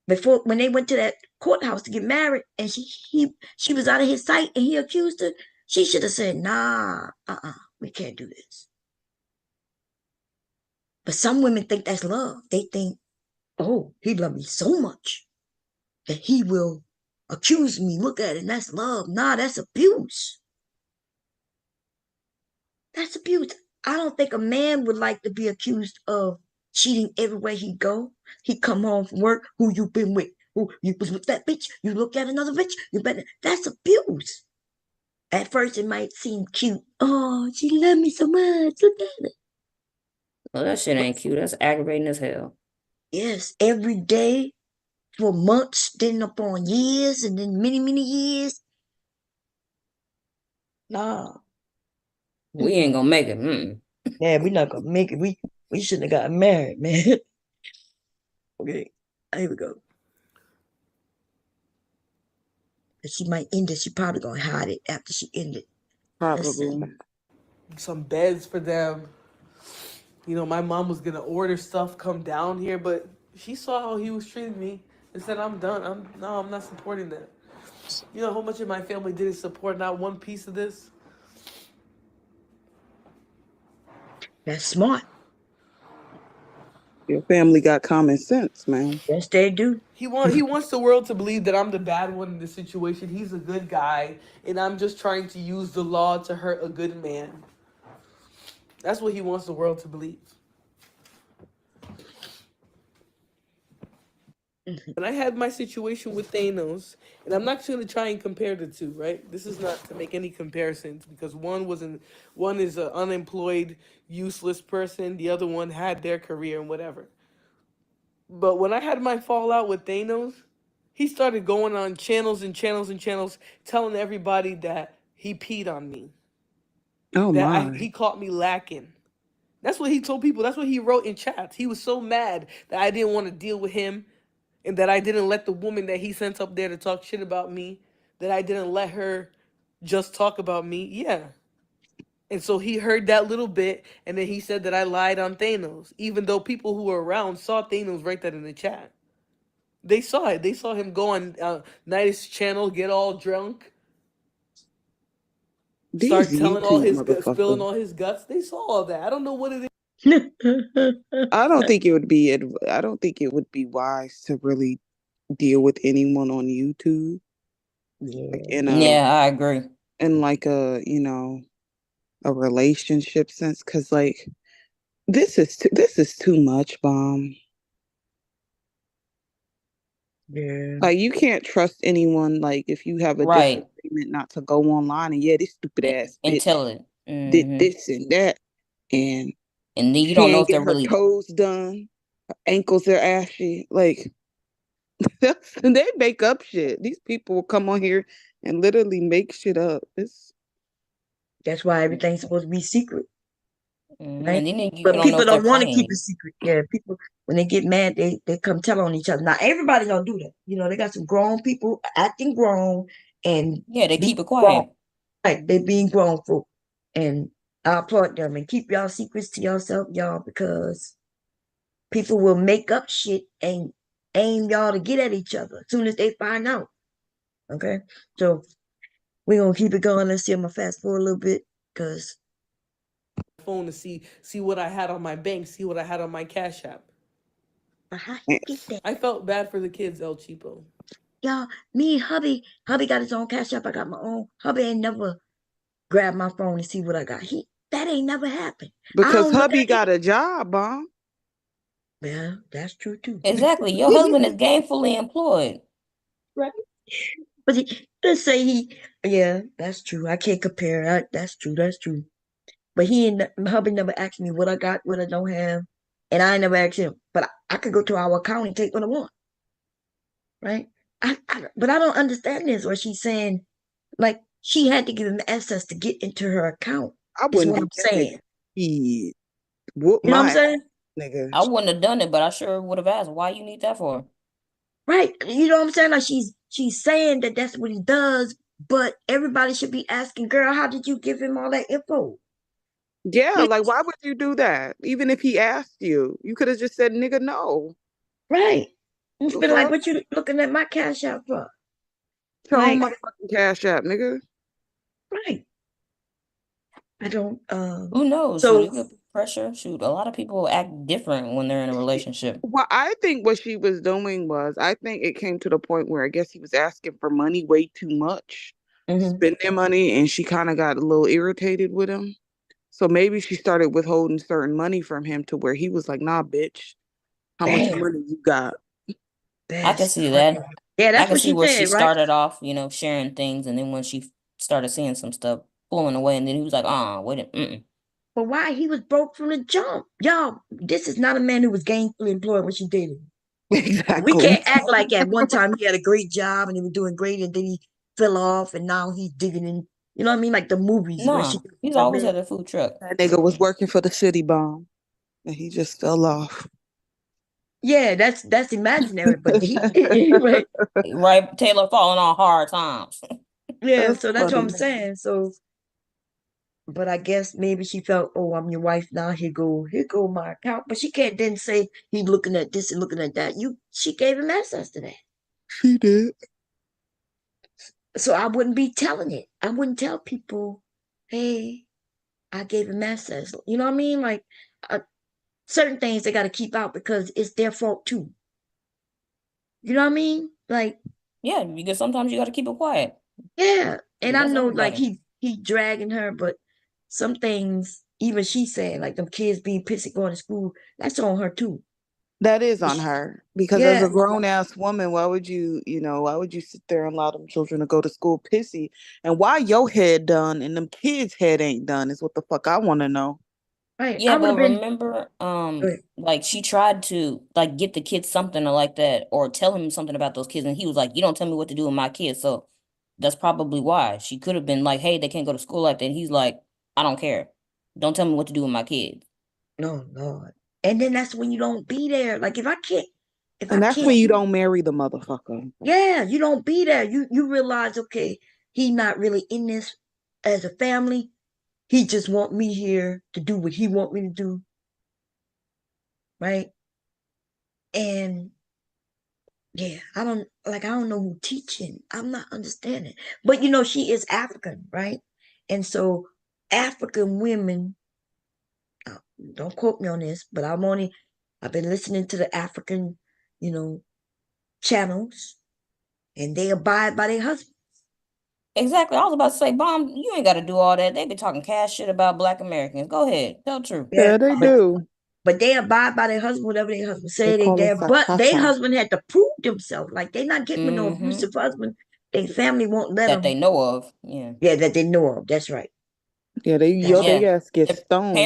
Before, when they went to that courthouse to get married, and she was out of his sight, and he accused her, she should have said, "Nah, we can't do this." But some women think that's love. They think, "Oh, he loved me so much that he will accuse me. Look at it, and that's love." Nah, that's abuse. That's abuse. I don't think a man would like to be accused of cheating everywhere he go. He come home from work. Who you been with? Who you was with that bitch? You look at another bitch. That's abuse. At first, it might seem cute. Oh, she loved me so much. Look at it. Well, that shit ain't cute. That's aggravating as hell. Yes, every day for months, then upon years, and then many, many years. Nah. We ain't gonna make it. Yeah, we're not gonna make it. We shouldn't have gotten married, man. Okay, here we go. She might end it. She probably gonna hide it after she ended. Probably. Some beds for them. You know, my mom was gonna order stuff come down here, but she saw how he was treating me and said, "I'm done. I'm not supporting that." You know how much of my family didn't support not one piece of this? That's smart. Your family got common sense, man. Yes, they do. He wants the world to believe that I'm the bad one in this situation. He's a good guy, and I'm just trying to use the law to hurt a good man. That's what he wants the world to believe. When I had my situation with Thanos, and I'm not going to try and compare the two, right? This is not to make any comparisons, because one is an unemployed, useless person. The other one had their career and whatever. But when I had my fallout with Thanos, he started going on channels and channels and channels telling everybody that he peed on me. Oh that my. he caught me lacking. That's what he told people. That's what he wrote in chats. He was so mad that I didn't want to deal with him and that I didn't let the woman that he sent up there to talk shit about me, that I didn't let her just talk about me. Yeah. And so he heard that little bit, and then he said that I lied on Thanos, even though people who were around saw Thanos right there in the chat. They saw it. They saw him go on Night's channel, get all drunk, These start telling all YouTube his spilling motherfuckers. all his guts. They saw all that. I don't know what it is. I don't think it would be. I don't think it would be wise to really deal with anyone on YouTube. Like Yeah. in Yeah, I agree. like a a relationship sense, because like this is too much, bomb. Yeah. Like you can't trust anyone. Like if you have a Right. disagreement, not to go online and this stupid ass And bitch tell it. did Hmm. this and that, and And then you she don't know ain't if they're get her really toes done, her ankles are ashy. Like they make up shit. These people will come on here and literally make shit up. That's why everything's supposed to be secret, right? And then you But don't know people if they're don't want to keep playing. it secret. Yeah, people when they get mad, they come tell on each other. Now everybody don't do that. You know, they got some grown people acting grown and Yeah, they being keep it grown. quiet. Like they being grown folk. And I applaud them and keep y'all secrets to yourself, y'all, because people will make up shit and aim y'all to get at each other as soon as they find out. Okay. So we're gonna keep it going. Let's see. I'm gonna fast forward a little bit because Phone to see what I had on my bank, see what I had on my Cash App. how he get that? I felt bad for the kids, El Cheapo. Y'all, me and hubby got his own cash app. I got my own. Hubby ain't never grabbed my phone to see what I got. That ain't never happened. I because don't know. hubby got a job, bomb. Yeah, that's true too. Exactly. Your husband is gainfully employed. Right. But let's say yeah, that's true. I can't compare. That's true. That's true. But hubby never asked me what I got, what I don't have, and I ain't never asked him. But I could go to our account and take what I want, right? But I don't understand this. Where she's saying like she had to give him access to get into her account. I Is wouldn't what do I'm that nigga. saying. He whoop You know what I'm my ass, saying? nigga. I wouldn't have done it, but I sure would have asked, why you need that for? Right. You know what I'm saying? Like she's saying that that's what he does, but everybody should be asking, girl, how did you give him all that info? Yeah, like why would you do that? Even if he asked you, you could have just said, "Nigga, no." Right. It's The been like, fuck? what you looking at my cash out for? Show him Like, my fucking cash app, nigga. right. I don't Who knows? Shoot, so it could be pressure. Shoot, a lot of people act different when they're in a relationship. Well, I think what she was doing was, I think it came to the point where I guess he was asking for money way too much, spending money, and she kind of got a little irritated with him. So maybe she started withholding certain money from him to where he was like, "Nah, bitch, how much damn, money you got?" I can that's see that. yeah, I that's can what see she where she said, right? started off, sharing things, and then when she started seeing some stuff pulling away, and then he was like, wait a minute. But why he was broke from the jump? Y'all, this is not a man who was gainfully employed when she dated him. We Exactly. can't act like at one time he had a great job and he was doing great and then he fell off and now he's digging in. You know what I mean? Like the movies where she Nah, he's always had a food truck. That nigga was working for the city bomb, and he just fell off. yeah, that's imaginary, but he right. Right, Taylor falling on hard times. Yeah, That's so that's what I'm funny. saying. So but I guess maybe she felt, oh, I'm your wife now. Here go my account. But she can't then say he's looking at this and looking at that. She gave him access to that. She did. So I wouldn't be telling it. I wouldn't tell people, hey, I gave him access. You know what I mean? Like certain things they got to keep out because it's their fault too. You know what I mean? Like Yeah, because sometimes you got to keep it quiet. yeah, and I That's know like everybody. he dragging her, but some things even she said like them kids being pissy going to school, that's on her too. That is on her, because as Yeah, a grown ass woman, why would why would you sit there and allow them children to go to school pissy? And why your head done and them kids' head ain't done is what the fuck I want to know. right. I Yeah, would have but been. remember, Go ahead. like she tried to like get the kids something or like that, or tell him something about those kids, and he was like, "You don't tell me what to do with my kids." So that's probably why she could have been like, "Hey, they can't go to school like that." And he's like, I don't care. Don't tell me what to do with my kids. No, Lord. And then that's when you don't be there. Like if I And that's when can't, you don't marry the motherfucker. yeah, you don't be there. You realize, okay, he not really in this as a family. He just want me here to do what he want me to do. Right? And yeah, I don't know who teaching. I'm not understanding. But she is African, right? And so African women, don't quote me on this, but I've been listening to the African, channels, and they abide by their husband. Exactly. I was about to say, Bomb, you ain't got to do all that. They be talking cash shit about Black Americans. Go ahead. Tell the truth. Yeah, they do. But they abide by their husband, whatever their husband They say. call it But their sakata. husband had to prove themselves. Like they not getting with no Mm-hmm. abusive husband. Their family won't let That them. they know of. Yeah. Yeah, that they know of. That's right. Yeah, they ass get stoned.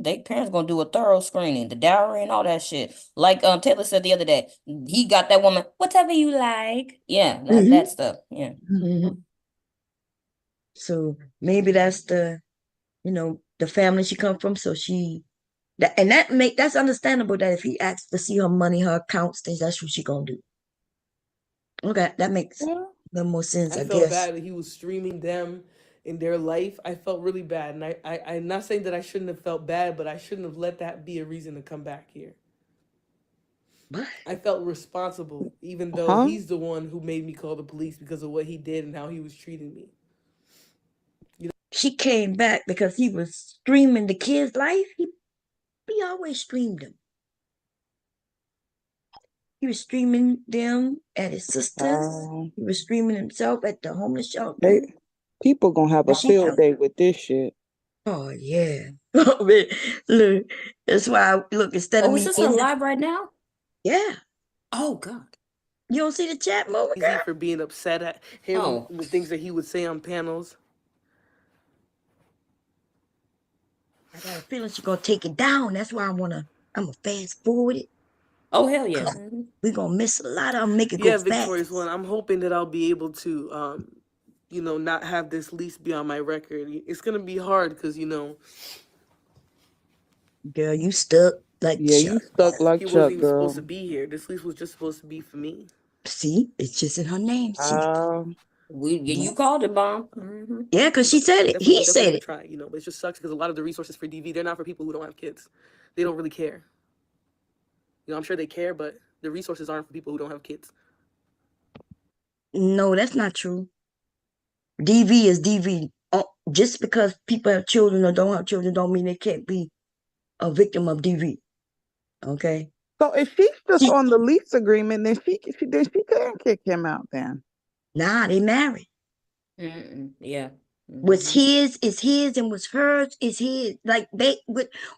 They parents gonna do a thorough screening, the dowry and all that shit. Like Taylor said the other day, he got that woman, whatever you like. Yeah, that stuff. Yeah. Mm-hmm. So maybe that's the family she come from. So that's understandable that if he asks to see her money, her accounts, then that's what she gonna do. Okay, that makes a little more sense, I I felt guess. bad that he was streaming them in their life. I felt really bad. And I'm not saying that I shouldn't have felt bad, but I shouldn't have let that be a reason to come back here. What? I felt responsible, even though he's the one who made me call the police because of what he did and how he was treating me. She came back because he was streaming the kid's life. He always streamed them. He was streaming them at his sister's. He was streaming himself at the homeless shelter. People gonna have a field day with this shit. Oh yeah. Look, that's why instead of me is this live right now? Yeah. Oh God. You don't see the chat moment, Easy for being upset at him with things that he would say on panels. I got a feeling she's gonna take it down. That's why I'm gonna fast forward it. Oh hell yeah. We're gonna miss a lot of them, make it Yeah, go Victorious fast. One. I'm hoping that I'll be able to not have this lease be on my record. It's gonna be hard because Girl, you stuck like Chuck. You stuck like he Chuck, wasn't even girl. supposed to be here. This lease was just supposed to be for me. See, it's just in her name. You called it, Bomb. Yeah, because she said it. He said gonna it. try, but it just sucks because a lot of the resources for DV, they're not for people who don't have kids. They don't really care. I'm sure they care, but the resources aren't for people who don't have kids. No, that's not true. DV is DV. Just because people have children or don't have children don't mean they can't be a victim of DV. Okay? So if she's just on the lease agreement, then she couldn't kick him out then. Nah, they married. Yeah. What's his is his, and what's hers is his. Like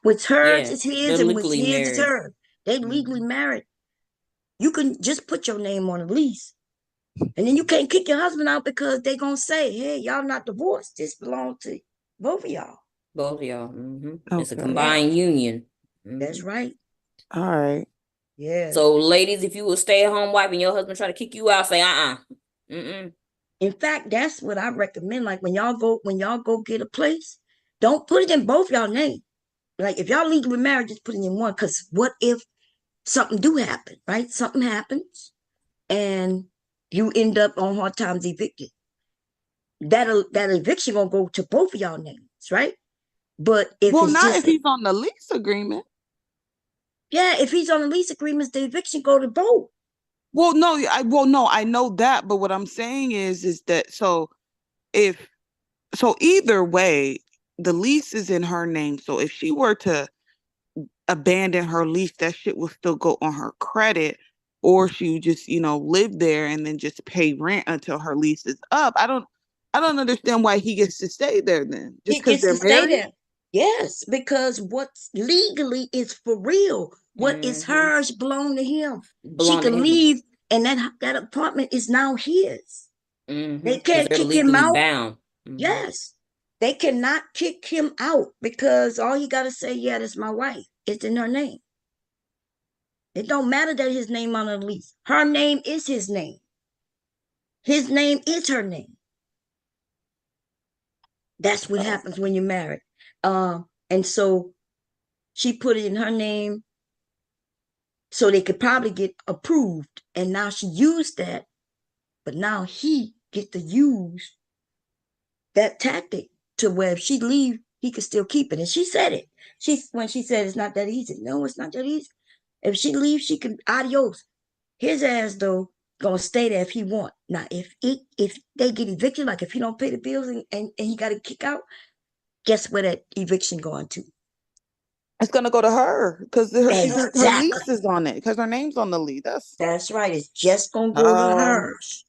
what's hers is his, and what's his is hers. They legally married. You can just put your name on a lease, and then you can't kick your husband out because they gonna say, "Hey, y'all not divorced. This belongs to both of y'all." Both of y'all. It's a combined union. That's right. All right. Yeah. So, ladies, if you will stay at home wife and your husband try to kick you out, say In fact, that's what I recommend. Like when y'all go get a place, don't put it in both y'all names. Like if y'all legally married, just put it in one. Because what if something do happen, right? Something happens, and you end up on hard times evicted. That eviction gonna go to both of y'all names, right? But if if he's on the lease agreement. Yeah, if he's on the lease agreements, the eviction go to both. Well, no, I know that, but what I'm saying is that either way, the lease is in her name. So if she were to abandon her lease, that shit will still go on her credit, or she would just, live there and then just pay rent until her lease is up. I don't understand why he gets to stay there then. Just because they're married? Stay there. Yes, because what's legally is for real. What is hers belong to him. She can leave, and that apartment is now his. They can't kick him out. Bound. Yes, they cannot kick him out because all he got to say, yeah, that's my wife. It's in her name. It don't matter that his name on the lease. Her name is his name. His name is her name. That's what happens when you're married. And so she put it in her name so they could probably get approved. And now she used that, but now he get to use that tactic to where if she leave, he could still keep it. And she said it. When she said it's not that easy. No, it's not that easy. If she leaves, she can adios. His ass though gonna stay there if he want. Now if they get evicted, like if he don't pay the bills and he got to kick out, guess where that eviction going to? It's gonna go to her because her Exactly. lease is on it because her name's on the lease. That's right. It's just gonna go to hers.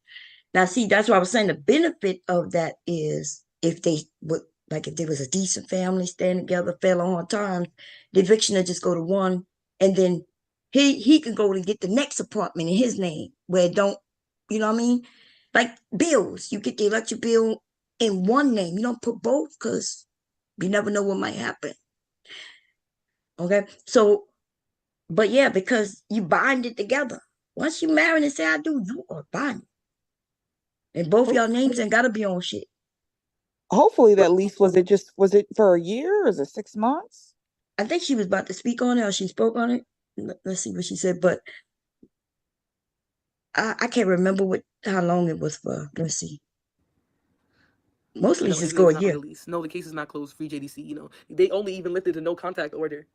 Now, see, that's why I was saying the benefit of that is if they would, like, if there was a decent family staying together, fell on hard times, the eviction would just go to one, and then he can go and get the next apartment in his name where it don't, you know what I mean? Like bills, you get the electric bill in one name. You don't put both because you never know what might happen. Okay, so, but yeah, because you bind it together. Once you marry and say I do, you are binding. And both y'all names ain't gotta be on shit. Hopefully that lease was it for a year or is it 6 months? I think she was about to speak on it or she spoke on it. Let's see what she said, but I can't remember how long it was for. Let's see. Most leases his go name's a not year. on the lease. No, the case is not closed. Free JDC. They only even lifted the no contact order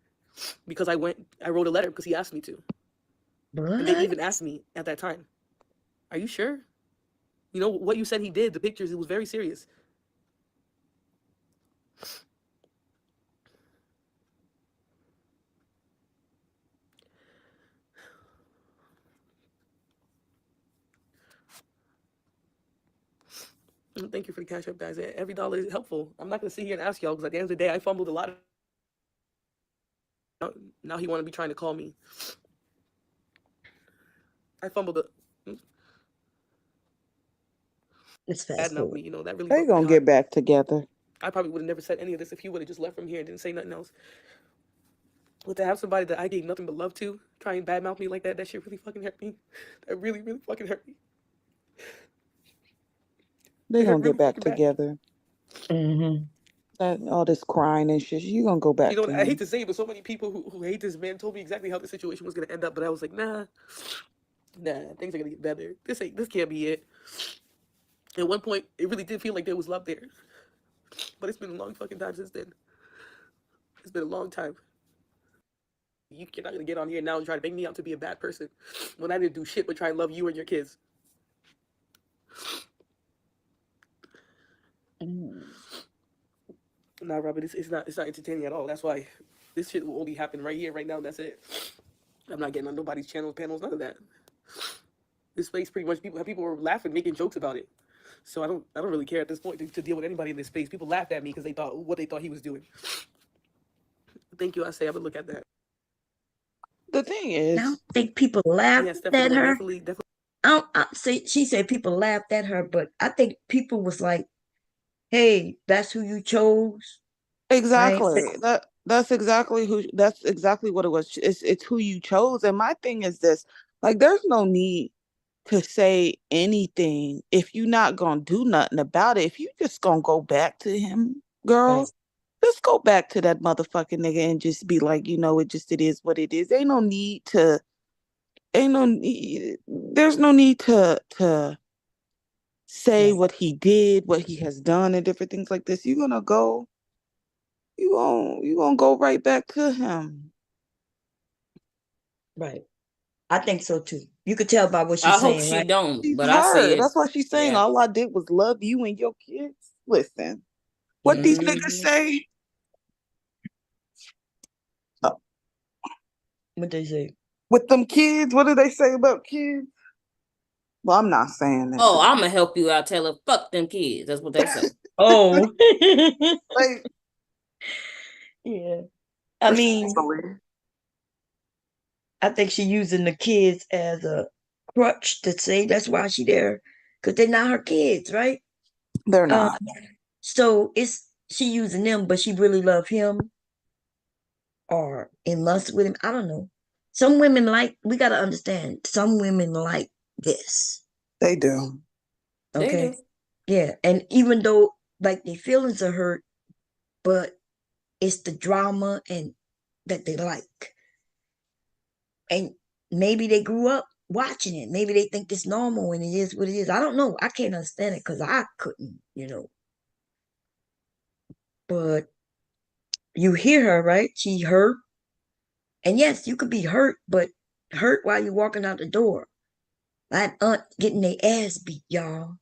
because I wrote a letter because he asked me to. What? And they even asked me at that time, "Are you sure? You know what you said he did? The pictures. It was very serious." Thank you for the cash up, guys. Every dollar is helpful. I'm not gonna sit here and ask y'all because at the end of the day, I fumbled a lot. Now he want to be trying to call me. I fumbled a. It's Bad fast mouth forward. me. That really They broke my gonna heart. get back together. I probably would have never said any of this if he would have just left from here and didn't say nothing else. But to have somebody that I gave nothing but love to try and badmouth me like that shit really fucking hurt me. That really, really fucking hurt me. They gonna really get back fucking bad. together. That all this crying and shit, you gonna go back You know, to I hate him. to say it, but so many people who hate this man told me exactly how the situation was gonna end up. But I was like, nah, things are gonna get better. This can't be it. At one point, it really did feel like there was love there, but it's been a long fucking time since then. It's been a long time. You're not gonna get on here now and try to make me out to be a bad person when I didn't do shit but try and love you and your kids. Nah, Robert, it's not entertaining at all. That's why this shit will only happen right here, right now, and that's it. I'm not getting on nobody's channels, panels, none of that. This space pretty much people were laughing, making jokes about it. So I don't really care at this point to deal with anybody in this space. People laughed at me because they thought what they thought he was doing. Thank you, I say I would look at that. The thing is, I don't think people laughed Yes, at her. definitely. She said people laughed at her, but I think people was like, "Hey, that's who you chose." exactly. Right? That's exactly what it was. It's who you chose. And my thing is this, like, there's no need to say anything if you're not gonna do nothing about it. If you just gonna go back to him, girl, Right. just go back to that motherfucking nigga and just be like, it is what it is. There's no need to say Right. what he did, what he has done, and different things like this. You gonna go right back to him. Right. I think so too. You could tell by what she's I hope saying, she right? don't, She's but I see her. it. That's what she's saying. Yeah. All I did was love you and your kids. Listen, what these niggas say? What they say? With them kids, what do they say about kids? Well, I'm not saying that. Oh, I'm gonna help you out. Tell her, fuck them kids. That's what they say. Oh. Like, Yeah. I mean, I think she using the kids as a crutch to say that's why she there, because they're not her kids, right? They're not. So she using them, but she really love him or in lust with him. I don't know. Some women we gotta understand. Some women like this. They do. Okay. They do. Yeah, and even though like their feelings are hurt, but it's the drama and that they like. And maybe they grew up watching it. Maybe they think it's normal and it is what it is. I don't know. I can't understand it because I couldn't, But you hear her, right? She hurt. And yes, you could be hurt, but hurt while you're walking out the door. That aunt getting their ass beat, y'all.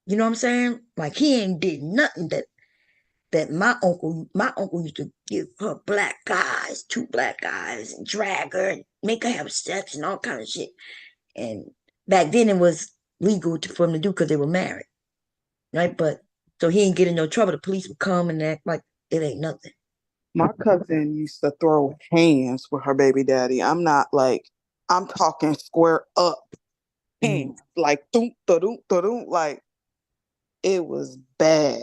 You know what I'm saying? Like he ain't did nothing that my uncle used to give her black eyes, 2 black eyes, and drag her and make her have sex and all kind of shit. And back then it was legal for him to do because they were married, right? But so he ain't get in no trouble. The police would come and act like it ain't nothing. My cousin used to throw hands with her baby daddy. I'm talking square up hands, like doom, da-doom, da-doom, like it was bad.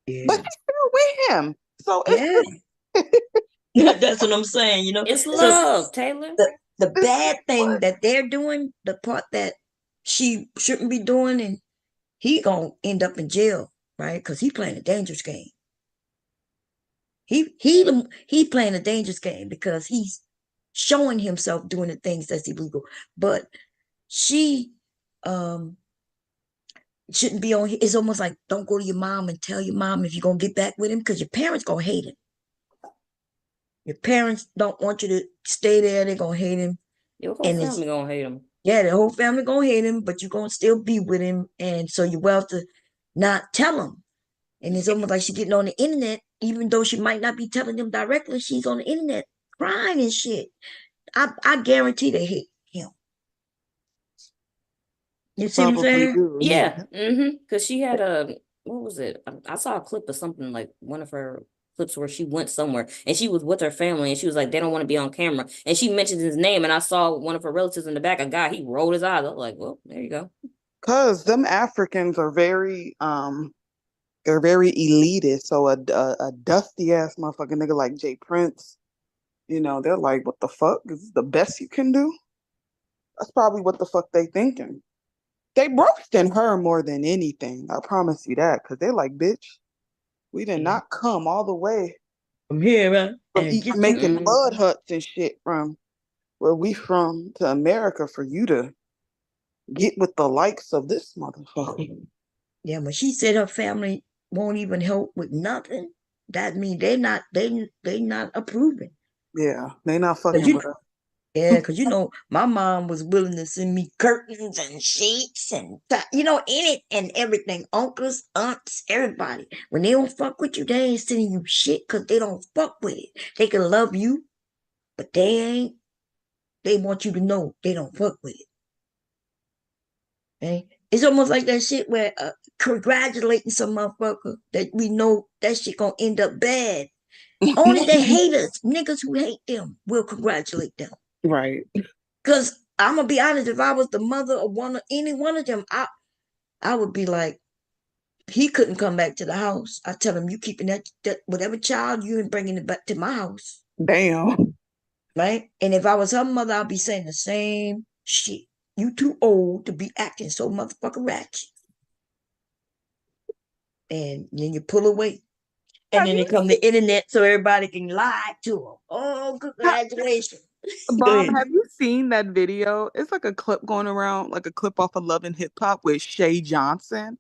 Yeah. But he's still with him. So That's what I'm saying, It's So love, Taylor. the bad thing that they're doing, the part that she shouldn't be doing, and he gonna end up in jail, right? Because he playing a dangerous game. He playing a dangerous game because he's showing himself doing the things that's illegal. But she shouldn't be on. It's almost like don't go to your mom and tell your mom if you're gonna get back with him because your parents gonna hate him. Your parents don't want you to stay there. They're gonna hate him. Your whole family gonna hate him. Yeah, the whole family gonna hate him, but you're gonna still be with him. And so you have to not tell him. And it's almost like she's getting on the internet, even though she might not be telling them directly, she's on the internet crying and shit. I guarantee they hate him. You see what I'm saying? Yeah. Because she had what was it? I saw a clip of something like one of her clips where she went somewhere and she was with her family and she was like, they don't want to be on camera. And she mentioned his name and I saw one of her relatives in the back, a guy, he rolled his eyes. I was like, well, there you go. Cause them Africans are very they're very elitist. So a dusty ass motherfucking nigga like Jay Prince, they're like, what the fuck? Is this the best you can do? That's probably what the fuck they thinking. They roasting her more than anything. I promise you that. Cause they're like, bitch, we did not come all the way from here, right? From making mud huts and shit from where we from to America for you to get with the likes of this motherfucker. Yeah, when she said her family won't even help with nothing, that means they not approving. Yeah, they not fucking with her. Yeah, because my mom was willing to send me curtains and sheets and any and everything. Uncles, aunts, everybody. When they don't fuck with you, they ain't sending you shit because they don't fuck with it. They can love you, but they want you to know they don't fuck with it. Okay? It's almost like that shit where congratulating some motherfucker that we know that shit gonna end up bad. Only the haters, niggas who hate them, will congratulate them. Right. Because I'm gonna be honest, if I was the mother of any one of them, I would be like, he couldn't come back to the house. I tell him, you keeping that whatever child you and bringing it back to my house. Damn. Right? And if I was her mother, I'd be saying the same shit. You too old to be acting so motherfucking ratchet. And then you pull away. And then it come the internet so everybody can lie to them. Oh, congratulations. Bob, have you seen that video? It's like a clip going around, like a clip off of Love and Hip Hop with Shay Johnson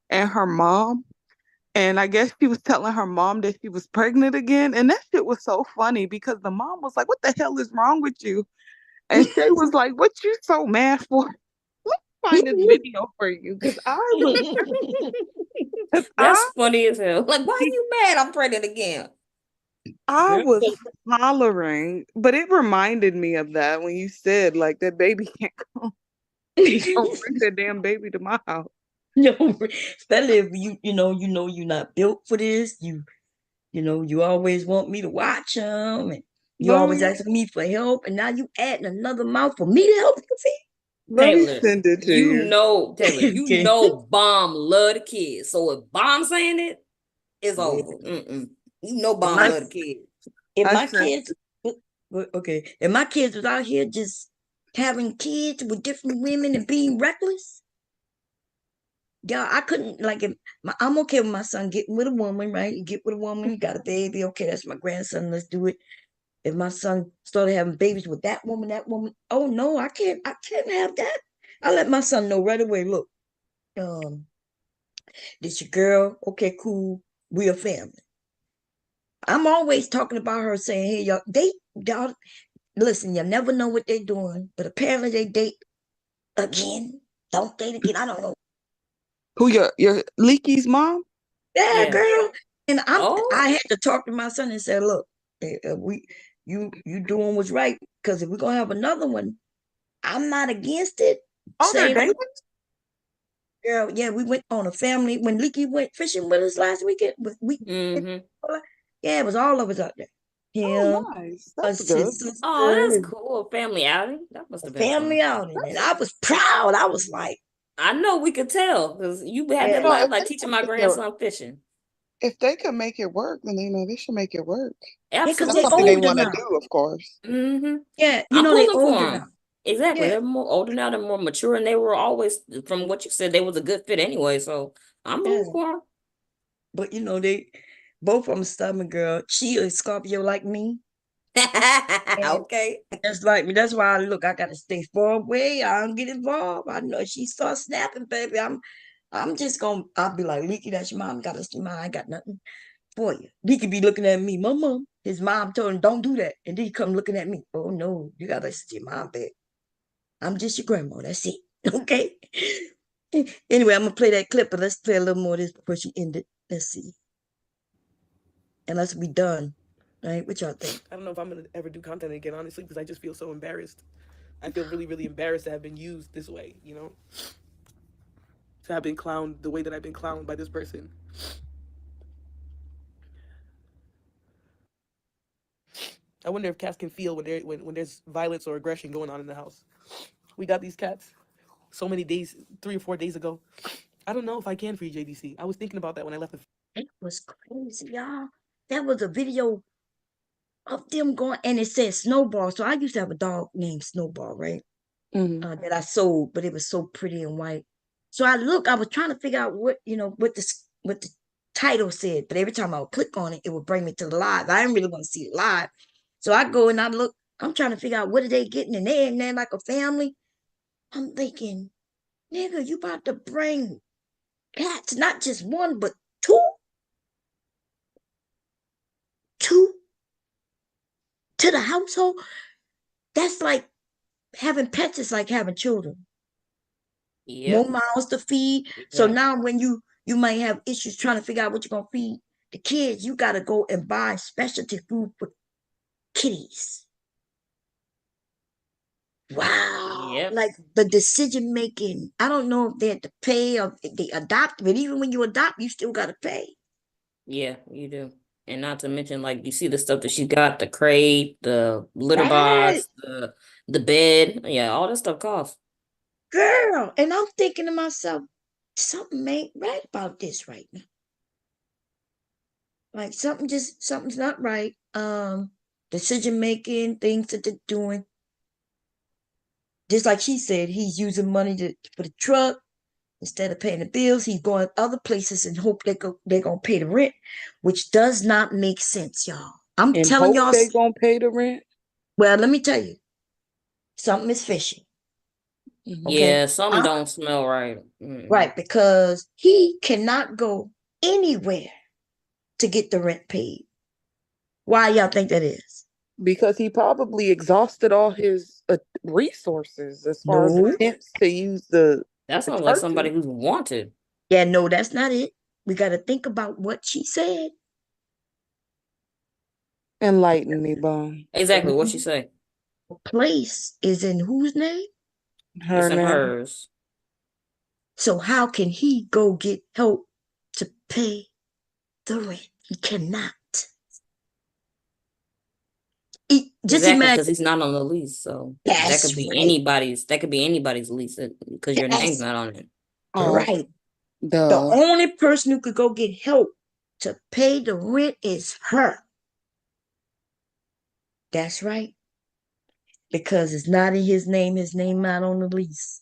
and her mom. And I guess she was telling her mom that she was pregnant again. And that shit was so funny because the mom was like, what the hell is wrong with you? And Shay was like, what you so mad for? Let's find this video for you because That's funny as hell. Like, why are you mad? I'm pregnant again. I was hollering, but it reminded me of that when you said like that baby can't come. Don't bring that damn baby to my house. Especially if you know you're not built for this. You always want me to watch them, and you always asking me for help, and now you adding another mouth for me to help you feed. Let me send it to you. Taylor, you know Bomb love the kids. So if Bomb saying it, it's over. You know Bomb love the kids. If my kids was out here just having kids with different women and being reckless, Yeah, I couldn't like if I'm okay with my son getting with a woman, right? You get with a woman, you got a baby, okay, that's my grandson, let's do it. If my son started having babies with that woman, oh no, I can't have that. I let my son know right away, look, um, this your girl, okay, cool, we a family. I'm always talking about her saying, hey, y'all, listen, you never know what they're doing, but apparently they date again, don't date again, I don't know. Who your Leaky's mom? Yeah, Yeah. girl. And Oh, I had to talk to my son and say, look, you doing what's right. Because if we're gonna have another one, I'm not against it. Oh, they're Same dating? girl, yeah, we went on a family when Leaky went fishing with us last weekend. Yeah, it was all of us out there. Oh, Him, nice. That's us, good. his oh, sister, that's cool. Family outing. That must a have been fun. family outing. And That's I was proud. I was like, I know we could tell because you had that yeah, no, laugh like teaching my grandson fishing. if they can make it work, then they should make it work. yeah, because That's they something they Absolutely. want older to now. do, of course. Mm-hmm. Yeah, I'm they pulling for older them. now. Exactly. Yeah, They're more older now. They're more mature, and they were always, from what you said, they was a good fit anyway. So I'm yeah. rooting for them. But they both of them stubborn, girl. She a Scorpio like me. And Okay. just like me. That's why I gotta stay far away. I don't get involved. I know she starts snapping, baby. I'm just gonna I'll be like, Leaky, that's your mom. Gotta see mine. I ain't got nothing for you. Leaky be looking at me, Mama. His mom told him, don't do that. And then he come looking at me. Oh no, you gotta see your mom, babe. I'm just your grandma. That's it. Okay. Anyway, I'm gonna play that clip, but let's play a little more of this before she ended. Let's see. And let's be done. Right? What y'all think? I don't know if I'm gonna ever do content again, honestly, because I just feel so embarrassed. I feel really, really embarrassed to have been used this way, to have been clowned the way that I've been clowned by this person. I wonder if cats can feel when there's violence or aggression going on in the house. We got these cats so many days, 3 or 4 days ago. I don't know if I can free JDC. I was thinking about that when I left the. It was crazy, y'all. That was a video of them going, and it said Snowball. So I used to have a dog named Snowball, right? That I sold, but it was so pretty and white. So I was trying to figure out what the title said, but every time I would click on it, it would bring me to the live. I didn't really want to see it live. So I go and I look, I'm trying to figure out what are they getting, and they're in there like a family. I'm thinking, nigga, you about to bring cats, not just one, but two? Two to the household? That's like having pets is like having children. More Yep. mouths to feed. So Yeah. now when you might have issues trying to figure out what you're gonna feed the kids, you gotta go and buy specialty food for kitties. Wow. Yep. Like the decision making. I don't know if they had to pay or if they adopt, but even when you adopt, you still gotta pay. Yeah, you do. And not to mention, like, you see the stuff that she got, the crate, the litter Right. box, the bed. Yeah, all that stuff costs. Girl. And I'm thinking to myself, something ain't right about this right now. Like something's not right. Decision making, things that they're doing. Just like she said, he's using money for the truck instead of paying the bills. He's going other places and hope they're gonna pay the rent, which does not make sense, y'all. I'm And telling hope y'all. they gonna pay the rent. Well, let me tell you, something is fishy. Okay, Yeah, something don't smell right. right, because he cannot go anywhere to get the rent paid. Why y'all think that is? Because he probably exhausted all his resources as far as No. attempts to use the. That sounds like somebody who's wanted. Yeah, no, that's not it. We got to think about what she said. Enlighten me, Bone. Exactly what she say. The place is in whose name? Her It's in name. hers. So how can he go get help to pay the rent? He cannot. Just Exactly, imagine. because he's not on the lease. So that That's could be right. anybody's. That could be anybody's lease because your name's That's not on it. right. The only person who could go get help to pay the rent is her. That's right. Because it's not in his name not on the lease.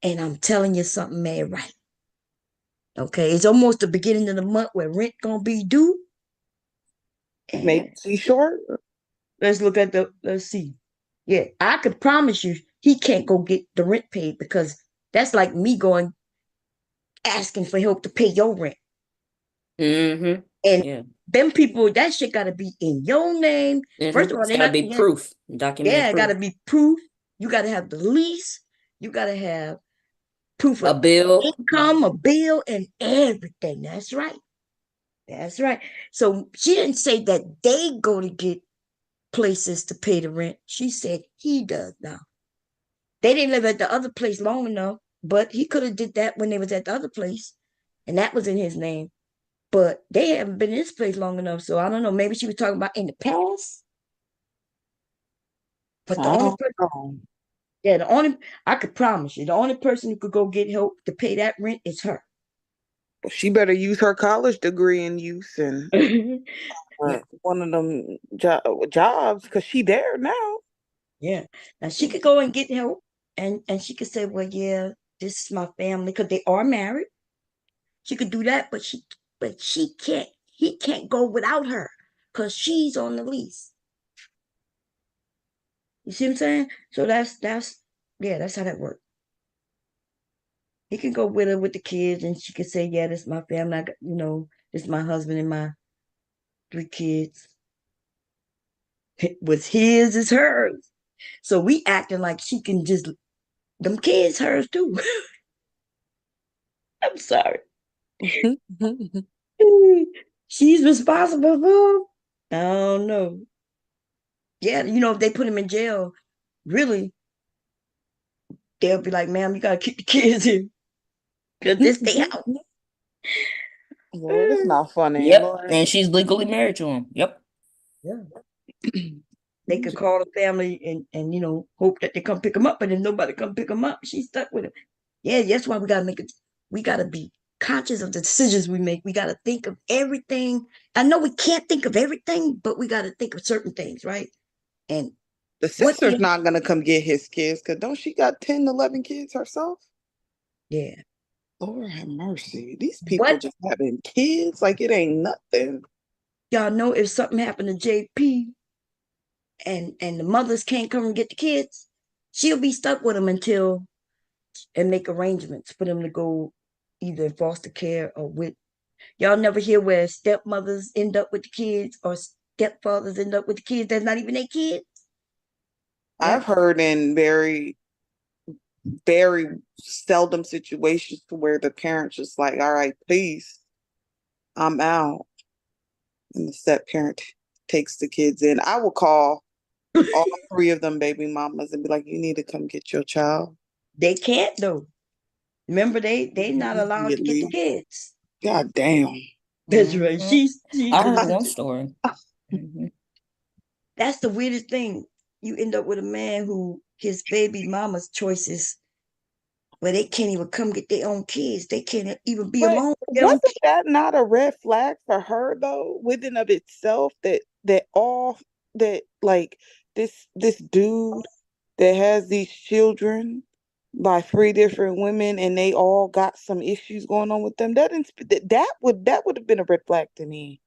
And I'm telling you something, man, right? Okay, it's almost the beginning of the month where rent gonna be due. Maybe she's short. Let's see. Yeah, I could promise you he can't go get the rent paid because that's like me going asking for help to pay your rent. Mm-hmm. And Yeah. them people, that shit gotta be in your name. First of all, It's they're gotta not be proof. Documented yeah, it proof. gotta be proof. You gotta have the lease. You gotta have proof A of bill. income, a bill, and everything. That's right. That's right. So she didn't say that they go to get places to pay the rent. She said he does now. They didn't live at the other place long enough, but he could have did that when they was at the other place, and that was in his name. But they haven't been in this place long enough, so I don't know. Maybe she was talking about in the past. But the I only don't person, know. yeah, the only I could promise you, the only person who could go get help to pay that rent is her. Well, she better use her college degree in use and Yeah, one of them jobs because she there now. yeah. Now she could go and get help, and she could say, "Well, yeah, this is my family," because they are married. She could do that, but she can't. He can't go without her because she's on the lease. You see what I'm saying? So that's yeah, that's how that works. He can go with her with the kids, and she could say, "Yeah, this is my family. I got, this is my husband and my 3 kids. What's his is hers." So we acting like she can just them kids hers too. I'm sorry. She's responsible for 'em? I don't know. Yeah, if they put him in jail, really, they'll be like, "Ma'am, you gotta keep the kids here because this they house." Lord, it's not funny, Yep. Lord. And she's legally married to him. Yep. Yeah. They could call the family and hope that they come pick them up, but if nobody come pick them up, she's stuck with him. Yeah, that's why we gotta make it. We gotta be conscious of the decisions we make. We gotta think of everything. I know we can't think of everything, but we gotta think of certain things, right? And The what sister's not gonna come get his kids because don't she got 10, 11 kids herself? Yeah. Lord have mercy. These people What just having kids like it ain't nothing. y'all know if something happened to JP and the mothers can't come and get the kids, she'll be stuck with them until and make arrangements for them to go either in foster care or with. Y'all never hear where stepmothers end up with the kids or stepfathers end up with the kids that's not even their kids? I've heard in very, very seldom situations to where the parents just like, all right, peace, I'm out. And the step parent takes the kids in. I will call all 3 of them baby mamas and be like, you need to come get your child. They can't though. Remember, they not allowed to get the kids. God damn. That's right. She's I heard one story. That's the weirdest thing. You end up with a man who his baby mama's choices where they can't even come get their own kids. They can't even be But alone with their own wasn't that not a red flag for her though, within of itself, that all that like this dude that has these children by 3 different women and they all got some issues going on with them? That would have been a red flag to me.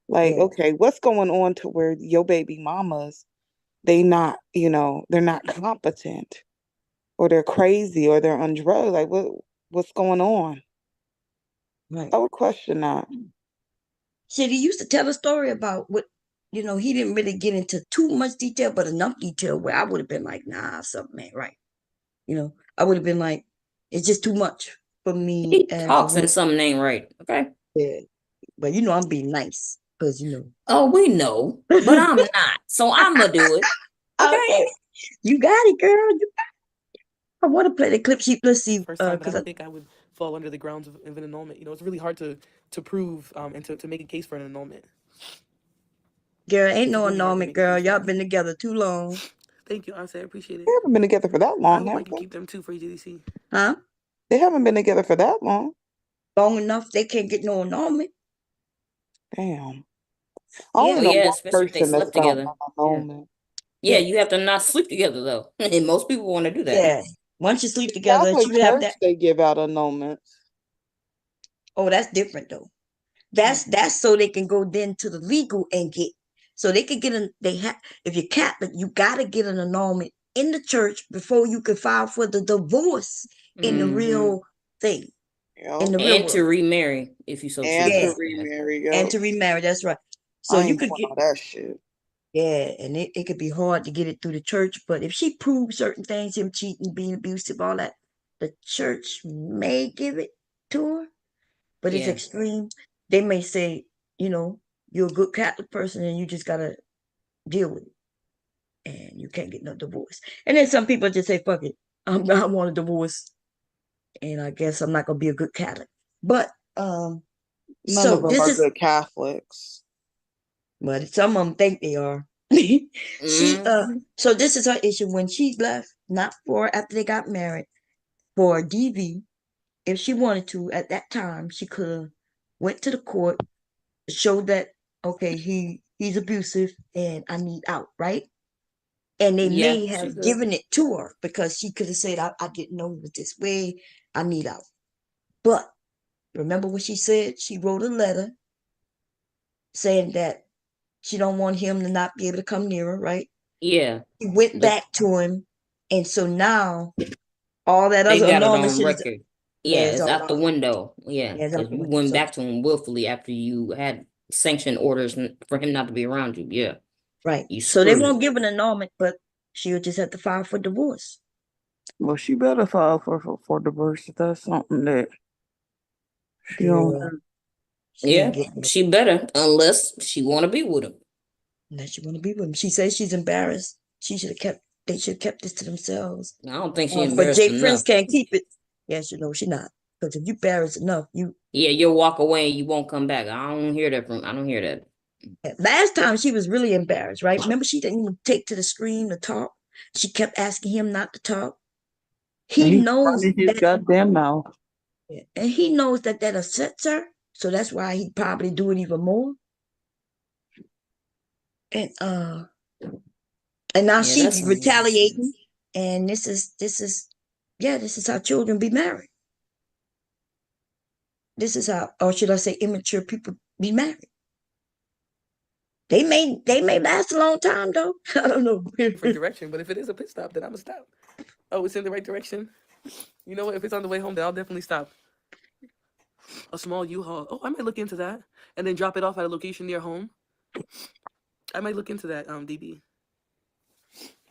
Like, Yeah. okay, what's going on to where your baby mamas, they're not competent or they're crazy or they're on drugs. Like what's going on? Right. I would question that. Shit, he used to tell a story about what, he didn't really get into too much detail, but enough detail where I would have been like, nah, something ain't right. I would have been like, it's just too much for me He as a talks woman. and something ain't right. Okay. Yeah. But I'm being nice because Oh, we know, but I'm not. So I'm gonna do it. Okay. You got it, girl. I want to play the clip sheet. Let's see. First time, but I Because don't think I would fall under the grounds of an annulment. It's really hard to prove and to make a case for an annulment. girl, ain't It's no really hard to annulment, make a girl. case for Y'all it. been together too long. Thank you, honestly, I appreciate it. They haven't been together for that I long, hope I have can they? keep them too for EJDC. Huh? They haven't been together for that long. Long enough they can't get no annulment. Damn. I Yeah, only know one especially if they person that's slept got together. an annulment. Yeah, you have to not sleep together though. And most people want to do that. Yeah. Once you sleep together, Catholic you have Church, that. they give out annulments. Oh, that's different though. That's so they can go then to the legal and get. So they can get if you're Catholic, you gotta get an annulment in the church before you can file for the divorce in the real thing. In the real And to world. remarry if you so choose. And Yeah. to remarry, And yo. to remarry, that's right. So I you ain't could doing get all that shit. yeah, and it could be hard to get it through the church, but if she proves certain things, him cheating, being abusive, all that, the church may give it to her, but it's Yeah. extreme. They may say, you're a good Catholic person and you just gotta deal with it. And you can't get no divorce. And then some people just say, fuck it, I want a divorce. And I guess I'm not gonna be a good Catholic. But None so of them this are is good Catholics. but some of them think they are. So this is her issue when she left, not for after they got married, for DV. If she wanted to, at that time, she could have went to the court, showed that okay, he's abusive and I need out, right? And they Yeah, may she have could. given it to her because she could have said, I didn't know it was this way. I need out. But remember what she said? She wrote a letter saying that she don't want him to not be able to come near her, right? Yeah. He went back to him, and so now all that They other got it enormous on shit record. yeah, Yeah, it's out the window. Yeah, Yeah, it's because out the you window. went So, back to him willfully after you had sanctioned orders for him not to be around you. Yeah. right. You So they screwed. won't give an annulment, but she'll just have to file for divorce. Well, she better file for divorce if that's something that she don't. Girl, Yeah, she better, unless she want to be with him. Unless you want to be with him. She says she's embarrassed. They should have kept this to themselves. I don't think she But embarrassed Jay enough. Prince can't keep it. Yes, she's not. Because if you embarrassed enough, Yeah, you'll walk away and you won't come back. I don't hear that. Last time she was really embarrassed, right? Remember, she didn't even take to the screen to talk. She kept asking him not to talk. He knows running his goddamn mouth. and he knows that upsets her. So that's why he probably do it even more. And now she's retaliating. And this is how children be married. This is how, or should I say, immature people be married. They may last a long time though. I don't know. Different direction, but if it is a pit stop, then I'm gonna stop. Oh, it's in the right direction. You know what? If it's on the way home, then I'll definitely stop. A small U-Haul. Oh, I might look into that and then drop it off at a location near home. I might look into that, DB.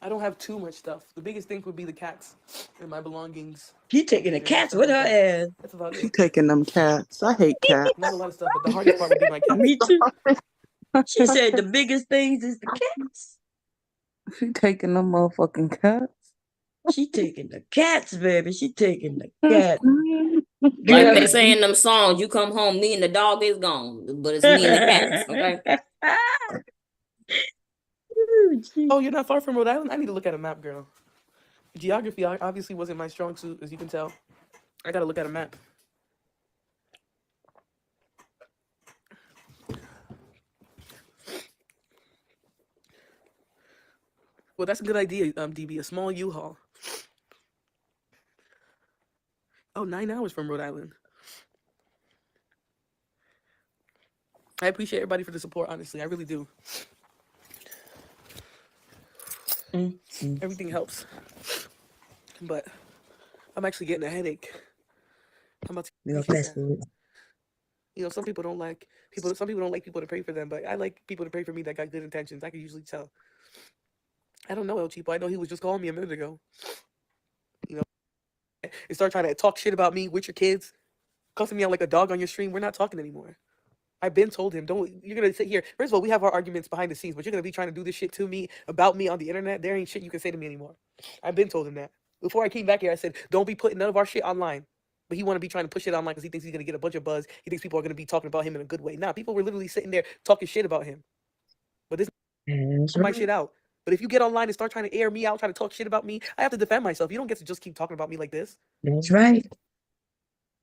I don't have too much stuff. The biggest thing would be the cats and my belongings. She taking the cats with her ass. That's about She it. taking them cats. I hate cats. Not a lot of stuff, but the hardest part would be my cats. Me too. She said the biggest things is the cats. She taking them motherfucking cats. She taking the cats, baby. She taking the cats. Like they say in them songs, you come home, me and the dog is gone, but it's me and the cats. Okay. Oh, you're not far from Rhode Island? I need to look at a map, girl. Geography obviously wasn't my strong suit, as you can tell. I gotta look at a map. Well, that's a good idea, DB. A small U-Haul. Oh, 9 hours from Rhode Island. I appreciate everybody for the support, honestly. I really do. Everything helps. But I'm actually getting a headache. I'm about to fast food. You know, some people don't like people to pray for them, but I like people to pray for me that got good intentions. I can usually tell. I don't know El Cheapo. I know he was just calling me a minute ago. You know, and start trying to talk shit about me with your kids, cussing me out like a dog on your stream. We're not talking anymore. I've been told him, you're gonna sit here. First of all, we have our arguments behind the scenes, but you're gonna be trying to do this shit to me about me on the internet. There ain't shit you can say to me anymore. I've been told him that. Before I came back here, I said, don't be putting none of our shit online. But he want to be trying to push it online because he thinks he's gonna get a bunch of buzz. He thinks people are gonna be talking about him in a good way. Nah, people were literally sitting there talking shit about him. But this my shit out. But if you get online and start trying to air me out, trying to talk shit about me, I have to defend myself. You don't get to just keep talking about me like this. That's right.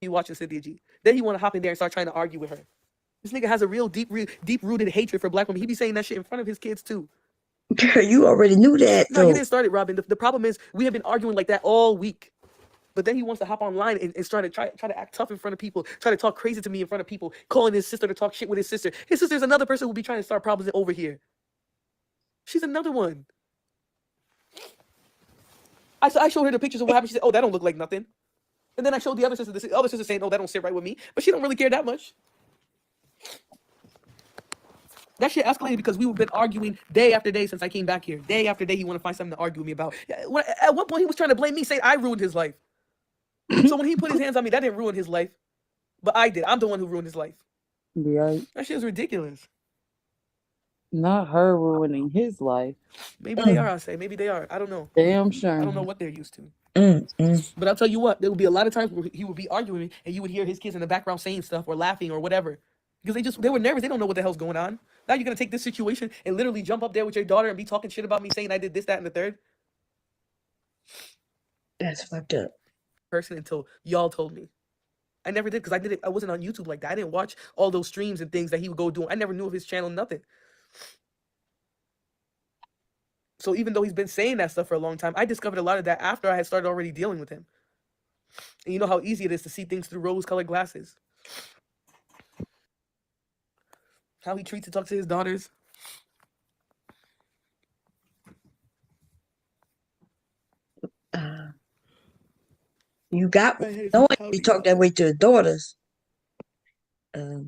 You watching Cynthia G. Then he want to hop in there and start trying to argue with her. This nigga has a real deep-rooted hatred for black women. He be saying that shit in front of his kids too. Girl, you already knew that, No, though. you didn't start it, Robin. The problem is we have been arguing like that all week. But then he wants to hop online and try to act tough in front of people, try to talk crazy to me in front of people, calling his sister to talk shit with his sister. His sister's another person who'll be trying to start problems over here. She's another one. I showed her the pictures of what happened. She said, "Oh, that don't look like nothing." And then I showed the other sister. The other sister saying, "Oh, that don't sit right with me," but she don't really care that much. That shit escalated because we've been arguing day after day since I came back here. Day after day, he wanted to find something to argue with me about. At one point, he was trying to blame me, saying I ruined his life. So when he put his hands on me, that didn't ruin his life, but I did. I'm the one who ruined his life. Right. That shit is ridiculous. Not her ruining his life. Maybe they are, I say. Maybe they are. I don't know. Damn sure. I don't know what they're used to. But I'll tell you what, there would be a lot of times where he would be arguing with me and you would hear his kids in the background saying stuff or laughing or whatever. Because they were nervous. They don't know what the hell's going on. Now you're going to take this situation and literally jump up there with your daughter and be talking shit about me saying I did this, that, and the third. That's fucked up. Person until y'all told me. I never did because I wasn't on YouTube like that. I didn't watch all those streams and things that he would go do. I never knew of his channel, nothing. So even though he's been saying that stuff for a long time, I discovered a lot of that after I had started already dealing with him. And you know how easy it is to see things through rose-colored glasses. How he treats and talks to his daughters. You got no one you talk that way to the daughters. Yeah,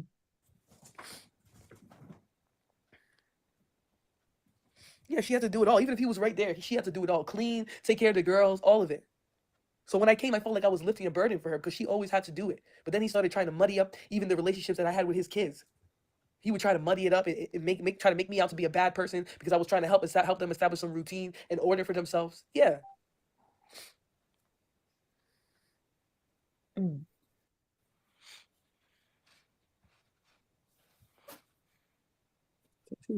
she had to do it all. Even if he was right there, she had to do it all. Clean, take care of the girls, all of it. So when I came, I felt like I was lifting a burden for her because she always had to do it. But then he started trying to muddy up even the relationships that I had with his kids. He would try to muddy it up and try to make me out to be a bad person because I was trying to help them establish some routine and order for themselves. Yeah.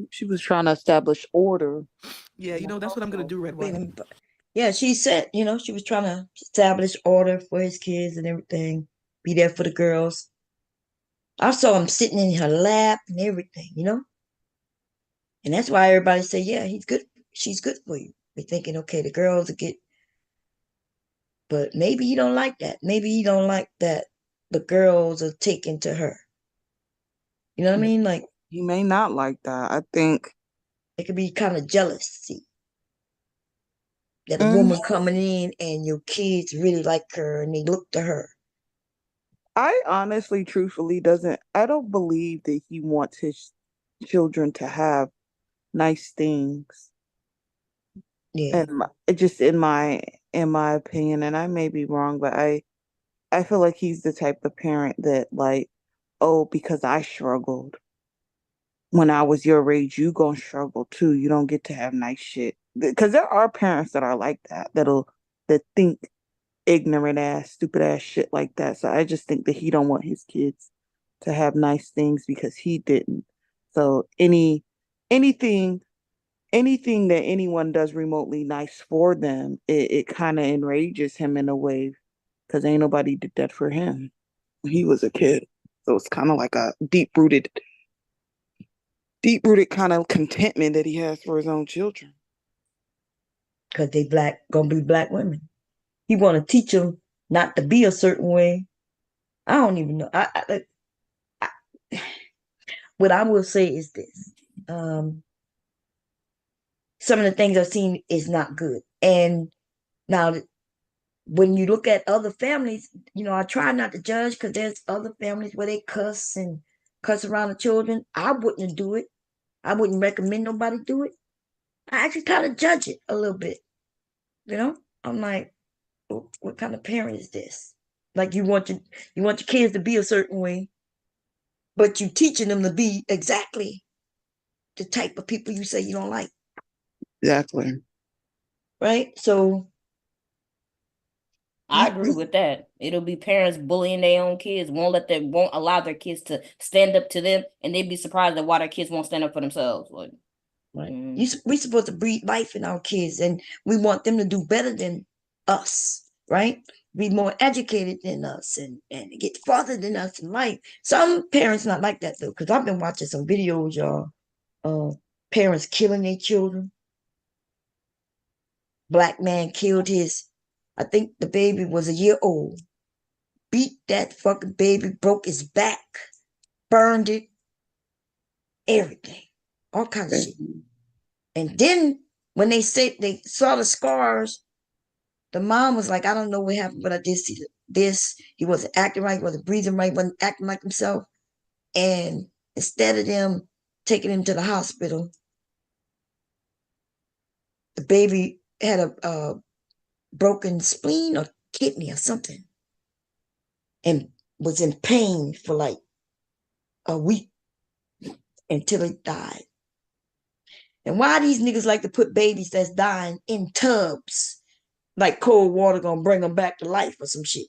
She was trying to establish order. Yeah, you know, that's what I'm going to do, Red Wine. Yeah, she said, you know, she was trying to establish order for his kids and everything. Be there for the girls. I saw him sitting in her lap and everything, you know? And that's why everybody say, yeah, he's good. She's good for you. They're thinking, okay, the girls will get, but maybe he don't like that. Maybe he don't like that the girls are taken to her. You know what I mean? Like, he may not like that. I think it could be kind of jealousy that a woman coming in and your kids really like her and they look to her. I honestly, truthfully, I don't believe that he wants his children to have nice things. Yeah. And just in my opinion, and I may be wrong, but I feel like he's the type of parent that like, oh, because I struggled when I was your age, you gonna struggle too. You don't get to have nice shit. Because there are parents that are like that, that think ignorant ass, stupid ass shit like that. So I just think that he don't want his kids to have nice things because he didn't. So anything that anyone does remotely nice for them, it kind of enrages him in a way because ain't nobody did that for him when he was a kid. So it's kind of like a deep-rooted kind of contentment that he has for his own children. Because they gonna be black women. He want to teach them not to be a certain way. I don't even know. What I will say is this. Some of the things I've seen is not good. And now, when you look at other families, you know, I try not to judge because there's other families where they cuss around the children. I wouldn't do it. I wouldn't recommend nobody do it. I actually kind of judge it a little bit. You know, I'm like, what kind of parent is this? Like you want your kids to be a certain way, but you teaching them to be exactly the type of people you say you don't like. Exactly. Right? So I agree with that. It'll be parents bullying their own kids, won't allow their kids to stand up to them, and they'd be surprised at why their kids won't stand up for themselves. Like, right. We're supposed to breathe life in our kids, and we want them to do better than us, right? Be more educated than us and get farther than us in life. Some parents not like that though, because I've been watching some videos, y'all. Parents killing their children. Black man killed his I think the baby was a year old. Beat that fucking baby, broke his back, burned it, everything, all kinds of shit. And then when they said they saw the scars, the mom was like, I don't know what happened, but I did see this. He wasn't acting right, wasn't breathing right, wasn't acting like himself. And instead of them taking him to the hospital, the baby had a broken spleen or kidney or something and was in pain for like a week until he died. And why these niggas like to put babies that's dying in tubs like cold water gonna bring them back to life or some shit?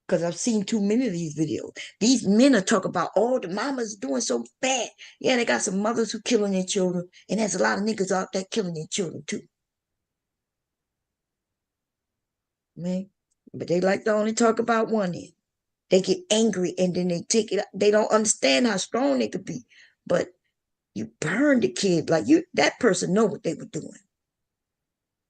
Because I've seen too many of these videos. These men are talking about, oh, the mama's doing so bad. Yeah, they got some mothers who killing their children, and there's a lot of niggas out there killing their children too. Man, but they like to only talk about one end. They get angry and then they take it. They don't understand how strong they could be. But you burn the kid like that person know what they were doing.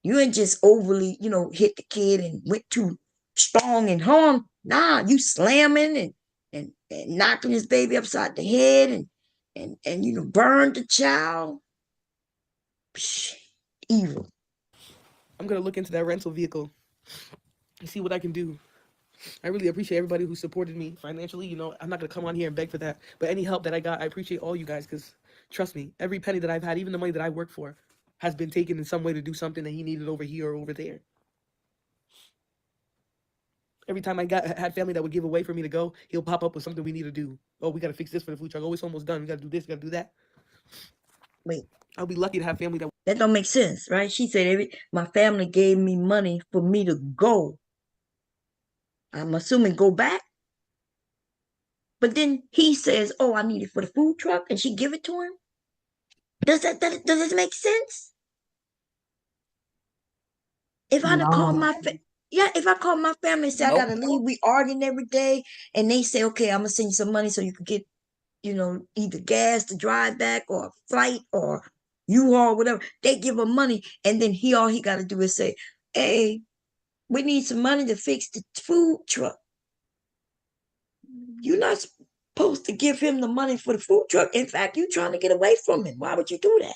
You ain't just overly, hit the kid and went too strong and harm. Nah, you slamming and knocking his baby upside the head and burned the child. Psh, evil. I'm gonna look into that rental vehicle and see what I can do. I really appreciate everybody who supported me financially. I'm not gonna come on here and beg for that, but any help that I got, I appreciate all you guys, because trust me, every penny that I've had, even the money that I work for, has been taken in some way to do something that he needed over here or over there. Every time I had family that would give away for me to go, he'll pop up with something we need to do. Oh, we gotta fix this for the food truck. Oh, it's almost done. We gotta do this. We gotta do that. Wait, I'll be lucky to have family that don't make sense, right? She said my family gave me money for me to go. I'm assuming go back. But then he says, "Oh, I need it for the food truck," and she give it to him. Does that make sense? If I call No. if I call my family and say I Nope. gotta leave, we arguing every day, and they say, "Okay, I'm gonna send you some money so you can get, either gas to drive back or a flight or U-Haul, whatever." They give him money, and then all he gotta do is say, "Hey, we need some money to fix the food truck." You're not supposed to give him the money for the food truck. In fact, you're trying to get away from him. Why would you do that?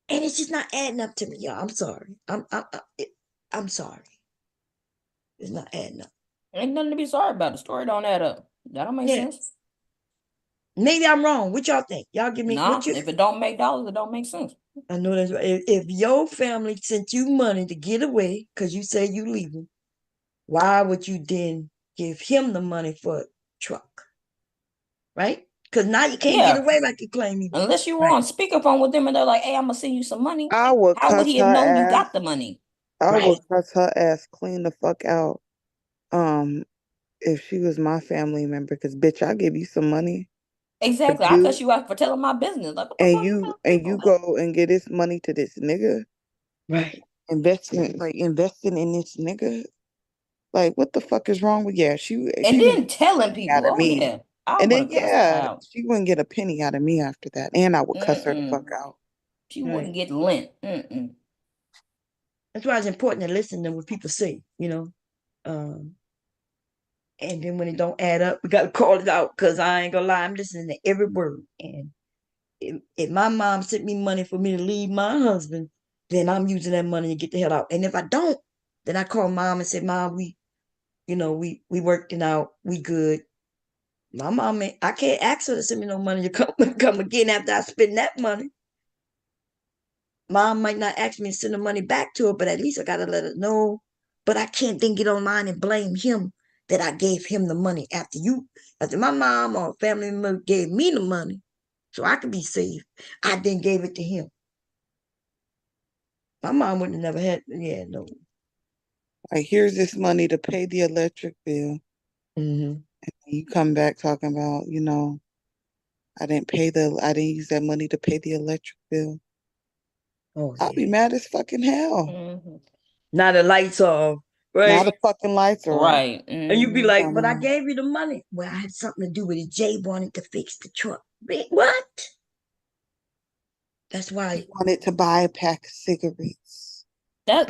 And it's just not adding up to me, y'all. I'm sorry. I'm sorry. It's not adding up. Ain't nothing to be sorry about. The story don't add up. That don't make sense. Maybe I'm wrong. What y'all think? Y'all give me Nah, if it don't make dollars, it don't make sense. I know that's right. If your family sent you money to get away because you say you leaving, why would you then give him the money for a truck? Right? Because now you can't get away like you claim you do. Unless you were on speakerphone with them and they're like, "Hey, I'm gonna send you some money." I would How would cuss he her have known you ass. got the money? I would cuss her ass clean the fuck out. If she was my family member, because bitch, I'll give you some money. Exactly. I cuss you out for telling my business. Like, what the fuck you go and get this money to this nigga. Right. Investing in this nigga. Like, what the fuck is wrong with she and then wouldn't telling get people, out of oh me. yeah, I And would then have cussed her out. she wouldn't get a penny out of me after that. And I would cuss her the fuck out. She wouldn't get lint. That's why it's important to listen to what people say, and then when it don't add up, we gotta call it out, because I ain't gonna lie, I'm listening to every word. And if my mom sent me money for me to leave my husband, then I'm using that money to get the hell out. And if I don't, then I call mom and say, "Mom, we worked it out, we good." My mom, I can't ask her to send me no money to come again after I spend that money. Mom might not ask me to send the money back to her, but at least I gotta let her know. But I can't then get online and blame him that I gave him the money after my mom or family member gave me the money so I could be safe. I then gave it to him. My mom would have never had, no. Like, here's this money to pay the electric bill. Mm-hmm. And you come back talking about, I didn't use that money to pay the electric bill. Oh, I'll be mad as fucking hell. Now the lights off, right? Now the fucking lights are off. Right. And you be like, "But I gave you the money." Well, I had something to do with it. Jay wanted to fix the truck. What? That's why he wanted to buy a pack of cigarettes. That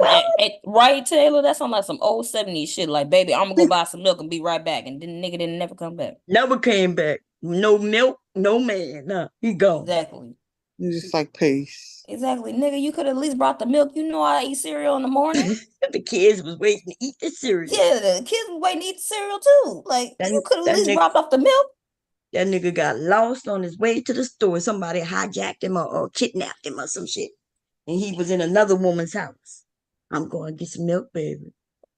right, Taylor? That sounds like some old 70s shit. Like, baby, I'm gonna go buy some milk and be right back. And then the nigga didn't never come back. Never came back. No milk, no man. Nah, he gone. Exactly. You're just like, peace. Exactly. Nigga, you could have at least brought the milk. You know I eat cereal in the morning. The kids was waiting to eat the cereal. Yeah, the kids was waiting to eat the cereal too. Like, you could have at least dropped off the milk. That nigga got lost on his way to the store. Somebody hijacked him or kidnapped him or some shit. And he was in another woman's house. I'm going to get some milk, baby.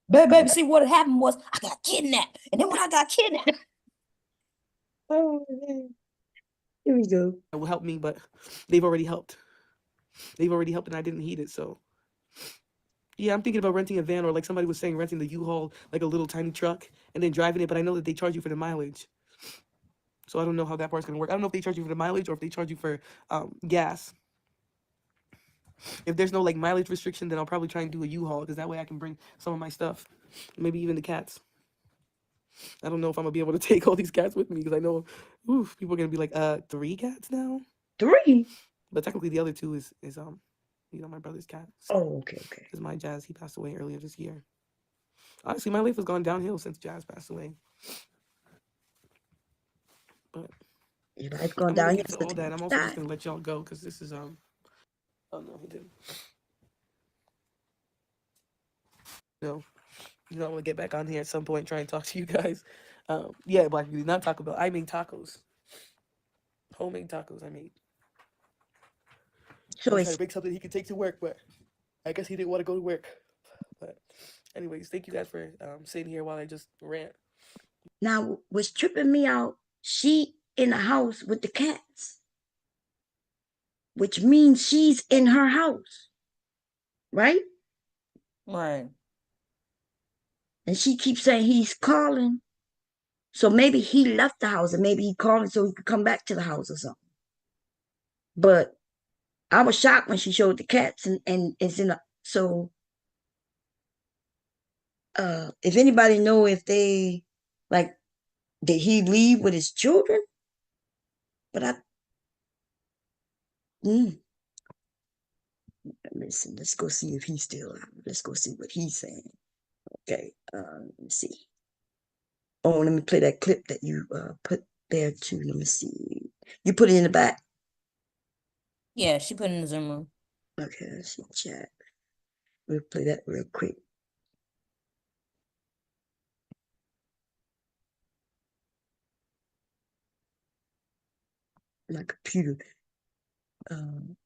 Baby, see what happened was I got kidnapped. And then when I got kidnapped. Oh, here we go. That will help me, but they've already helped. They've already helped and I didn't heed it, so. Yeah, I'm thinking about renting a van, or like somebody was saying, renting the U-Haul, like a little tiny truck, and then driving it, but I know that they charge you for the mileage. So I don't know how that part's gonna work. I don't know if they charge you for the mileage or if they charge you for gas. If there's no like mileage restriction, then I'll probably try and do a U-Haul, because that way I can bring some of my stuff, maybe even the cats. I don't know if I'm gonna be able to take all these cats with me, because I know, people are gonna be like, 3 cats now? 3? But technically the other 2 is my brother's cat. So, oh, okay. Because my Jazz, he passed away earlier this year. Honestly, my life has gone downhill since Jazz passed away. But your life gone I'm gonna downhill get to all that. I'm also just gonna let y'all go, because this is oh no, he didn't. No, I'm gonna get back on here at some point and try and talk to you guys. Yeah, Black Beauty, not Taco Bell. I made tacos. Homemade tacos I made. I was trying to make something he could take to work, but I guess he didn't want to go to work. But anyways, thank you guys for sitting here while I just rant. Now, what's tripping me out, she in the house with the cats, which means she's in her house, right? Right. And she keeps saying he's calling. So maybe he left the house and maybe he calling so he could come back to the house or something. But I was shocked when she showed the cats and it's in a, so if anybody know if they, like, did he leave with his children? But listen, let's go see if he's still out. Let's go see what he's saying. Okay, let me see. Oh, let me play that clip that you put there too. Let me see. You put it in the back? Yeah, she put it in the Zoom room. Okay, let's see chat. We'll play that real quick. My computer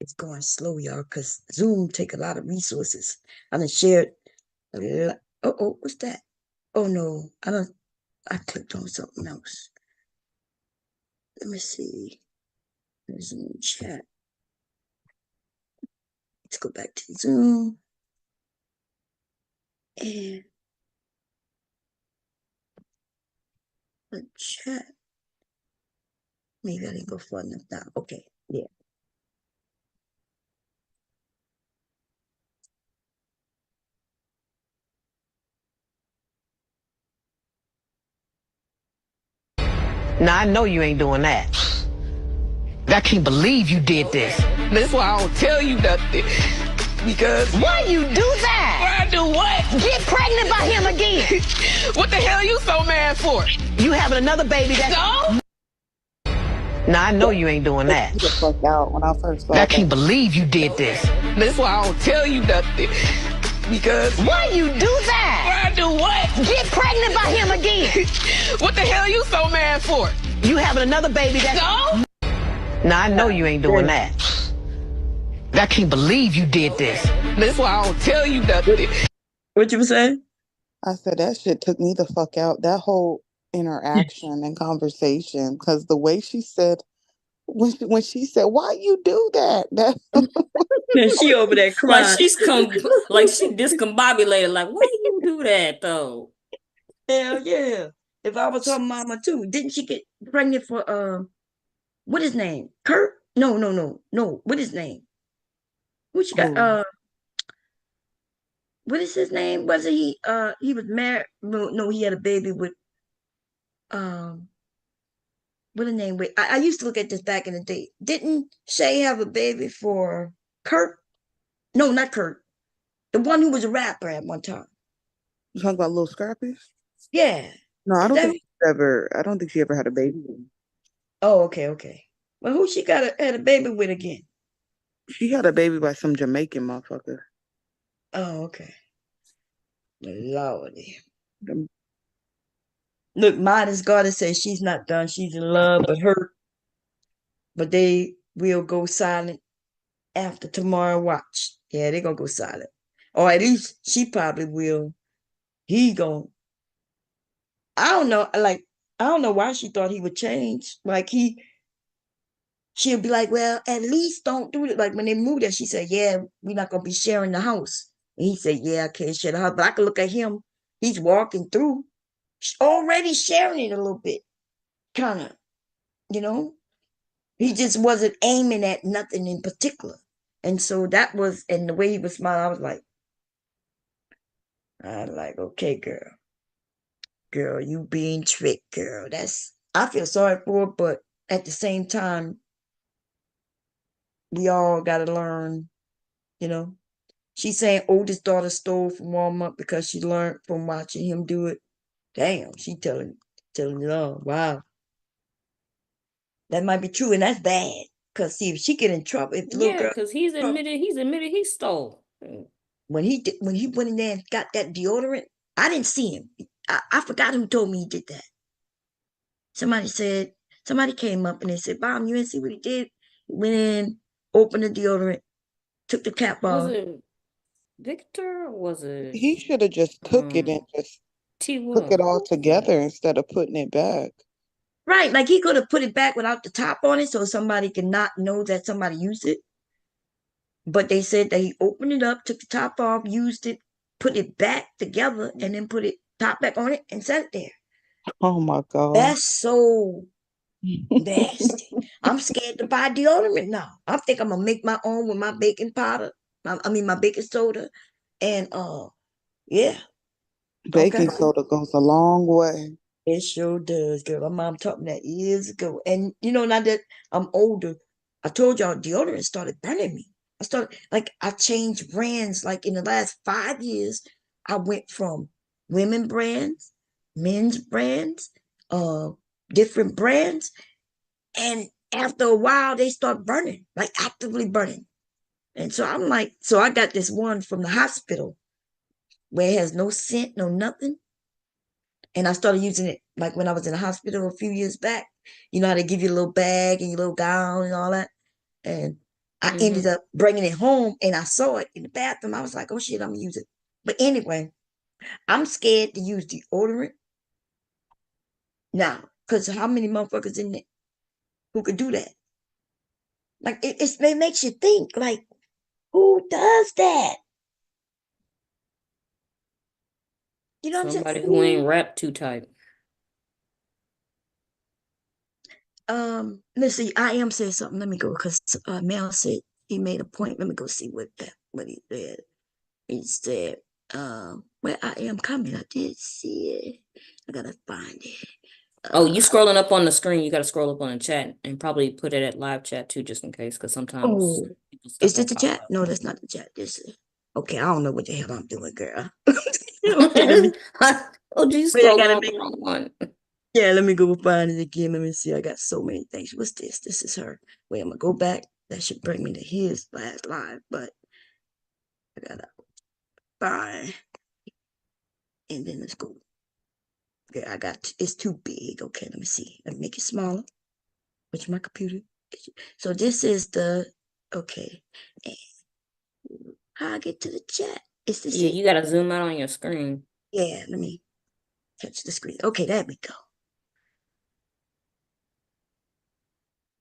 it's going slow, y'all, because Zoom take a lot of resources. I done shared a lot. Oh, what's that? Oh no, I clicked on something else. Let me see. Zoom chat. Let's go back to Zoom. And the chat. Maybe I didn't go far enough down. Okay, yeah. Now I know you ain't doing that. I can't believe you did this. That's why I don't tell you nothing. Because why you do that? Why I do what? Get pregnant by him again. What the hell are you so mad for? You having another baby that's so? Now I know you ain't doing that. The fuck out when I first saw I that. can't believe you did this. That's why I don't tell you nothing. Because why you do that? Why I do what? Get pregnant by him again. What the hell are you so mad for? You having another baby that's so? Now I know you ain't doing that. I can't believe you did this. That's why I don't tell you nothing. What you were saying? I said that shit took me the fuck out. That whole interaction and conversation, because the way she said, when she said, "Why you do that?" That she over there crying. Like she discombobulated. Like, why you do that though? Hell yeah! If I was her mama too, didn't she get pregnant for what his name? Kurt? No. What his name? Who she got? What is his name? Wasn't he was married? No, he had a baby with what her name? Wait, I used to look at this back in the day. Didn't Shay have a baby for Kurt? No, not Kurt. The one who was a rapper at one time. You talking about Little Scrappy? Yeah. No, I Is don't that think she ever. I don't think she ever had a baby. Oh, okay. Well, who she had a baby with again? She had a baby by some Jamaican motherfucker. Oh, okay. Lordy. Look, Modest Goddess says she's not done. She's in love but hurt. But they will go silent after tomorrow watch. Yeah, they're gonna go silent. Or at least she probably will. He gon' I don't know, like, I don't know why she thought he would change. Like she'll be like, well, at least don't do it. Like when they moved there, she said, yeah, we're not gonna be sharing the house. And he said, yeah, I can't share the house. But I can look at him. He's walking through, already sharing it a little bit. Kind of, you know? He just wasn't aiming at nothing in particular. And so that was, and the way he was smiling, I was like, okay, girl. Girl, you being tricked, girl. I feel sorry for her, but at the same time, we all got to learn, you know. She's saying oldest daughter stole from Walmart because she learned from watching him do it. Damn, she telling it all. Wow. That might be true, and that's bad. Because see, if she get in trouble, if the little Yeah, girl because he's admitted he stole. when he went in there and got that deodorant, I didn't see him. I forgot who told me he did that. Somebody came up and they said, Bomb, you didn't see what he did? He went in, opened the deodorant, took the cap Was off. it Victor or was it He should have just took it and just took it all together instead of putting it back. Right, like he could have put it back without the top on it so somebody could not know that somebody used it. But they said that he opened it up, took the top off, used it, put it back together, and then put it top back on it and set it there. Oh my God. That's so nasty. I'm scared to buy deodorant now. I think I'm gonna make my own with my baking powder. My baking soda, and yeah. Baking soda goes a long way. It sure does, girl. My mom taught me that years ago. And now that I'm older, I told y'all deodorant started burning me. I changed brands. Like in the last 5 years, I went from women brands, men's brands, different brands. And after a while, they start burning, like actively burning. And so I'm like, so I got this one from the hospital where it has no scent, no nothing. And I started using it like when I was in the hospital a few years back. You know how they give you a little bag and your little gown and all that. And I ended up bringing it home and I saw it in the bathroom. I was like, oh shit, I'm gonna use it. But anyway, I'm scared to use deodorant now because how many motherfuckers in there who could do that? Like it makes you think, like, who does that? You know what I'm saying? Somebody who ain't rap too tight. Let's see. I am saying something. Let me go because Mel said he made a point. Let me go see what he said. He said, where I am coming. I did see it. I gotta find it. Oh, you scrolling up on the screen. You got to scroll up on the chat and probably put it at live chat too, just in case, because sometimes Oh, people's is stuff this the don't pop chat? up. No, that's not the chat. This is okay. I don't know what the hell I'm doing, girl. Okay, let me. Oh, geez, Wait, I scrolling gotta on make the wrong one. Yeah, let me go find it again. Let me see. I got so many things. What's this? This is her. Wait, I'm gonna go back. That should bring me to his last live, but I gotta find. And then let's go. Okay, it's too big. Okay, let me see. Let me make it smaller. Which my computer. So this is okay. And how I get to the chat? Is this Yeah, it? you got to zoom out on your screen. Yeah, let me touch the screen. Okay, there we go.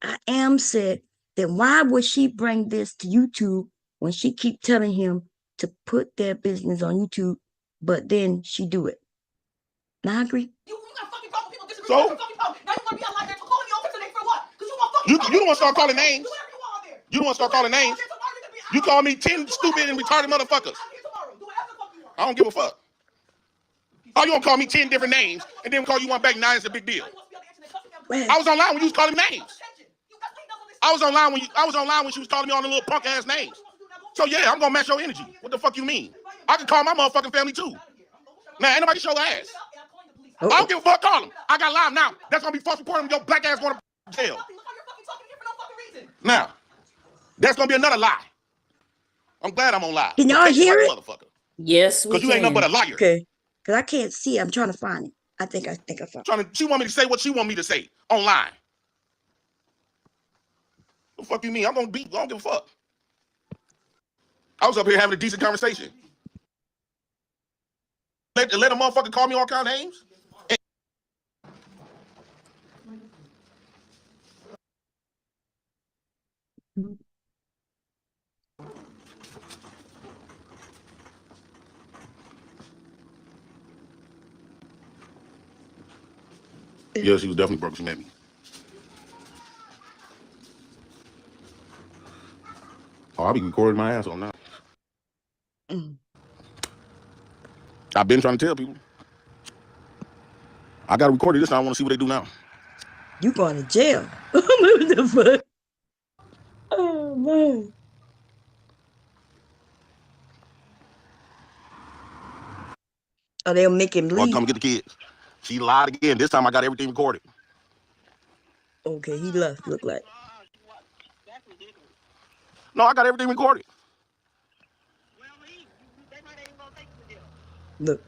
I am said, then why would she bring this to YouTube when she keep telling him to put their business on YouTube, but then she do it? Now I agree. So you don't want to start calling names. You don't want to start calling names. You call me 10 stupid and retarded motherfuckers. I don't give a fuck. Oh, you want to call me 10 different names and then call you one back? Now it's a big deal. I was online when you was calling me names. I was online when she was calling me all the little punk ass names. So yeah, I'm gonna match your energy. What the fuck you mean? I can call my motherfucking family too. Now, ain't nobody show ass. I don't give a fuck, call them. I got live now. That's gonna be false reporting your black ass going to jail. Now, that's gonna be another lie. I'm glad I'm on live. Can y'all hear it? Motherfucker. Yes, we Because you ain't nothing but a liar. Okay. Because I can't see. I'm trying to find it. I think I found it. She want me to say what she want me to say online. What the fuck you mean? I'm gonna beat. I don't give a fuck. I was up here having a decent conversation. Let a motherfucker call me all kind of names. Yeah, she was definitely broke. She met me. Oh, I'll be recording my ass on now. I've been trying to tell people. I got to record it this time. I want to see what they do now. You going to jail. What the fuck? Oh, man. Oh, they'll make him leave. Come get the kids. She lied again. This time I got everything recorded. Okay, he left, look like. No, I got everything recorded. Look.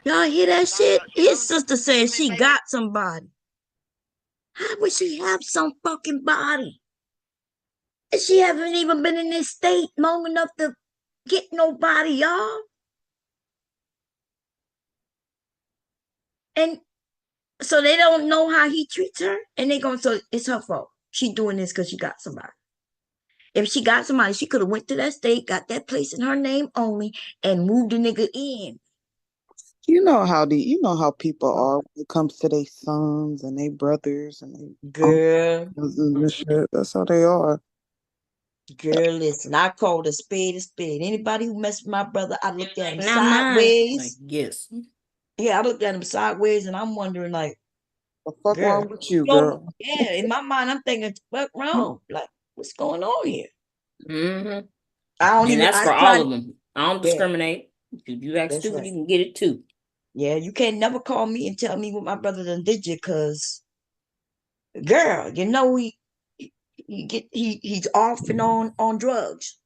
Y'all hear that shit? His sister said she got somebody. How would she have some fucking body? And she haven't even been in this state long enough to get nobody, y'all. And so they don't know how he treats her, and they gonna so it's her fault. She doing this because she got somebody. If she got somebody, she could have went to that state, got that place in her name only, and moved the nigga in. You know how people are when it comes to their sons and their brothers and their girl and shit. That's how they are. Girl, listen, I called a spade a spade. Anybody who messed with my brother, I looked at him Not mine. sideways. Like, yes. Yeah, I looked at him sideways, and I'm wondering, like, what the fuck girl, wrong with you, girl? Yeah, in my mind, I'm thinking, what wrong? Like, what's going on here? Mm-hmm. I don't and even. that's for all of them. I don't Yeah. discriminate. If you act That's stupid, right. you can get it too. Yeah, you can't never call me and tell me what my brother done did you, cause, girl, you know he's off and on drugs.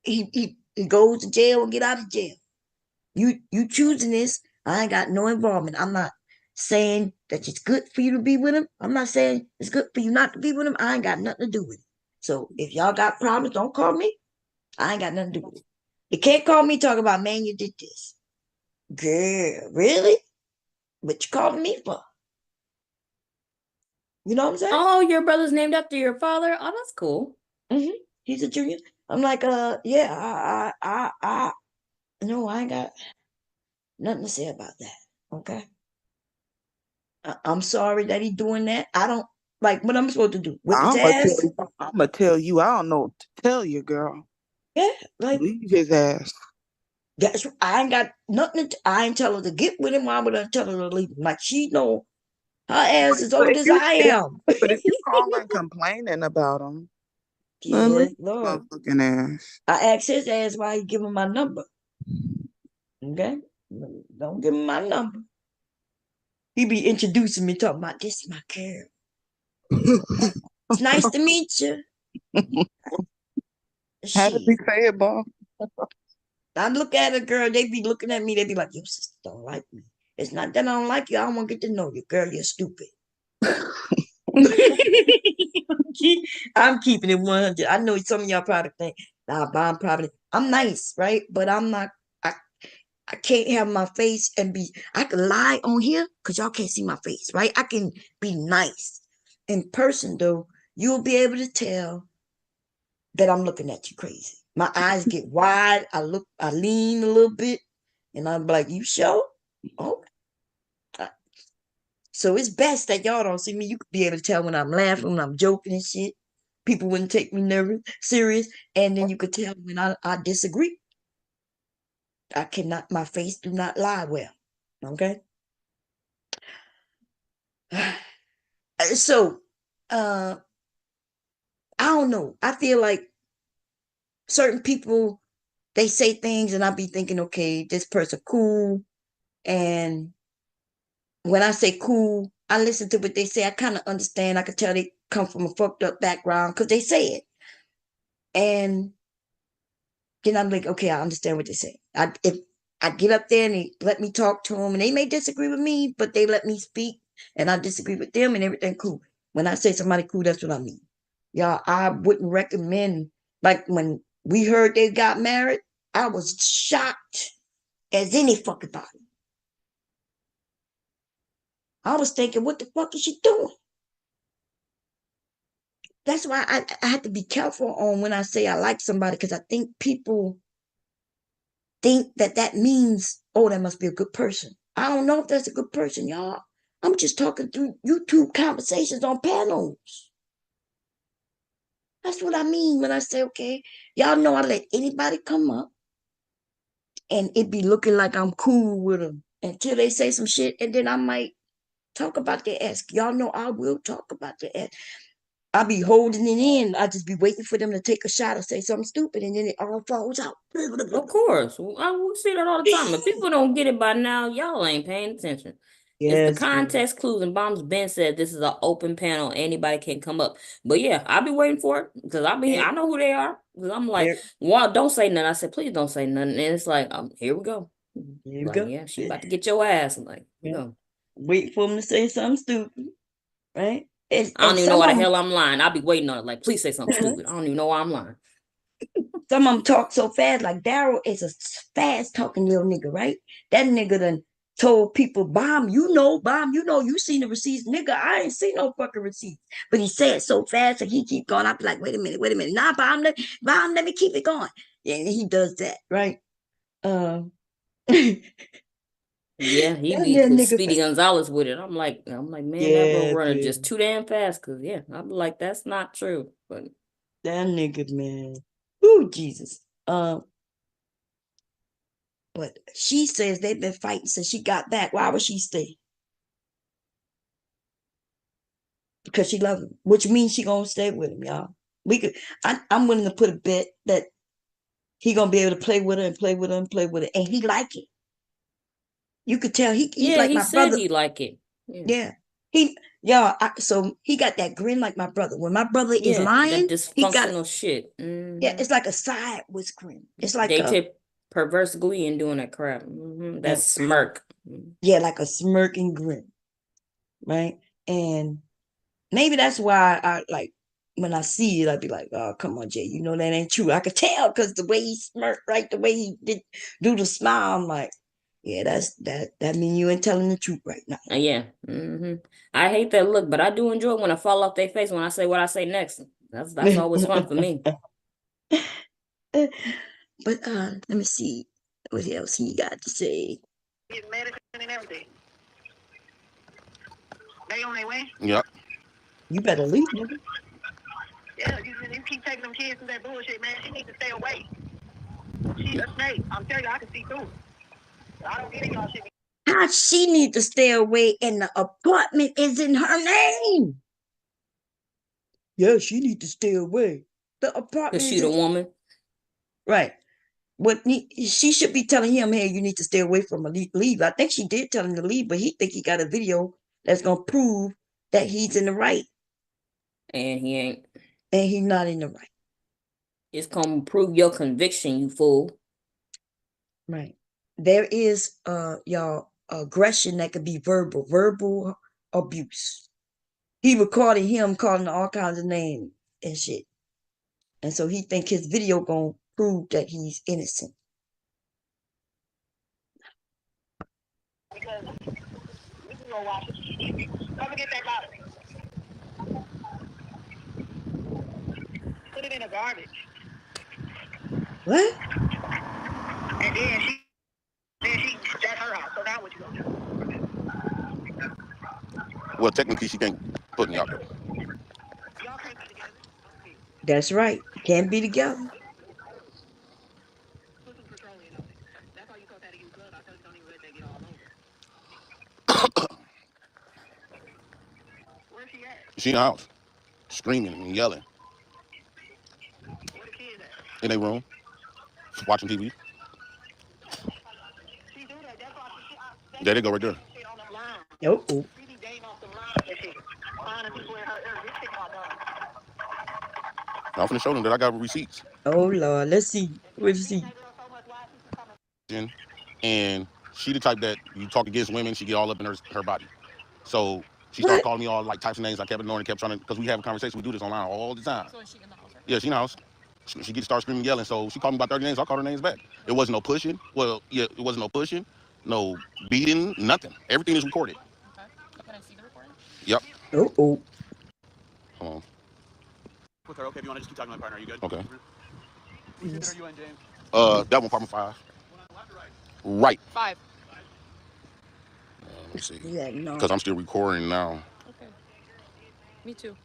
He goes to jail and get out of jail. You choosing this? I ain't got no involvement. I'm not saying that it's good for you to be with him. I'm not saying it's good for you not to be with him. I ain't got nothing to do with it. So if y'all got problems, don't call me. I ain't got nothing to do with it. You can't call me talking about, man, you did this. Girl, really? What you calling me for? You know what I'm saying? Oh, your brother's named after your father? Oh, that's cool. Mm-hmm. He's a junior. I'm like, yeah, no, I ain't got nothing to say about that. Okay. I'm sorry that he's doing that. I don't like what I'm supposed to do. Whip his ass? I'm gonna tell you. I don't know what to tell you, girl. Yeah, like leave his ass. That's I ain't got nothing. I ain't tell her to get with him. Why would I tell her to leave him? Like she know her ass is old as I am. But if you call and complaining about him, Yeah, Lord. Fucking ass. I asked his ass why he give him my number. Okay, don't give him my number. He be introducing me, talking about this is my girl. It's nice to meet you. How did he say it, Bob? I look at a girl, they be looking at me, they be like, your sister don't like me. It's not that I don't like you, I don't want to get to know you. Girl, you're stupid. I'm keeping it 100. I know some of y'all probably think, nah, but I'm nice, right? But I'm not, I can't have my face and I can lie on here because y'all can't see my face, right? I can be nice. In person, though, you'll be able to tell that I'm looking at you crazy. My eyes get wide. I lean a little bit, and I'm like, you sure? Okay. So it's best that y'all don't see me. You could be able to tell when I'm laughing, when I'm joking and shit. People wouldn't take me serious, and then you could tell when I disagree. my face do not lie well. Okay. So, I don't know. I feel like certain people, they say things and I'll be thinking, okay, this person cool. And when I say cool, I listen to what they say. I kind of understand. I can tell they come from a fucked up background because they say it. And then I'm like, okay, I understand what they say. If I get up there and they let me talk to them, and they may disagree with me, but they let me speak, and I disagree with them, and everything cool. When I say somebody cool, that's what I mean. Y'all, I wouldn't recommend. Like when we heard they got married, I was shocked as any fucking body. I was thinking, what the fuck is she doing? That's why I have to be careful on when I say I like somebody, because I think people think that means, oh, that must be a good person. I don't know if that's a good person, y'all. I'm just talking through YouTube conversations on panels. That's what I mean when I say, okay, y'all know I let anybody come up and it be looking like I'm cool with them until they say some shit, and then I might talk about their ass. Y'all know I will talk about their ass. I be holding it in. I just be waiting for them to take a shot or say something stupid, and then it all falls out. Of course. I will see that all the time. If people don't get it by now, y'all ain't paying attention. It's the context clues, and Bomb's Ben said this is an open panel. Anybody can come up. But yeah, I'll be waiting for it because I know who they are. Because I'm like, well, don't say nothing. I said, please don't say nothing. And it's like, here we go. Here we like, go. yeah, she about to get your ass. I'm like, you know. Wait for them to say something stupid, right? I don't even know why the hell I'm lying. I'll be waiting on it. Like, please say something stupid. I don't even know why I'm lying. Some of them talk so fast. Like Darrel is a fast talking little nigga, right? That nigga done told people, Bomb, you seen the receipts. Nigga, I ain't seen no fucking receipts. But he said so fast and he keep going. I be like, wait a minute. Nah, Bomb, let me keep it going. And he does that, right? Yeah, he be Speedy Gonzalez with it. I'm like, man, that road runner just too damn fast. Cause yeah, I'm like, that's not true. But that nigga, man. Ooh, Jesus. But she says they've been fighting since she got back. Why would she stay? Because she loves him, which means she gonna stay with him, y'all. I'm willing to put a bet that he gonna be able to play with her and play with her and play with her, and he like it. You could tell he's like my brother. He like it. Yeah. So he got that grin like my brother. When my brother is lying, that he got dysfunctional shit. Yeah, it's like a sideways grin. It's like they take perverse glee in doing that crap. That smirk. Yeah, like a smirking grin, right? And maybe that's why I like when I see it, I'd be like, "Oh, come on, Jay, you know that ain't true." I could tell because the way he smirked, right, the way he do the smile, I'm like, yeah, that mean you ain't telling the truth right now. Yeah. I hate that look, but I do enjoy it when I fall off their face when I say what I say next. That's always fun for me. But let me see what else he got to say. Medicine and everything. They on their way? Yep. You better leave, nigga. Yeah, you keep taking them kids through that bullshit, man. She needs to stay away. She's a snake. I'm telling you, I can see through it. I don't get it, y'all shit. How she need to stay away and the apartment is in her name? Yeah, she need to stay away. The apartment. Is she the woman? Right. She should be telling him, hey, you need to stay away from her, leave. I think she did tell him to leave, but he think he got a video that's gonna prove that he's in the right. And he ain't. And he's not in the right. It's gonna prove your conviction, you fool. Right. There is y'all aggression that could be verbal abuse. He recorded him calling all kinds of names and shit. And so he think his video gonna prove that he's innocent. Because we can go watch it. Come get that bottle. Put it in the garbage. What? And then that's her house. So now what you gonna do? Well, technically, she can't put me out there. Y'all can't be together. That's right. Can't be together. Put some petroleum on it. That's all you She in the house, screaming and yelling in their room, watching TV. There they go right there. Oh, I'm finna show them that I got receipts. oh Lord, let's see. Let's see. And she the type that you talk against women, she get all up in her body. So she started What? calling me all like types of names. I kept ignoring and kept trying to, because we have a conversation. We do this online all the time. So is she in the house? Right? Yeah, she in the house. She get start screaming, yelling. So she called me about 30 names. I called her names back. It wasn't no pushing. Well, yeah, it wasn't no pushing, no beating, nothing. Everything is recorded. Okay. Can I see the recording? Yep. Oh, Hold on. With her, okay. If you want to just keep talking to my partner, are you good? Okay. Which unit are you in, James? That one, apartment 5. Right. 5. Let me see. yeah, no. Because I'm still recording now. Okay. Me too.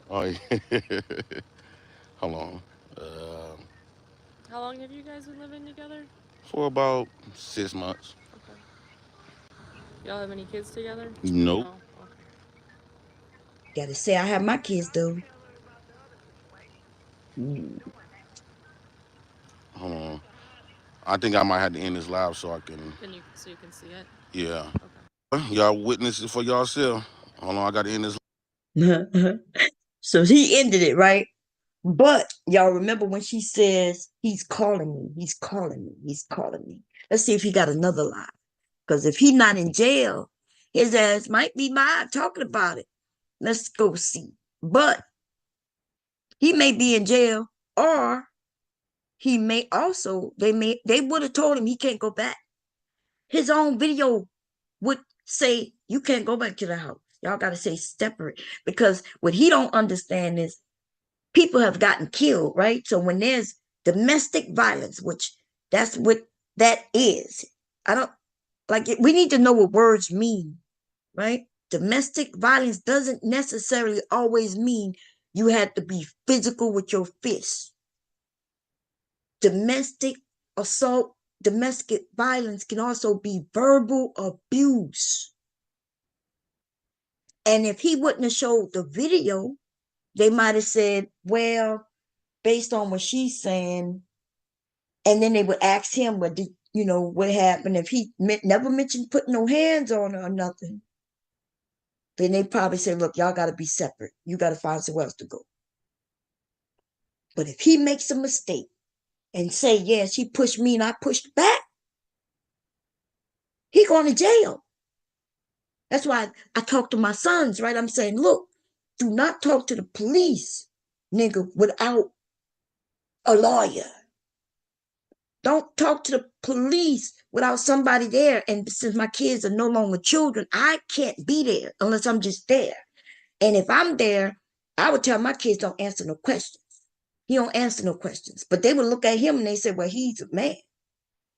Oh, yeah. Hold on. How long have you guys been living together? For about 6 months. Okay. Y'all have any kids together? Nope. No. Okay. Gotta say I have my kids though. Hold on. I think I might have to end this live so I can. So you can see it. Yeah. Okay. Y'all witness it for y'allself. Hold on, I got to end this. So he ended it, right? But y'all remember when she says, he's calling me, he's calling me, he's calling me. Let's see if he got another lie. Because if he's not in jail, his ass might be live talking about it. Let's go see. But he may be in jail, or he may also, they would have told him he can't go back. His own video would say, you can't go back to the house. Y'all got to say separate. Because what he don't understand is people have gotten killed, right? So when there's domestic violence, which that's what that is. I don't like it. We need to know what words mean, right? Domestic violence doesn't necessarily always mean you had to be physical with your fists. Domestic assault, domestic violence can also be verbal abuse. And if he wouldn't have showed the video, they might have said, well, based on what she's saying, and then they would ask him, what did what happened? If he never mentioned putting no hands on her or nothing, then they probably say, look, y'all got to be separate. You got to find somewhere else to go. But if he makes a mistake and say, yeah, she pushed me and I pushed back, he going to jail. That's why I talk to my sons, right? I'm saying, look, do not talk to the police, nigga, without a lawyer. Don't talk to the police without somebody there. And since my kids are no longer children, I can't be there unless I'm just there. And if I'm there, I would tell my kids, don't answer no questions. He don't answer no questions. But they would look at him and they say, well, he's a man,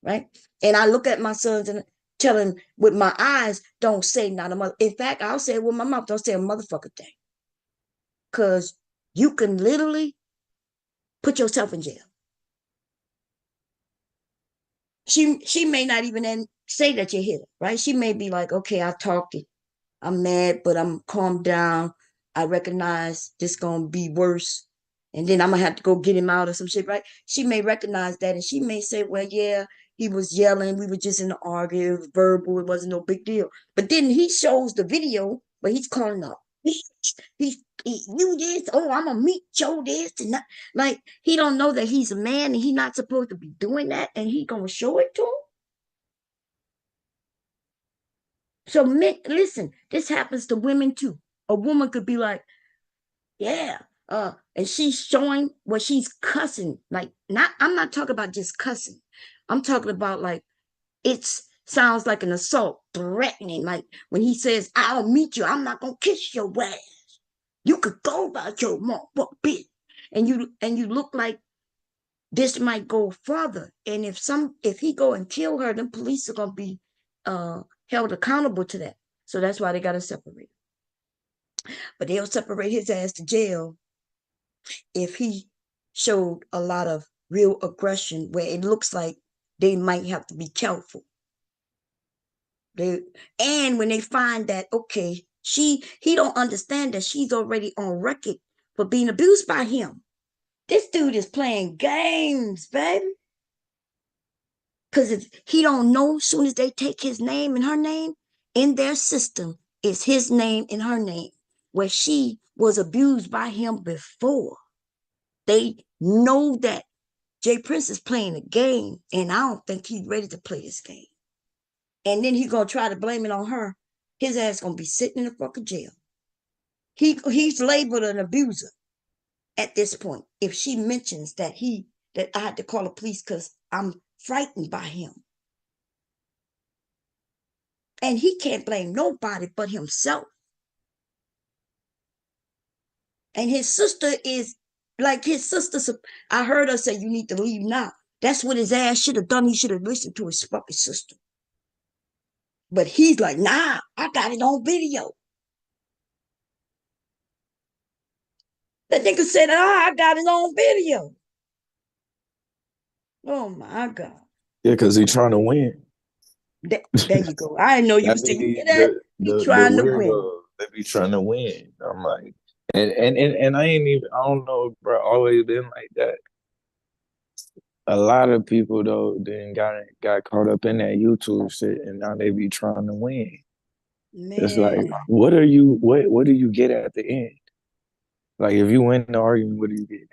right? And I look at my sons and tell them with my eyes, don't say not a mother. In fact, I'll say it with my mouth, don't say a motherfucker thing. Because you can literally put yourself in jail. She may not even say that you hit her, right? She may be like, okay, I talked it. I'm mad, but I'm calmed down. I recognize this gonna be worse. And then I'm gonna have to go get him out or some shit, right? She may recognize that and she may say, well, yeah, he was yelling. We were just in an argument. It was verbal. It wasn't no big deal. But then he shows the video where he's calling up. He you this, oh, I'm gonna meet Joe this and that. Like, he don't know that he's a man and he's not supposed to be doing that, and he gonna show it to him. So men, listen, this happens to women too. A woman could be like, yeah, and she's showing what she's cussing. Like, I'm not talking about just cussing. I'm talking about like it sounds like an assault, threatening. Like when he says, I'll meet you, I'm not gonna kiss your ass. You could go about your motherfucker bitch. And you look like this might go further. And if he go and kill her, then police are gonna be held accountable to that. So that's why they gotta separate. But they'll separate his ass to jail if he showed a lot of real aggression where it looks like they might have to be careful. And when they find that, okay, He don't understand that she's already on record for being abused by him. This dude is playing games, baby. Because if he don't know, as soon as they take his name and her name in their system, it's his name and her name, where she was abused by him before. They know that Jay Prince is playing a game, and I don't think he's ready to play this game. And then he's gonna try to blame it on her. His ass gonna be sitting in the fucking jail. He's labeled an abuser at this point. If she mentions that I had to call the police because I'm frightened by him. And he can't blame nobody but himself. And his sister is like his sister. I heard her say, you need to leave now. That's what his ass should have done. He should have listened to his fucking sister. But he's like, nah, I got it on video. That nigga said, I got it on video. Oh my God. Yeah, because he's trying to win. There you go. I didn't know you was saying that. He's trying to win. They be trying to win. I'm like, and I ain't even, I don't know, bro, always been like that. A lot of people though then got caught up in that YouTube shit, and now they be trying to win. Man. It's like, what do you get at the end? Like, if you win the argument, what do you get?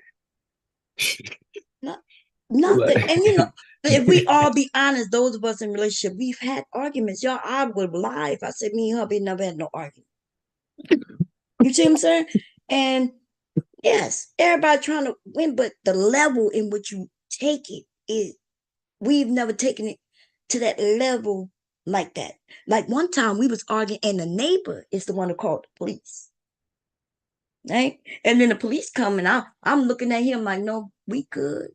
Nothing. Like, And you know, if we all be honest, those of us in relationship, we've had arguments. Y'all, I would lie if I said me and hubby never had no argument. You see what I'm saying? And yes, everybody trying to win, but the level in which you take it is, we've never taken it to that level like that. Like one time we was arguing and the neighbor is the one who called the police. Right? And then the police come and I'm looking at him like, no, we good.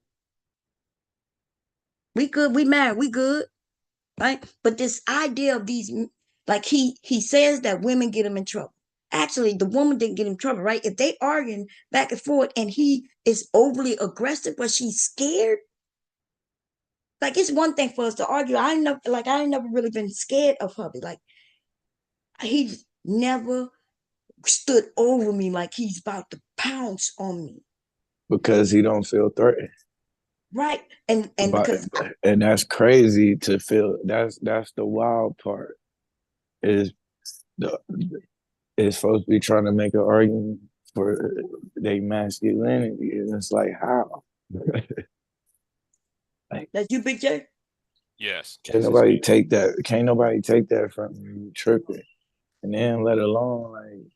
We good, we married, we good. Right? But this idea of these, like he says that women get him in trouble. Actually, the woman didn't get in trouble, right? If they arguing back and forth and he is overly aggressive, but she's scared. Like, it's one thing for us to argue. I ain't never really been scared of hubby. Like, he never stood over me like he's about to pounce on me. because he don't feel threatened. Right. And because and that's crazy to feel. That's the wild part. Is it's supposed to be trying to make an argument for their masculinity, and it's like, how? Like, that's you, Big J? Yes. Can't nobody take that from you tripping. And then let alone like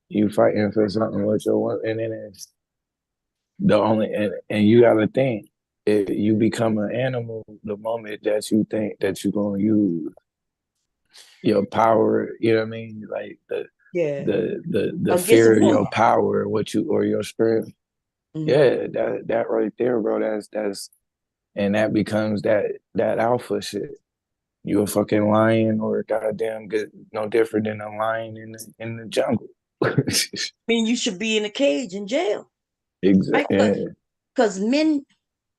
you fighting for something with your, and then it's the only, and you gotta think, if you become an animal the moment that you think that you're gonna use your power, you know what I mean? Like the fear of your power, or your strength. Mm-hmm. Yeah, that right there, bro. That's and that becomes that alpha shit. You a fucking lion or a goddamn good, no different than a lion in the jungle. I mean, you should be in a cage in jail. Exactly. Right? Because men,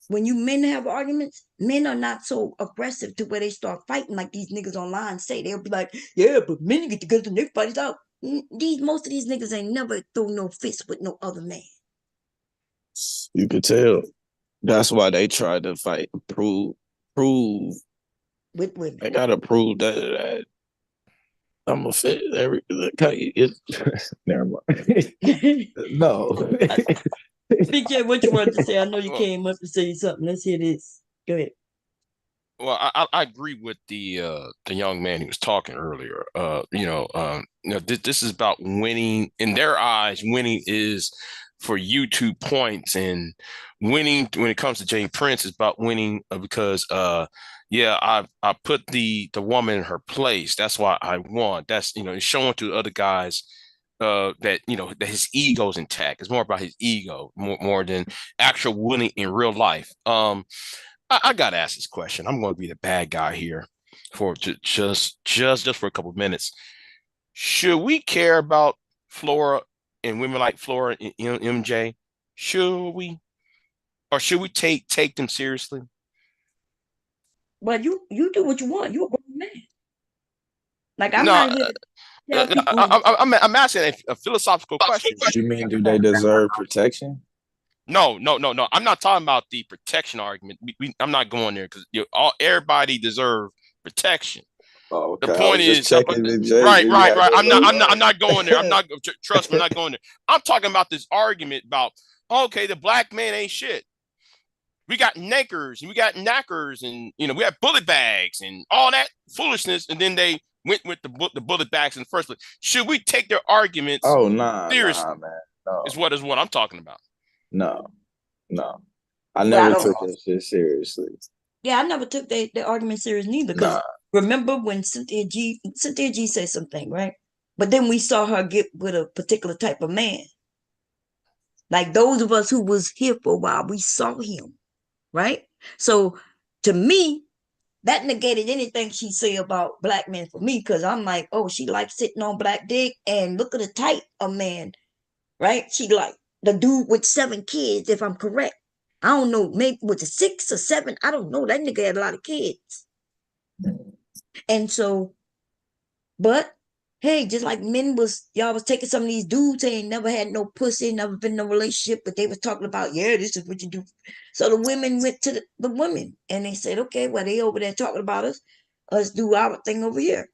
when men have arguments, men are not so aggressive to where they start fighting like these niggas online say. They'll be like, yeah, but men get together and they fight it out. Most of these niggas ain't never throw no fist with no other man. You could tell. That's why they tried to fight, prove with women. They gotta prove that I'm a fit. Never mind. No. Big J, what you wanted to say? I know you came up to say something. Let's hear this. Go ahead. Well, I agree with the young man who was talking earlier. This is about winning. In their eyes, winning is for YouTube points, and winning when it comes to Jay Prince is about winning because I put the woman in her place. That's why I won. That's it's showing to other guys that that his ego's intact. It's more about his ego more than actual winning in real life. I gotta ask this question. I'm going to be the bad guy here for just for a couple of minutes. Should we care about Flora and women like Flora and MJ? Should we, or should we take them seriously? Well, you do what you want. You're a grown man. Like I'm no, not here. tell people. I'm asking a philosophical question. You mean, do they deserve protection? No. I'm not talking about the protection argument. I'm not going there because everybody deserve protection. Oh, The okay. point is, right. I'm not going there. I'm not. Trust me, I'm not going there. I'm talking about this argument about okay, the black man ain't shit. We got nakers and we got knackers and we have bullet bags and all that foolishness, and then they went with the bullet bags in the first place. Should we take their arguments? Oh, nah, seriously? man. No. Is what I'm talking about. No. I never took that shit seriously. Yeah, I never took the argument serious neither. Because remember when Cynthia G said something, right? But then we saw her get with a particular type of man. Like those of us who was here for a while, we saw him, right? So to me, that negated anything she say about black men for me, because I'm like, oh, she likes sitting on black dick, and look at the type of man, right? She like the dude with 7 kids, if I'm correct. I don't know, maybe with 6 or 7, I don't know. That nigga had a lot of kids. And so, but hey, just like y'all was taking some of these dudes, they ain't never had no pussy, never been in no relationship, but they was talking about, yeah, this is what you do. So the women went to the women and they said, okay, well, they over there talking about us do our thing over here.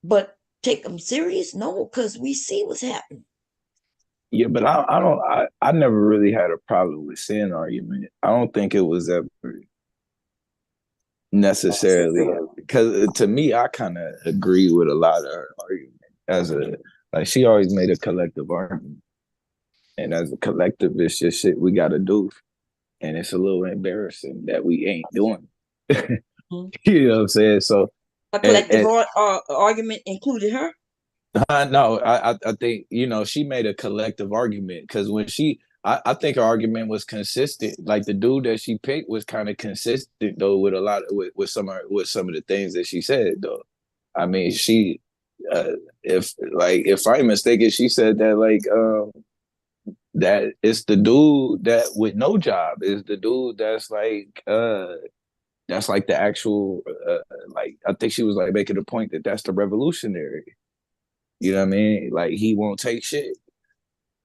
But take them serious? No, because we see what's happening. Yeah, but I never really had a problem with saying argument. I don't think it was ever necessarily, because to me, I kind of agree with a lot of her argument. She always made a collective argument, and as a collective, it's just shit we got to do, and it's a little embarrassing that we ain't doing. You know what I'm saying? So a collective argument included her. No, I think she made a collective argument, because when I think her argument was consistent. Like the dude that she picked was kind of consistent though with a lot of with some of the things that she said though. I mean, she if I'm mistaken, she said that that it's the dude that with no job is the dude that's like the actual I think she was like making the point that that's the revolutionary. You know what I mean? Like he won't take shit.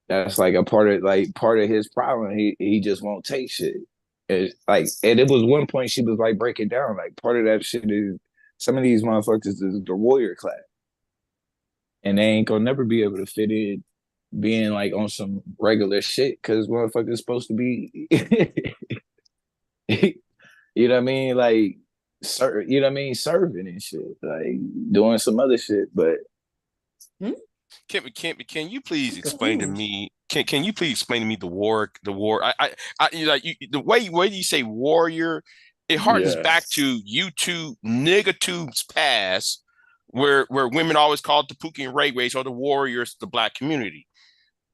That's like a part of his problem. He just won't take shit. And it was one point she was like breaking down. Like part of that shit is some of these motherfuckers is the warrior class. And they ain't gonna never be able to fit in being like on some regular shit, because motherfuckers supposed to be you know what I mean? Like you know what I mean, serving and shit. Like doing some other shit, but Can you please explain to me? Can you please explain to me the war? I like the way you say warrior, it harkens back to YouTube nigga-tube's past, where women always called the Pookie and Ray Rays or the warriors, the black community.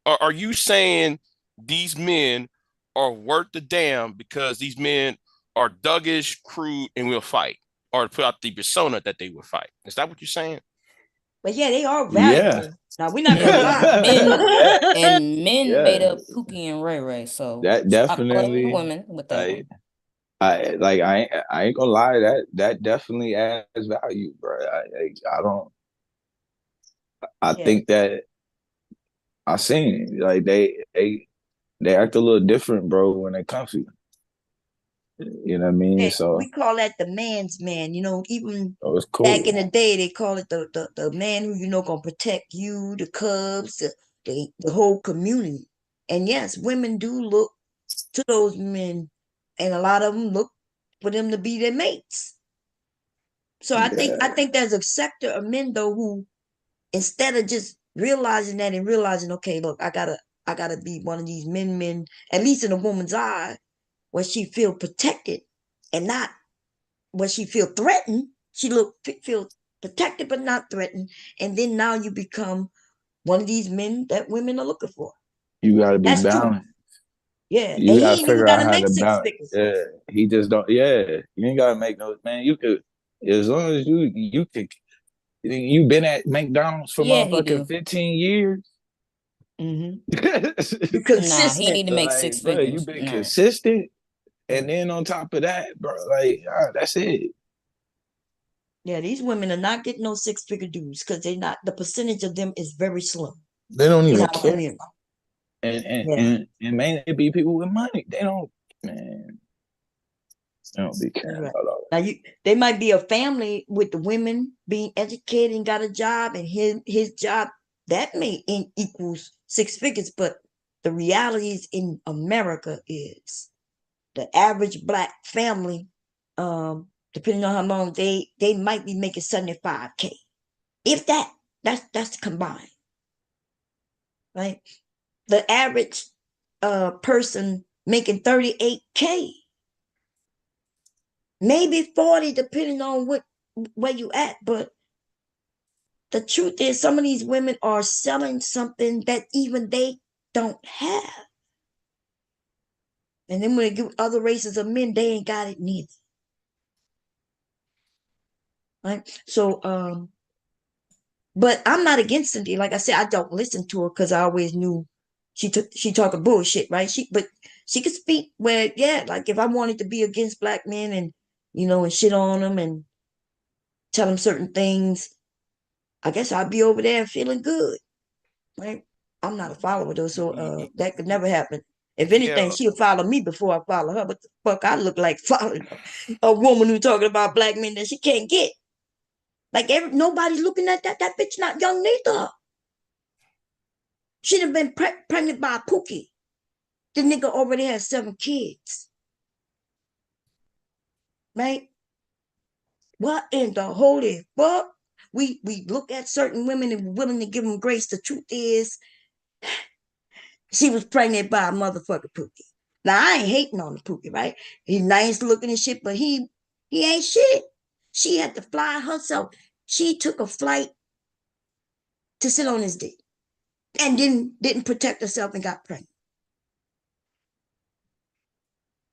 Are you saying these men are worth the damn because these men are thuggish, crude, and will fight, or to put out the persona that they will fight? Is that what you're saying? But yeah, they are valuable. Yeah. Now we're not gonna lie. Men made up Pookie and Ray Ray, so that definitely women with that one. I ain't gonna lie, that definitely adds value, bro. I think that I seen it. Like they act a little different, bro, when they come to you. You know what I mean? So we call that the man's man. Even it's cool. Back in the day, they call it the man who gonna protect you, the cubs, the whole community. And yes, women do look to those men, and a lot of them look for them to be their mates. So I think there's a sector of men though who, instead of just realizing that and realizing, okay, look, I gotta be one of these men, at least in a woman's eye, where she feel protected and not where she feel threatened. She feel protected but not threatened, and then now you become one of these men that women are looking for. You gotta be balanced. Yeah, you gotta figure out how make to 6 balance. figures. Yeah, he just don't. Yeah, you ain't gotta make no, man. You could, as long as you could. You been at McDonald's for motherfucking 15 years. Mm-hmm. Consistent. Nah, he need to make 6 figures. You been consistent, and then on top of that, bro, that's it. Yeah, these women are not getting no 6-figure dudes because they're not. The percentage of them is very slim They don't in even our care. community. And Yeah, mainly it be people with money. They don't, man. They don't be that's caring right. about all Now they might be a family with the women being educated and got a job, and his job that may equals 6 figures, but the realities in America is the average Black family, depending on how long they might be making 75K, if that. That's combined, right? The average person making 38K, maybe 40, depending on where you at. But the truth is, some of these women are selling something that even they don't have. And then when they get other races of men, they ain't got it neither. Right? So, but I'm not against Cynthia. Like I said, I don't listen to her because I always knew she talking bullshit, right? But she could speak where, yeah, like if I wanted to be against Black men and and shit on them and tell them certain things, I guess I'd be over there feeling good, right? I'm not a follower though, so that could never happen. If anything, Yeah, she'll follow me before I follow her. But the fuck I look like following a woman who talking about Black men that she can't get. Like nobody's looking at that. That bitch not young neither. She'd have been pregnant by a Pookie. The nigga already has 7 kids. Right? What in the holy fuck? We look at certain women and we're willing to give them grace. The truth is, she was pregnant by a motherfucking Pookie. Now I ain't hating on the Pookie, right? He's nice looking and shit, but he ain't shit. She had to fly herself. She took a flight to sit on his dick and didn't protect herself and got pregnant.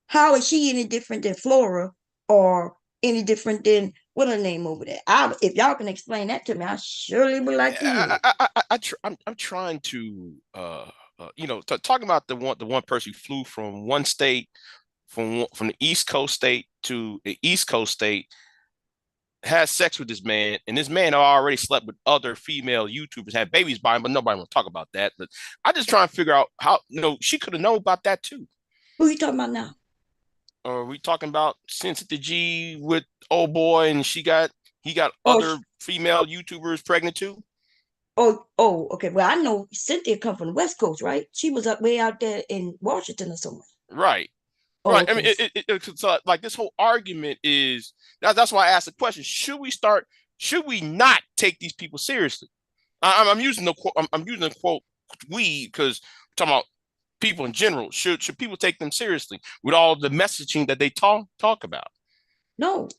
How is she any different than Flora or any different than what her name over there? If y'all can explain that to me, I surely would like to hear it. I'm trying to talking about the one person who flew from one state from the East Coast state to the East Coast state, has sex with this man, and this man already slept with other female YouTubers, had babies by him, but nobody want to talk about that. But I just trying to figure out how she could have known about that too. Who you talking about now? Are we talking about Cynthia G with old boy, and he got Oh, other female YouTubers pregnant too? Oh, okay. Well, I know Cynthia come from the West Coast, right? She was up way out there in Washington or somewhere. Right. Oh, Right. I okay. mean, so like this whole argument is that's why I asked the question: Should we not take these people seriously? I'm using the quote. I'm using the quote "we" because we're talking about people in general. Should people take them seriously with all the messaging that they talk about? No,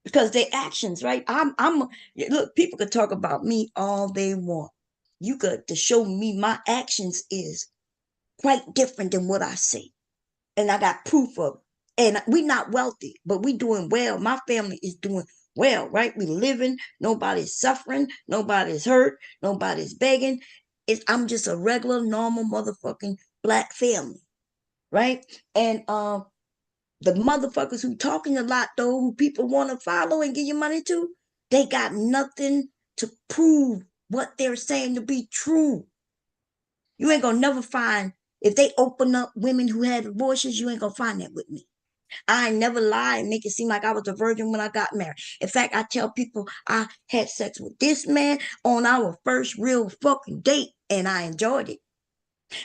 because they actions, right? Look, people could talk about me all they want. You got to show me my actions is quite different than what I say. And I got proof of it. And we not wealthy, but we doing well. My family is doing well, right? We living, nobody's suffering, nobody's hurt, nobody's begging. I'm just a regular, normal motherfucking Black family, right? And the motherfuckers who talking a lot though, who people want to follow and give you money to, they got nothing to prove what they're saying to be true. You ain't gonna never find, if they open up women who had abortions, you ain't gonna find that with me. I ain't never lie and make it seem like I was a virgin when I got married. In fact, I tell people I had sex with this man on our first real fucking date and I enjoyed it.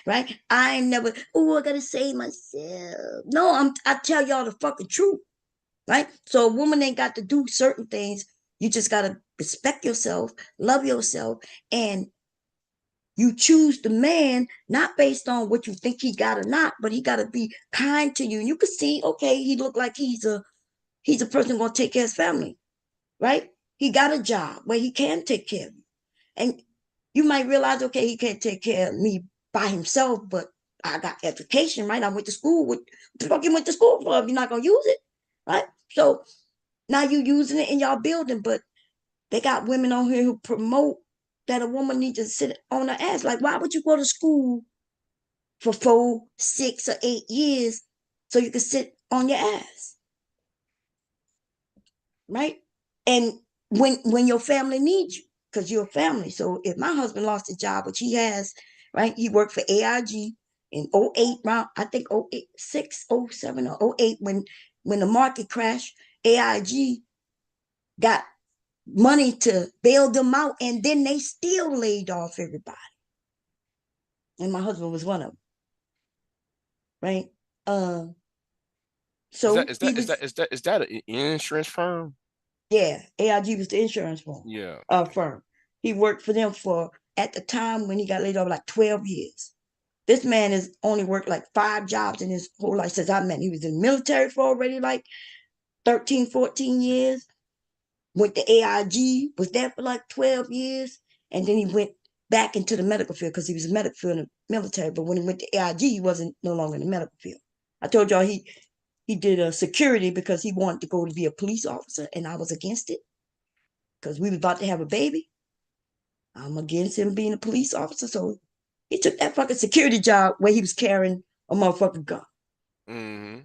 Right? I ain't never, I gotta save myself. No, I tell y'all the fucking truth. Right? So a woman ain't got to do certain things. You just gotta respect yourself, love yourself, and you choose the man not based on what you think he got or not, but he got to be kind to you. And you can see, okay, he look like he's a person gonna take care of his family, right? He got a job where he can take care of you, and you might realize, okay, he can't take care of me by himself, but I got education, right? I went to school. What the fuck you went to school for if you're not gonna use it, right? So now you using it in y'all building, but they got women on here who promote that a woman needs to sit on her ass. Like, why would you go to school for 4, 6, or 8 years so you can sit on your ass? Right? And when your family needs you, because you're a family. So if my husband lost his job, which he has, right? He worked for AIG in '08, around, I think '08, '07 or '08, when the market crashed. AIG got money to bail them out, and then they still laid off everybody. And my husband was one of them, right? So Is that an insurance firm? Yeah, AIG was the insurance Yeah. firm. He worked for them for, at the time when he got laid off, like 12 years. This man has only worked like 5 jobs in his whole life since I met him. He was in the military for already like 13, 14 years. Went to AIG, was there for like 12 years. And then he went back into the medical field because he was a medical field in the military. But when he went to AIG, he wasn't no longer in the medical field. I told y'all he did a security because he wanted to go to be a police officer, and I was against it because we was about to have a baby. I'm against him being a police officer. So he took that fucking security job where he was carrying a motherfucking gun. Mm-hmm.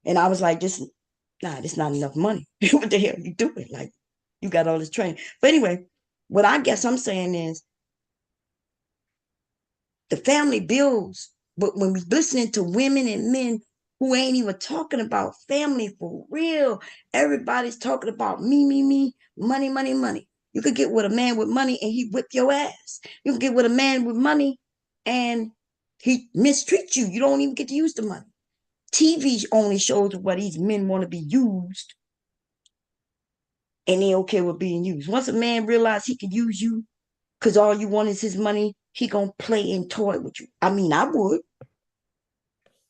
And I was like, this not enough money. What the hell you doing? Like, you got all this training. But anyway, what I guess I'm saying is the family builds, but when we're listening to women and men who ain't even talking about family for real, everybody's talking about me, money, money, money. You could get with a man with money and he whip your ass. You can get with a man with money and he mistreats you. You don't even get to use the money. TV only shows what these men want to be used, and they okay with being used. Once a man realizes he can use you because all you want is his money, he gonna play and toy with you. I mean, I would,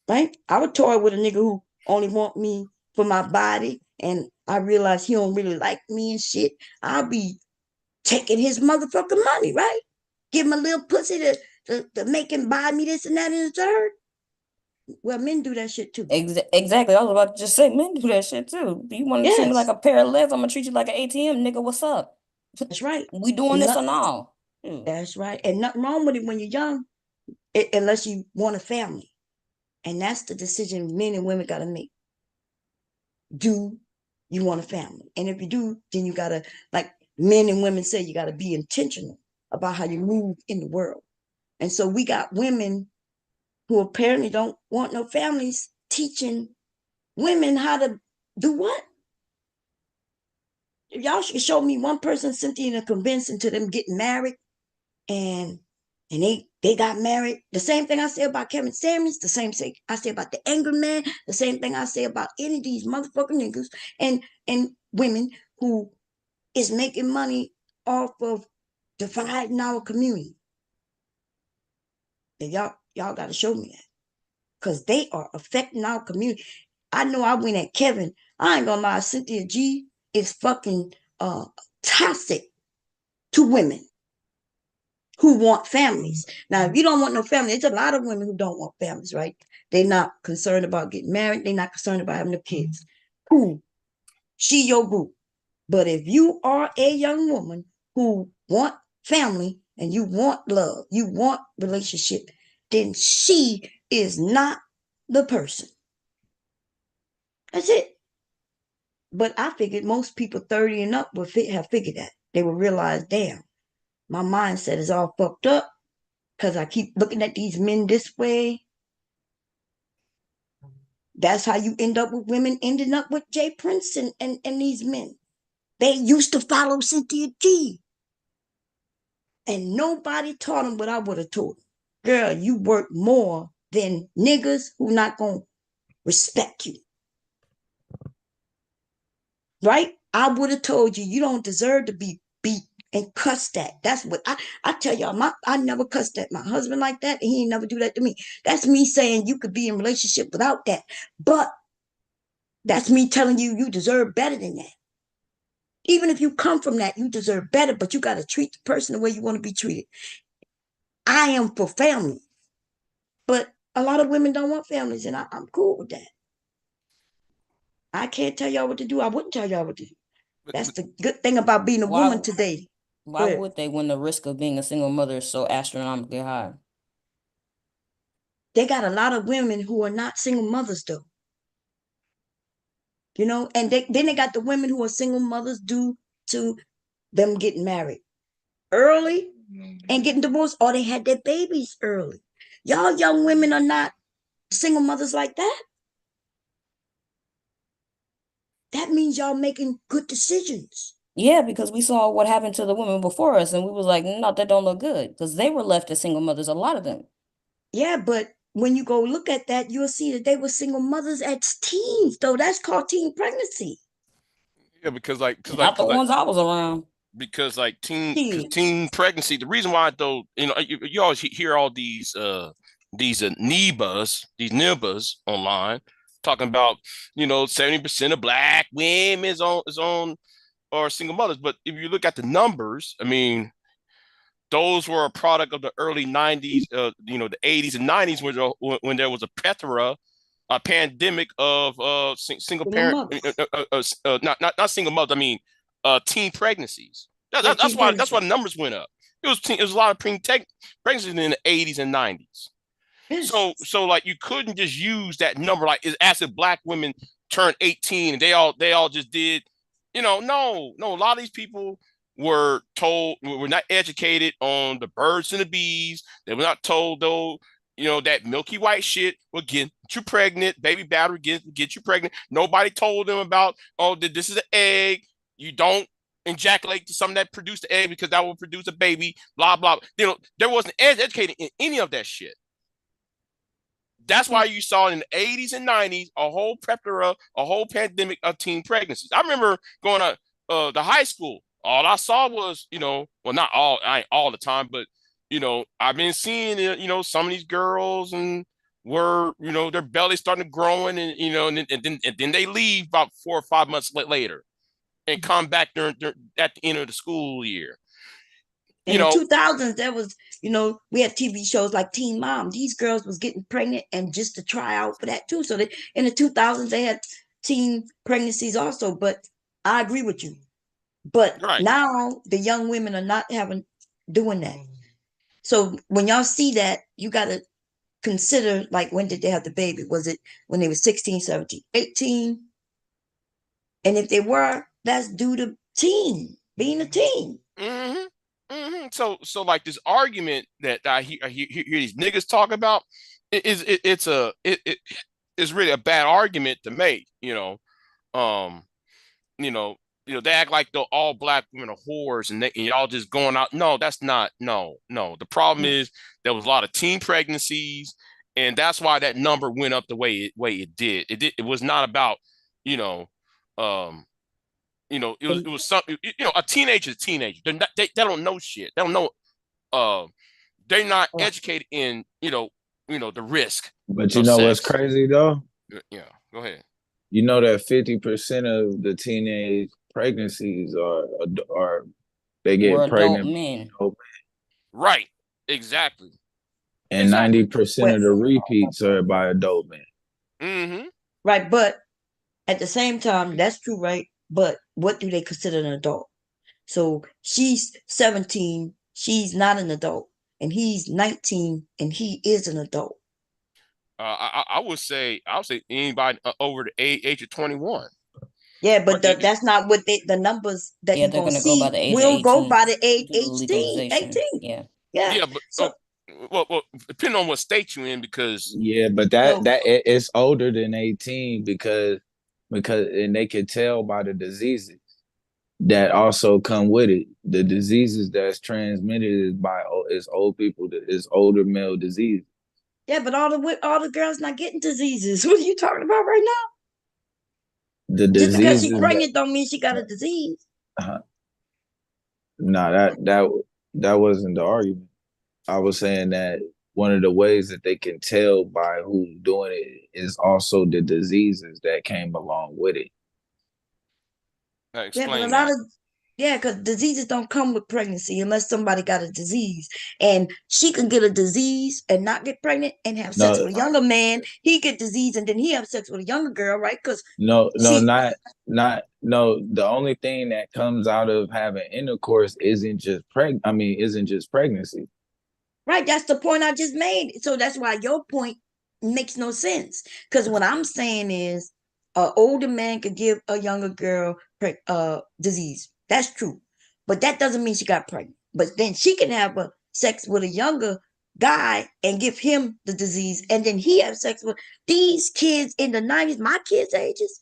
right? I would toy with a nigga who only want me for my body, and I realize he don't really like me and shit. I'll be taking his motherfucking money, right? Give him a little pussy to make him buy me this and that and the third. Well, men do that shit too. Exactly. I was about to just say, men do that shit too. You want to treat me like a pair of legs? I'm gonna treat you like an ATM, nigga. What's up? That's right. We doing this or no? That's right. And nothing wrong with it when you're young, unless you want a family. And that's the decision men and women got to make. Do you want a family? And if you do, then you got to, like men and women say, you got to be intentional about how you move in the world. And so we got women who apparently don't want no families teaching women how to do what? If y'all should show me one person, Cynthia, convincing to them getting married and they got married. The same thing I say about Kevin Samuels, the same thing I say about the Angry Man, the same thing I say about any of these motherfucking niggas and women who is making money off of dividing our community. And y'all got to show me that, because they are affecting our community. I know I went at Kevin. I ain't gonna lie, Cynthia G is fucking toxic to women who want families. Now, if you don't want no family, there's a lot of women who don't want families, right? They're not concerned about getting married. They're not concerned about having no kids. Cool. She your boo. But if you are a young woman who want family and you want love, you want relationship, then she is not the person. That's it. But I figured most people 30 and up would have figured that. They would realize, damn, my mindset is all fucked up because I keep looking at these men this way. That's how you end up with women ending up with Jay Prince and these men. They used to follow Cynthia G. And nobody taught them what I would have taught them. Girl, you work more than niggas who not going to respect you. Right? I would have told you, you don't deserve to be beat and cussed at. That's what I tell y'all, I never cussed at my husband like that, and he ain't never do that to me. That's me saying you could be in a relationship without that. But that's me telling you, you deserve better than that. Even if you come from that, you deserve better, but you got to treat the person the way you want to be treated. I am for family, but a lot of women don't want families, and I'm cool with that. I can't tell y'all what to do. I wouldn't tell y'all what to do. That's the good thing about being a woman today. Why would they, when the risk of being a single mother is so astronomically high? They got a lot of women who are not single mothers, though. You know, and then they got the women who are single mothers due to them getting married early and getting divorced, or they had their babies early. Y'all young women are not single mothers like that. That means y'all making good decisions. Yeah, because we saw what happened to the women before us, and we was like, no, that don't look good, because they were left as single mothers, a lot of them. Yeah, but when you go look at that, you'll see that they were single mothers at teens, though. That's called teen pregnancy. Yeah, because like, Not the ones I was around. because like teen pregnancy. The reason why though, you always hear all these nibas online talking about 70% of black women is on or single mothers. But if you look at the numbers, I mean, those were a product of the early 90s, the 80s and 90s when there was a plethora, a pandemic of single parent, not single mothers. I mean, teen pregnancies. That's why the numbers went up. It was a lot of pregnancies in the 80s and 90s. Yes. So like you couldn't just use that number like as if black women turned 18 and they all just did, no. A lot of these people were not educated on the birds and the bees. They were not told though, that milky white shit will get you pregnant, baby battery get you pregnant. Nobody told them about, this is an egg. You don't ejaculate to something that produced the egg because that will produce a baby, blah, blah. There wasn't educated in any of that shit. That's why you saw in the 80s and 90s a whole plethora, a whole pandemic of teen pregnancies. I remember going to the high school. All I saw was, well, not all, I ain't all the time, but, I've been seeing, some of these girls and were, their belly starting to growing and, and then they leave about 4 or 5 months later and come back at the end of the school year. In the 2000s, there was, we had TV shows like Teen Mom. These girls was getting pregnant and just to try out for that too. So in the 2000s, they had teen pregnancies also. But I agree with you. But now the young women are not doing that. So when y'all see that, you got to consider, like, when did they have the baby? Was it when they were 16, 17, 18? And if they were, that's due to being a teen. Mm-hmm. Mm-hmm. So like this argument that I hear these niggas talk about it's really a bad argument to make. They act like all black women are whores and y'all just going out. No, that's not. No. The problem is there was a lot of teen pregnancies, and that's why that number went up the way it did. It was not about it was something. A teenager's a teenager. They don't know shit. They don't know. They're not educated in the risk. But you know what's crazy though? Yeah, go ahead. You know that 50% of the teenage pregnancies are they get pregnant men. Right. Exactly. And 90% of the repeats are by adult men. Mm-hmm. Right, but at the same time, that's true, right? But what do they consider an adult? So she's 17, she's not an adult, and he's 19, and he is an adult. I would say anybody over the age of 21. Yeah, but that's not what the numbers that you're going to see go by the age will of go by the age 18. Yeah, but well, depending on what state you're in, because but that it's older than 18 because and they can tell by the diseases that also come with it. The diseases that's transmitted is old people, is older male disease. Yeah, but all the girls not getting diseases. What are you talking about right now? The just because she's pregnant don't mean she got a disease. No, that wasn't the argument. I was saying that one of the ways that they can tell by who's doing it is also the diseases that came along with it. Explain because diseases don't come with pregnancy unless somebody got a disease. And she can get a disease and not get pregnant and have sex with a younger man. He get disease and then he have sex with a younger girl, right? Because the only thing that comes out of having intercourse isn't just pregnancy. Right, that's the point I just made. So that's why your point makes no sense. Because what I'm saying is An older man could give a younger girl disease. That's true. But that doesn't mean she got pregnant. But then she can have sex with a younger guy and give him the disease, and then he have sex with these kids in the 90s, my kids' ages.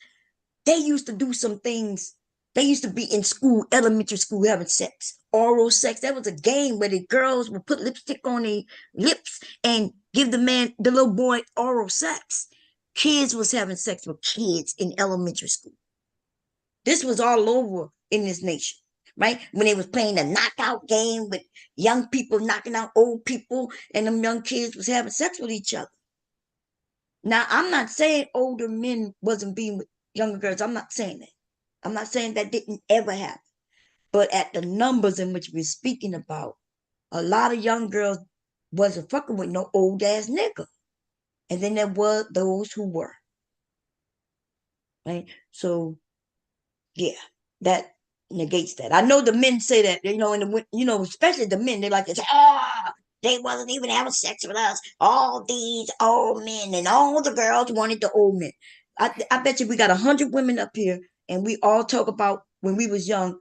They used to do some things. They used to be in school, elementary school, having sex, oral sex. That was a game where the girls would put lipstick on their lips and give the little boy oral sex. Kids was having sex with kids in elementary school. This was all over in this nation, right? When they was playing the knockout game with young people knocking out old people, and them young kids was having sex with each other. Now, I'm not saying older men wasn't being with younger girls. I'm not saying that. I'm not saying that didn't ever happen. But at the numbers in which we're speaking about, a lot of young girls wasn't fucking with no old ass nigga. And then there were those who were. Right? So, yeah, that negates that. I know the men say that, especially the men, they like to say, they wasn't even having sex with us. All these old men, and all the girls wanted the old men. I bet you we got 100 women up here, and we all talk about when we was young,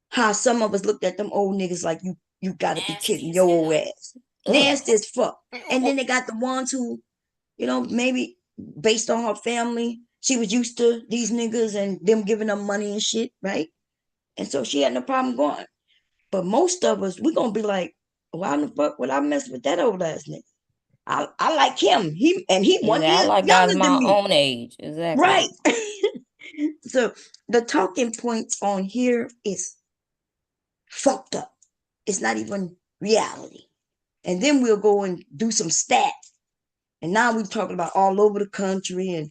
how some of us looked at them old niggas like you gotta be kidding your old ass. Nasty as fuck. And then they got the ones who, maybe based on her family, she was used to these niggas and them giving her money and shit, right? And so she had no problem going. But most of us, we're gonna be like, why the fuck would I mess with that old ass nigga? I like him. He 1 Yeah, I year like guys younger my than me. own age. Exactly. Right. So the talking point on here is fucked up. It's not even reality. And then we'll go and do some stats. And now we're talking about all over the country, and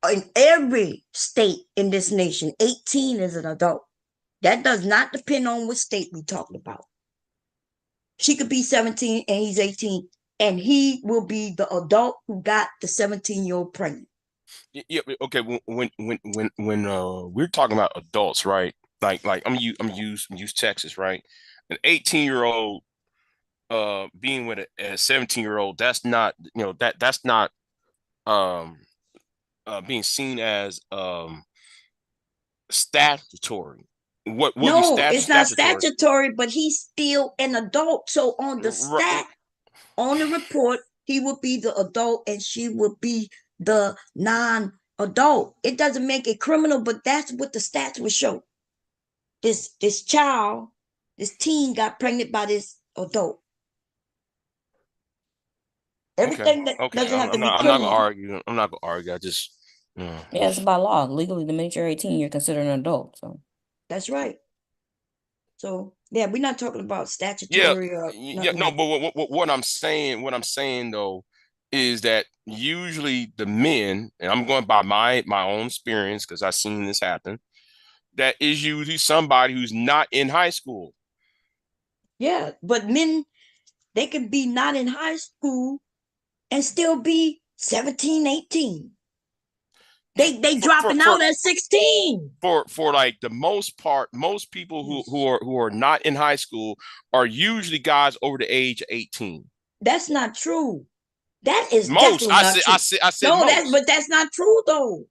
in every state in this nation, 18 is an adult. That does not depend on what state we're talking about. She could be 17 and he's 18, and he will be the adult who got the 17-year-old pregnant. Yeah. Okay. When we're talking about adults, right? Like I'm use Texas, right? An 18-year-old being with a 17-year-old, that's not that's not being seen as statutory. What would be it's not statutory? statutory, but he's still an adult. So on the stat, on the report, he would be the adult and she would be the non-adult. It doesn't make it criminal, but that's what the stats would show. This child, this teen got pregnant by this adult. Everything that doesn't have to be criminal. I'm not gonna argue. I'm not gonna argue. I just Yeah, it's by law. Legally, the minute you're 18, you're considered an adult. So that's right. So yeah, we're not talking about statutory or no, but what I'm saying though is that usually the men, and I'm going by my own experience because I've seen this happen, that is usually somebody who's not in high school. Yeah, but men, they can be not in high school and still be 17, 18. They dropping out at 16. For like the most part, most people who are not in high school are usually guys over the age of 18. That's not true. That is most. Definitely not true. I said no, most. That's not true though.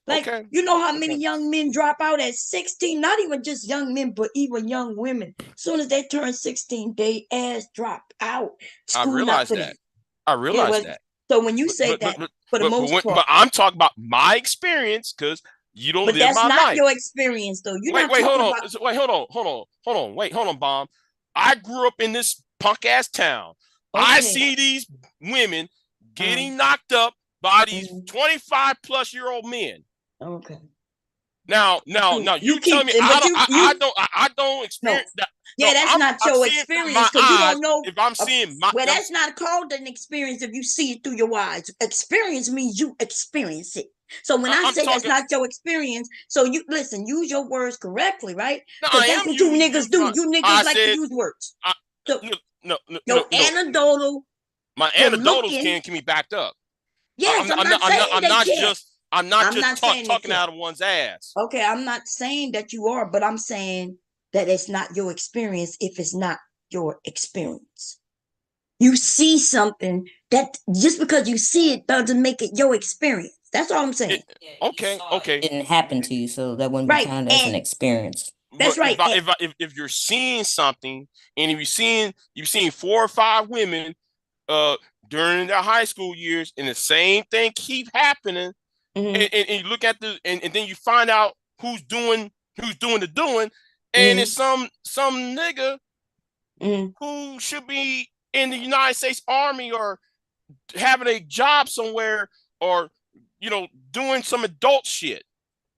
Like, okay. You know how many young men drop out at 16? Not even just young men, but even young women. As soon as they turn 16, they ass drop out. School I realize that. I realize that. So when you say that, for the most part. But I'm talking about my experience because you don't live my life. But that's not your experience, though. Hold on, Bomb. I grew up in this punk ass town. Okay. I see these women getting knocked up by these 25 plus year old men. Okay. Now, you tell me I don't experience that. Yeah, that's not your experience because you don't know. If I'm seeing that's not called an experience if you see it through your eyes. Experience means you experience it. So when I say that's not your experience, so you listen, use your words correctly, right? Because that's what you niggas do. You niggas like to use words. No, anecdotal. My anecdotals can be backed up. Yes, I'm not just talking out of one's ass. Okay, I'm not saying that you are, but I'm saying that it's not your experience if it's not your experience. You see something that just because you see it doesn't make it your experience. That's all I'm saying. Okay. It didn't happen to you, so that wouldn't be Right. counted as an experience. That's But right. if you're seeing something, and if you've seen 4 or 5 women during their high school years, and the same thing keep happening, and you look at and then you find out who's doing the doing, and it's some nigga who should be in the United States Army or having a job somewhere, or doing some adult shit.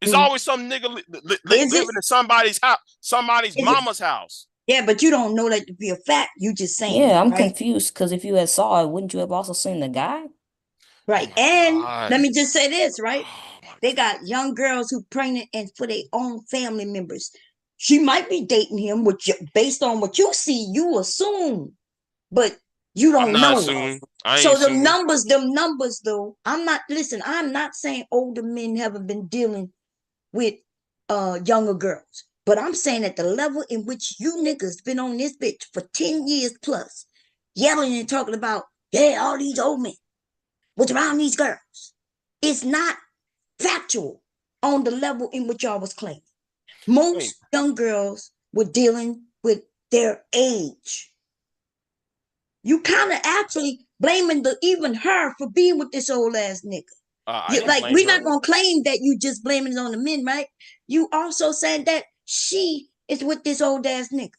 It's always some nigga living in somebody's house, somebody's mama's house. Yeah, but you don't know that to be a fact. You just saying. Yeah, I'm right? confused because if you had saw it, wouldn't you have also seen the guy? Right. And let me just say this, right? They got young girls who pregnant and for their own family members. She might be dating him, which based on what you see, you assume, but you don't I'm not know. assuming. I ain't So assuming. them numbers though, I'm not saying older men haven't been dealing with younger girls. But I'm saying at the level in which you niggas been on this bitch for 10 years plus, yelling and talking about, yeah, all these old men was around these girls. It's not factual on the level in which y'all was claiming. Most young girls were dealing with their age. You kind of actually blaming even her for being with this old ass nigga. We're not gonna claim that you just blaming it on the men, right? You also saying that she is with this old ass nigga.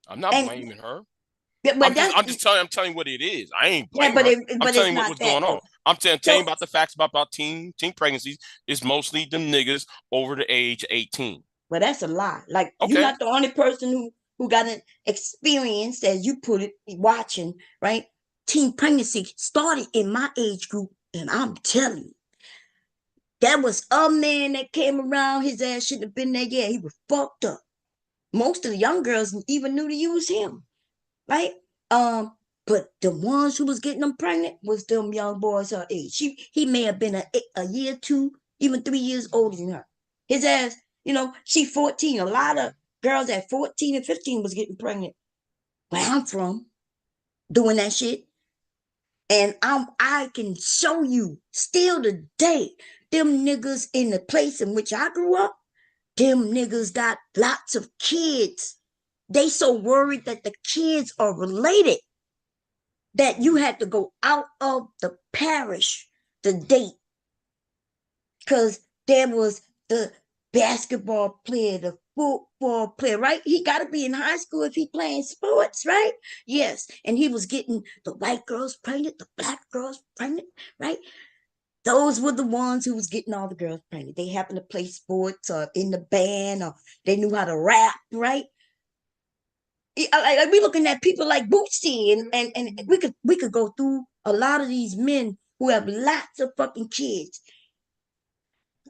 I'm not blaming her. But I'm just telling you what it is. I ain't blaming her. I'm telling you what's going on. I'm telling you about the facts about teen pregnancies. It's mostly them niggas over the age of 18. Well, that's a lie. Like you're not the only person who got an experience, as you put it, watching, right? Teen pregnancy started in my age group, and I'm telling you, that was a man that came around. His ass shouldn't have been there. Yeah, he was fucked up. Most of the young girls even knew to use him, right? But the ones who was getting them pregnant was them young boys her age. He may have been a year, 2, even 3 years older than her. His ass, she 14. A lot of girls at 14 and 15 was getting pregnant where I'm from, doing that shit. And I can show you still today, them niggas in the place in which I grew up, them niggas got lots of kids. They so worried that the kids are related that you had to go out of the parish to date. Because there was the basketball player, the football player, right? He got to be in high school if he playing sports, right? Yes. And he was getting the white girls pregnant, the black girls pregnant, right? Those were the ones who was getting all the girls pregnant. They happened to play sports or in the band, or they knew how to rap, right? Like we looking at people like Bootsy, and we could go through a lot of these men who have lots of fucking kids,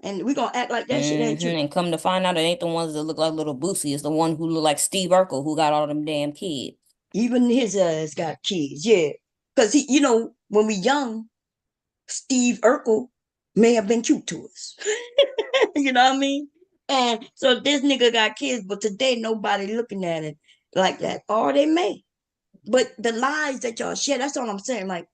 and we gonna act like that shit ain't true. And come to find out, it ain't the ones that look like little Boosie. It's the one who look like Steve Urkel, who got all them damn kids. Even his ass got kids, yeah. Because when we young, Steve Urkel may have been cute to us. You know what I mean? And so this nigga got kids, but today nobody looking at it like that. Or they may. But the lies that y'all share, that's all I'm saying. Like,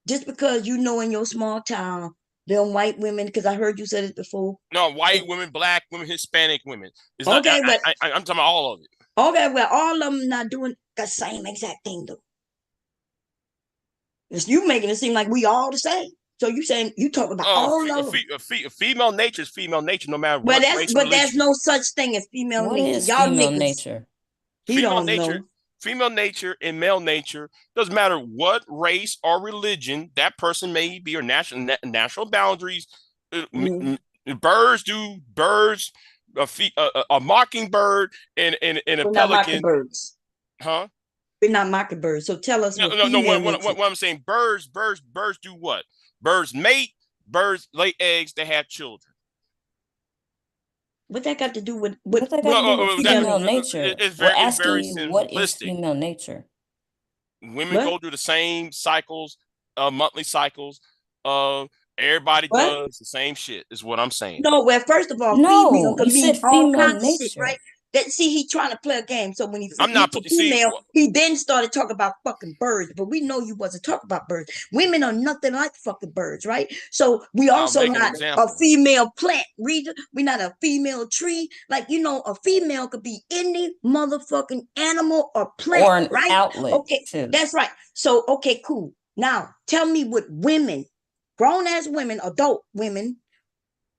just because in your small town, them white women, because I heard you said it before. No, white women, black women, Hispanic women. It's okay, not, I'm talking about all of it. Okay, well, all of them not doing the same exact thing, though. It's you making it seem like we all the same. So you saying you talking about all of them? Female nature is female nature, no matter what race. But there's no such thing as female nature. What is y'all female niggas, nature? Female nature. Female nature and male nature doesn't matter what race or religion that person may be, or national boundaries. Birds, a mockingbird and a We're pelican. not mockingbirds. Huh? We're not mockingbirds. So tell us. No. What I'm saying, birds do what? Birds mate. Birds lay eggs. They have children. What that got to do with female nature? We're asking you, what is female nature? Women go through the same cycles, monthly cycles. Everybody does the same shit, is what I'm saying. No, well, first of all, no, female can you mean said all female kinds nature. of shit, right? That see, he trying to play a game. So when he I'm not for see. female, he then started talking about fucking birds. But we know you wasn't talking about birds. Women are nothing like fucking birds, right? So we I'll also make an not a example. female plant reader. We're not a female tree. Like, you know, a female could be any motherfucking animal or plant, Or an right? outlet Okay, too. that's right. So okay, cool. Now tell me what women, grown ass women, adult women,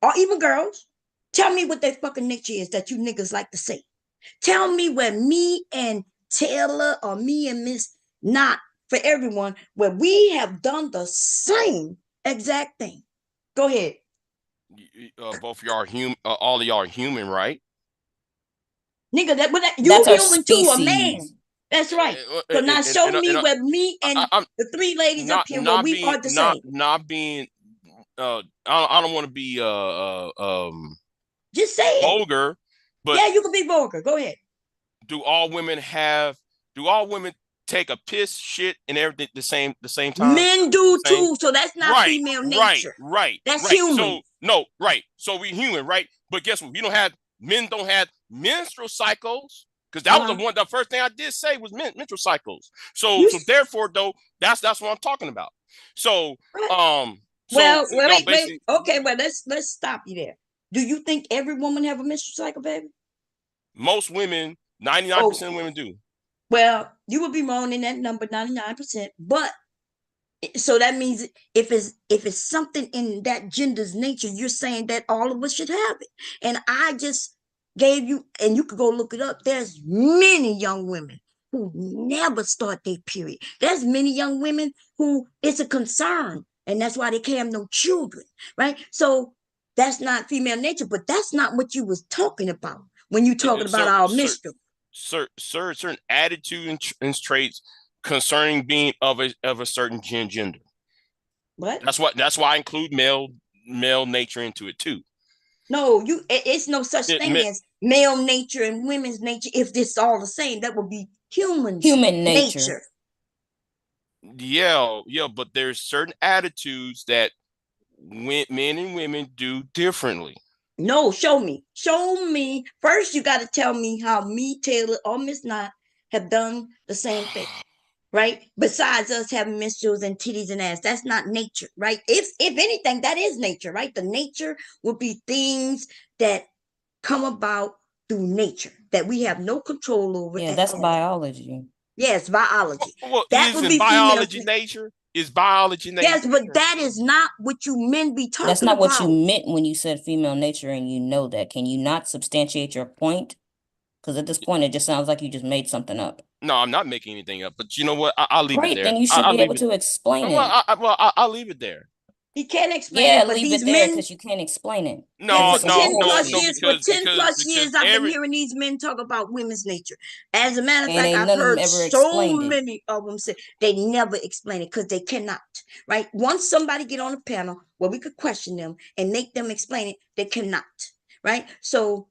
or even girls, tell me what their fucking nature is that you niggas like to say. Tell me where me and Taylor or me and Miss Not for everyone, where we have done the same exact thing. Go ahead. Both of y'all are human. All of y'all are human, right? Nigga, you That's our human too, a species. man. That's right. So now show me where me and I'm the three ladies up here where not we being are the same. not being. I don't want to be Just say it. vulgar, but Yeah, you can be vulgar. Go ahead. do all women take a piss, shit, and everything the same time? Men do too, so that's not right, female nature. Right. That's human. So no, right. So we're human, right? But guess what? Men don't have menstrual cycles. Because that was the first thing I did say was menstrual cycles. So therefore, though, that's what I'm talking about. So wait. Okay, well, let's stop you there. Do you think every woman have a menstrual cycle, baby? Most women, 99% of women do. Well, you would be wrong in that number, 99%. But so that means if it's something in that gender's nature, you're saying that all of us should have it. And I just gave you, and you could go look it up. There's many young women who never start their period. There's many young women who it's a concern, and that's why they can't have no children, right? So that's not female nature, but that's not what you was talking about when you talking about our menstrual. Certain attitude and traits concerning being of a certain gender. What? That's why I include male nature into it too. No, it's no such thing as male nature and women's nature. If this all the same, that would be human nature. Yeah, but there's certain attitudes that men and women do differently. No, show me. First, you got to tell me how me, Taylor, or Miss Knott have done the same thing, right? Besides us having menstruals and titties and ass, that's not nature, right? If anything, that is nature, right? The nature would be things that come about through nature that we have no control over. Yeah, that's biology. Yes, biology. Well, that would be biology nature. Is biology nature? Yes, but that is not what you men be talking about. That's not what you meant when you said female nature, and you know that. Can you not substantiate your point? Because at this point, it just sounds like you just made something up. No, I'm not making anything up. But you know what? I'll leave it there. Then you should be able to explain it. I'll leave it there. He can't explain it, but leave these it there men, because you can't explain it. No, for 10 plus years, I've been hearing these men talk about women's nature. As a matter of fact, I've heard so many of them say they never explain it because they cannot, right? Once somebody get on a panel where we could question them and make them explain it, they cannot, right? So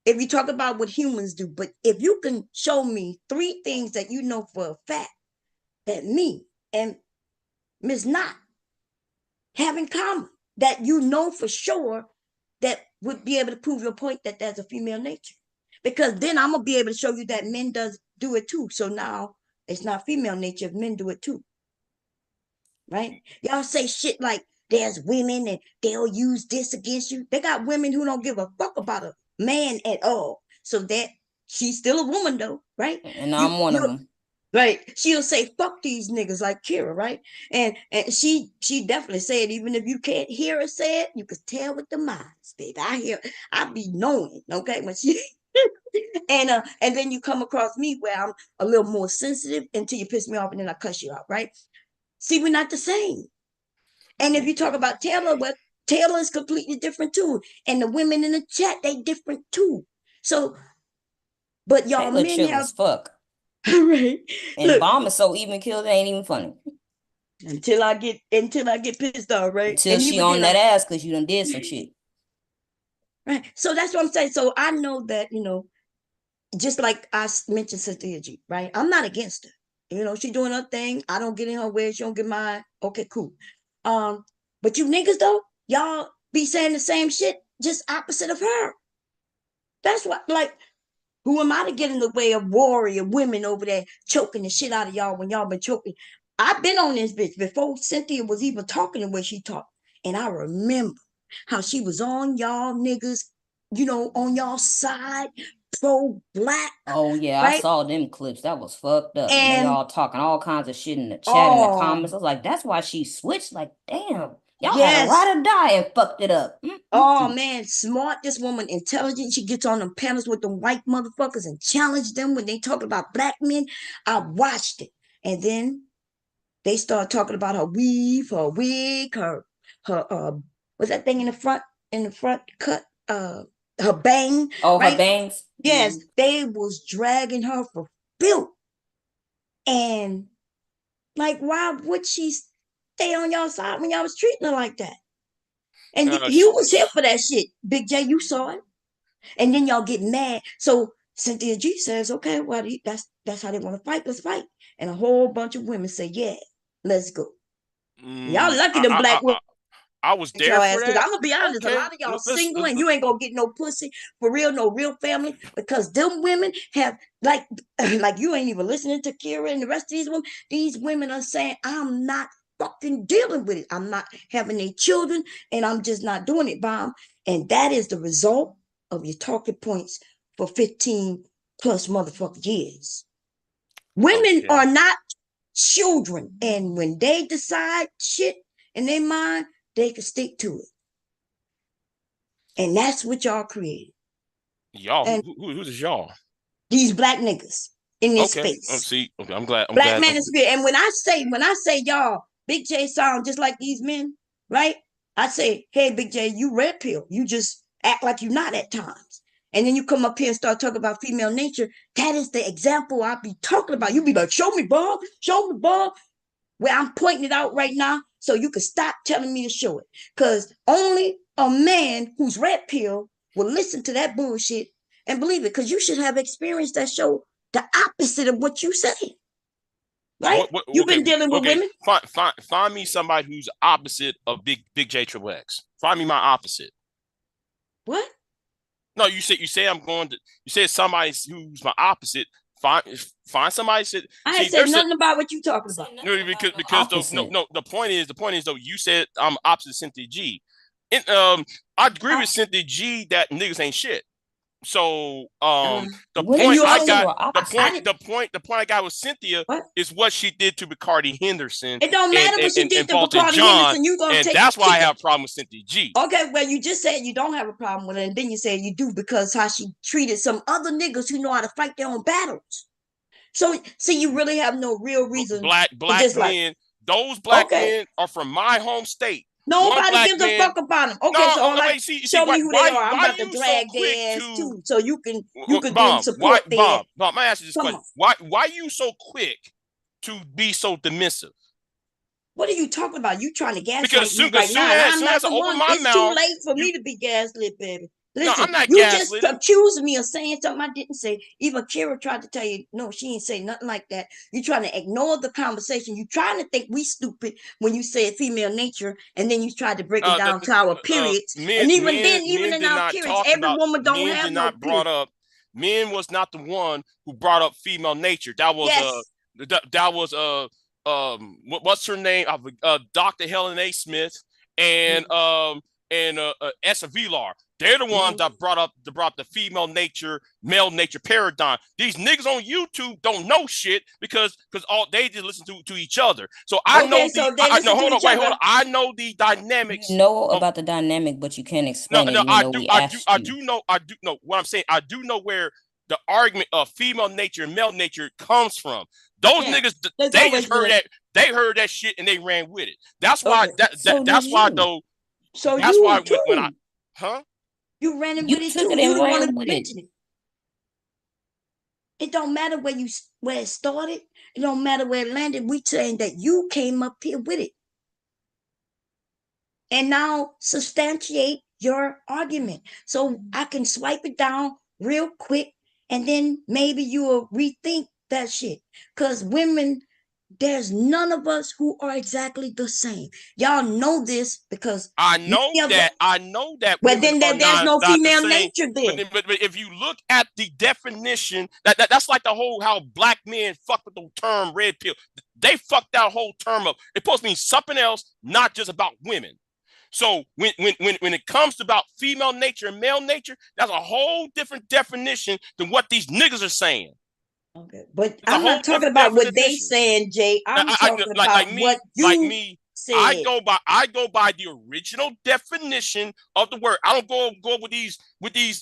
if you talk about what humans do, but if you can show me 3 things that you know for a fact that me and Ms. Knott have in common, that you know for sure that would be able to prove your point that there's a female nature, because then I'm gonna be able to show you that men do it too. So now it's not female nature if men do it too, right? Y'all say shit like there's women and they'll use this against you. They got women who don't give a fuck about a man at all, so that she's still a woman though, right? And I'm one of them. Right. She'll say, fuck these niggas, like Kira, right? And she definitely said, even if you can't hear her say it, you can tell with the minds, baby. I be knowing, okay? When she and then you come across me where I'm a little more sensitive until you piss me off and then I cuss you out, right? See, we're not the same. And if you talk about Taylor, well, Taylor is completely different too. And the women in the chat, they different too. So, but y'all Taylor men chill have as fuck. right. And look, Bomb is so even killed, it ain't even funny. Until I get pissed off, right? Until she on that ass because you done did some shit. Right. So that's what I'm saying. So I know that, just like I mentioned Sister Hygiene, right? I'm not against her. She doing her thing. I don't get in her way. She don't get mine. Okay, cool. But you niggas though, y'all be saying the same shit, just opposite of her. That's what, like, Who am I to get in the way of warrior women over there choking the shit out of y'all when y'all been choking? I've been on this bitch before Cynthia was even talking the way she talked. And I remember how she was on y'all niggas, on y'all side, pro-black. Oh yeah, I right? saw them clips. That was fucked up. And they And all talking all kinds of shit in the chat in the comments. I was like, that's why she switched. Like, damn, y'all had a yes. ride or die and fucked it up. Oh man, smart, this woman, intelligent. She gets on them panels with them white motherfuckers and challenge them when they talk about black men. I watched it. And then they start talking about her weave, her wig, her what's that thing in the front cut? Her bang. Oh, right? her bangs. Yes, they was dragging her for filth. And like, why would she stay on y'all side when y'all was treating her like that? And you was here for that shit. Big J, you saw it. And then y'all get mad. So Cynthia G says, okay, well, that's how they want to fight. Let's fight. And a whole bunch of women say, yeah, let's go. Y'all lucky them black women. I was there for that. Because I'm gonna be honest, a lot of y'all single and you ain't gonna get no pussy for real, no real family, because them women have like you ain't even listening to Kira and the rest of these women. These women are saying, I'm not fucking dealing with it. I'm not having any children, and I'm just not doing it, Bomb. And that is the result of your talking points for 15 plus motherfucking years. Women are not children, and when they decide shit in their mind, they can stick to it. And that's what y'all created. Y'all, who's this y'all? These black niggas in this space. See, okay, I'm glad. Black man in spirit. And when I say y'all, Big J sound just like these men, right? I say, hey, Big J, you red pill. You just act like you're not at times. And then you come up here and start talking about female nature. That is the example I be talking about. You be like, show me, Bob. Show me, Bob. Where I'm pointing it out right now so you can stop telling me to show it. Because only a man who's red pill will listen to that bullshit and believe it. Because you should have experience that show the opposite of what you say. Right? You've been dealing with women. Find me somebody who's opposite of Big J Triple X. Find me my opposite. What? No, you said somebody who's my opposite. Find somebody. I ain't said nothing about what you talking about. No, because the point is though, you said I'm opposite Cynthia G. And I agree with Cynthia G that niggas ain't shit. So the point I got with Cynthia is what she did to Bacardi Henderson. It don't matter what she did to Bacardi Henderson. You gonna take that's why I have a problem with Cynthia G. Okay, well, you just said you don't have a problem with it, and then you said you do because how she treated some other niggas who know how to fight their own battles. So, see, you really have no real reason. Black men, those black men are from my home state. Nobody gives a fuck about them. Okay, show me who they are. I'm about to drag their ass too, so you can support them. Bob, my ask you this question: Why you so quick to be so dismissive? What are you talking about? You trying to gaslight me right now? I'm not the one. It's too late for me to be gaslit, baby. Listen, no, I'm not you gaslit. just accusing me of saying something I didn't say. Even Kira tried to tell you, no, she ain't say nothing like that. You trying to ignore the conversation. You trying to think we stupid when you said female nature, and then you tried to break it down to our periods. And even in our periods, every woman don't have no period. Men was not the one who brought up female nature. That was what's her name? Dr. Helen A. Smith and Essa Vilar. They're the ones that brought up the female nature, male nature paradigm. These niggas on YouTube don't know shit because all they just listen to each other. So I know hold on. I know the dynamics. You know about the dynamic, but you can't explain it. I do know what I'm saying. I do know where the argument of female nature and male nature comes from. Those niggas, they just heard that. They heard that shit and they ran with it. That's why. That's why though. So that's you why too. when I you ran in with it too. You don't want to mention it. It don't matter where it started. It don't matter where it landed. We saying that you came up here with it. And now substantiate your argument. So I can swipe it down real quick and then maybe you will rethink that shit. Because women there's none of us who are exactly the same. Y'all know this because I know that but women then are there's no not the female same. nature then. But if you look at the definition, that's like the whole how black men fuck with the term red pill. They fucked that whole term up. It's supposed to mean something else, not just about women. So when it comes to about female nature and male nature, that's a whole different definition than what these niggas are saying. Okay, but It's I'm not talking about what they definition. saying, Jay. I'm talking like about me, what you said. I go by the original definition of the word. I don't go with these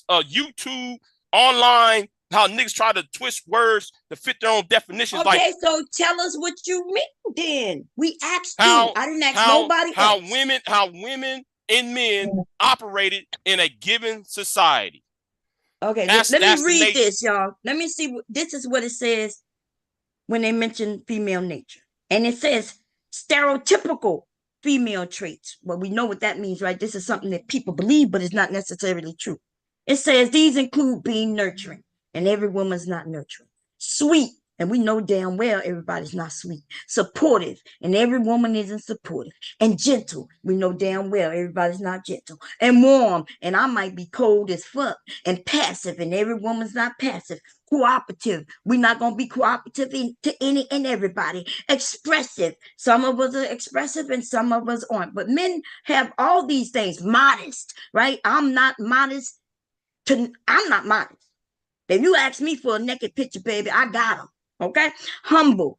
YouTube online how niggas try to twist words to fit their own definitions. Okay, like, so tell us what you mean then. We asked how you. I didn't ask nobody how else. women and men operated in a given society. Okay, let me read this, y'all. Let me see. This is what it says when they mention female nature. And it says stereotypical female traits. Well, we know what that means, right? This is something that people believe, but it's not necessarily true. It says these include being nurturing, and every woman's not nurturing. Sweet, and we know damn well everybody's not sweet. Supportive, and every woman isn't supportive. And gentle, we know damn well everybody's not gentle. And warm, and I might be cold as fuck. And passive, and every woman's not passive. Cooperative, we're not going to be cooperative to any and everybody. Expressive, some of us are expressive and some of us aren't. But men have all these things. Modest, right? I'm not modest. If you ask me for a naked picture, baby, I got them. Okay? Humble.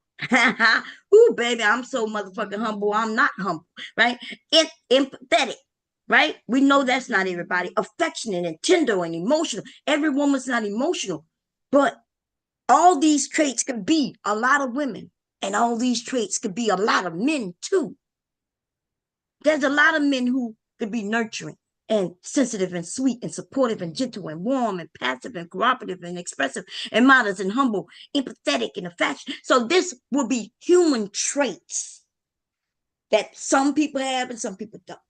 Ooh, baby, I'm so motherfucking humble. I'm not humble, right? Empathetic, right? We know that's not everybody. Affectionate and tender and emotional. Every woman's not emotional, but all these traits could be a lot of women, and all these traits could be a lot of men too. There's a lot of men who could be nurturing and sensitive and sweet and supportive and gentle and warm and passive and cooperative and expressive and modest and humble, empathetic and affectionate. So this will be human traits that some people have and some people don't.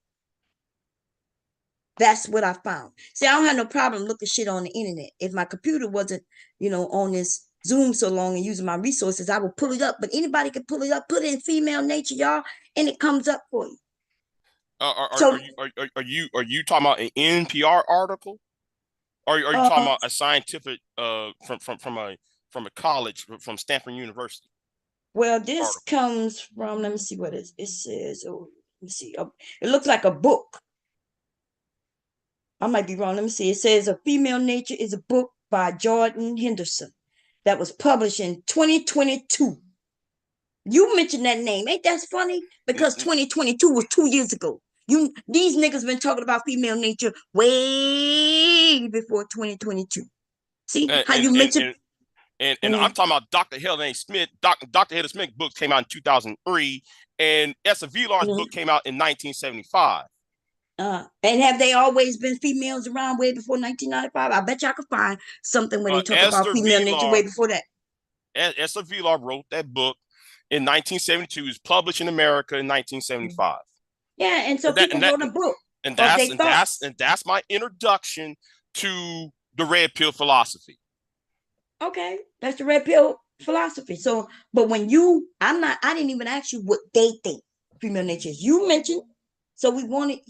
That's what I found. See, I don't have no problem looking shit on the internet. If my computer wasn't, on this Zoom so long and using my resources, I would pull it up. But anybody can pull it up, put it in female nature, y'all, and it comes up for you. Are you talking about an NPR article? Or are you talking about a scientific from a college, from Stanford University? Well, this comes from, let me see what it says. Oh, let me see. It looks like a book. I might be wrong. Let me see. It says A Female Nature is a book by Jordan Henderson that was published in 2022. You mentioned that name. Ain't that funny? Because 2022 was 2 years ago. These niggas been talking about female nature way before 2022. See how you mentioned. And I'm talking about Dr. Helen Smith. Dr. Helen Smith's book came out in 2003, and Essa Vilar's book came out in 1975. And have they always been females around way before 1995? I bet y'all could find something where they talk about female nature way before that. Essa Vilar wrote that book in 1972. It was published in America in 1975. Yeah, and so people wrote a book. And that's my introduction to the red pill philosophy. Okay, that's the red pill philosophy. So, but when I didn't even ask you what they think female nature is. You mentioned, so we wanted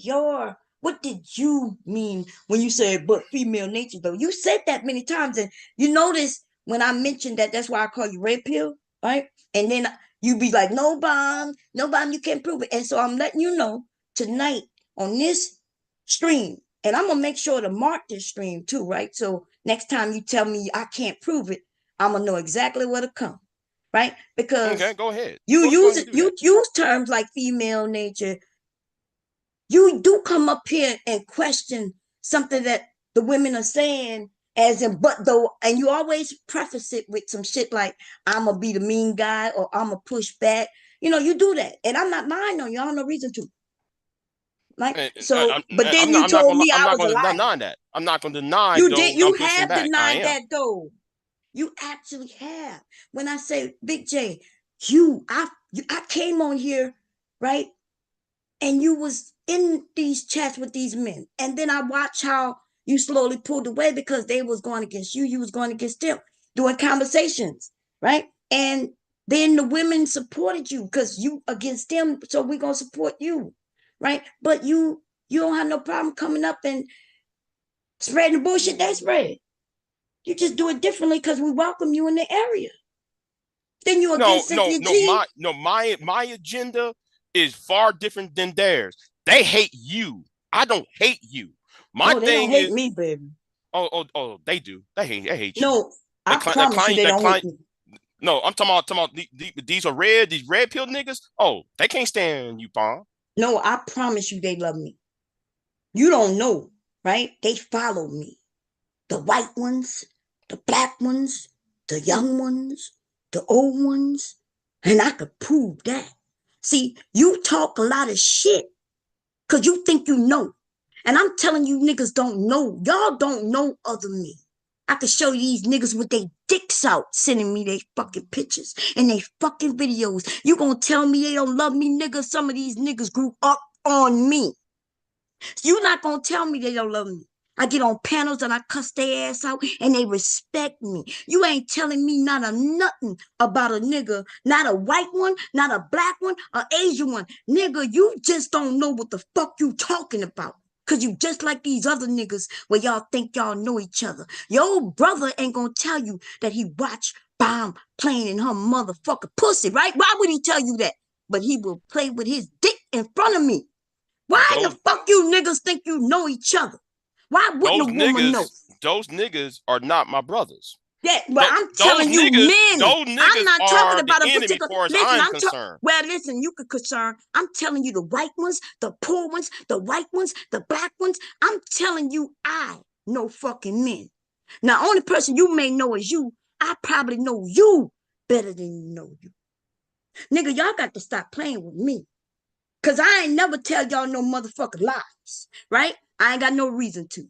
what did you mean when you said, but female nature though? You said that many times, and you notice when I mentioned that's why I call you red pill, right? And then you be like, no bomb, you can't prove it. And so I'm letting you know tonight on this stream, and I'm gonna make sure to mark this stream too, right? So next time you tell me I can't prove it, I'm gonna know exactly where to come, right? Because okay, go ahead. You use terms like female nature. You do come up here and question something that the women are saying as in, but though, and you always preface it with some shit like, I'm gonna be the mean guy or I'm gonna push back. You do that, and I'm not lying on you. I have no reason to. Like, so, but then you told me I was a liar. Deny that. I'm not going to deny. You did. You have denied that though. You actually have. When I say Big J, I came on here, right? And you was in these chats with these men, and then I watched how you slowly pulled away because they was going against you. You was going against them, doing conversations, right? And Then the women supported you because you against them, so we're gonna support you, right? But you don't have no problem coming up and spreading the bullshit they spread. You just do it differently because we welcome you in the area. Then you against Cynthia G. My agenda is far different than theirs. They hate you. I don't hate you. My they thing don't hate is me, baby. Oh, they do. They hate you. No, I promise you they don't hate me. No, I'm talking about these are red, these red pill niggas. Oh, they can't stand you, Paul. No, I promise you they love me. You don't know, right? They follow me. The white ones, the black ones, the young ones, the old ones. And I could prove that. See, you talk a lot of shit because you think you know. And I'm telling you niggas don't know. Y'all don't know other me. I could show you these niggas with their dicks out sending me their fucking pictures and their fucking videos. You gonna tell me they don't love me, nigga? Some of these niggas grew up on me. You not gonna tell me they don't love me. I get on panels and I cuss their ass out and they respect me. You ain't telling me not a nothing about a nigga, not a white one, not a black one, an Asian one. Nigga, you just don't know what the fuck you talking about. Cause you just like these other niggas where y'all think y'all know each other. Your brother ain't gonna tell you that he watched Bomb playing in her motherfucking pussy, right? Why would he tell you that? But he will play with his dick in front of me. Why the fuck you niggas think you know each other? Why wouldn't a woman know? Those niggas are not my brothers. Yeah, but I'm telling you, men. Those niggas I'm not talking about a enemy particular. far as Listen, I'm concerned. well, listen, you could concern. I'm telling you, the white ones, the poor ones, the white ones, the black ones. I'm telling you, I know fucking men. Now, only person you may know is you. I probably know you better than you know you. Nigga, y'all got to stop playing with me. Cause I ain't never tell y'all no motherfucking lies, right? I ain't got no reason to.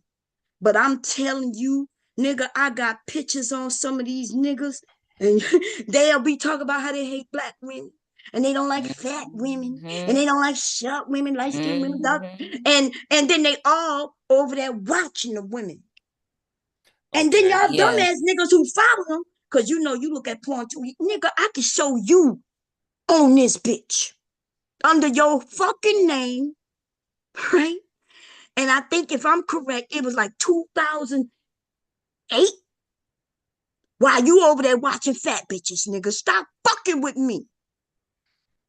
But I'm telling you, nigga, I got pictures on some of these niggas, and they'll be talking about how they hate black women, and they don't like fat women, and they don't like short women, light-skinned women, dark, and then they all over there watching the women. And then y'all dumbass niggas who follow them, cause you know you look at porn too, nigga, I can show you on this bitch under your fucking name, right? And I think if I'm correct, it was like 2008. While you over there watching fat bitches, nigga, stop fucking with me.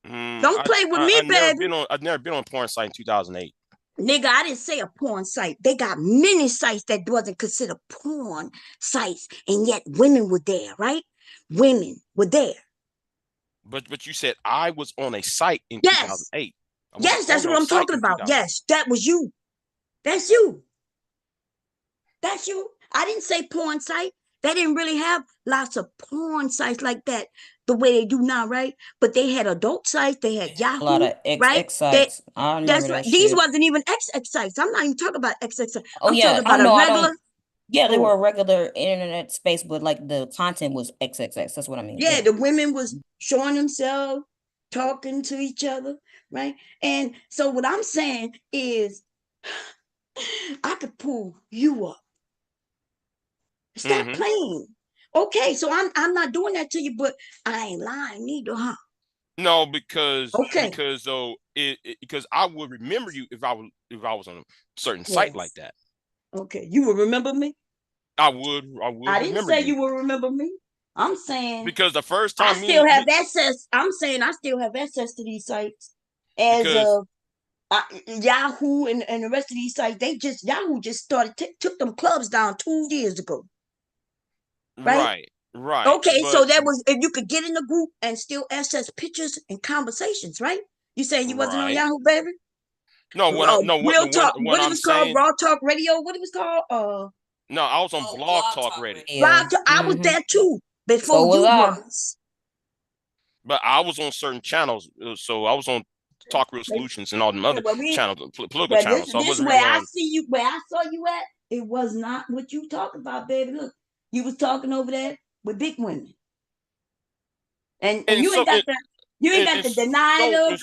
Don't play with me, baby. I've never been on a porn site in 2008. Nigga, I didn't say a porn site. They got many sites that wasn't considered porn sites, and yet women were there, right? Women were there. But you said I was on a site in 2008. Yes, that's what I'm talking about. Yes, that was you. That's you. That's you. I didn't say porn site. They didn't really have lots of porn sites like that the way they do now, right? But they had adult sites. They had Yahoo, A lot of right? XX sites. I remember That's right. that These shit. wasn't even XX sites. I'm not even talking about XX sites. Oh I'm yeah, talking about a regular. Yeah, they were a regular internet space, but like the content was XXX. That's what I mean. Yeah, the women was showing themselves, talking to each other, right? And so what I'm saying is, I could pull you up. Stop playing. Okay, so I'm not doing that to you, but I ain't lying neither, huh? No, because I would remember you if I was on a certain site like that. Okay, you will remember me? I would. I didn't say you will remember me. I'm saying because the first time I still have access. I'm saying I still have access to these sites as Yahoo and the rest of these sites. Yahoo just started took them clubs down 2 years ago. Right. Okay, so that was if you could get in the group and still access pictures and conversations, right? You saying you wasn't on Yahoo, baby? No, Real Talk. What it was called? Raw Talk Radio. What it was called? No, I was on Blog Talk Radio. I was there too before you was. But I was on certain channels, so I was on Talk Real Solutions and all them other channels, political channels. So this where I see you, where I saw you at. It was not what you talking about, baby. Look, you was talking over there with big women, and you ain't got that. You ain't got to deny it,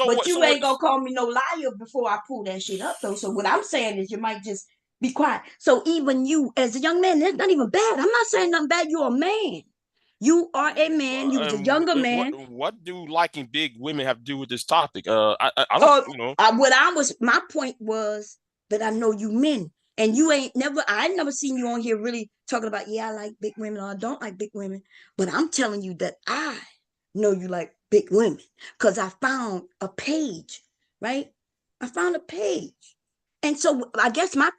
but you ain't gonna call me no liar before I pull that shit up, though. So what I'm saying is, you might just be quiet. So even you, as a young man, that's not even bad. I'm not saying nothing bad. You're a man, You are a man. You was a younger man. What do liking big women have to do with this topic? I don't, you know. My point was that I know you men, and you ain't never. I ain't never seen you on here really talking about. Yeah, I like big women, or I don't like big women. But I'm telling you that I know you like big women because I found a page, right? I found a page, and so I guess my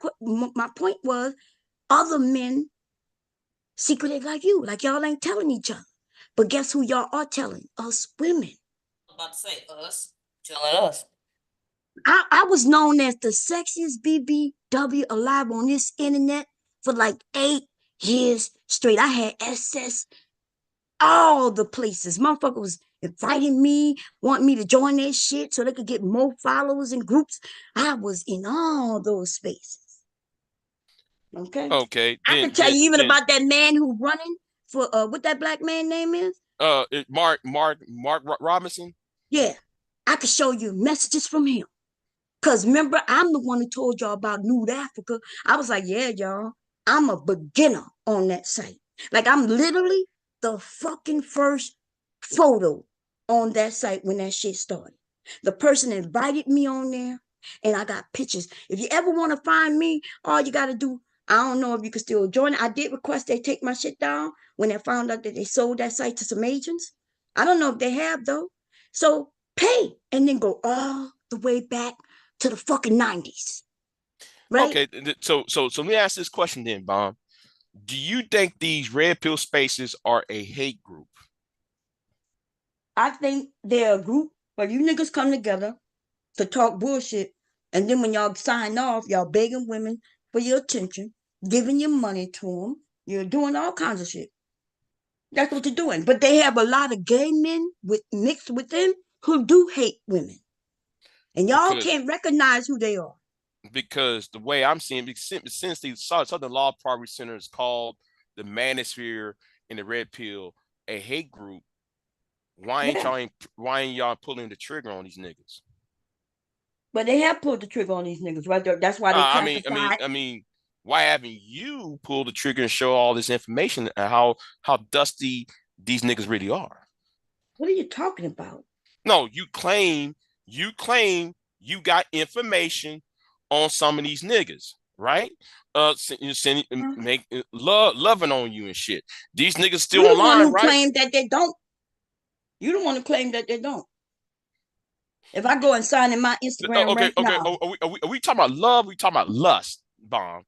point was other men secretive like you, like y'all ain't telling each other. But guess who y'all are telling? Us women. I'm about to say us, telling us. I was known as the sexiest BBW alive on this internet for like 8 years straight. I had access all the places. Motherfucker was inviting me, wanting me to join their shit so they could get more followers and groups. I was in all those spaces. Okay. Okay. I can tell you even about that man who running for what that black man name is. Mark Robinson. Yeah, I could show you messages from him. Cause remember, I'm the one who told y'all about Nude Africa. I was like, yeah, y'all, I'm a beginner on that site. Like I'm literally the fucking first photo on that site when that shit started. The person invited me on there, and I got pictures. If you ever want to find me, all you gotta do, I don't know if you can still join it. I did request they take my shit down when they found out that they sold that site to some agents. I don't know if they have though. So pay and then go all the way back to the fucking 90s. Right? Okay, so let me ask this question then, Bomb. Do you think these red pill spaces are a hate group? I think they're a group where you niggas come together to talk bullshit, and then when y'all sign off, y'all begging women for your attention, giving your money to them. You're doing all kinds of shit. That's what you're doing. But they have a lot of gay men mixed with them who do hate women. And y'all can't recognize who they are. Because the way I'm seeing, since the Southern Law Poverty Center is called the Manosphere and the Red Pill a hate group, why ain't y'all pulling the trigger on these niggas? But they have pulled the trigger on these niggas, right? That's why they classified. I mean, why haven't you pulled the trigger and show all this information and how dusty these niggas really are? What are you talking about? No, you claim you got information on some of these niggas, right? Make loving on you and shit. These niggas still You're online, the one who right? claimed that they don't. You don't want to claim that they don't. If I go and sign in my Instagram now. Are we talking about love? Are we talking about lust, Bomb?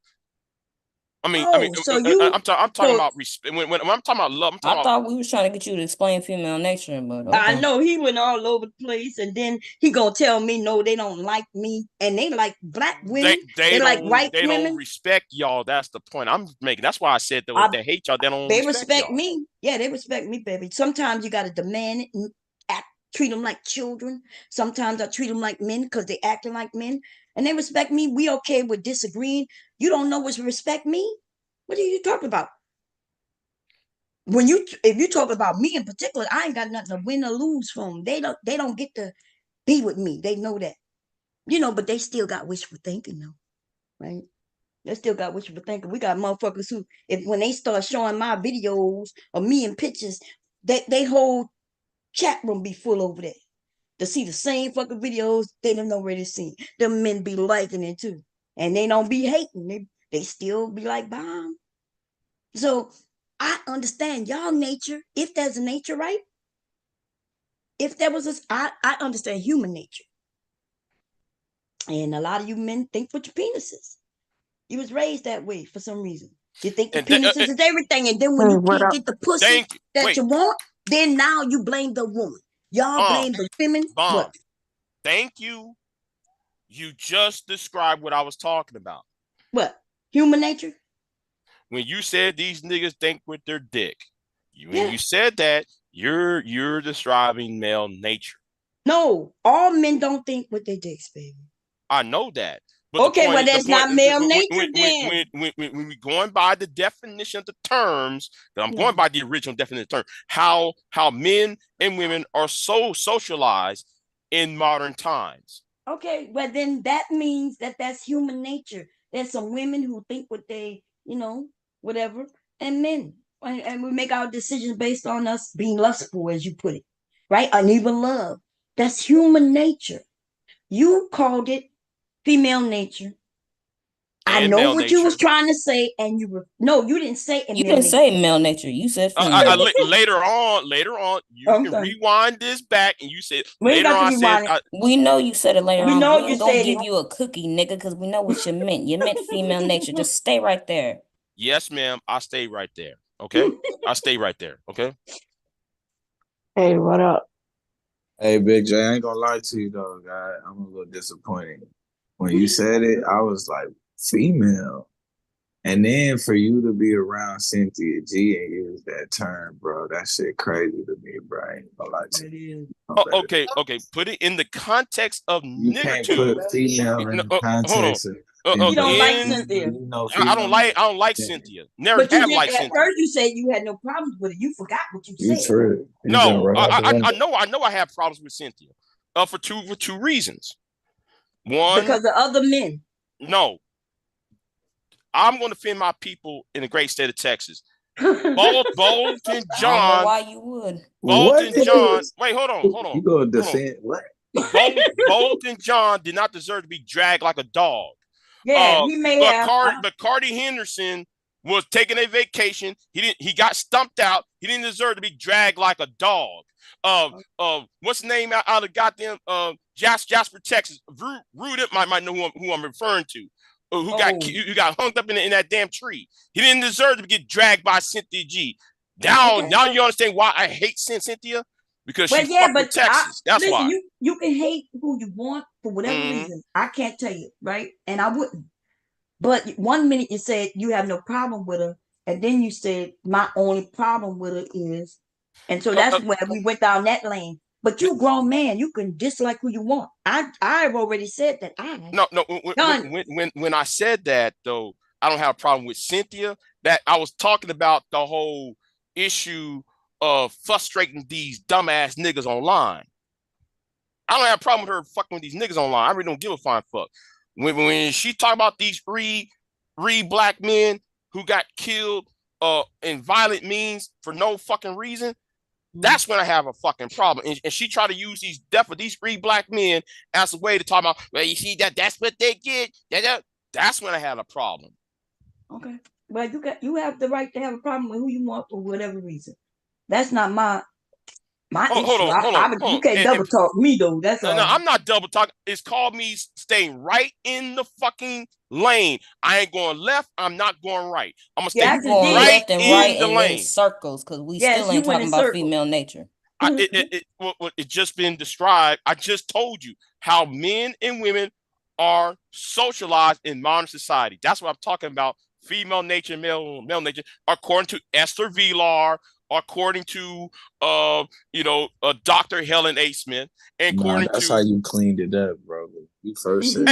I'm talking about respect. When I'm talking about love, I thought we was trying to get you to explain female nature, but okay. I know he went all over the place, and then he gonna tell me no, they don't like me, and they like black women. They like white women. They don't respect y'all. That's the point I'm making. That's why I said that if they hate y'all, they don't. They respect me. Yeah, they respect me, baby. Sometimes you gotta demand it and treat them like children. Sometimes I treat them like men because they acting like men, and they respect me. We okay with disagreeing. You don't know what's respect me. What are you talking about? If you talk about me in particular, I ain't got nothing to win or lose from. They don't get to be with me. They know that, but they still got wishful thinking though, right? They still got wishful thinking. We got motherfuckers who, when they start showing my videos of me in pictures, they whole chat room be full over there to see the same fucking videos they don't know where to see. Them men be liking it too, and they don't be hating. They still be like, bomb. So I understand y'all nature. If there's a nature, right? If there was I understand human nature. And a lot of you men think with your penises. You was raised that way for some reason. You think your penises is everything, and then when you can't get the pussy you want, then now you blame the woman. Y'all blame the women. What? Thank you. You just described what I was talking about. What? Human nature? When you said these niggas think with their dick, when you said that, you're describing male nature. No, all men don't think with their dicks, baby. I know that. But okay, well, that's not male nature then. When we going by the definition of the terms, that I'm going by the original definition of the term, how men and women are so socialized in modern times. Okay, well then that means that's human nature. There's some women who think what they, whatever, and men and we make our decisions based on us being lustful, as you put it, right? Uneven love. That's human nature. You called it female nature. I And know male what you was nature. trying to say, and no, you didn't say You male didn't nature. say male nature. You said female. Later on, you can rewind this back, and you said We ain't later got to on. I said rewind it. We know you said it later We on. know We you ain't gonna said give it. you a cookie, nigga, because we know what you meant. You meant female nature. Just stay right there. yes, ma'am. I stay right there. Okay, I stay right there. Okay. Hey, what up? Hey, Big J, I ain't gonna lie to you though, guy. I'm a little disappointed. When you said it, I was like, female. And then for you to be around Cynthia G and use that term, bro, that shit crazy to me, bro. I ain't gonna lie to you. Okay. Put it in the context of You can't niggitude. put female in the Hold on. context of You don't like you Cynthia. know, I don't like yeah. Cynthia. Never But you have did liked at Cynthia. first. You said you had no problems with it. You forgot what you You said. true. You No, right out the window. I know I have problems with Cynthia. For two reasons. One, because of other men. No, I'm going to defend my people in the great state of Texas. Bolton I don't know John. why you would. Bolton John. Wait, hold on. You gonna defend what? Bolton John did not deserve to be dragged like a dog. Yeah, he may have. But Cardi Henderson was taking a vacation. He got stumped out. He didn't deserve to be dragged like a dog. What's the name out of goddamn Jasper, Texas? Rude might know who I'm referring to. Who got hung up in that damn tree. He didn't deserve to get dragged by Cynthia G. Now you understand why I hate Cynthia? Because she fucked with Texas. That's listen, why. You can hate who you want for whatever reason. I can't tell you, right? And I wouldn't. But 1 minute you said you have no problem with her, and then you said my only problem with her is, and so that's when we went down that lane. But you a grown man, you can dislike who you want. I've already said that. When I said that though, I don't have a problem with Cynthia. That I was talking about the whole issue of frustrating these dumbass niggas online. I don't have a problem with her fucking with these niggas online. I really don't give a fine fuck. When she talk about these three black men who got killed in violent means for no fucking reason, that's when I have a fucking problem. And she tried to use these death of these three black men as a way to talk about, well, you see that's what they get. That's when I had a problem. Okay. Well, you have the right to have a problem with who you want for whatever reason. That's not my issue. Hold on. You can't double talk me though. That's all. No, I'm not double talking. It's called me staying right in the fucking lane. I ain't going left. I'm not going right. I'm gonna stay right left and in right the and lane. in circles because we still ain't talking about female nature. It's just been described. I just told you how men and women are socialized in modern society. That's what I'm talking about. Female nature, male nature, according to Esther Vilar, according to Dr. Helen A. Smith, and according that's to how you cleaned it up, bro. You first said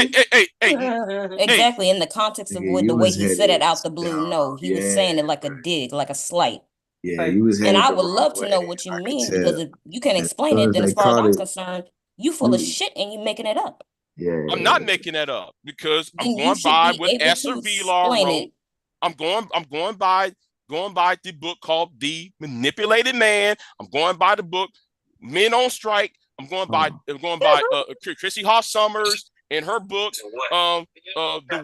exactly in the context of the way he said it out the blue. No, he was saying it like a dig, like a slight. Yeah, you was and headed I the would wrong love to way. know what you I could mean tell. because if you can explain soon it, as then they as far as caught I'm it, concerned, you full of shit and you making it up. Yeah, I'm not making that up because I'm Then you going should by be what able Esther to Vilar explain wrote. it. I'm going by the book called The Manipulated Man. I'm going by the book Men on Strike. I'm going by Chrissy Hoff Summers in her book The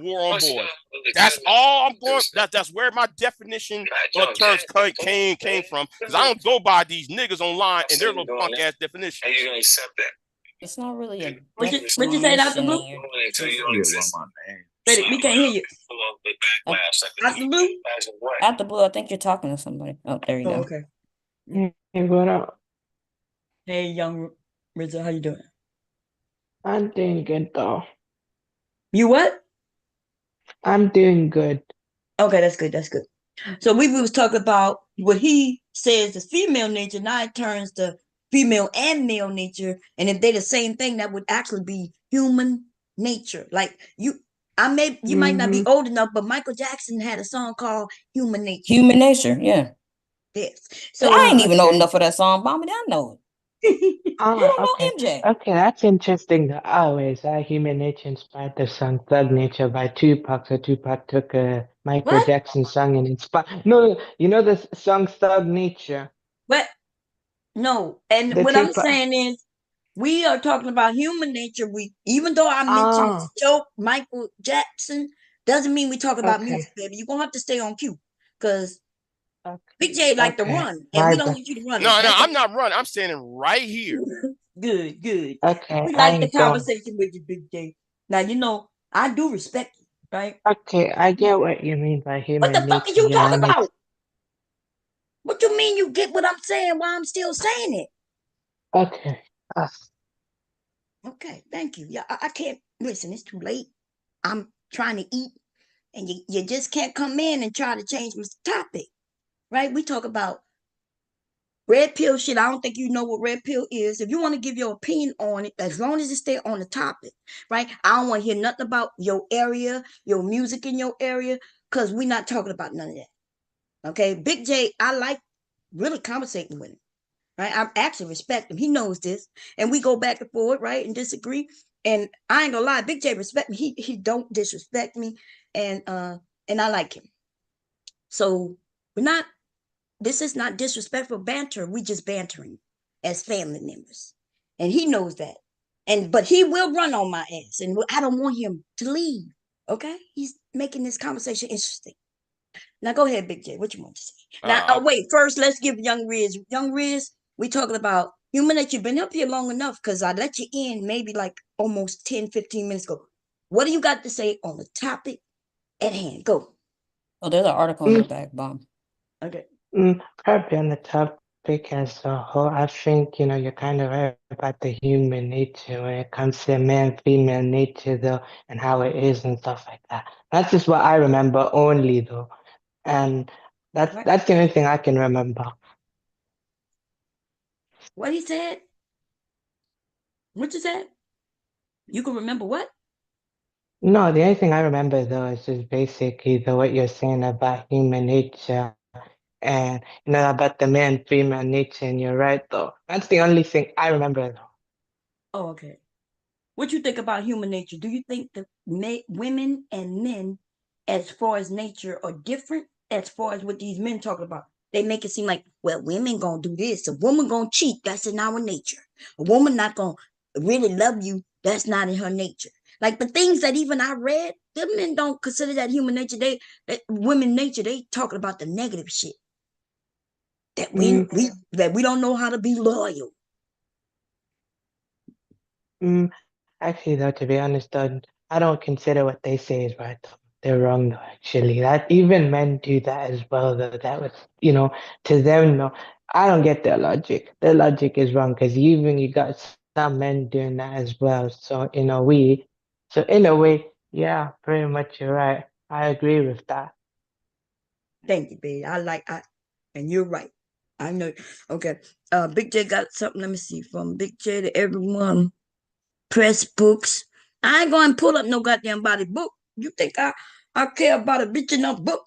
War on Boys. That's all I'm going. That's where my definition of terms came from. Because I don't go by these niggas online and their little punk ass definition. Are you gonna accept that? It's not really a what you say out the blue? We can't hear you. Out the blue? Out the blue, I think you're talking to somebody. Oh, there you go. Okay. Hey, what up? Hey, young Rizzo, how you doing? I'm doing good though. You what? I'm doing good. Okay, that's good. That's good. So we was talking about what he says is female nature. Now it turns to female and male nature, and if they're the same thing, that would actually be human nature. Like you might not be old enough, but Michael Jackson had a song called "Human Nature." Human nature, yeah. Yes. So I ain't even old enough for that song, Bomba. I know it. You Ah, don't know okay. MJ. Okay, that's interesting. The always Human Nature inspired the song Thug Nature by Tupac. So Tupac took a Michael What? Jackson song and inspired. No, you know the song Thug Nature? What? No. And The what I'm Tupac. saying is, we are talking about human nature. We, even though I mentioned Ah, joke Michael Jackson, doesn't mean we talk about okay. music, baby. You're gonna have to stay on cue, because Okay. Big J like to Okay. run, and My we don't bad. want you to run. No, That's I'm not running. I'm standing right here. good, good. Okay, We I like the ain't going. conversation with you, Big J. Now you know I do respect you, right? Okay, I get what you mean by What the human fuck are nature. you Yeah, talking that makes. about? What you mean you get what I'm saying while I'm still saying it? Okay. Okay, thank you. Yeah, I can't listen. It's too late. I'm trying to eat, and you just can't come in and try to change my topic, right? We talk about red pill shit. I don't think you know what red pill is. If you want to give your opinion on it, as long as it stay on the topic, right? I don't want to hear nothing about your area, your music in your area, because we're not talking about none of that. Okay, Big J, I like really conversating with him, right? I actually respect him. He knows this, and we go back and forth, right, and disagree. And I ain't gonna lie, Big J respect me. He don't disrespect me, and I like him. So we're not. This is not disrespectful banter. We just bantering as family members, and he knows that. And but he will run on my ass, and I don't want him to leave. Okay, he's making this conversation interesting. Now go ahead, Big J. What you want to say? Now, Uh, wait. First, let's give Young Riz. Young Riz, we talking about human nature. You've been up here long enough because I let you in maybe like almost 10, 15 minutes ago. What do you got to say on the topic at hand? Go. Oh, there's an article on your back, Bomb. Okay. Probably on the topic as a whole, I think, you're kind of right about the human nature when it comes to man-female nature, though, and how it is and stuff like that. That's just what I remember only, though. And What? that's the only thing I can remember. What he said? What you said? You can remember what? No, the only thing I remember, though, is just basically what you're saying about human nature and, about the man-female nature, and you're right, though. That's the only thing I remember, though. Oh, okay. What you think about human nature? Do you think that women and men, as far as nature, are different as far as what these men talking about? They make it seem like, well, women gonna do this. A woman gonna cheat. That's in our nature. A woman not gonna really love you. That's not in her nature. Like the things that even I read, them men don't consider that human nature. Women nature. They talking about the negative shit that we don't know how to be loyal. Actually, though, to be honest, though, I don't consider what they say is right. They're wrong, though, actually. That even men do that as well, though. That was, to them, no. I don't get their logic. Their logic is wrong because even you got some men doing that as well. So, so in a way, yeah, pretty much you're right. I agree with that. Thank you, babe. And you're right. I know. Okay. Big J got something. Let me see. From Big J to everyone. Press books. I ain't going to pull up no goddamn body book. You think I care about a bitch in a book?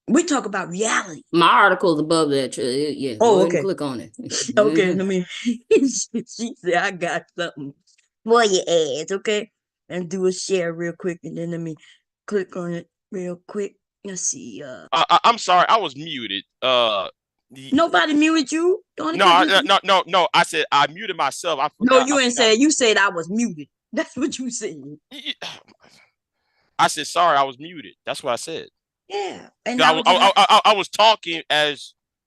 We talk about reality. My article is above that. Yeah, go ahead and click on it. Okay, let me. She said, I got something for your ass, okay? And do a share real quick, and then let me click on it real quick. Let's see. I'm sorry, I was muted. Nobody muted you. No. I said I muted myself. I No, forgot. you ain't said. You said I was muted. That's what you said. I said sorry, I was muted. That's what I said. Yeah, and I was talking and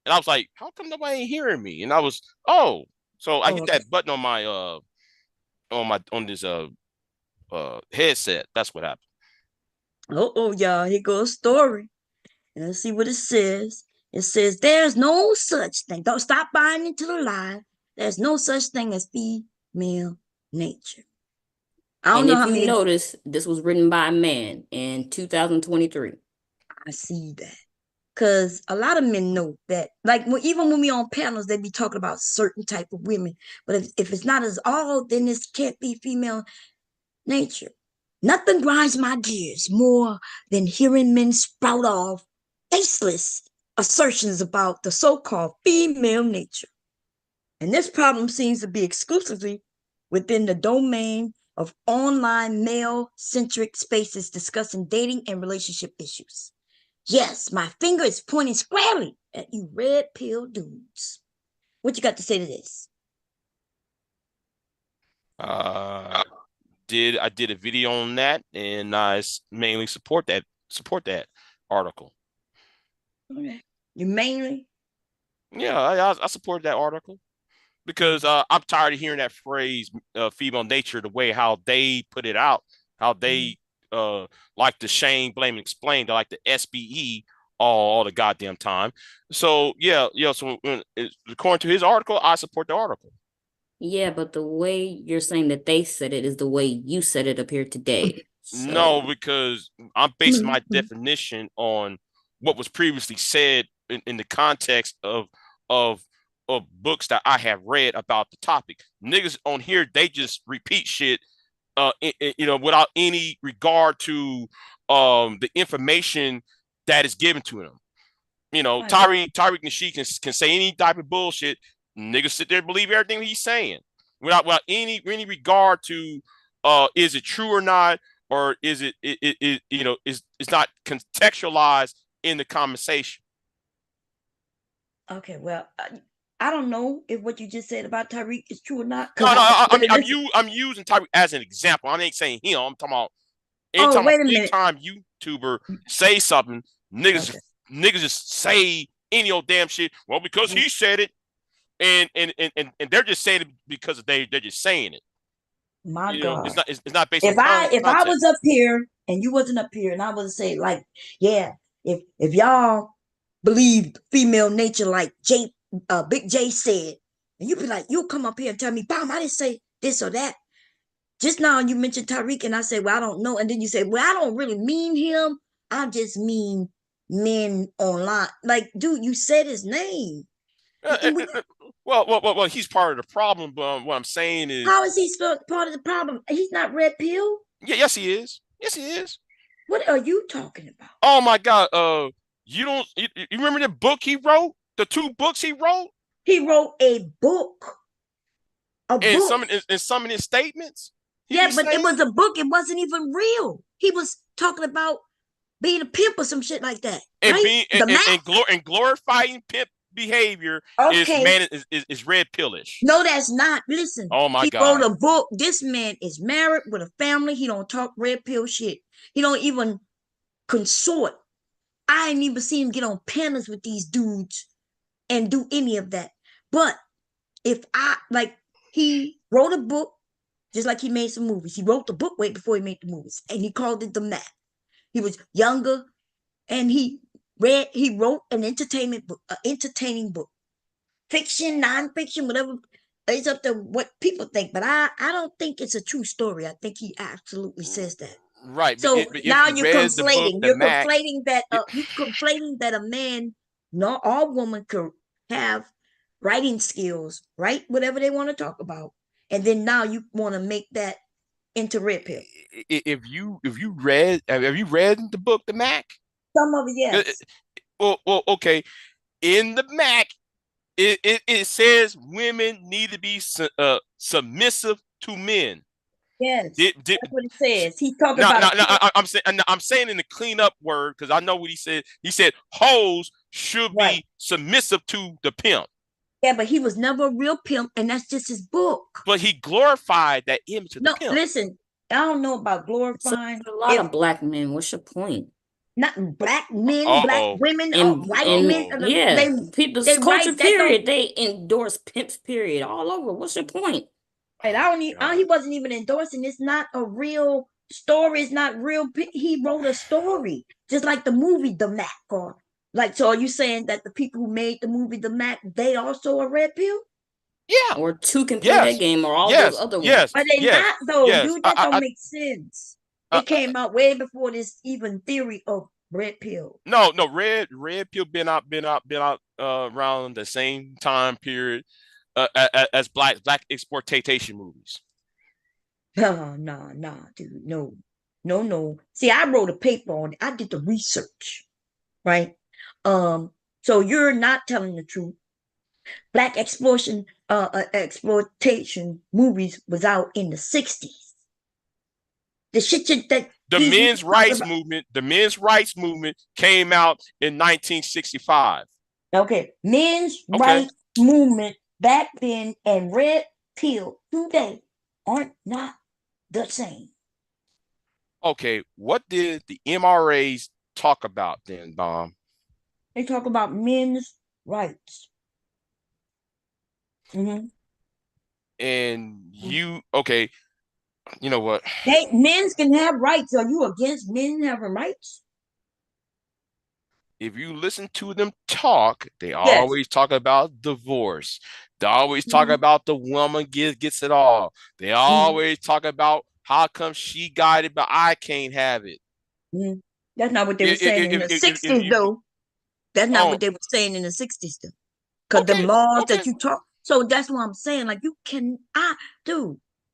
I was like, how come nobody ain't hearing me? And I was, so I hit that button on my on this headset. That's what happened. Oh, y'all, here goes a story. And let's see what it says. It says, there's no such thing. Don't stop buying into the lie. There's no such thing as female nature. I don't and know if how you many. notice, this was written by a man in 2023. I see that. Because a lot of men know that. Like, even when we on panels, they be talking about certain type of women. But if it's not as all, then this can't be female nature. Nothing grinds my gears more than hearing men sprout off faceless assertions about the so-called female nature. And this problem seems to be exclusively within the domain of online male-centric spaces discussing dating and relationship issues. Yes, my finger is pointing squarely at you red pill dudes. What you got to say to this? I did a video on that, and I mainly support that article. Okay. You mainly? Yeah, I support that article because I'm tired of hearing that phrase, female nature, the way how they put it out, how they like to shame, blame, and explain. They like the SBE all the goddamn time. So yeah. So according to his article, I support the article. Yeah, but the way you're saying that they said it is the way you said it up here today. So. No, because I'm basing my definition on what was previously said in the context of books that I have read about the topic. Niggas on here, they just repeat shit, without any regard to the information that is given to them. Tariq Nasheed can say any type of bullshit. Niggas sit there and believe everything he's saying without any regard to is it true or not, or is it's not contextualized in the conversation. Okay, well, I don't know if what you just said about Tariq is true or not. No, I'm using Tariq as an example. I ain't saying him. I'm talking about anytime YouTuber say something, niggas just say any old damn shit. Well, because he said it. And they're just saying it because they're just saying it. My God, it's not based if on I was up here and you wasn't up here, and I was say like, yeah, if y'all believe female nature like Big J said, and you be like, you'll come up here and tell me, Bam, I didn't say this or that. Just now you mentioned Tariq, and I say, well, I don't know, and then you say, well, I don't really mean him. I just mean men online. Like, dude, you said his name. Well, he's part of the problem. But what I'm saying is, how is he part of the problem? He's not red pill. Yeah, yes, he is. Yes, he is. What are you talking about? Oh my God! You remember the book he wrote? The 2 books he wrote. He wrote a book. In some of his statements. Yeah, but it was a book. It wasn't even real. He was talking about being a pimp or some shit like that. And right? being and glorifying pimp behavior is red pillish. No, that's not. Listen. Oh my God. He wrote a book. This man is married with a family. He don't talk red pill shit. He don't even consort. I ain't even seen him get on panels with these dudes and do any of that. But he wrote a book just like he made some movies. He wrote the book way before he made the movies, and he called it The Mac. He was younger, and he wrote an entertaining book, fiction, nonfiction, whatever. It's up to what people think, but I don't think it's a true story. I think he absolutely says that. Right. So but now you're conflating. You're conflating that a man, not all women, could have writing skills, write whatever they want to talk about, and then now you want to make that into red pill. Have you read the book The Mac? Some of it, yes. Well, okay. In The Mac, it says women need to be submissive to men. Yes, that's what it says. He's talking about. I'm saying in the cleanup word, because I know what he said. He said hoes should be submissive to the pimp. Yeah, but he was never a real pimp, and that's just his book. But he glorified that image of the pimp. Listen, I don't know about glorifying. A lot of black men. What's your point? Not black men, black women, white men. Yeah, people's culture. Period. They endorse pimps. Period. All over. What's your point? And he wasn't even endorsing. It's not a real story. It's not real. He wrote a story, just like the movie The Mac. So are you saying that the people who made the movie The Mac, they also a red pill? Yeah. Or 2 can play that game, or all those other ones. But they're not though, dude. That don't make sense. It came out way before this even theory of red pill. No, red pill been out around the same time period as black exploitation movies. No, dude, no. See, I wrote a paper on it. I did the research, right? So you're not telling the truth. Black exploitation movies was out in the 60s. The shit that The these men's niggas rights about. movement, the men's rights movement came out in 1965. Okay, men's Okay. rights movement back then and red pill today aren't not the same. Okay, what did the MRAs talk about then, Dom? They talk about men's rights. And you, okay, you know what? Men can have rights. Are you against men having rights? If you listen to them talk, they Yes. always talk about divorce. They always talk about the woman gets it all. They always talk about how come she got it, but I can't have it. That's not what they were saying in the 60s, though. That's not what they were saying in the 60s, though. Because the laws that you talk. So that's what I'm saying. Like, dude,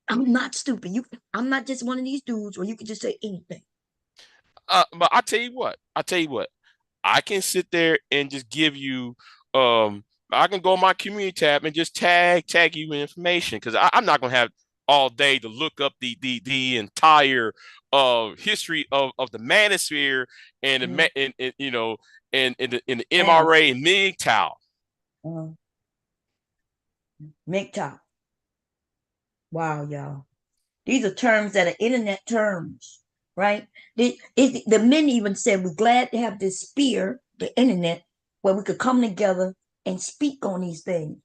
I'm not stupid. I'm not just one of these dudes where you can just say anything. But I tell you what, I can sit there and just give you I can go on my community tab and just tag you with information, because I'm not gonna have all day to look up the entire history of the manosphere and the and you know and in the MRA and MGTOW. MGTOW. Wow, y'all. These are terms that are internet terms, right? The men even said we're glad to have this sphere, the internet, where we could come together and speak on these things.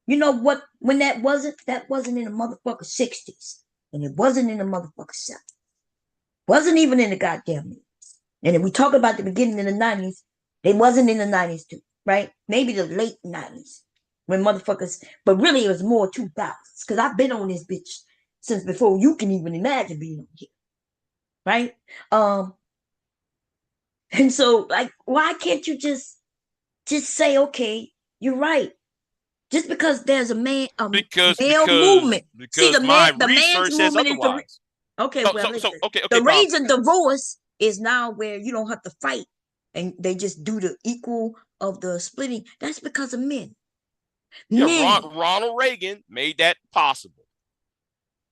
You know what? When that wasn't in the motherfucker 60s. And it wasn't in the motherfucker 70s. Wasn't even in the goddamn 80s. And if we talk about the beginning of the 90s, it wasn't in the 90s too, right? Maybe the late 90s. When motherfuckers, but really it was more 2000s. Because I've been on this bitch since before you can even imagine being on here. Right? And so, like, why can't you just say, okay, you're right? Just because there's a male movement. See, the man's movement is the okay. The reason divorce is now where you don't have to fight, and they just do the equal of the splitting. That's because of men. Yeah, Ronald Reagan made that possible.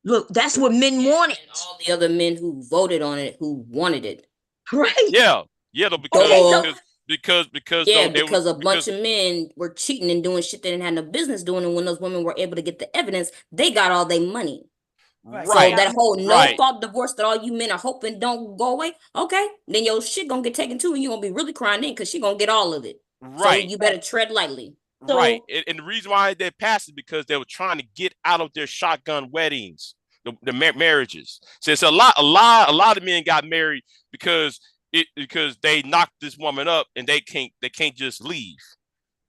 Look, that's what men wanted. And all the other men who voted on it, who wanted it. Right. Yeah, because a bunch of men were cheating and doing shit they didn't have no business doing, and when those women were able to get the evidence, they got all their money. Right. So that whole no-fault divorce that all you men are hoping don't go away, okay, then your shit gonna get taken too, and you're gonna be really crying in because she gonna get all of it. Right. So you better tread lightly. Right. And the reason why they passed is because they were trying to get out of their shotgun weddings, the marriages. So it's a lot of men got married because they knocked this woman up and they can't just leave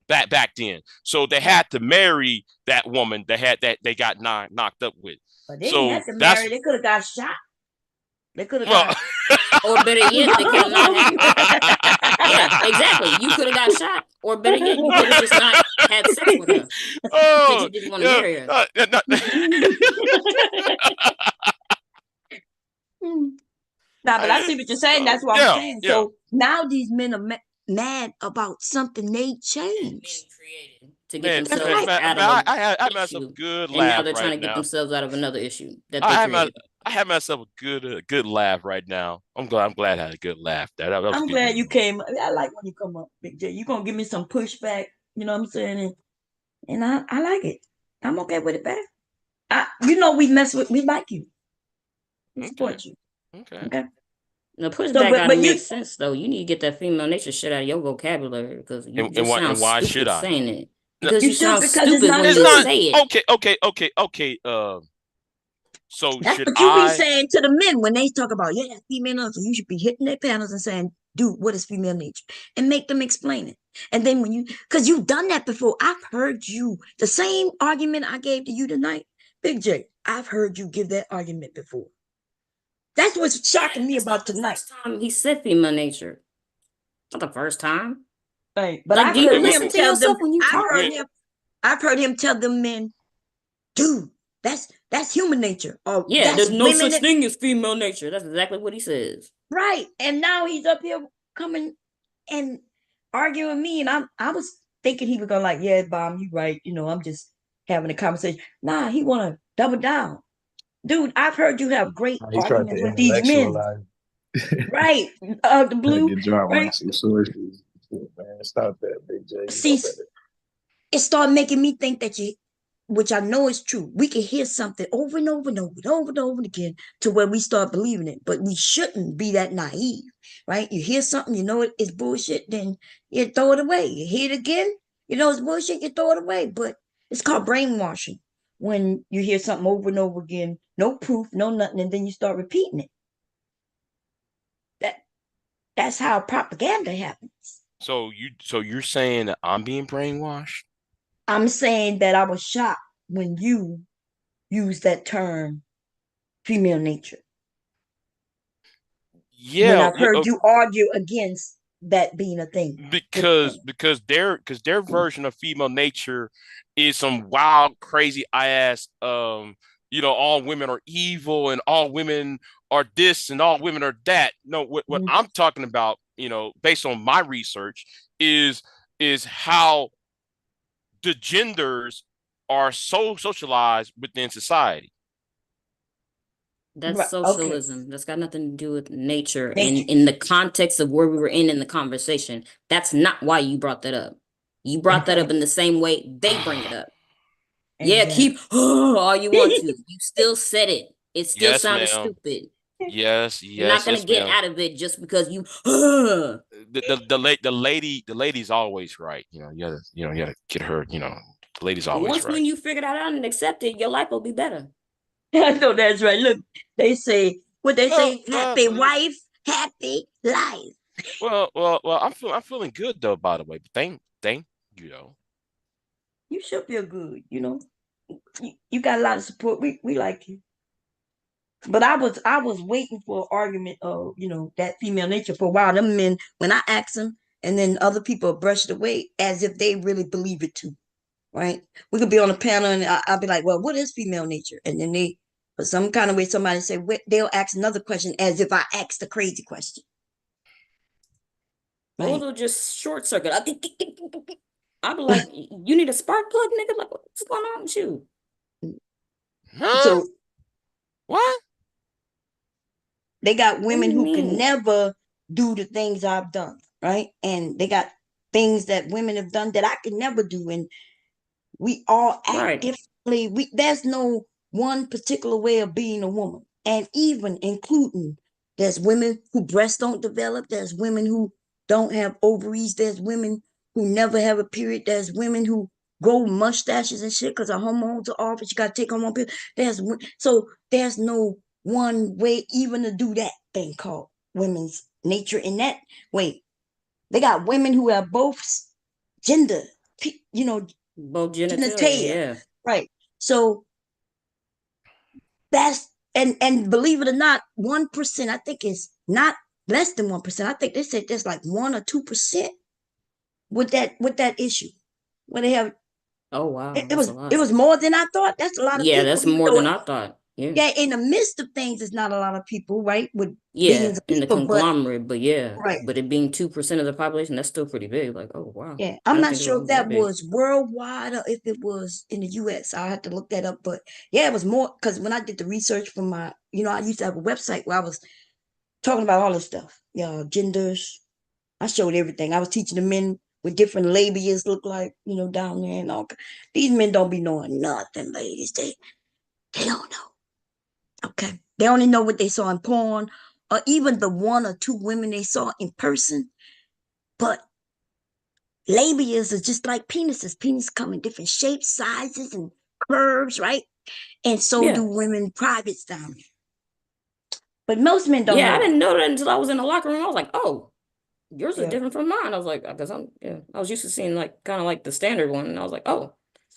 back then. So they had to marry that woman that they got knocked up with. But they didn't have to marry, they could have got shot. They could have got or better yet, they could have not had. Yeah, exactly. You could have got shot, or better yet, you could have just not had sex with her. Because you didn't want to marry her. Nah, but I see what you're saying. That's what I'm saying. So now these men are mad about something they changed. To get themselves out of I myself a good laugh. And now they're trying to get themselves out of another issue that they created. I had myself a good laugh right now. I'm glad I had a good laugh. I'm glad you came. I like when you come up, Big J. You're gonna give me some pushback, you know what I'm saying? And I like it. I'm okay with it back. We like you. We support you. Okay. The pushback gotta make sense though. You need to get that female nature shit out of your vocabulary because you sound stupid saying it. Because you sound stupid when you say it. Okay. So that's should what you be saying to the men when they talk about female nature. You should be hitting their panels and saying, "Dude, what is female nature?" and make them explain it. And then because you've done that before, I've heard you the same argument I gave to you tonight, Big J. I've heard you give that argument before. That's what's shocking me about tonight. He said female nature. Not the first time. Right. But I've heard him tell them when you I've heard him tell them men, dude, that's human nature. Or there's no such thing as female nature. That's exactly what he says. Right. And now he's up here coming and arguing with me. And I was thinking he was gonna like, yeah, Bomb, you right. I'm just having a conversation. Nah, he wanna double down. Dude, I've heard you have great He tried to arguments with these men. intellectualize. Right. The Trying to blue, get drama on right? some sources. Man, stop that, Big J. You know See, better. it started making me think that which I know is true. We can hear something over and over and over and over and over again to where we start believing it, but we shouldn't be that naive, right? You hear something, you know it's bullshit, then you throw it away. You hear it again, you know it's bullshit, you throw it away. But it's called brainwashing when you hear something over and over again, no proof, no nothing, and then you start repeating it. That's how propaganda happens. So you're saying that I'm being brainwashed? I'm saying that I was shocked when you used that term, female nature. Yeah, when I've heard you argue against that being a thing. because their version of female nature is some wild, crazy ass all women are evil and all women are this and all women are that. No, what I'm talking about, based on my research, is how the genders are so socialized within society. That's socialism. Okay. That's got nothing to do with nature. And in the context of where we were in the conversation, that's not why you brought that up. You brought that up in the same way they bring it up. Yeah, keep all you want to. You still said it. It still sounded stupid. Yes, You're not gonna get out of it just because you. The lady's always right. You gotta get her. The lady's always Once right. when you figure that out and accept it, your life will be better. I know that's right. Look, they say happy wife, happy life. Well, I'm feeling good though. By the way, thank you. You should feel good. You got a lot of support. We like you. But I was waiting for an argument of that female nature for a while. Them men, when I ask them, and then other people brush it away as if they really believe it too. Right? We could be on a panel and I'll be like, well, what is female nature? And then for some kind of way, somebody say, they'll ask another question as if I asked a crazy question. Right? Or they'll just short circuit. I'll be like, you need a spark plug, nigga? Like, what's going on with you? So, what? They got women who can never do the things I've done, right? And they got things that women have done that I can never do. And we all act differently. There's no one particular way of being a woman. And even including, there's women who breasts don't develop. There's women who don't have ovaries. There's women who never have a period. There's women who grow mustaches and shit because our hormones are off. You got to take hormone pills. There's no one way even to do that thing called women's nature in that way. They got women who have both gender, both genitalia, yeah. Right. So that's and believe it or not, 1%, I think it's not less than 1%. I think they said there's like 1 or 2% with that issue. Where they have it was more than I thought. That's a lot of people. Yeah, that's more than I thought. Yeah, in the midst of things, it's not a lot of people, right? With billions of people, in the conglomerate, but right. But it being 2% of the population, that's still pretty big. Like, oh wow. Yeah, I'm not sure if that was worldwide or if it was in the U.S. I had to look that up, but yeah, it was more because when I did the research for my, I used to have a website where I was talking about all this stuff, genders. I showed everything. I was teaching the men what different labias look like, down there and all. These men don't be knowing nothing, ladies. They don't know. Okay. They only know what they saw in porn or even the 1 or 2 women they saw in person. But labias are just like penises. Penis come in different shapes, sizes, and curves, right? And so do women privates down there. But most men don't know. Yeah, I didn't know that until I was in the locker room. I was like, oh, yours is different from mine. I was like, because I was used to seeing like kind of like the standard one. And I was like, oh.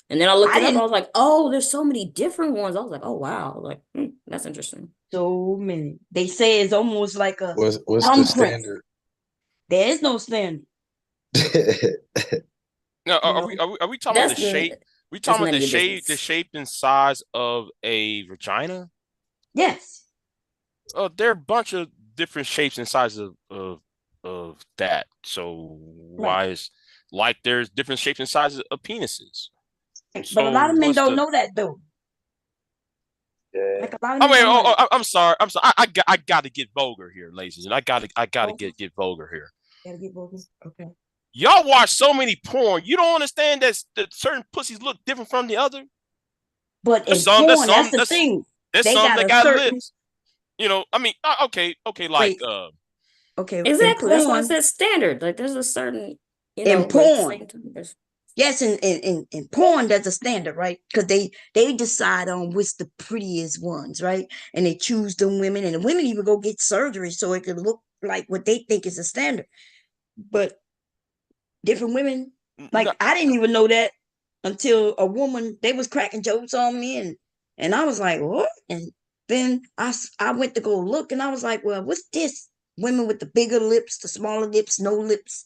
And then I looked it up and I was like, oh, there's so many different ones. I was like, oh, wow. I was like, that's interesting. So many. They say it's almost like a what's the standard? There is no standard. No, are we talking about the shape? We talking about the shape and size of a vagina? Yes. There are a bunch of different shapes and sizes of that. So why is like there's different shapes and sizes of penises. But a lot of men don't know that though. Yeah. Like a lot of men don't know that. I'm sorry. I got to get vulgar here, ladies, and I got to get vulgar here. Gotta get vulgar. Okay. Y'all watch so many porn. You don't understand that certain pussies look different from the other. But in porn, that's the thing. There's some that got lips. You know, I mean, okay, like okay, exactly. That's why I said standard. Like there's a certain, you know, in porn. Yes, in porn, there's a standard, right? Because they decide on which the prettiest ones, right? And they choose the women, and the women even go get surgery so it can look like what they think is a standard. But different women, like I didn't even know that until a woman, they was cracking jokes on me, and I was like, what? And then I went to go look, and I was like, well, what's this? Women with the bigger lips, the smaller lips, no lips.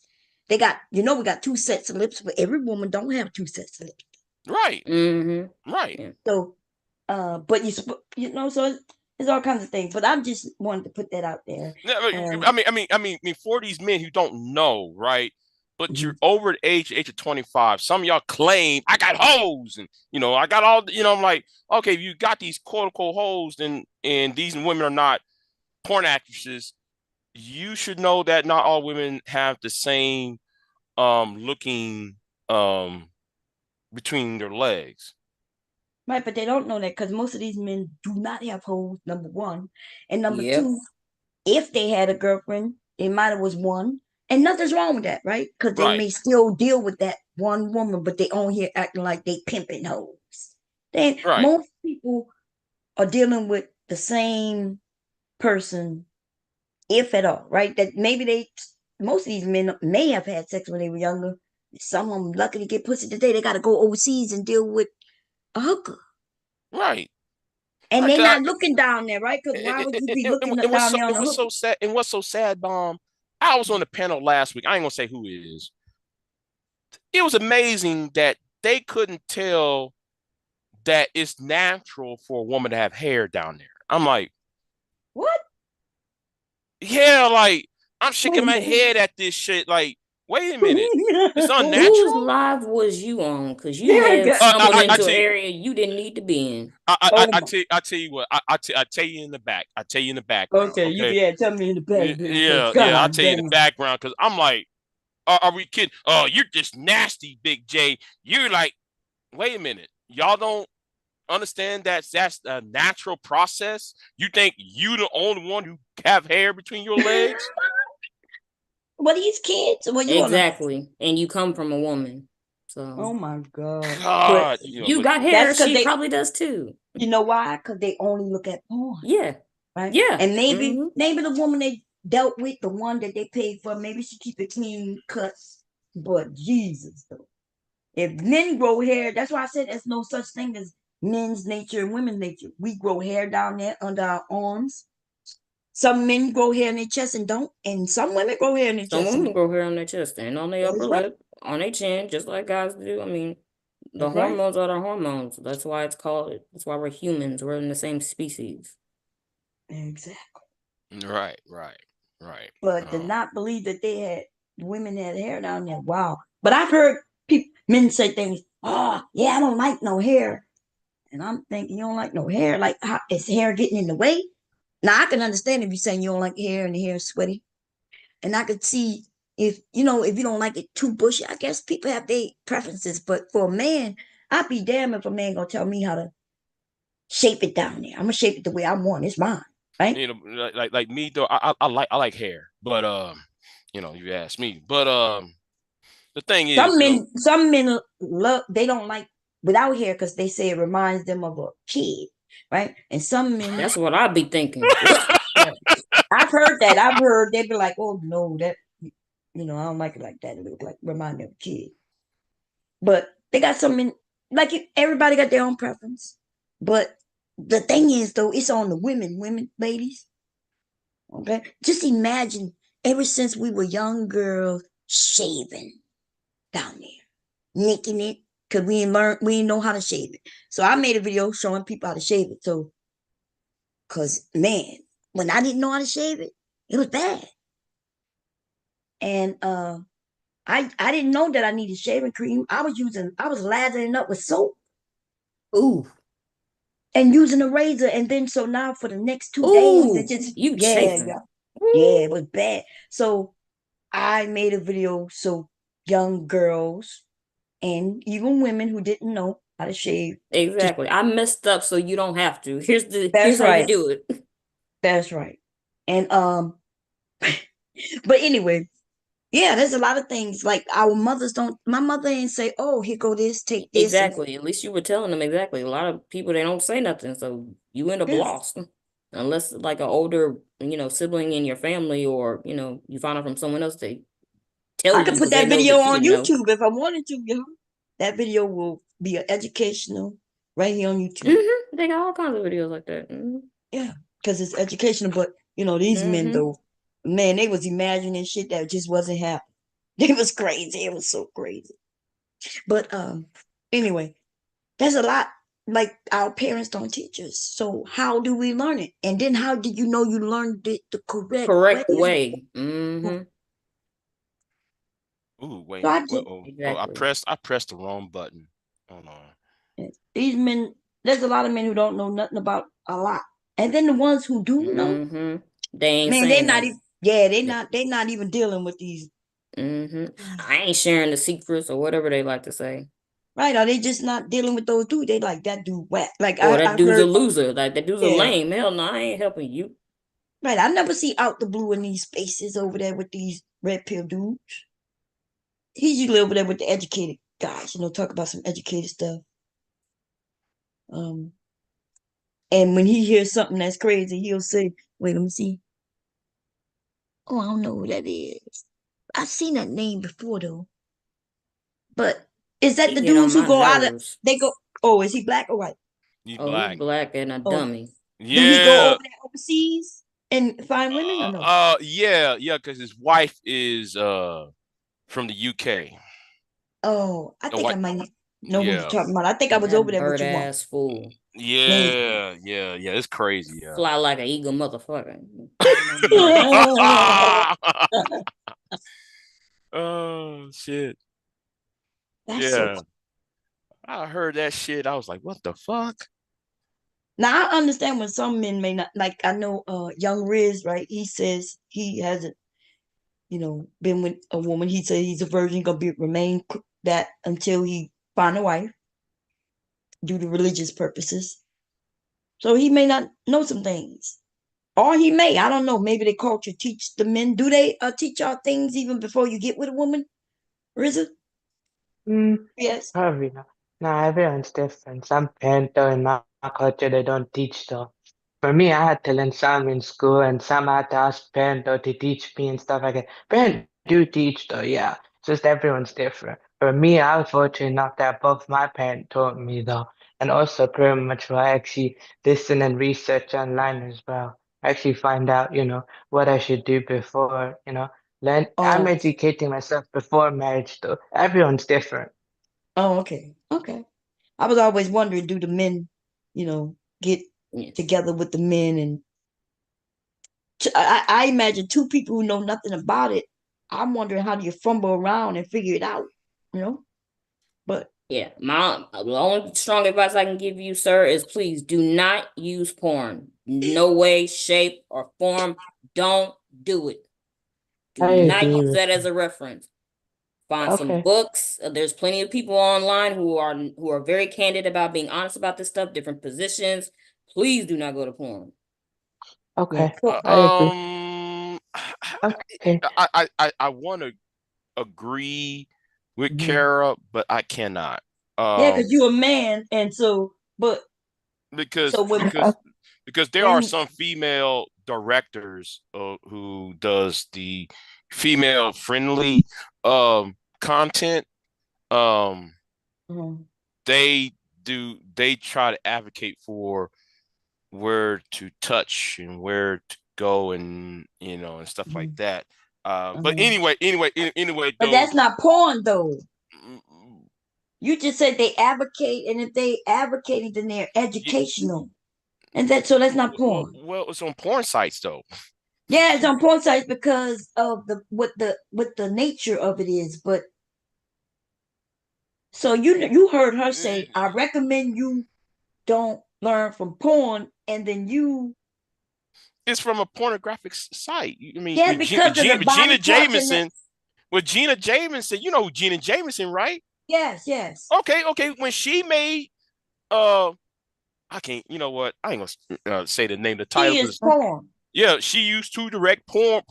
They got, we got 2 sets of lips, but every woman don't have 2 sets of lips. Right. Mm-hmm. Right. So, but so it's all kinds of things. But I just wanted to put that out there. I mean, for these men who don't know, right? But you're over the age of 25. Some of y'all claim I got hoes, and I got all. I'm like, okay, if you got these quote unquote hoes, and these women are not porn actresses, you should know that not all women have the same looking between their legs. Right, but they don't know that because most of these men do not have hoes, number one. And number two, if they had a girlfriend, it might have was one. And nothing's wrong with that, right? Because they may still deal with that one woman, but they on here acting like they pimping hoes. Most people are dealing with the same person, if at all, right? That maybe most of these men may have had sex when they were younger. Some of them lucky to get pussy today. They got to go overseas and deal with a hooker. Right. And they're not looking down there, right? Because why would you be looking down there on the hooker? So sad. And what's so sad, Bomb? I was on the panel last week. I ain't gonna say who it is. It was amazing that they couldn't tell that it's natural for a woman to have hair down there. I'm like, what? Yeah, like I'm shaking my head at this shit. Like, wait a minute, it's unnatural. Whose live was you on? Because you had stumbled into an area you didn't need to be in. I tell you what. I tell you in the back. I tell you in the background. Okay, tell me in the back. Yeah. I'll tell you in the background because I'm like, are we kidding? Oh, you're just nasty, Big J. You're like, wait a minute, y'all don't understand that's a natural process. You think you the only one who have hair between your legs? Well, these kids, exactly, and you come from a woman, so. Oh my God! God, you got hair. She probably does too. You know why? Because they only look at porn. Yeah. Right. Yeah. And maybe the woman they dealt with, the one that they paid for, maybe she keep it clean cut. But Jesus, though, if men grow hair, that's why I said there's no such thing as men's nature and women's nature. We grow hair down there under our arms. Some men grow hair in their chest and don't, and some women grow hair in their chest. Some women grow hair on their chest and on their upper lip, on their chin, just like guys do. I mean, the hormones are the hormones. That's why it's called. That's why we're humans. We're in the same species. Exactly. Right. But to not believe that women had hair down there. Wow. But I've heard men say things. Oh, yeah, I don't like no hair. And I'm thinking, you don't like no hair? Like, is hair getting in the way? Now, I can understand if you're saying you don't like hair and the hair is sweaty. And I could see if you don't like it too bushy. I guess people have their preferences. But for a man, I'd be damned if a man going to tell me how to shape it down there. I'm going to shape it the way I want. It's mine. Right? Like me, though, I like hair. But, you asked me. But the thing is. Some men they don't like without hair because they say it reminds them of a kid. Right. And some men. That's what I'd be thinking. I've heard that. I've heard they'd be like, oh, no, that, I don't like it like that. It look like remind me of a kid. But they got some men, like everybody got their own preference. But the thing is, though, it's on the women, ladies. Okay. Just imagine ever since we were young girls shaving down there, nicking it. Because we ain't know how to shave it. So I made a video showing people how to shave it. So, because, man, when I didn't know how to shave it, it was bad. And I I didn't know that I needed shaving cream. I was lathering up with soap. Ooh. And using a razor, and then so now for the next 2 days, it Ooh, just you yeah, chafing. yeah, it was bad. So I made a video so young girls and even women who didn't know how to shave. Exactly. I messed up so you don't have to. Here's That's how you right. do it. That's right. And but anyway, yeah, there's a lot of things like our mothers don't. My mother ain't say, "Oh, here go this, take this." Exactly. At least you were telling them exactly. A lot of people they don't say nothing, so you end up Yeah. lost. Unless like an older, sibling in your family, or you find out from someone else, they tell I you could put because they that know video that you on didn't know. YouTube if I wanted to, yo. That video will be educational right here on YouTube. Mm-hmm. They got all kinds of videos like that. Mm-hmm. Yeah, because it's educational. But these men though, man, they was imagining shit that just wasn't happening. It was crazy. It was so crazy. But anyway, there's a lot like our parents don't teach us. So how do we learn it? And then how did you know you learned it the correct way? Mm-hmm. Ooh, wait. So I Uh-oh. Oh, I pressed the wrong button. Hold on. these men, there's a lot of men who don't know nothing about a lot. And then the ones who do know, Mm-hmm. They ain't man, saying that. they're not even dealing with these. Mm-hmm. I ain't sharing the secrets or whatever they like to say. Right? Are they just not dealing with those dudes? They like that dude whack. Like Or that I've dude's a heard, loser. Like that dude's a yeah, lame. Hell no, I ain't helping you. right. I never see out the blue in these spaces over there with these red pill dudes. He's usually over there with the educated guys, talk about some educated stuff. Um, and when he hears something that's crazy, he'll say, "Wait, let me see. Oh, I don't know who that is. I've seen that name before though. But is that He the get on dudes who my go out of? nerves. They go. Oh, is he black or white? He's Oh, he's black. black and a Oh, dummy. do he go Yeah. over there overseas and find women or no? Yeah, because his wife is from the UK. Oh, I The think I white. might know who you're Yeah. talking about. I think I was over That there with bird you once. ass fool. Yeah. It's crazy. Yeah. Fly like an eagle, motherfucker. Oh shit. That's so. Yeah. I heard that shit. I was like, what the fuck? Now I understand when some men may not like. I know, young Riz, right? He says he hasn't, been with a woman. He said he's a virgin, gonna remain that until he find a wife, due to religious purposes. So he may not know some things, or he may. I don't know. Maybe the culture teach the men. Do they teach y'all things even before you get with a woman? Riz? Yes. Probably not. No, everyone's different. Some parents, though, in my culture, they don't teach, though. For me, I had to learn some in school, and some I had to ask parents, though, to teach me and stuff like that. Parents do teach, though, yeah. Just everyone's different. For me, I was fortunate enough that both my parents taught me, though. And also pretty much what I actually listen and research online as well. Actually find out, what I should do before, learn. I'm Oh. educating myself before marriage, though. Everyone's different. Oh, okay. Okay. I was always wondering, do the men, get together with the men and I imagine two people who know nothing about it. I'm wondering how do you fumble around and figure it out, But yeah, the only strong advice I can give you, sir, is please do not use porn. No way, shape, or form. Don't do it. Do I not agree use with that as a reference. Find some Okay. books. There's plenty of people online who are very candid about being honest about this stuff, different positions. Please do not go to porn. Okay. Yeah. I agree. Okay. I want to agree with Kara, but I cannot. Yeah, because you're a man, and so, but because so when because there are some female directors who does the female friendly content. They try to advocate for where to touch and where to go and and stuff like that. But anyway, but that's not porn though. You just said they advocate, and if they advocating, then they're educational, and so that's not porn. Well, it's on porn sites though. Yeah, it's on porn sites because of what the nature of it is. But so you heard her say, I recommend you don't learn from porn, and then you It's from a pornographic site. I mean, yeah, because of the Gina body parts and Jameson. Well, Gina Jameson, you know who Gina Jameson, right? yes. Okay. When she made I can't, you know what? I ain't gonna say the name, the title. She is porn. Yeah, she used to direct porn.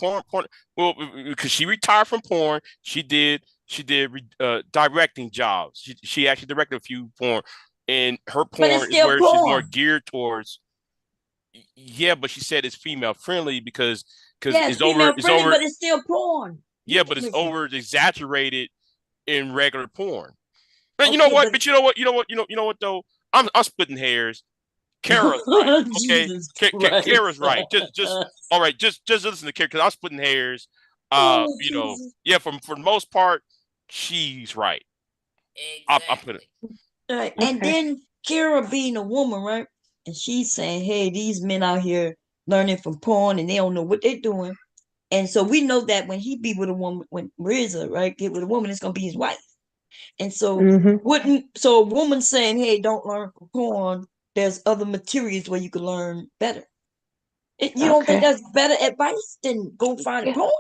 Well, because she retired from porn, she did directing jobs. She actually directed a few porn, and her But it's porn is still where she's more porn. geared towards. Yeah, but she said it's female friendly because Yeah, it's female friendly, but it's still porn. Yeah, but it's over exaggerated in regular porn. But you know Okay, what? but- But you know what? You know what though? I'm splitting hairs. Kara's right. Okay, Jesus Kara's right. Christ. Just all right. Just listen to Kara because I'm splitting hairs. Oh, You know, Jesus. yeah. For the most part, she's right. I put it. Right. And then Kara being a woman, right? And she's saying, hey, these men out here learning from porn and they don't know what they're doing. And so we know that when he be with a woman, when RZA, right, get with a woman, it's gonna be his wife. And so a woman saying, hey, don't learn from porn, there's other materials where you can learn better. You don't think that's better advice than go find porn?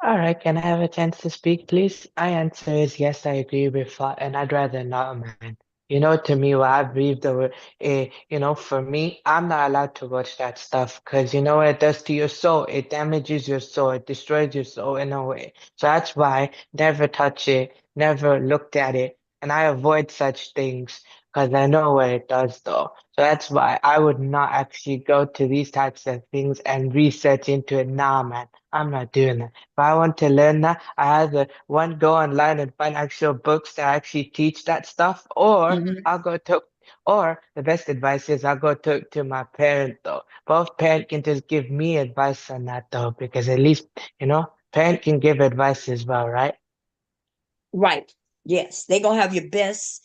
All right, can I have a chance to speak, please? My answer is yes, I agree with that, and I'd rather not, man. You know, to me, what I believe for me, I'm not allowed to watch that stuff because you know what it does to your soul? It damages your soul, it destroys your soul in a way. So that's why never touch it, never looked at it, and I avoid such things because I know what it does, though. So that's why I would not actually go to these types of things and research into it. Nah, man, I'm not doing that. If I want to learn that, I either one go online and find actual books that actually teach that stuff, or I'll go to, or the best advice is I'll go to my parent though. Both parent can just give me advice on that though, because at least parent can give advice as well, right? Right. Yes. They're gonna have your best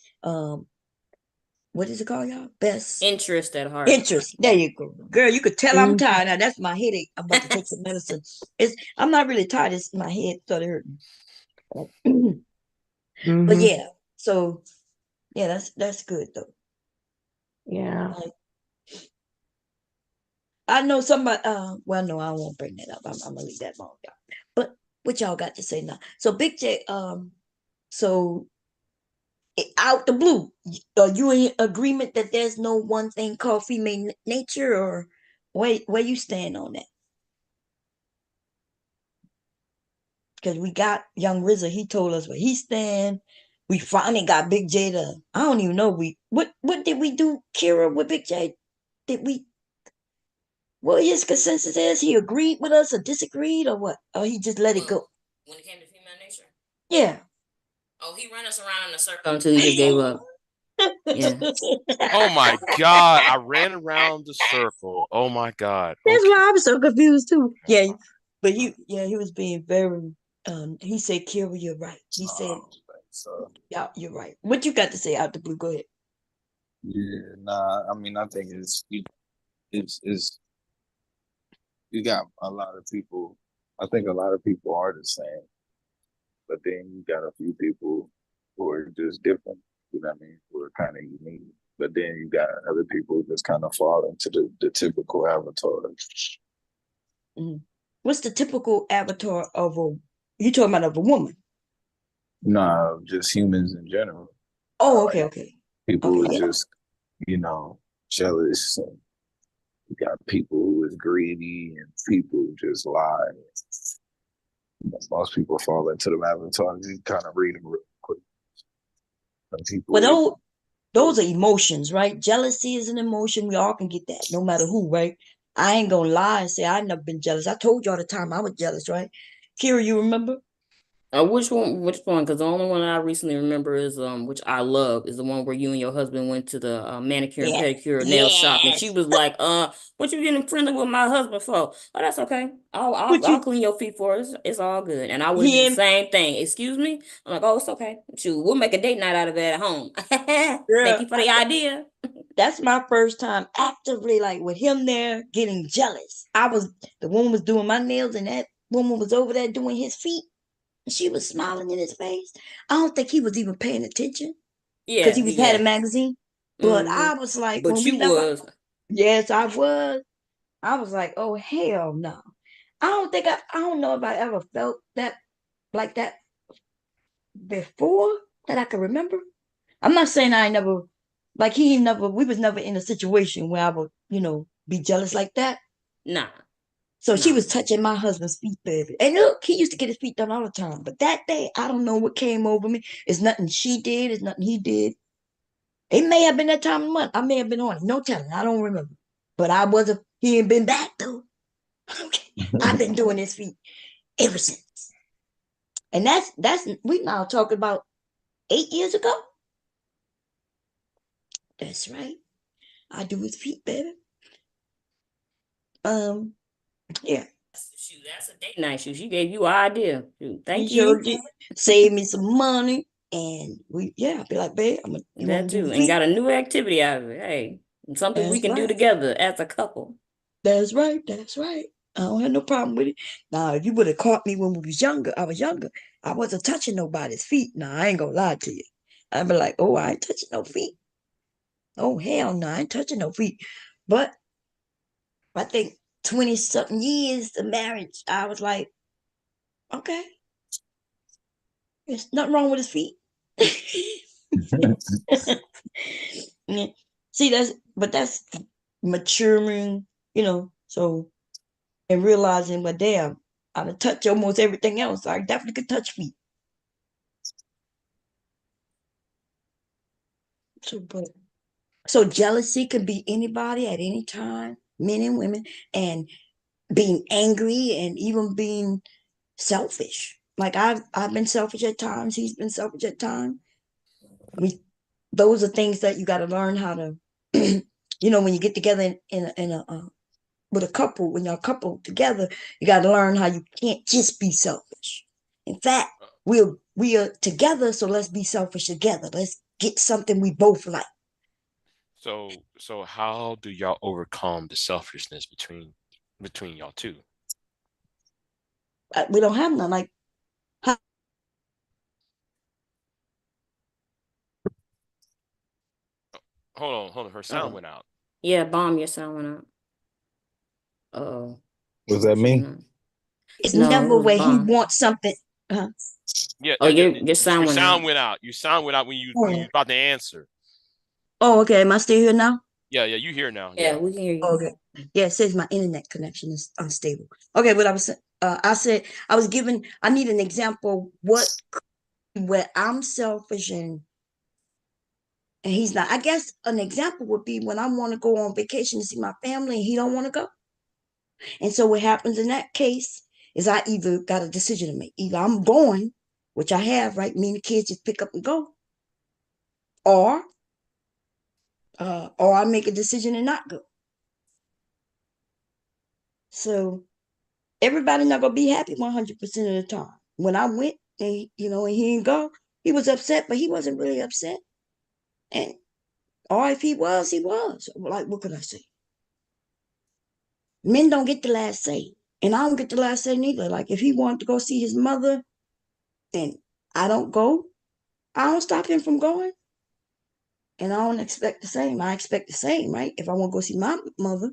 what is it called, y'all? Best interest at heart. Interest. There you go. Girl, you could tell I'm tired. Now that's my headache. I'm about to take some medicine. I'm not really tired, it's my head started hurting. But yeah, so yeah, that's good though. Yeah. I know somebody well no, I won't bring that up. I'm gonna leave that alone, y'all. But what y'all got to say now? So Big J, so out the blue, are you in agreement that there's no one thing called female nature, or where you stand on that? Because we got young RZA, he told us where he stand. We finally got Big J to, I don't even know, what did we do, Kira, with Big J? Well, his consensus is he agreed with us or disagreed or what? Or he just let it go? When it came to female nature? Yeah. Oh, he ran us around in a circle until he just gave up. Yeah. Oh my God! I ran around the circle. Oh my God! That's why I'm so confused too. Yeah, but he was being very. He said, "Kira, you're right." He said, "Yeah, you're right." What you got to say out the blue? Go ahead. Yeah, nah. I mean, I think it's you got a lot of people. I think a lot of people are the same, but then you got a few people who are just different. You know what I mean? Who are kind of unique. But then you got other people just kind of fall into the typical avatar. What's the typical avatar of a? You talking about of a woman? Nah, just humans in general. Oh, okay. People who are just, jealous, and you got people who is greedy, and people who just lie. Most people fall into the avatar. You kind of read them real quick. Well, those are emotions, right? Jealousy is an emotion. We all can get that, no matter who, right? I ain't gonna lie and say I never been jealous. I told you all the time I was jealous, right? Kira, you remember? Which one? Because the only one I recently remember is which I love, is the one where you and your husband went to the manicure and pedicure nail shop, and she was like, what you getting friendly with my husband for? Oh, that's okay. I'll clean your feet for us. It's all good. And I would do the same thing. Excuse me? I'm like, oh, it's okay. Shoot, we'll make a date night out of that at home. Thank you for the idea. That's my first time actively, like, with him there, getting jealous. The woman was doing my nails, and that woman was over there doing his feet. And she was smiling in his face. I don't think he was even paying attention because Yeah, he had a yeah. magazine. But I was like, But when you we left, was. yes, I was. I was like, oh hell no. I don't know if I ever felt that like that before that I can remember. I'm not saying I never, like, we was never in a situation where I would, be jealous like that. Nah. So she was touching my husband's feet, baby. And look, he used to get his feet done all the time. But that day, I don't know what came over me. It's nothing she did. It's nothing he did. It may have been that time of month. I may have been on it. No telling. I don't remember. But he ain't been back, though. I've been doing his feet ever since. And we now talking about 8 years ago. That's right. I do his feet, baby. Yeah. Shoot, that's a date night. Shoot, she gave you an idea. Shoot, thank He you. sure did. Save me some money. And I'll be like, babe, you That want to do too. the And feet? got a new activity out of it. Hey, something we That's can do right. together as a couple. That's right. That's right. I don't have no problem with it. Now, if you would have caught me when I was younger, I wasn't touching nobody's feet. Now, I ain't gonna lie to you. I'd be like, oh, I ain't touching no feet. Oh, hell no, I ain't touching no feet. But I think 20-something years of marriage, I was like, okay, there's nothing wrong with his feet. Yeah. See, that's maturing, so, and realizing, but damn, I done touch almost everything else. I definitely could touch feet. So jealousy can be anybody at any time, men and women, and being angry and even being selfish. Like I've been selfish at times. He's been selfish at times. I mean, those are things that you got to learn how to, when you get together in a with a couple, when you're a couple together, you got to learn how you can't just be selfish. In fact, we are together, so let's be selfish together. Let's get something we both like. So how do y'all overcome the selfishness between y'all two? We don't have none. Like, hold on. Her sound went out. Yeah, Bomb, your sound went out. Uh-oh. Was that me? It's No, never it was where he Bomb. wants something. Yeah, your sound went out. Your sound went out when you about to answer. Oh, okay. Am I still here now? Yeah, you here now. Yeah, we can hear you. Okay. Yeah, it says my internet connection is unstable. Okay, what I was saying, I said I need an example where I'm selfish and he's not. I guess an example would be when I want to go on vacation to see my family and he don't want to go. And so what happens in that case is I either got a decision to make. Either I'm going, which I have, right? Me and the kids just pick up and go. Or I make a decision and not go. So everybody not gonna be happy 100% of the time. When I went and and he didn't go, he was upset, but he wasn't really upset. And or if he was, he was. Like, what could I say? Men don't get the last say. And I don't get the last say neither. Like, if he wanted to go see his mother, then I don't go. I don't stop him from going. And I don't expect the same. I expect the same, right? If I want to go see my mother,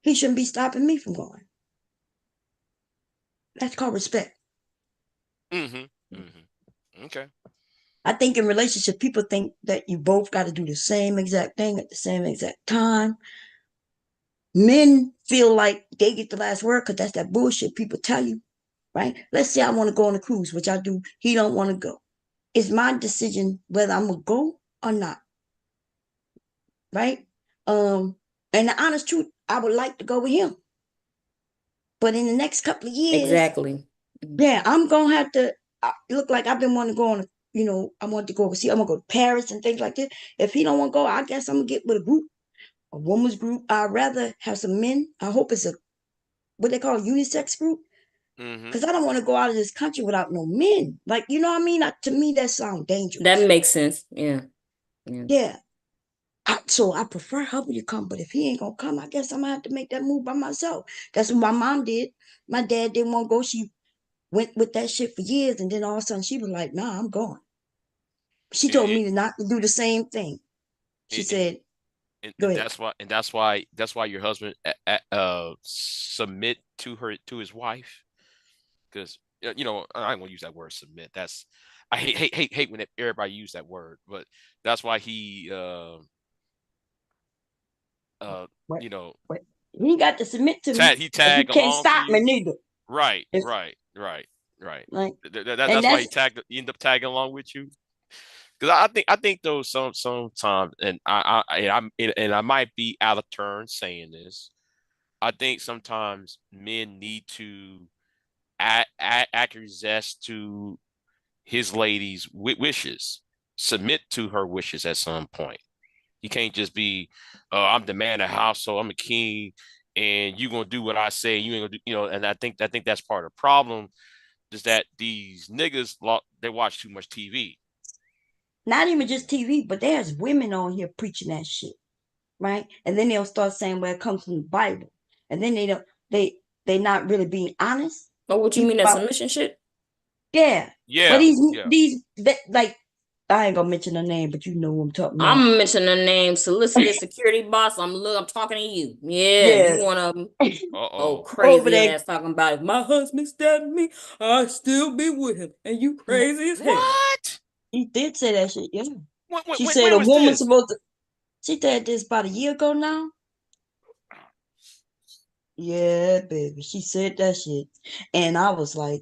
he shouldn't be stopping me from going. That's called respect. Okay. I think in relationship, people think that you both got to do the same exact thing at the same exact time. Men feel like they get the last word because that's that bullshit people tell you, right? Let's say I want to go on a cruise, which I do. He don't want to go. It's my decision whether I'm going to go or not, right? And the honest truth, I would like to go with him. But in the next couple of years, Exactly. Yeah, I'm going to have to look like I've been wanting to go on, I want to go overseas. I'm going to go to Paris and things like that. If he don't want to go, I guess I'm going to get with a group, a woman's group. I'd rather have some men. I hope it's what they call a unisex group. Because I don't want to go out of this country without no men. Like, you know what I mean? To me, that sounds dangerous. That makes sense. Yeah. Yeah. So I prefer hubby to come, but if he ain't gonna come, I guess I'm gonna have to make that move by myself. That's what my mom did. My dad didn't want to go. She went with that shit for years, and then all of a sudden she was like, "Nah, I'm going." She told me to not to do the same thing. She said, "Go ahead." That's why your husband submit to his wife, because you know, I ain't gonna use that word submit. That's I hate when everybody use that word, but that's why he What? you know, What? He got to submit to me. he He tag can't along to stop me you. neither. Right. If- Right. Right. And That's why that's he end up tagging along with you. Because I think though sometimes, and I might be out of turn saying this. I think sometimes men need to acquiesce to his lady's wishes, submit to her wishes at some point. You can't just be, I'm the man of the house, so I'm a king, and you gonna do what I say. You ain't gonna do, you know. And I think that's part of the problem is that these niggas they watch too much TV. not even just TV, but there's women on here preaching that shit, right? And then they'll start saying, "Well, it comes from the Bible," and then they not really being honest. Oh, what you mean that submission shit? Yeah. But Yeah. like, I ain't gonna mention her name, but you know who I'm talking about. I'm mentioning the name solicitor security boss. I'm talking to you. Yeah, Yeah. you want to Over crazy there. ass talking about if my husband stabbed me, I still be with him. And you crazy as hell. What? He did say that shit, yeah. She When said a was woman's this? supposed to. She said this about a year ago now. Yeah, baby. She said that shit. And I was like,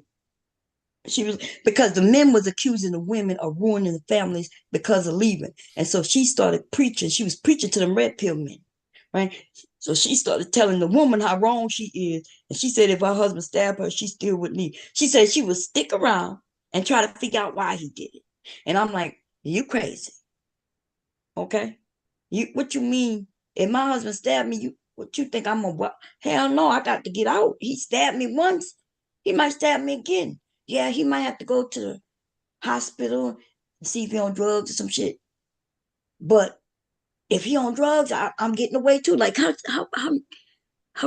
she was because the men was accusing the women of ruining the families because of leaving. And so she started preaching. She was preaching to them red pill men, right? So she started telling the woman how wrong she is. And she said if her husband stabbed her, she still would leave. She said she would stick around and try to figure out why he did it. And I'm like, you crazy. Okay? What you mean? If my husband stabbed me, what you think I'm gonna hell no, I got to get out. He stabbed me once. He might stab me again. Yeah, he might have to go to the hospital and see if he on drugs or some shit. But if he on drugs, I'm getting away too. Like her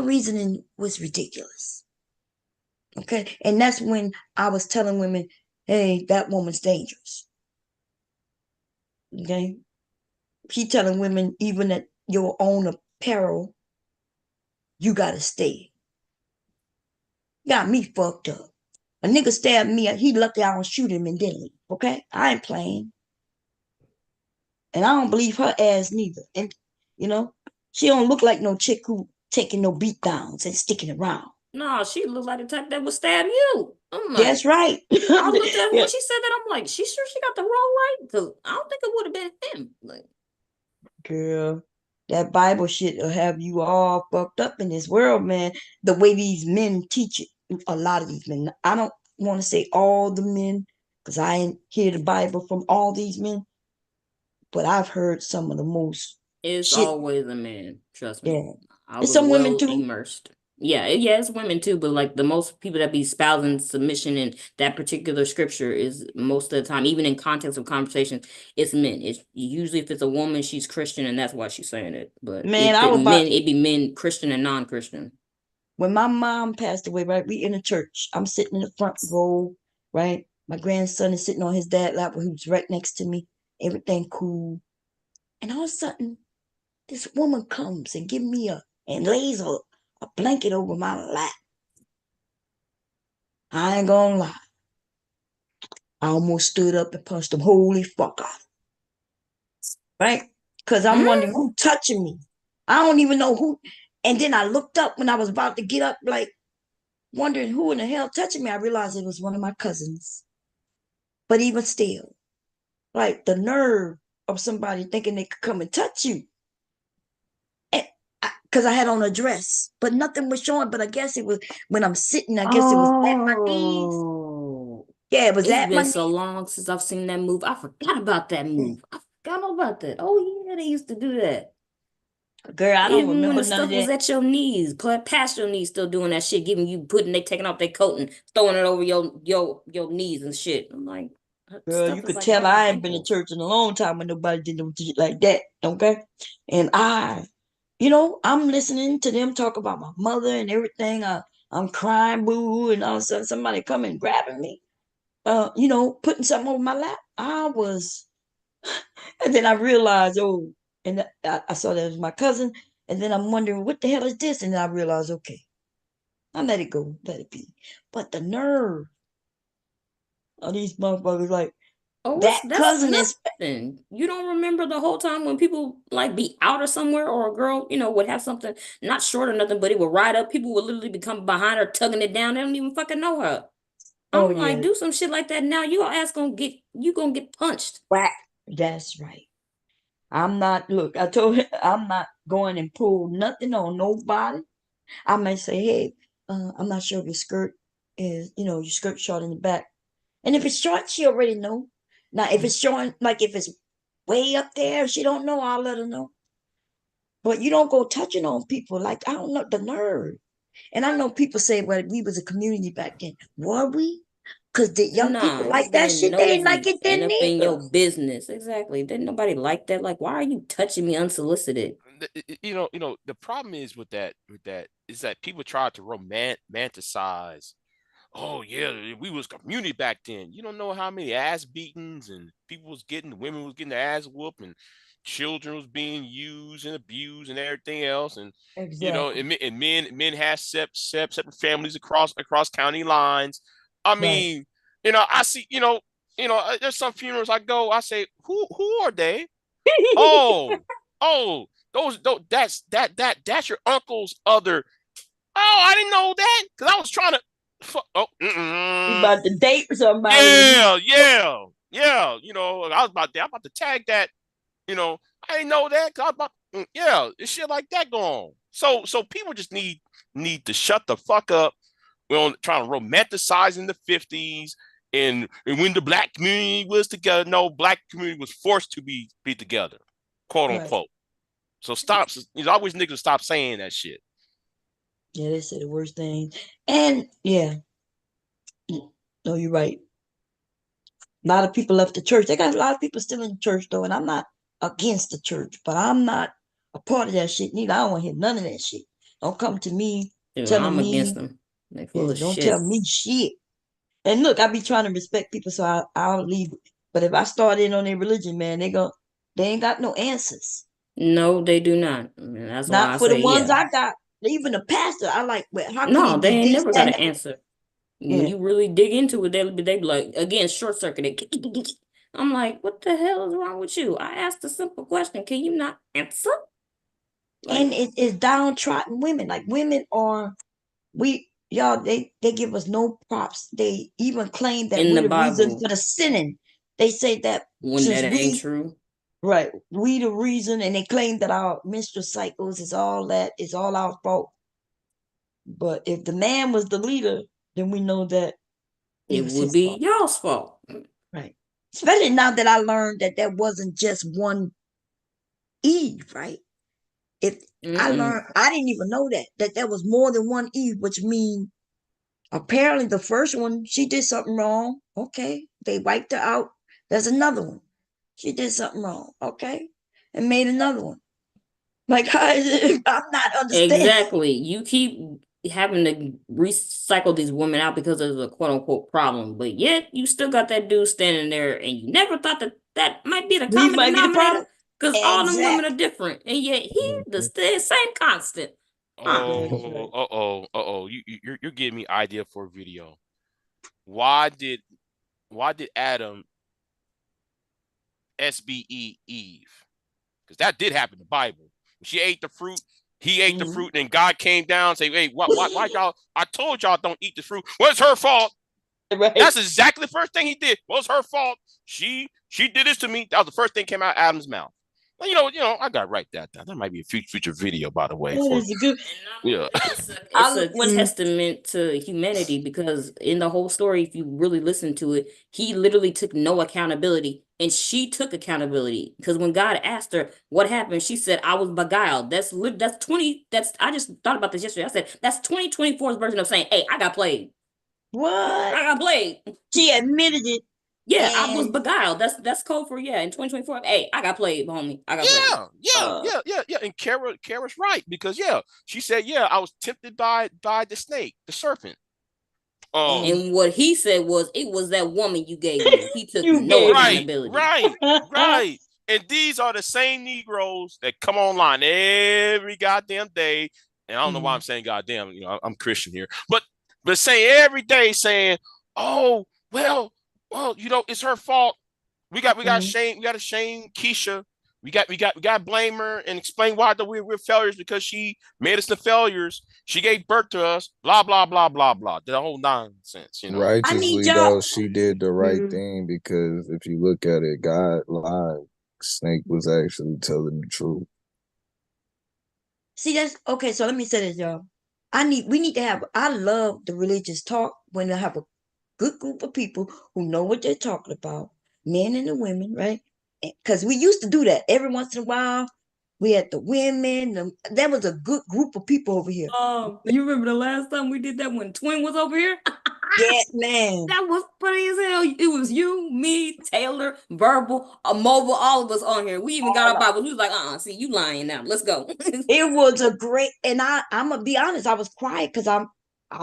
reasoning was ridiculous. Okay. And that's when I was telling women, hey, that woman's dangerous. Okay. She telling women even at your own apparel, you gotta stay. Got me fucked up. A nigga stabbed me, he lucky I don't shoot him and then leave. Okay? I ain't playing. And I don't believe her ass neither. And you know, she don't look like no chick who taking no beat downs and sticking around. No, she looked like the type that would stab you. I'm like, That's right. I looked at her Yeah. when she said that. I'm like, she sure she got the role right? Because I don't think it would have been him. Like, Girl, that Bible shit will have you all fucked up in this world, man. The way these men teach it, a lot of these men. I don't want to say all the men, because I ain't hear the Bible from all these men, but I've heard some of the most it's shit. always a man. Trust me. Yeah. I It's was some women well too. immersed. Yeah, it's women too, but like the most people that be espousing submission in that particular scripture is most of the time, even in context of conversation, it's men. It's usually if it's a woman, she's Christian, and that's why she's saying it. But Man, I was about it'd be men, Christian and non-Christian. when my mom passed away, right? We in the church. I'm sitting in the front row, right? My grandson is sitting on his dad's lap, who was right next to me. Everything cool. And all of a sudden, this woman comes and give me and lays a blanket over my lap. I ain't gonna lie. I almost stood up and punched the holy fuck out. Right? Because I'm wondering who touching me. I don't even know who. And then I looked up when I was about to get up, like wondering who in the hell touching me. I realized it was one of my cousins. But even still, like the nerve of somebody thinking they could come and touch you. Because I had on a dress, but nothing was showing. But I guess it was when I'm sitting, I guess it was at my knees. Yeah, it was It's at my been knees. so long since I've seen that move. I forgot about that move. I forgot all about that. Oh yeah, they used to do that. Girl, I don't Even when remember the none of stuff was that. at your knees, past your knees, still doing that shit, they taking off their coat and throwing it over your knees and shit. I'm like, Girl, Stuff you is could like tell I ain't been to monumental. church in a long time when nobody did no shit like that. Okay. And I'm listening to them talk about my mother and everything. I'm crying boo, and all of a sudden somebody coming grabbing me, putting something over my lap. And then I realized, oh, and I saw that it was my cousin. And then I'm wondering, what the hell is this? And then I realized, okay, I let it go, let it be. But the nerve of these motherfuckers, like, Oh, that that's cousin is, nothing. You don't remember the whole time when people like be out or somewhere, or a girl, would have something not short or nothing, but it would ride up. People would literally become behind her, tugging it down. They don't even fucking know her. oh I'm yeah, like, do some shit like that now. Your ass gonna get punched. whack. That's right. Look, I told her, I'm not going and pull nothing on nobody. I may say, hey, I'm not sure if your skirt is, your skirt short in the back. And if it's short, she already know. Now, if it's showing, like if it's way up there, she don't know, I'll let her know. But you don't go touching on people. Like, I don't know, the nerve. And I know people say, well, we was a community back then. Were we? Because the young people Nah, like just that being shit, they ain't like nosy it and then up in neither. your business. Exactly. Didn't nobody like that? Like, why are you touching me unsolicited? The problem is with that is that people try to romanticize. Oh yeah, we was community back then. You don't know how many ass beatings and women was getting their ass whooped, and children was being used and abused and everything else. And Exactly. and men have separate families across county lines. I Right. mean, I see, there's some funerals I go, I say, who are they? Oh, oh, that's your uncle's other. Oh, I didn't know that because I was trying to. Oh, You about to date somebody. yeah. I'm about to tag that. I didn't know that. 'Cause I was about, it's shit like that going on. So people just need to shut the fuck up. We're trying to romanticize in the 50s and when the black community was together. No, black community was forced to be together, quote Right. unquote. So stop. I wish niggas stop saying that shit. Yeah, they say the worst things. And yeah, no, you're right. A lot of people left the church. They got a lot of people still in the church though, and I'm not against the church, but I'm not a part of that shit neither. I don't want to hear none of that shit. Don't come to me Dude, telling I'm against me, them. They yeah, full of don't tell shit. me shit. And look, I be trying to respect people, so I'll leave it. But if I start in on their religion, man, they ain't got no answers. No, they do not. I mean, that's why Not I for the say, ones yeah. I got. Even the pastor, I like, well, how can he No, they be ain't this, never that, got and an the other? answer. When Yeah. you really dig into it, they be like, again, short circuited. I'm like, what the hell is wrong with you? I asked a simple question. Can you not answer? And it's downtrodden women. Like women are, they give us no props. They even claim that In we're the the reason Bible, for the sinning. They say that when since that ain't true. right, we the reason, and they claim that our menstrual cycles is all our fault. But if the man was the leader, then we know that it It was would his be fault. y'all's fault. Right. Especially now that I learned that there wasn't just one Eve, right? If I learned, I didn't even know that there was more than one Eve, which means apparently the first one, she did something wrong. Okay. They wiped her out. There's another one. She did something wrong. Okay. And made another one. Like, how is it? I'm not understanding. Exactly. You keep having to recycle these women out because there's a quote unquote problem, but yet you still got that dude standing there, and you never thought that might be the We common might be the problem. denominator because all them women are Exactly. different, and yet he the same constant. You're giving me idea for a video. Why did Adam SBE Eve? Because that did happen in the Bible. When she ate the fruit, he ate the fruit, and God came down and said, hey, why y'all? I told y'all don't eat the fruit. Well, it's her fault. Right. That's exactly the first thing he did. Well, it's her fault. She did this to me. That was the first thing came out of Adam's mouth. Well, I gotta write that down. That might be a future video, by the way. That is a good. Yeah. It's a testament to humanity because in the whole story, if you really listen to it, he literally took no accountability, and she took accountability because when God asked her what happened, she said, "I was beguiled." That's 20. I just thought about this yesterday. I said that's 2024's version of saying, "Hey, I got played." What? I got played. She admitted it. Yeah, I was And beguiled. That's code for in 2024. Hey, I got played, homie. I got played. Yeah. And Kara's right because she said I was tempted by the snake, the serpent. And what he said was, it was that woman you gave me. He took you no gave accountability. Right. And these are the same Negroes that come online every goddamn day. And I don't know why I'm saying goddamn. You know, I'm Christian here, but saying every day, saying, "Oh, well, you know, it's her fault. We got shame. We got to shame Keisha. We got to blame her and explain why we're failures because she made us the failures. She gave birth to us. Blah blah blah blah blah. The whole nonsense, you know. I need Righteously y'all. though, she did the right thing because if you look at it, God lied. Snake was actually telling the truth. See, that's okay. So let me say this, y'all. We need to have. I love the religious talk when I have a good group of people who know what they're talking about, men and the women, right? Because we used to do that every once in a while. We had the women. That was a good group of people over here. You remember the last time we did that when Twin was over here? Yes, man. That was funny as hell. It was you, me, Taylor, Verbal, Mobile, all of us on here. We even got our Bibles. We was like, see, you lying now. Let's go. It was a great, and I'm gonna be honest, I was quiet because I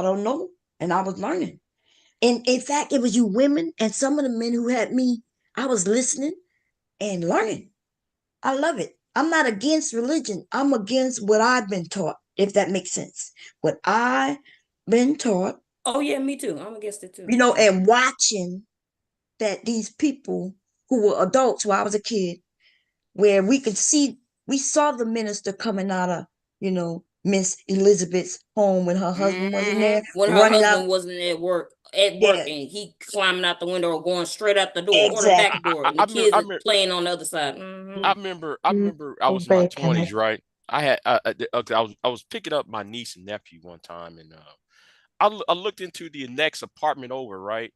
don't know, and I was learning. And in fact, it was you women and some of the men who had me. I was listening and learning. I love it. I'm not against religion. I'm against what I've been taught, if that makes sense. What I've been taught. Oh yeah, me too. I'm against it too. You know, and watching that these people who were adults while I was a kid, where we saw the minister coming out of, Miss Elizabeth's home when her husband wasn't there, when her running husband out. wasn't at work, and he climbing out the window or going straight out the door or the Exactly. back door, and the kids are playing on the other side. I remember I was in my 20s, right? I was picking up my niece and nephew one time, and I looked into the next apartment over, right?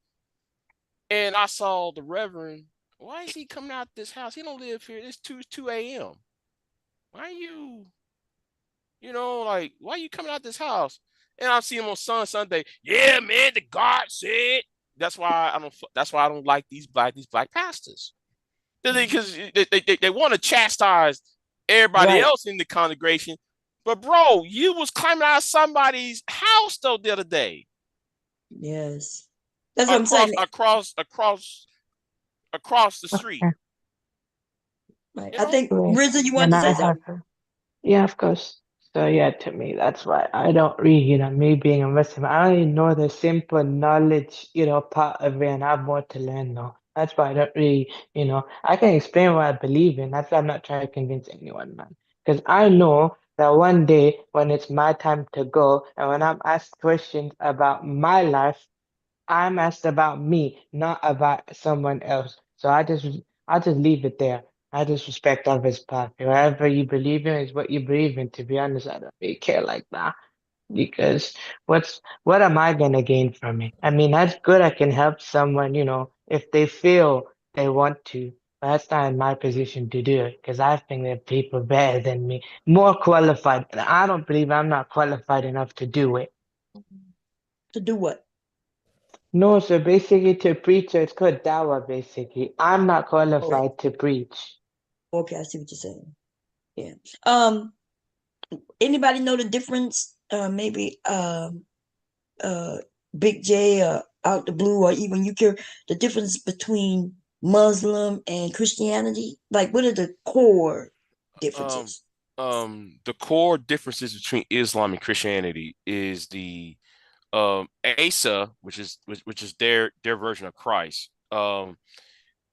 And I saw the Reverend. Why is he coming out this house? He don't live here. It's 2 a.m. Why are you, like, why are you coming out this house? And I see him on Sunday. Yeah, man, the God said. That's why I don't like these black pastors. Because they want to chastise everybody else in the congregation. But bro, you was climbing out of somebody's house though the other day. Yes. That's what I'm saying. Across the street. Right. I think Rizzo, you wanted to say something? Yeah, of course. So yeah, to me, that's why I don't really, me being a Muslim, I only know the simple knowledge, part of it, and I have more to learn though. That's why I don't really, I can explain what I believe in. That's why I'm not trying to convince anyone, man. Because I know that one day when it's my time to go, and when I'm asked questions about my life, I'm asked about me, not about someone else. So I just leave it there. I just respect others' path. Whatever you believe in is what you believe in. To be honest, I don't really care like that. Because what am I gonna gain from it? I mean, that's good. I can help someone, if they feel they want to. But that's not in my position to do it because I think there are people better than me, more qualified. And I don't believe I'm not qualified enough to do it. To do what? No, so basically to preach, it's called dawah, basically. I'm not qualified to preach. Okay, I see what you're saying. Yeah. Anybody know the difference? Maybe Big J out the blue, or even you care the difference between Muslim and Christianity? Like, what are the core differences? The core differences between Islam and Christianity is the Asa, which is their version of Christ.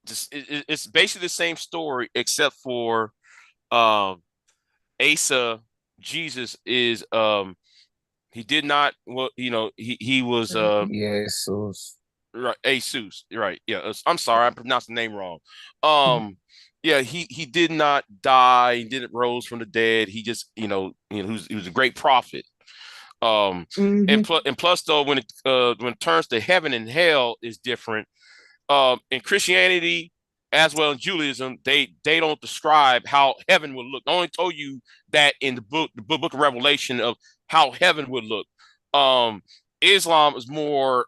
It's basically the same story except for Asa. Jesus is he did not he was Jesus. right, Jesus, right, yeah, I'm sorry, I pronounced the name wrong. Yeah, he did not die, he didn't rose from the dead, he just he was a great prophet. And plus though, when it turns to heaven and hell is different. In Christianity as well in Judaism, they don't describe how heaven would look. They only told you that in the book of Revelation of how heaven would look. Islam is more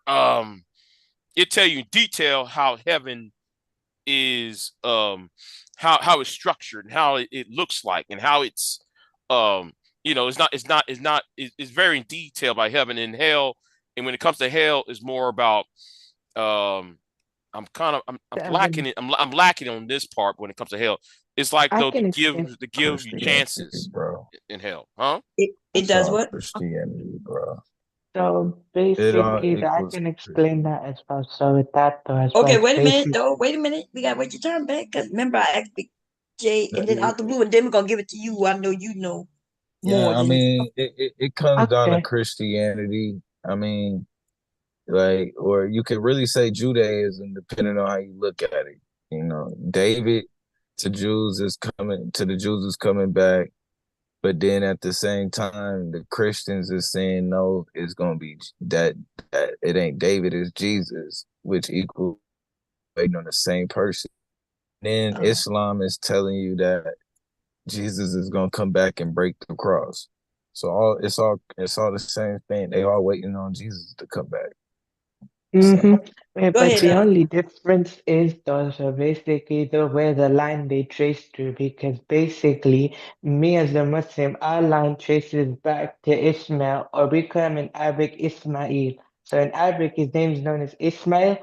it tell you in detail how heaven is, how it's structured and how it looks like and how it's, it's very in detail by heaven and hell. And when it comes to hell, it's more about, I'm lacking it. I'm lacking on this part when it comes to hell. It's like I though can explain. to give you chances bro. in hell, huh? It It's does all what? Christianity, bro. So It all basically, I equals can explain that as well. So with that though, as Okay, well, wait a minute basically, though. Wait a minute. We gotta wait your turn back. Cause remember I asked Big J and then Christianity. out the blue, and then we're gonna give it to you. I know you know more Yeah, I than mean, it comes down to okay. Christianity. I mean, like, or you could really say Judaism, depending on how you look at it. You know, David to the Jews is coming back, but then at the same time, the Christians is saying no, it's gonna be that it ain't David, it's Jesus, which equals waiting on the same person. Then Islam is telling you that Jesus is gonna come back and break the cross. So it's all the same thing. They all waiting on Jesus to come back. Mm-hmm. Go But ahead, the Al. only difference is though, so basically the where the line they trace to, because basically me as a Muslim, our line traces back to Ishmael, or we call him in Arabic Ismail. So in Arabic his name is known as Ismail,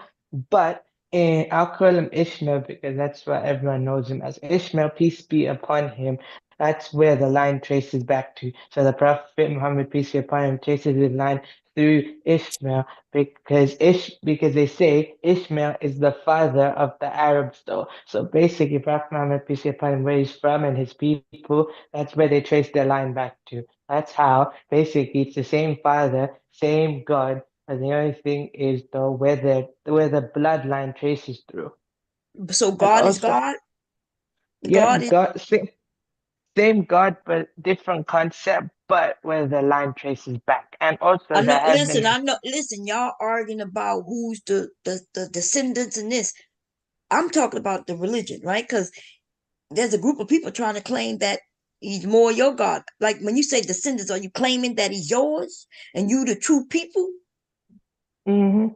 but I'll call him Ishmael because that's what everyone knows him as. Ishmael, peace be upon him. That's where the line traces back to. So the Prophet Muhammad, peace be upon him, traces his line through Ishmael because they say Ishmael is the father of the Arabs though. So basically Prophet Muhammad, peace be upon him, where he's from and his people, that's where they trace their line back to. That's how basically it's the same father, same God, but the only thing is though where the bloodline traces through. So And God is also, God. yeah, God is same God but different concept, but where the line traces back. And also I the know. Listen, heaven. I know. Listen, y'all arguing about who's the descendants in this. I'm talking about the religion, right? Because there's a group of people trying to claim that he's more your God. Like when you say descendants, are you claiming that he's yours and you the true people? Mm-hmm.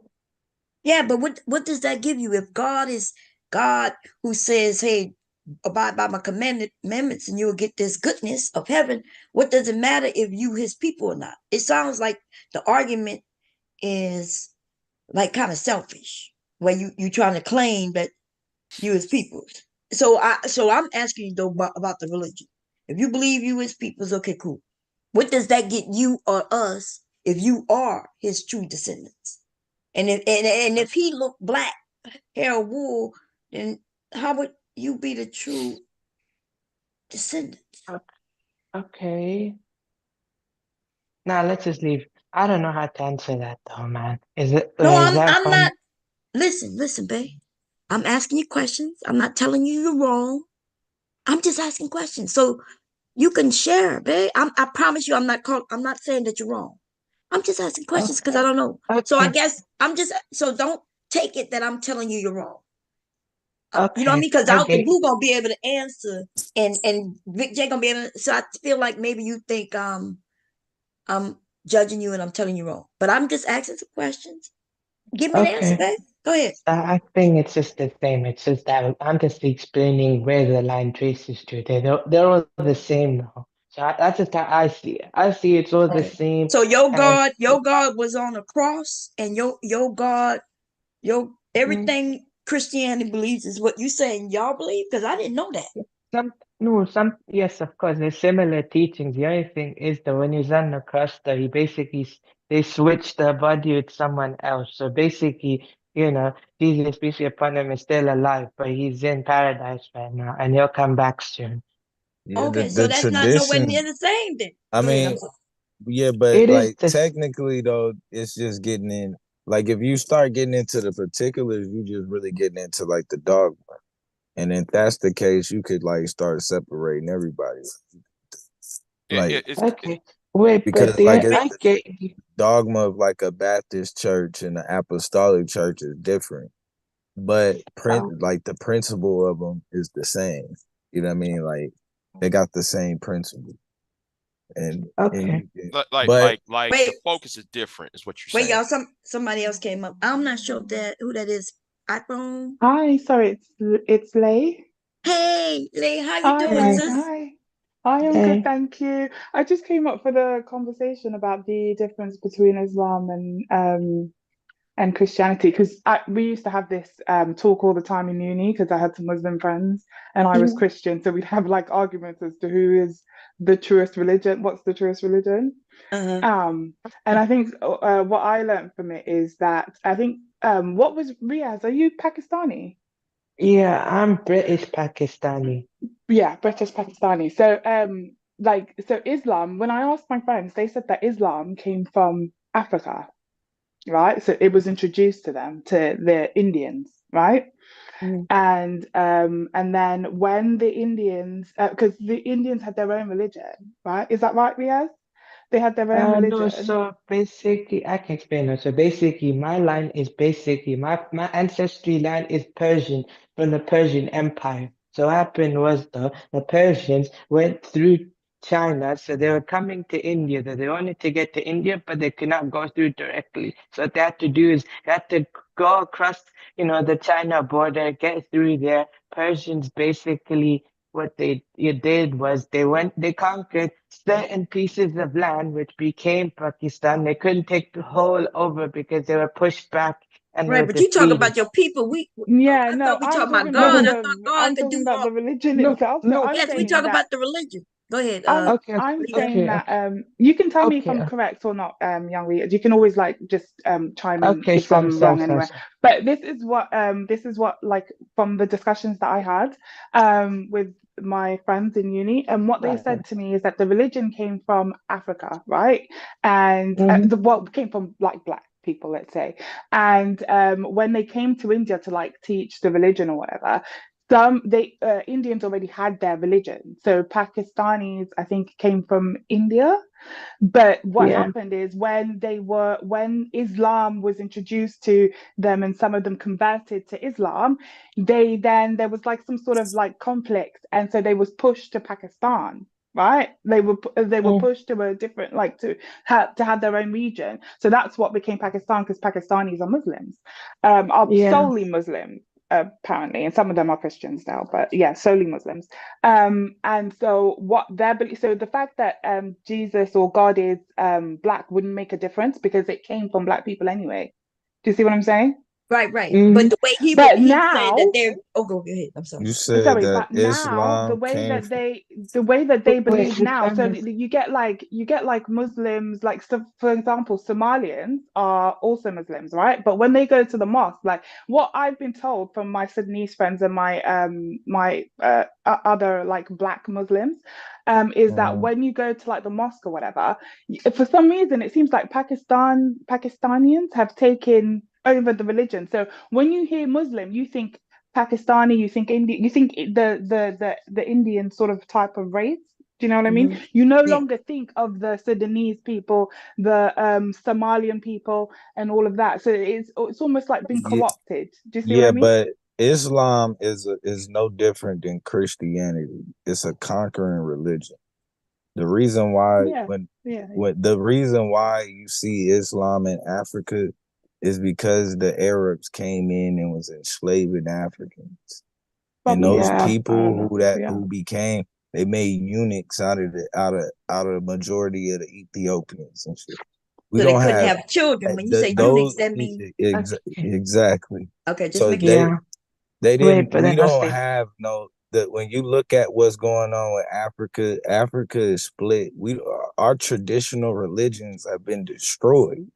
Yeah, but what does that give you if God is God who says, "Hey, abide by my commandments, and you'll get this goodness of heaven"? What does it matter if you His people or not? It sounds like the argument is like kind of selfish, where you trying to claim that you His people. So I'm asking you though about the religion. If you believe you His peoples, okay, cool. What does that get you or us if you are His true descendants? And if he looked black, hair or wool, then how would you be the true descendant? Okay. Now let's just leave. I don't know how to answer that though, man. Is that I'm from not. Listen, babe. I'm asking you questions. I'm not telling you you're wrong. I'm just asking questions. So you can share, babe. I promise you I'm not saying that you're wrong. I'm just asking questions because I don't know. So I okay, guess so don't take it that I'm telling you you're wrong. You know what I okay, mean? Because out the okay, blue gonna be able to answer, and Vic J gonna be able to. So I feel like maybe you think I'm judging you and I'm telling you wrong, but I'm just asking some questions. Give me the answer, okay. babe. Go ahead. I think it's just the same. It's just that I'm just explaining where the line traces to. They're all the same now. So that's just how I see it. I see it's all the Okay. same. So And your God was on a cross, and your God, your mm, everything Christianity believes is what you saying y'all believe. Because I didn't know that. some no, some yes, of course, there's similar teachings. The only thing is that when he's on the cross, that he basically they switch the body with someone else. So basically, Jesus, peace be upon him, is still alive, but he's in paradise right now, and he'll come back soon. Yeah, Okay, so the that's not nowhere near tradition. the same then. I Go ahead. I'm mean, sorry. yeah, but It is like this. technically though, it's just getting in. Like if you start getting into the particulars, you just really getting into like the dogma. And if that's the case, you could like start separating everybody. Like It's Okay. Wait, but because like I it's get you. dogma of like a Baptist church and an apostolic church is different. But Oh, like the principle of them is the same. You know what I mean? Like they got the same principle. and Okay. Like but the Wait, focus is different, is what you're wait, saying. y'all. Somebody else came up. I'm not sure who that is. iPhone. Hi, sorry, it's Lay. Hey, Lee, how you Hi, doing, Hey. guys. sis? Hi. I am good, Hey. thank you. I just came up for the conversation about the difference between Islam and Christianity because we used to have this talk all the time in uni because I had some Muslim friends and I was Christian, so we'd have like arguments as to who is the truest religion, what's the truest religion. And I think what I learned from it is that I think what was Riaz? Are you Pakistani? Yeah, I'm British Pakistani. Yeah, British Pakistani. So so Islam, when I asked my friends, they said that Islam came from Africa, right? So it was introduced to them, to the Indians, right? And then when the Indians, because the Indians had their own religion, right? Is that right, Riaz? They had their own No, religion. so basically, I can explain it. So basically, my line is basically my ancestry line is Persian from the Persian Empire. So what happened was the Persians went through China, so they were coming to India. They wanted to get to India, but they could not go through directly. So what they had to do is they had to go across, the China border, get through there. Persians basically what they did was they conquered certain pieces of land which became Pakistan. They couldn't take the whole over because they were pushed back and they Right, were but you talk defeated. about your people. Yeah, I no, thought we I'm talking about talking about God. I No, thought the God I'm could talking do about all. the religion no, itself. So no. I'm Yes, we saying talk that about the religion. Go ahead. Okay, I'm Leah. saying okay, that you can tell me if okay, I'm correct or not, young Leah. You can always like just chime in okay. if Sam, I'm Sam, wrong Sam, anyway. Sam. But this is what like from the discussions that I had with my friends in uni, and what they Right. said to me is that the religion came from Africa, right? And came from like black people, let's say. And when they came to India to like teach the religion or whatever, Indians already had their religion. So Pakistanis, I think, came from India. But what Yeah. happened is when Islam was introduced to them and some of them converted to Islam, there was like some sort of like conflict, and so they was pushed to Pakistan. Right, they were pushed to a different like to have their own region. So that's what became Pakistan because Pakistanis are Muslims, are Yeah. solely Muslims apparently, and some of them are Christians now, but yeah, solely Muslims. And so so the fact that Jesus or God is black wouldn't make a difference because it came from black people anyway. Do you see what I'm saying? Right. But the way he But said that now, they're. Oh, go ahead. I'm sorry. you said sorry, that but now Islam came from. the way that they Wait, believe now, so Sam, you get like Muslims, like so for example, Somalians are also Muslims, right? But when they go to the mosque, like what I've been told from my Sudanese friends and my other like black Muslims, is that when you go to like the mosque or whatever, for some reason it seems like Pakistanians have taken over the religion. So when you hear Muslim, you think Pakistani, you think Indian, you think the Indian sort of type of race. Do you know what I mean? You no longer think of the Sudanese people, the Somalian people, and all of that. So it's almost like been Yeah, co-opted. Do you see what I yeah, mean? but Islam is no different than Christianity. It's a conquering religion. The reason why Yeah, yeah. the reason why you see Islam in Africa is because the Arabs came in and was enslaving Africans. And Probably, those yeah. I don't people know. Yeah. who became, they made eunuchs out of the majority of the Ethiopians and shit. We So they don't couldn't have have children. When you say eunuchs, those that means exactly. okay. Just So make sure. they Wait, didn't. but We then I'll don't say, have no. That when you look at what's going on with Africa, Africa is split. Our traditional religions have been destroyed.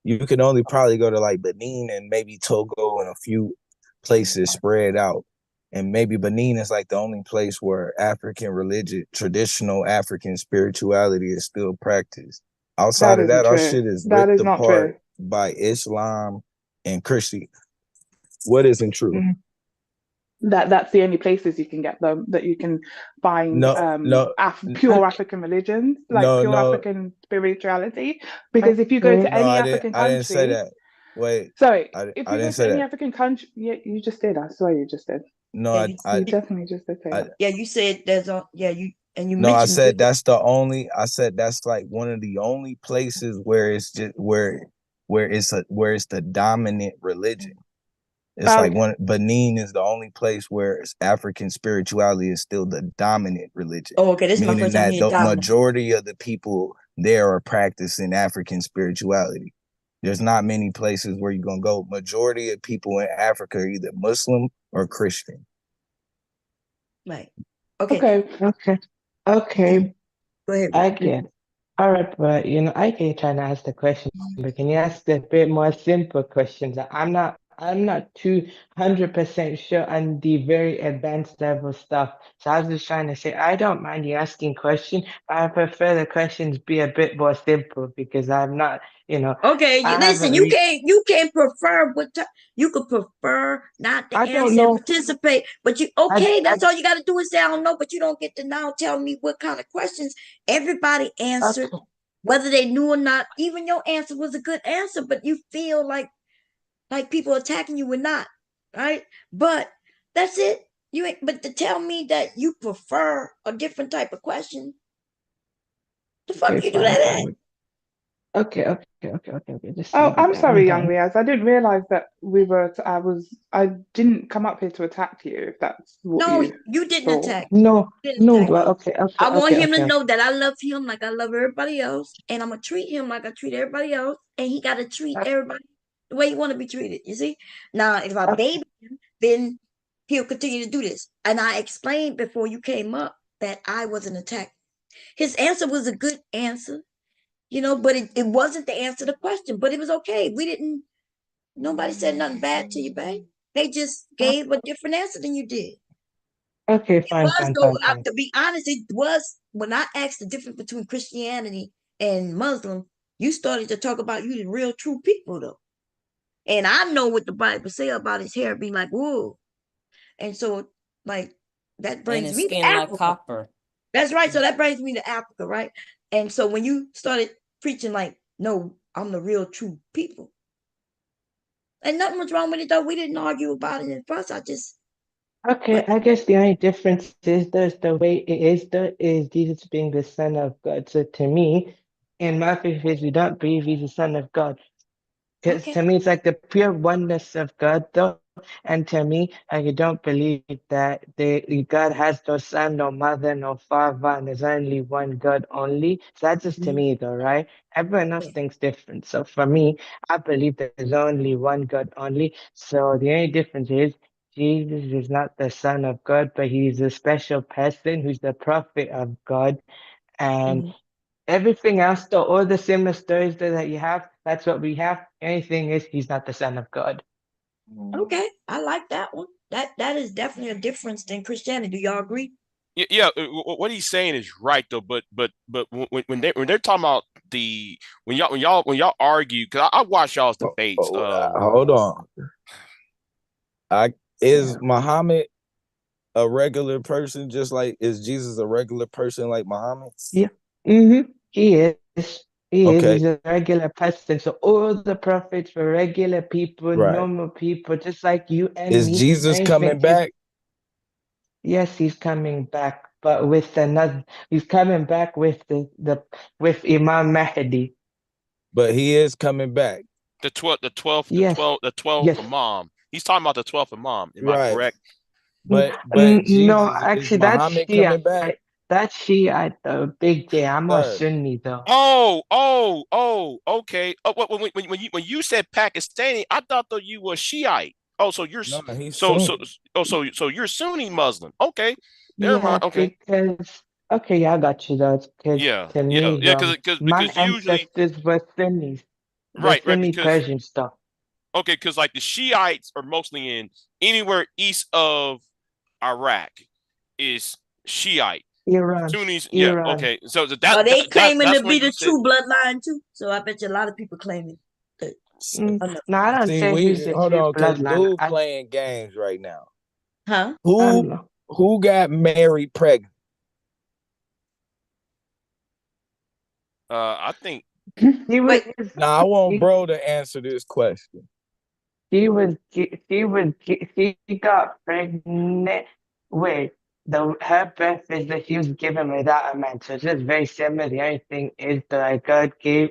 You can only probably go to like Benin and maybe Togo and a few places spread out. And maybe Benin is like the only place where African religion, traditional African spirituality is still practiced. Outside That of isn't that, our true. shit is That ripped is not true. apart by Islam and Christianity. What isn't true? That's the only places you can get them, that you can find No, pure African religions, like pure no. African spirituality. Because if you go to No, any African I didn't say country, that. Wait, sorry, I if you didn't go say to any that. African country, yeah, you just did. I swear you just did. No, Yeah, You definitely just did say that. yeah. You said there's a yeah. You And you No, I mentioned said that's the only. I said that's like one of the only places where it's just where it's the dominant religion. It's like Benin is the only place where it's African spirituality is still the dominant religion. Oh, okay. This is my Meaning first time that hearing the dominant. majority of the people there are practicing African spirituality. There's not many places where you're gonna go. Majority of people in Africa are either Muslim or Christian. Right. Okay. Okay. Go ahead. I get. All right, but I get you trying to ask the question, but can you ask a bit more simple questions? I'm not 200% sure on the very advanced level stuff. So I was just trying to say I don't mind you asking questions, but I prefer the questions be a bit more simple because I'm not, Okay, I listen, haven't you can't prefer you could prefer not to I don't answer and know. participate, but that's all you got to do is say I don't know, but you don't get to now tell me what kind of questions everybody answered, whether they knew or not. Even your answer was a good answer, but you feel like people attacking you or not, right? But that's it. You ain't, but to tell me that you prefer a different type of question, the fuck you do that at? Okay. Just Oh, leave it I'm there. I'm sorry, young done. Riaz. I didn't realize that I didn't come up here to attack you, if that's what No, you you didn't thought. attack. No, You didn't attack. but okay. I want him to know that I love him like I love everybody else, and I'm gonna treat him like I treat everybody else, and he gotta treat everybody the way you want to be treated. You see? Now, if I baby him, then he'll continue to do this. And I explained before you came up that I wasn't attacked. His answer was a good answer, but it wasn't the answer to the question. But it was okay. Nobody said nothing bad to you, babe. They just gave a different answer than you did. Okay, It fine. was though, to be honest, it was when I asked the difference between Christianity and Muslim, you started to talk about you the real true people though. And I know what the Bible say about his hair being like wool. And so like that And brings his me to skin like Africa. copper. That's right. So that brings me to Africa, right? And so when you started preaching like, no, I'm the real true people. And nothing was wrong with it though. We didn't argue about it at first. Okay, I guess the only difference is the way it is Jesus being the Son of God. So to me, in my faith, is we don't believe he's the Son of God. Because to me, it's like the pure oneness of God, though. And to me, I don't believe that God has no son, no mother, no father, and there's only one God only. So that's just to me, though, right? Everyone else thinks different. So for me, I believe there's only one God only. So the only difference is Jesus is not the Son of God, but he's a special person who's the prophet of God. And everything else, though, all the similar stories that you have, that's what we have. Anything is he's not the Son of God. Okay, I like that one. That is definitely a difference than Christianity. Do y'all agree? Yeah, what he's saying is right though, but when they're talking about when y'all argue, because I watch y'all's debates. Hold on. Is Muhammad a regular person just like is Jesus a regular person like Muhammad? Yeah. He is. He is. Okay. He's a regular person. So all the prophets were regular people, Right. normal people, just like you and Is me. Jesus coming back? Yes, he's coming back, but with another. He's coming back with with Imam Mahdi. But he is coming back. The 12th Yes. Imam. He's talking about the 12th Imam. Am I correct? But No, Jesus actually, is Muhammad coming back? That's Shiite though. Big J. I'm more Sunni though. Okay. When you said Pakistani, I thought that you were Shiite. Oh, so you're he's so you're Sunni Muslim. Okay, never mind. Okay, Because I got you though. Because to me, my because usually ancestors were Sunnis, the right Sunni because Persian stuff. okay because like the Shiites are mostly in anywhere east of Iraq is Shiite. Iran. Sunnis, yeah, okay. So Are they claiming that's to when be you the said true bloodline too? So I bet you a lot of people claiming that. No, I don't say who's the hold true on, because bloodline. dude playing games right now. Huh? Who got married pregnant? I think he was. I want bro to answer this question. She got pregnant. Wait. her birth is that she was given without a man. So it's just very similar. The only thing is that like God gave,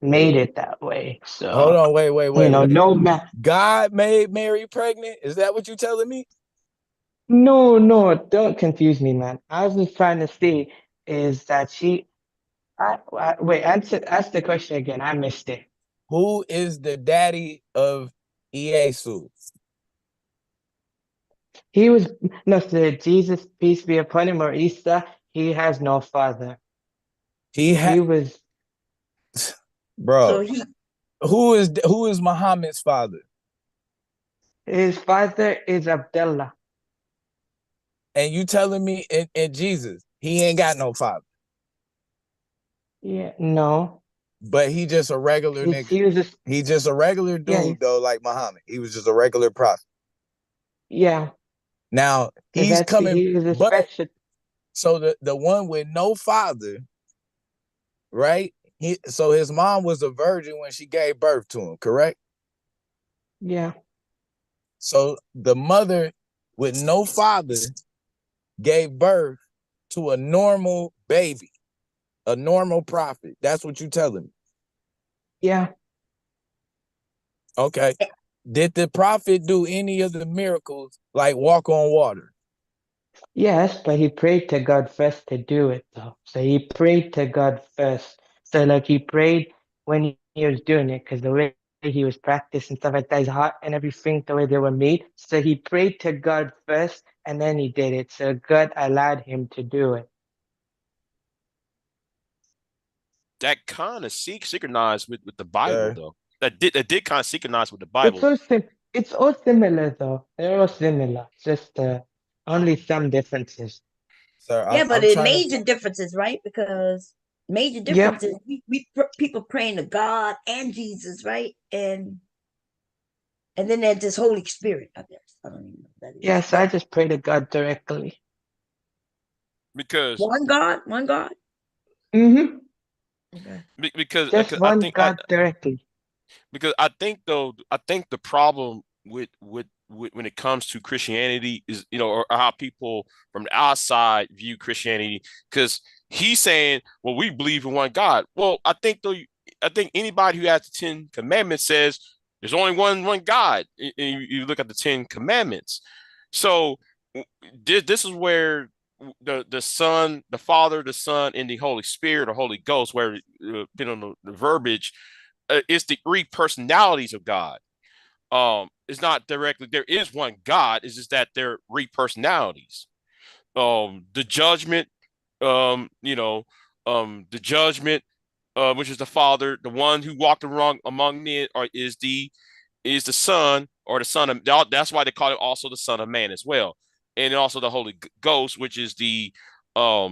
made it that way. So Hold on, wait. no man. God made Mary pregnant? Is that what you telling me? No, don't confuse me, man. I was just trying to say is that wait, ask the question again. I missed it. Who is the daddy of Iesu? He was no, so Jesus, peace be upon him, or Isa, he has no father. He was bro. So who is Muhammad's father? His father is Abdullah. And you telling me in Jesus, he ain't got no father. Yeah, no. But he just a regular nigga. He just a regular dude though, like Muhammad. He was just a regular prophet. Yeah. Now he's coming, he was a but special. so the one with no father, right? So his mom was a virgin when she gave birth to him, correct? Yeah. So the mother with no father gave birth to a normal baby, a normal prophet. That's what you telling me. Yeah. Okay. Did the prophet do any of the miracles like walk on water? Yes, but he prayed to God first to do it though. So he prayed to God first. So like he prayed when he was doing it, because the way he was practicing stuff like that, his heart and everything, the way they were made. So he prayed to God first and then he did it. So God allowed him to do it. That kind of synchronized with the Bible, though. That did kind of synchronize with the Bible. It's all similar though. They're all similar. Just only some differences. Sir, yeah, but it major differences, right? Because major differences, people praying to God and Jesus, right? And then there's this Holy Spirit, I guess. I don't even know what that is. Yes, I just pray to God directly. Because one God. Mm-hmm. Okay. Because just I one think God directly. Because I think the problem with when it comes to Christianity is, or how people from the outside view Christianity, because he's saying, well, we believe in one God. Well, I think anybody who has the 10 commandments says there's only one God. And you look at the 10 commandments. So this is where the Son, the Father, the Son, and the Holy Spirit or Holy Ghost, where depending on the verbiage, it's the three personalities of God. It's not directly there is one God. It's just that they're three personalities. The judgment, the judgment, which is the Father, the one who walked around among men, is the Son, or the Son of. That's why they call it also the Son of Man as well, and also the Holy Ghost, which is the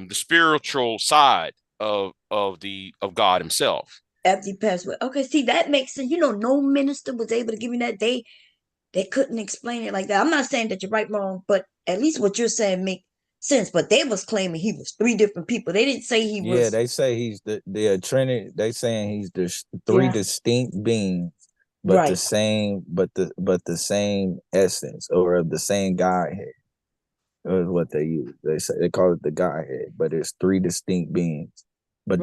spiritual side of God Himself. After he passed away. Okay, see, that makes sense. No minister was able to give me that. They couldn't explain it like that. I'm not saying that you're right, wrong, but at least what you're saying makes sense. But they was claiming he was three different people. They didn't say he was. Yeah, they say he's the Trinity. They saying he's the three distinct beings, but the same, but the same essence, or of the same Godhead. Is what they use. They call it the Godhead, but it's three distinct beings. But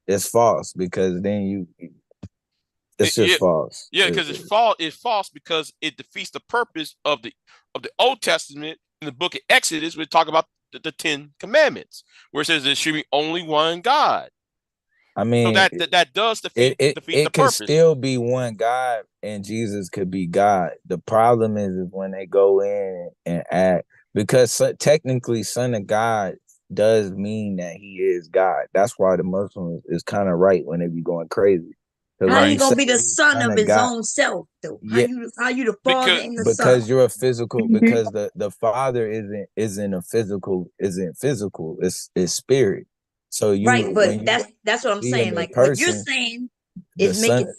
it's false, because then it's just false. Yeah, because it's false because it defeats the purpose of the Old Testament. In the book of Exodus, we talk about the 10 commandments, where it says there should be only one God. I mean, so that does defeat the it could purpose. Still be one God, and Jesus could be God. The problem is when they go in and act, because technically Son of God does mean that he is God. That's why the Muslims is kind of right when they be going crazy. How you gonna be the son of his God, own self, though? Yeah, how you the father and the son? Because you're a physical. Because the Father isn't physical. It's spirit. So Right, but that's what I'm saying. Like what you're saying is making.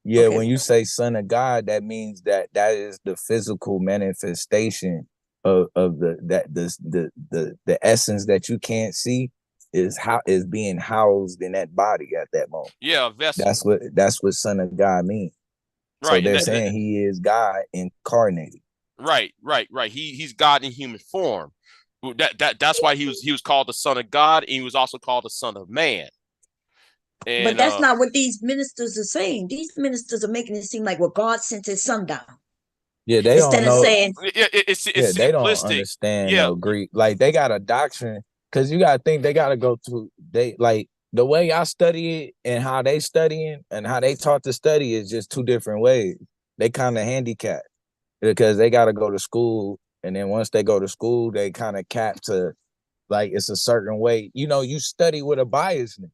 Yeah, when you say Son of God, that means that is the physical manifestation of the essence that you can't see is being housed in that body at that moment. Yeah, vessel. That's what Son of God means. Right. So they're saying he is God incarnated. Right. He's God in human form. That's why he was called the Son of God, and he was also called the Son of Man. But And that's not what these ministers are saying. These ministers are making it seem like, well, God sent his son down. Yeah, they don't Instead of know. saying, it's Yeah, they don't simplistic. understand Yeah. no Greek. Like they got a doctrine because you gotta think they gotta go to they like the way I study it and how they studying and how they taught to study is just two different ways. They kind of handicapped because they gotta go to school, and then once they go to school, they kind of cap to like it's a certain way. You know, you study with a biasness.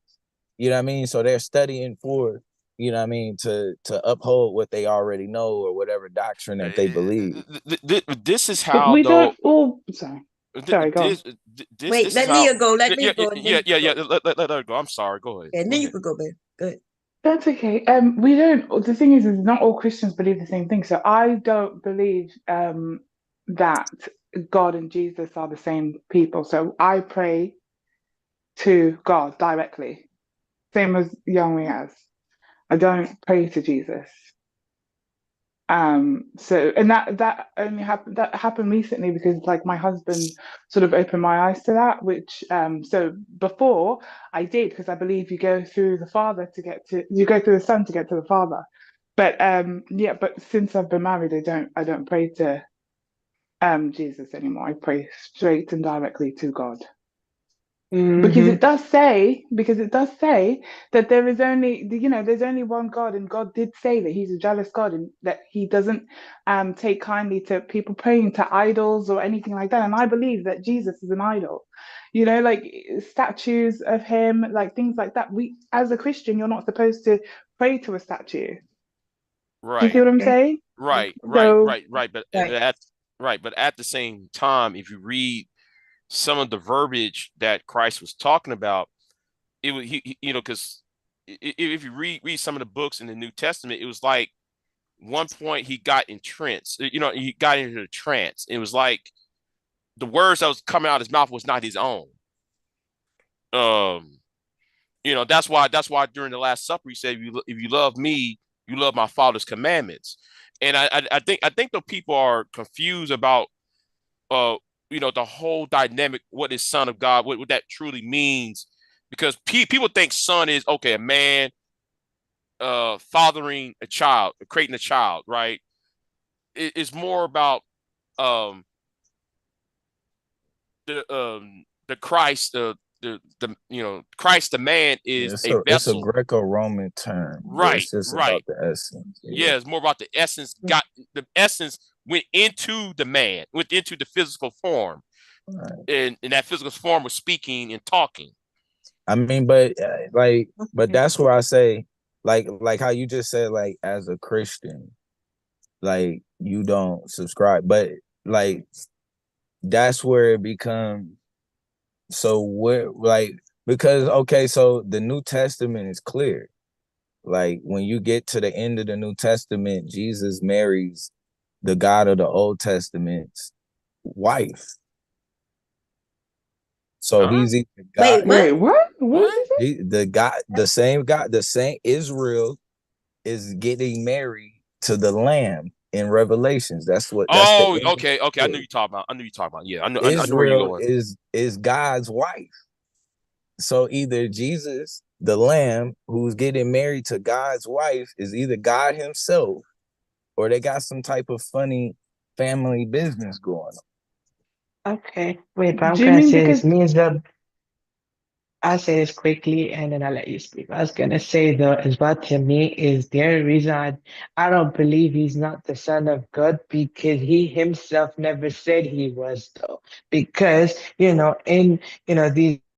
You know what I mean? So they're studying for, you know what I mean, to uphold what they already know or whatever doctrine that they believe. This is But how we though. don't all. Sorry, go on. wait, This is let how. Leah go. Let Leah go. And then you Yeah. go. Let her go. I'm sorry. Go ahead. And Go then you ahead. could go, babe. Good. That's okay. We don't. The thing is not all Christians believe the same thing. So I don't believe that God and Jesus are the same people. So I pray to God directly, same as Young has. I don't pray to Jesus. So and that only happened recently because like my husband sort of opened my eyes to that, which so before I did because I believe you go through the son to get to the father. But but since I've been married I don't pray to Jesus anymore. I pray straight and directly to God. Because it does say that there is only there's only one God, and God did say that he's a jealous God and that he doesn't take kindly to people praying to idols or anything like that. And I believe that Jesus is an idol, like statues of him, like things like that. We as a Christian, you're not supposed to pray to a statue. Do you see Right. what I'm saying? Right. So But at the same time, if you read some of the verbiage that Christ was talking about, it was because if you read some of the books in the New Testament, it was like one point he got entranced. He got into a trance. It was like the words that was coming out of his mouth was not his own. That's why during the Last Supper he said, if you love me, you love my Father's commandments. And I think the people are confused about the whole dynamic, what is Son of God, what that truly means, because people think son is okay, a man fathering a child, creating a child, right? It's more about the Christ, the Christ, the man is It's a it's a vessel. Greco-Roman term. Right, It's just right. about the essence. Yeah, it's more about the essence. Got the essence went into the man, went into the physical form, Right. and that physical form was speaking and talking. I mean, but that's where I say, like how you just said, like as a Christian, like you don't subscribe, but like that's where it becomes so where like because okay, so the New Testament is clear. Like when you get to the end of the New Testament, Jesus marries the God of the Old Testament's wife. So he's either God. Wait, what? What did you say? The same Israel is getting married to the Lamb in Revelations. That's the Oh, end. okay. I knew you talking about. Yeah, I knew where you're Israel going. is God's wife. So either Jesus, the Lamb, who's getting married to God's wife, is either God himself, or they got some type of funny family business going on. Okay, wait, but I'm Do you gonna mean say because this means that I'll say this quickly and then I'll let you speak. What I was gonna say though is what to me is the only reason I don't believe he's not the son of God because he himself never said he was though. Because in these